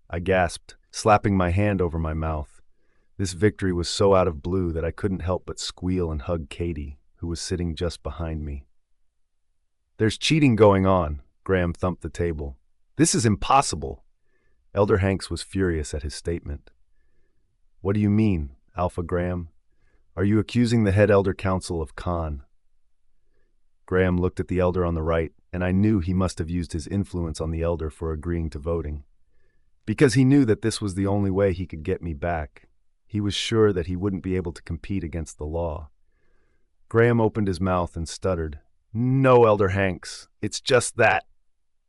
I gasped, slapping my hand over my mouth. This victory was so out of blue that I couldn't help but squeal and hug Katie, who was sitting just behind me. "There's cheating going on," Graham thumped the table. "This is impossible." Elder Hanks was furious at his statement. "What do you mean, Alpha Graham? Are you accusing the head elder council of con?" Graham looked at the elder on the right, and I knew he must have used his influence on the elder for agreeing to voting. Because he knew that this was the only way he could get me back. He was sure that he wouldn't be able to compete against the law. Graham opened his mouth and stuttered, "No, Elder Hanks, it's just that."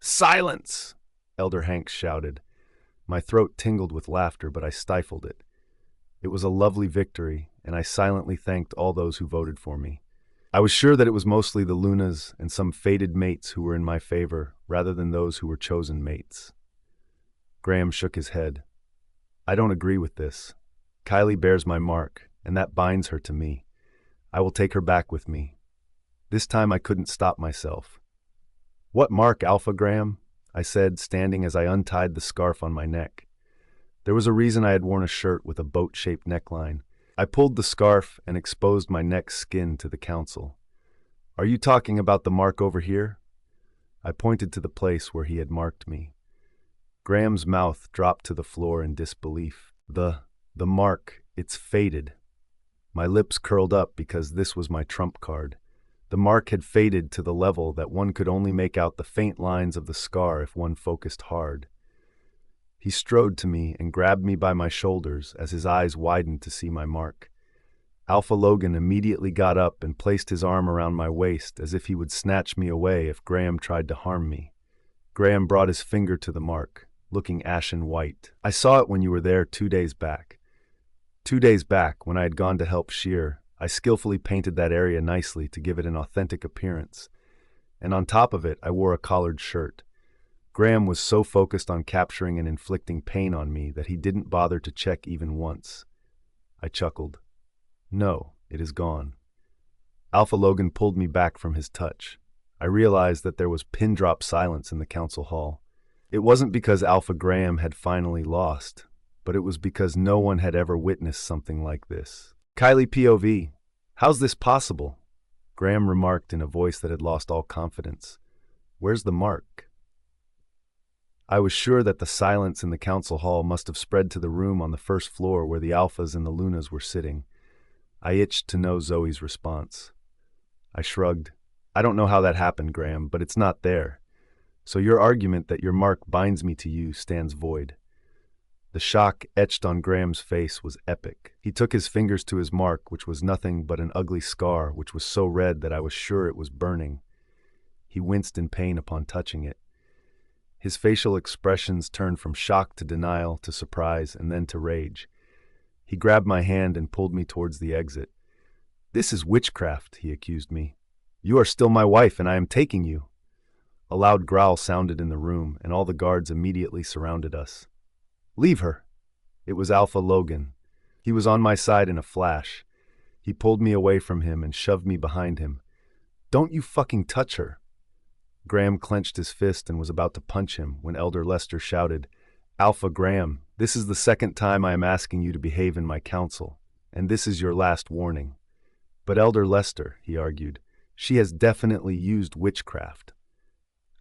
"Silence!" Elder Hanks shouted. My throat tingled with laughter, but I stifled it. It was a lovely victory, and I silently thanked all those who voted for me. I was sure that it was mostly the Lunas and some fated mates who were in my favor, rather than those who were chosen mates. Graham shook his head. I don't agree with this. Kylie bears my mark, and that binds her to me. I will take her back with me. This time I couldn't stop myself. What mark, Alpha Graham? I said, standing as I untied the scarf on my neck. There was a reason I had worn a shirt with a boat-shaped neckline. I pulled the scarf and exposed my neck's skin to the council. Are you talking about the mark over here? I pointed to the place where he had marked me. Graham's mouth dropped to the floor in disbelief. The mark, it's faded. My lips curled up because this was my trump card. The mark had faded to the level that one could only make out the faint lines of the scar if one focused hard. He strode to me and grabbed me by my shoulders as his eyes widened to see my mark. Alpha Logan immediately got up and placed his arm around my waist as if he would snatch me away if Graham tried to harm me. Graham brought his finger to the mark, looking ashen white. I saw it when you were there 2 days back. 2 days back, when I had gone to help shear, I skillfully painted that area nicely to give it an authentic appearance. And on top of it, I wore a collared shirt. Graham was so focused on capturing and inflicting pain on me that he didn't bother to check even once. I chuckled. No, it is gone. Alpha Logan pulled me back from his touch. I realized that there was pin-drop silence in the council hall. It wasn't because Alpha Graham had finally lost, but it was because no one had ever witnessed something like this. Kylie POV, how's this possible? Graham remarked in a voice that had lost all confidence. Where's the mark? I was sure that the silence in the council hall must have spread to the room on the first floor where the Alphas and the Lunas were sitting. I itched to know Zoe's response. I shrugged. I don't know how that happened, Graham, but it's not there. So your argument that your mark binds me to you stands void. The shock etched on Graham's face was epic. He took his fingers to his mark, which was nothing but an ugly scar, which was so red that I was sure it was burning. He winced in pain upon touching it. His facial expressions turned from shock to denial to surprise and then to rage. He grabbed my hand and pulled me towards the exit. This is witchcraft, he accused me. You are still my wife and I am taking you. A loud growl sounded in the room and all the guards immediately surrounded us. Leave her. It was Alpha Logan. He was on my side in a flash. He pulled me away from him and shoved me behind him. Don't you fucking touch her. Graham clenched his fist and was about to punch him when Elder Lester shouted, Alpha Graham, this is the second time I am asking you to behave in my council, and this is your last warning. But Elder Lester, he argued, she has definitely used witchcraft.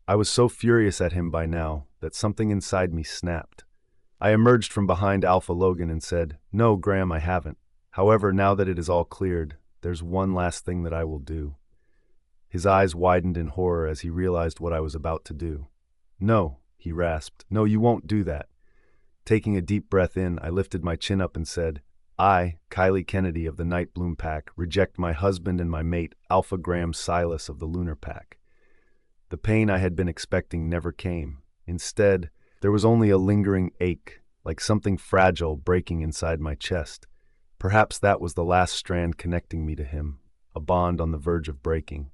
I was so furious at him by now that something inside me snapped. I emerged from behind Alpha Logan and said, No, Graham, I haven't. However, now that it is all cleared, there's one last thing that I will do. His eyes widened in horror as he realized what I was about to do. No, he rasped. No, you won't do that. Taking a deep breath in, I lifted my chin up and said, I, Kylie Kennedy of the Night Bloom Pack, reject my husband and my mate, Alpha Graham Silas of the Lunar Pack. The pain I had been expecting never came. Instead, there was only a lingering ache, like something fragile breaking inside my chest. Perhaps that was the last strand connecting me to him, a bond on the verge of breaking.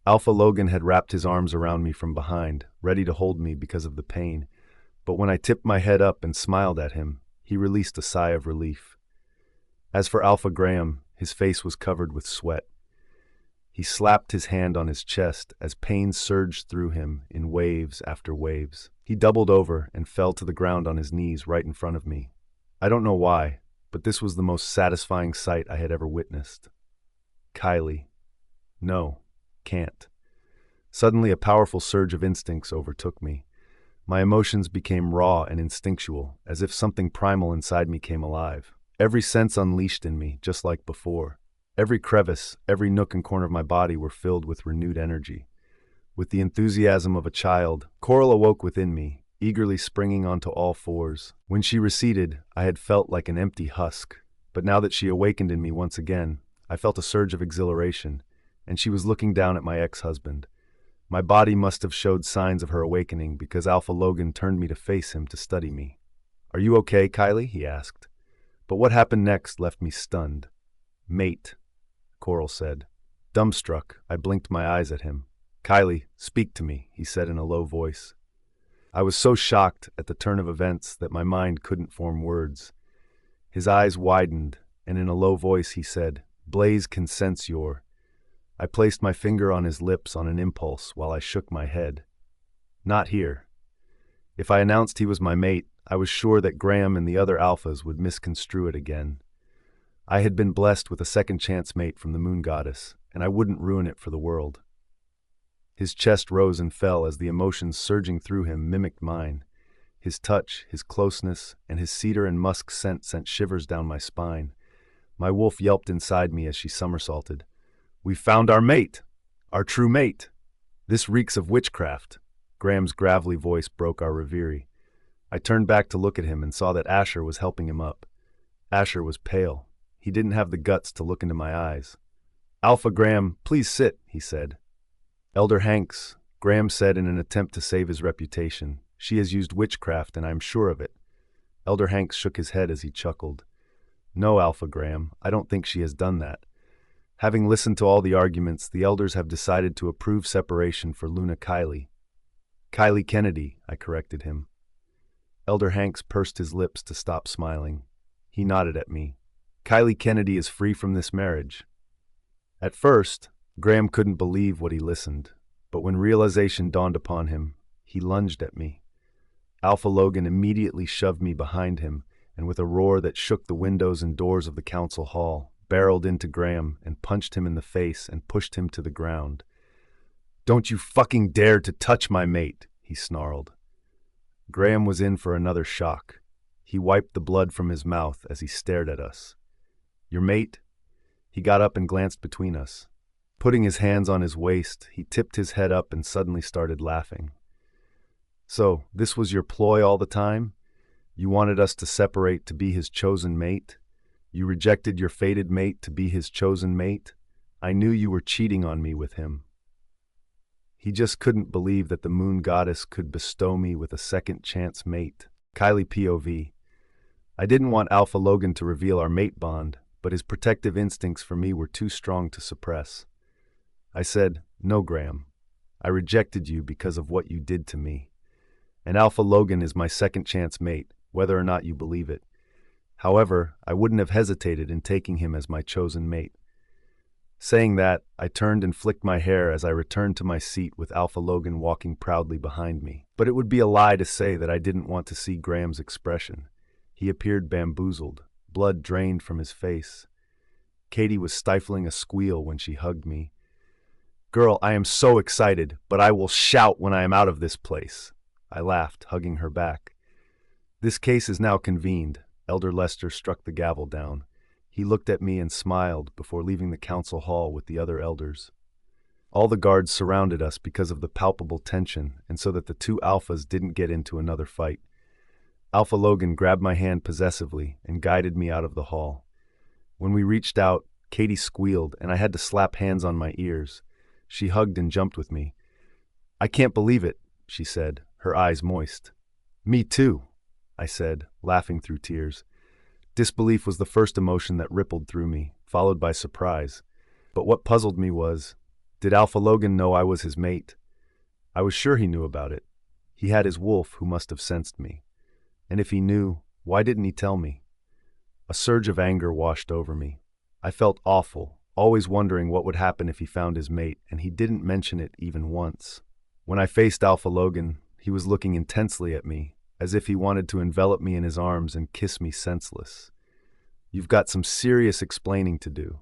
Alpha Logan had wrapped his arms around me from behind, ready to hold me because of the pain, but when I tipped my head up and smiled at him, he released a sigh of relief. As for Alpha Graham, his face was covered with sweat. He slapped his hand on his chest as pain surged through him in waves after waves. He doubled over and fell to the ground on his knees right in front of me. I don't know why, but this was the most satisfying sight I had ever witnessed. Kylie. No. Can't. Suddenly a powerful surge of instincts overtook me. My emotions became raw and instinctual, as if something primal inside me came alive. Every sense unleashed in me, just like before. Every crevice, every nook and corner of my body were filled with renewed energy. With the enthusiasm of a child, Coral awoke within me, eagerly springing onto all fours. When she receded, I had felt like an empty husk, but now that she awakened in me once again, I felt a surge of exhilaration, and she was looking down at my ex-husband. My body must have showed signs of her awakening because Alpha Logan turned me to face him to study me. Are you okay, Kylie? He asked. But what happened next left me stunned. Mate, Coral said. Dumbstruck, I blinked my eyes at him. "Kylie, speak to me," he said in a low voice. I was so shocked at the turn of events that my mind couldn't form words. His eyes widened, and in a low voice he said, "Blaze consents your—" I placed my finger on his lips on an impulse while I shook my head. Not here. If I announced he was my mate, I was sure that Graham and the other alphas would misconstrue it again. I had been blessed with a second-chance mate from the moon goddess, and I wouldn't ruin it for the world. His chest rose and fell as the emotions surging through him mimicked mine. His touch, his closeness, and his cedar and musk scent sent shivers down my spine. My wolf yelped inside me as she somersaulted. "We found our mate! Our true mate! This reeks of witchcraft!" Graham's gravelly voice broke our reverie. I turned back to look at him and saw that Asher was helping him up. Asher was pale. He didn't have the guts to look into my eyes. "Alpha Graham, please sit," he said. "Elder Hanks," Graham said in an attempt to save his reputation. "She has used witchcraft, and I'm sure of it." Elder Hanks shook his head as he chuckled. "No, Alpha Graham, I don't think she has done that. Having listened to all the arguments, the elders have decided to approve separation for Luna Kylie." "Kylie Kennedy," I corrected him. Elder Hanks pursed his lips to stop smiling. He nodded at me. "Kylie Kennedy is free from this marriage." At first, Graham couldn't believe what he listened, but when realization dawned upon him, he lunged at me. Alpha Logan immediately shoved me behind him, and with a roar that shook the windows and doors of the council hall, barreled into Graham and punched him in the face and pushed him to the ground. "Don't you fucking dare to touch my mate," he snarled. Graham was in for another shock. He wiped the blood from his mouth as he stared at us. "Your mate?" He got up and glanced between us. Putting his hands on his waist, he tipped his head up and suddenly started laughing. "So, this was your ploy all the time? You wanted us to separate to be his chosen mate? You rejected your fated mate to be his chosen mate? I knew you were cheating on me with him." He just couldn't believe that the moon goddess could bestow me with a second-chance mate. Kylie POV. I didn't want Alpha Logan to reveal our mate bond, but his protective instincts for me were too strong to suppress. I said, "No, Graham. I rejected you because of what you did to me. And Alpha Logan is my second-chance mate, whether or not you believe it. However, I wouldn't have hesitated in taking him as my chosen mate." Saying that, I turned and flicked my hair as I returned to my seat with Alpha Logan walking proudly behind me. But it would be a lie to say that I didn't want to see Graham's expression. He appeared bamboozled, blood drained from his face. Katie was stifling a squeal when she hugged me. "Girl, I am so excited, but I will shout when I am out of this place." I laughed, hugging her back. "This case is now convened." Elder Lester struck the gavel down. He looked at me and smiled before leaving the council hall with the other elders. All the guards surrounded us because of the palpable tension and so that the two alphas didn't get into another fight. Alpha Logan grabbed my hand possessively and guided me out of the hall. When we reached out, Katie squealed and I had to slap hands on my ears. She hugged and jumped with me. "I can't believe it," she said, her eyes moist. "Me too," I said, laughing through tears. Disbelief was the first emotion that rippled through me, followed by surprise. But what puzzled me was, did Alpha Logan know I was his mate? I was sure he knew about it. He had his wolf who must have sensed me. And if he knew, why didn't he tell me? A surge of anger washed over me. I felt awful, always wondering what would happen if he found his mate, and he didn't mention it even once. When I faced Alpha Logan, he was looking intensely at me, as if he wanted to envelop me in his arms and kiss me senseless. "You've got some serious explaining to do,"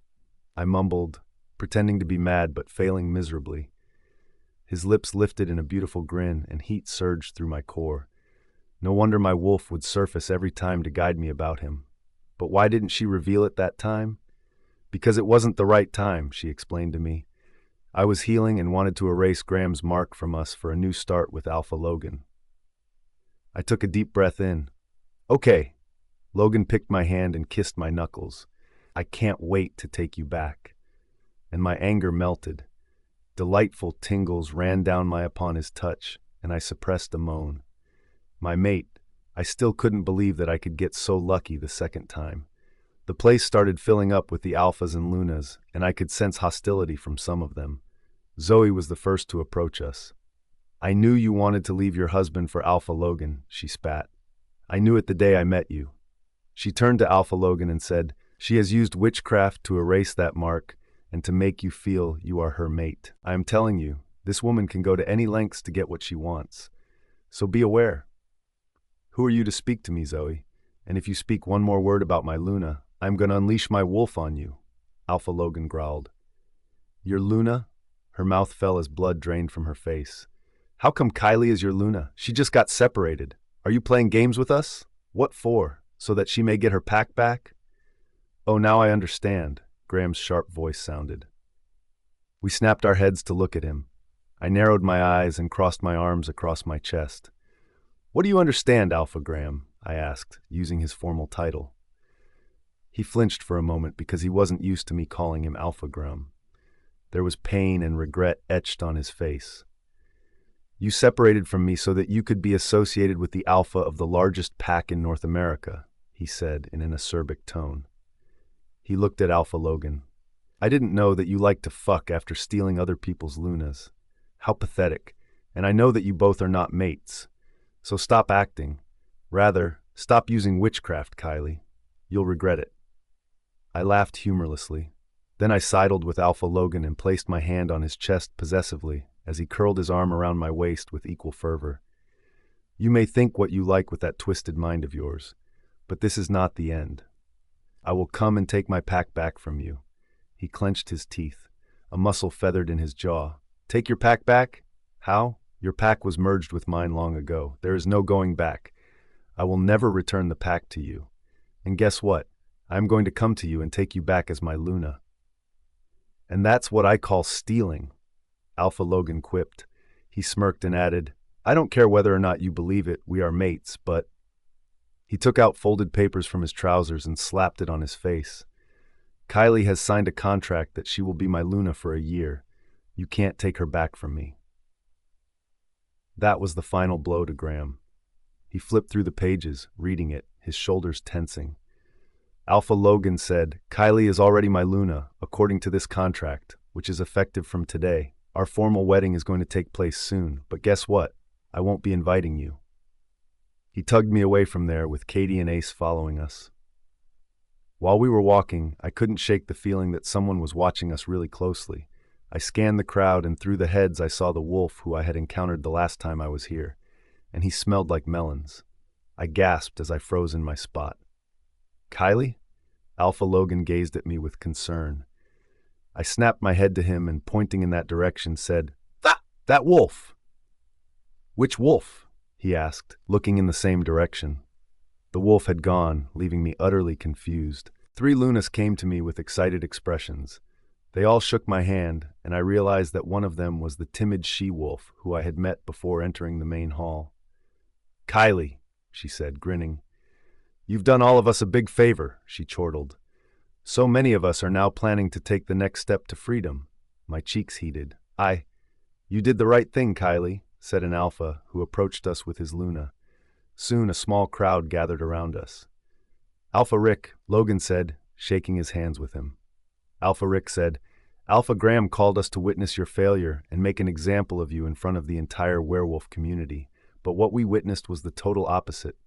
I mumbled, pretending to be mad but failing miserably. His lips lifted in a beautiful grin, and heat surged through my core. No wonder my wolf would surface every time to guide me about him. But why didn't she reveal it that time? "Because it wasn't the right time," she explained to me. "I was healing and wanted to erase Graham's mark from us for a new start with Alpha Logan." I took a deep breath in. "Okay." Logan picked my hand and kissed my knuckles. "I can't wait to take you back." And my anger melted. Delightful tingles ran down upon his touch, and I suppressed a moan. My mate, I still couldn't believe that I could get so lucky the second time. The place started filling up with the alphas and lunas, and I could sense hostility from some of them. Zoe was the first to approach us. "I knew you wanted to leave your husband for Alpha Logan," she spat. "I knew it the day I met you." She turned to Alpha Logan and said, "She has used witchcraft to erase that mark and to make you feel you are her mate. I am telling you, this woman can go to any lengths to get what she wants. So be aware." "Who are you to speak to me, Zoe? And if you speak one more word about my Luna, I'm going to unleash my wolf on you," Alpha Logan growled. "Your Luna?" Her mouth fell as blood drained from her face. "How come Kylie is your Luna? She just got separated. Are you playing games with us? What for? So that she may get her pack back?" "Oh, now I understand," Graham's sharp voice sounded. We snapped our heads to look at him. I narrowed my eyes and crossed my arms across my chest. "What do you understand, Alpha Graham?" I asked, using his formal title. He flinched for a moment because he wasn't used to me calling him Alpha Graham. There was pain and regret etched on his face. "You separated from me so that you could be associated with the alpha of the largest pack in North America," he said in an acerbic tone. He looked at Alpha Logan. "I didn't know that you liked to fuck after stealing other people's lunas. How pathetic. And I know that you both are not mates. So stop acting. Rather, stop using witchcraft, Kylie. You'll regret it." I laughed humorlessly. Then I sidled with Alpha Logan and placed my hand on his chest possessively as he curled his arm around my waist with equal fervor. "You may think what you like with that twisted mind of yours, but this is not the end. I will come and take my pack back from you." He clenched his teeth. A muscle feathered in his jaw. "Take your pack back? How? Your pack was merged with mine long ago. There is no going back. I will never return the pack to you. And guess what? I am going to come to you and take you back as my Luna." "And that's what I call stealing," Alpha Logan quipped. He smirked and added, "I don't care whether or not you believe it, we are mates, but—" He took out folded papers from his trousers and slapped it on his face. "Kylie has signed a contract that she will be my Luna for a year. You can't take her back from me." That was the final blow to Graham. He flipped through the pages, reading it, his shoulders tensing. Alpha Logan said, "Kylie is already my Luna, according to this contract, which is effective from today. Our formal wedding is going to take place soon, but guess what? I won't be inviting you." He tugged me away from there, with Katie and Ace following us. While we were walking, I couldn't shake the feeling that someone was watching us really closely. I scanned the crowd, and through the heads I saw the wolf who I had encountered the last time I was here, and he smelled like melons. I gasped as I froze in my spot. "Kylie?" Alpha Logan gazed at me with concern. I snapped my head to him and, pointing in that direction, said, That wolf!" "Which wolf?" he asked, looking in the same direction. The wolf had gone, leaving me utterly confused. 3 Lunas came to me with excited expressions. They all shook my hand, and I realized that one of them was the timid she-wolf who I had met before entering the main hall. "Kylie," she said, grinning. "You've done all of us a big favor," she chortled. "So many of us are now planning to take the next step to freedom." My cheeks heated. "You did the right thing, Kylie," said an alpha who approached us with his Luna. Soon a small crowd gathered around us. "Alpha Rick," Logan said, shaking his hands with him. Alpha Rick said, "Alpha Graham called us to witness your failure and make an example of you in front of the entire werewolf community, but what we witnessed was the total opposite.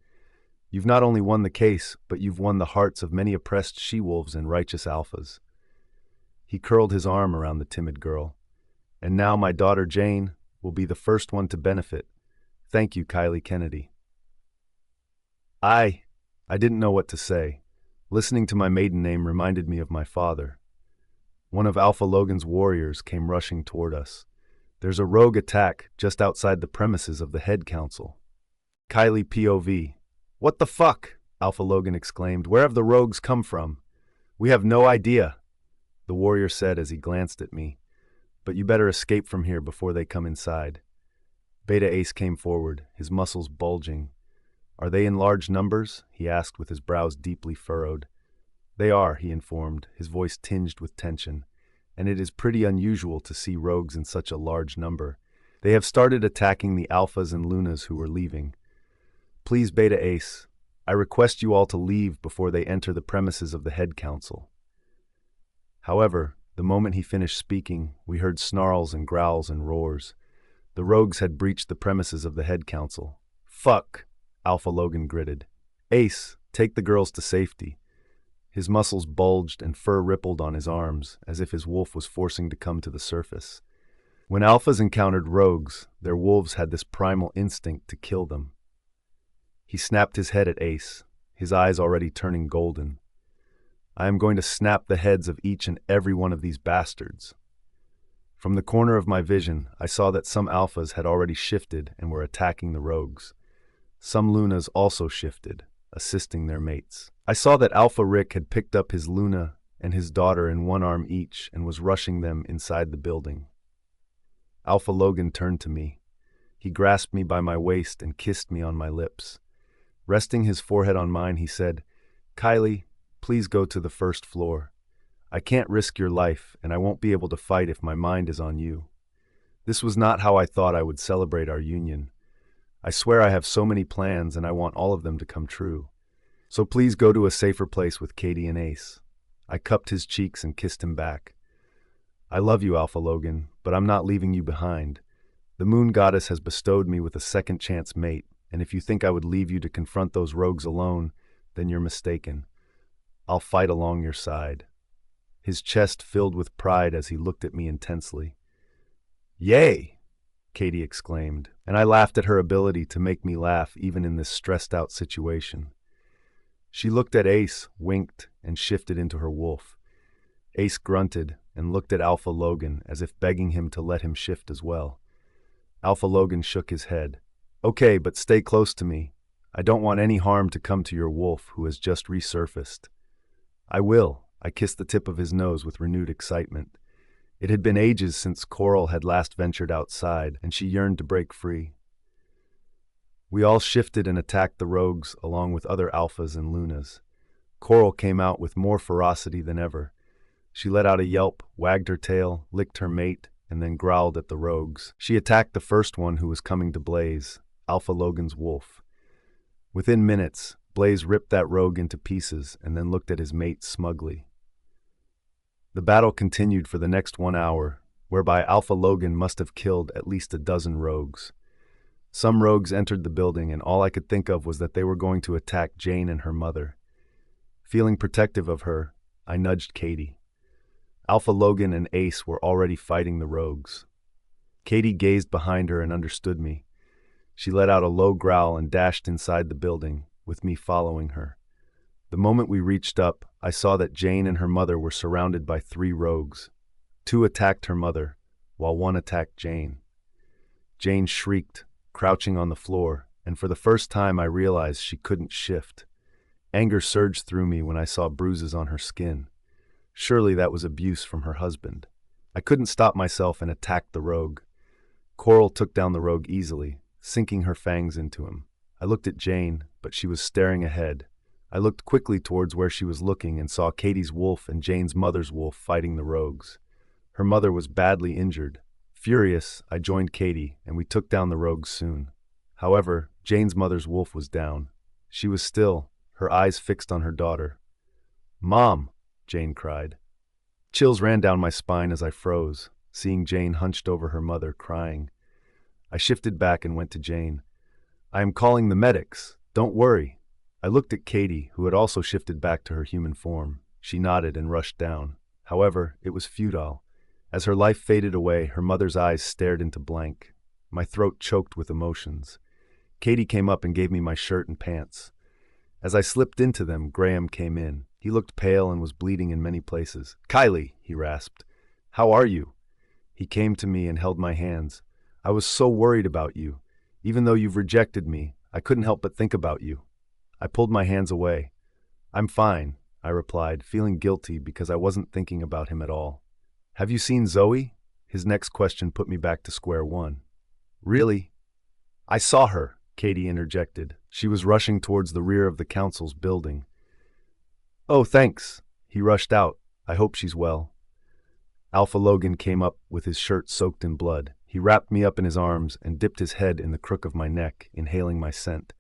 You've not only won the case, but you've won the hearts of many oppressed she-wolves and righteous alphas." He curled his arm around the timid girl. "And now my daughter Jane will be the first one to benefit. Thank you, Kylie Kennedy." I didn't know what to say. Listening to my maiden name reminded me of my father. One of Alpha Logan's warriors came rushing toward us. "There's a rogue attack just outside the premises of the head council." Kylie POV. "What the fuck?" Alpha Logan exclaimed. "Where have the rogues come from?" "We have no idea," the warrior said as he glanced at me. "But you better escape from here before they come inside." Beta Ace came forward, his muscles bulging. "Are they in large numbers?" he asked with his brows deeply furrowed. "They are," he informed, his voice tinged with tension. "And it is pretty unusual to see rogues in such a large number. They have started attacking the alphas and lunas who were leaving. Please, Beta Ace, I request you all to leave before they enter the premises of the head council." However, the moment he finished speaking, we heard snarls and growls and roars. The rogues had breached the premises of the head council. "Fuck," Alpha Logan gritted. "Ace, take the girls to safety." His muscles bulged and fur rippled on his arms, as if his wolf was forcing to come to the surface. When alphas encountered rogues, their wolves had this primal instinct to kill them. He snapped his head at Ace, his eyes already turning golden. "I am going to snap the heads of each and every one of these bastards." From the corner of my vision, I saw that some alphas had already shifted and were attacking the rogues. Some Lunas also shifted, assisting their mates. I saw that Alpha Rick had picked up his Luna and his daughter in one arm each and was rushing them inside the building. Alpha Logan turned to me. He grasped me by my waist and kissed me on my lips. Resting his forehead on mine, he said, "Kylie, please go to the first floor. I can't risk your life, and I won't be able to fight if my mind is on you." This was not how I thought I would celebrate our union. I swear I have so many plans, and I want all of them to come true. So please go to a safer place with Katie and Ace. I cupped his cheeks and kissed him back. "I love you, Alpha Logan, but I'm not leaving you behind. The moon goddess has bestowed me with a second chance mate, and if you think I would leave you to confront those rogues alone, then you're mistaken. I'll fight along your side." His chest filled with pride as he looked at me intensely. "Yay!" Katie exclaimed, and I laughed at her ability to make me laugh even in this stressed-out situation. She looked at Ace, winked, and shifted into her wolf. Ace grunted and looked at Alpha Logan as if begging him to let him shift as well. Alpha Logan shook his head. "Okay, but stay close to me. I don't want any harm to come to your wolf who has just resurfaced." "I will." I kissed the tip of his nose with renewed excitement. It had been ages since Coral had last ventured outside, and she yearned to break free. We all shifted and attacked the rogues along with other alphas and lunas. Coral came out with more ferocity than ever. She let out a yelp, wagged her tail, licked her mate, and then growled at the rogues. She attacked the first one who was coming to Blaze, Alpha Logan's wolf. Within minutes, Blaze ripped that rogue into pieces and then looked at his mate smugly. The battle continued for the next 1 hour, whereby Alpha Logan must have killed at least a dozen rogues. Some rogues entered the building, and all I could think of was that they were going to attack Jane and her mother. Feeling protective of her, I nudged Katie. Alpha Logan and Ace were already fighting the rogues. Katie gazed behind her and understood me. She let out a low growl and dashed inside the building, with me following her. The moment we reached up, I saw that Jane and her mother were surrounded by 3 rogues. 2 attacked her mother, while 1 attacked Jane. Jane shrieked, crouching on the floor, and for the first time I realized she couldn't shift. Anger surged through me when I saw bruises on her skin. Surely that was abuse from her husband. I couldn't stop myself and attacked the rogue. Coral took down the rogue easily, sinking her fangs into him. I looked at Jane, but she was staring ahead. I looked quickly towards where she was looking and saw Katie's wolf and Jane's mother's wolf fighting the rogues. Her mother was badly injured. Furious, I joined Katie, and we took down the rogues soon. However, Jane's mother's wolf was down. She was still, her eyes fixed on her daughter. "Mom!" Jane cried. Chills ran down my spine as I froze, seeing Jane hunched over her mother, crying. I shifted back and went to Jane. "I am calling the medics. Don't worry." I looked at Katie, who had also shifted back to her human form. She nodded and rushed down. However, it was futile. As her life faded away, her mother's eyes stared into blank. My throat choked with emotions. Katie came up and gave me my shirt and pants. As I slipped into them, Graham came in. He looked pale and was bleeding in many places. "Kylie," he rasped. "How are you?" He came to me and held my hands. "I was so worried about you. Even though you've rejected me, I couldn't help but think about you." I pulled my hands away. "I'm fine," I replied, feeling guilty because I wasn't thinking about him at all. "Have you seen Zoe?" His next question put me back to square one. "Really?" "I saw her," Katie interjected. She was rushing towards the rear of the council's building. "Oh, thanks." He rushed out. "I hope she's well." Alpha Logan came up with his shirt soaked in blood. He wrapped me up in his arms and dipped his head in the crook of my neck, inhaling my scent.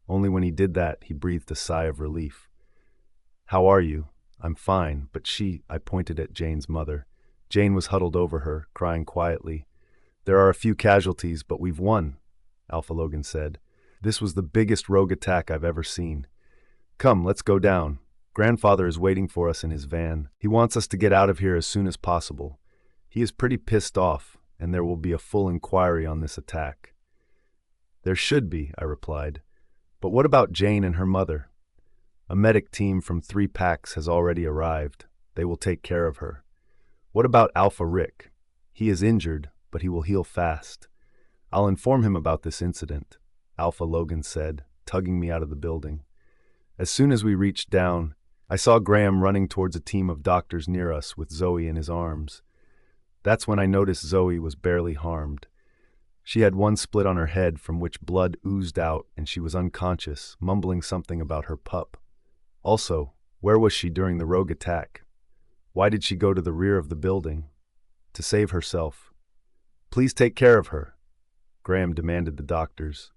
Only when he did that, he breathed a sigh of relief. "How are you?" "I'm fine, but I pointed at Jane's mother. Jane was huddled over her, crying quietly. "There are a few casualties, but we've won," Alpha Logan said. "This was the biggest rogue attack I've ever seen. Come, let's go down. Grandfather is waiting for us in his van. He wants us to get out of here as soon as possible. He is pretty pissed off, and there will be a full inquiry on this attack." "There should be," I replied. "But what about Jane and her mother?" "A medic team from 3 packs has already arrived. They will take care of her." "What about Alpha Rick?" "He is injured, but he will heal fast." "I'll inform him about this incident," Alpha Logan said, tugging me out of the building. As soon as we reached down, I saw Graham running towards a team of doctors near us with Zoe in his arms. That's when I noticed Zoe was barely harmed. She had one split on her head from which blood oozed out, and she was unconscious, mumbling something about her pup. Also, where was she during the rogue attack? Why did she go to the rear of the building? To save herself. "Please take care of her," Graham demanded the doctors.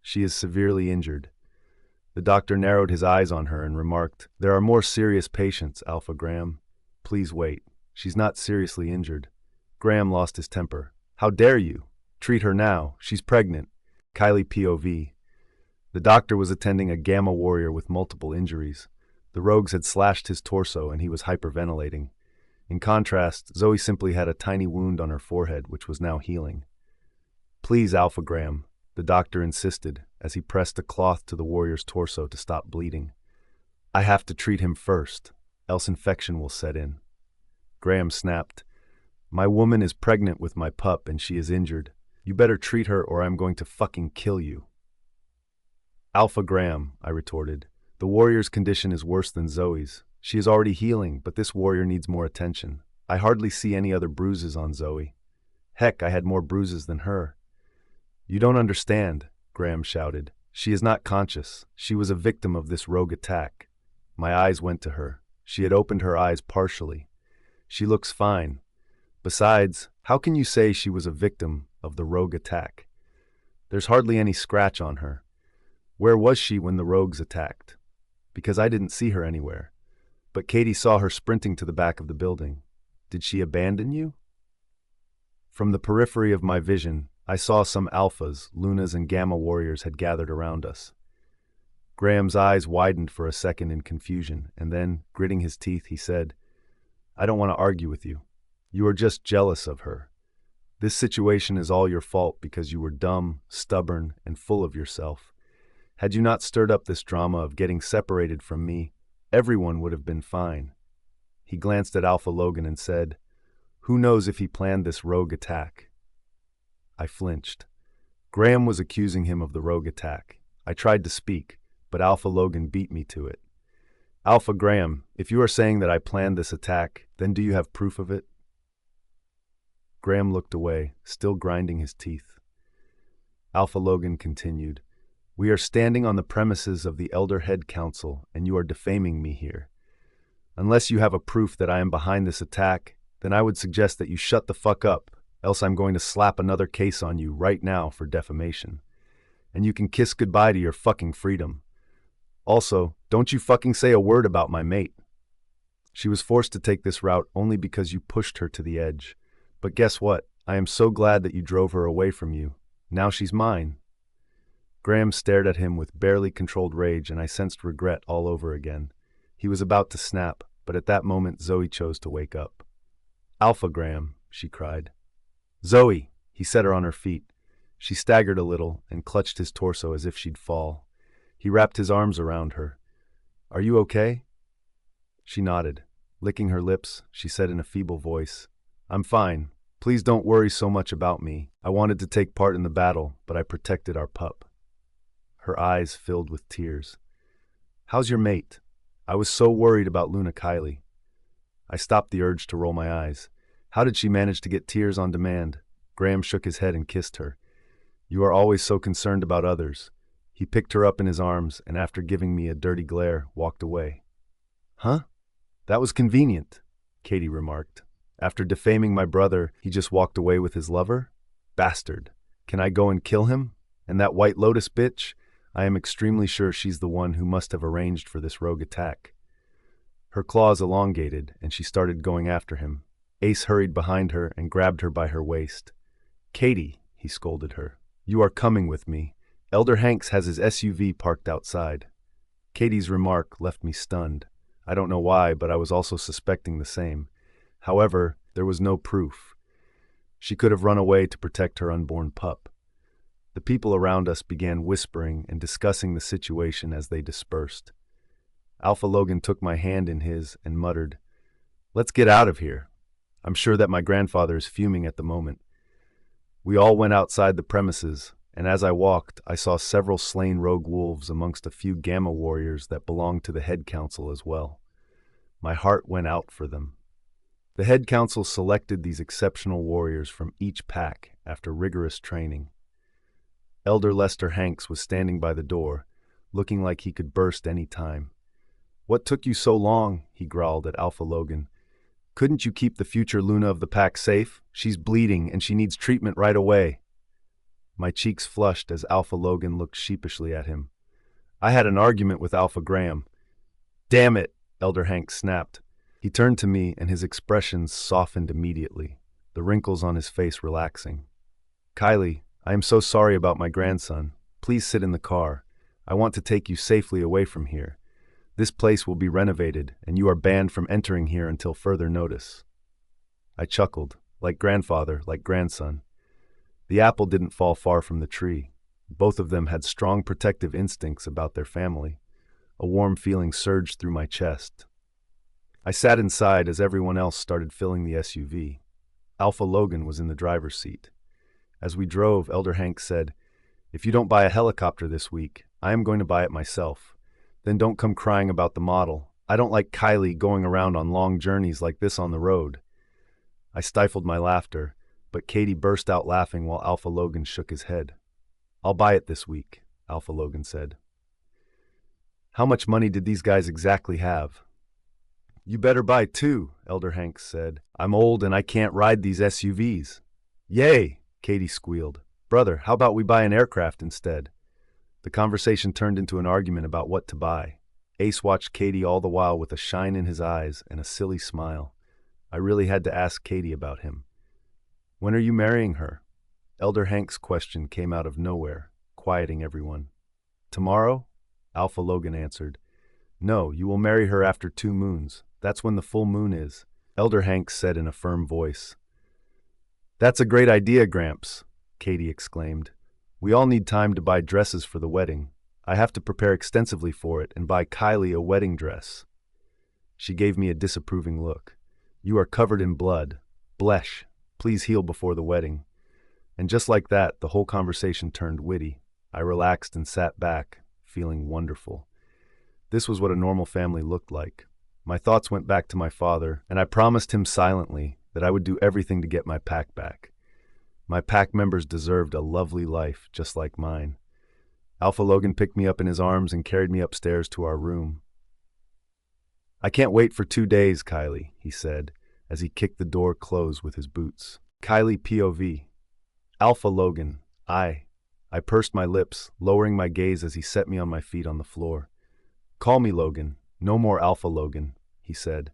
"She is severely injured." The doctor narrowed his eyes on her and remarked, "There are more serious patients, Alpha Graham. Please wait. She's not seriously injured." Graham lost his temper. "How dare you? Treat her now. She's pregnant." Kylie POV. The doctor was attending a Gamma warrior with multiple injuries. The rogues had slashed his torso and he was hyperventilating. In contrast, Zoe simply had a tiny wound on her forehead, which was now healing. "Please, Alpha Graham," the doctor insisted as he pressed a cloth to the warrior's torso to stop bleeding. "I have to treat him first, else infection will set in." Graham snapped, "My woman is pregnant with my pup and she is injured. You better treat her or I'm going to fucking kill you." "Alpha Graham," I retorted, "the warrior's condition is worse than Zoe's. She is already healing, but this warrior needs more attention. I hardly see any other bruises on Zoe. Heck, I had more bruises than her." "You don't understand," Graham shouted. "She is not conscious. She was a victim of this rogue attack." My eyes went to her. She had opened her eyes partially. "She looks fine. Besides, how can you say she was a victim of the rogue attack? There's hardly any scratch on her. Where was she when the rogues attacked? Because I didn't see her anywhere. But Katie saw her sprinting to the back of the building. Did she abandon you?" From the periphery of my vision, I saw some alphas, lunas, and gamma warriors had gathered around us. Graham's eyes widened for a second in confusion, and then, gritting his teeth, he said, "I don't want to argue with you. You are just jealous of her. This situation is all your fault because you were dumb, stubborn, and full of yourself. Had you not stirred up this drama of getting separated from me, everyone would have been fine." He glanced at Alpha Logan and said, "Who knows if he planned this rogue attack?" I flinched. Graham was accusing him of the rogue attack. I tried to speak, but Alpha Logan beat me to it. "Alpha Graham, if you are saying that I planned this attack, then do you have proof of it?" Graham looked away, still grinding his teeth. Alpha Logan continued, "We are standing on the premises of the Elder Head Council, and you are defaming me here. Unless you have a proof that I am behind this attack, then I would suggest that you shut the fuck up, else I'm going to slap another case on you right now for defamation. And you can kiss goodbye to your fucking freedom. Also, don't you fucking say a word about my mate. She was forced to take this route only because you pushed her to the edge. But guess what? I am so glad that you drove her away from you. Now she's mine." Graham stared at him with barely controlled rage, and I sensed regret all over again. He was about to snap, but at that moment Zoe chose to wake up. "Alpha Graham," she cried. "Zoe!" He set her on her feet. She staggered a little and clutched his torso as if she'd fall. He wrapped his arms around her. "Are you okay?" She nodded. Licking her lips, she said in a feeble voice, "I'm fine. Please don't worry so much about me. I wanted to take part in the battle, but I protected our pup." Her eyes filled with tears. "How's your mate? I was so worried about Luna Kylie." I stopped the urge to roll my eyes. How did she manage to get tears on demand? Graham shook his head and kissed her. "You are always so concerned about others." He picked her up in his arms and after giving me a dirty glare, walked away. "Huh? That was convenient," Katie remarked. "After defaming my brother, he just walked away with his lover? Bastard. Can I go and kill him? And that White Lotus bitch? I am extremely sure she's the one who must have arranged for this rogue attack. Her claws elongated, and she started going after him. Ace hurried behind her and grabbed her by her waist. "Katie," he scolded her, "you are coming with me. Elder Hanks has his SUV parked outside." Katie's remark left me stunned. I don't know why, but I was also suspecting the same. However, there was no proof. She could have run away to protect her unborn pup. The people around us began whispering and discussing the situation as they dispersed. Alpha Logan took my hand in his and muttered, "Let's get out of here. I'm sure that my grandfather is fuming at the moment." We all went outside the premises, and as I walked, I saw several slain rogue wolves amongst a few Gamma warriors that belonged to the head council as well. My heart went out for them. The head council selected these exceptional warriors from each pack after rigorous training. Elder Lester Hanks was standing by the door, looking like he could burst any time. "What took you so long?" he growled at Alpha Logan. "Couldn't you keep the future Luna of the pack safe? She's bleeding and she needs treatment right away." My cheeks flushed as Alpha Logan looked sheepishly at him. "I had an argument with Alpha Graham." "Damn it," Elder Hanks snapped. He turned to me and his expressions softened immediately, the wrinkles on his face relaxing. "Kylie, I am so sorry about my grandson. Please sit in the car. I want to take you safely away from here. This place will be renovated, and you are banned from entering here until further notice." I chuckled, like grandfather, like grandson. The apple didn't fall far from the tree. Both of them had strong protective instincts about their family. A warm feeling surged through my chest. I sat inside as everyone else started filling the SUV. Alpha Logan was in the driver's seat. As we drove, Elder Hank said, "If you don't buy a helicopter this week, I am going to buy it myself. Then don't come crying about the model. I don't like Kylie going around on long journeys like this on the road." I stifled my laughter, but Katie burst out laughing while Alpha Logan shook his head. "I'll buy it this week," Alpha Logan said. "How much money did these guys exactly have?" "You better buy two," Elder Hanks said. "I'm old and I can't ride these SUVs." "Yay!" Katie squealed. "Brother, how about we buy an aircraft instead?" The conversation turned into an argument about what to buy. Ace watched Katie all the while with a shine in his eyes and a silly smile. I really had to ask Katie about him. "When are you marrying her?" Elder Hank's question came out of nowhere, quieting everyone. "Tomorrow?" Alpha Logan answered. "No, you will marry her after 2 moons. That's when the full moon is," Elder Hank said in a firm voice. "That's a great idea, Gramps," Katie exclaimed. "We all need time to buy dresses for the wedding. I have to prepare extensively for it and buy Kylie a wedding dress." She gave me a disapproving look. "You are covered in blood. Blesh. Please heal before the wedding." And just like that, the whole conversation turned witty. I relaxed and sat back, feeling wonderful. This was what a normal family looked like. My thoughts went back to my father, and I promised him silently that I would do everything to get my pack back. My pack members deserved a lovely life just like mine. Alpha Logan picked me up in his arms and carried me upstairs to our room. "I can't wait for 2 days, Kylie," he said, as he kicked the door closed with his boots. Kylie POV. Alpha Logan. I pursed my lips, lowering my gaze as he set me on my feet on the floor. "Call me Logan. No more Alpha Logan," he said.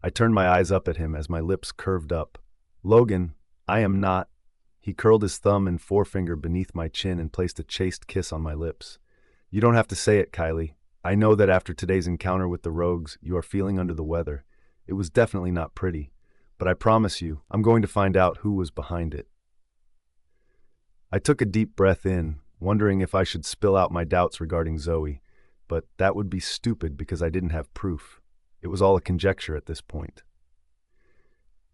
I turned my eyes up at him as my lips curved up. "Logan, I am not." He curled his thumb and forefinger beneath my chin and placed a chaste kiss on my lips. "You don't have to say it, Kylie. I know that after today's encounter with the rogues, you are feeling under the weather. It was definitely not pretty. But I promise you, I'm going to find out who was behind it." I took a deep breath in, wondering if I should spill out my doubts regarding Zoe, but that would be stupid because I didn't have proof. It was all a conjecture at this point.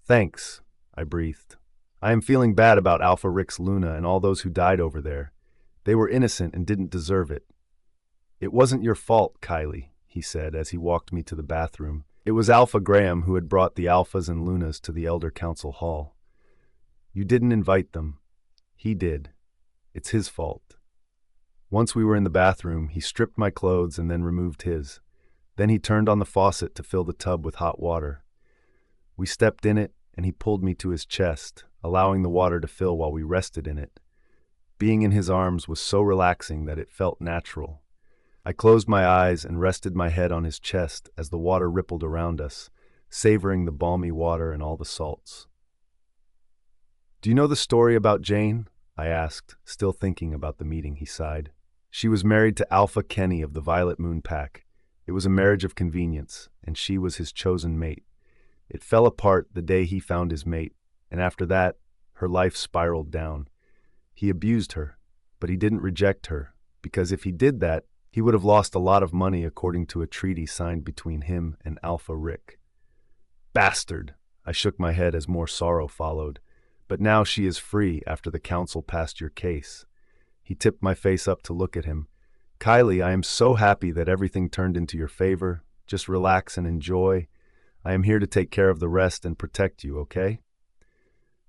"Thanks," I breathed. "I am feeling bad about Alpha Rick's Luna and all those who died over there. They were innocent and didn't deserve it." "It wasn't your fault, Kylie," he said as he walked me to the bathroom. "It was Alpha Graham who had brought the Alphas and Lunas to the Elder Council Hall. You didn't invite them. He did. It's his fault." Once we were in the bathroom, he stripped my clothes and then removed his. Then he turned on the faucet to fill the tub with hot water. We stepped in it, and he pulled me to his chest, allowing the water to fill while we rested in it. Being in his arms was so relaxing that it felt natural. I closed my eyes and rested my head on his chest as the water rippled around us, savoring the balmy water and all the salts. "Do you know the story about Jane?" I asked, still thinking about the meeting. He sighed. "She was married to Alpha Kenny of the Violet Moon Pack. It was a marriage of convenience, and she was his chosen mate. It fell apart the day he found his mate, and after that, her life spiraled down. He abused her, but he didn't reject her, because if he did that, he would have lost a lot of money according to a treaty signed between him and Alpha Rick." "Bastard!" I shook my head as more sorrow followed. "But now she is free after the council passed your case." He tipped my face up to look at him. "Kylie, I am so happy that everything turned into your favor. Just relax and enjoy. I am here to take care of the rest and protect you, okay?"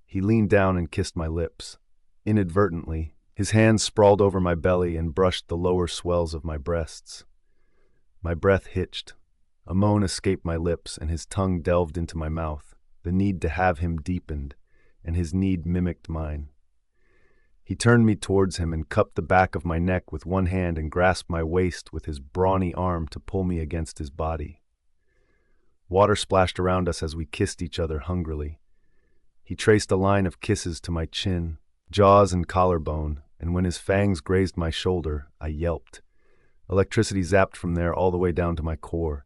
He leaned down and kissed my lips. Inadvertently, his hands sprawled over my belly and brushed the lower swells of my breasts. My breath hitched. A moan escaped my lips, and his tongue delved into my mouth. The need to have him deepened, and his need mimicked mine. He turned me towards him and cupped the back of my neck with one hand and grasped my waist with his brawny arm to pull me against his body. Water splashed around us as we kissed each other hungrily. He traced a line of kisses to my chin, jaws, and collarbone, and when his fangs grazed my shoulder, I yelped. Electricity zapped from there all the way down to my core.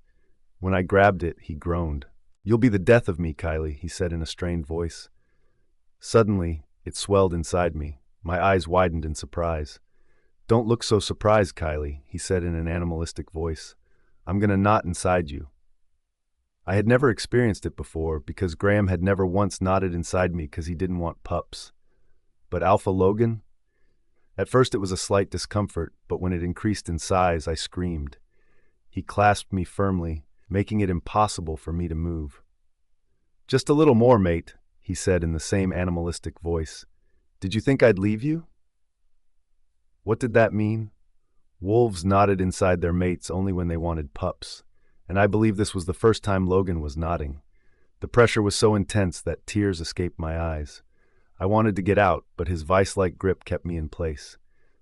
When I grabbed it, he groaned. "You'll be the death of me, Kylie," he said in a strained voice. Suddenly, it swelled inside me. My eyes widened in surprise. "Don't look so surprised, Kylie," he said in an animalistic voice. "I'm gonna knot inside you." I had never experienced it before because Graham had never once knotted inside me because he didn't want pups. But Alpha Logan? At first it was a slight discomfort, but when it increased in size, I screamed. He clasped me firmly, making it impossible for me to move. "Just a little more, mate," he said in the same animalistic voice. "Did you think I'd leave you?" What did that mean? Wolves knotted inside their mates only when they wanted pups, and I believe this was the first time Logan was knotting. The pressure was so intense that tears escaped my eyes. I wanted to get out, but his vice-like grip kept me in place.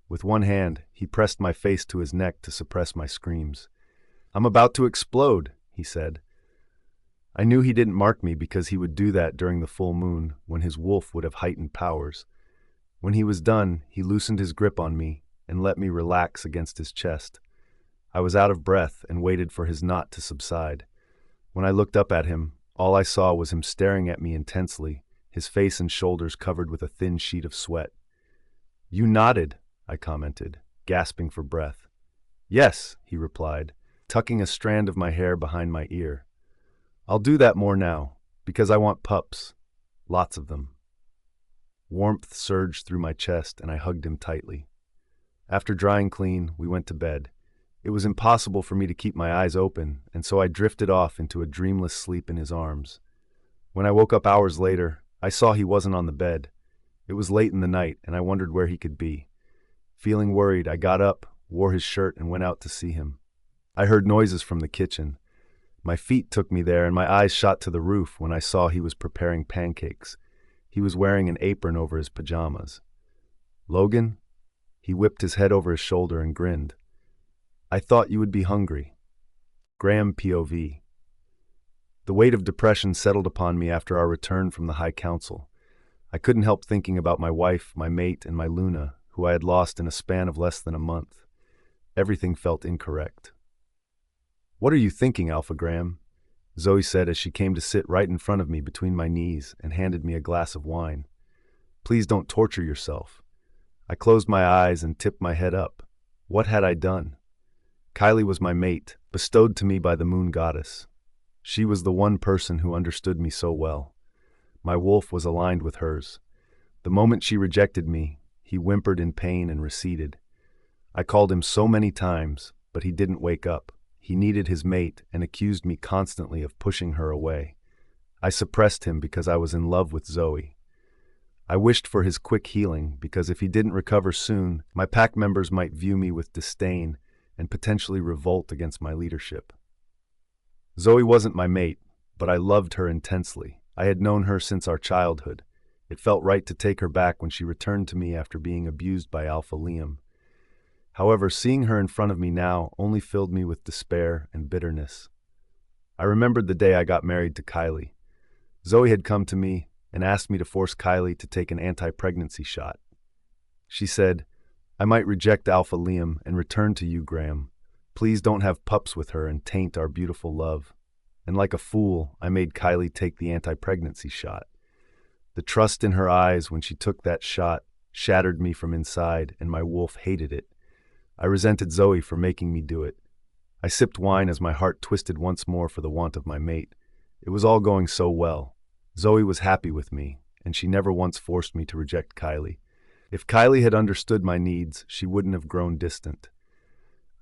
With one hand, he pressed my face to his neck to suppress my screams. "I'm about to explode," he said. I knew he didn't mark me because he would do that during the full moon, when his wolf would have heightened powers. When he was done, he loosened his grip on me and let me relax against his chest. I was out of breath and waited for his knot to subside. When I looked up at him, all I saw was him staring at me intensely, his face and shoulders covered with a thin sheet of sweat. "You knotted," I commented, gasping for breath. "Yes," he replied, tucking a strand of my hair behind my ear. "I'll do that more now, because I want pups. Lots of them." Warmth surged through my chest, and I hugged him tightly. After drying clean, we went to bed. It was impossible for me to keep my eyes open, and so I drifted off into a dreamless sleep in his arms. When I woke up hours later, I saw he wasn't on the bed. It was late in the night, and I wondered where he could be. Feeling worried, I got up, wore his shirt, and went out to see him. I heard noises from the kitchen. My feet took me there, and my eyes shot to the roof when I saw he was preparing pancakes. He was wearing an apron over his pajamas. "Logan?" He whipped his head over his shoulder and grinned. "I thought you would be hungry." Graham POV. The weight of depression settled upon me after our return from the High Council. I couldn't help thinking about my wife, my mate, and my Luna, who I had lost in a span of less than a month. Everything felt incorrect. "What are you thinking, Alpha Graham?" Zoe said as she came to sit right in front of me between my knees and handed me a glass of wine. "Please don't torture yourself." I closed my eyes and tipped my head up. What had I done? Kylie was my mate, bestowed to me by the moon goddess. She was the one person who understood me so well. My wolf was aligned with hers. The moment she rejected me, he whimpered in pain and receded. I called him so many times, but he didn't wake up. He needed his mate and accused me constantly of pushing her away. I suppressed him because I was in love with Zoe. I wished for his quick healing because if he didn't recover soon, my pack members might view me with disdain and potentially revolt against my leadership. Zoe wasn't my mate, but I loved her intensely. I had known her since our childhood. It felt right to take her back when she returned to me after being abused by Alpha Liam. However, seeing her in front of me now only filled me with despair and bitterness. I remembered the day I got married to Kylie. Zoe had come to me and asked me to force Kylie to take an anti-pregnancy shot. She said, "I might reject Alpha Liam and return to you, Graham. Please don't have pups with her and taint our beautiful love." And like a fool, I made Kylie take the anti-pregnancy shot. The trust in her eyes when she took that shot shattered me from inside, and my wolf hated it. I resented Zoe for making me do it. I sipped wine as my heart twisted once more for the want of my mate. It was all going so well. Zoe was happy with me, and she never once forced me to reject Kylie. If Kylie had understood my needs, she wouldn't have grown distant.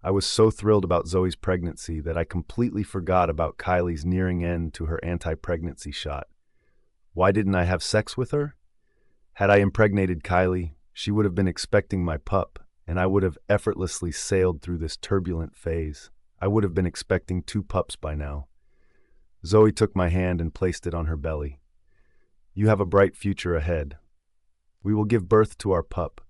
I was so thrilled about Zoe's pregnancy that I completely forgot about Kylie's nearing end to her anti-pregnancy shot. Why didn't I have sex with her? Had I impregnated Kylie, she would have been expecting my pup, and I would have effortlessly sailed through this turbulent phase. I would have been expecting 2 pups by now. Zoe took my hand and placed it on her belly. "You have a bright future ahead. We will give birth to our pup.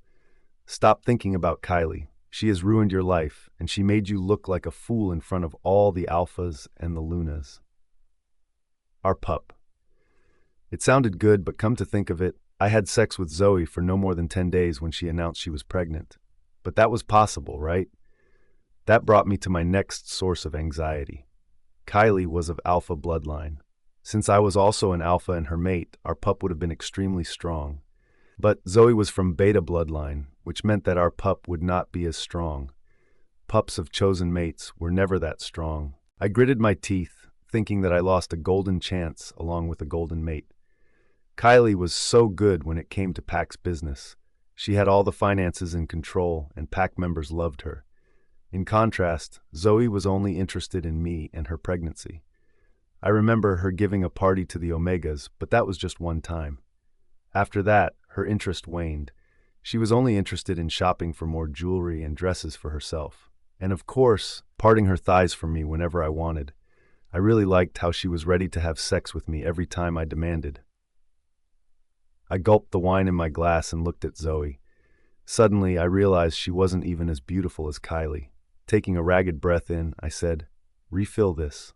Stop thinking about Kylie. She has ruined your life, and she made you look like a fool in front of all the Alphas and the Lunas." Our pup. It sounded good, but come to think of it, I had sex with Zoe for no more than 10 days when she announced she was pregnant. But that was possible, right? That brought me to my next source of anxiety. Kylie was of Alpha bloodline. Since I was also an Alpha and her mate, our pup would have been extremely strong. But Zoe was from Beta bloodline, which meant that our pup would not be as strong. Pups of chosen mates were never that strong. I gritted my teeth, thinking that I lost a golden chance along with a golden mate. Kylie was so good when it came to Pack's business. She had all the finances in control, and Pack members loved her. In contrast, Zoe was only interested in me and her pregnancy. I remember her giving a party to the Omegas, but that was just one time. After that, her interest waned. She was only interested in shopping for more jewelry and dresses for herself. And of course, parting her thighs for me whenever I wanted. I really liked how she was ready to have sex with me every time I demanded. I gulped the wine in my glass and looked at Zoe. Suddenly, I realized she wasn't even as beautiful as Kylie. Taking a ragged breath in, I said, "Refill this."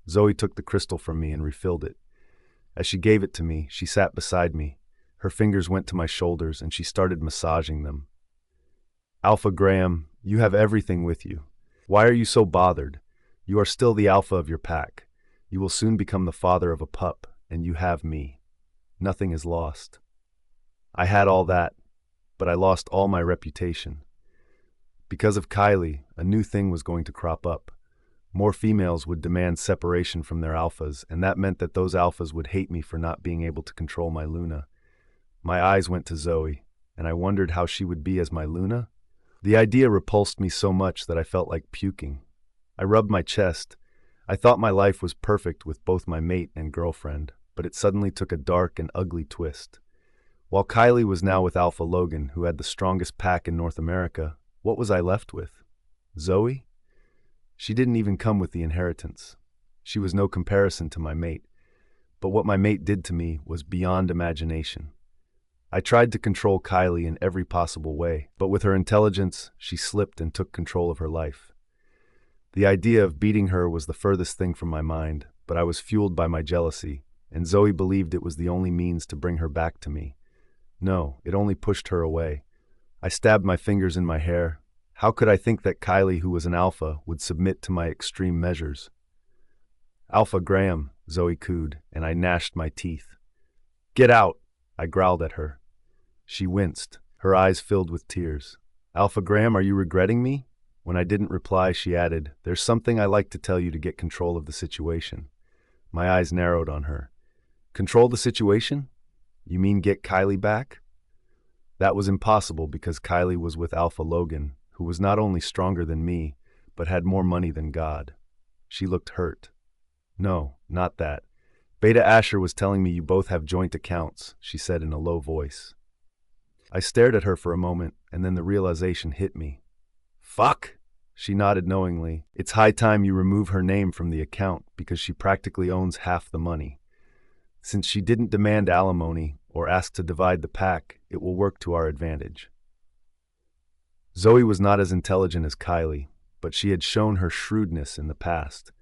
Zoe took the crystal from me and refilled it. As she gave it to me, she sat beside me. Her fingers went to my shoulders and she started massaging them. "Alpha Graham, you have everything with you. Why are you so bothered? You are still the alpha of your pack. You will soon become the father of a pup, and you have me. Nothing is lost." I had all that, but I lost all my reputation. Because of Kylie, a new thing was going to crop up. More females would demand separation from their alphas, and that meant that those alphas would hate me for not being able to control my Luna. My eyes went to Zoe, and I wondered how she would be as my Luna. The idea repulsed me so much that I felt like puking. I rubbed my chest. I thought my life was perfect with both my mate and girlfriend, but it suddenly took a dark and ugly twist. While Kylie was now with Alpha Logan, who had the strongest pack in North America, what was I left with? Zoe? She didn't even come with the inheritance. She was no comparison to my mate. But what my mate did to me was beyond imagination. I tried to control Kylie in every possible way, but with her intelligence, she slipped and took control of her life. The idea of beating her was the furthest thing from my mind, but I was fueled by my jealousy, and Zoe believed it was the only means to bring her back to me. No, it only pushed her away. I stabbed my fingers in my hair. How could I think that Kylie, who was an alpha, would submit to my extreme measures? "Alpha Graham," Zoe cooed, and I gnashed my teeth. "Get out!" I growled at her. She winced, her eyes filled with tears. "Alpha Graham, are you regretting me?" When I didn't reply, she added, "There's something I like to tell you to get control of the situation." My eyes narrowed on her. "Control the situation? You mean get Kylie back?" That was impossible because Kylie was with Alpha Logan, who was not only stronger than me, but had more money than God. She looked hurt. "No, not that. Beta Asher was telling me you both have joint accounts," she said in a low voice. I stared at her for a moment, and then the realization hit me. "Fuck!" She nodded knowingly. "It's high time you remove her name from the account because she practically owns half the money. Since she didn't demand alimony, or ask to divide the pack, it will work to our advantage. Zoe was not as intelligent as Kylie, but she had shown her shrewdness in the past,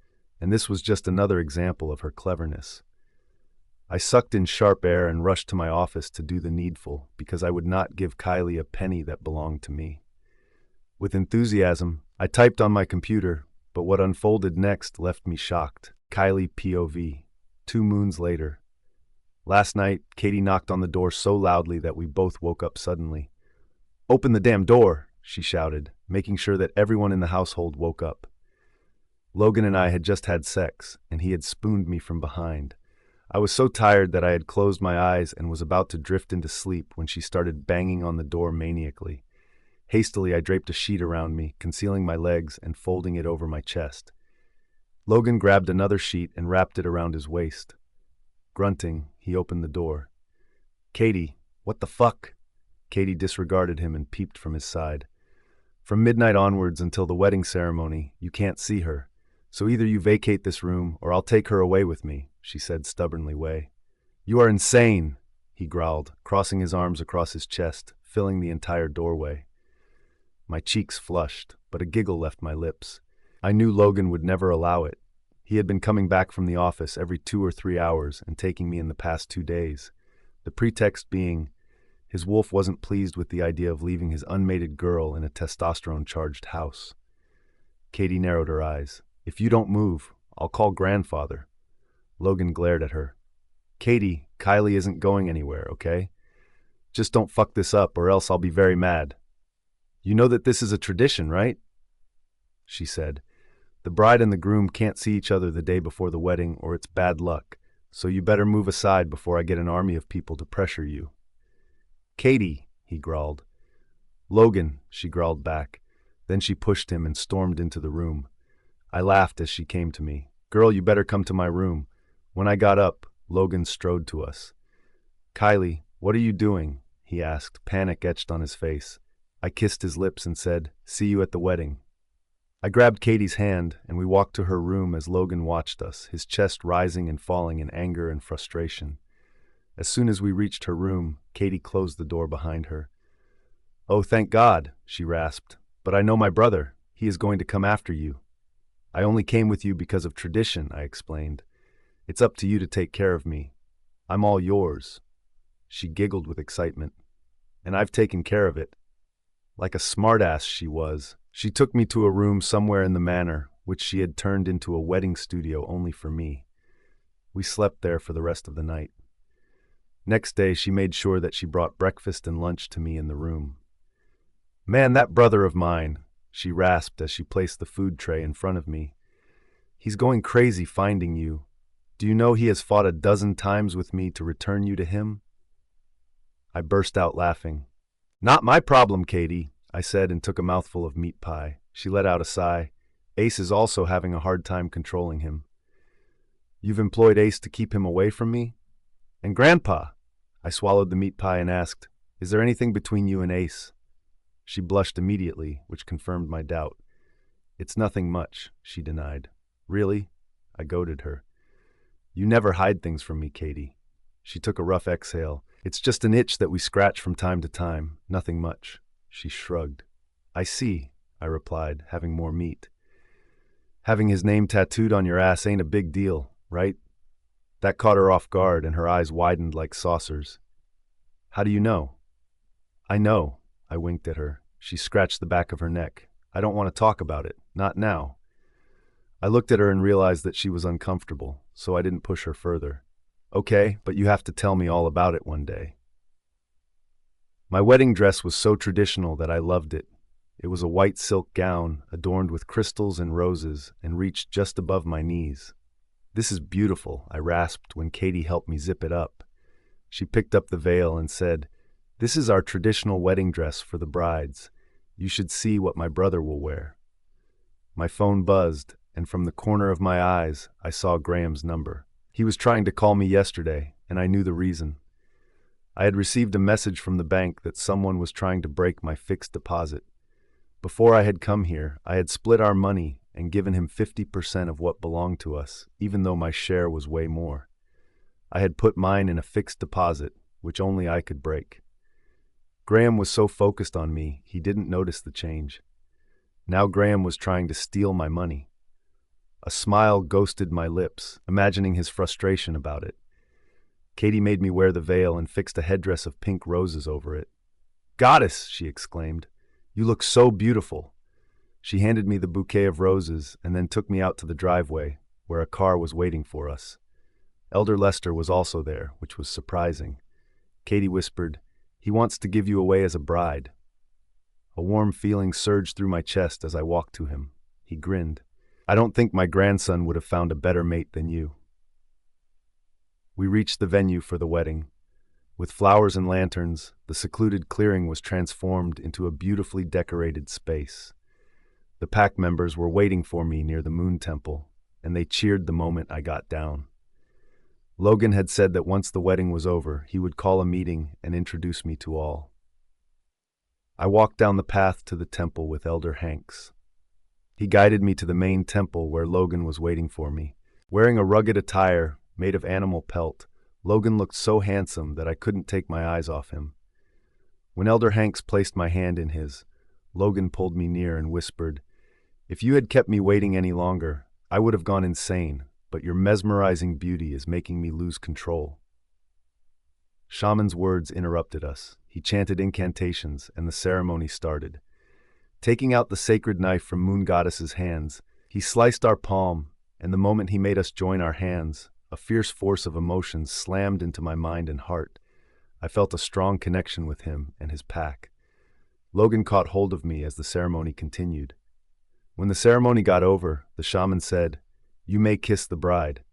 and this was just another example of her cleverness. I sucked in sharp air and rushed to my office to do the needful, because I would not give Kylie a penny that belonged to me. With enthusiasm, I typed on my computer, but what unfolded next left me shocked. Kylie POV. 2 moons later. Last night, Katie knocked on the door so loudly that we both woke up suddenly. "Open the damn door!" she shouted, making sure that everyone in the household woke up. Logan and I had just had sex, and he had spooned me from behind. I was so tired that I had closed my eyes and was about to drift into sleep when she started banging on the door maniacally. Hastily, I draped a sheet around me, concealing my legs and folding it over my chest. Logan grabbed another sheet and wrapped it around his waist. Grunting, he opened the door. "Katie, what the fuck?" Katie disregarded him and peeped from his side. "From midnight onwards until the wedding ceremony, you can't see her. So either you vacate this room or I'll take her away with me," she said stubbornly. "You are insane," he growled, crossing his arms across his chest, filling the entire doorway. My cheeks flushed, but a giggle left my lips. I knew Logan would never allow it. He had been coming back from the office every 2 or 3 hours and taking me in the past 2 days. The pretext being, his wolf wasn't pleased with the idea of leaving his unmated girl in a testosterone-charged house. Katie narrowed her eyes. "If you don't move, I'll call grandfather." Logan glared at her. "Katie, Kylie isn't going anywhere, okay? Just don't fuck this up or else I'll be very mad." "You know that this is a tradition, right?" she said. "The bride and the groom can't see each other the day before the wedding or it's bad luck, so you better move aside before I get an army of people to pressure you." "Katie," he growled. "Logan," she growled back. Then she pushed him and stormed into the room. I laughed as she came to me. "Girl, you better come to my room." When I got up, Logan strode to us. "Kylie, what are you doing?" he asked, panic etched on his face. I kissed his lips and said, "See you at the wedding." I grabbed Katie's hand, and we walked to her room as Logan watched us, his chest rising and falling in anger and frustration. As soon as we reached her room, Katie closed the door behind her. "Oh, thank God," she rasped. "But I know my brother. He is going to come after you." "I only came with you because of tradition," I explained. "It's up to you to take care of me. I'm all yours." She giggled with excitement. "And I've taken care of it." Like a smartass she was, she took me to a room somewhere in the manor, which she had turned into a wedding studio only for me. We slept there for the rest of the night. Next day, she made sure that she brought breakfast and lunch to me in the room. "Man, that brother of mine," she rasped as she placed the food tray in front of me. "He's going crazy finding you. Do you know he has fought a dozen times with me to return you to him?" I burst out laughing. "Not my problem, Katie," I said and took a mouthful of meat pie. She let out a sigh. "Ace is also having a hard time controlling him." "You've employed Ace to keep him away from me?" "And Grandpa?" I swallowed the meat pie and asked, "Is there anything between you and Ace?" She blushed immediately, which confirmed my doubt. "It's nothing much," she denied. "Really?" I goaded her. "You never hide things from me, Katie." She took a rough exhale. "It's just an itch that we scratch from time to time. Nothing much." She shrugged. "I see," I replied, having more meat. "Having his name tattooed on your ass ain't a big deal, right?" That caught her off guard, and her eyes widened like saucers. "How do you know?" "I know." I winked at her. She scratched the back of her neck. "I don't want to talk about it. Not now." I looked at her and realized that she was uncomfortable, so I didn't push her further. "Okay, but you have to tell me all about it one day." My wedding dress was so traditional that I loved it. It was a white silk gown, adorned with crystals and roses, and reached just above my knees. "This is beautiful," I rasped when Katie helped me zip it up. She picked up the veil and said, "This is our traditional wedding dress for the brides. You should see what my brother will wear." My phone buzzed, and from the corner of my eyes, I saw Graham's number. He was trying to call me yesterday, and I knew the reason. I had received a message from the bank that someone was trying to break my fixed deposit. Before I had come here, I had split our money and given him 50% of what belonged to us, even though my share was way more. I had put mine in a fixed deposit, which only I could break. Graham was so focused on me, he didn't notice the change. Now Graham was trying to steal my money. A smile ghosted my lips, imagining his frustration about it. Katie made me wear the veil and fixed a headdress of pink roses over it. "Goddess!" she exclaimed. "You look so beautiful." She handed me the bouquet of roses and then took me out to the driveway, where a car was waiting for us. Elder Lester was also there, which was surprising. Katie whispered, "He wants to give you away as a bride." A warm feeling surged through my chest as I walked to him. He grinned. "I don't think my grandson would have found a better mate than you." We reached the venue for the wedding. With flowers and lanterns, the secluded clearing was transformed into a beautifully decorated space. The pack members were waiting for me near the Moon Temple, and they cheered the moment I got down. Logan had said that once the wedding was over, he would call a meeting and introduce me to all. I walked down the path to the temple with Elder Hanks. He guided me to the main temple where Logan was waiting for me. Wearing a rugged attire made of animal pelt, Logan looked so handsome that I couldn't take my eyes off him. When Elder Hanks placed my hand in his, Logan pulled me near and whispered, "If you had kept me waiting any longer, I would have gone insane, but your mesmerizing beauty is making me lose control." Shaman's words interrupted us. He chanted incantations, and the ceremony started. Taking out the sacred knife from Moon Goddess's hands, he sliced our palm, and the moment he made us join our hands, a fierce force of emotions slammed into my mind and heart. I felt a strong connection with him and his pack. Logan caught hold of me as the ceremony continued. When the ceremony got over, the shaman said, "You may kiss the bride."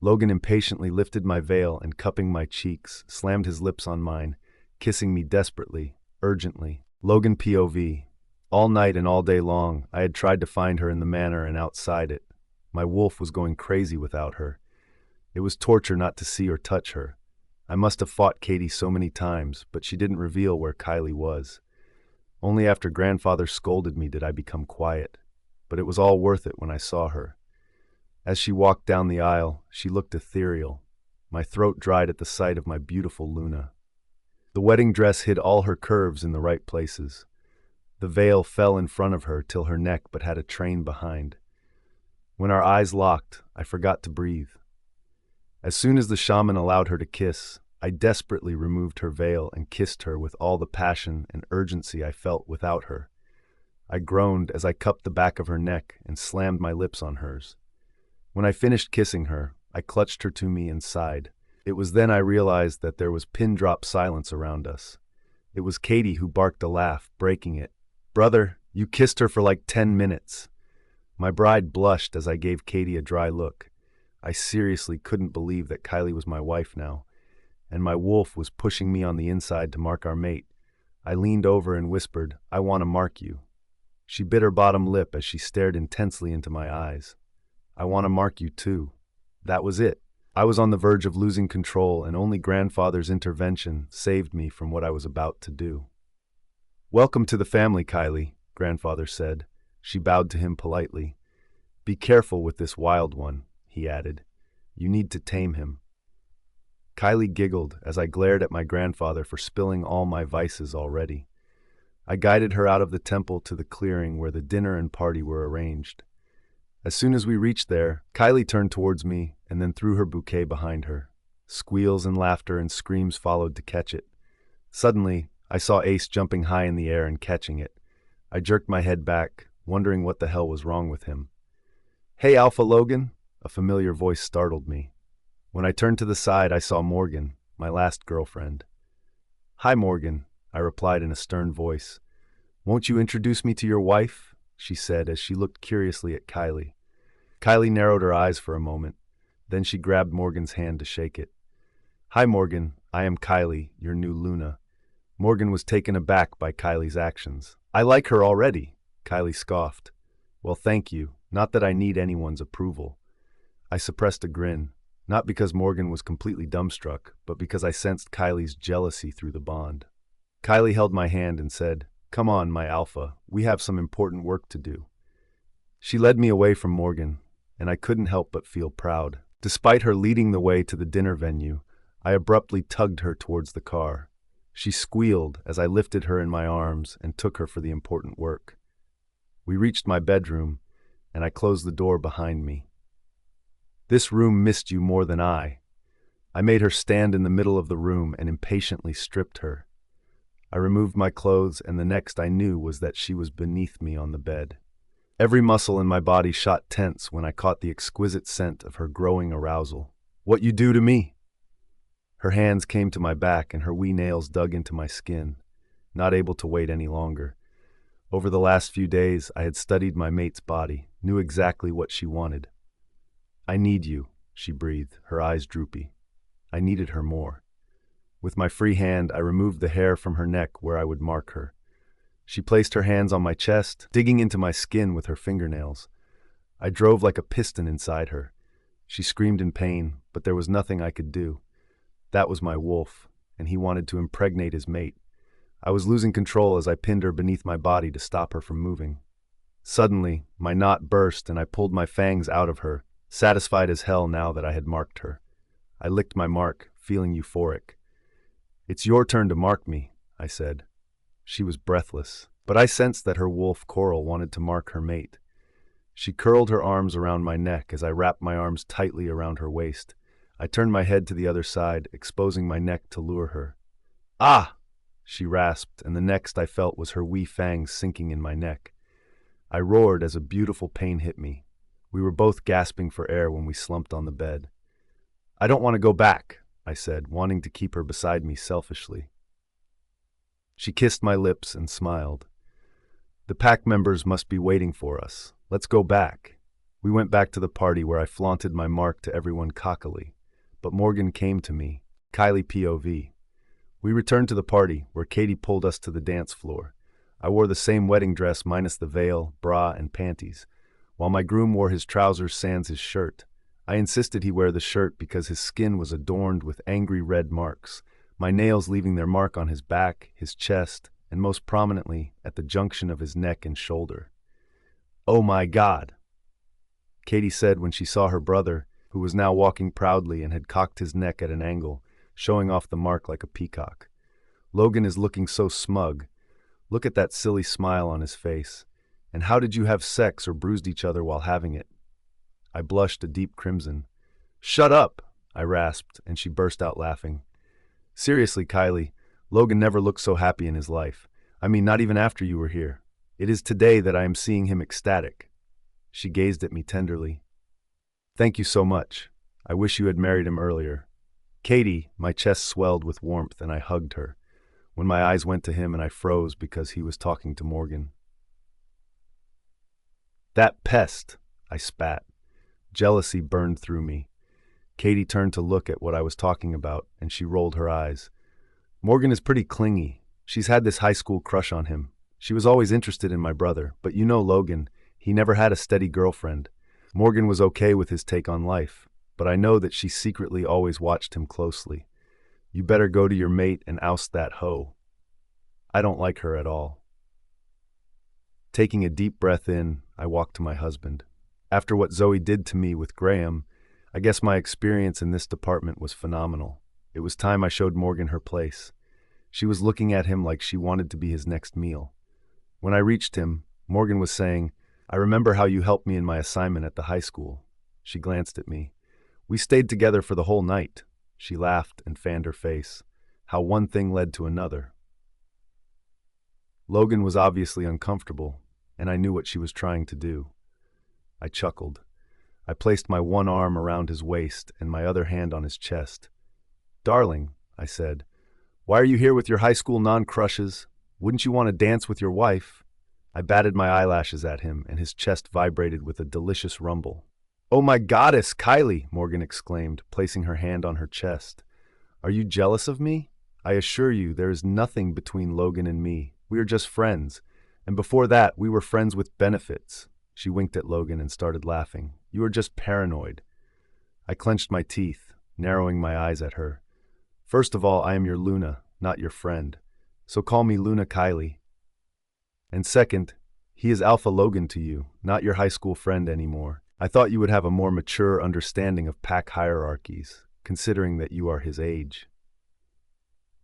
Logan impatiently lifted my veil and, cupping my cheeks, slammed his lips on mine, kissing me desperately, urgently. Logan POV. All night and all day long, I had tried to find her in the manor and outside it. My wolf was going crazy without her. It was torture not to see or touch her. I must have fought Katie so many times, but she didn't reveal where Kylie was. Only after grandfather scolded me did I become quiet. But it was all worth it when I saw her. As she walked down the aisle, she looked ethereal. My throat dried at the sight of my beautiful Luna. The wedding dress hid all her curves in the right places. The veil fell in front of her till her neck but had a train behind. When our eyes locked, I forgot to breathe. As soon as the shaman allowed her to kiss, I desperately removed her veil and kissed her with all the passion and urgency I felt without her. I groaned as I cupped the back of her neck and slammed my lips on hers. When I finished kissing her, I clutched her to me and sighed. It was then I realized that there was pin-drop silence around us. It was Katie who barked a laugh, breaking it. "Brother, you kissed her for like 10 minutes. My bride blushed as I gave Katie a dry look. I seriously couldn't believe that Kylie was my wife now, and my wolf was pushing me on the inside to mark our mate. I leaned over and whispered, "I want to mark you." She bit her bottom lip as she stared intensely into my eyes. "I want to mark you too." That was it. I was on the verge of losing control, and only grandfather's intervention saved me from what I was about to do. "Welcome to the family, Kylie," grandfather said. She bowed to him politely. "Be careful with this wild one," he added. "You need to tame him." Kylie giggled as I glared at my grandfather for spilling all my vices already. I guided her out of the temple to the clearing where the dinner and party were arranged. As soon as we reached there, Kylie turned towards me and then threw her bouquet behind her. Squeals and laughter and screams followed to catch it. Suddenly, I saw Ace jumping high in the air and catching it. I jerked my head back, wondering what the hell was wrong with him. "Hey, Alpha Logan!" A familiar voice startled me. When I turned to the side, I saw Morgan, my last girlfriend. "Hi, Morgan," I replied in a stern voice. "Won't you introduce me to your wife?" she said as she looked curiously at Kylie. Kylie narrowed her eyes for a moment. Then she grabbed Morgan's hand to shake it. "Hi, Morgan. I am Kylie, your new Luna." Morgan was taken aback by Kylie's actions. "I like her already," Kylie scoffed. "Well, thank you. Not that I need anyone's approval." I suppressed a grin, not because Morgan was completely dumbstruck, but because I sensed Kylie's jealousy through the bond. Kylie held my hand and said, "Come on, my alpha, we have some important work to do." She led me away from Morgan, and I couldn't help but feel proud. Despite her leading the way to the dinner venue, I abruptly tugged her towards the car. She squealed as I lifted her in my arms and took her for the important work. We reached my bedroom, and I closed the door behind me. This room missed you more than I. I made her stand in the middle of the room and impatiently stripped her. I removed my clothes, and the next I knew was that she was beneath me on the bed. Every muscle in my body shot tense when I caught the exquisite scent of her growing arousal. "What you do to me?" Her hands came to my back and her wee nails dug into my skin, not able to wait any longer. Over the last few days, I had studied my mate's body, knew exactly what she wanted. "I need you," she breathed, her eyes droopy. I needed her more. With my free hand, I removed the hair from her neck where I would mark her. She placed her hands on my chest, digging into my skin with her fingernails. I drove like a piston inside her. She screamed in pain, but there was nothing I could do. That was my wolf, and he wanted to impregnate his mate. I was losing control as I pinned her beneath my body to stop her from moving. Suddenly, my knot burst and I pulled my fangs out of her, satisfied as hell now that I had marked her. I licked my mark, feeling euphoric. "It's your turn to mark me," I said. She was breathless, but I sensed that her wolf Coral wanted to mark her mate. She curled her arms around my neck as I wrapped my arms tightly around her waist. I turned my head to the other side, exposing my neck to lure her. "Ah!" she rasped, and the next I felt was her wee fangs sinking in my neck. I roared as a beautiful pain hit me. We were both gasping for air when we slumped on the bed. "I don't want to go back," I said, wanting to keep her beside me selfishly. She kissed my lips and smiled. "The pack members must be waiting for us. Let's go back." We went back to the party where I flaunted my mark to everyone cockily. But Morgan came to me, Kylie POV. We returned to the party, where Katie pulled us to the dance floor. I wore the same wedding dress minus the veil, bra, and panties, while my groom wore his trousers sans his shirt. I insisted he wear the shirt because his skin was adorned with angry red marks, my nails leaving their mark on his back, his chest, and most prominently at the junction of his neck and shoulder. "Oh my God," Katie said when she saw her brother, who was now walking proudly and had cocked his neck at an angle, showing off the mark like a peacock. "Logan is looking so smug. Look at that silly smile on his face. And how did you have sex or bruised each other while having it?" I blushed a deep crimson. "Shut up," I rasped, and she burst out laughing. "Seriously, Kylie, Logan never looked so happy in his life. I mean, not even after you were here. It is today that I am seeing him ecstatic." She gazed at me tenderly. "Thank you so much. I wish you had married him earlier." "Katie," my chest swelled with warmth and I hugged her, when my eyes went to him and I froze because he was talking to Morgan. "That pest," I spat. Jealousy burned through me. Katie turned to look at what I was talking about, and she rolled her eyes. "Morgan is pretty clingy. She's had this high school crush on him. She was always interested in my brother, but you know Logan, he never had a steady girlfriend. Morgan was okay with his take on life, but I know that she secretly always watched him closely. You better go to your mate and oust that hoe. I don't like her at all." Taking a deep breath in, I walked to my husband. After what Zoe did to me with Graham, I guess my experience in this department was phenomenal. It was time I showed Morgan her place. She was looking at him like she wanted to be his next meal. When I reached him, Morgan was saying, "I remember how you helped me in my assignment at the high school." She glanced at me. "We stayed together for the whole night." She laughed and fanned her face. How one thing led to another. Logan was obviously uncomfortable, and I knew what she was trying to do. I chuckled. I placed my one arm around his waist and my other hand on his chest. "Darling," I said, "why are you here with your high school non-crushes? Wouldn't you want to dance with your wife?" I batted my eyelashes at him, and his chest vibrated with a delicious rumble. "Oh my goddess, Kylie!" Morgan exclaimed, placing her hand on her chest. "Are you jealous of me? I assure you there is nothing between Logan and me. We are just friends. And before that, we were friends with benefits." She winked at Logan and started laughing. "You are just paranoid." I clenched my teeth, narrowing my eyes at her. "First of all, I am your Luna, not your friend. So call me Luna Kylie. And second, he is Alpha Logan to you, not your high school friend anymore. I thought you would have a more mature understanding of pack hierarchies. considering that you are his age."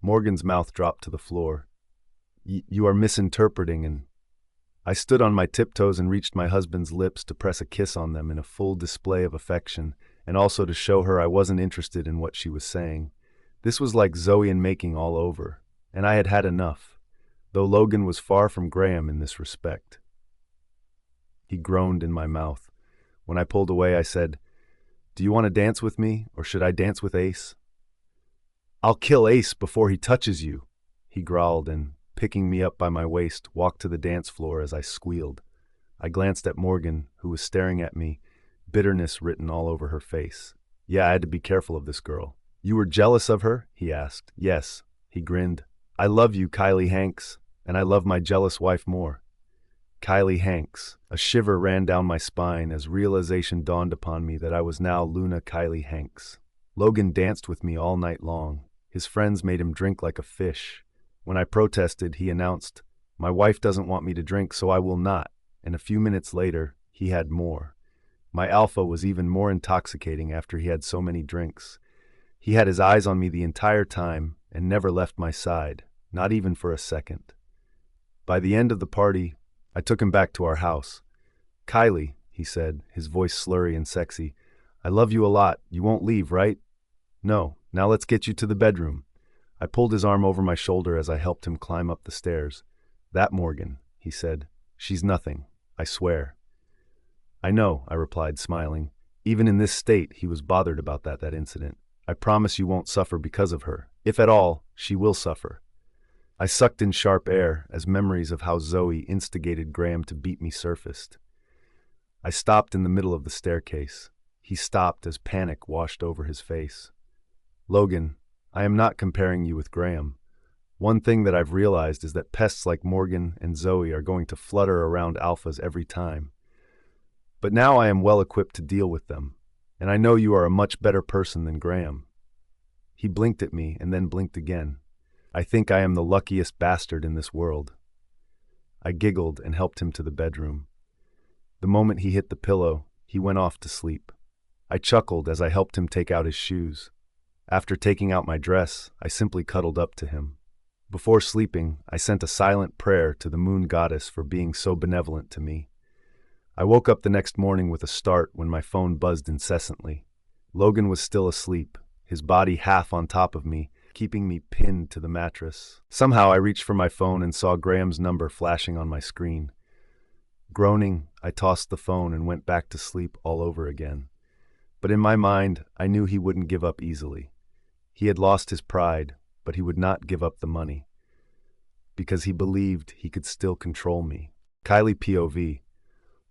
Morgan's mouth dropped to the floor. You are misinterpreting, and I stood on my tiptoes and reached my husband's lips to press a kiss on them in a full display of affection, and also to show her I wasn't interested in what she was saying. This was like Zoe and making all over, and I had had enough, though Logan was far from Graham in this respect. He groaned in my mouth. When I pulled away, I said, "Do you want to dance with me, or should I dance with Ace?" "I'll kill Ace before he touches you," he growled, and, picking me up by my waist, walked to the dance floor as I squealed. I glanced at Morgan, who was staring at me, bitterness written all over her face. Yeah, I had to be careful of this girl. "You were jealous of her?" he asked. "Yes," he grinned. "I love you, Kylie Hanks, and I love my jealous wife more." Kylie Hanks. A shiver ran down my spine as realization dawned upon me that I was now Luna Kylie Hanks. Logan danced with me all night long. His friends made him drink like a fish. When I protested, he announced, "My wife doesn't want me to drink, so I will not," and a few minutes later, he had more. My Alpha was even more intoxicating after he had so many drinks. He had his eyes on me the entire time and never left my side, not even for a second. By the end of the party, I took him back to our house. "Kylie," he said, his voice slurry and sexy, "I love you a lot. You won't leave, right?" "No. Now let's get you to the bedroom." I pulled his arm over my shoulder as I helped him climb up the stairs. "That Morgan," he said. "She's nothing, I swear." "I know," I replied, smiling. Even in this state, he was bothered about that incident. "I promise you won't suffer because of her. If at all, she will suffer." I sucked in sharp air as memories of how Zoe instigated Graham to beat me surfaced. I stopped in the middle of the staircase. He stopped as panic washed over his face. "Logan, I am not comparing you with Graham. One thing that I've realized is that pests like Morgan and Zoe are going to flutter around alphas every time. But now I am well equipped to deal with them, and I know you are a much better person than Graham." He blinked at me and then blinked again. "I think I am the luckiest bastard in this world." I giggled and helped him to the bedroom. The moment he hit the pillow, he went off to sleep. I chuckled as I helped him take out his shoes. After taking out my dress, I simply cuddled up to him. Before sleeping, I sent a silent prayer to the moon goddess for being so benevolent to me. I woke up the next morning with a start when my phone buzzed incessantly. Logan was still asleep, his body half on top of me, keeping me pinned to the mattress. Somehow I reached for my phone and saw Graham's number flashing on my screen. Groaning, I tossed the phone and went back to sleep all over again. But in my mind, I knew he wouldn't give up easily. He had lost his pride, but he would not give up the money, because he believed he could still control me. Kylie POV.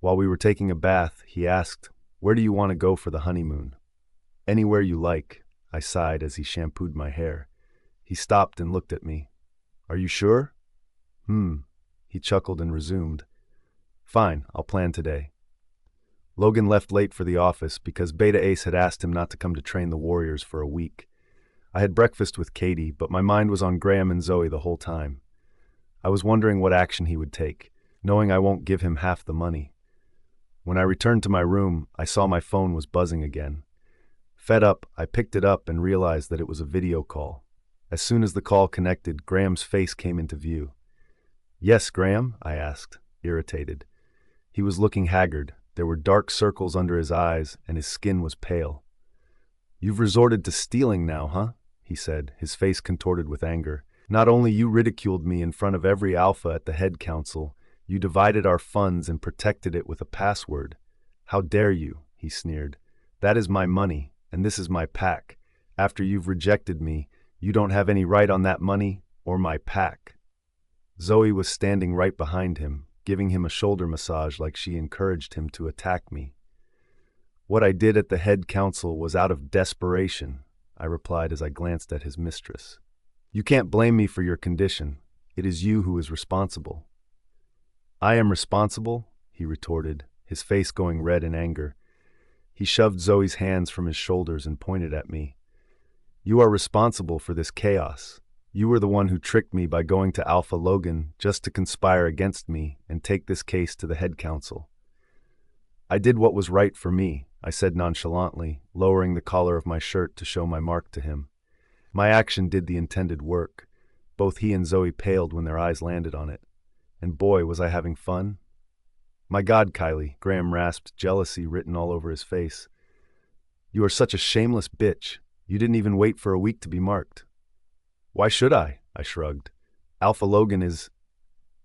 While we were taking a bath, he asked, "Where do you want to go for the honeymoon?" "Anywhere you like," I sighed as he shampooed my hair. He stopped and looked at me. "Are you sure?" He chuckled and resumed. "Fine, I'll plan today." Logan left late for the office because Beta Ace had asked him not to come to train the Warriors for a week. I had breakfast with Katie, but my mind was on Graham and Zoe the whole time. I was wondering what action he would take, knowing I won't give him half the money. When I returned to my room, I saw my phone was buzzing again. Fed up, I picked it up and realized that it was a video call. As soon as the call connected, Graham's face came into view. "Yes, Graham?" I asked, irritated. He was looking haggard. There were dark circles under his eyes, and his skin was pale. "You've resorted to stealing now, huh?" he said, his face contorted with anger. "Not only you ridiculed me in front of every alpha at the head council, you divided our funds and protected it with a password. How dare you?" he sneered. "That is my money, and this is my pack. After you've rejected me, you don't have any right on that money or my pack." Zoe was standing right behind him, giving him a shoulder massage like she encouraged him to attack me. "What I did at the head council was out of desperation," I replied as I glanced at his mistress. "You can't blame me for your condition. It is you who is responsible." "I am responsible?" he retorted, his face going red in anger. He shoved Zoe's hands from his shoulders and pointed at me. "You are responsible for this chaos. You were the one who tricked me by going to Alpha Logan just to conspire against me and take this case to the head council." "I did what was right for me," I said nonchalantly, lowering the collar of my shirt to show my mark to him. My action did the intended work. Both he and Zoe paled when their eyes landed on it. And boy, was I having fun. My God, Kylie, Graham rasped, jealousy written all over his face. You are such a shameless bitch. You didn't even wait for a week to be marked. Why should I? I shrugged. Alpha Logan is...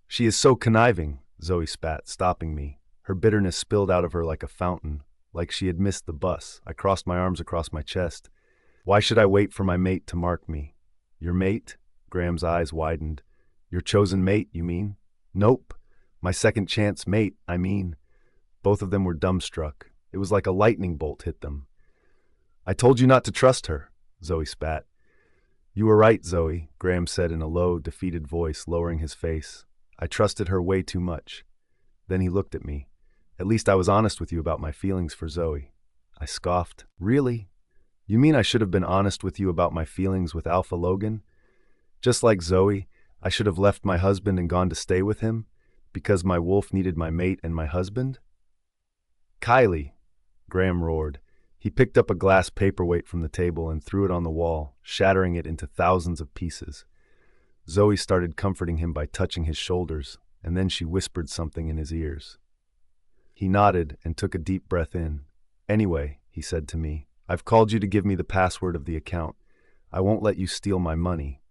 She is so conniving, Zoe spat, stopping me. Her bitterness spilled out of her like a fountain, like she had missed the bus. I crossed my arms across my chest. Why should I wait for my mate to mark me? Your mate? Graham's eyes widened. Your chosen mate, you mean? Nope. My second chance mate, I mean. Both of them were dumbstruck. It was like a lightning bolt hit them. I told you not to trust her, Zoe spat. You were right, Zoe, Graham said in a low, defeated voice, lowering his face. I trusted her way too much. Then he looked at me. At least I was honest with you about my feelings for Zoe. I scoffed. Really? You mean I should have been honest with you about my feelings with Alpha Logan? Just like Zoe, I should have left my husband and gone to stay with him, because my wolf needed my mate and my husband? Kylie, Graham roared. He picked up a glass paperweight from the table and threw it on the wall, shattering it into thousands of pieces. Zoe started comforting him by touching his shoulders, and then she whispered something in his ears. He nodded and took a deep breath in. Anyway, he said to me, I've called you to give me the password of the account. I won't let you steal my money.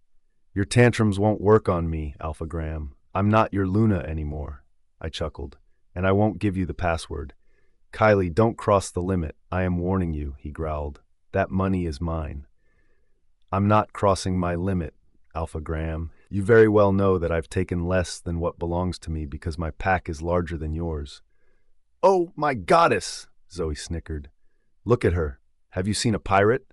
Your tantrums won't work on me, Alpha Graham. I'm not your Luna anymore, I chuckled, and I won't give you the password. Kylie, don't cross the limit. I am warning you, he growled. That money is mine. I'm not crossing my limit, Alpha Graham. You very well know that I've taken less than what belongs to me because my pack is larger than yours. Oh, my goddess, Zoe snickered. Look at her. Have you seen a pirate?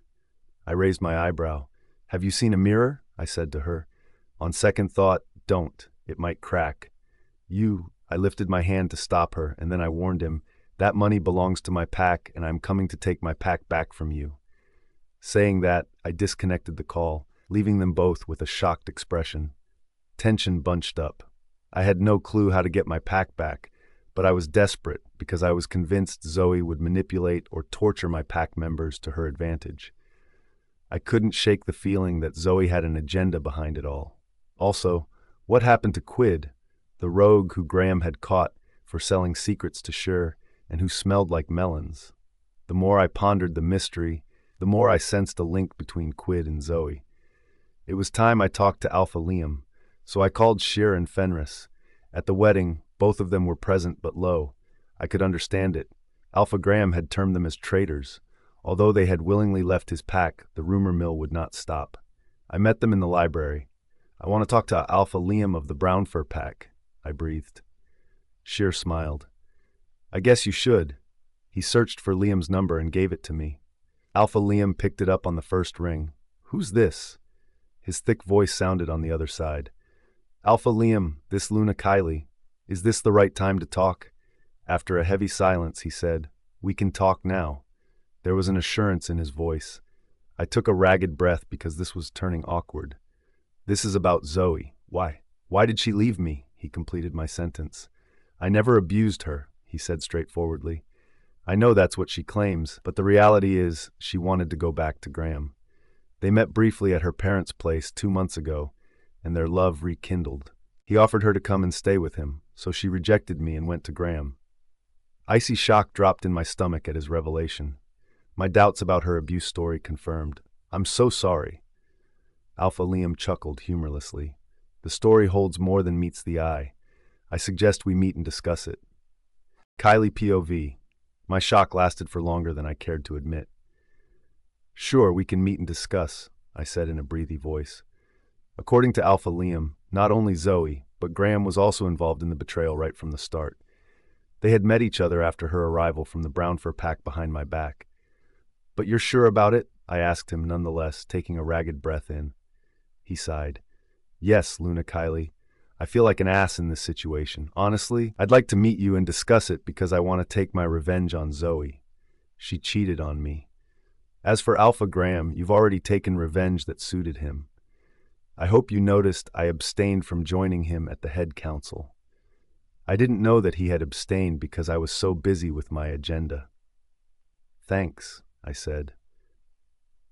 I raised my eyebrow. Have you seen a mirror? I said to her. On second thought, don't. It might crack. I lifted my hand to stop her, and then I warned him, that money belongs to my pack, and I'm coming to take my pack back from you. Saying that, I disconnected the call, leaving them both with a shocked expression. Tension bunched up. I had no clue how to get my pack back, but I was desperate because I was convinced Zoe would manipulate or torture my pack members to her advantage. I couldn't shake the feeling that Zoe had an agenda behind it all. Also, what happened to Quid, the rogue who Graham had caught for selling secrets to Sure and who smelled like melons? The more I pondered the mystery, the more I sensed a link between Quid and Zoe. It was time I talked to Alpha Liam, so I called Sheer and Fenris. At the wedding, both of them were present but low. I could understand it. Alpha Graham had termed them as traitors. Although they had willingly left his pack, the rumor mill would not stop. I met them in the library. I want to talk to Alpha Liam of the Brown Fur Pack, I breathed. Sheer smiled. I guess you should. He searched for Liam's number and gave it to me. Alpha Liam picked it up on the first ring. Who's this? His thick voice sounded on the other side. Alpha Liam, this Luna Kylie. Is this the right time to talk? After a heavy silence, he said, We can talk now. There was an assurance in his voice. I took a ragged breath because this was turning awkward. This is about Zoe. Why? Why did she leave me? He completed my sentence. I never abused her, he said straightforwardly. I know that's what she claims, but the reality is she wanted to go back to Graham. They met briefly at her parents' place 2 months ago, and their love rekindled. He offered her to come and stay with him, so she rejected me and went to Graham. Icy shock dropped in my stomach at his revelation. My doubts about her abuse story confirmed. I'm so sorry. Alpha Liam chuckled humorlessly. The story holds more than meets the eye. I suggest we meet and discuss it. Kylie POV. My shock lasted for longer than I cared to admit. Sure, we can meet and discuss, I said in a breathy voice. According to Alpha Liam, not only Zoe, but Graham was also involved in the betrayal right from the start. They had met each other after her arrival from the Brown Fur Pack behind my back. But you're sure about it? I asked him nonetheless, taking a ragged breath in. He sighed. Yes, Luna Kylie. I feel like an ass in this situation. Honestly, I'd like to meet you and discuss it because I want to take my revenge on Zoe. She cheated on me. As for Alpha Graham, you've already taken revenge that suited him. I hope you noticed I abstained from joining him at the head council. I didn't know that he had abstained because I was so busy with my agenda. Thanks, I said.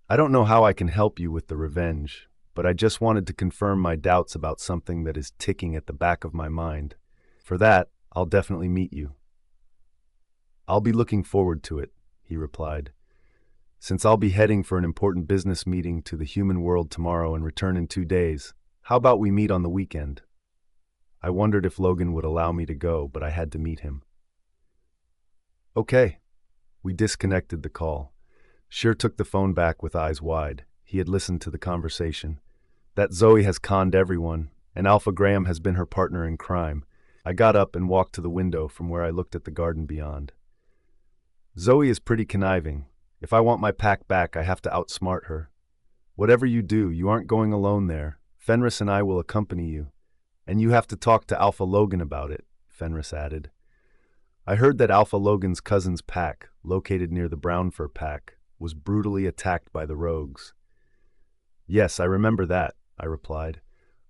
I don't know how I can help you with the revenge, but I just wanted to confirm my doubts about something that is ticking at the back of my mind. For that, I'll definitely meet you. I'll be looking forward to it, he replied. Since I'll be heading for an important business meeting to the human world tomorrow and return in 2 days, how about we meet on the weekend? I wondered if Logan would allow me to go, but I had to meet him. Okay. We disconnected the call. Sheer took the phone back with eyes wide. He had listened to the conversation. That Zoe has conned everyone, and Alpha Graham has been her partner in crime. I got up and walked to the window from where I looked at the garden beyond. Zoe is pretty conniving. If I want my pack back, I have to outsmart her. Whatever you do, you aren't going alone there. Fenris and I will accompany you. And you have to talk to Alpha Logan about it, Fenris added. I heard that Alpha Logan's cousin's pack, located near the Brown Fur pack, was brutally attacked by the rogues. Yes, I remember that, I replied.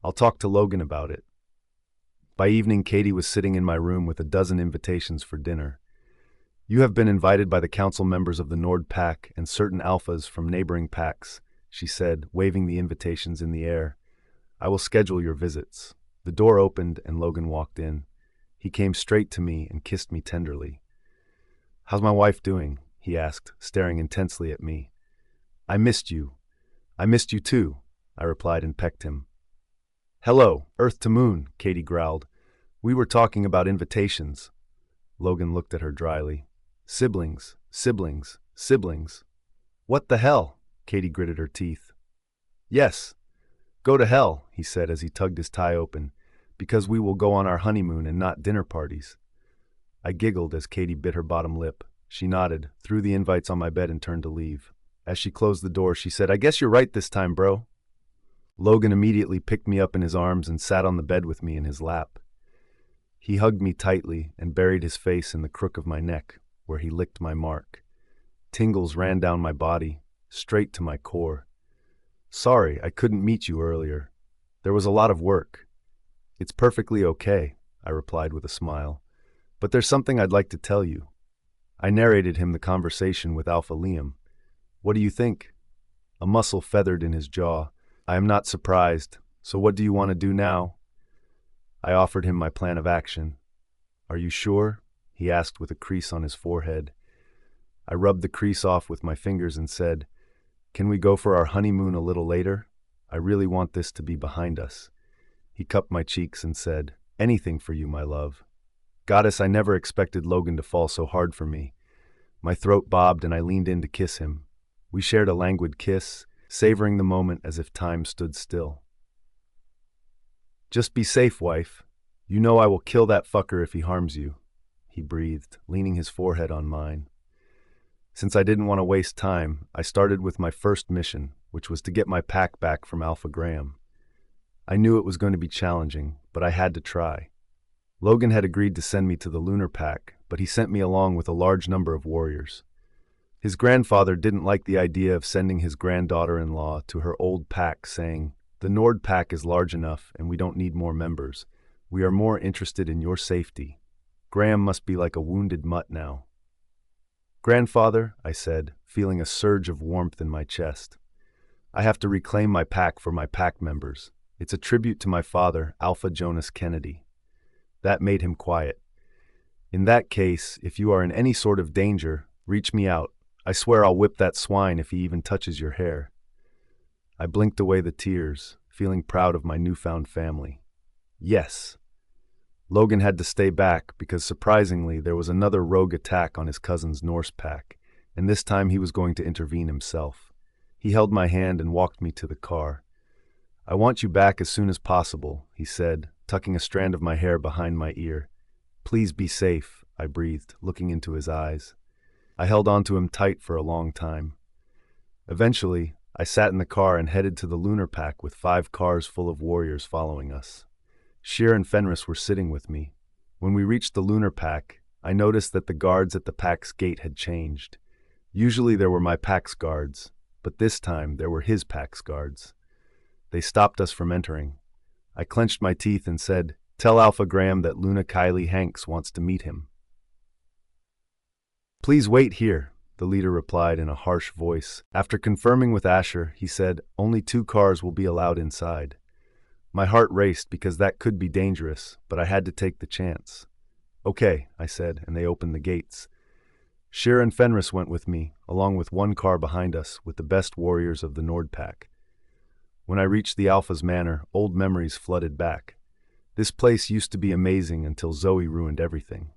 I'll talk to Logan about it. By evening, Katie was sitting in my room with a dozen invitations for dinner. You have been invited by the council members of the Nord pack and certain alphas from neighboring packs, she said, waving the invitations in the air. I will schedule your visits. The door opened and Logan walked in. He came straight to me and kissed me tenderly. How's my wife doing? He asked, staring intensely at me. I missed you. I missed you too, I replied and pecked him. Hello, Earth to Moon, Katie growled. We were talking about invitations. Logan looked at her dryly. Siblings, siblings, siblings. What the hell? Katie gritted her teeth. Yes. Go to hell, he said as he tugged his tie open, because we will go on our honeymoon and not dinner parties. I giggled as Katie bit her bottom lip. She nodded, threw the invites on my bed and turned to leave. As she closed the door, she said, I guess you're right this time, bro. Logan immediately picked me up in his arms and sat on the bed with me in his lap. He hugged me tightly and buried his face in the crook of my neck, where he licked my mark. Tingles ran down my body, straight to my core. Sorry, I couldn't meet you earlier. There was a lot of work. It's perfectly okay, I replied with a smile. But there's something I'd like to tell you. I narrated him the conversation with Alpha Liam. What do you think? A muscle feathered in his jaw. I am not surprised. So what do you want to do now? I offered him my plan of action. Are you sure? He asked with a crease on his forehead. I rubbed the crease off with my fingers and said, Can we go for our honeymoon a little later? I really want this to be behind us. He cupped my cheeks and said, Anything for you, my love. Goddess, I never expected Logan to fall so hard for me. My throat bobbed and I leaned in to kiss him. We shared a languid kiss, savoring the moment as if time stood still. Just be safe, wife. You know I will kill that fucker if he harms you, he breathed, leaning his forehead on mine. Since I didn't want to waste time, I started with my first mission, which was to get my pack back from Alpha Graham. I knew it was going to be challenging, but I had to try. Logan had agreed to send me to the Lunar Pack, but he sent me along with a large number of warriors. His grandfather didn't like the idea of sending his granddaughter-in-law to her old pack, saying, The Nord Pack is large enough and we don't need more members. We are more interested in your safety. Graham must be like a wounded mutt now. Grandfather, I said, feeling a surge of warmth in my chest. I have to reclaim my pack for my pack members. It's a tribute to my father, Alpha Jonas Kennedy. That made him quiet. In that case, if you are in any sort of danger, reach me out. I swear I'll whip that swine if he even touches your hair. I blinked away the tears, feeling proud of my newfound family. Yes. Logan had to stay back because, surprisingly, there was another rogue attack on his cousin's Norse pack, and this time he was going to intervene himself. He held my hand and walked me to the car. I want you back as soon as possible, he said, tucking a strand of my hair behind my ear. Please be safe, I breathed, looking into his eyes. I held onto him tight for a long time. Eventually, I sat in the car and headed to the Lunar Pack with 5 cars full of warriors following us. Sheer and Fenris were sitting with me. When we reached the Lunar Pack, I noticed that the guards at the pack's gate had changed. Usually there were my pack's guards, but this time there were his pack's guards. They stopped us from entering. I clenched my teeth and said, Tell Alpha Graham that Luna Kylie Hanks wants to meet him. Please wait here, the leader replied in a harsh voice. After confirming with Asher, he said, "Only 2 cars will be allowed inside." My heart raced because that could be dangerous, but I had to take the chance. "Okay," I said, and they opened the gates. Shir and Fenris went with me, along with 1 car behind us, with the best warriors of the Nord Pack. When I reached the Alpha's manor, old memories flooded back. This place used to be amazing until Zoe ruined everything.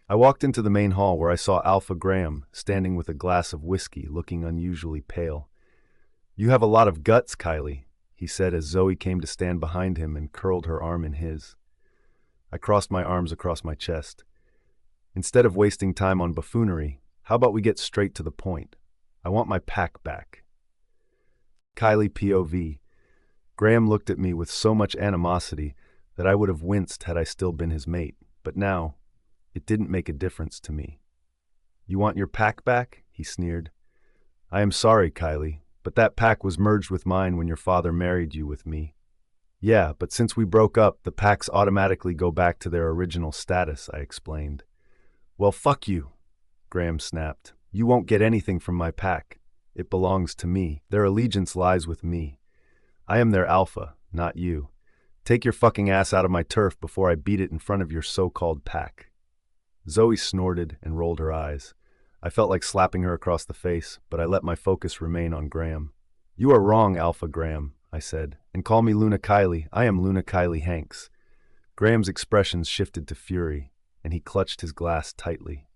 I walked into the main hall where I saw Alpha Graham standing with a glass of whiskey, looking unusually pale. "You have a lot of guts, Kylie," he said as Zoe came to stand behind him and curled her arm in his. I crossed my arms across my chest. "Instead of wasting time on buffoonery, how about we get straight to the point? I want my pack back." Kylie POV. Graham looked at me with so much animosity that I would have winced had I still been his mate, but now, it didn't make a difference to me. "You want your pack back?" he sneered. "I am sorry, Kylie, but that pack was merged with mine when your father married you with me." "Yeah, but since we broke up, the packs automatically go back to their original status," I explained. "Well, fuck you," Graham snapped. "You won't get anything from my pack. It belongs to me. Their allegiance lies with me. I am their alpha, not you. Take your fucking ass out of my turf before I beat it in front of your so-called pack." Zoe snorted and rolled her eyes. I felt like slapping her across the face, but I let my focus remain on Graham. "You are wrong, Alpha Graham," I said, "and call me Luna Kylie. I am Luna Kylie Hanks." Graham's expressions shifted to fury, and he clutched his glass tightly.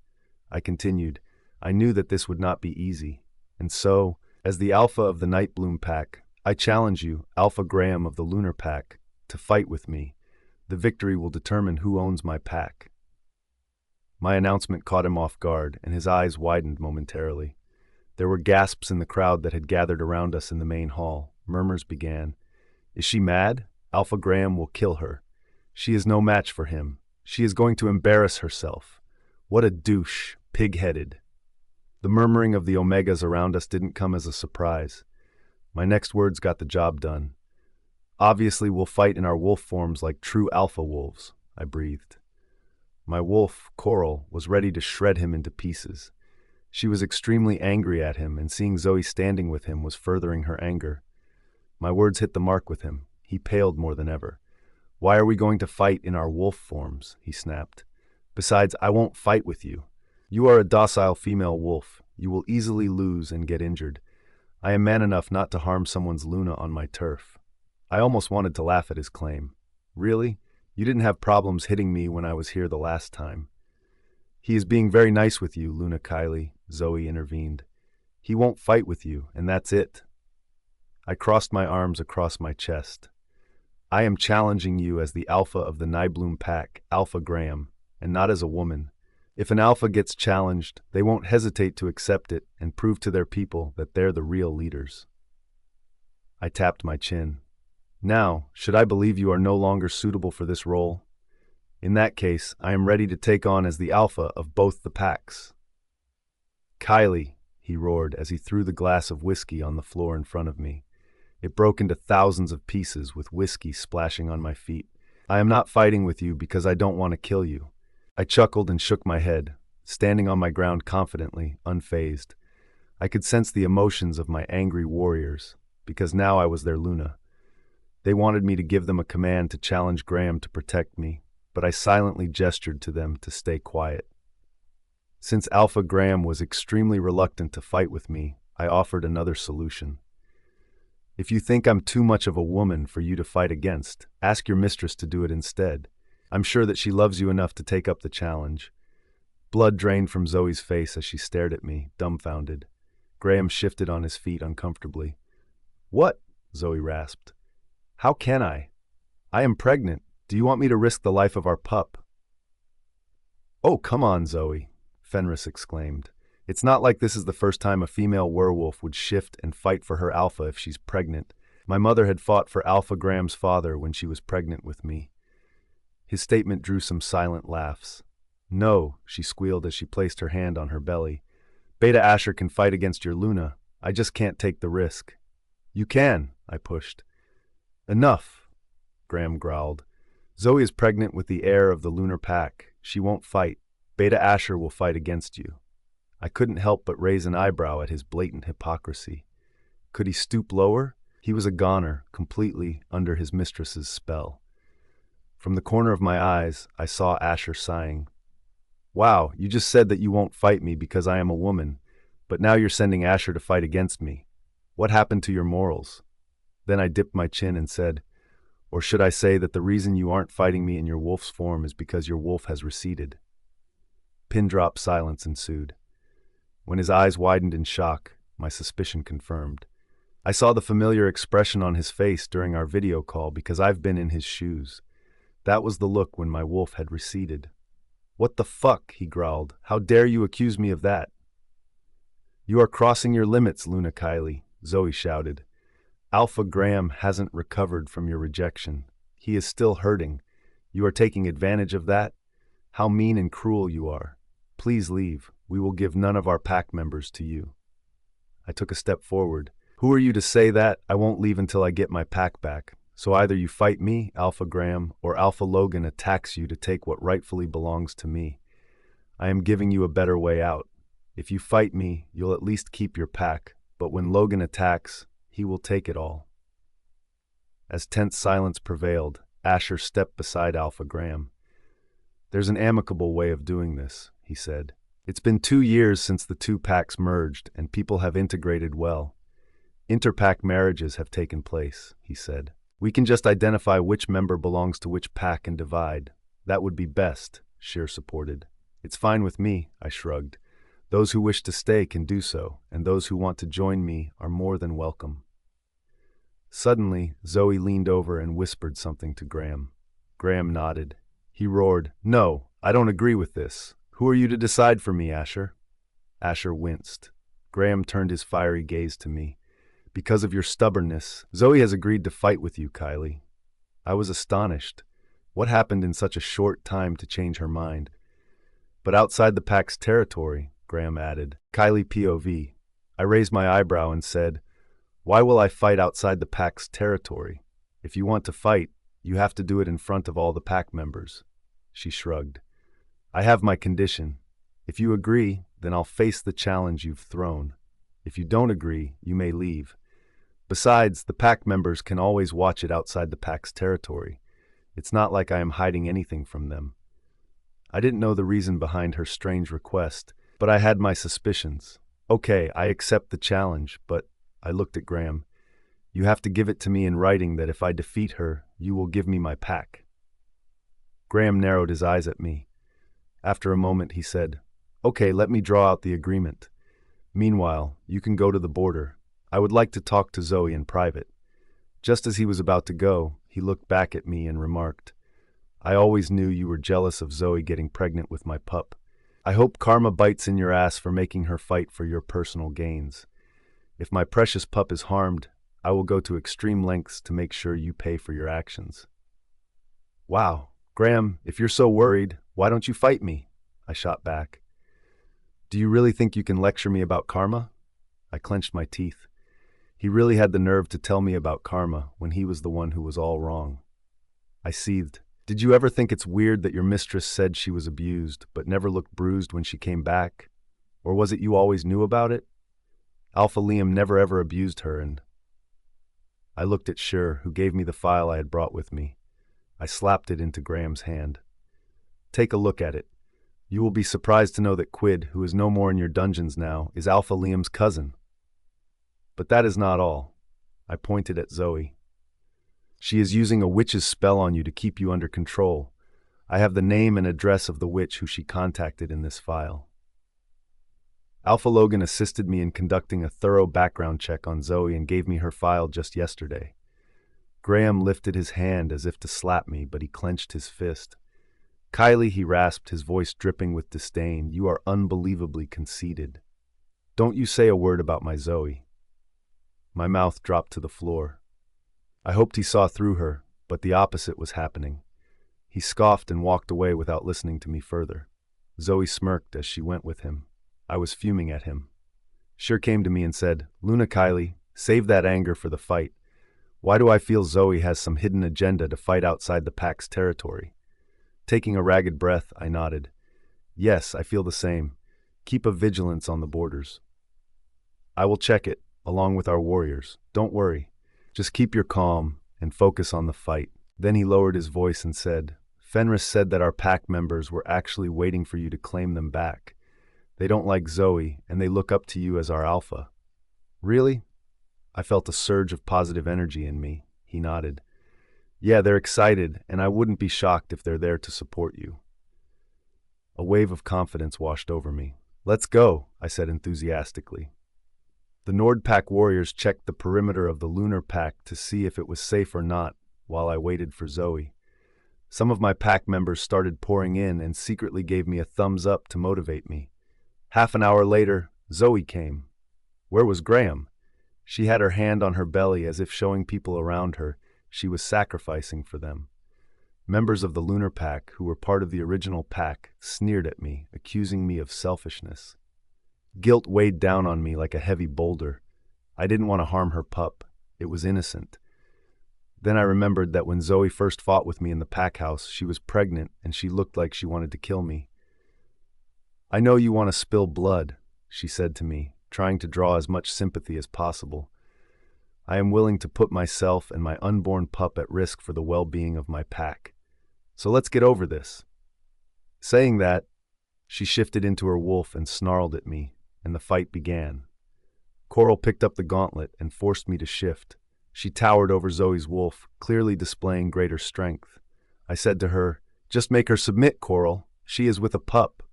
I continued, "I knew that this would not be easy, and so, as the Alpha of the Nightbloom Pack, I challenge you, Alpha Graham of the Lunar Pack, to fight with me. The victory will determine who owns my pack." My announcement caught him off guard, and his eyes widened momentarily. There were gasps in the crowd that had gathered around us in the main hall. Murmurs began. "Is she mad? Alpha Graham will kill her. She is no match for him. She is going to embarrass herself. What a douche, pig-headed." The murmuring of the Omegas around us didn't come as a surprise. My next words got the job done. "Obviously, we'll fight in our wolf forms like true alpha wolves," I breathed. My wolf, Coral, was ready to shred him into pieces. She was extremely angry at him, and seeing Zoe standing with him was furthering her anger. My words hit the mark with him. He paled more than ever. "Why are we going to fight in our wolf forms?" he snapped. "Besides, I won't fight with you. You are a docile female wolf. You will easily lose and get injured. I am man enough not to harm someone's Luna on my turf." I almost wanted to laugh at his claim. "Really? You didn't have problems hitting me when I was here the last time." "He is being very nice with you, Luna Kylie," Zoe intervened. "He won't fight with you, and that's it." I crossed my arms across my chest. "I am challenging you as the alpha of the Nightbloom Pack, Alpha Graham, and not as a woman. If an alpha gets challenged, they won't hesitate to accept it and prove to their people that they're the real leaders." I tapped my chin. "Now, should I believe you are no longer suitable for this role? In that case, I am ready to take on as the alpha of both the packs." "Kylie," he roared as he threw the glass of whiskey on the floor in front of me. It broke into thousands of pieces with whiskey splashing on my feet. "I am not fighting with you because I don't want to kill you." I chuckled and shook my head, standing on my ground confidently, unfazed. I could sense the emotions of my angry warriors, because now I was their Luna. They wanted me to give them a command to challenge Graham to protect me, but I silently gestured to them to stay quiet. Since Alpha Graham was extremely reluctant to fight with me, I offered another solution. "If you think I'm too much of a woman for you to fight against, ask your mistress to do it instead. I'm sure that she loves you enough to take up the challenge." Blood drained from Zoe's face as she stared at me, dumbfounded. Graham shifted on his feet uncomfortably. "What?" Zoe rasped. "How can I? I am pregnant. Do you want me to risk the life of our pup?" "Oh, come on, Zoe," Fenris exclaimed. "It's not like this is the first time a female werewolf would shift and fight for her alpha if she's pregnant. My mother had fought for Alpha Graham's father when she was pregnant with me." His statement drew some silent laughs. "No," she squealed as she placed her hand on her belly. "Beta Asher can fight against your Luna. I just can't take the risk." "You can," I pushed. "Enough," Graham growled. "Zoe is pregnant with the heir of the Lunar Pack. She won't fight. Beta Asher will fight against you." I couldn't help but raise an eyebrow at his blatant hypocrisy. Could he stoop lower? He was a goner, completely under his mistress's spell. From the corner of my eyes, I saw Asher sighing. Wow, you just said that you won't fight me because I am a woman, but now you're sending Asher to fight against me. What happened to your morals? Then I dipped my chin and said, or should I say that the reason you aren't fighting me in your wolf's form is because your wolf has receded? Pin-drop silence ensued. When his eyes widened in shock, my suspicion confirmed. I saw the familiar expression on his face during our video call because I've been in his shoes. That was the look when my wolf had receded. What the fuck, he growled. How dare you accuse me of that? You are crossing your limits, Luna Kylie, Zoe shouted. Alpha Graham hasn't recovered from your rejection. He is still hurting. You are taking advantage of that? How mean and cruel you are. Please leave. We will give none of our pack members to you. I took a step forward. Who are you to say that? I won't leave until I get my pack back. So either you fight me, Alpha Graham, or Alpha Logan attacks you to take what rightfully belongs to me. I am giving you a better way out. If you fight me, you'll at least keep your pack, but when Logan attacks, he will take it all. As tense silence prevailed, Asher stepped beside Alpha Graham. There's an amicable way of doing this, he said. It's been 2 years since the two packs merged, and people have integrated well. Interpack marriages have taken place, he said. We can just identify which member belongs to which pack and divide. That would be best, Sheer supported. It's fine with me, I shrugged. Those who wish to stay can do so, and those who want to join me are more than welcome. Suddenly, Zoe leaned over and whispered something to Graham. Graham nodded. He roared, No, I don't agree with this. Who are you to decide for me, Asher? Asher winced. Graham turned his fiery gaze to me. Because of your stubbornness, Zoe has agreed to fight with you, Kylie. I was astonished. What happened in such a short time to change her mind? But outside the pack's territory, Graham added. Kylie POV. I raised my eyebrow and said, Why will I fight outside the pack's territory? If you want to fight, you have to do it in front of all the pack members. She shrugged. I have my condition. If you agree, then I'll face the challenge you've thrown. If you don't agree, you may leave. Besides, the pack members can always watch it outside the pack's territory. It's not like I am hiding anything from them. I didn't know the reason behind her strange request, but I had my suspicions. Okay, I accept the challenge, but I looked at Graham. You have to give it to me in writing that if I defeat her, you will give me my pack. Graham narrowed his eyes at me. After a moment, he said, Okay, let me draw out the agreement. Meanwhile, you can go to the border. I would like to talk to Zoe in private. Just as he was about to go, he looked back at me and remarked, I always knew you were jealous of Zoe getting pregnant with my pup. I hope karma bites in your ass for making her fight for your personal gains. If my precious pup is harmed, I will go to extreme lengths to make sure you pay for your actions. Wow, Graham, if you're so worried, why don't you fight me? I shot back. Do you really think you can lecture me about karma? I clenched my teeth. He really had the nerve to tell me about karma when he was the one who was all wrong. I seethed. Did you ever think it's weird that your mistress said she was abused, but never looked bruised when she came back? Or was it you always knew about it? Alpha Liam never ever abused her, and... I looked at Sheer, who gave me the file I had brought with me. I slapped it into Graham's hand. Take a look at it. You will be surprised to know that Quid, who is no more in your dungeons now, is Alpha Liam's cousin. But that is not all. I pointed at Zoe. She is using a witch's spell on you to keep you under control. I have the name and address of the witch who she contacted in this file. Alpha Logan assisted me in conducting a thorough background check on Zoe and gave me her file just yesterday. Graham lifted his hand as if to slap me, but he clenched his fist. Kylie, he rasped, his voice dripping with disdain, you are unbelievably conceited. Don't you say a word about my Zoe. My mouth dropped to the floor. I hoped he saw through her, but the opposite was happening. He scoffed and walked away without listening to me further. Zoe smirked as she went with him. I was fuming at him. Sheer came to me and said, Luna Kylie, save that anger for the fight. Why do I feel Zoe has some hidden agenda to fight outside the pack's territory? Taking a ragged breath, I nodded. Yes, I feel the same. Keep a vigilance on the borders. I will check it, along with our warriors. Don't worry. Just keep your calm and focus on the fight. Then he lowered his voice and said, Fenris said that our pack members were actually waiting for you to claim them back. They don't like Zoe, and they look up to you as our alpha. Really? I felt a surge of positive energy in me. He nodded. Yeah, they're excited, and I wouldn't be shocked if they're there to support you. A wave of confidence washed over me. Let's go, I said enthusiastically. The Nord Pack warriors checked the perimeter of the Lunar Pack to see if it was safe or not while I waited for Zoe. Some of my pack members started pouring in and secretly gave me a thumbs up to motivate me. Half an hour later, Zoe came. Where was Graham? She had her hand on her belly as if showing people around her she was sacrificing for them. Members of the Lunar Pack, who were part of the original pack, sneered at me, accusing me of selfishness. Guilt weighed down on me like a heavy boulder. I didn't want to harm her pup. It was innocent. Then I remembered that when Zoe first fought with me in the pack house, she was pregnant and she looked like she wanted to kill me. I know you want to spill blood, she said to me, trying to draw as much sympathy as possible. I am willing to put myself and my unborn pup at risk for the well-being of my pack. So let's get over this. Saying that, she shifted into her wolf and snarled at me, and the fight began. Coral picked up the gauntlet and forced me to shift. She towered over Zoe's wolf, clearly displaying greater strength. I said to her, "Just make her submit, Coral. She is with a pup."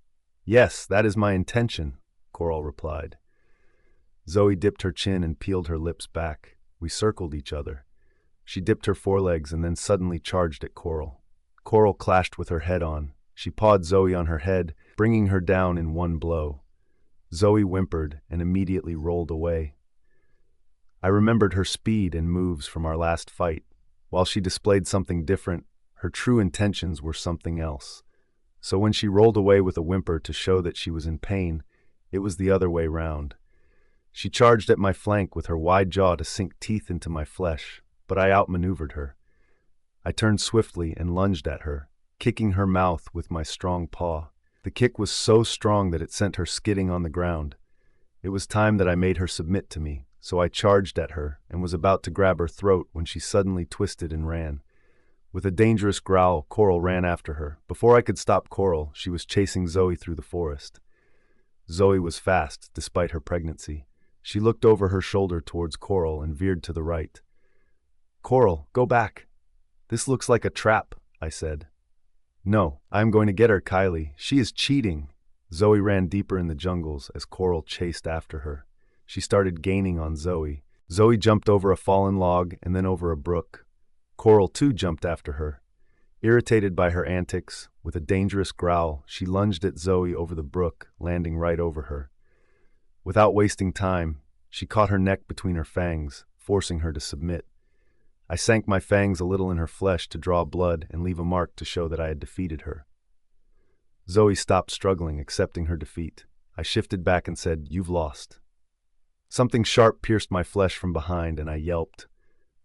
"Yes, that is my intention," Coral replied. Zoe dipped her chin and peeled her lips back. We circled each other. She dipped her forelegs and then suddenly charged at Coral. Coral clashed with her head on. She pawed Zoe on her head, bringing her down in one blow. Zoe whimpered and immediately rolled away. I remembered her speed and moves from our last fight. While she displayed something different, her true intentions were something else. So when she rolled away with a whimper to show that she was in pain, it was the other way round. She charged at my flank with her wide jaw to sink teeth into my flesh, but I outmaneuvered her. I turned swiftly and lunged at her, kicking her mouth with my strong paw. The kick was so strong that it sent her skidding on the ground. It was time that I made her submit to me, so I charged at her and was about to grab her throat when she suddenly twisted and ran. With a dangerous growl, Coral ran after her. Before I could stop Coral, she was chasing Zoe through the forest. Zoe was fast, despite her pregnancy. She looked over her shoulder towards Coral and veered to the right. "Coral, go back. This looks like a trap," I said. "No, I am going to get her, Kylie. She is cheating." Zoe ran deeper in the jungles as Coral chased after her. She started gaining on Zoe. Zoe jumped over a fallen log and then over a brook. Coral too jumped after her. Irritated by her antics, with a dangerous growl, she lunged at Zoe over the brook, landing right over her. Without wasting time, she caught her neck between her fangs, forcing her to submit. I sank my fangs a little in her flesh to draw blood and leave a mark to show that I had defeated her. Zoe stopped struggling, accepting her defeat. I shifted back and said, "You've lost." Something sharp pierced my flesh from behind, and I yelped.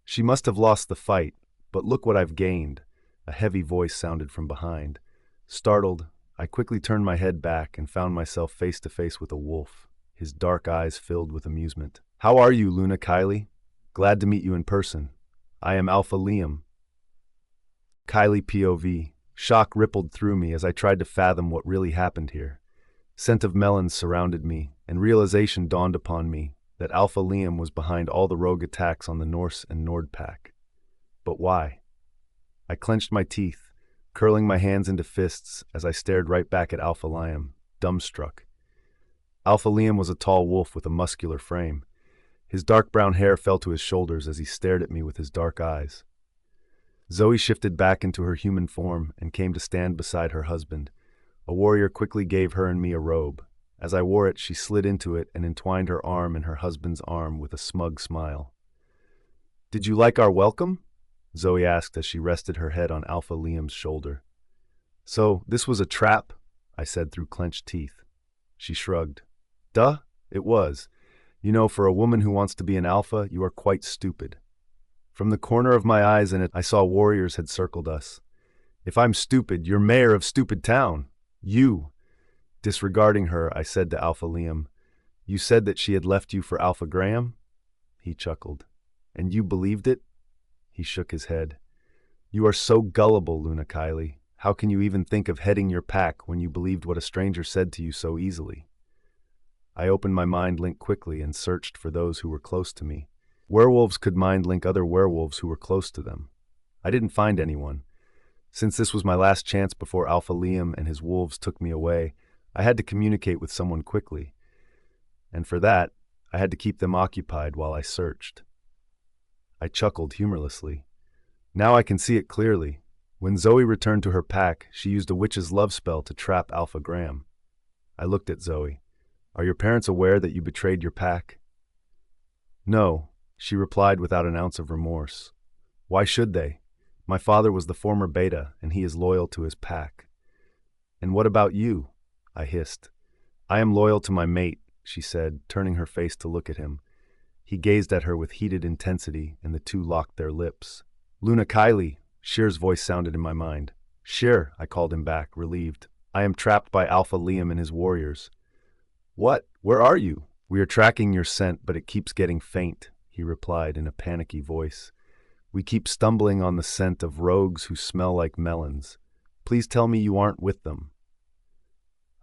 "She must have lost the fight, but look what I've gained." A heavy voice sounded from behind. Startled, I quickly turned my head back and found myself face to face with a wolf, his dark eyes filled with amusement. "How are you, Luna Kylie? Glad to meet you in person. I am Alpha Liam." Kylie POV. Shock rippled through me as I tried to fathom what really happened here. Scent of melons surrounded me, and realization dawned upon me that Alpha Liam was behind all the rogue attacks on the Norse and Nord Pack. But why? I clenched my teeth, curling my hands into fists as I stared right back at Alpha Liam, dumbstruck. Alpha Liam was a tall wolf with a muscular frame. His dark brown hair fell to his shoulders as he stared at me with his dark eyes. Zoe shifted back into her human form and came to stand beside her husband. A warrior quickly gave her and me a robe. As I wore it, she slid into it and entwined her arm in her husband's arm with a smug smile. "Did you like our welcome?" Zoe asked as she rested her head on Alpha Liam's shoulder. "So, this was a trap?" I said through clenched teeth. She shrugged. "Duh, it was. You know, for a woman who wants to be an alpha, you are quite stupid." From the corner of my eyes in it, I saw warriors had circled us. "If I'm stupid, you're mayor of Stupid Town. You." Disregarding her, I said to Alpha Liam, "You said that she had left you for Alpha Graham?" He chuckled. "And you believed it?" He shook his head. "You are so gullible, Luna Kylie. How can you even think of heading your pack when you believed what a stranger said to you so easily?" I opened my mind link quickly and searched for those who were close to me. Werewolves could mind link other werewolves who were close to them. I didn't find anyone. Since this was my last chance before Alpha Liam and his wolves took me away, I had to communicate with someone quickly. And for that, I had to keep them occupied while I searched. I chuckled humorlessly. Now I can see it clearly. When Zoe returned to her pack, she used a witch's love spell to trap Alpha Graham. I looked at Zoe. "Are your parents aware that you betrayed your pack?" "No," she replied without an ounce of remorse. "Why should they? My father was the former beta, and he is loyal to his pack." "And what about you?" I hissed. "I am loyal to my mate," she said, turning her face to look at him. He gazed at her with heated intensity, and the two locked their lips. "Luna Kylie," Shear's voice sounded in my mind. "Shear," I called him back, relieved. "I am trapped by Alpha Liam and his warriors." "What? Where are you?" "We are tracking your scent, but it keeps getting faint," he replied in a panicky voice. "We keep stumbling on the scent of rogues who smell like melons. Please tell me you aren't with them."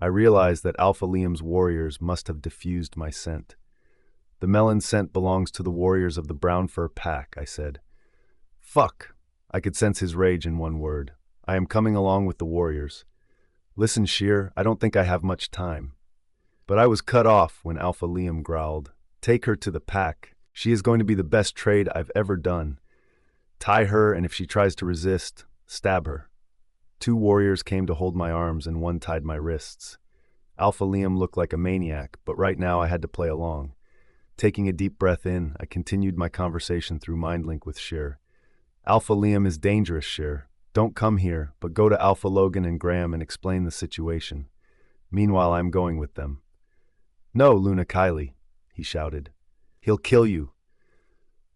I realized that Alpha Liam's warriors must have diffused my scent. "The melon scent belongs to the warriors of the brown fur pack," I said. "Fuck!" I could sense his rage in one word. "I am coming along with the warriors." "Listen, Shear, I don't think I have much time." But I was cut off when Alpha Liam growled. "Take her to the pack. She is going to be the best trade I've ever done. Tie her, and if she tries to resist, stab her." Two warriors came to hold my arms, and one tied my wrists. Alpha Liam looked like a maniac, but right now I had to play along. Taking a deep breath in, I continued my conversation through MindLink with Shear. "Alpha Liam is dangerous, Shear. Don't come here, but go to Alpha Logan and Graham and explain the situation. Meanwhile, I'm going with them." "No, Luna Kylie," he shouted. "He'll kill you."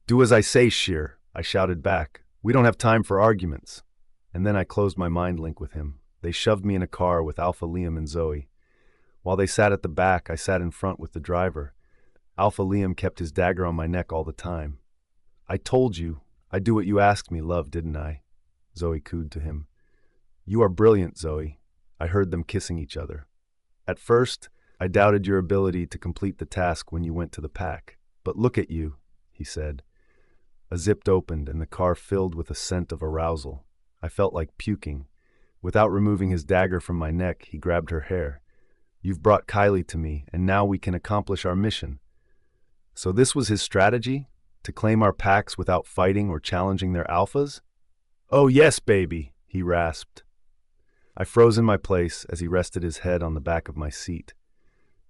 "Do as I say, Shear," I shouted back. "We don't have time for arguments." And then I closed my mind link with him. They shoved me in a car with Alpha Liam and Zoe. While they sat at the back, I sat in front with the driver. Alpha Liam kept his dagger on my neck all the time. "I told you. I'd do what you asked me, love, didn't I?" Zoe cooed to him. "You are brilliant, Zoe." I heard them kissing each other. "At first, I doubted your ability to complete the task when you went to the pack. But look at you," he said. A zip opened and the car filled with a scent of arousal. I felt like puking. Without removing his dagger from my neck, he grabbed her hair. "You've brought Kylie to me, and now we can accomplish our mission." So this was his strategy? To claim our packs without fighting or challenging their alphas? "Oh yes, baby," he rasped. I froze in my place as he rested his head on the back of my seat.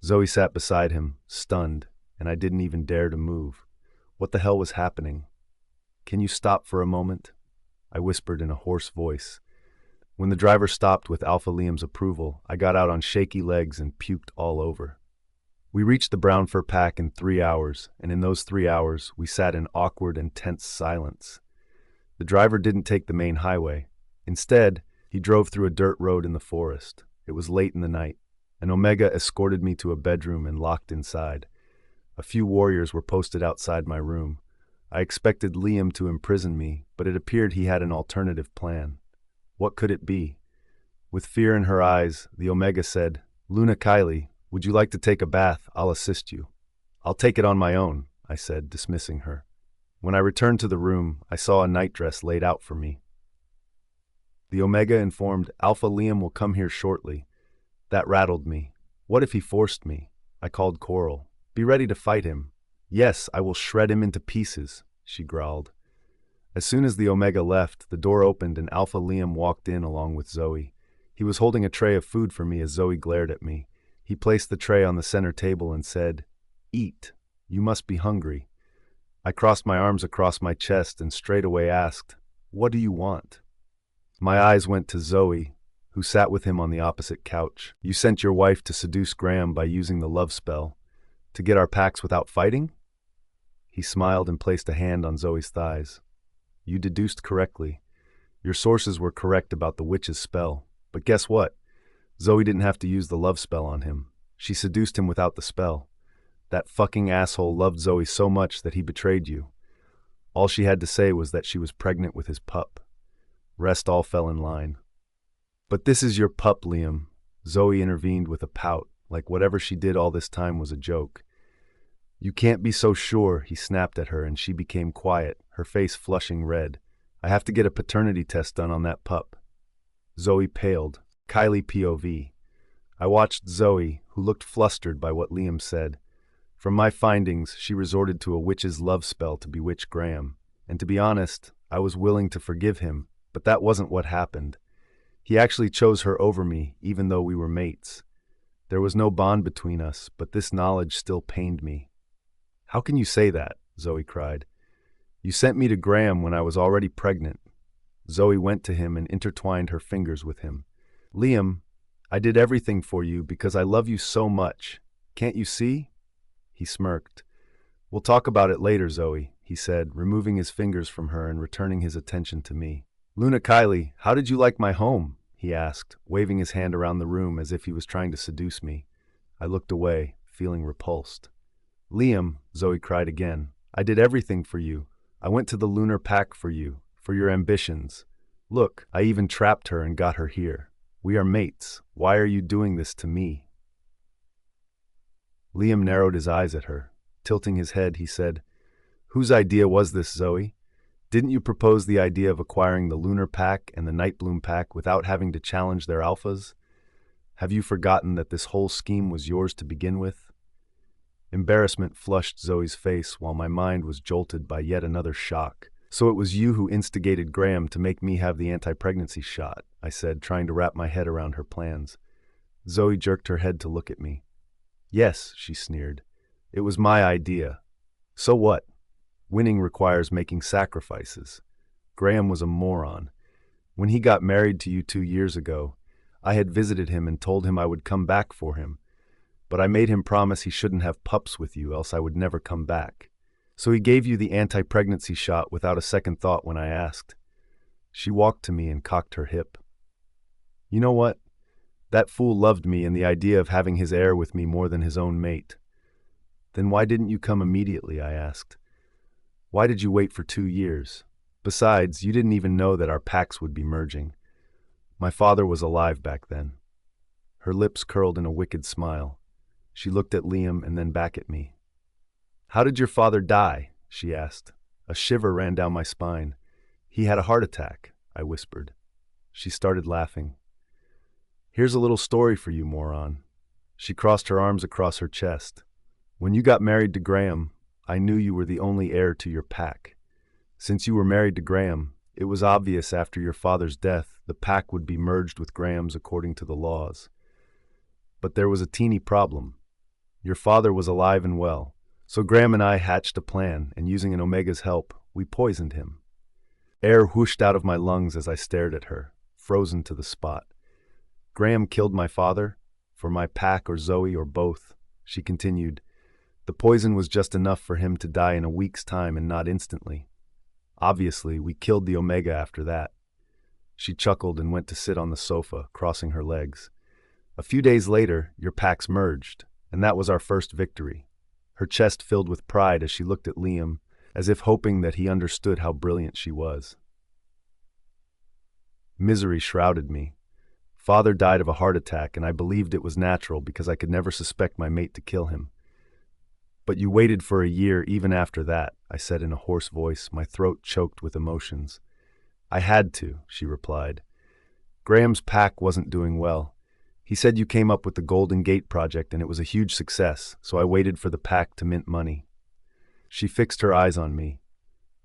Zoe sat beside him, stunned, and I didn't even dare to move. What the hell was happening? "Can you stop for a moment?" I whispered in a hoarse voice. When the driver stopped with Alpha Liam's approval, I got out on shaky legs and puked all over. We reached the brown fur pack in 3 hours, and in those 3 hours, we sat in awkward and tense silence. The driver didn't take the main highway. Instead, he drove through a dirt road in the forest. It was late in the night. An Omega escorted me to a bedroom and locked inside. A few warriors were posted outside my room. I expected Liam to imprison me, but it appeared he had an alternative plan. What could it be? With fear in her eyes, the Omega said, "Luna Kylie, would you like to take a bath? I'll assist you." "I'll take it on my own," I said, dismissing her. When I returned to the room, I saw a nightdress laid out for me. The Omega informed, "Alpha Liam will come here shortly." That rattled me. What if he forced me? I called Coral. "Be ready to fight him." "Yes, I will shred him into pieces," she growled. As soon as the Omega left, the door opened and Alpha Liam walked in along with Zoe. He was holding a tray of food for me as Zoe glared at me. He placed the tray on the center table and said, "Eat. You must be hungry." I crossed my arms across my chest and straightaway asked, "What do you want?" My eyes went to Zoe, who sat with him on the opposite couch. "You sent your wife to seduce Graham by using the love spell. To get our packs without fighting?" He smiled and placed a hand on Zoe's thighs. "You deduced correctly. Your sources were correct about the witch's spell. But guess what? Zoe didn't have to use the love spell on him. She seduced him without the spell. That fucking asshole loved Zoe so much that he betrayed you. All she had to say was that she was pregnant with his pup. Rest all fell in line. But this is your pup, Liam. Zoe intervened with a pout, like whatever she did all this time was a joke. You can't be so sure, he snapped at her, and she became quiet, her face flushing red. I have to get a paternity test done on that pup. Zoe paled. Kylie POV. I watched Zoe, who looked flustered by what Liam said. From my findings, she resorted to a witch's love spell to bewitch Graham. And to be honest, I was willing to forgive him, but that wasn't what happened. He actually chose her over me, even though we were mates. There was no bond between us, but this knowledge still pained me. How can you say that? Zoe cried. You sent me to Graham when I was already pregnant. Zoe went to him and intertwined her fingers with him. Liam, I did everything for you because I love you so much. Can't you see? He smirked. We'll talk about it later, Zoe, he said, removing his fingers from her and returning his attention to me. Luna Kylie, how did you like my home? He asked, waving his hand around the room as if he was trying to seduce me. I looked away, feeling repulsed. Liam, Zoe cried again, I did everything for you. I went to the lunar pack for you, for your ambitions. Look, I even trapped her and got her here. We are mates. Why are you doing this to me? Liam narrowed his eyes at her. Tilting his head, he said, Whose idea was this, Zoe? Didn't you propose the idea of acquiring the lunar pack and the Nightbloom pack without having to challenge their alphas? Have you forgotten that this whole scheme was yours to begin with? Embarrassment flushed Zoe's face while my mind was jolted by yet another shock. So it was you who instigated Graham to make me have the anti-pregnancy shot, I said, trying to wrap my head around her plans. Zoe jerked her head to look at me. Yes, she sneered. It was my idea. So what? Winning requires making sacrifices. Graham was a moron. When he got married to you 2 years ago, I had visited him and told him I would come back for him. But I made him promise he shouldn't have pups with you, else I would never come back. So he gave you the anti-pregnancy shot without a second thought when I asked. She walked to me and cocked her hip. You know what? That fool loved me and the idea of having his heir with me more than his own mate. Then why didn't you come immediately, I asked. Why did you wait for 2 years? Besides, you didn't even know that our packs would be merging. My father was alive back then. Her lips curled in a wicked smile. She looked at Liam and then back at me. How did your father die? She asked. A shiver ran down my spine. He had a heart attack, I whispered. She started laughing. Here's a little story for you, moron. She crossed her arms across her chest. When you got married to Graham, I knew you were the only heir to your pack. Since you were married to Graham, it was obvious after your father's death the pack would be merged with Graham's according to the laws. But there was a teeny problem. Your father was alive and well, so Graham and I hatched a plan, and using an Omega's help, we poisoned him. Air whooshed out of my lungs as I stared at her, frozen to the spot. Graham killed my father, for my pack or Zoe or both, she continued. The poison was just enough for him to die in a week's time and not instantly. Obviously, we killed the Omega after that. She chuckled and went to sit on the sofa, crossing her legs. A few days later, your packs merged, and that was our first victory. Her chest filled with pride as she looked at Liam, as if hoping that he understood how brilliant she was. Misery shrouded me. Father died of a heart attack, and I believed it was natural because I could never suspect my mate to kill him. But you waited for a year even after that, I said in a hoarse voice, my throat choked with emotions. I had to, she replied. Graham's pack wasn't doing well. He said you came up with the Golden Gate project and it was a huge success, so I waited for the pack to mint money. She fixed her eyes on me.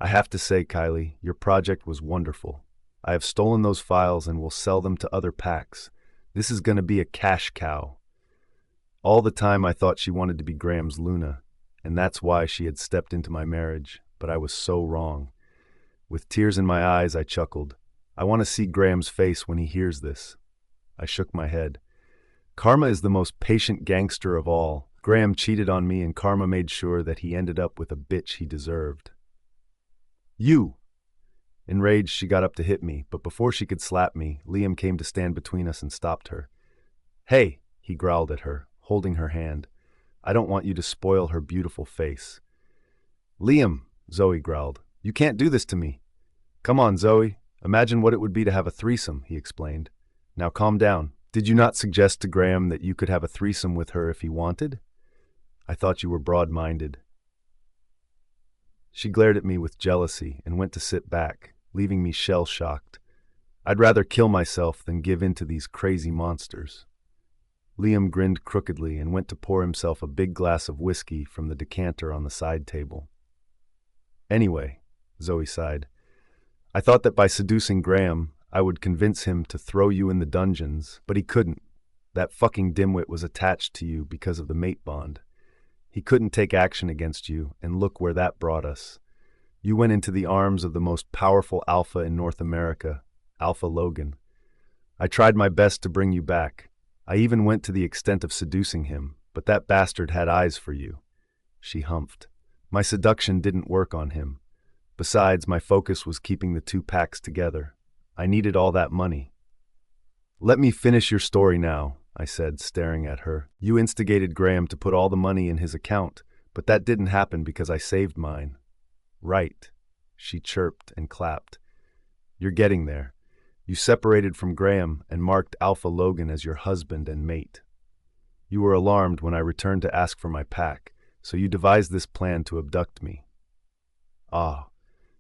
I have to say, Kylie, your project was wonderful. I have stolen those files and will sell them to other packs. This is going to be a cash cow. All the time I thought she wanted to be Graham's Luna, and that's why she had stepped into my marriage, but I was so wrong. With tears in my eyes, I chuckled. I want to see Graham's face when he hears this. I shook my head. Karma is the most patient gangster of all. Graham cheated on me and Karma made sure that he ended up with a bitch he deserved. You! Enraged, she got up to hit me, but before she could slap me, Liam came to stand between us and stopped her. Hey, he growled at her, holding her hand. I don't want you to spoil her beautiful face. Liam, Zoe growled. You can't do this to me. Come on, Zoe. Imagine what it would be to have a threesome, he explained. Now calm down. Did you not suggest to Graham that you could have a threesome with her if he wanted? I thought you were broad-minded. She glared at me with jealousy and went to sit back, leaving me shell-shocked. I'd rather kill myself than give in to these crazy monsters. Liam grinned crookedly and went to pour himself a big glass of whiskey from the decanter on the side table. Anyway, Zoe sighed, I thought that by seducing Graham, I would convince him to throw you in the dungeons, but he couldn't. That fucking dimwit was attached to you because of the mate bond. He couldn't take action against you, and look where that brought us. You went into the arms of the most powerful alpha in North America, Alpha Logan. I tried my best to bring you back. I even went to the extent of seducing him, but that bastard had eyes for you. She humphed. My seduction didn't work on him. Besides, my focus was keeping the two packs together. I needed all that money. Let me finish your story now, I said, staring at her. You instigated Graham to put all the money in his account, but that didn't happen because I saved mine. Right, she chirped and clapped. You're getting there. You separated from Graham and marked Alpha Logan as your husband and mate. You were alarmed when I returned to ask for my pack, so you devised this plan to abduct me. Ah,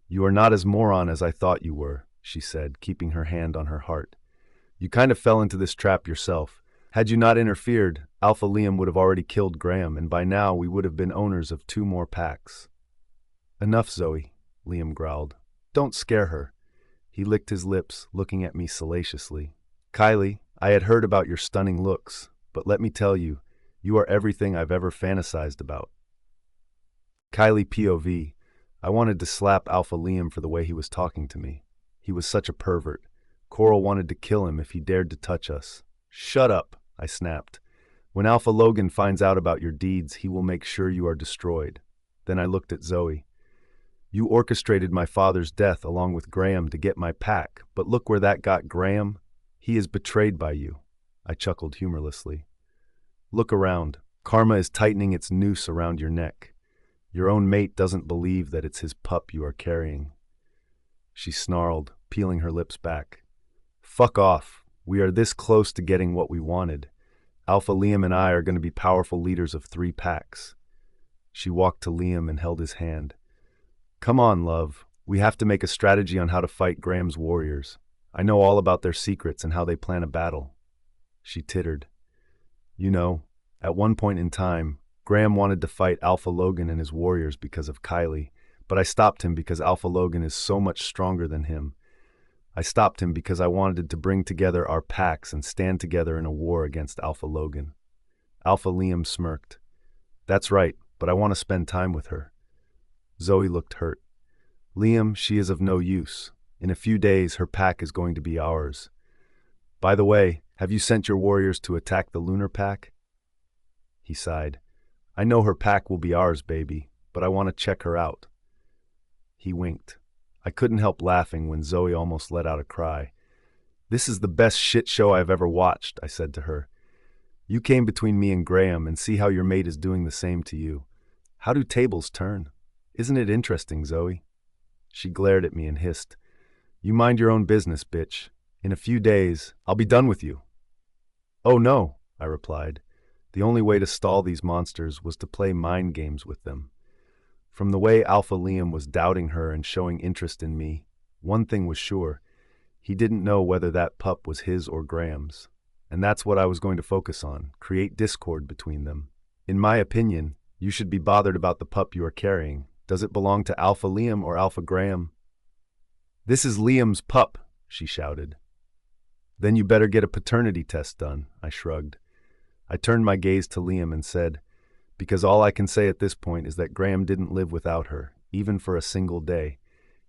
you are not as moron as I thought you were, she said, keeping her hand on her heart. You kind of fell into this trap yourself. Had you not interfered, Alpha Liam would have already killed Graham, and by now we would have been owners of 2 more packs. Enough, Zoe, Liam growled. Don't scare her. He licked his lips, looking at me salaciously. Kylie, I had heard about your stunning looks, but let me tell you, you are everything I've ever fantasized about. Kylie POV. I wanted to slap Alpha Liam for the way he was talking to me. He was such a pervert. Coral wanted to kill him if he dared to touch us. Shut up, I snapped. When Alpha Logan finds out about your deeds, he will make sure you are destroyed. Then I looked at Zoe. You orchestrated my father's death along with Graham to get my pack, but look where that got Graham. He is betrayed by you. I chuckled humorlessly. Look around. Karma is tightening its noose around your neck. Your own mate doesn't believe that it's his pup you are carrying. She snarled, peeling her lips back. Fuck off. We are this close to getting what we wanted. Alpha Liam and I are going to be powerful leaders of 3 packs. She walked to Liam and held his hand. Come on, love. We have to make a strategy on how to fight Graham's warriors. I know all about their secrets and how they plan a battle. She tittered. You know, at one point in time, Graham wanted to fight Alpha Logan and his warriors because of Kylie, but I stopped him because Alpha Logan is so much stronger than him. I stopped him because I wanted to bring together our packs and stand together in a war against Alpha Logan. Alpha Liam smirked. That's right, but I want to spend time with her. Zoe looked hurt. Liam, she is of no use. In a few days, her pack is going to be ours. By the way, have you sent your warriors to attack the lunar pack? He sighed. I know her pack will be ours, baby, but I want to check her out. He winked. I couldn't help laughing when Zoe almost let out a cry. This is the best shit show I've ever watched, I said to her. You came between me and Graham, and see how your mate is doing the same to you. How do tables turn? Isn't it interesting, Zoe? She glared at me and hissed. You mind your own business, bitch. In a few days, I'll be done with you. Oh no, I replied. The only way to stall these monsters was to play mind games with them. From the way Alpha Liam was doubting her and showing interest in me, one thing was sure. He didn't know whether that pup was his or Graham's. And that's what I was going to focus on, create discord between them. In my opinion, you should be bothered about the pup you are carrying. Does it belong to Alpha Liam or Alpha Graham? This is Liam's pup, she shouted. Then you better get a paternity test done, I shrugged. I turned my gaze to Liam and said, because all I can say at this point is that Graham didn't live without her, even for a single day.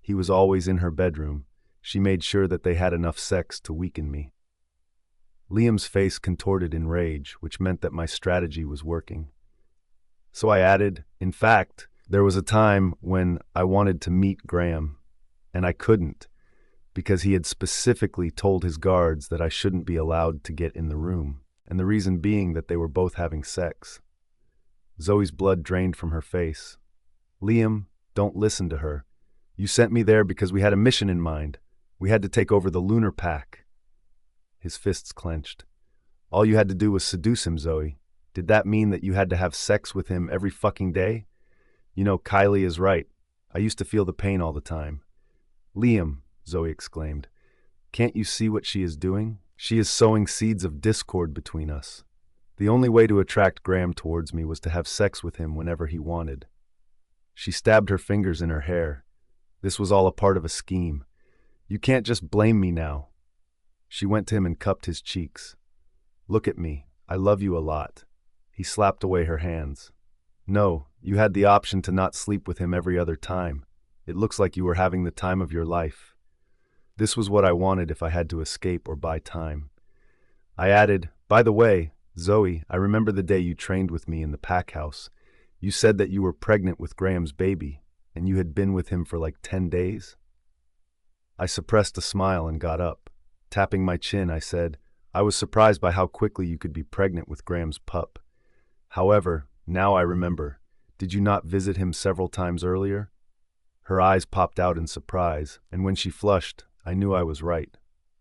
He was always in her bedroom. She made sure that they had enough sex to weaken me. Liam's face contorted in rage, which meant that my strategy was working. So I added, in fact, there was a time when I wanted to meet Graham, and I couldn't, because he had specifically told his guards that I shouldn't be allowed to get in the room. and the reason being that they were both having sex. Zoe's blood drained from her face. Liam, don't listen to her. You sent me there because we had a mission in mind. We had to take over the lunar pack. His fists clenched. All you had to do was seduce him, Zoe. Did that mean that you had to have sex with him every fucking day? You know, Kylie is right. I used to feel the pain all the time. Liam, Zoe exclaimed, can't you see what she is doing? She is sowing seeds of discord between us. The only way to attract Graham towards me was to have sex with him whenever he wanted. She stabbed her fingers in her hair. This was all a part of a scheme. You can't just blame me now. She went to him and cupped his cheeks. Look at me. I love you a lot. He slapped away her hands. No, you had the option to not sleep with him every other time. It looks like you were having the time of your life. This was what I wanted if I had to escape or buy time. I added, by the way, Zoe, I remember the day you trained with me in the pack house. You said that you were pregnant with Graham's baby, and you had been with him for like 10 days? I suppressed a smile and got up. Tapping my chin, I said, I was surprised by how quickly you could be pregnant with Graham's pup. However, now I remember. Did you not visit him several times earlier? Her eyes popped out in surprise, and when she flushed, I knew I was right.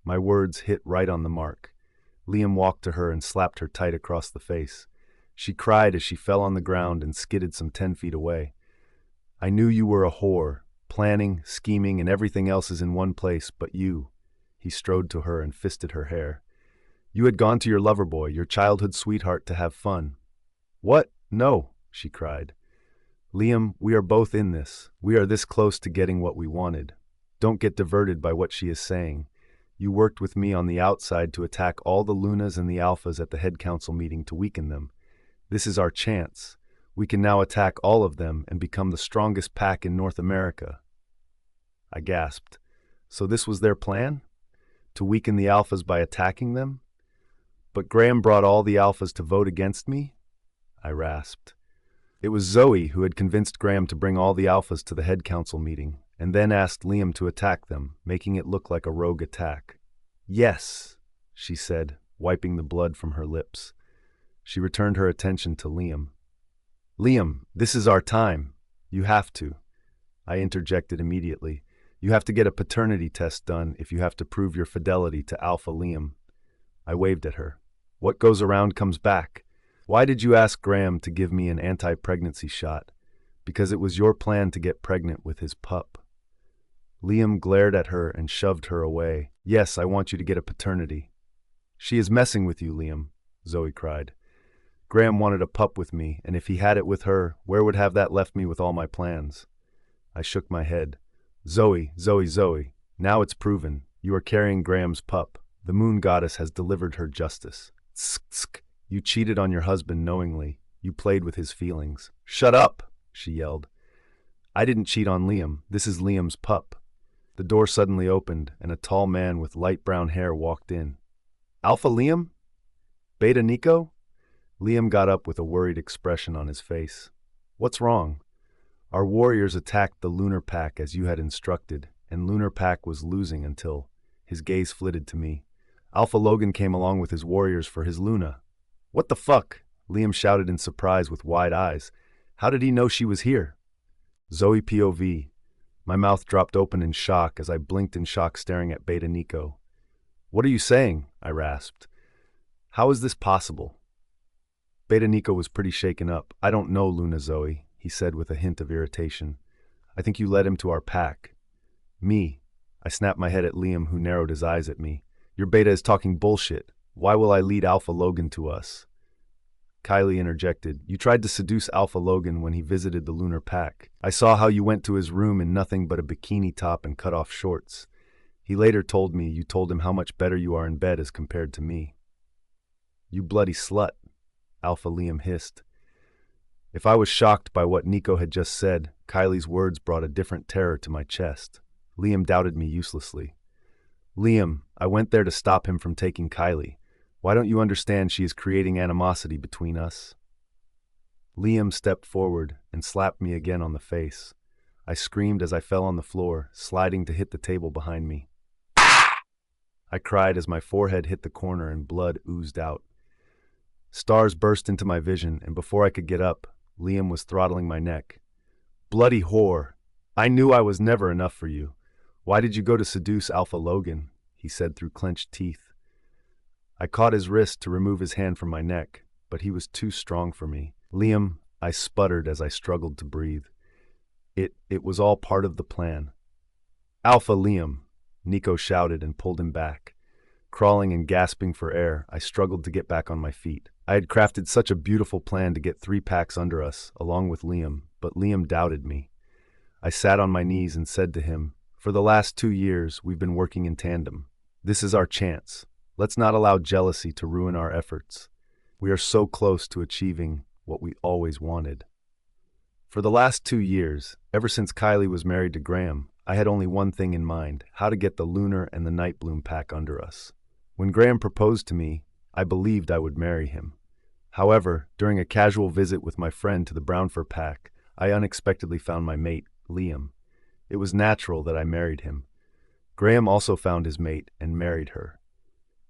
My words hit right on the mark. Liam walked to her and slapped her tight across the face. She cried as she fell on the ground and skidded some 10 feet away. I knew you were a whore. Planning, scheming, and everything else is in one place but you. He strode to her and fisted her hair. You had gone to your lover boy, your childhood sweetheart, to have fun. What? No, she cried. Liam, we are both in this. We are this close to getting what we wanted. Don't get diverted by what she is saying. You worked with me on the outside to attack all the Lunas and the Alphas at the head council meeting to weaken them. This is our chance. We can now attack all of them and become the strongest pack in North America. I gasped. So this was their plan? To weaken the Alphas by attacking them? But Graham brought all the Alphas to vote against me? I rasped. It was Zoe who had convinced Graham to bring all the Alphas to the head council meeting, and then asked Liam to attack them, making it look like a rogue attack. Yes, she said, wiping the blood from her lips. She returned her attention to Liam. Liam, this is our time. You have to. I interjected immediately. You have to get a paternity test done if you have to prove your fidelity to Alpha Liam. I waved at her. What goes around comes back. Why did you ask Graham to give me an anti-pregnancy shot? Because it was your plan to get pregnant with his pup. Liam glared at her and shoved her away. Yes, I want you to get a paternity. She is messing with you, Liam, Zoe cried. Graham wanted a pup with me, and if he had it with her, where would have that left me with all my plans? I shook my head. Zoe, now it's proven. You are carrying Graham's pup. The moon goddess has delivered her justice. Tsk. You cheated on your husband knowingly. You played with his feelings. Shut up, she yelled. I didn't cheat on Liam. This is Liam's pup. The door suddenly opened, and a tall man with light brown hair walked in. Alpha Liam? Beta Nico? Liam got up with a worried expression on his face. What's wrong? Our warriors attacked the Lunar Pack as you had instructed, and Lunar Pack was losing until... His gaze flitted to me. Alpha Logan came along with his warriors for his Luna. What the fuck? Liam shouted in surprise with wide eyes. How did he know she was here? Zoe POV. My mouth dropped open in shock as I blinked in shock staring at Beta Nico. What are you saying? I rasped. How is this possible? Beta Nico was pretty shaken up. I don't know, Luna Zoe, he said with a hint of irritation. I think you led him to our pack. Me. I snapped my head at Liam, who narrowed his eyes at me. Your beta is talking bullshit. Why will I lead Alpha Logan to us? Kylie interjected. You tried to seduce Alpha Logan when he visited the Lunar Pack. I saw how you went to his room in nothing but a bikini top and cut-off shorts. He later told me you told him how much better you are in bed as compared to me. You bloody slut, Alpha Liam hissed. If I was shocked by what Nico had just said, Kylie's words brought a different terror to my chest. Liam doubted me uselessly. Liam, I went there to stop him from taking Kylie. Why don't you understand she is creating animosity between us? Liam stepped forward and slapped me again on the face. I screamed as I fell on the floor, sliding to hit the table behind me. I cried as my forehead hit the corner and blood oozed out. Stars burst into my vision, and before I could get up, Liam was throttling my neck. Bloody whore! I knew I was never enough for you. Why did you go to seduce Alpha Logan? He said through clenched teeth. I caught his wrist to remove his hand from my neck, but he was too strong for me. Liam, I sputtered as I struggled to breathe. It was all part of the plan. Alpha Liam, Nico shouted and pulled him back. Crawling and gasping for air, I struggled to get back on my feet. I had crafted such a beautiful plan to get 3 packs under us, along with Liam, but Liam doubted me. I sat on my knees and said to him, "For the last 2 years, we've been working in tandem. This is our chance. Let's not allow jealousy to ruin our efforts. We are so close to achieving what we always wanted." For the last 2 years, ever since Kylie was married to Graham, I had only one thing in mind: how to get the Lunar and the Night Bloom pack under us. When Graham proposed to me, I believed I would marry him. However, during a casual visit with my friend to the brown fur pack, I unexpectedly found my mate, Liam. It was natural that I married him. Graham also found his mate and married her.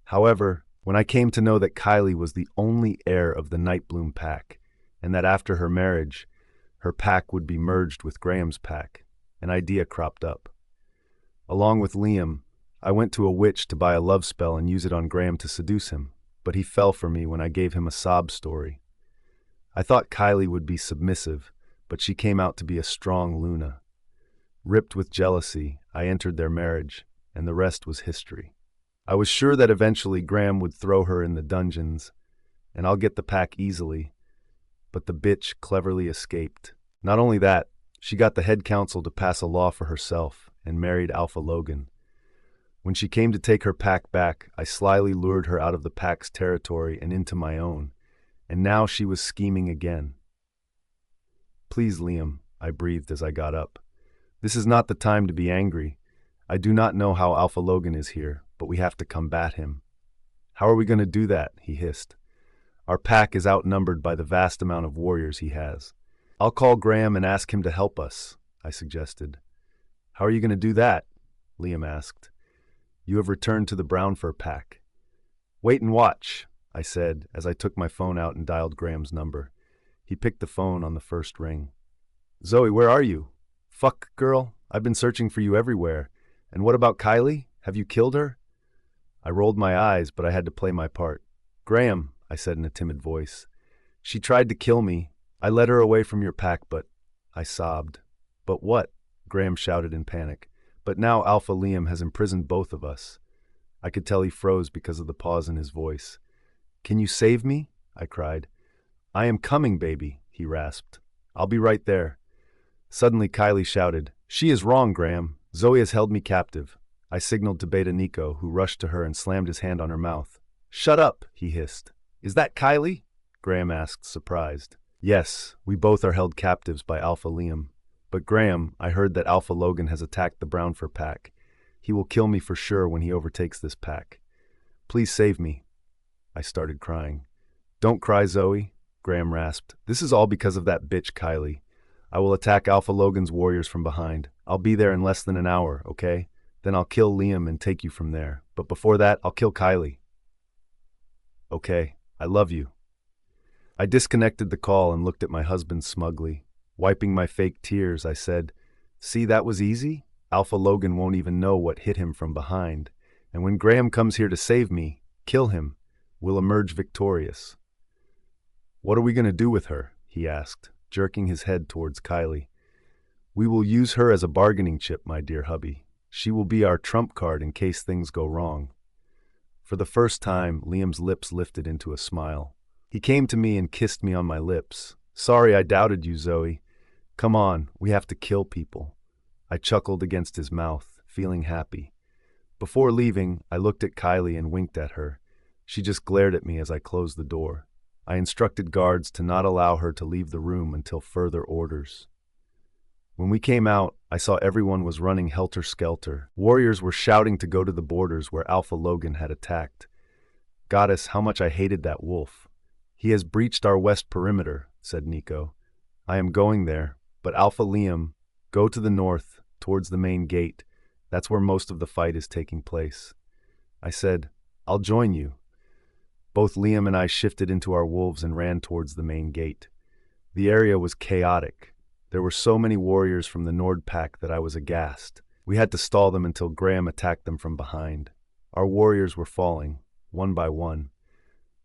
However, when I came to know that Kylie was the only heir of the Night Bloom pack, and that after her marriage, her pack would be merged with Graham's pack, an idea cropped up. Along with Liam, I went to a witch to buy a love spell and use it on Graham to seduce him, but he fell for me when I gave him a sob story. I thought Kylie would be submissive, but she came out to be a strong Luna. Ripped with jealousy, I entered their marriage, and the rest was history. I was sure that eventually Graham would throw her in the dungeons, and I'll get the pack easily, but the bitch cleverly escaped. Not only that, she got the head council to pass a law for herself and married Alpha Logan. When she came to take her pack back, I slyly lured her out of the pack's territory and into my own, and now she was scheming again. "Please, Liam," I breathed as I got up. "This is not the time to be angry. I do not know how Alpha Logan is here, but we have to combat him." "How are we going to do that?" he hissed. "Our pack is outnumbered by the vast amount of warriors he has." "I'll call Graham and ask him to help us," I suggested. "How are you going to do that?" Liam asked. "You have returned to the brown fur pack." "Wait and watch," I said as I took my phone out and dialed Graham's number. He picked the phone on the first ring. "Zoe, where are you?" "Fuck, girl, I've been searching for you everywhere. And what about Kylie? Have you killed her?" I rolled my eyes, but I had to play my part. "Graham," I said in a timid voice. "She tried to kill me. I led her away from your pack, but..." I sobbed. "But what?" Graham shouted in panic. "But now Alpha Liam has imprisoned both of us." I could tell he froze because of the pause in his voice. "Can you save me?" I cried. "I am coming, baby," he rasped. "I'll be right there." Suddenly Kylie shouted, "She is wrong, Graham. Zoe has held me captive." I signaled to Beta Nico, who rushed to her and slammed his hand on her mouth. "Shut up," he hissed. "Is that Kylie?" Graham asked, surprised. "Yes, we both are held captives by Alpha Liam. But Graham, I heard that Alpha Logan has attacked the brown fur pack. He will kill me for sure when he overtakes this pack. Please save me." I started crying. "Don't cry, Zoe," Graham rasped. "This is all because of that bitch Kylie. I will attack Alpha Logan's warriors from behind. I'll be there in less than an hour, okay? Then I'll kill Liam and take you from there. But before that, I'll kill Kylie." "Okay, I love you." I disconnected the call and looked at my husband smugly. Wiping my fake tears, I said, "See, that was easy? Alpha Logan won't even know what hit him from behind. And when Graham comes here to save me, kill him. We'll emerge victorious." "What are we going to do with her?" he asked, jerking his head towards Kylie. "We will use her as a bargaining chip, my dear hubby. She will be our trump card in case things go wrong." For the first time, Liam's lips lifted into a smile. He came to me and kissed me on my lips. "Sorry I doubted you, Zoe. Come on, we have to kill people." I chuckled against his mouth, feeling happy. Before leaving, I looked at Kylie and winked at her. She just glared at me as I closed the door. I instructed guards to not allow her to leave the room until further orders. When we came out, I saw everyone was running helter-skelter. Warriors were shouting to go to the borders where Alpha Logan had attacked. "Goddess, how much I hated that wolf." "He has breached our west perimeter," said Nico. "I am going there, but Alpha Liam, go to the north, towards the main gate. That's where most of the fight is taking place." I said, "I'll join you." Both Liam and I shifted into our wolves and ran towards the main gate. The area was chaotic. There were so many warriors from the Nord pack that I was aghast. We had to stall them until Graham attacked them from behind. Our warriors were falling, one by one.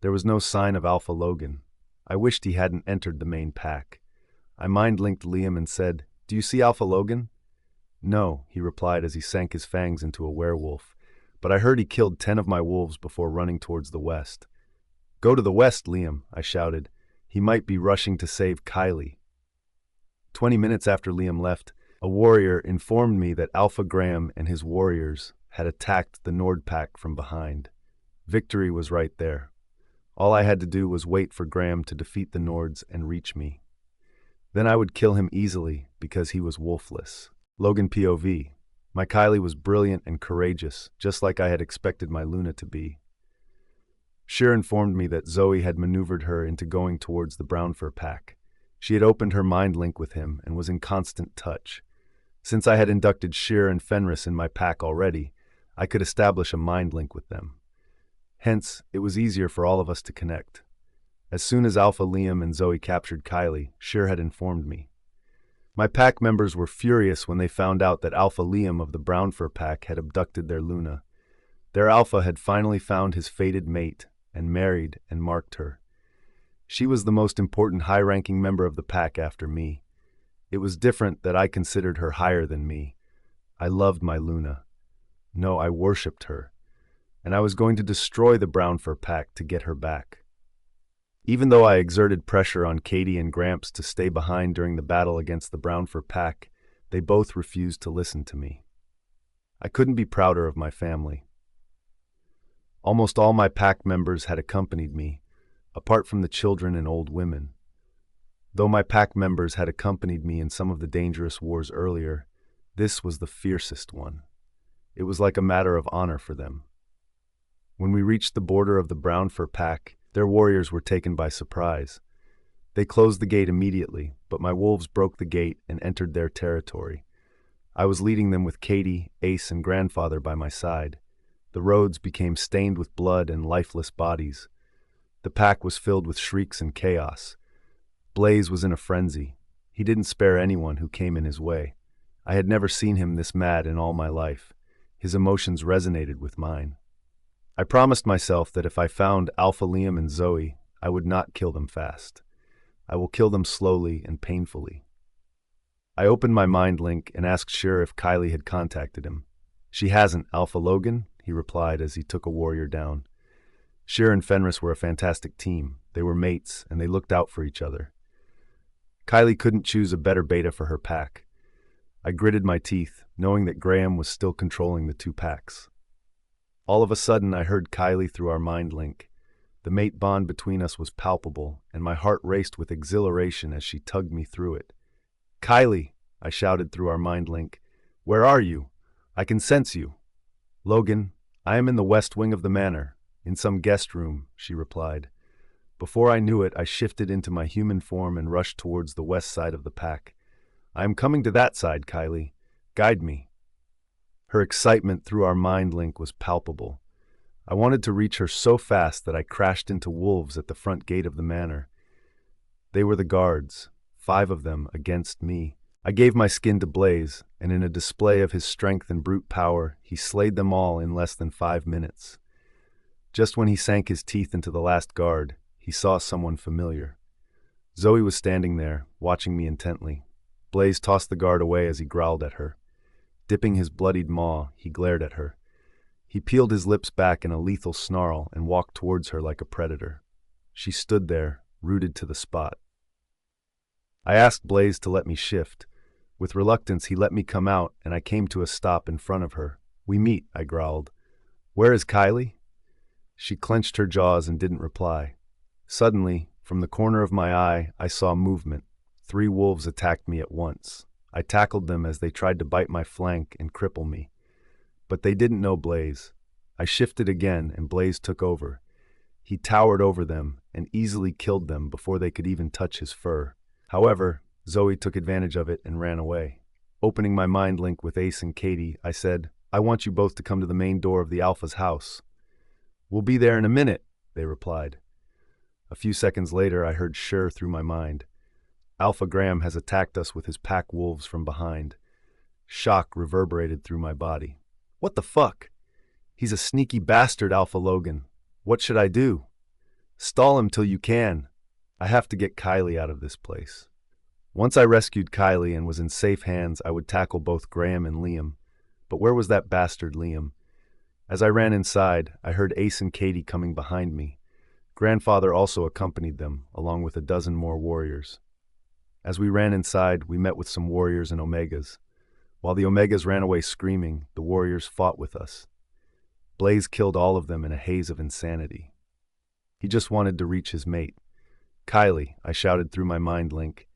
There was no sign of Alpha Logan. I wished he hadn't entered the main pack. I mind-linked Liam and said, "Do you see Alpha Logan?" "No," he replied as he sank his fangs into a werewolf. "But I heard he killed 10 of my wolves before running towards the west." "Go to the west, Liam," I shouted. "He might be rushing to save Kylie." 20 minutes after Liam left, a warrior informed me that Alpha Graham and his warriors had attacked the Nord pack from behind. Victory was right there. All I had to do was wait for Graham to defeat the Nords and reach me. Then I would kill him easily because he was wolfless. Logan POV. My Kylie was brilliant and courageous, just like I had expected my Luna to be. Sheer informed me that Zoe had maneuvered her into going towards the brown fur pack. She had opened her mind link with him and was in constant touch. Since I had inducted Sheer and Fenris in my pack already, I could establish a mind link with them. Hence, it was easier for all of us to connect. As soon as Alpha Liam and Zoe captured Kylie, Sheer had informed me. My pack members were furious when they found out that Alpha Liam of the brown fur pack had abducted their Luna. Their Alpha had finally found his fated mate and married and marked her. She was the most important high-ranking member of the pack after me. It was different that I considered her higher than me. I loved my Luna. No, I worshipped her. And I was going to destroy the brown fur pack to get her back. Even though I exerted pressure on Katie and Gramps to stay behind during the battle against the brown fur pack, they both refused to listen to me. I couldn't be prouder of my family. Almost all my pack members had accompanied me, apart from the children and old women. Though my pack members had accompanied me in some of the dangerous wars earlier, this was the fiercest one. It was like a matter of honor for them. When we reached the border of the brown fur pack, their warriors were taken by surprise. They closed the gate immediately, but my wolves broke the gate and entered their territory. I was leading them with Katie, Ace, and Grandfather by my side. The roads became stained with blood and lifeless bodies. The pack was filled with shrieks and chaos. Blaze was in a frenzy. He didn't spare anyone who came in his way. I had never seen him this mad in all my life. His emotions resonated with mine. I promised myself that if I found Alpha Liam and Zoe, I would not kill them fast. I will kill them slowly and painfully. I opened my mind link and asked Sheer if Kylie had contacted him. "She hasn't, Alpha Logan," he replied as he took a warrior down. Sheer and Fenris were a fantastic team. They were mates, and they looked out for each other. Kylie couldn't choose a better beta for her pack. I gritted my teeth, knowing that Graham was still controlling the two packs. All of a sudden, I heard Kylie through our mind link. The mate bond between us was palpable, and my heart raced with exhilaration as she tugged me through it. "Kylie," I shouted through our mind link, "where are you? I can sense you." "Logan, I am in the west wing of the manor, in some guest room," she replied. Before I knew it, I shifted into my human form and rushed towards the west side of the pack. "I am coming to that side, Kylie. Guide me." Her excitement through our mind link was palpable. I wanted to reach her so fast that I crashed into wolves at the front gate of the manor. They were the guards, 5 of them against me. I gave my skin to Blaze, and in a display of his strength and brute power, he slayed them all in less than 5 minutes. Just when he sank his teeth into the last guard, he saw someone familiar. Zoe was standing there, watching me intently. Blaze tossed the guard away as he growled at her. Dipping his bloodied maw, he glared at her. He peeled his lips back in a lethal snarl and walked towards her like a predator. She stood there, rooted to the spot. I asked Blaze to let me shift. With reluctance, he let me come out, and I came to a stop in front of her. "We meet," I growled. "Where is Kylie?" She clenched her jaws and didn't reply. Suddenly, from the corner of my eye, I saw movement. 3 wolves attacked me at once. I tackled them as they tried to bite my flank and cripple me. But they didn't know Blaze. I shifted again, and Blaze took over. He towered over them and easily killed them before they could even touch his fur. However, Zoe took advantage of it and ran away. Opening my mind link with Ace and Katie, I said, "I want you both to come to the main door of the Alpha's house." "We'll be there in a minute," they replied. A few seconds later, I heard sure through my mind. Alpha Graham has attacked us with his pack wolves from behind. Shock reverberated through my body. What the fuck? He's a sneaky bastard, Alpha Logan. What should I do? Stall him till you can. I have to get Kylie out of this place. Once I rescued Kylie and was in safe hands, I would tackle both Graham and Liam. But where was that bastard Liam? As I ran inside, I heard Ace and Katie coming behind me. Grandfather also accompanied them, along with a dozen more warriors. As we ran inside, we met with some warriors and Omegas. While the Omegas ran away screaming, the warriors fought with us. Blaze killed all of them in a haze of insanity. He just wanted to reach his mate. Kylie, I shouted through my mind link.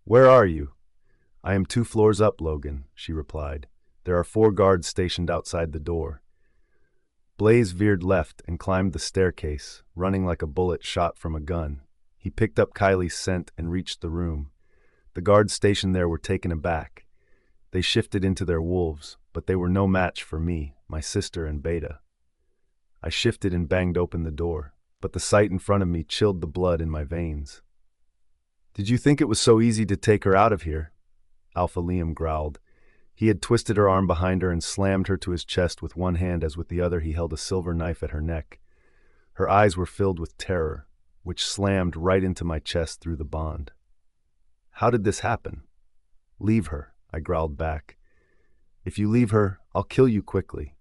Where are you? I am 2 floors up, Logan, she replied. There are 4 guards stationed outside the door. Blaze veered left and climbed the staircase, running like a bullet shot from a gun. He picked up Kylie's scent and reached the room. The guards stationed there were taken aback. They shifted into their wolves, but they were no match for me, my sister, and Beta. I shifted and banged open the door, but the sight in front of me chilled the blood in my veins. Did you think it was so easy to take her out of here? Alpha Liam growled. He had twisted her arm behind her and slammed her to his chest with one hand as with the other he held a silver knife at her neck. Her eyes were filled with terror, which slammed right into my chest through the bond. How did this happen? Leave her, I growled back. If you leave her, I'll kill you quickly.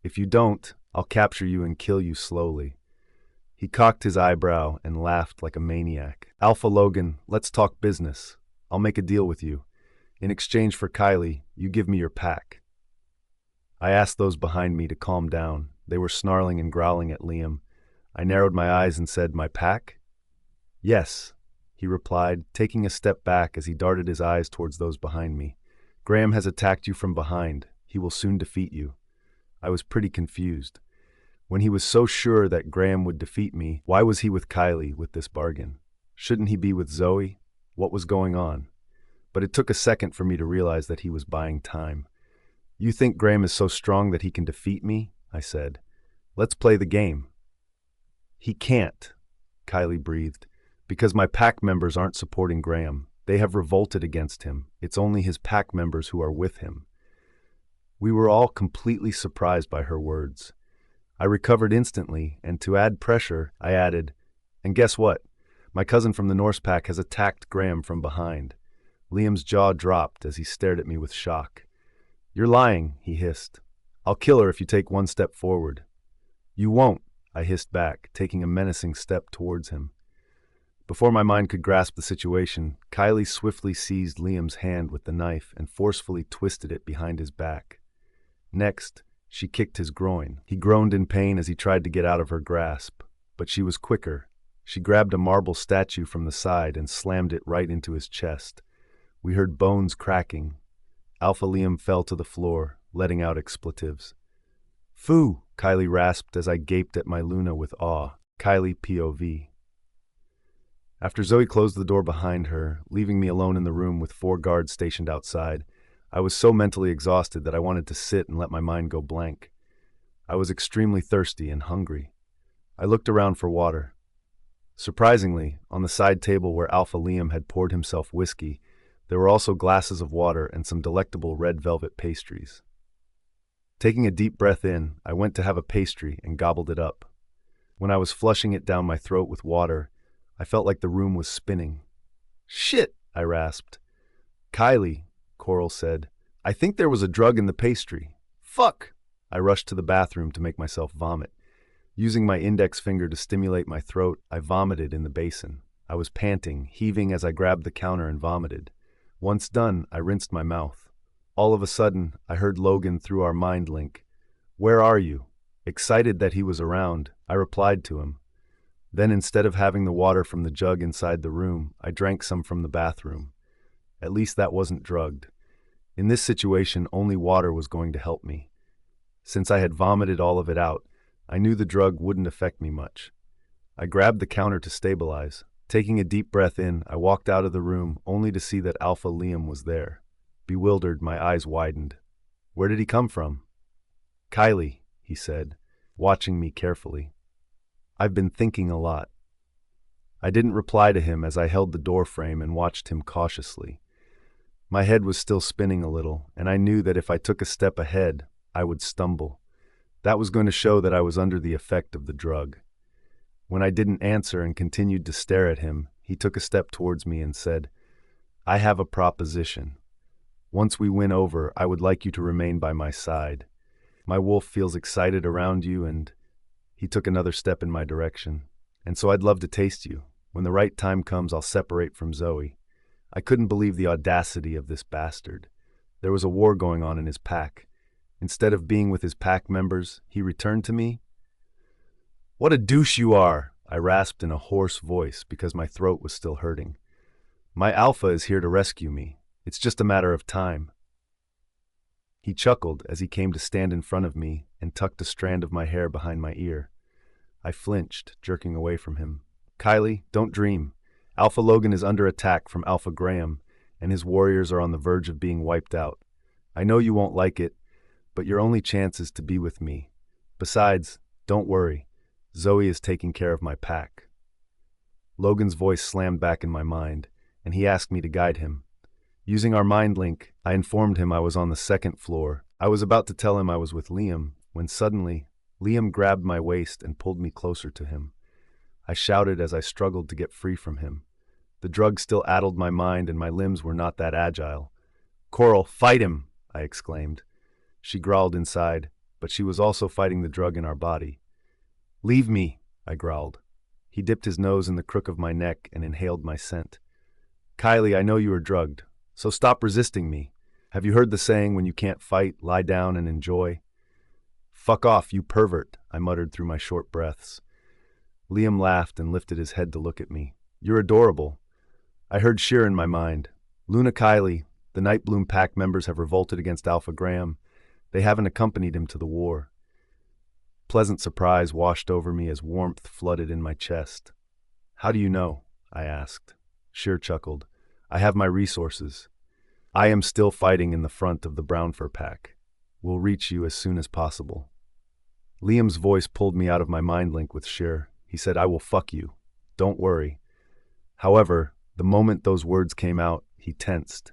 If you don't, I'll capture you and kill you slowly. He cocked his eyebrow and laughed like a maniac. Alpha Logan, let's talk business. I'll make a deal with you. In exchange for Kylie, you give me your pack. I asked those behind me to calm down. They were snarling and growling at Liam. I narrowed my eyes and said, my pack? Yes, he replied, taking a step back as he darted his eyes towards those behind me. Graham has attacked you from behind. He will soon defeat you. I was pretty confused. When he was so sure that Graham would defeat me, why was he with Kylie with this bargain? Shouldn't he be with Zoe? What was going on? But it took a second for me to realize that he was buying time. You think Graham is so strong that he can defeat me? I said. Let's play the game. He can't, Kylie breathed, because my pack members aren't supporting Graham. They have revolted against him. It's only his pack members who are with him. We were all completely surprised by her words. I recovered instantly, and to add pressure, I added, and guess what? My cousin from the Norse pack has attacked Graham from behind. Liam's jaw dropped as he stared at me with shock. You're lying, he hissed. I'll kill her if you take one step forward. You won't, I hissed back, taking a menacing step towards him. Before my mind could grasp the situation, Kylie swiftly seized Liam's hand with the knife and forcefully twisted it behind his back. Next, she kicked his groin. He groaned in pain as he tried to get out of her grasp, but she was quicker. She grabbed a marble statue from the side and slammed it right into his chest. We heard bones cracking. Alpha Liam fell to the floor, letting out expletives. Phoo, Kylie rasped as I gaped at my Luna with awe. Kylie POV. After Zoe closed the door behind her, leaving me alone in the room with 4 guards stationed outside, I was so mentally exhausted that I wanted to sit and let my mind go blank. I was extremely thirsty and hungry. I looked around for water. Surprisingly, on the side table where Alpha Liam had poured himself whiskey, there were also glasses of water and some delectable red velvet pastries. Taking a deep breath in, I went to have a pastry and gobbled it up. When I was flushing it down my throat with water, I felt like the room was spinning. Shit, I rasped. Kylie, Coral said, I think there was a drug in the pastry. Fuck! I rushed to the bathroom to make myself vomit. Using my index finger to stimulate my throat, I vomited in the basin. I was panting, heaving as I grabbed the counter and vomited. Once done, I rinsed my mouth. All of a sudden, I heard Logan through our mind link. Where are you? Excited that he was around, I replied to him. Then instead of having the water from the jug inside the room, I drank some from the bathroom. At least that wasn't drugged. In this situation, only water was going to help me. Since I had vomited all of it out, I knew the drug wouldn't affect me much. I grabbed the counter to stabilize. Taking a deep breath in, I walked out of the room, only to see that Alpha Liam was there. Bewildered, my eyes widened. Where did he come from? Kylie, he said, watching me carefully. I've been thinking a lot. I didn't reply to him as I held the door frame and watched him cautiously. My head was still spinning a little, and I knew that if I took a step ahead, I would stumble. That was going to show that I was under the effect of the drug. When I didn't answer and continued to stare at him, he took a step towards me and said, "I have a proposition. Once we win over, I would like you to remain by my side. My wolf feels excited around you, and—" He took another step in my direction. "And so I'd love to taste you. When the right time comes, I'll separate from Zoe." I couldn't believe the audacity of this bastard. There was a war going on in his pack. Instead of being with his pack members, he returned to me. "What a douche you are!" I rasped in a hoarse voice because my throat was still hurting. "My Alpha is here to rescue me. It's just a matter of time." He chuckled as he came to stand in front of me and tucked a strand of my hair behind my ear. I flinched, jerking away from him. "Kylie, don't dream. Alpha Logan is under attack from Alpha Graham, and his warriors are on the verge of being wiped out. I know you won't like it, but your only chance is to be with me. Besides, don't worry. Zoe is taking care of my pack." Logan's voice slammed back in my mind, and he asked me to guide him. Using our mind link, I informed him I was on the second floor. I was about to tell him I was with Liam, when suddenly, Liam grabbed my waist and pulled me closer to him. I shouted as I struggled to get free from him. The drug still addled my mind and my limbs were not that agile. "Coral, fight him!" I exclaimed. She growled inside, but she was also fighting the drug in our body. "Leave me," I growled. He dipped his nose in the crook of my neck and inhaled my scent. "Kylie, I know you are drugged, so stop resisting me. Have you heard the saying, when you can't fight, lie down and enjoy?" "Fuck off, you pervert," I muttered through my short breaths. Liam laughed and lifted his head to look at me. "You're adorable." I heard Sheer in my mind. "Luna, Kylie, the Nightbloom pack members have revolted against Alpha Graham. They haven't accompanied him to the war." Pleasant surprise washed over me as warmth flooded in my chest. "How do you know?" I asked. Sheer chuckled. "I have my resources. I am still fighting in the front of the brown fur pack. We'll reach you as soon as possible." Liam's voice pulled me out of my mind link with Sheer. He said, "I will fuck you. Don't worry." However, the moment those words came out, he tensed.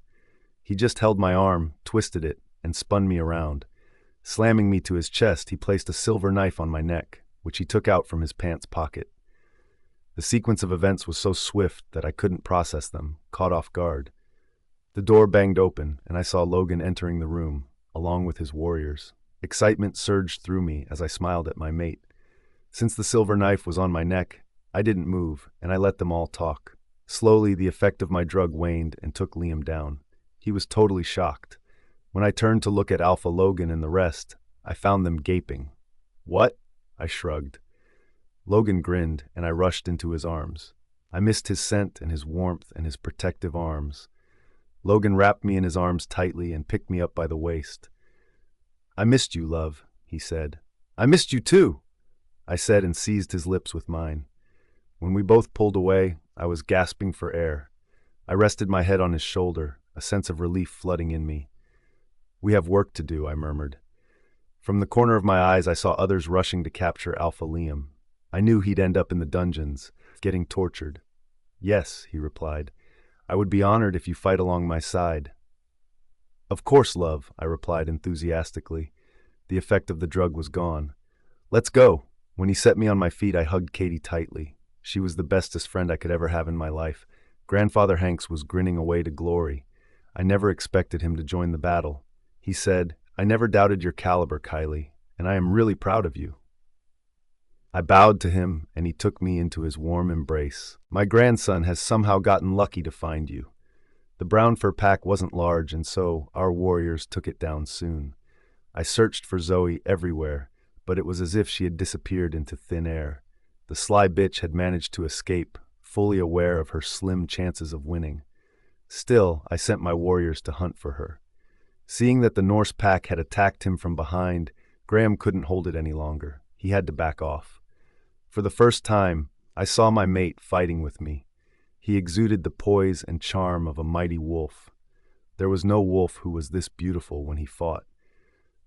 He just held my arm, twisted it, and spun me around. Slamming me to his chest, he placed a silver knife on my neck, which he took out from his pants pocket. The sequence of events was so swift that I couldn't process them, caught off guard. The door banged open, and I saw Logan entering the room, along with his warriors. Excitement surged through me as I smiled at my mate. Since the silver knife was on my neck, I didn't move, and I let them all talk. Slowly, the effect of my drug waned and took Liam down. He was totally shocked. When I turned to look at Alpha Logan and the rest, I found them gaping. "What?" I shrugged. Logan grinned, and I rushed into his arms. I missed his scent and his warmth and his protective arms. Logan wrapped me in his arms tightly and picked me up by the waist. "I missed you, love," he said. "I missed you too," I said and seized his lips with mine. When we both pulled away, I was gasping for air. I rested my head on his shoulder, a sense of relief flooding in me. "We have work to do," I murmured. From the corner of my eyes, I saw others rushing to capture Alpha Liam. I knew he'd end up in the dungeons, getting tortured. "Yes," he replied. "I would be honored if you fight along my side." "Of course, love," I replied enthusiastically. The effect of the drug was gone. "Let's go." When he set me on my feet, I hugged Katie tightly. She was the bestest friend I could ever have in my life. Grandfather Hanks was grinning away to glory. I never expected him to join the battle. He said, "I never doubted your caliber, Kylie, and I am really proud of you." I bowed to him, and he took me into his warm embrace. "My grandson has somehow gotten lucky to find you." The brown fur pack wasn't large, and so our warriors took it down soon. I searched for Zoe everywhere, but it was as if she had disappeared into thin air. The sly bitch had managed to escape, fully aware of her slim chances of winning. Still, I sent my warriors to hunt for her. Seeing that the Norse pack had attacked him from behind, Graham couldn't hold it any longer. He had to back off. For the first time, I saw my mate fighting with me. He exuded the poise and charm of a mighty wolf. There was no wolf who was this beautiful when he fought.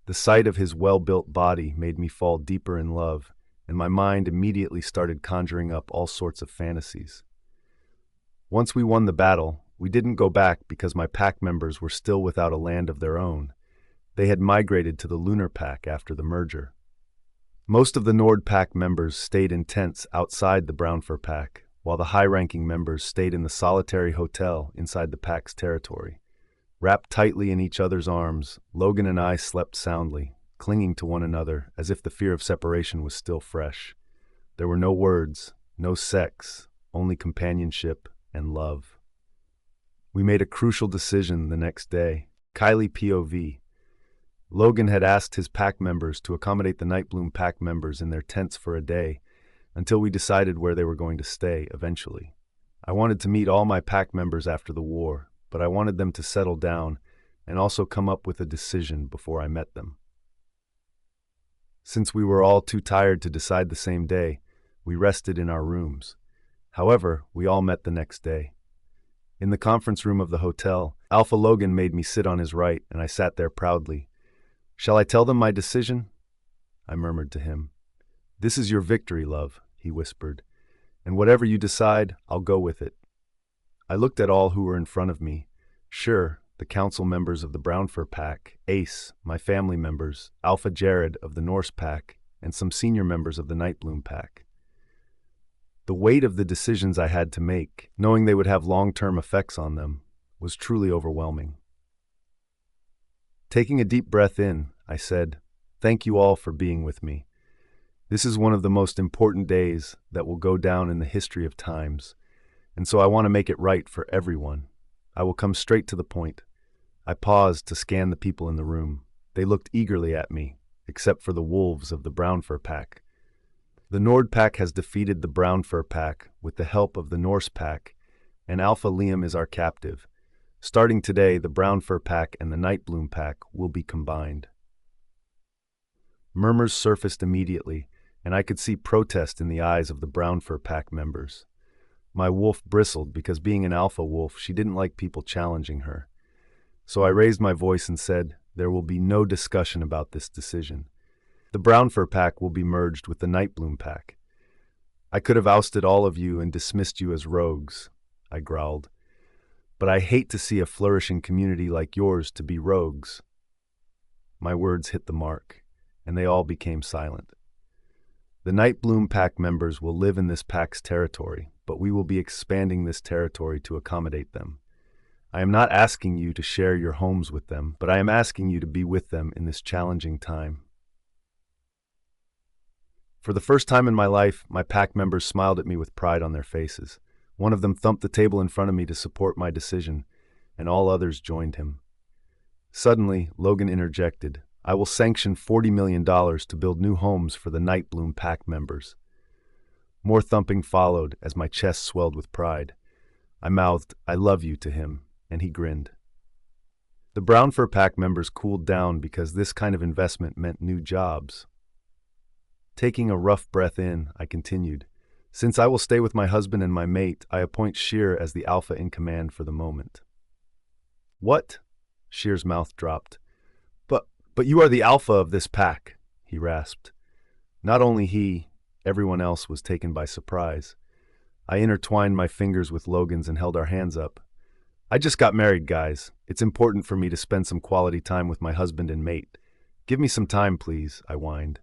The sight of his well-built body made me fall deeper in love, and my mind immediately started conjuring up all sorts of fantasies. Once we won the battle, we didn't go back because my pack members were still without a land of their own. They had migrated to the Lunar Pack after the merger. Most of the Nord Pack members stayed in tents outside the Brown Fur Pack, while the high-ranking members stayed in the solitary hotel inside the pack's territory. Wrapped tightly in each other's arms, Logan and I slept soundly, clinging to one another as if the fear of separation was still fresh. There were no words, no sex, only companionship and love. We made a crucial decision the next day. Kylie POV. Logan had asked his pack members to accommodate the Nightbloom pack members in their tents for a day, until we decided where they were going to stay eventually. I wanted to meet all my pack members after the war, but I wanted them to settle down and also come up with a decision before I met them. Since we were all too tired to decide the same day, we rested in our rooms. However, we all met the next day. In the conference room of the hotel, Alpha Logan made me sit on his right, and I sat there proudly. "Shall I tell them my decision?" I murmured to him. "This is your victory, love," he whispered, "and whatever you decide, I'll go with it." I looked at all who were in front of me. Sure, the council members of the Brown Fur Pack, Ace, my family members, Alpha Jared of the Norse Pack, and some senior members of the Nightbloom Pack. The weight of the decisions I had to make, knowing they would have long-term effects on them, was truly overwhelming. Taking a deep breath in, I said, "Thank you all for being with me. This is one of the most important days that will go down in the history of times, and so I want to make it right for everyone. I will come straight to the point." I paused to scan the people in the room. They looked eagerly at me, except for the wolves of the Brown Fur Pack. The Nord Pack has defeated the Brown Fur Pack with the help of the Norse Pack, and Alpha Liam is our captive. Starting today, the Brown Fur Pack and the Nightbloom Pack will be combined. Murmurs surfaced immediately, and I could see protest in the eyes of the Brown Fur Pack members. My wolf bristled because, being an alpha wolf, she didn't like people challenging her. So I raised my voice and said, "There will be no discussion about this decision. The Brown Fur Pack will be merged with the Nightbloom Pack." "I could have ousted all of you and dismissed you as rogues," I growled. "But I hate to see a flourishing community like yours to be rogues." My words hit the mark, and they all became silent. The Nightbloom Pack members will live in this pack's territory, but we will be expanding this territory to accommodate them. I am not asking you to share your homes with them, but I am asking you to be with them in this challenging time. For the first time in my life, my pack members smiled at me with pride on their faces. One of them thumped the table in front of me to support my decision, and all others joined him. Suddenly, Logan interjected, "I will sanction $40 million to build new homes for the Nightbloom Pack members." More thumping followed as my chest swelled with pride. I mouthed, "I love you," to him, and he grinned. The Brown Fur Pack members cooled down because this kind of investment meant new jobs. Taking a rough breath in, I continued, "Since I will stay with my husband and my mate, I appoint Sheer as the alpha in command for the moment." "What?" Sheer's mouth dropped. But you are the alpha of this pack," he rasped. Not only he, everyone else was taken by surprise. I intertwined my fingers with Logan's and held our hands up. "I just got married, guys. It's important for me to spend some quality time with my husband and mate. Give me some time, please," I whined.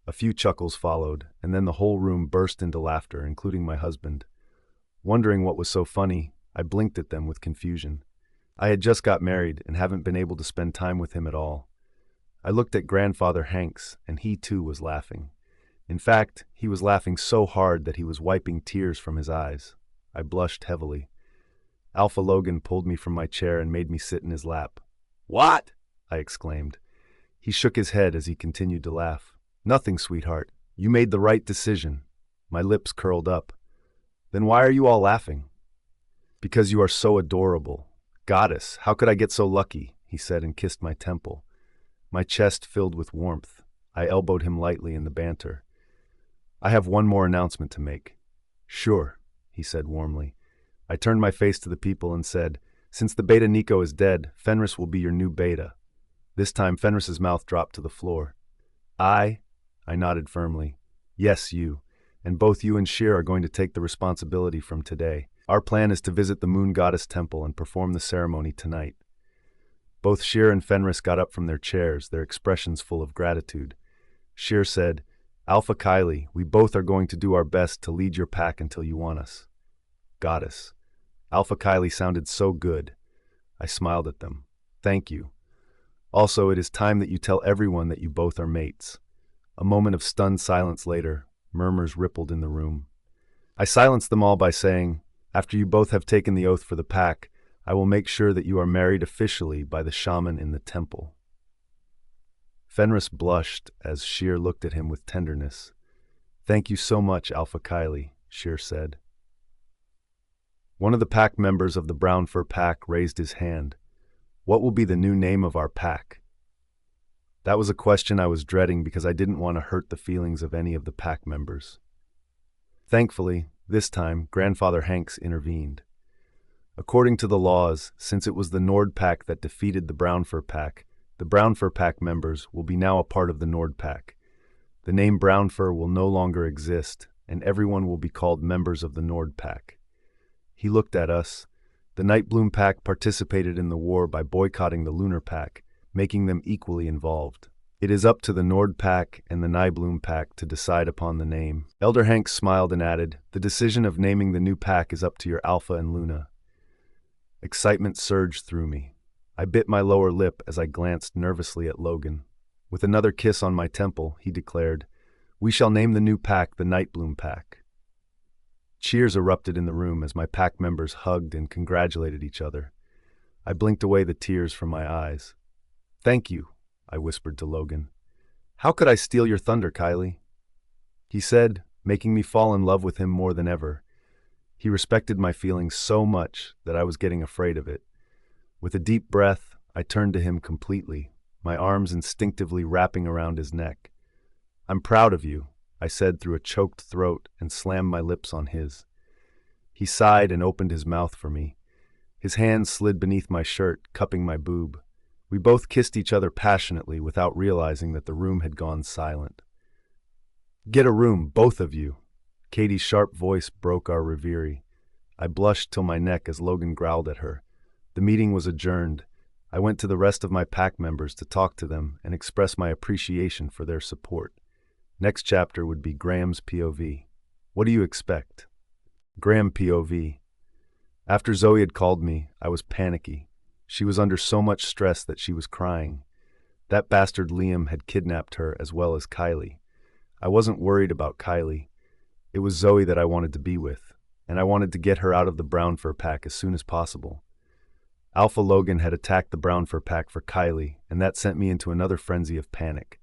A few chuckles followed, and then the whole room burst into laughter, including my husband. Wondering what was so funny, I blinked at them with confusion. I had just got married and haven't been able to spend time with him at all. I looked at Grandfather Hanks, and he too was laughing. In fact, he was laughing so hard that he was wiping tears from his eyes. I blushed heavily. Alpha Logan pulled me from my chair and made me sit in his lap. "What?" I exclaimed. He shook his head as he continued to laugh. "Nothing, sweetheart. You made the right decision." My lips curled up. "Then why are you all laughing?" "Because you are so adorable. Goddess, how could I get so lucky?" he said and kissed my temple. My chest filled with warmth. I elbowed him lightly in the banter. "I have one more announcement to make." "Sure," he said warmly. I turned my face to the people and said, "Since the beta Nico is dead, Fenris will be your new beta." This time Fenris's mouth dropped to the floor. I nodded firmly. Yes, you. And both you and Sheer are going to take the responsibility from today. Our plan is to visit the Moon Goddess Temple and perform the ceremony tonight. Both Sheer and Fenris got up from their chairs, their expressions full of gratitude. Sheer said, Alpha Kylie, we both are going to do our best to lead your pack until you want us. Goddess. Alpha Kylie sounded so good. I smiled at them. Thank you. Also, it is time that you tell everyone that you both are mates. A moment of stunned silence later, murmurs rippled in the room. I silenced them all by saying, after you both have taken the oath for the pack, I will make sure that you are married officially by the shaman in the temple. Fenris blushed as Sheer looked at him with tenderness. Thank you so much, Alpha Kylie, Sheer said. One of the pack members of the Brown Fur Pack raised his hand. What will be the new name of our pack? That was a question I was dreading because I didn't want to hurt the feelings of any of the pack members. Thankfully, this time, Grandfather Hanks intervened. According to the laws, since it was the Nord Pack that defeated the Brown Fur Pack, the Brown Fur Pack members will be now a part of the Nord Pack. The name Brown Fur will no longer exist, and everyone will be called members of the Nord Pack. He looked at us. The Nightbloom Pack participated in the war by boycotting the Lunar Pack, making them equally involved. It is up to the Nord Pack and the Nightbloom Pack to decide upon the name. Elder Hanks smiled and added, the decision of naming the new pack is up to your Alpha and Luna. Excitement surged through me. I bit my lower lip as I glanced nervously at Logan. With another kiss on my temple, he declared, we shall name the new pack the Nightbloom Pack. Cheers erupted in the room as my pack members hugged and congratulated each other. I blinked away the tears from my eyes. Thank you, I whispered to Logan. How could I steal your thunder, Kylie? He said, making me fall in love with him more than ever. He respected my feelings so much that I was getting afraid of it. With a deep breath, I turned to him completely, my arms instinctively wrapping around his neck. I'm proud of you, I said through a choked throat and slammed my lips on his. He sighed and opened his mouth for me. His hands slid beneath my shirt, cupping my boob. We both kissed each other passionately without realizing that the room had gone silent. Get a room, both of you. Katie's sharp voice broke our reverie. I blushed till my neck as Logan growled at her. The meeting was adjourned. I went to the rest of my pack members to talk to them and express my appreciation for their support. Next chapter would be Graham's POV. What do you expect? Graham POV. After Zoe had called me, I was panicky. She was under so much stress that she was crying. That bastard Liam had kidnapped her as well as Kylie. I wasn't worried about Kylie. It was Zoe that I wanted to be with, and I wanted to get her out of the Brown Fur Pack as soon as possible. Alpha Logan had attacked the Brown Fur Pack for Kylie, and that sent me into another frenzy of panic.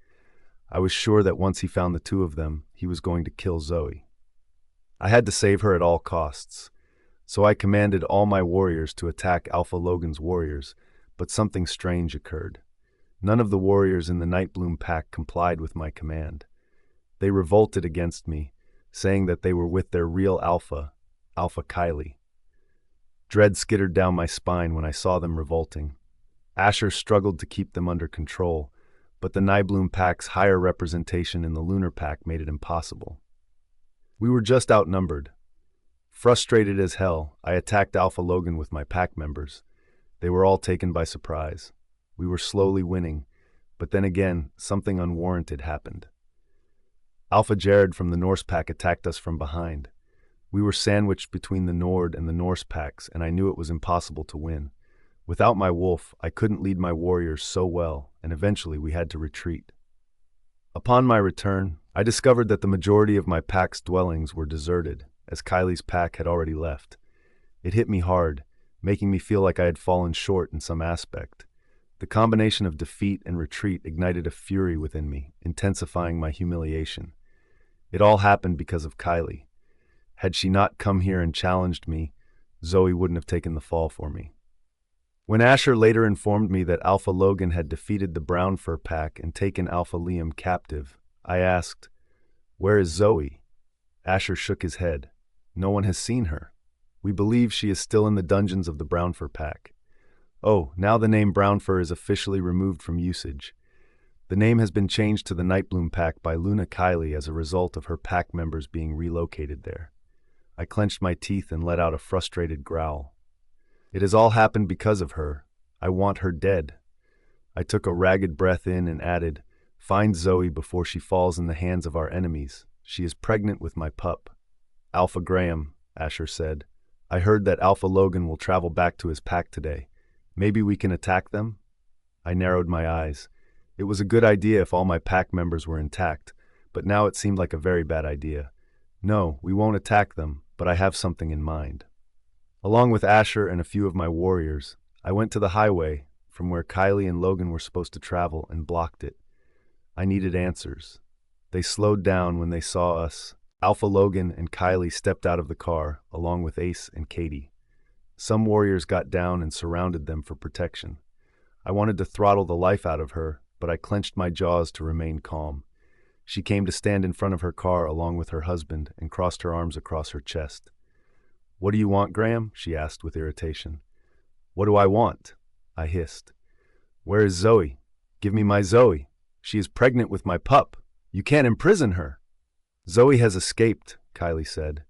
I was sure that once he found the two of them, he was going to kill Zoe. I had to save her at all costs, so I commanded all my warriors to attack Alpha Logan's warriors, but something strange occurred. None of the warriors in the Nightbloom Pack complied with my command. They revolted against me, saying that they were with their real Alpha, Alpha Kylie. Dread skittered down my spine when I saw them revolting. Asher struggled to keep them under control, but the Nightbloom Pack's higher representation in the Lunar Pack made it impossible. We were just outnumbered. Frustrated as hell, I attacked Alpha Logan with my pack members. They were all taken by surprise. We were slowly winning, but then again, something unwarranted happened. Alpha Jared from the Norse Pack attacked us from behind. We were sandwiched between the Nord and the Norse Packs, and I knew it was impossible to win. Without my wolf, I couldn't lead my warriors so well, and eventually we had to retreat. Upon my return, I discovered that the majority of my pack's dwellings were deserted, as Kylie's pack had already left. It hit me hard, making me feel like I had fallen short in some aspect. The combination of defeat and retreat ignited a fury within me, intensifying my humiliation. It all happened because of Kylie. Had she not come here and challenged me, Zoe wouldn't have taken the fall for me. When Asher later informed me that Alpha Logan had defeated the Brown Fur Pack and taken Alpha Liam captive, I asked, "Where is Zoe?" Asher shook his head. "No one has seen her. We believe she is still in the dungeons of the Brown Fur Pack." Oh, now the name Brown Fur is officially removed from usage. The name has been changed to the Nightbloom Pack by Luna Kylie as a result of her pack members being relocated there. I clenched my teeth and let out a frustrated growl. It has all happened because of her. I want her dead. I took a ragged breath in and added, "Find Zoe before she falls in the hands of our enemies. She is pregnant with my pup." "Alpha Graham," Asher said. "I heard that Alpha Logan will travel back to his pack today. Maybe we can attack them?" I narrowed my eyes. It was a good idea if all my pack members were intact, but now it seemed like a very bad idea. "No, we won't attack them, but I have something in mind." Along with Asher and a few of my warriors, I went to the highway from where Kylie and Logan were supposed to travel and blocked it. I needed answers. They slowed down when they saw us. Alpha Logan and Kylie stepped out of the car, along with Ace and Katie. Some warriors got down and surrounded them for protection. I wanted to throttle the life out of her, but I clenched my jaws to remain calm. She came to stand in front of her car along with her husband and crossed her arms across her chest. "What do you want, Graham?" she asked with irritation. "What do I want?" I hissed. "Where is Zoe? Give me my Zoe. She is pregnant with my pup. You can't imprison her." "Zoe has escaped," Kylie said.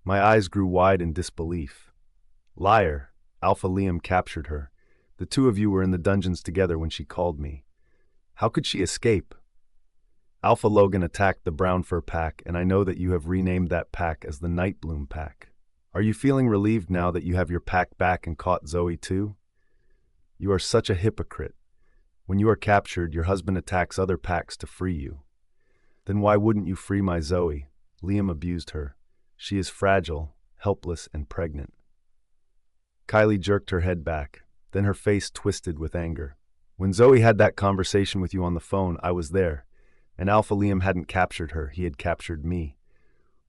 My eyes grew wide in disbelief. "Liar. Alpha Liam captured her. The two of you were in the dungeons together when she called me. How could she escape?" "Alpha Logan attacked the Brown Fur Pack, and I know that you have renamed that pack as the Nightbloom Pack. Are you feeling relieved now that you have your pack back and caught Zoe too? You are such a hypocrite. When you are captured, your husband attacks other packs to free you. Then why wouldn't you free my Zoe? Liam abused her. She is fragile, helpless, and pregnant." Kylie jerked her head back. Then her face twisted with anger. "When Zoe had that conversation with you on the phone, I was there. And Alpha Liam hadn't captured her, he had captured me.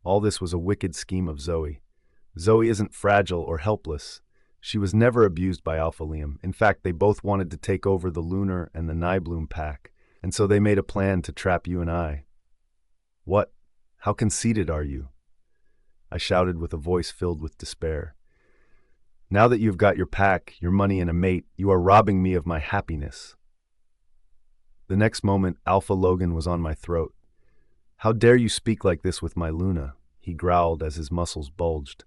All this was a wicked scheme of Zoe. Zoe isn't fragile or helpless. She was never abused by Alpha Liam. In fact, they both wanted to take over the Lunar and the Nightbloom Pack, and so they made a plan to trap you and I." "What? How conceited are you?" I shouted with a voice filled with despair. "Now that you've got your pack, your money, and a mate, you are robbing me of my happiness." The next moment, Alpha Logan was on my throat. "How dare you speak like this with my Luna?" he growled as his muscles bulged.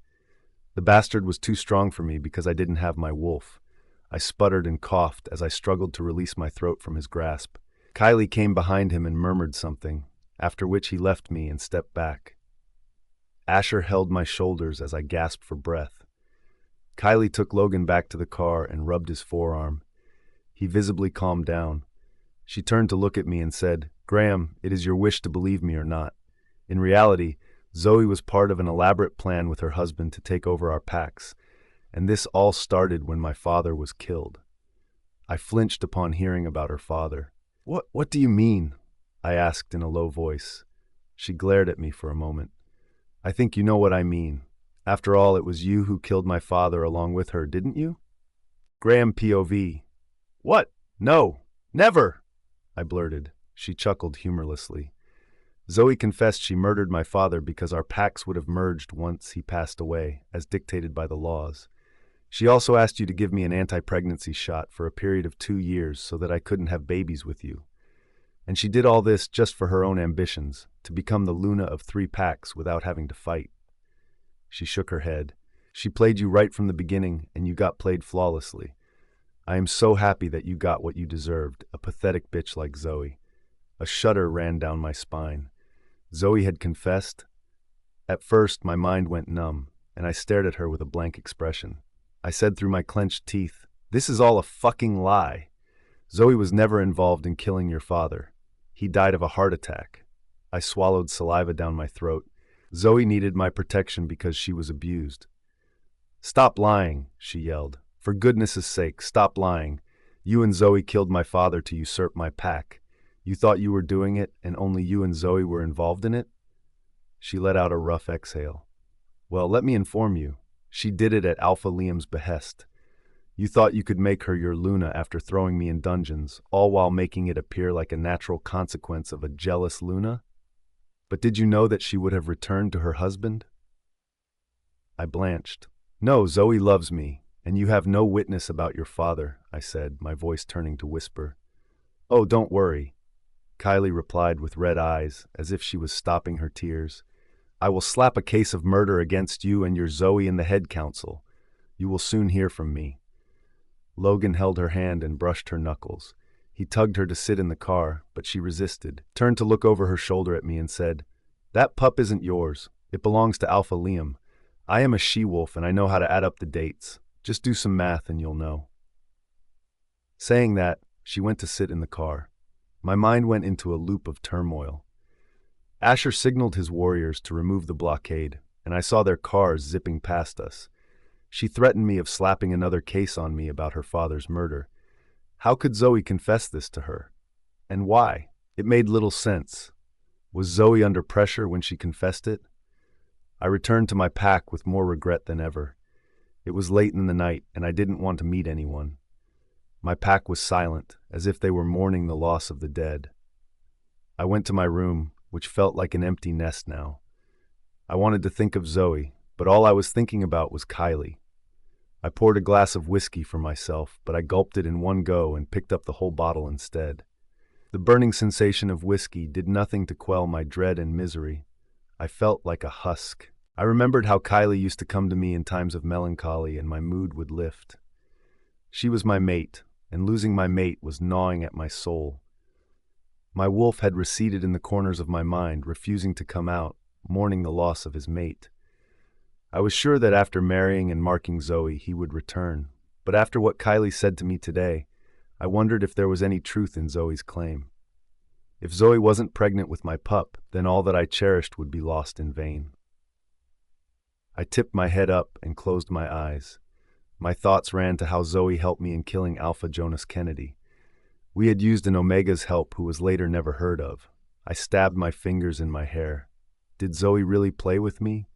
The bastard was too strong for me because I didn't have my wolf. I sputtered and coughed as I struggled to release my throat from his grasp. Kylie came behind him and murmured something, after which he left me and stepped back. Asher held my shoulders as I gasped for breath. Kylie took Logan back to the car and rubbed his forearm. He visibly calmed down. She turned to look at me and said, "Graham, it is your wish to believe me or not. In reality, Zoe was part of an elaborate plan with her husband to take over our packs, and this all started when my father was killed." I flinched upon hearing about her father. What do you mean?" I asked in a low voice. She glared at me for a moment. "I think you know what I mean. After all, it was you who killed my father along with her, didn't you?" Graham POV. "What? No. Never!" I blurted. She chuckled humorlessly. "Zoe confessed she murdered my father because our packs would have merged once he passed away, as dictated by the laws. She also asked you to give me an anti-pregnancy shot for a period of 2 years so that I couldn't have babies with you. And she did all this just for her own ambitions, to become the Luna of 3 packs without having to fight." She shook her head. "She played you right from the beginning, and you got played flawlessly. I am so happy that you got what you deserved, a pathetic bitch like Zoe." A shudder ran down my spine. Zoe had confessed? At first, my mind went numb, and I stared at her with a blank expression. I said through my clenched teeth, "This is all a fucking lie. Zoe was never involved in killing your father. He died of a heart attack." I swallowed saliva down my throat. Zoe needed my protection because she was abused. "Stop lying," she yelled. "For goodness' sake, stop lying. You and Zoe killed my father to usurp my pack. You thought you were doing it, and only you and Zoe were involved in it?" She let out a rough exhale. "Well, let me inform you. She did it at Alpha Liam's behest. You thought you could make her your Luna after throwing me in dungeons, all while making it appear like a natural consequence of a jealous Luna? But did you know that she would have returned to her husband?" I blanched. "No, Zoe loves me, and you have no witness about your father," I said, my voice turning to whisper. "Oh, don't worry. Kylie replied with red eyes, as if she was stopping her tears. I will slap a case of murder against you and your Zoe in the head council. You will soon hear from me. Logan held her hand and brushed her knuckles. He tugged her to sit in the car, but she resisted, turned to look over her shoulder at me and said, That pup isn't yours. It belongs to Alpha Liam. I am a she-wolf and I know how to add up the dates. Just do some math and you'll know. Saying that, she went to sit in the car. My mind went into a loop of turmoil. Asher signaled his warriors to remove the blockade, and I saw their cars zipping past us. She threatened me of slapping another case on me about her father's murder. How could Zoe confess this to her? And why? It made little sense. Was Zoe under pressure when she confessed it? I returned to my pack with more regret than ever. It was late in the night, and I didn't want to meet anyone. My pack was silent, as if they were mourning the loss of the dead. I went to my room, which felt like an empty nest now. I wanted to think of Zoe, but all I was thinking about was Kylie. I poured a glass of whiskey for myself, but I gulped it in one go and picked up the whole bottle instead. The burning sensation of whiskey did nothing to quell my dread and misery. I felt like a husk. I remembered how Kylie used to come to me in times of melancholy and my mood would lift. She was my mate, and losing my mate was gnawing at my soul. My wolf had receded in the corners of my mind, refusing to come out, mourning the loss of his mate. I was sure that after marrying and marking Zoe, he would return, but after what Kylie said to me today, I wondered if there was any truth in Zoe's claim. If Zoe wasn't pregnant with my pup, then all that I cherished would be lost in vain. I tipped my head up and closed my eyes. My thoughts ran to how Zoe helped me in killing Alpha Jonas Kennedy. We had used an Omega's help who was later never heard of. I stabbed my fingers in my hair. Did Zoe really play with me?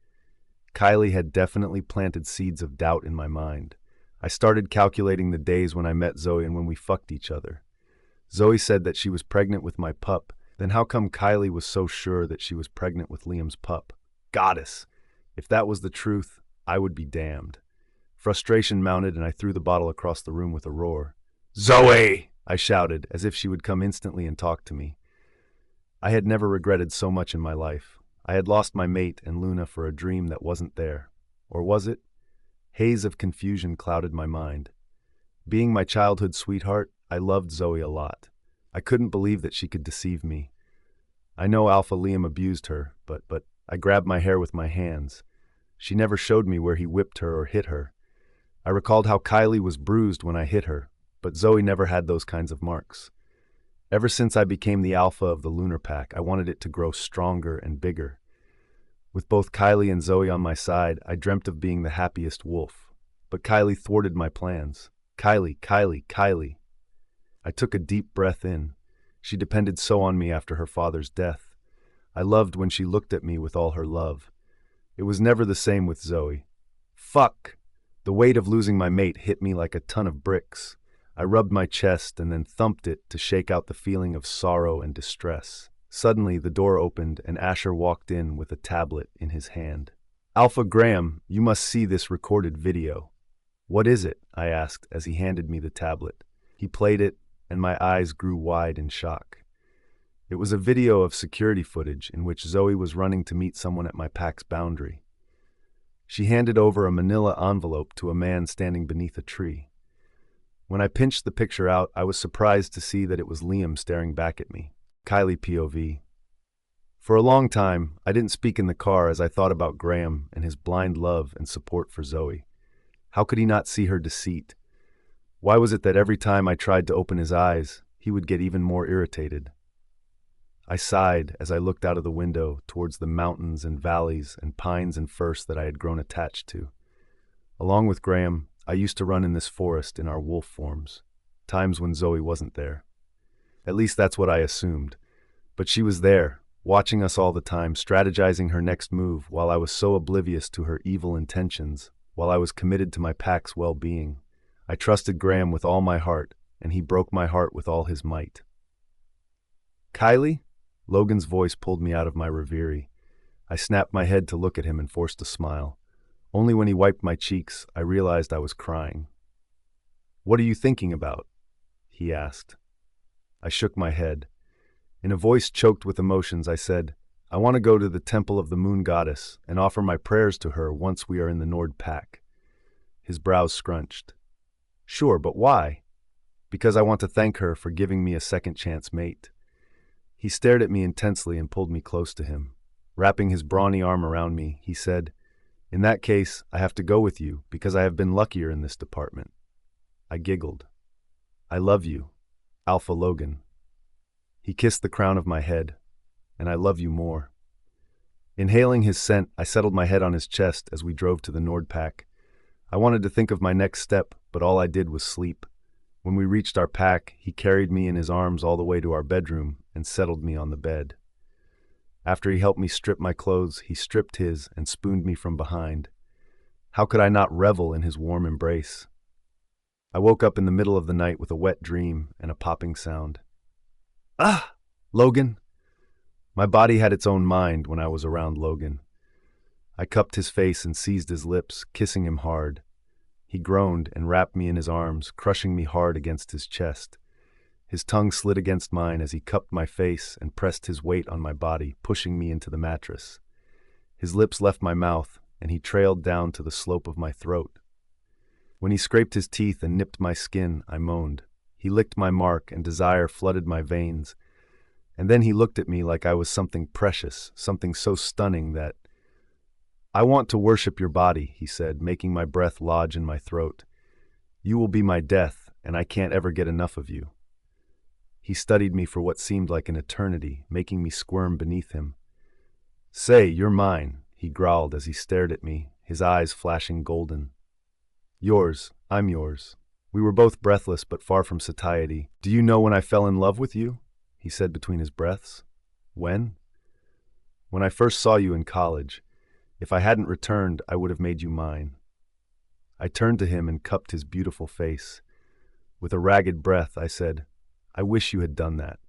Kylie had definitely planted seeds of doubt in my mind. I started calculating the days when I met Zoe and when we fucked each other. Zoe said that she was pregnant with my pup. Then how come Kylie was so sure that she was pregnant with Liam's pup? Goddess! If that was the truth, I would be damned. Frustration mounted and I threw the bottle across the room with a roar. Zoe! I shouted, as if she would come instantly and talk to me. I had never regretted so much in my life. I had lost my mate and Luna for a dream that wasn't there. Or was it? Haze of confusion clouded my mind. Being my childhood sweetheart, I loved Zoe a lot. I couldn't believe that she could deceive me. I know Alpha Liam abused her, but I grabbed my hair with my hands. She never showed me where he whipped her or hit her. I recalled how Kylie was bruised when I hit her, but Zoe never had those kinds of marks. Ever since I became the alpha of the lunar pack, I wanted it to grow stronger and bigger. With both Kylie and Zoe on my side, I dreamt of being the happiest wolf. But Kylie thwarted my plans. Kylie. I took a deep breath in. She depended so on me after her father's death. I loved when she looked at me with all her love. It was never the same with Zoe. Fuck! The weight of losing my mate hit me like a ton of bricks. I rubbed my chest and then thumped it to shake out the feeling of sorrow and distress. Suddenly, the door opened and Asher walked in with a tablet in his hand. Alpha Graham, you must see this recorded video. What is it? I asked as he handed me the tablet. He played it, and my eyes grew wide in shock. It was a video of security footage in which Zoe was running to meet someone at my pack's boundary. She handed over a manila envelope to a man standing beneath a tree. When I pinched the picture out, I was surprised to see that it was Liam staring back at me. Kylie POV. For a long time, I didn't speak in the car as I thought about Graham and his blind love and support for Zoe. How could he not see her deceit? Why was it that every time I tried to open his eyes, he would get even more irritated? I sighed as I looked out of the window towards the mountains and valleys and pines and firs that I had grown attached to. Along with Graham, I used to run in this forest in our wolf forms, times when Zoe wasn't there. At least that's what I assumed. But she was there, watching us all the time, strategizing her next move while I was so oblivious to her evil intentions, while I was committed to my pack's well-being. I trusted Graham with all my heart, and he broke my heart with all his might. Kylie? Logan's voice pulled me out of my reverie. I snapped my head to look at him and forced a smile. Only when he wiped my cheeks, I realized I was crying. What are you thinking about? He asked. I shook my head. In a voice choked with emotions, I said, I want to go to the temple of the moon goddess and offer my prayers to her once we are in the Nord Pack. His brows scrunched. Sure, but why? Because I want to thank her for giving me a second chance mate. He stared at me intensely and pulled me close to him. Wrapping his brawny arm around me, he said, In that case, I have to go with you because I have been luckier in this department. I giggled. I love you, Alpha Logan. He kissed the crown of my head, and I love you more. Inhaling his scent, I settled my head on his chest as we drove to the Nordpack. I wanted to think of my next step, but all I did was sleep. When we reached our pack, he carried me in his arms all the way to our bedroom and settled me on the bed. After he helped me strip my clothes, he stripped his and spooned me from behind. How could I not revel in his warm embrace? I woke up in the middle of the night with a wet dream and a popping sound. Ah! Logan! My body had its own mind when I was around Logan. I cupped his face and seized his lips, kissing him hard. He groaned and wrapped me in his arms, crushing me hard against his chest. His tongue slid against mine as he cupped my face and pressed his weight on my body, pushing me into the mattress. His lips left my mouth, and he trailed down to the slope of my throat. When he scraped his teeth and nipped my skin, I moaned. He licked my mark, and desire flooded my veins. And then he looked at me like I was something precious, something so stunning that... I want to worship your body, he said, making my breath lodge in my throat. You will be my death, and I can't ever get enough of you. He studied me for what seemed like an eternity, making me squirm beneath him. Say, you're mine, he growled as he stared at me, his eyes flashing golden. Yours, I'm yours. We were both breathless but far from satiety. Do you know when I fell in love with you? He said between his breaths. When? When I first saw you in college. If I hadn't returned, I would have made you mine. I turned to him and cupped his beautiful face. With a ragged breath, I said, I wish you had done that.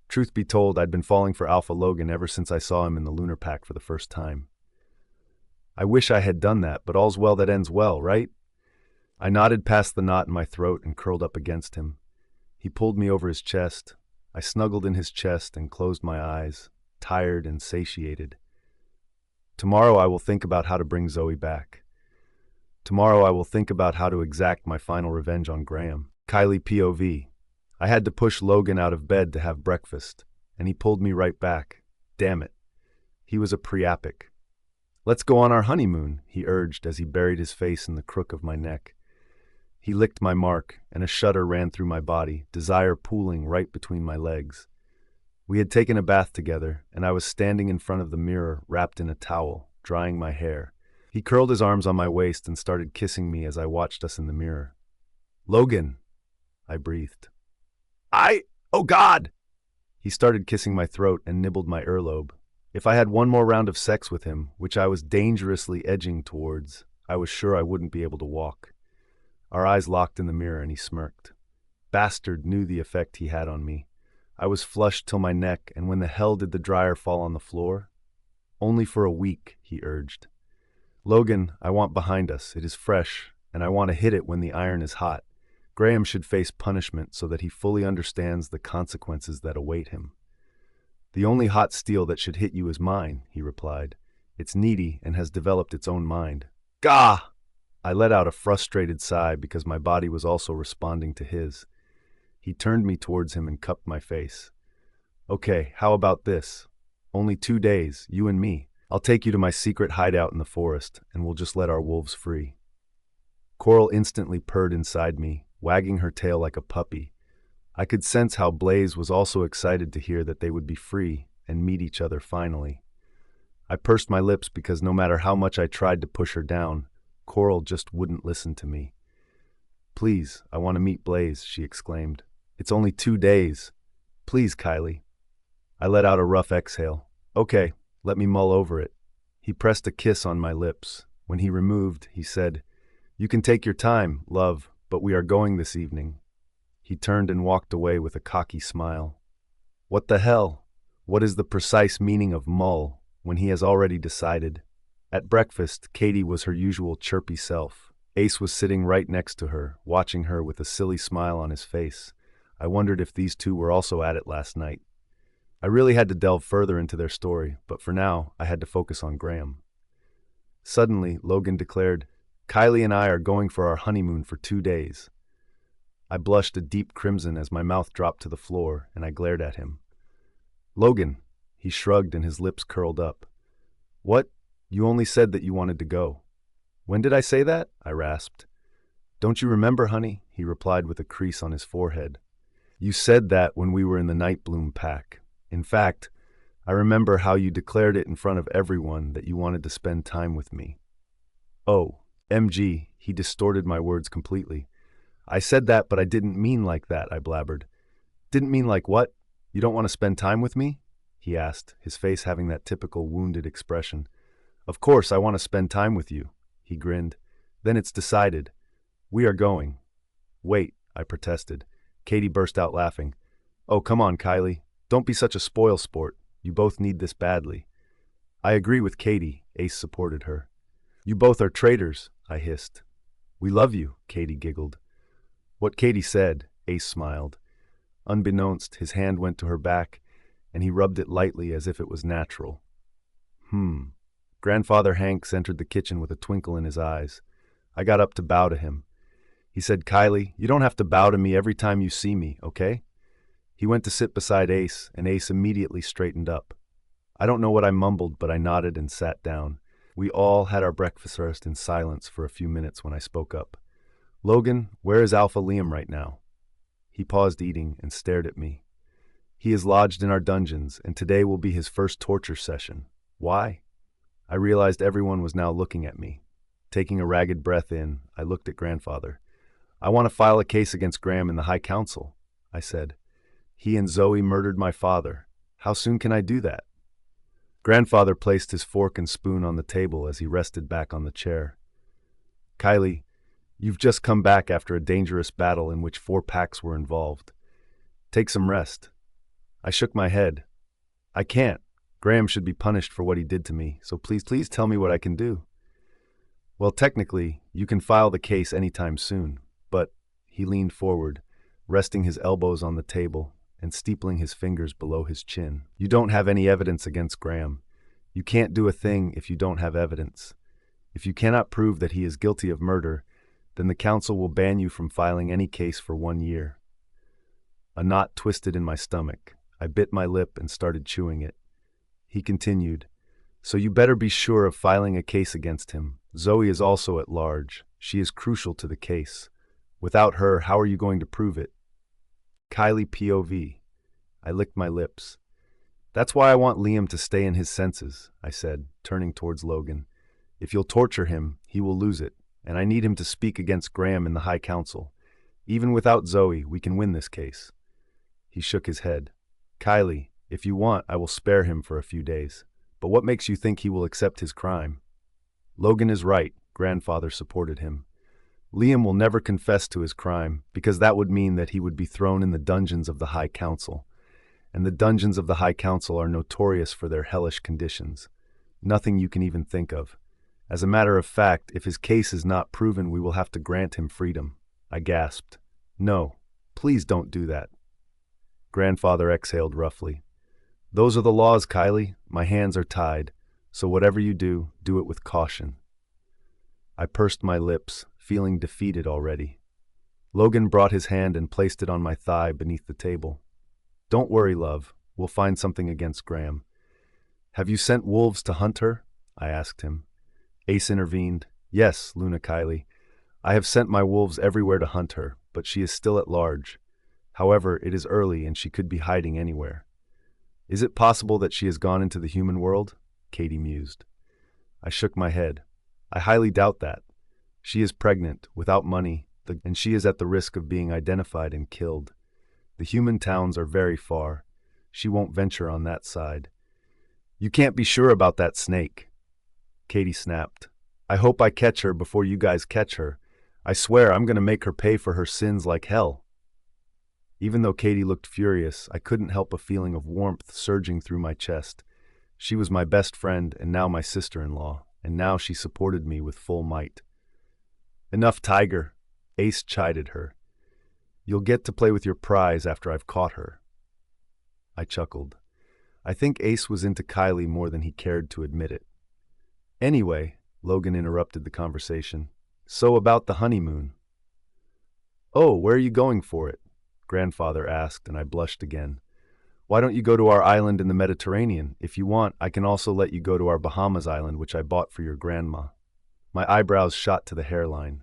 Truth be told, I'd been falling for Alpha Logan ever since I saw him in the lunar pack for the first time. I wish I had done that, but all's well that ends well, right? I nodded past the knot in my throat and curled up against him. He pulled me over his chest. I snuggled in his chest and closed my eyes, tired and satiated. Tomorrow I will think about how to bring Zoe back. Tomorrow I will think about how to exact my final revenge on Graham. Kylie POV. I had to push Logan out of bed to have breakfast, and he pulled me right back. Damn it. He was a priapic. Let's go on our honeymoon, he urged as he buried his face in the crook of my neck. He licked my mark, and a shudder ran through my body, desire pooling right between my legs. We had taken a bath together, and I was standing in front of the mirror, wrapped in a towel, drying my hair. He curled his arms on my waist and started kissing me as I watched us in the mirror. Logan, I breathed. Oh God! He started kissing my throat and nibbled my earlobe. If I had one more round of sex with him, which I was dangerously edging towards, I was sure I wouldn't be able to walk. Our eyes locked in the mirror and he smirked. Bastard knew the effect he had on me. I was flushed till my neck, and when the hell did the dryer fall on the floor? Only for a week, he urged. Logan, I want behind us. It is fresh, and I want to hit it when the iron is hot. Graham should face punishment so that he fully understands the consequences that await him. The only hot steel that should hit you is mine, he replied. It's needy and has developed its own mind. Gah! I let out a frustrated sigh because my body was also responding to his. He turned me towards him and cupped my face. Okay, how about this? Only 2 days, you and me. I'll take you to my secret hideout in the forest, and we'll just let our wolves free. Coral instantly purred inside me, wagging her tail like a puppy. I could sense how Blaze was also excited to hear that they would be free and meet each other finally. I pursed my lips because no matter how much I tried to push her down, Coral just wouldn't listen to me. Please, I want to meet Blaze, she exclaimed. It's only 2 days. Please, Kylie. I let out a rough exhale. Okay, let me mull over it. He pressed a kiss on my lips. When he removed, he said, You can take your time, love, but we are going this evening. He turned and walked away with a cocky smile. What the hell? What is the precise meaning of mull when he has already decided? At breakfast, Katie was her usual chirpy self. Ace was sitting right next to her, watching her with a silly smile on his face. I wondered if these two were also at it last night. I really had to delve further into their story, but for now, I had to focus on Graham. Suddenly, Logan declared, "Kylie and I are going for our honeymoon for 2 days." I blushed a deep crimson as my mouth dropped to the floor, and I glared at him. "Logan," he shrugged and his lips curled up. "What? You only said that you wanted to go." "When did I say that?" I rasped. "Don't you remember, honey?" he replied with a crease on his forehead. "You said that when we were in the Night Bloom pack. In fact, I remember how you declared it in front of everyone that you wanted to spend time with me." "Oh, MG," he distorted my words completely. "I said that, but I didn't mean like that," I blabbered. "Didn't mean like what? You don't want to spend time with me?" he asked, his face having that typical wounded expression. "Of course I want to spend time with you," he grinned. "Then it's decided. We are going." "Wait," I protested. Katie burst out laughing. "Oh, come on, Kylie. Don't be such a spoil sport. You both need this badly." "I agree with Katie," Ace supported her. "You both are traitors," I hissed. "We love you," Katie giggled. What Katie said, Ace smiled. Unbeknownst, his hand went to her back, and he rubbed it lightly as if it was natural. Grandfather Hanks entered the kitchen with a twinkle in his eyes. I got up to bow to him. He said, "Kylie, you don't have to bow to me every time you see me, okay?" He went to sit beside Ace, and Ace immediately straightened up. I don't know what I mumbled, but I nodded and sat down. We all had our breakfast in silence for a few minutes when I spoke up. "Logan, where is Alpha Liam right now?" He paused eating and stared at me. "He is lodged in our dungeons, and today will be his first torture session." "Why?" I realized everyone was now looking at me. Taking a ragged breath in, I looked at Grandfather. "I want to file a case against Graham in the High Council," I said. "He and Zoe murdered my father. How soon can I do that?" Grandfather placed his fork and spoon on the table as he rested back on the chair. "Kylie, you've just come back after a dangerous battle in which 4 packs were involved. Take some rest." I shook my head. "I can't. Graham should be punished for what he did to me, so please tell me what I can do." "Well, technically, you can file the case anytime soon, but," he leaned forward, resting his elbows on the table and steepling his fingers below his chin. "You don't have any evidence against Graham. You can't do a thing if you don't have evidence. If you cannot prove that he is guilty of murder, then the council will ban you from filing any case for 1 year." A knot twisted in my stomach. I bit my lip and started chewing it. He continued, "So you better be sure of filing a case against him. Zoe is also at large. She is crucial to the case. Without her, how are you going to prove it?" Kylie POV. I licked my lips. "That's why I want Liam to stay in his senses," I said, turning towards Logan. "If you'll torture him, he will lose it, and I need him to speak against Graham in the High Council. Even without Zoe, we can win this case." He shook his head. "Kylie, if you want, I will spare him for a few days. But what makes you think he will accept his crime?" "Logan is right," Grandfather supported him. "Liam will never confess to his crime, because that would mean that he would be thrown in the dungeons of the High Council. And the dungeons of the High Council are notorious for their hellish conditions. Nothing you can even think of. As a matter of fact, if his case is not proven, we will have to grant him freedom." I gasped. "No, please don't do that." Grandfather exhaled roughly. "Those are the laws, Kylie. My hands are tied, so whatever you do, do it with caution." I pursed my lips, feeling defeated already. Logan brought his hand and placed it on my thigh beneath the table. "Don't worry, love. We'll find something against Graham." "Have you sent wolves to hunt her?" I asked him. Ace intervened. "Yes, Luna Kylie. I have sent my wolves everywhere to hunt her, but she is still at large. However, it is early and she could be hiding anywhere." "Is it possible that she has gone into the human world?" Katie mused. I shook my head. "I highly doubt that. She is pregnant, without money, and she is at the risk of being identified and killed. The human towns are very far. She won't venture on that side." "You can't be sure about that snake." Katie snapped. "I hope I catch her before you guys catch her. I swear I'm going to make her pay for her sins like hell." Even though Katie looked furious, I couldn't help a feeling of warmth surging through my chest. She was my best friend and now my sister-in-law, and now she supported me with full might. "Enough, Tiger," Ace chided her. "You'll get to play with your prize after I've caught her." I chuckled. I think Ace was into Kylie more than he cared to admit it. Anyway, Logan interrupted the conversation. So about the honeymoon. Oh, where are you going for it? Grandfather asked, and I blushed again. Why don't you go to our island in the Mediterranean? If you want, I can also let you go to our Bahamas island, which I bought for your grandma. My eyebrows shot to the hairline.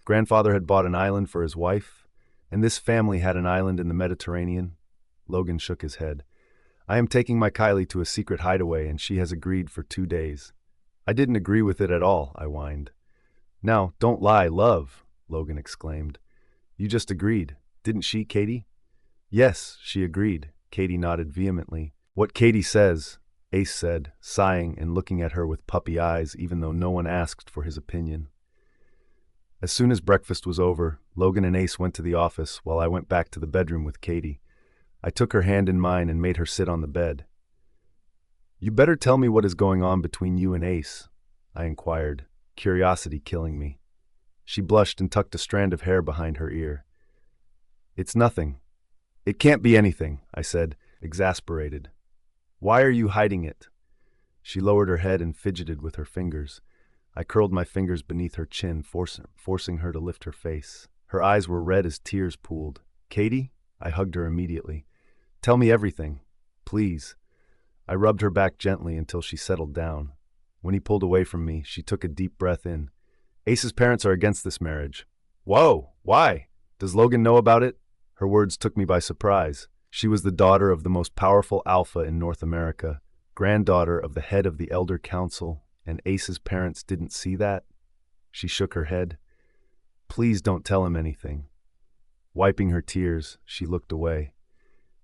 Grandfather had bought an island for his wife, and this family had an island in the Mediterranean. Logan shook his head. I am taking my Kylie to a secret hideaway, and she has agreed for 2 days. I didn't agree with it at all, I whined. Now, don't lie, love, Logan exclaimed. You just agreed, didn't she, Katie? Yes, she agreed, Katie nodded vehemently. What Katie says, Ace said, sighing and looking at her with puppy eyes even though no one asked for his opinion. As soon as breakfast was over, Logan and Ace went to the office while I went back to the bedroom with Katie. I took her hand in mine and made her sit on the bed. You better tell me what is going on between you and Ace, I inquired, curiosity killing me. She blushed and tucked a strand of hair behind her ear. It's nothing. It can't be anything, I said, exasperated. Why are you hiding it? She lowered her head and fidgeted with her fingers. I curled my fingers beneath her chin, forcing her to lift her face. Her eyes were red as tears pooled. Katie? I hugged her immediately. Tell me everything, please. I rubbed her back gently until she settled down. When he pulled away from me, she took a deep breath in. Ace's parents are against this marriage. Whoa, why? Does Logan know about it? Her words took me by surprise. She was the daughter of the most powerful alpha in North America, granddaughter of the head of the Elder Council, and Ace's parents didn't see that? She shook her head. Please don't tell him anything. Wiping her tears, she looked away.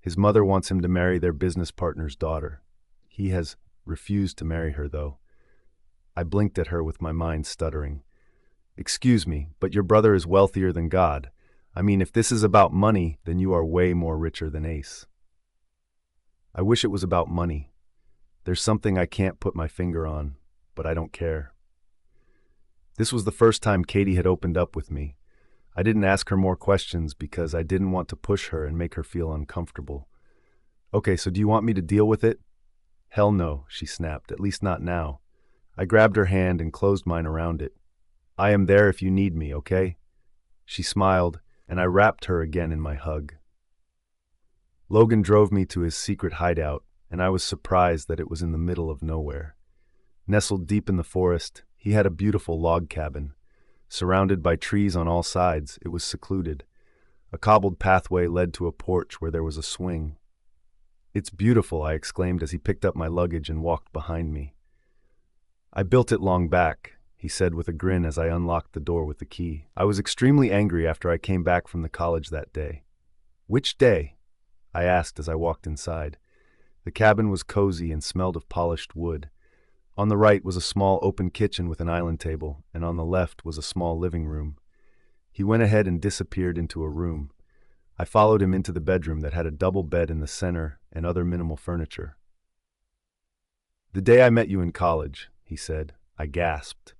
His mother wants him to marry their business partner's daughter. He has refused to marry her, though. I blinked at her with my mind stuttering. Excuse me, but your brother is wealthier than God. I mean, if this is about money, then you are way more richer than Ace. I wish it was about money. There's something I can't put my finger on, but I don't care. This was the first time Katie had opened up with me. I didn't ask her more questions because I didn't want to push her and make her feel uncomfortable. Okay, so do you want me to deal with it? Hell no, she snapped, at least not now. I grabbed her hand and closed mine around it. I am there if you need me, okay? She smiled, and I wrapped her again in my hug. Logan drove me to his secret hideout, and I was surprised that it was in the middle of nowhere. Nestled deep in the forest, he had a beautiful log cabin. Surrounded by trees on all sides, it was secluded. A cobbled pathway led to a porch where there was a swing. It's beautiful, I exclaimed as he picked up my luggage and walked behind me. I built it long back, he said with a grin as I unlocked the door with the key. I was extremely angry after I came back from the college that day. Which day? I asked as I walked inside. The cabin was cozy and smelled of polished wood. On the right was a small open kitchen with an island table, and on the left was a small living room. He went ahead and disappeared into a room. I followed him into the bedroom that had a double bed in the center and other minimal furniture. The day I met you in college, he said. I gasped.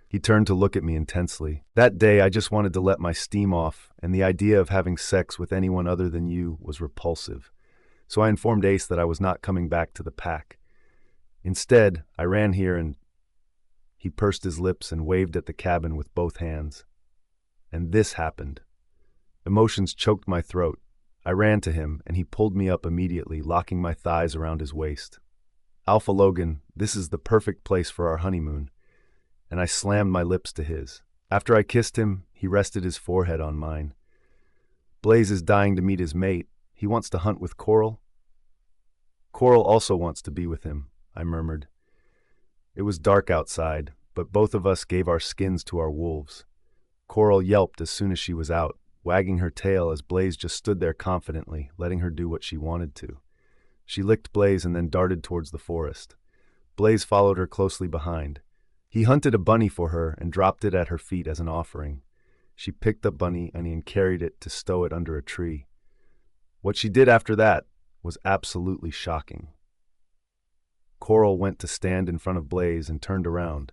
He turned to look at me intensely. That day I just wanted to let my steam off, and the idea of having sex with anyone other than you was repulsive. So I informed Ace that I was not coming back to the pack. Instead, I ran here and... He pursed his lips and waved at the cabin with both hands. And this happened. Emotions choked my throat. I ran to him, and he pulled me up immediately, locking my thighs around his waist. Alpha Logan, this is the perfect place for our honeymoon. And I slammed my lips to his. After I kissed him, he rested his forehead on mine. Blaze is dying to meet his mate. He wants to hunt with Coral. Coral also wants to be with him, I murmured. It was dark outside, but both of us gave our skins to our wolves. Coral yelped as soon as she was out, wagging her tail as Blaze just stood there confidently, letting her do what she wanted to. She licked Blaze and then darted towards the forest. Blaze followed her closely behind. He hunted a bunny for her and dropped it at her feet as an offering. She picked up Bunny and carried it to stow it under a tree. What she did after that was absolutely shocking. Coral went to stand in front of Blaze and turned around.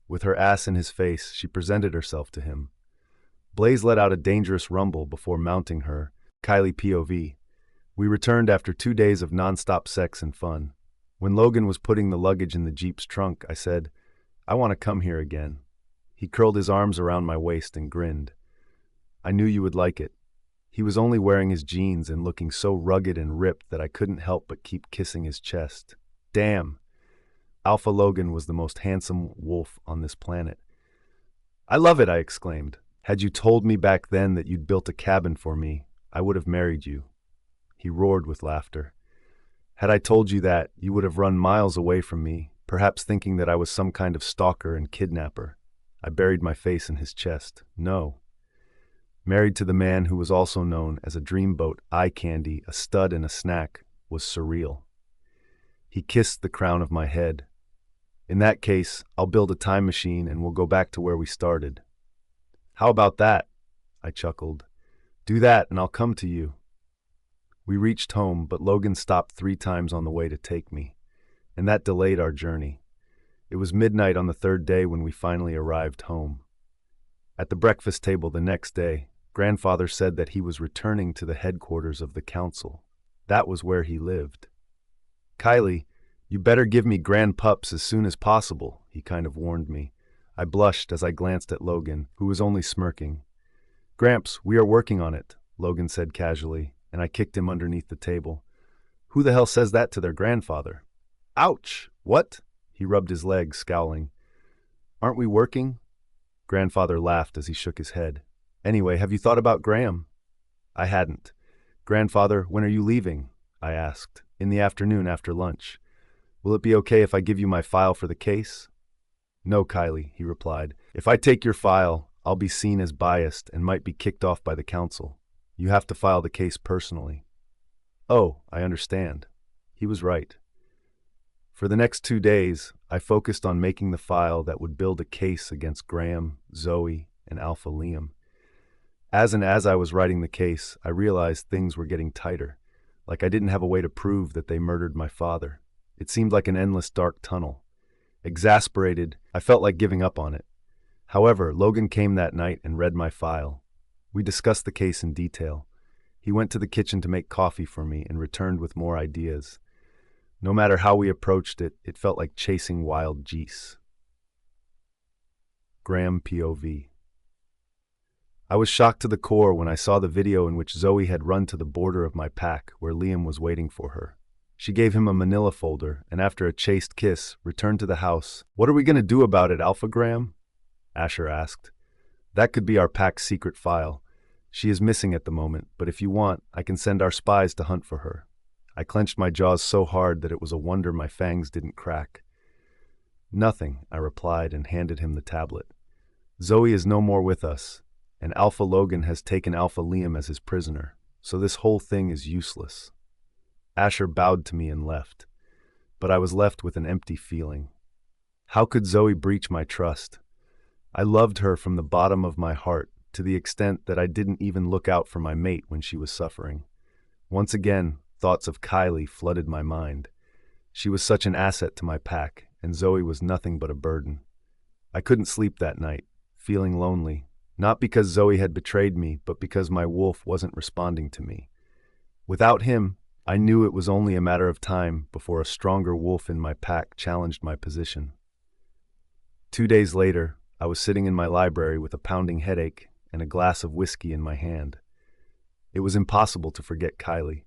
With her ass in his face, she presented herself to him. Blaze let out a dangerous rumble before mounting her, Kylie POV. We returned after 2 days of nonstop sex and fun. When Logan was putting the luggage in the Jeep's trunk, I said, "I want to come here again." He curled his arms around my waist and grinned. "I knew you would like it." He was only wearing his jeans and looking so rugged and ripped that I couldn't help but keep kissing his chest. Damn! Alpha Logan was the most handsome wolf on this planet. "I love it," I exclaimed. "Had you told me back then that you'd built a cabin for me, I would have married you." He roared with laughter. "Had I told you that, you would have run miles away from me, perhaps thinking that I was some kind of stalker and kidnapper." I buried my face in his chest. "No." Married to the man who was also known as a dreamboat, eye candy, a stud and a snack, was surreal. He kissed the crown of my head. "In that case, I'll build a time machine and we'll go back to where we started." "How about that?" I chuckled. "Do that and I'll come to you." We reached home, but Logan stopped 3 times on the way to take me, and that delayed our journey. It was midnight on the 3rd day when we finally arrived home. At the breakfast table the next day, Grandfather said that he was returning to the headquarters of the council. That was where he lived. "Kylie, you better give me grandpups as soon as possible," he kind of warned me. I blushed as I glanced at Logan, who was only smirking. "Gramps, we are working on it," Logan said casually, and I kicked him underneath the table. "Who the hell says that to their grandfather?" "Ouch! What?" He rubbed his legs, scowling. "Aren't we working?" Grandfather laughed as he shook his head. "Anyway, have you thought about Graham?" I hadn't. "Grandfather, when are you leaving?" I asked. "In the afternoon after lunch. Will it be okay if I give you my file for the case?" "No, Kylie," he replied. "If I take your file, I'll be seen as biased and might be kicked off by the council. You have to file the case personally." "Oh, I understand." He was right. For the next 2 days, I focused on making the file that would build a case against Graham, Zoe, and Alpha Liam. As I was writing the case, I realized things were getting tighter, like I didn't have a way to prove that they murdered my father. It seemed like an endless dark tunnel. Exasperated, I felt like giving up on it. However, Logan came that night and read my file. We discussed the case in detail. He went to the kitchen to make coffee for me and returned with more ideas. No matter how we approached it, it felt like chasing wild geese. Graham POV. I was shocked to the core when I saw the video in which Zoe had run to the border of my pack where Liam was waiting for her. She gave him a manila folder and after a chaste kiss, returned to the house. "What are we going to do about it, Alpha Graham?" Asher asked. "That could be our pack's secret file. She is missing at the moment, but if you want, I can send our spies to hunt for her." I clenched my jaws so hard that it was a wonder my fangs didn't crack. "Nothing," I replied and handed him the tablet. "Zoe is no more with us, and Alpha Logan has taken Alpha Liam as his prisoner, so this whole thing is useless." Asher bowed to me and left, but I was left with an empty feeling. How could Zoe breach my trust? I loved her from the bottom of my heart, to the extent that I didn't even look out for my mate when she was suffering. Once again, thoughts of Kylie flooded my mind. She was such an asset to my pack, and Zoe was nothing but a burden. I couldn't sleep that night, feeling lonely, not because Zoe had betrayed me, but because my wolf wasn't responding to me. Without him, I knew it was only a matter of time before a stronger wolf in my pack challenged my position. 2 days later, I was sitting in my library with a pounding headache and a glass of whiskey in my hand. It was impossible to forget Kylie.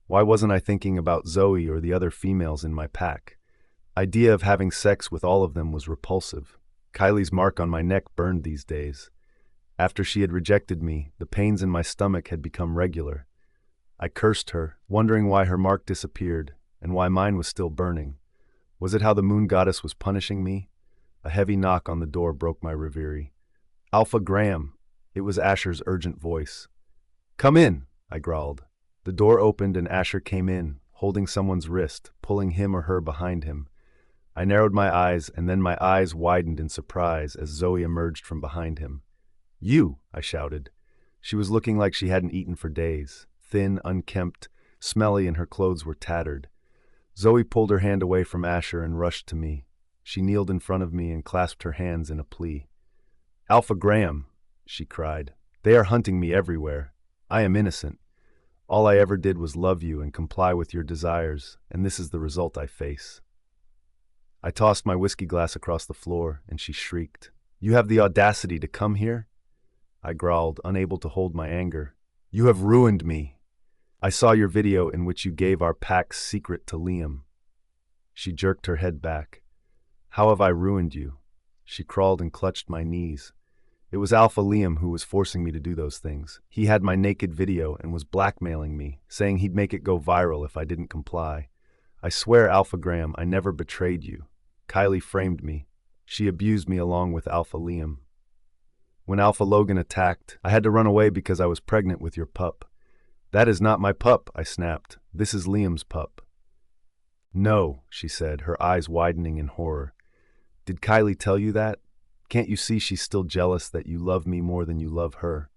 Why wasn't I thinking about Zoe or the other females in my pack? Idea of having sex with all of them was repulsive. Kylie's mark on my neck burned these days. After she had rejected me, the pains in my stomach had become regular. I cursed her, wondering why her mark disappeared and why mine was still burning. Was it how the moon goddess was punishing me? A heavy knock on the door broke my reverie. "Alpha Graham," it was Asher's urgent voice. "Come in," I growled. The door opened and Asher came in, holding someone's wrist, pulling him or her behind him. I narrowed my eyes, and then my eyes widened in surprise as Zoe emerged from behind him. "You!" I shouted. She was looking like she hadn't eaten for days, thin, unkempt, smelly, and her clothes were tattered. Zoe pulled her hand away from Asher and rushed to me. She kneeled in front of me and clasped her hands in a plea. "Alpha Graham," she cried, "they are hunting me everywhere. I am innocent. All I ever did was love you and comply with your desires, and this is the result I face." I tossed my whiskey glass across the floor, and she shrieked. "You have the audacity to come here?" I growled, unable to hold my anger. "You have ruined me. I saw your video in which you gave our pack's secret to Liam." She jerked her head back. "How have I ruined you?" She crawled and clutched my knees. "It was Alpha Liam who was forcing me to do those things. He had my naked video and was blackmailing me, saying he'd make it go viral if I didn't comply. I swear, Alpha Graham, I never betrayed you. Kylie framed me. She abused me along with Alpha Liam. When Alpha Logan attacked, I had to run away because I was pregnant with your pup." "That is not my pup," I snapped. "This is Liam's pup." "No," she said, her eyes widening in horror. "Did Kylie tell you that? Can't you see she's still jealous that you love me more than you love her?"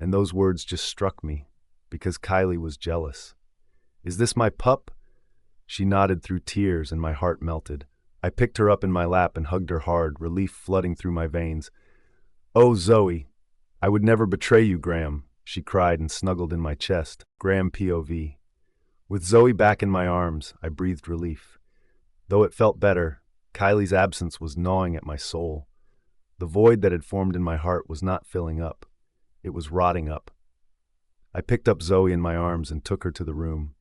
And those words just struck me, because Kylie was jealous. "Is this my pup?" She nodded through tears, and my heart melted. I picked her up in my lap and hugged her hard, relief flooding through my veins. "Oh, Zoe, I would never betray you, Graham," she cried and snuggled in my chest. Graham POV. With Zoe back in my arms, I breathed relief. Though it felt better, Kylie's absence was gnawing at my soul. The void that had formed in my heart was not filling up. It was rotting up. I picked up Zoe in my arms and took her to the room.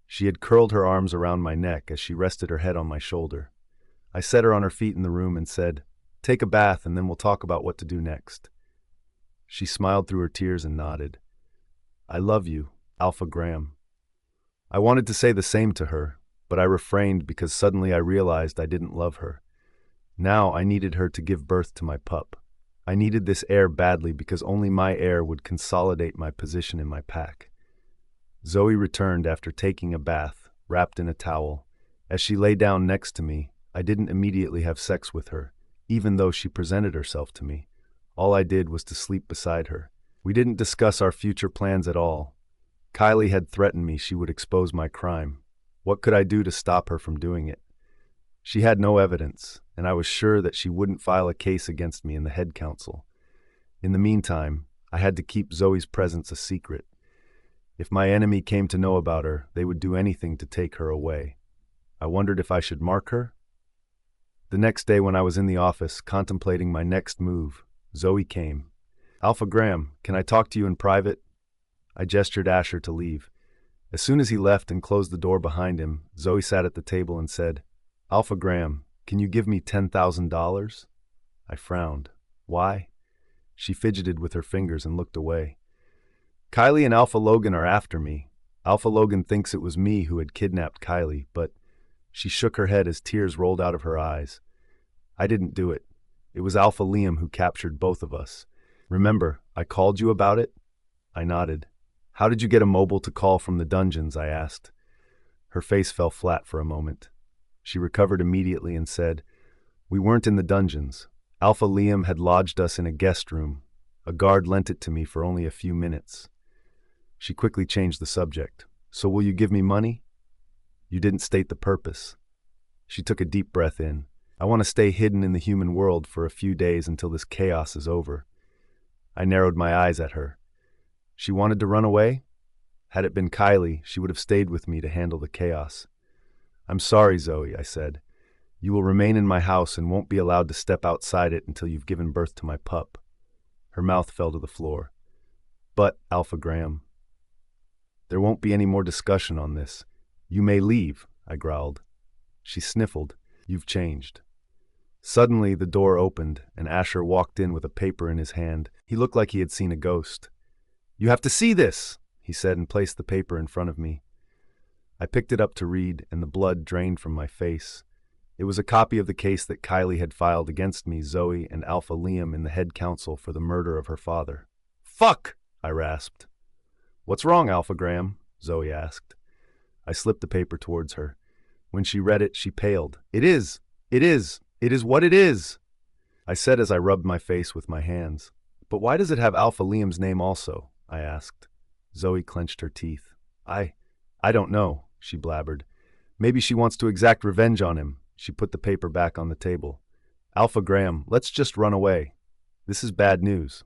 She had curled her arms around my neck as she rested her head on my shoulder. I set her on her feet in the room and said, "Take a bath and then we'll talk about what to do next." She smiled through her tears and nodded. "I love you, Alpha Graham." I wanted to say the same to her, but I refrained because suddenly I realized I didn't love her. Now I needed her to give birth to my pup. I needed this heir badly because only my heir would consolidate my position in my pack. Zoe returned after taking a bath, wrapped in a towel. As she lay down next to me, I didn't immediately have sex with her, even though she presented herself to me. All I did was to sleep beside her. We didn't discuss our future plans at all. Kylie had threatened me she would expose my crime. What could I do to stop her from doing it? She had no evidence, and I was sure that she wouldn't file a case against me in the head council. In the meantime, I had to keep Zoe's presence a secret. If my enemy came to know about her, they would do anything to take her away. I wondered if I should mark her. The next day when I was in the office, contemplating my next move, Zoe came. "Alpha Graham, can I talk to you in private?" I gestured Asher to leave. As soon as he left and closed the door behind him, Zoe sat at the table and said, "Alpha Graham, can you give me $10,000? I frowned. "Why?" She fidgeted with her fingers and looked away. "Kylie and Alpha Logan are after me. Alpha Logan thinks it was me who had kidnapped Kylie, but..." She shook her head as tears rolled out of her eyes. "I didn't do it. It was Alpha Liam who captured both of us. Remember, I called you about it?" I nodded. "How did you get a mobile to call from the dungeons?" I asked. Her face fell flat for a moment. She recovered immediately and said, "We weren't in the dungeons. Alpha Liam had lodged us in a guest room. A guard lent it to me for only a few minutes." She quickly changed the subject. "So will you give me money?" "You didn't state the purpose." She took a deep breath in. "I want to stay hidden in the human world for a few days until this chaos is over." I narrowed my eyes at her. She wanted to run away? Had it been Kylie, she would have stayed with me to handle the chaos. "I'm sorry, Zoe," I said. "You will remain in my house and won't be allowed to step outside it until you've given birth to my pup." Her mouth fell to the floor. "But, Alpha Graham, there won't be any more discussion on this. You may leave," I growled. She sniffled. "You've changed." Suddenly, the door opened, and Asher walked in with a paper in his hand. He looked like he had seen a ghost. "You have to see this," he said, and placed the paper in front of me. I picked it up to read, and the blood drained from my face. It was a copy of the case that Kylie had filed against me, Zoe, and Alpha Liam in the head council for the murder of her father. "Fuck!" I rasped. "What's wrong, Alpha Graham?" Zoe asked. I slipped the paper towards her. When she read it, she paled. It is what it is," I said as I rubbed my face with my hands. "But why does it have Alpha Liam's name also?" I asked. Zoe clenched her teeth. I don't know," she blabbered. "Maybe she wants to exact revenge on him." She put the paper back on the table. "Alpha Graham, let's just run away. This is bad news."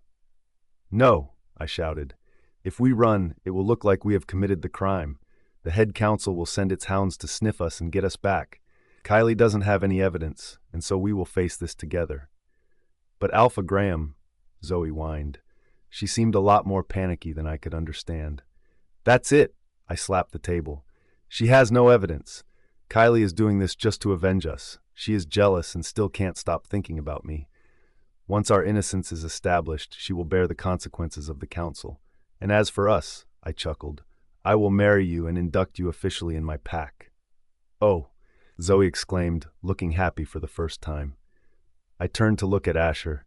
"No," I shouted. If we run, it will look like we have committed the crime. The head council will send its hounds to sniff us and get us back. Kylie doesn't have any evidence, and so we will face this together. But Alpha Graham, Zoe whined. She seemed a lot more panicky than I could understand. That's it, I slapped the table. She has no evidence. Kylie is doing this just to avenge us. She is jealous and still can't stop thinking about me. Once our innocence is established, she will bear the consequences of the council. And as for us, I chuckled, I will marry you and induct you officially in my pack. Oh, Zoe exclaimed, looking happy for the first time. I turned to look at Asher.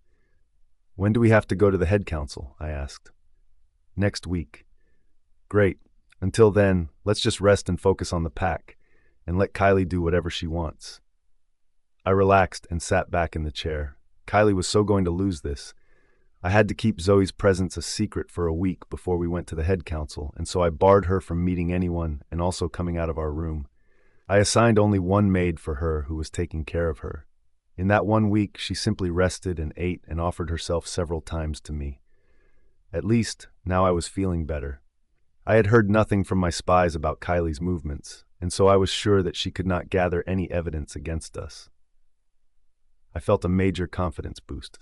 When do we have to go to the head council? I asked. Next week. Great. Until then, let's just rest and focus on the pack, and let Kylie do whatever she wants. I relaxed and sat back in the chair. Kylie was so going to lose this. I had to keep Zoe's presence a secret for a week before we went to the head council, and so I barred her from meeting anyone and also coming out of our room. I assigned only one maid for her who was taking care of her. In that 1 week, she simply rested and ate and offered herself several times to me. At least, now I was feeling better. I had heard nothing from my spies about Kylie's movements, and so I was sure that she could not gather any evidence against us. I felt a major confidence boost.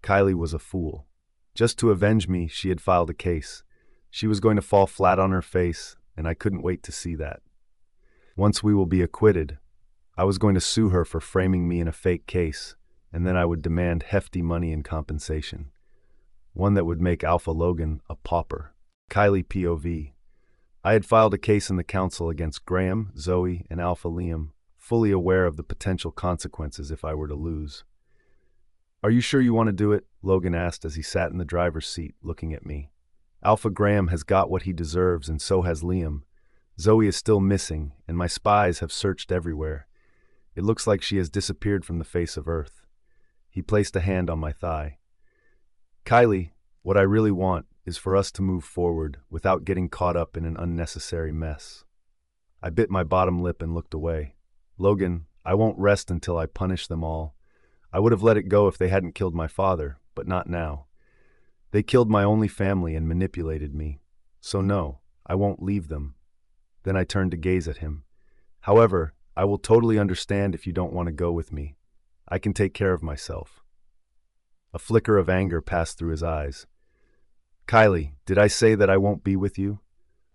Kylie was a fool. Just to avenge me, she had filed a case. She was going to fall flat on her face, and I couldn't wait to see that. Once we will be acquitted, I was going to sue her for framing me in a fake case, and then I would demand hefty money in compensation. One that would make Alpha Logan a pauper. Kylie POV. I had filed a case in the council against Graham, Zoe, and Alpha Liam, fully aware of the potential consequences if I were to lose. Are you sure you want to do it? Logan asked as he sat in the driver's seat, looking at me. Alpha Graham has got what he deserves, and so has Liam. Zoe is still missing, and my spies have searched everywhere. It looks like she has disappeared from the face of Earth. He placed a hand on my thigh. Kylie, what I really want is for us to move forward without getting caught up in an unnecessary mess. I bit my bottom lip and looked away. Logan, I won't rest until I punish them all. I would have let it go if they hadn't killed my father, but not now. They killed my only family and manipulated me. So no, I won't leave them. Then I turned to gaze at him. However, I will totally understand if you don't want to go with me. I can take care of myself. A flicker of anger passed through his eyes. Kylie, did I say that I won't be with you?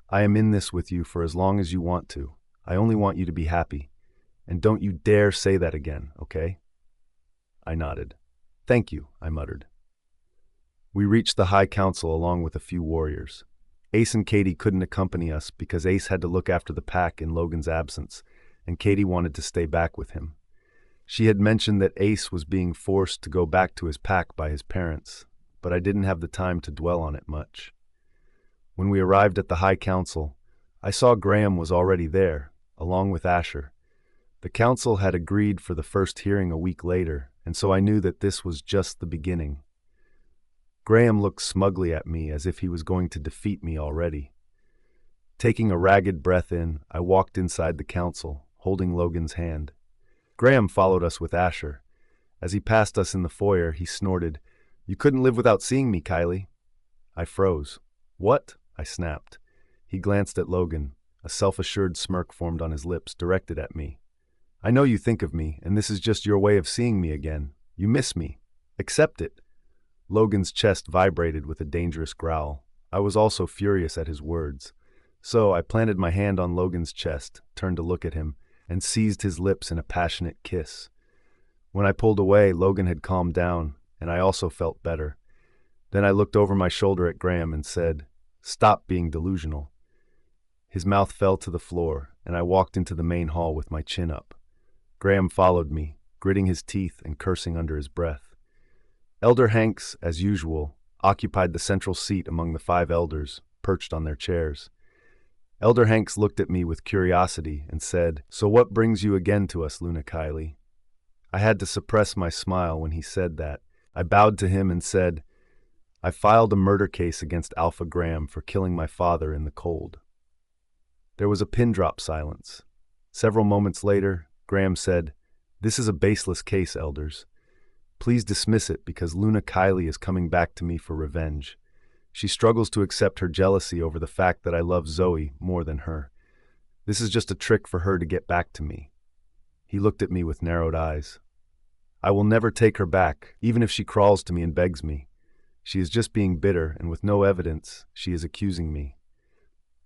I am in this with you for as long as you want to. I only want you to be happy. And don't you dare say that again, okay? I nodded. Thank you, I muttered. We reached the High Council along with a few warriors. Ace and Katie couldn't accompany us because Ace had to look after the pack in Logan's absence, and Katie wanted to stay back with him. She had mentioned that Ace was being forced to go back to his pack by his parents, but I didn't have the time to dwell on it much. When we arrived at the High Council, I saw Graham was already there, along with Asher. The council had agreed for the first hearing a week later, and so I knew that this was just the beginning. Graham looked smugly at me as if he was going to defeat me already. Taking a ragged breath in, I walked inside the council, holding Logan's hand. Graham followed us with Asher. As he passed us in the foyer, he snorted, "You couldn't live without seeing me, Kylie." I froze. "What?" I snapped. He glanced at Logan. A self-assured smirk formed on his lips, directed at me. "I know you think of me, and this is just your way of seeing me again. You miss me. Accept it." Logan's chest vibrated with a dangerous growl. I was also furious at his words. So I planted my hand on Logan's chest, turned to look at him, and seized his lips in a passionate kiss. When I pulled away, Logan had calmed down, and I also felt better. Then I looked over my shoulder at Graham and said, "Stop being delusional." His mouth fell to the floor, and I walked into the main hall with my chin up. Graham followed me, gritting his teeth and cursing under his breath. Elder Hanks, as usual, occupied the central seat among the 5 elders, perched on their chairs. Elder Hanks looked at me with curiosity and said, "So what brings you again to us, Luna Kylie?" I had to suppress my smile when he said that. I bowed to him and said, "I filed a murder case against Alpha Graham for killing my father in the cold." There was a pin-drop silence. Several moments later, Graham said, "This is a baseless case, elders. Please dismiss it because Luna Kylie is coming back to me for revenge. She struggles to accept her jealousy over the fact that I love Zoe more than her. This is just a trick for her to get back to me. He looked at me with narrowed eyes. I will never take her back, even if she crawls to me and begs me. She is just being bitter, and with no evidence, she is accusing me.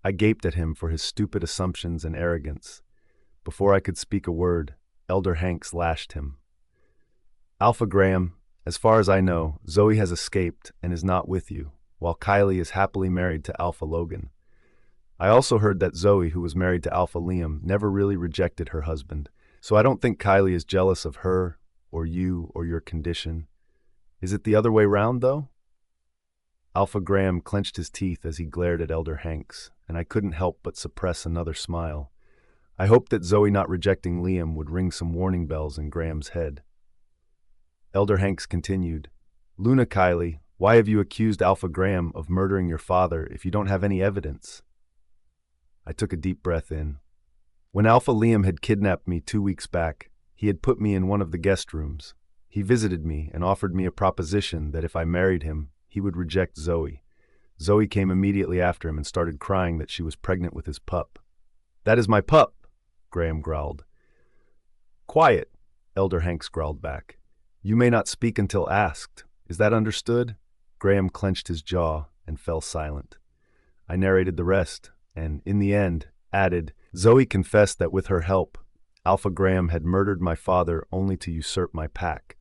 I gaped at him for his stupid assumptions and arrogance. Before I could speak a word, Elder Hanks lashed him. Alpha Graham, as far as I know, Zoe has escaped and is not with you, while Kylie is happily married to Alpha Logan. I also heard that Zoe, who was married to Alpha Liam, never really rejected her husband, so I don't think Kylie is jealous of her, or you, or your condition. Is it the other way round, though? Alpha Graham clenched his teeth as he glared at Elder Hanks, and I couldn't help but suppress another smile. I hoped that Zoe not rejecting Liam would ring some warning bells in Graham's head. Elder Hanks continued, Luna Kylie, why have you accused Alpha Graham of murdering your father if you don't have any evidence? I took a deep breath in. When Alpha Liam had kidnapped me 2 weeks back, he had put me in one of the guest rooms. He visited me and offered me a proposition that if I married him, he would reject Zoe. Zoe came immediately after him and started crying that she was pregnant with his pup. That is my pup, Graham growled. Quiet, Elder Hanks growled back. You may not speak until asked. Is that understood? Graham clenched his jaw and fell silent. I narrated the rest, and, in the end, added, Zoe confessed that with her help, Alpha Graham had murdered my father only to usurp my pack.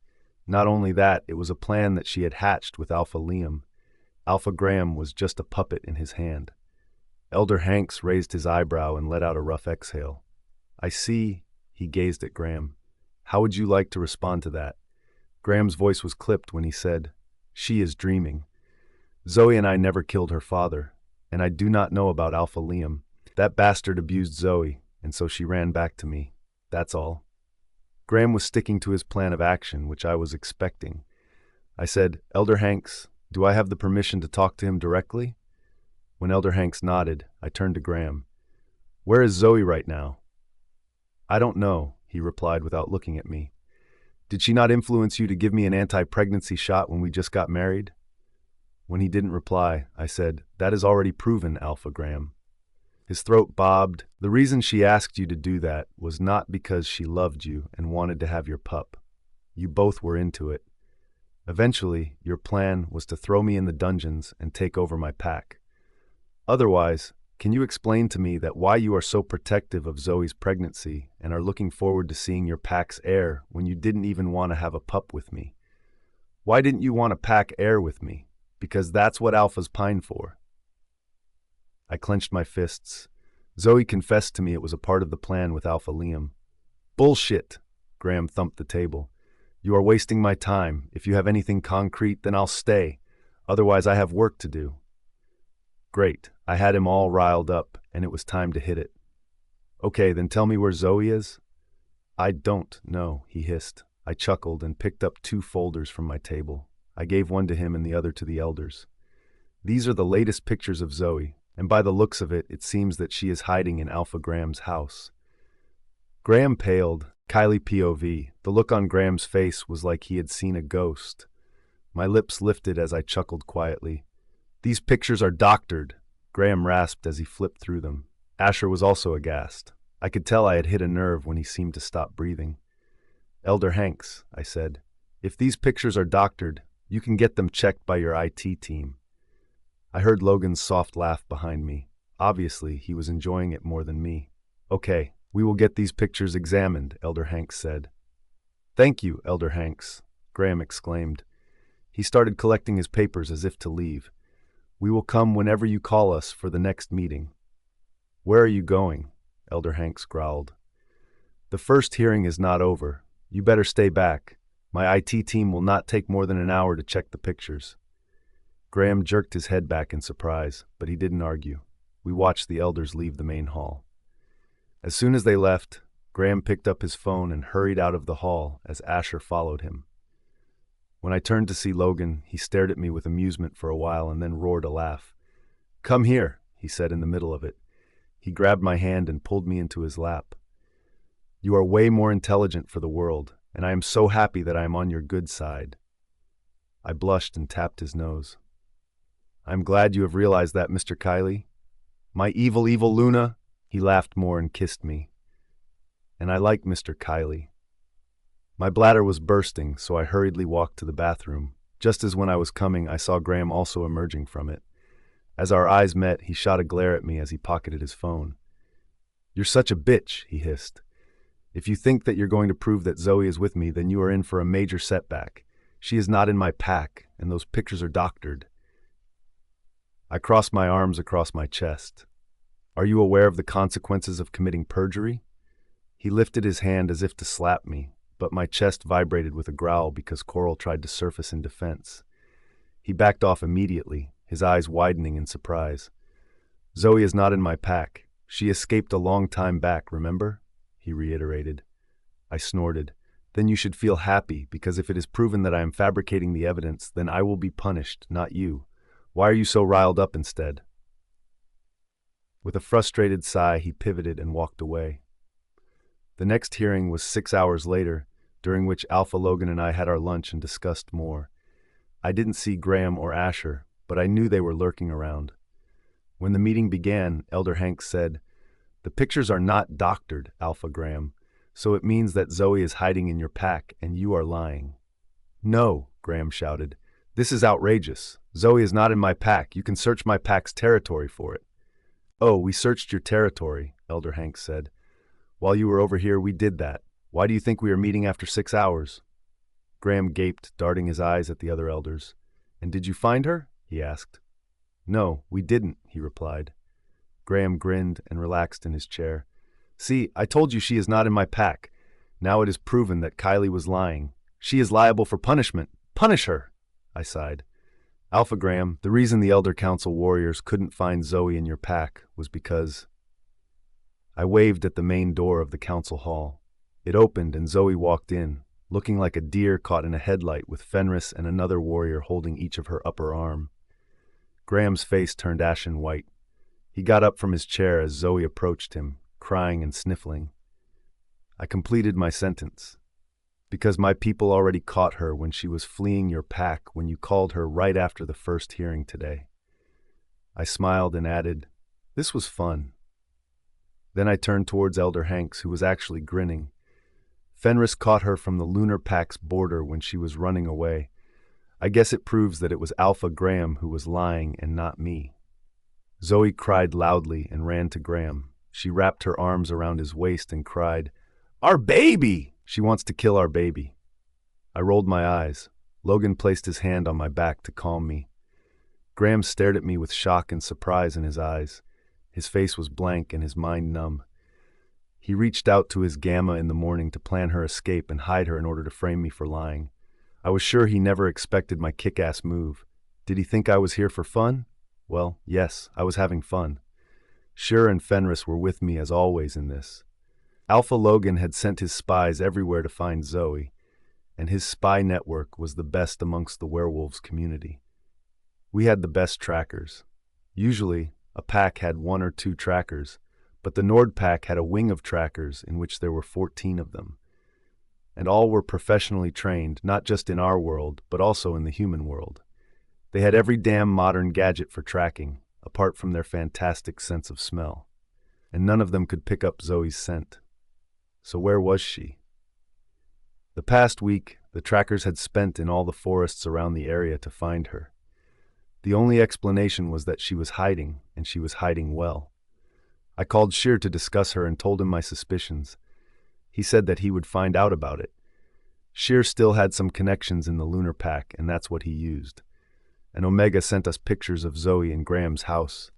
Not only that, it was a plan that she had hatched with Alpha Liam. Alpha Graham was just a puppet in his hand. Elder Hanks raised his eyebrow and let out a rough exhale. I see, he gazed at Graham. How would you like to respond to that? Graham's voice was clipped when he said, She is dreaming. Zoe and I never killed her father, and I do not know about Alpha Liam. That bastard abused Zoe, and so she ran back to me. That's all. Graham was sticking to his plan of action, which I was expecting. I said, Elder Hanks, do I have the permission to talk to him directly? When Elder Hanks nodded, I turned to Graham. Where is Zoe right now? I don't know, he replied without looking at me. Did she not influence you to give me an anti-pregnancy shot when we just got married? When he didn't reply, I said, That is already proven, Alpha Graham. His throat bobbed. The reason she asked you to do that was not because she loved you and wanted to have your pup. You both were into it. Eventually, your plan was to throw me in the dungeons and take over my pack. Otherwise, can you explain to me that why you are so protective of Zoe's pregnancy and are looking forward to seeing your pack's heir when you didn't even want to have a pup with me? Why didn't you want a pack heir with me? Because that's what alphas pine for. I clenched my fists. Zoe confessed to me it was a part of the plan with Alpha Liam. Bullshit, Graham thumped the table. You are wasting my time. If you have anything concrete, then I'll stay. Otherwise, I have work to do. Great. I had him all riled up, and it was time to hit it. Okay, then tell me where Zoe is. I don't know, he hissed. I chuckled and picked up 2 folders from my table. I gave one to him and the other to the elders. These are the latest pictures of Zoe, and by the looks of it, it seems that she is hiding in Alpha Graham's house. Graham paled. Kylie POV. The look on Graham's face was like he had seen a ghost. My lips lifted as I chuckled quietly. These pictures are doctored, Graham rasped as he flipped through them. Asher was also aghast. I could tell I had hit a nerve when he seemed to stop breathing. Elder Hanks, I said, if these pictures are doctored, you can get them checked by your IT team. I heard Logan's soft laugh behind me. Obviously, he was enjoying it more than me. Okay, we will get these pictures examined, Elder Hanks said. Thank you, Elder Hanks, Graham exclaimed. He started collecting his papers as if to leave. We will come whenever you call us for the next meeting. Where are you going? Elder Hanks growled. The first hearing is not over. You better stay back. My IT team will not take more than an hour to check the pictures. Graham jerked his head back in surprise, but he didn't argue. We watched the elders leave the main hall. As soon as they left, Graham picked up his phone and hurried out of the hall as Asher followed him. When I turned to see Logan, he stared at me with amusement for a while and then roared a laugh. Come here, he said in the middle of it. He grabbed my hand and pulled me into his lap. You are way more intelligent for the world, and I am so happy that I am on your good side. I blushed and tapped his nose. I'm glad you have realized that, Mr. Kylie. My evil, evil Luna. He laughed more and kissed me. And I like Mr. Kylie. My bladder was bursting, so I hurriedly walked to the bathroom. Just as when I was coming, I saw Graham also emerging from it. As our eyes met, he shot a glare at me as he pocketed his phone. "You're such a bitch," he hissed. "If you think that you're going to prove that Zoe is with me, then you are in for a major setback. She is not in my pack, and those pictures are doctored." I crossed my arms across my chest. "Are you aware of the consequences of committing perjury?" He lifted his hand as if to slap me, but my chest vibrated with a growl because Coral tried to surface in defense. He backed off immediately, his eyes widening in surprise. "Zoe is not in my pack. She escaped a long time back, remember?" he reiterated. I snorted. "Then you should feel happy, because if it is proven that I am fabricating the evidence, then I will be punished, not you. Why are you so riled up instead?" With a frustrated sigh, he pivoted and walked away. The next hearing was 6 hours later, during which Alpha Logan and I had our lunch and discussed more. I didn't see Graham or Asher, but I knew they were lurking around. When the meeting began, Elder Hanks said, "The pictures are not doctored, Alpha Graham, so it means that Zoe is hiding in your pack and you are lying." "No," Graham shouted. "This is outrageous. Zoe is not in my pack. You can search my pack's territory for it." "Oh, we searched your territory," Elder Hanks said. "While you were over here, we did that. Why do you think we are meeting after 6 hours?" Graham gaped, darting his eyes at the other elders. "And did you find her?" he asked. "No, we didn't," he replied. Graham grinned and relaxed in his chair. "See, I told you she is not in my pack. Now it is proven that Kylie was lying. She is liable for punishment. Punish her!" I sighed. "Alpha Graham, the reason the Elder Council warriors couldn't find Zoe in your pack was because—" I waved at the main door of the council hall. It opened and Zoe walked in, looking like a deer caught in a headlight with Fenris and another warrior holding each of her upper arm. Graham's face turned ashen white. He got up from his chair as Zoe approached him, crying and sniffling. I completed my sentence. "Because my people already caught her when she was fleeing your pack when you called her right after the first hearing today." I smiled and added, "This was fun." Then I turned towards Elder Hanks, who was actually grinning. "Fenris caught her from the Lunar Pack's border when she was running away. I guess it proves that it was Alpha Graham who was lying and not me." Zoe cried loudly and ran to Graham. She wrapped her arms around his waist and cried, "Our baby! She wants to kill our baby." I rolled my eyes. Logan placed his hand on my back to calm me. Graham stared at me with shock and surprise in his eyes. His face was blank and his mind numb. He reached out to his gamma in the morning to plan her escape and hide her in order to frame me for lying. I was sure he never expected my kick-ass move. Did he think I was here for fun? Well, yes, I was having fun. Shur and Fenris were with me as always in this. Alpha Logan had sent his spies everywhere to find Zoe, and his spy network was the best amongst the werewolves community. We had the best trackers. Usually, a pack had 1 or 2 trackers, but the Nord pack had a wing of trackers in which there were 14 of them. And all were professionally trained, not just in our world, but also in the human world. They had every damn modern gadget for tracking, apart from their fantastic sense of smell. And none of them could pick up Zoe's scent. So where was she? The past week, the trackers had spent in all the forests around the area to find her. The only explanation was that she was hiding, and she was hiding well. I called Shur to discuss her and told him my suspicions. He said that he would find out about it. Shur still had some connections in the Lunar Pack, and that's what he used. And Omega sent us pictures of Zoe in Graham's house.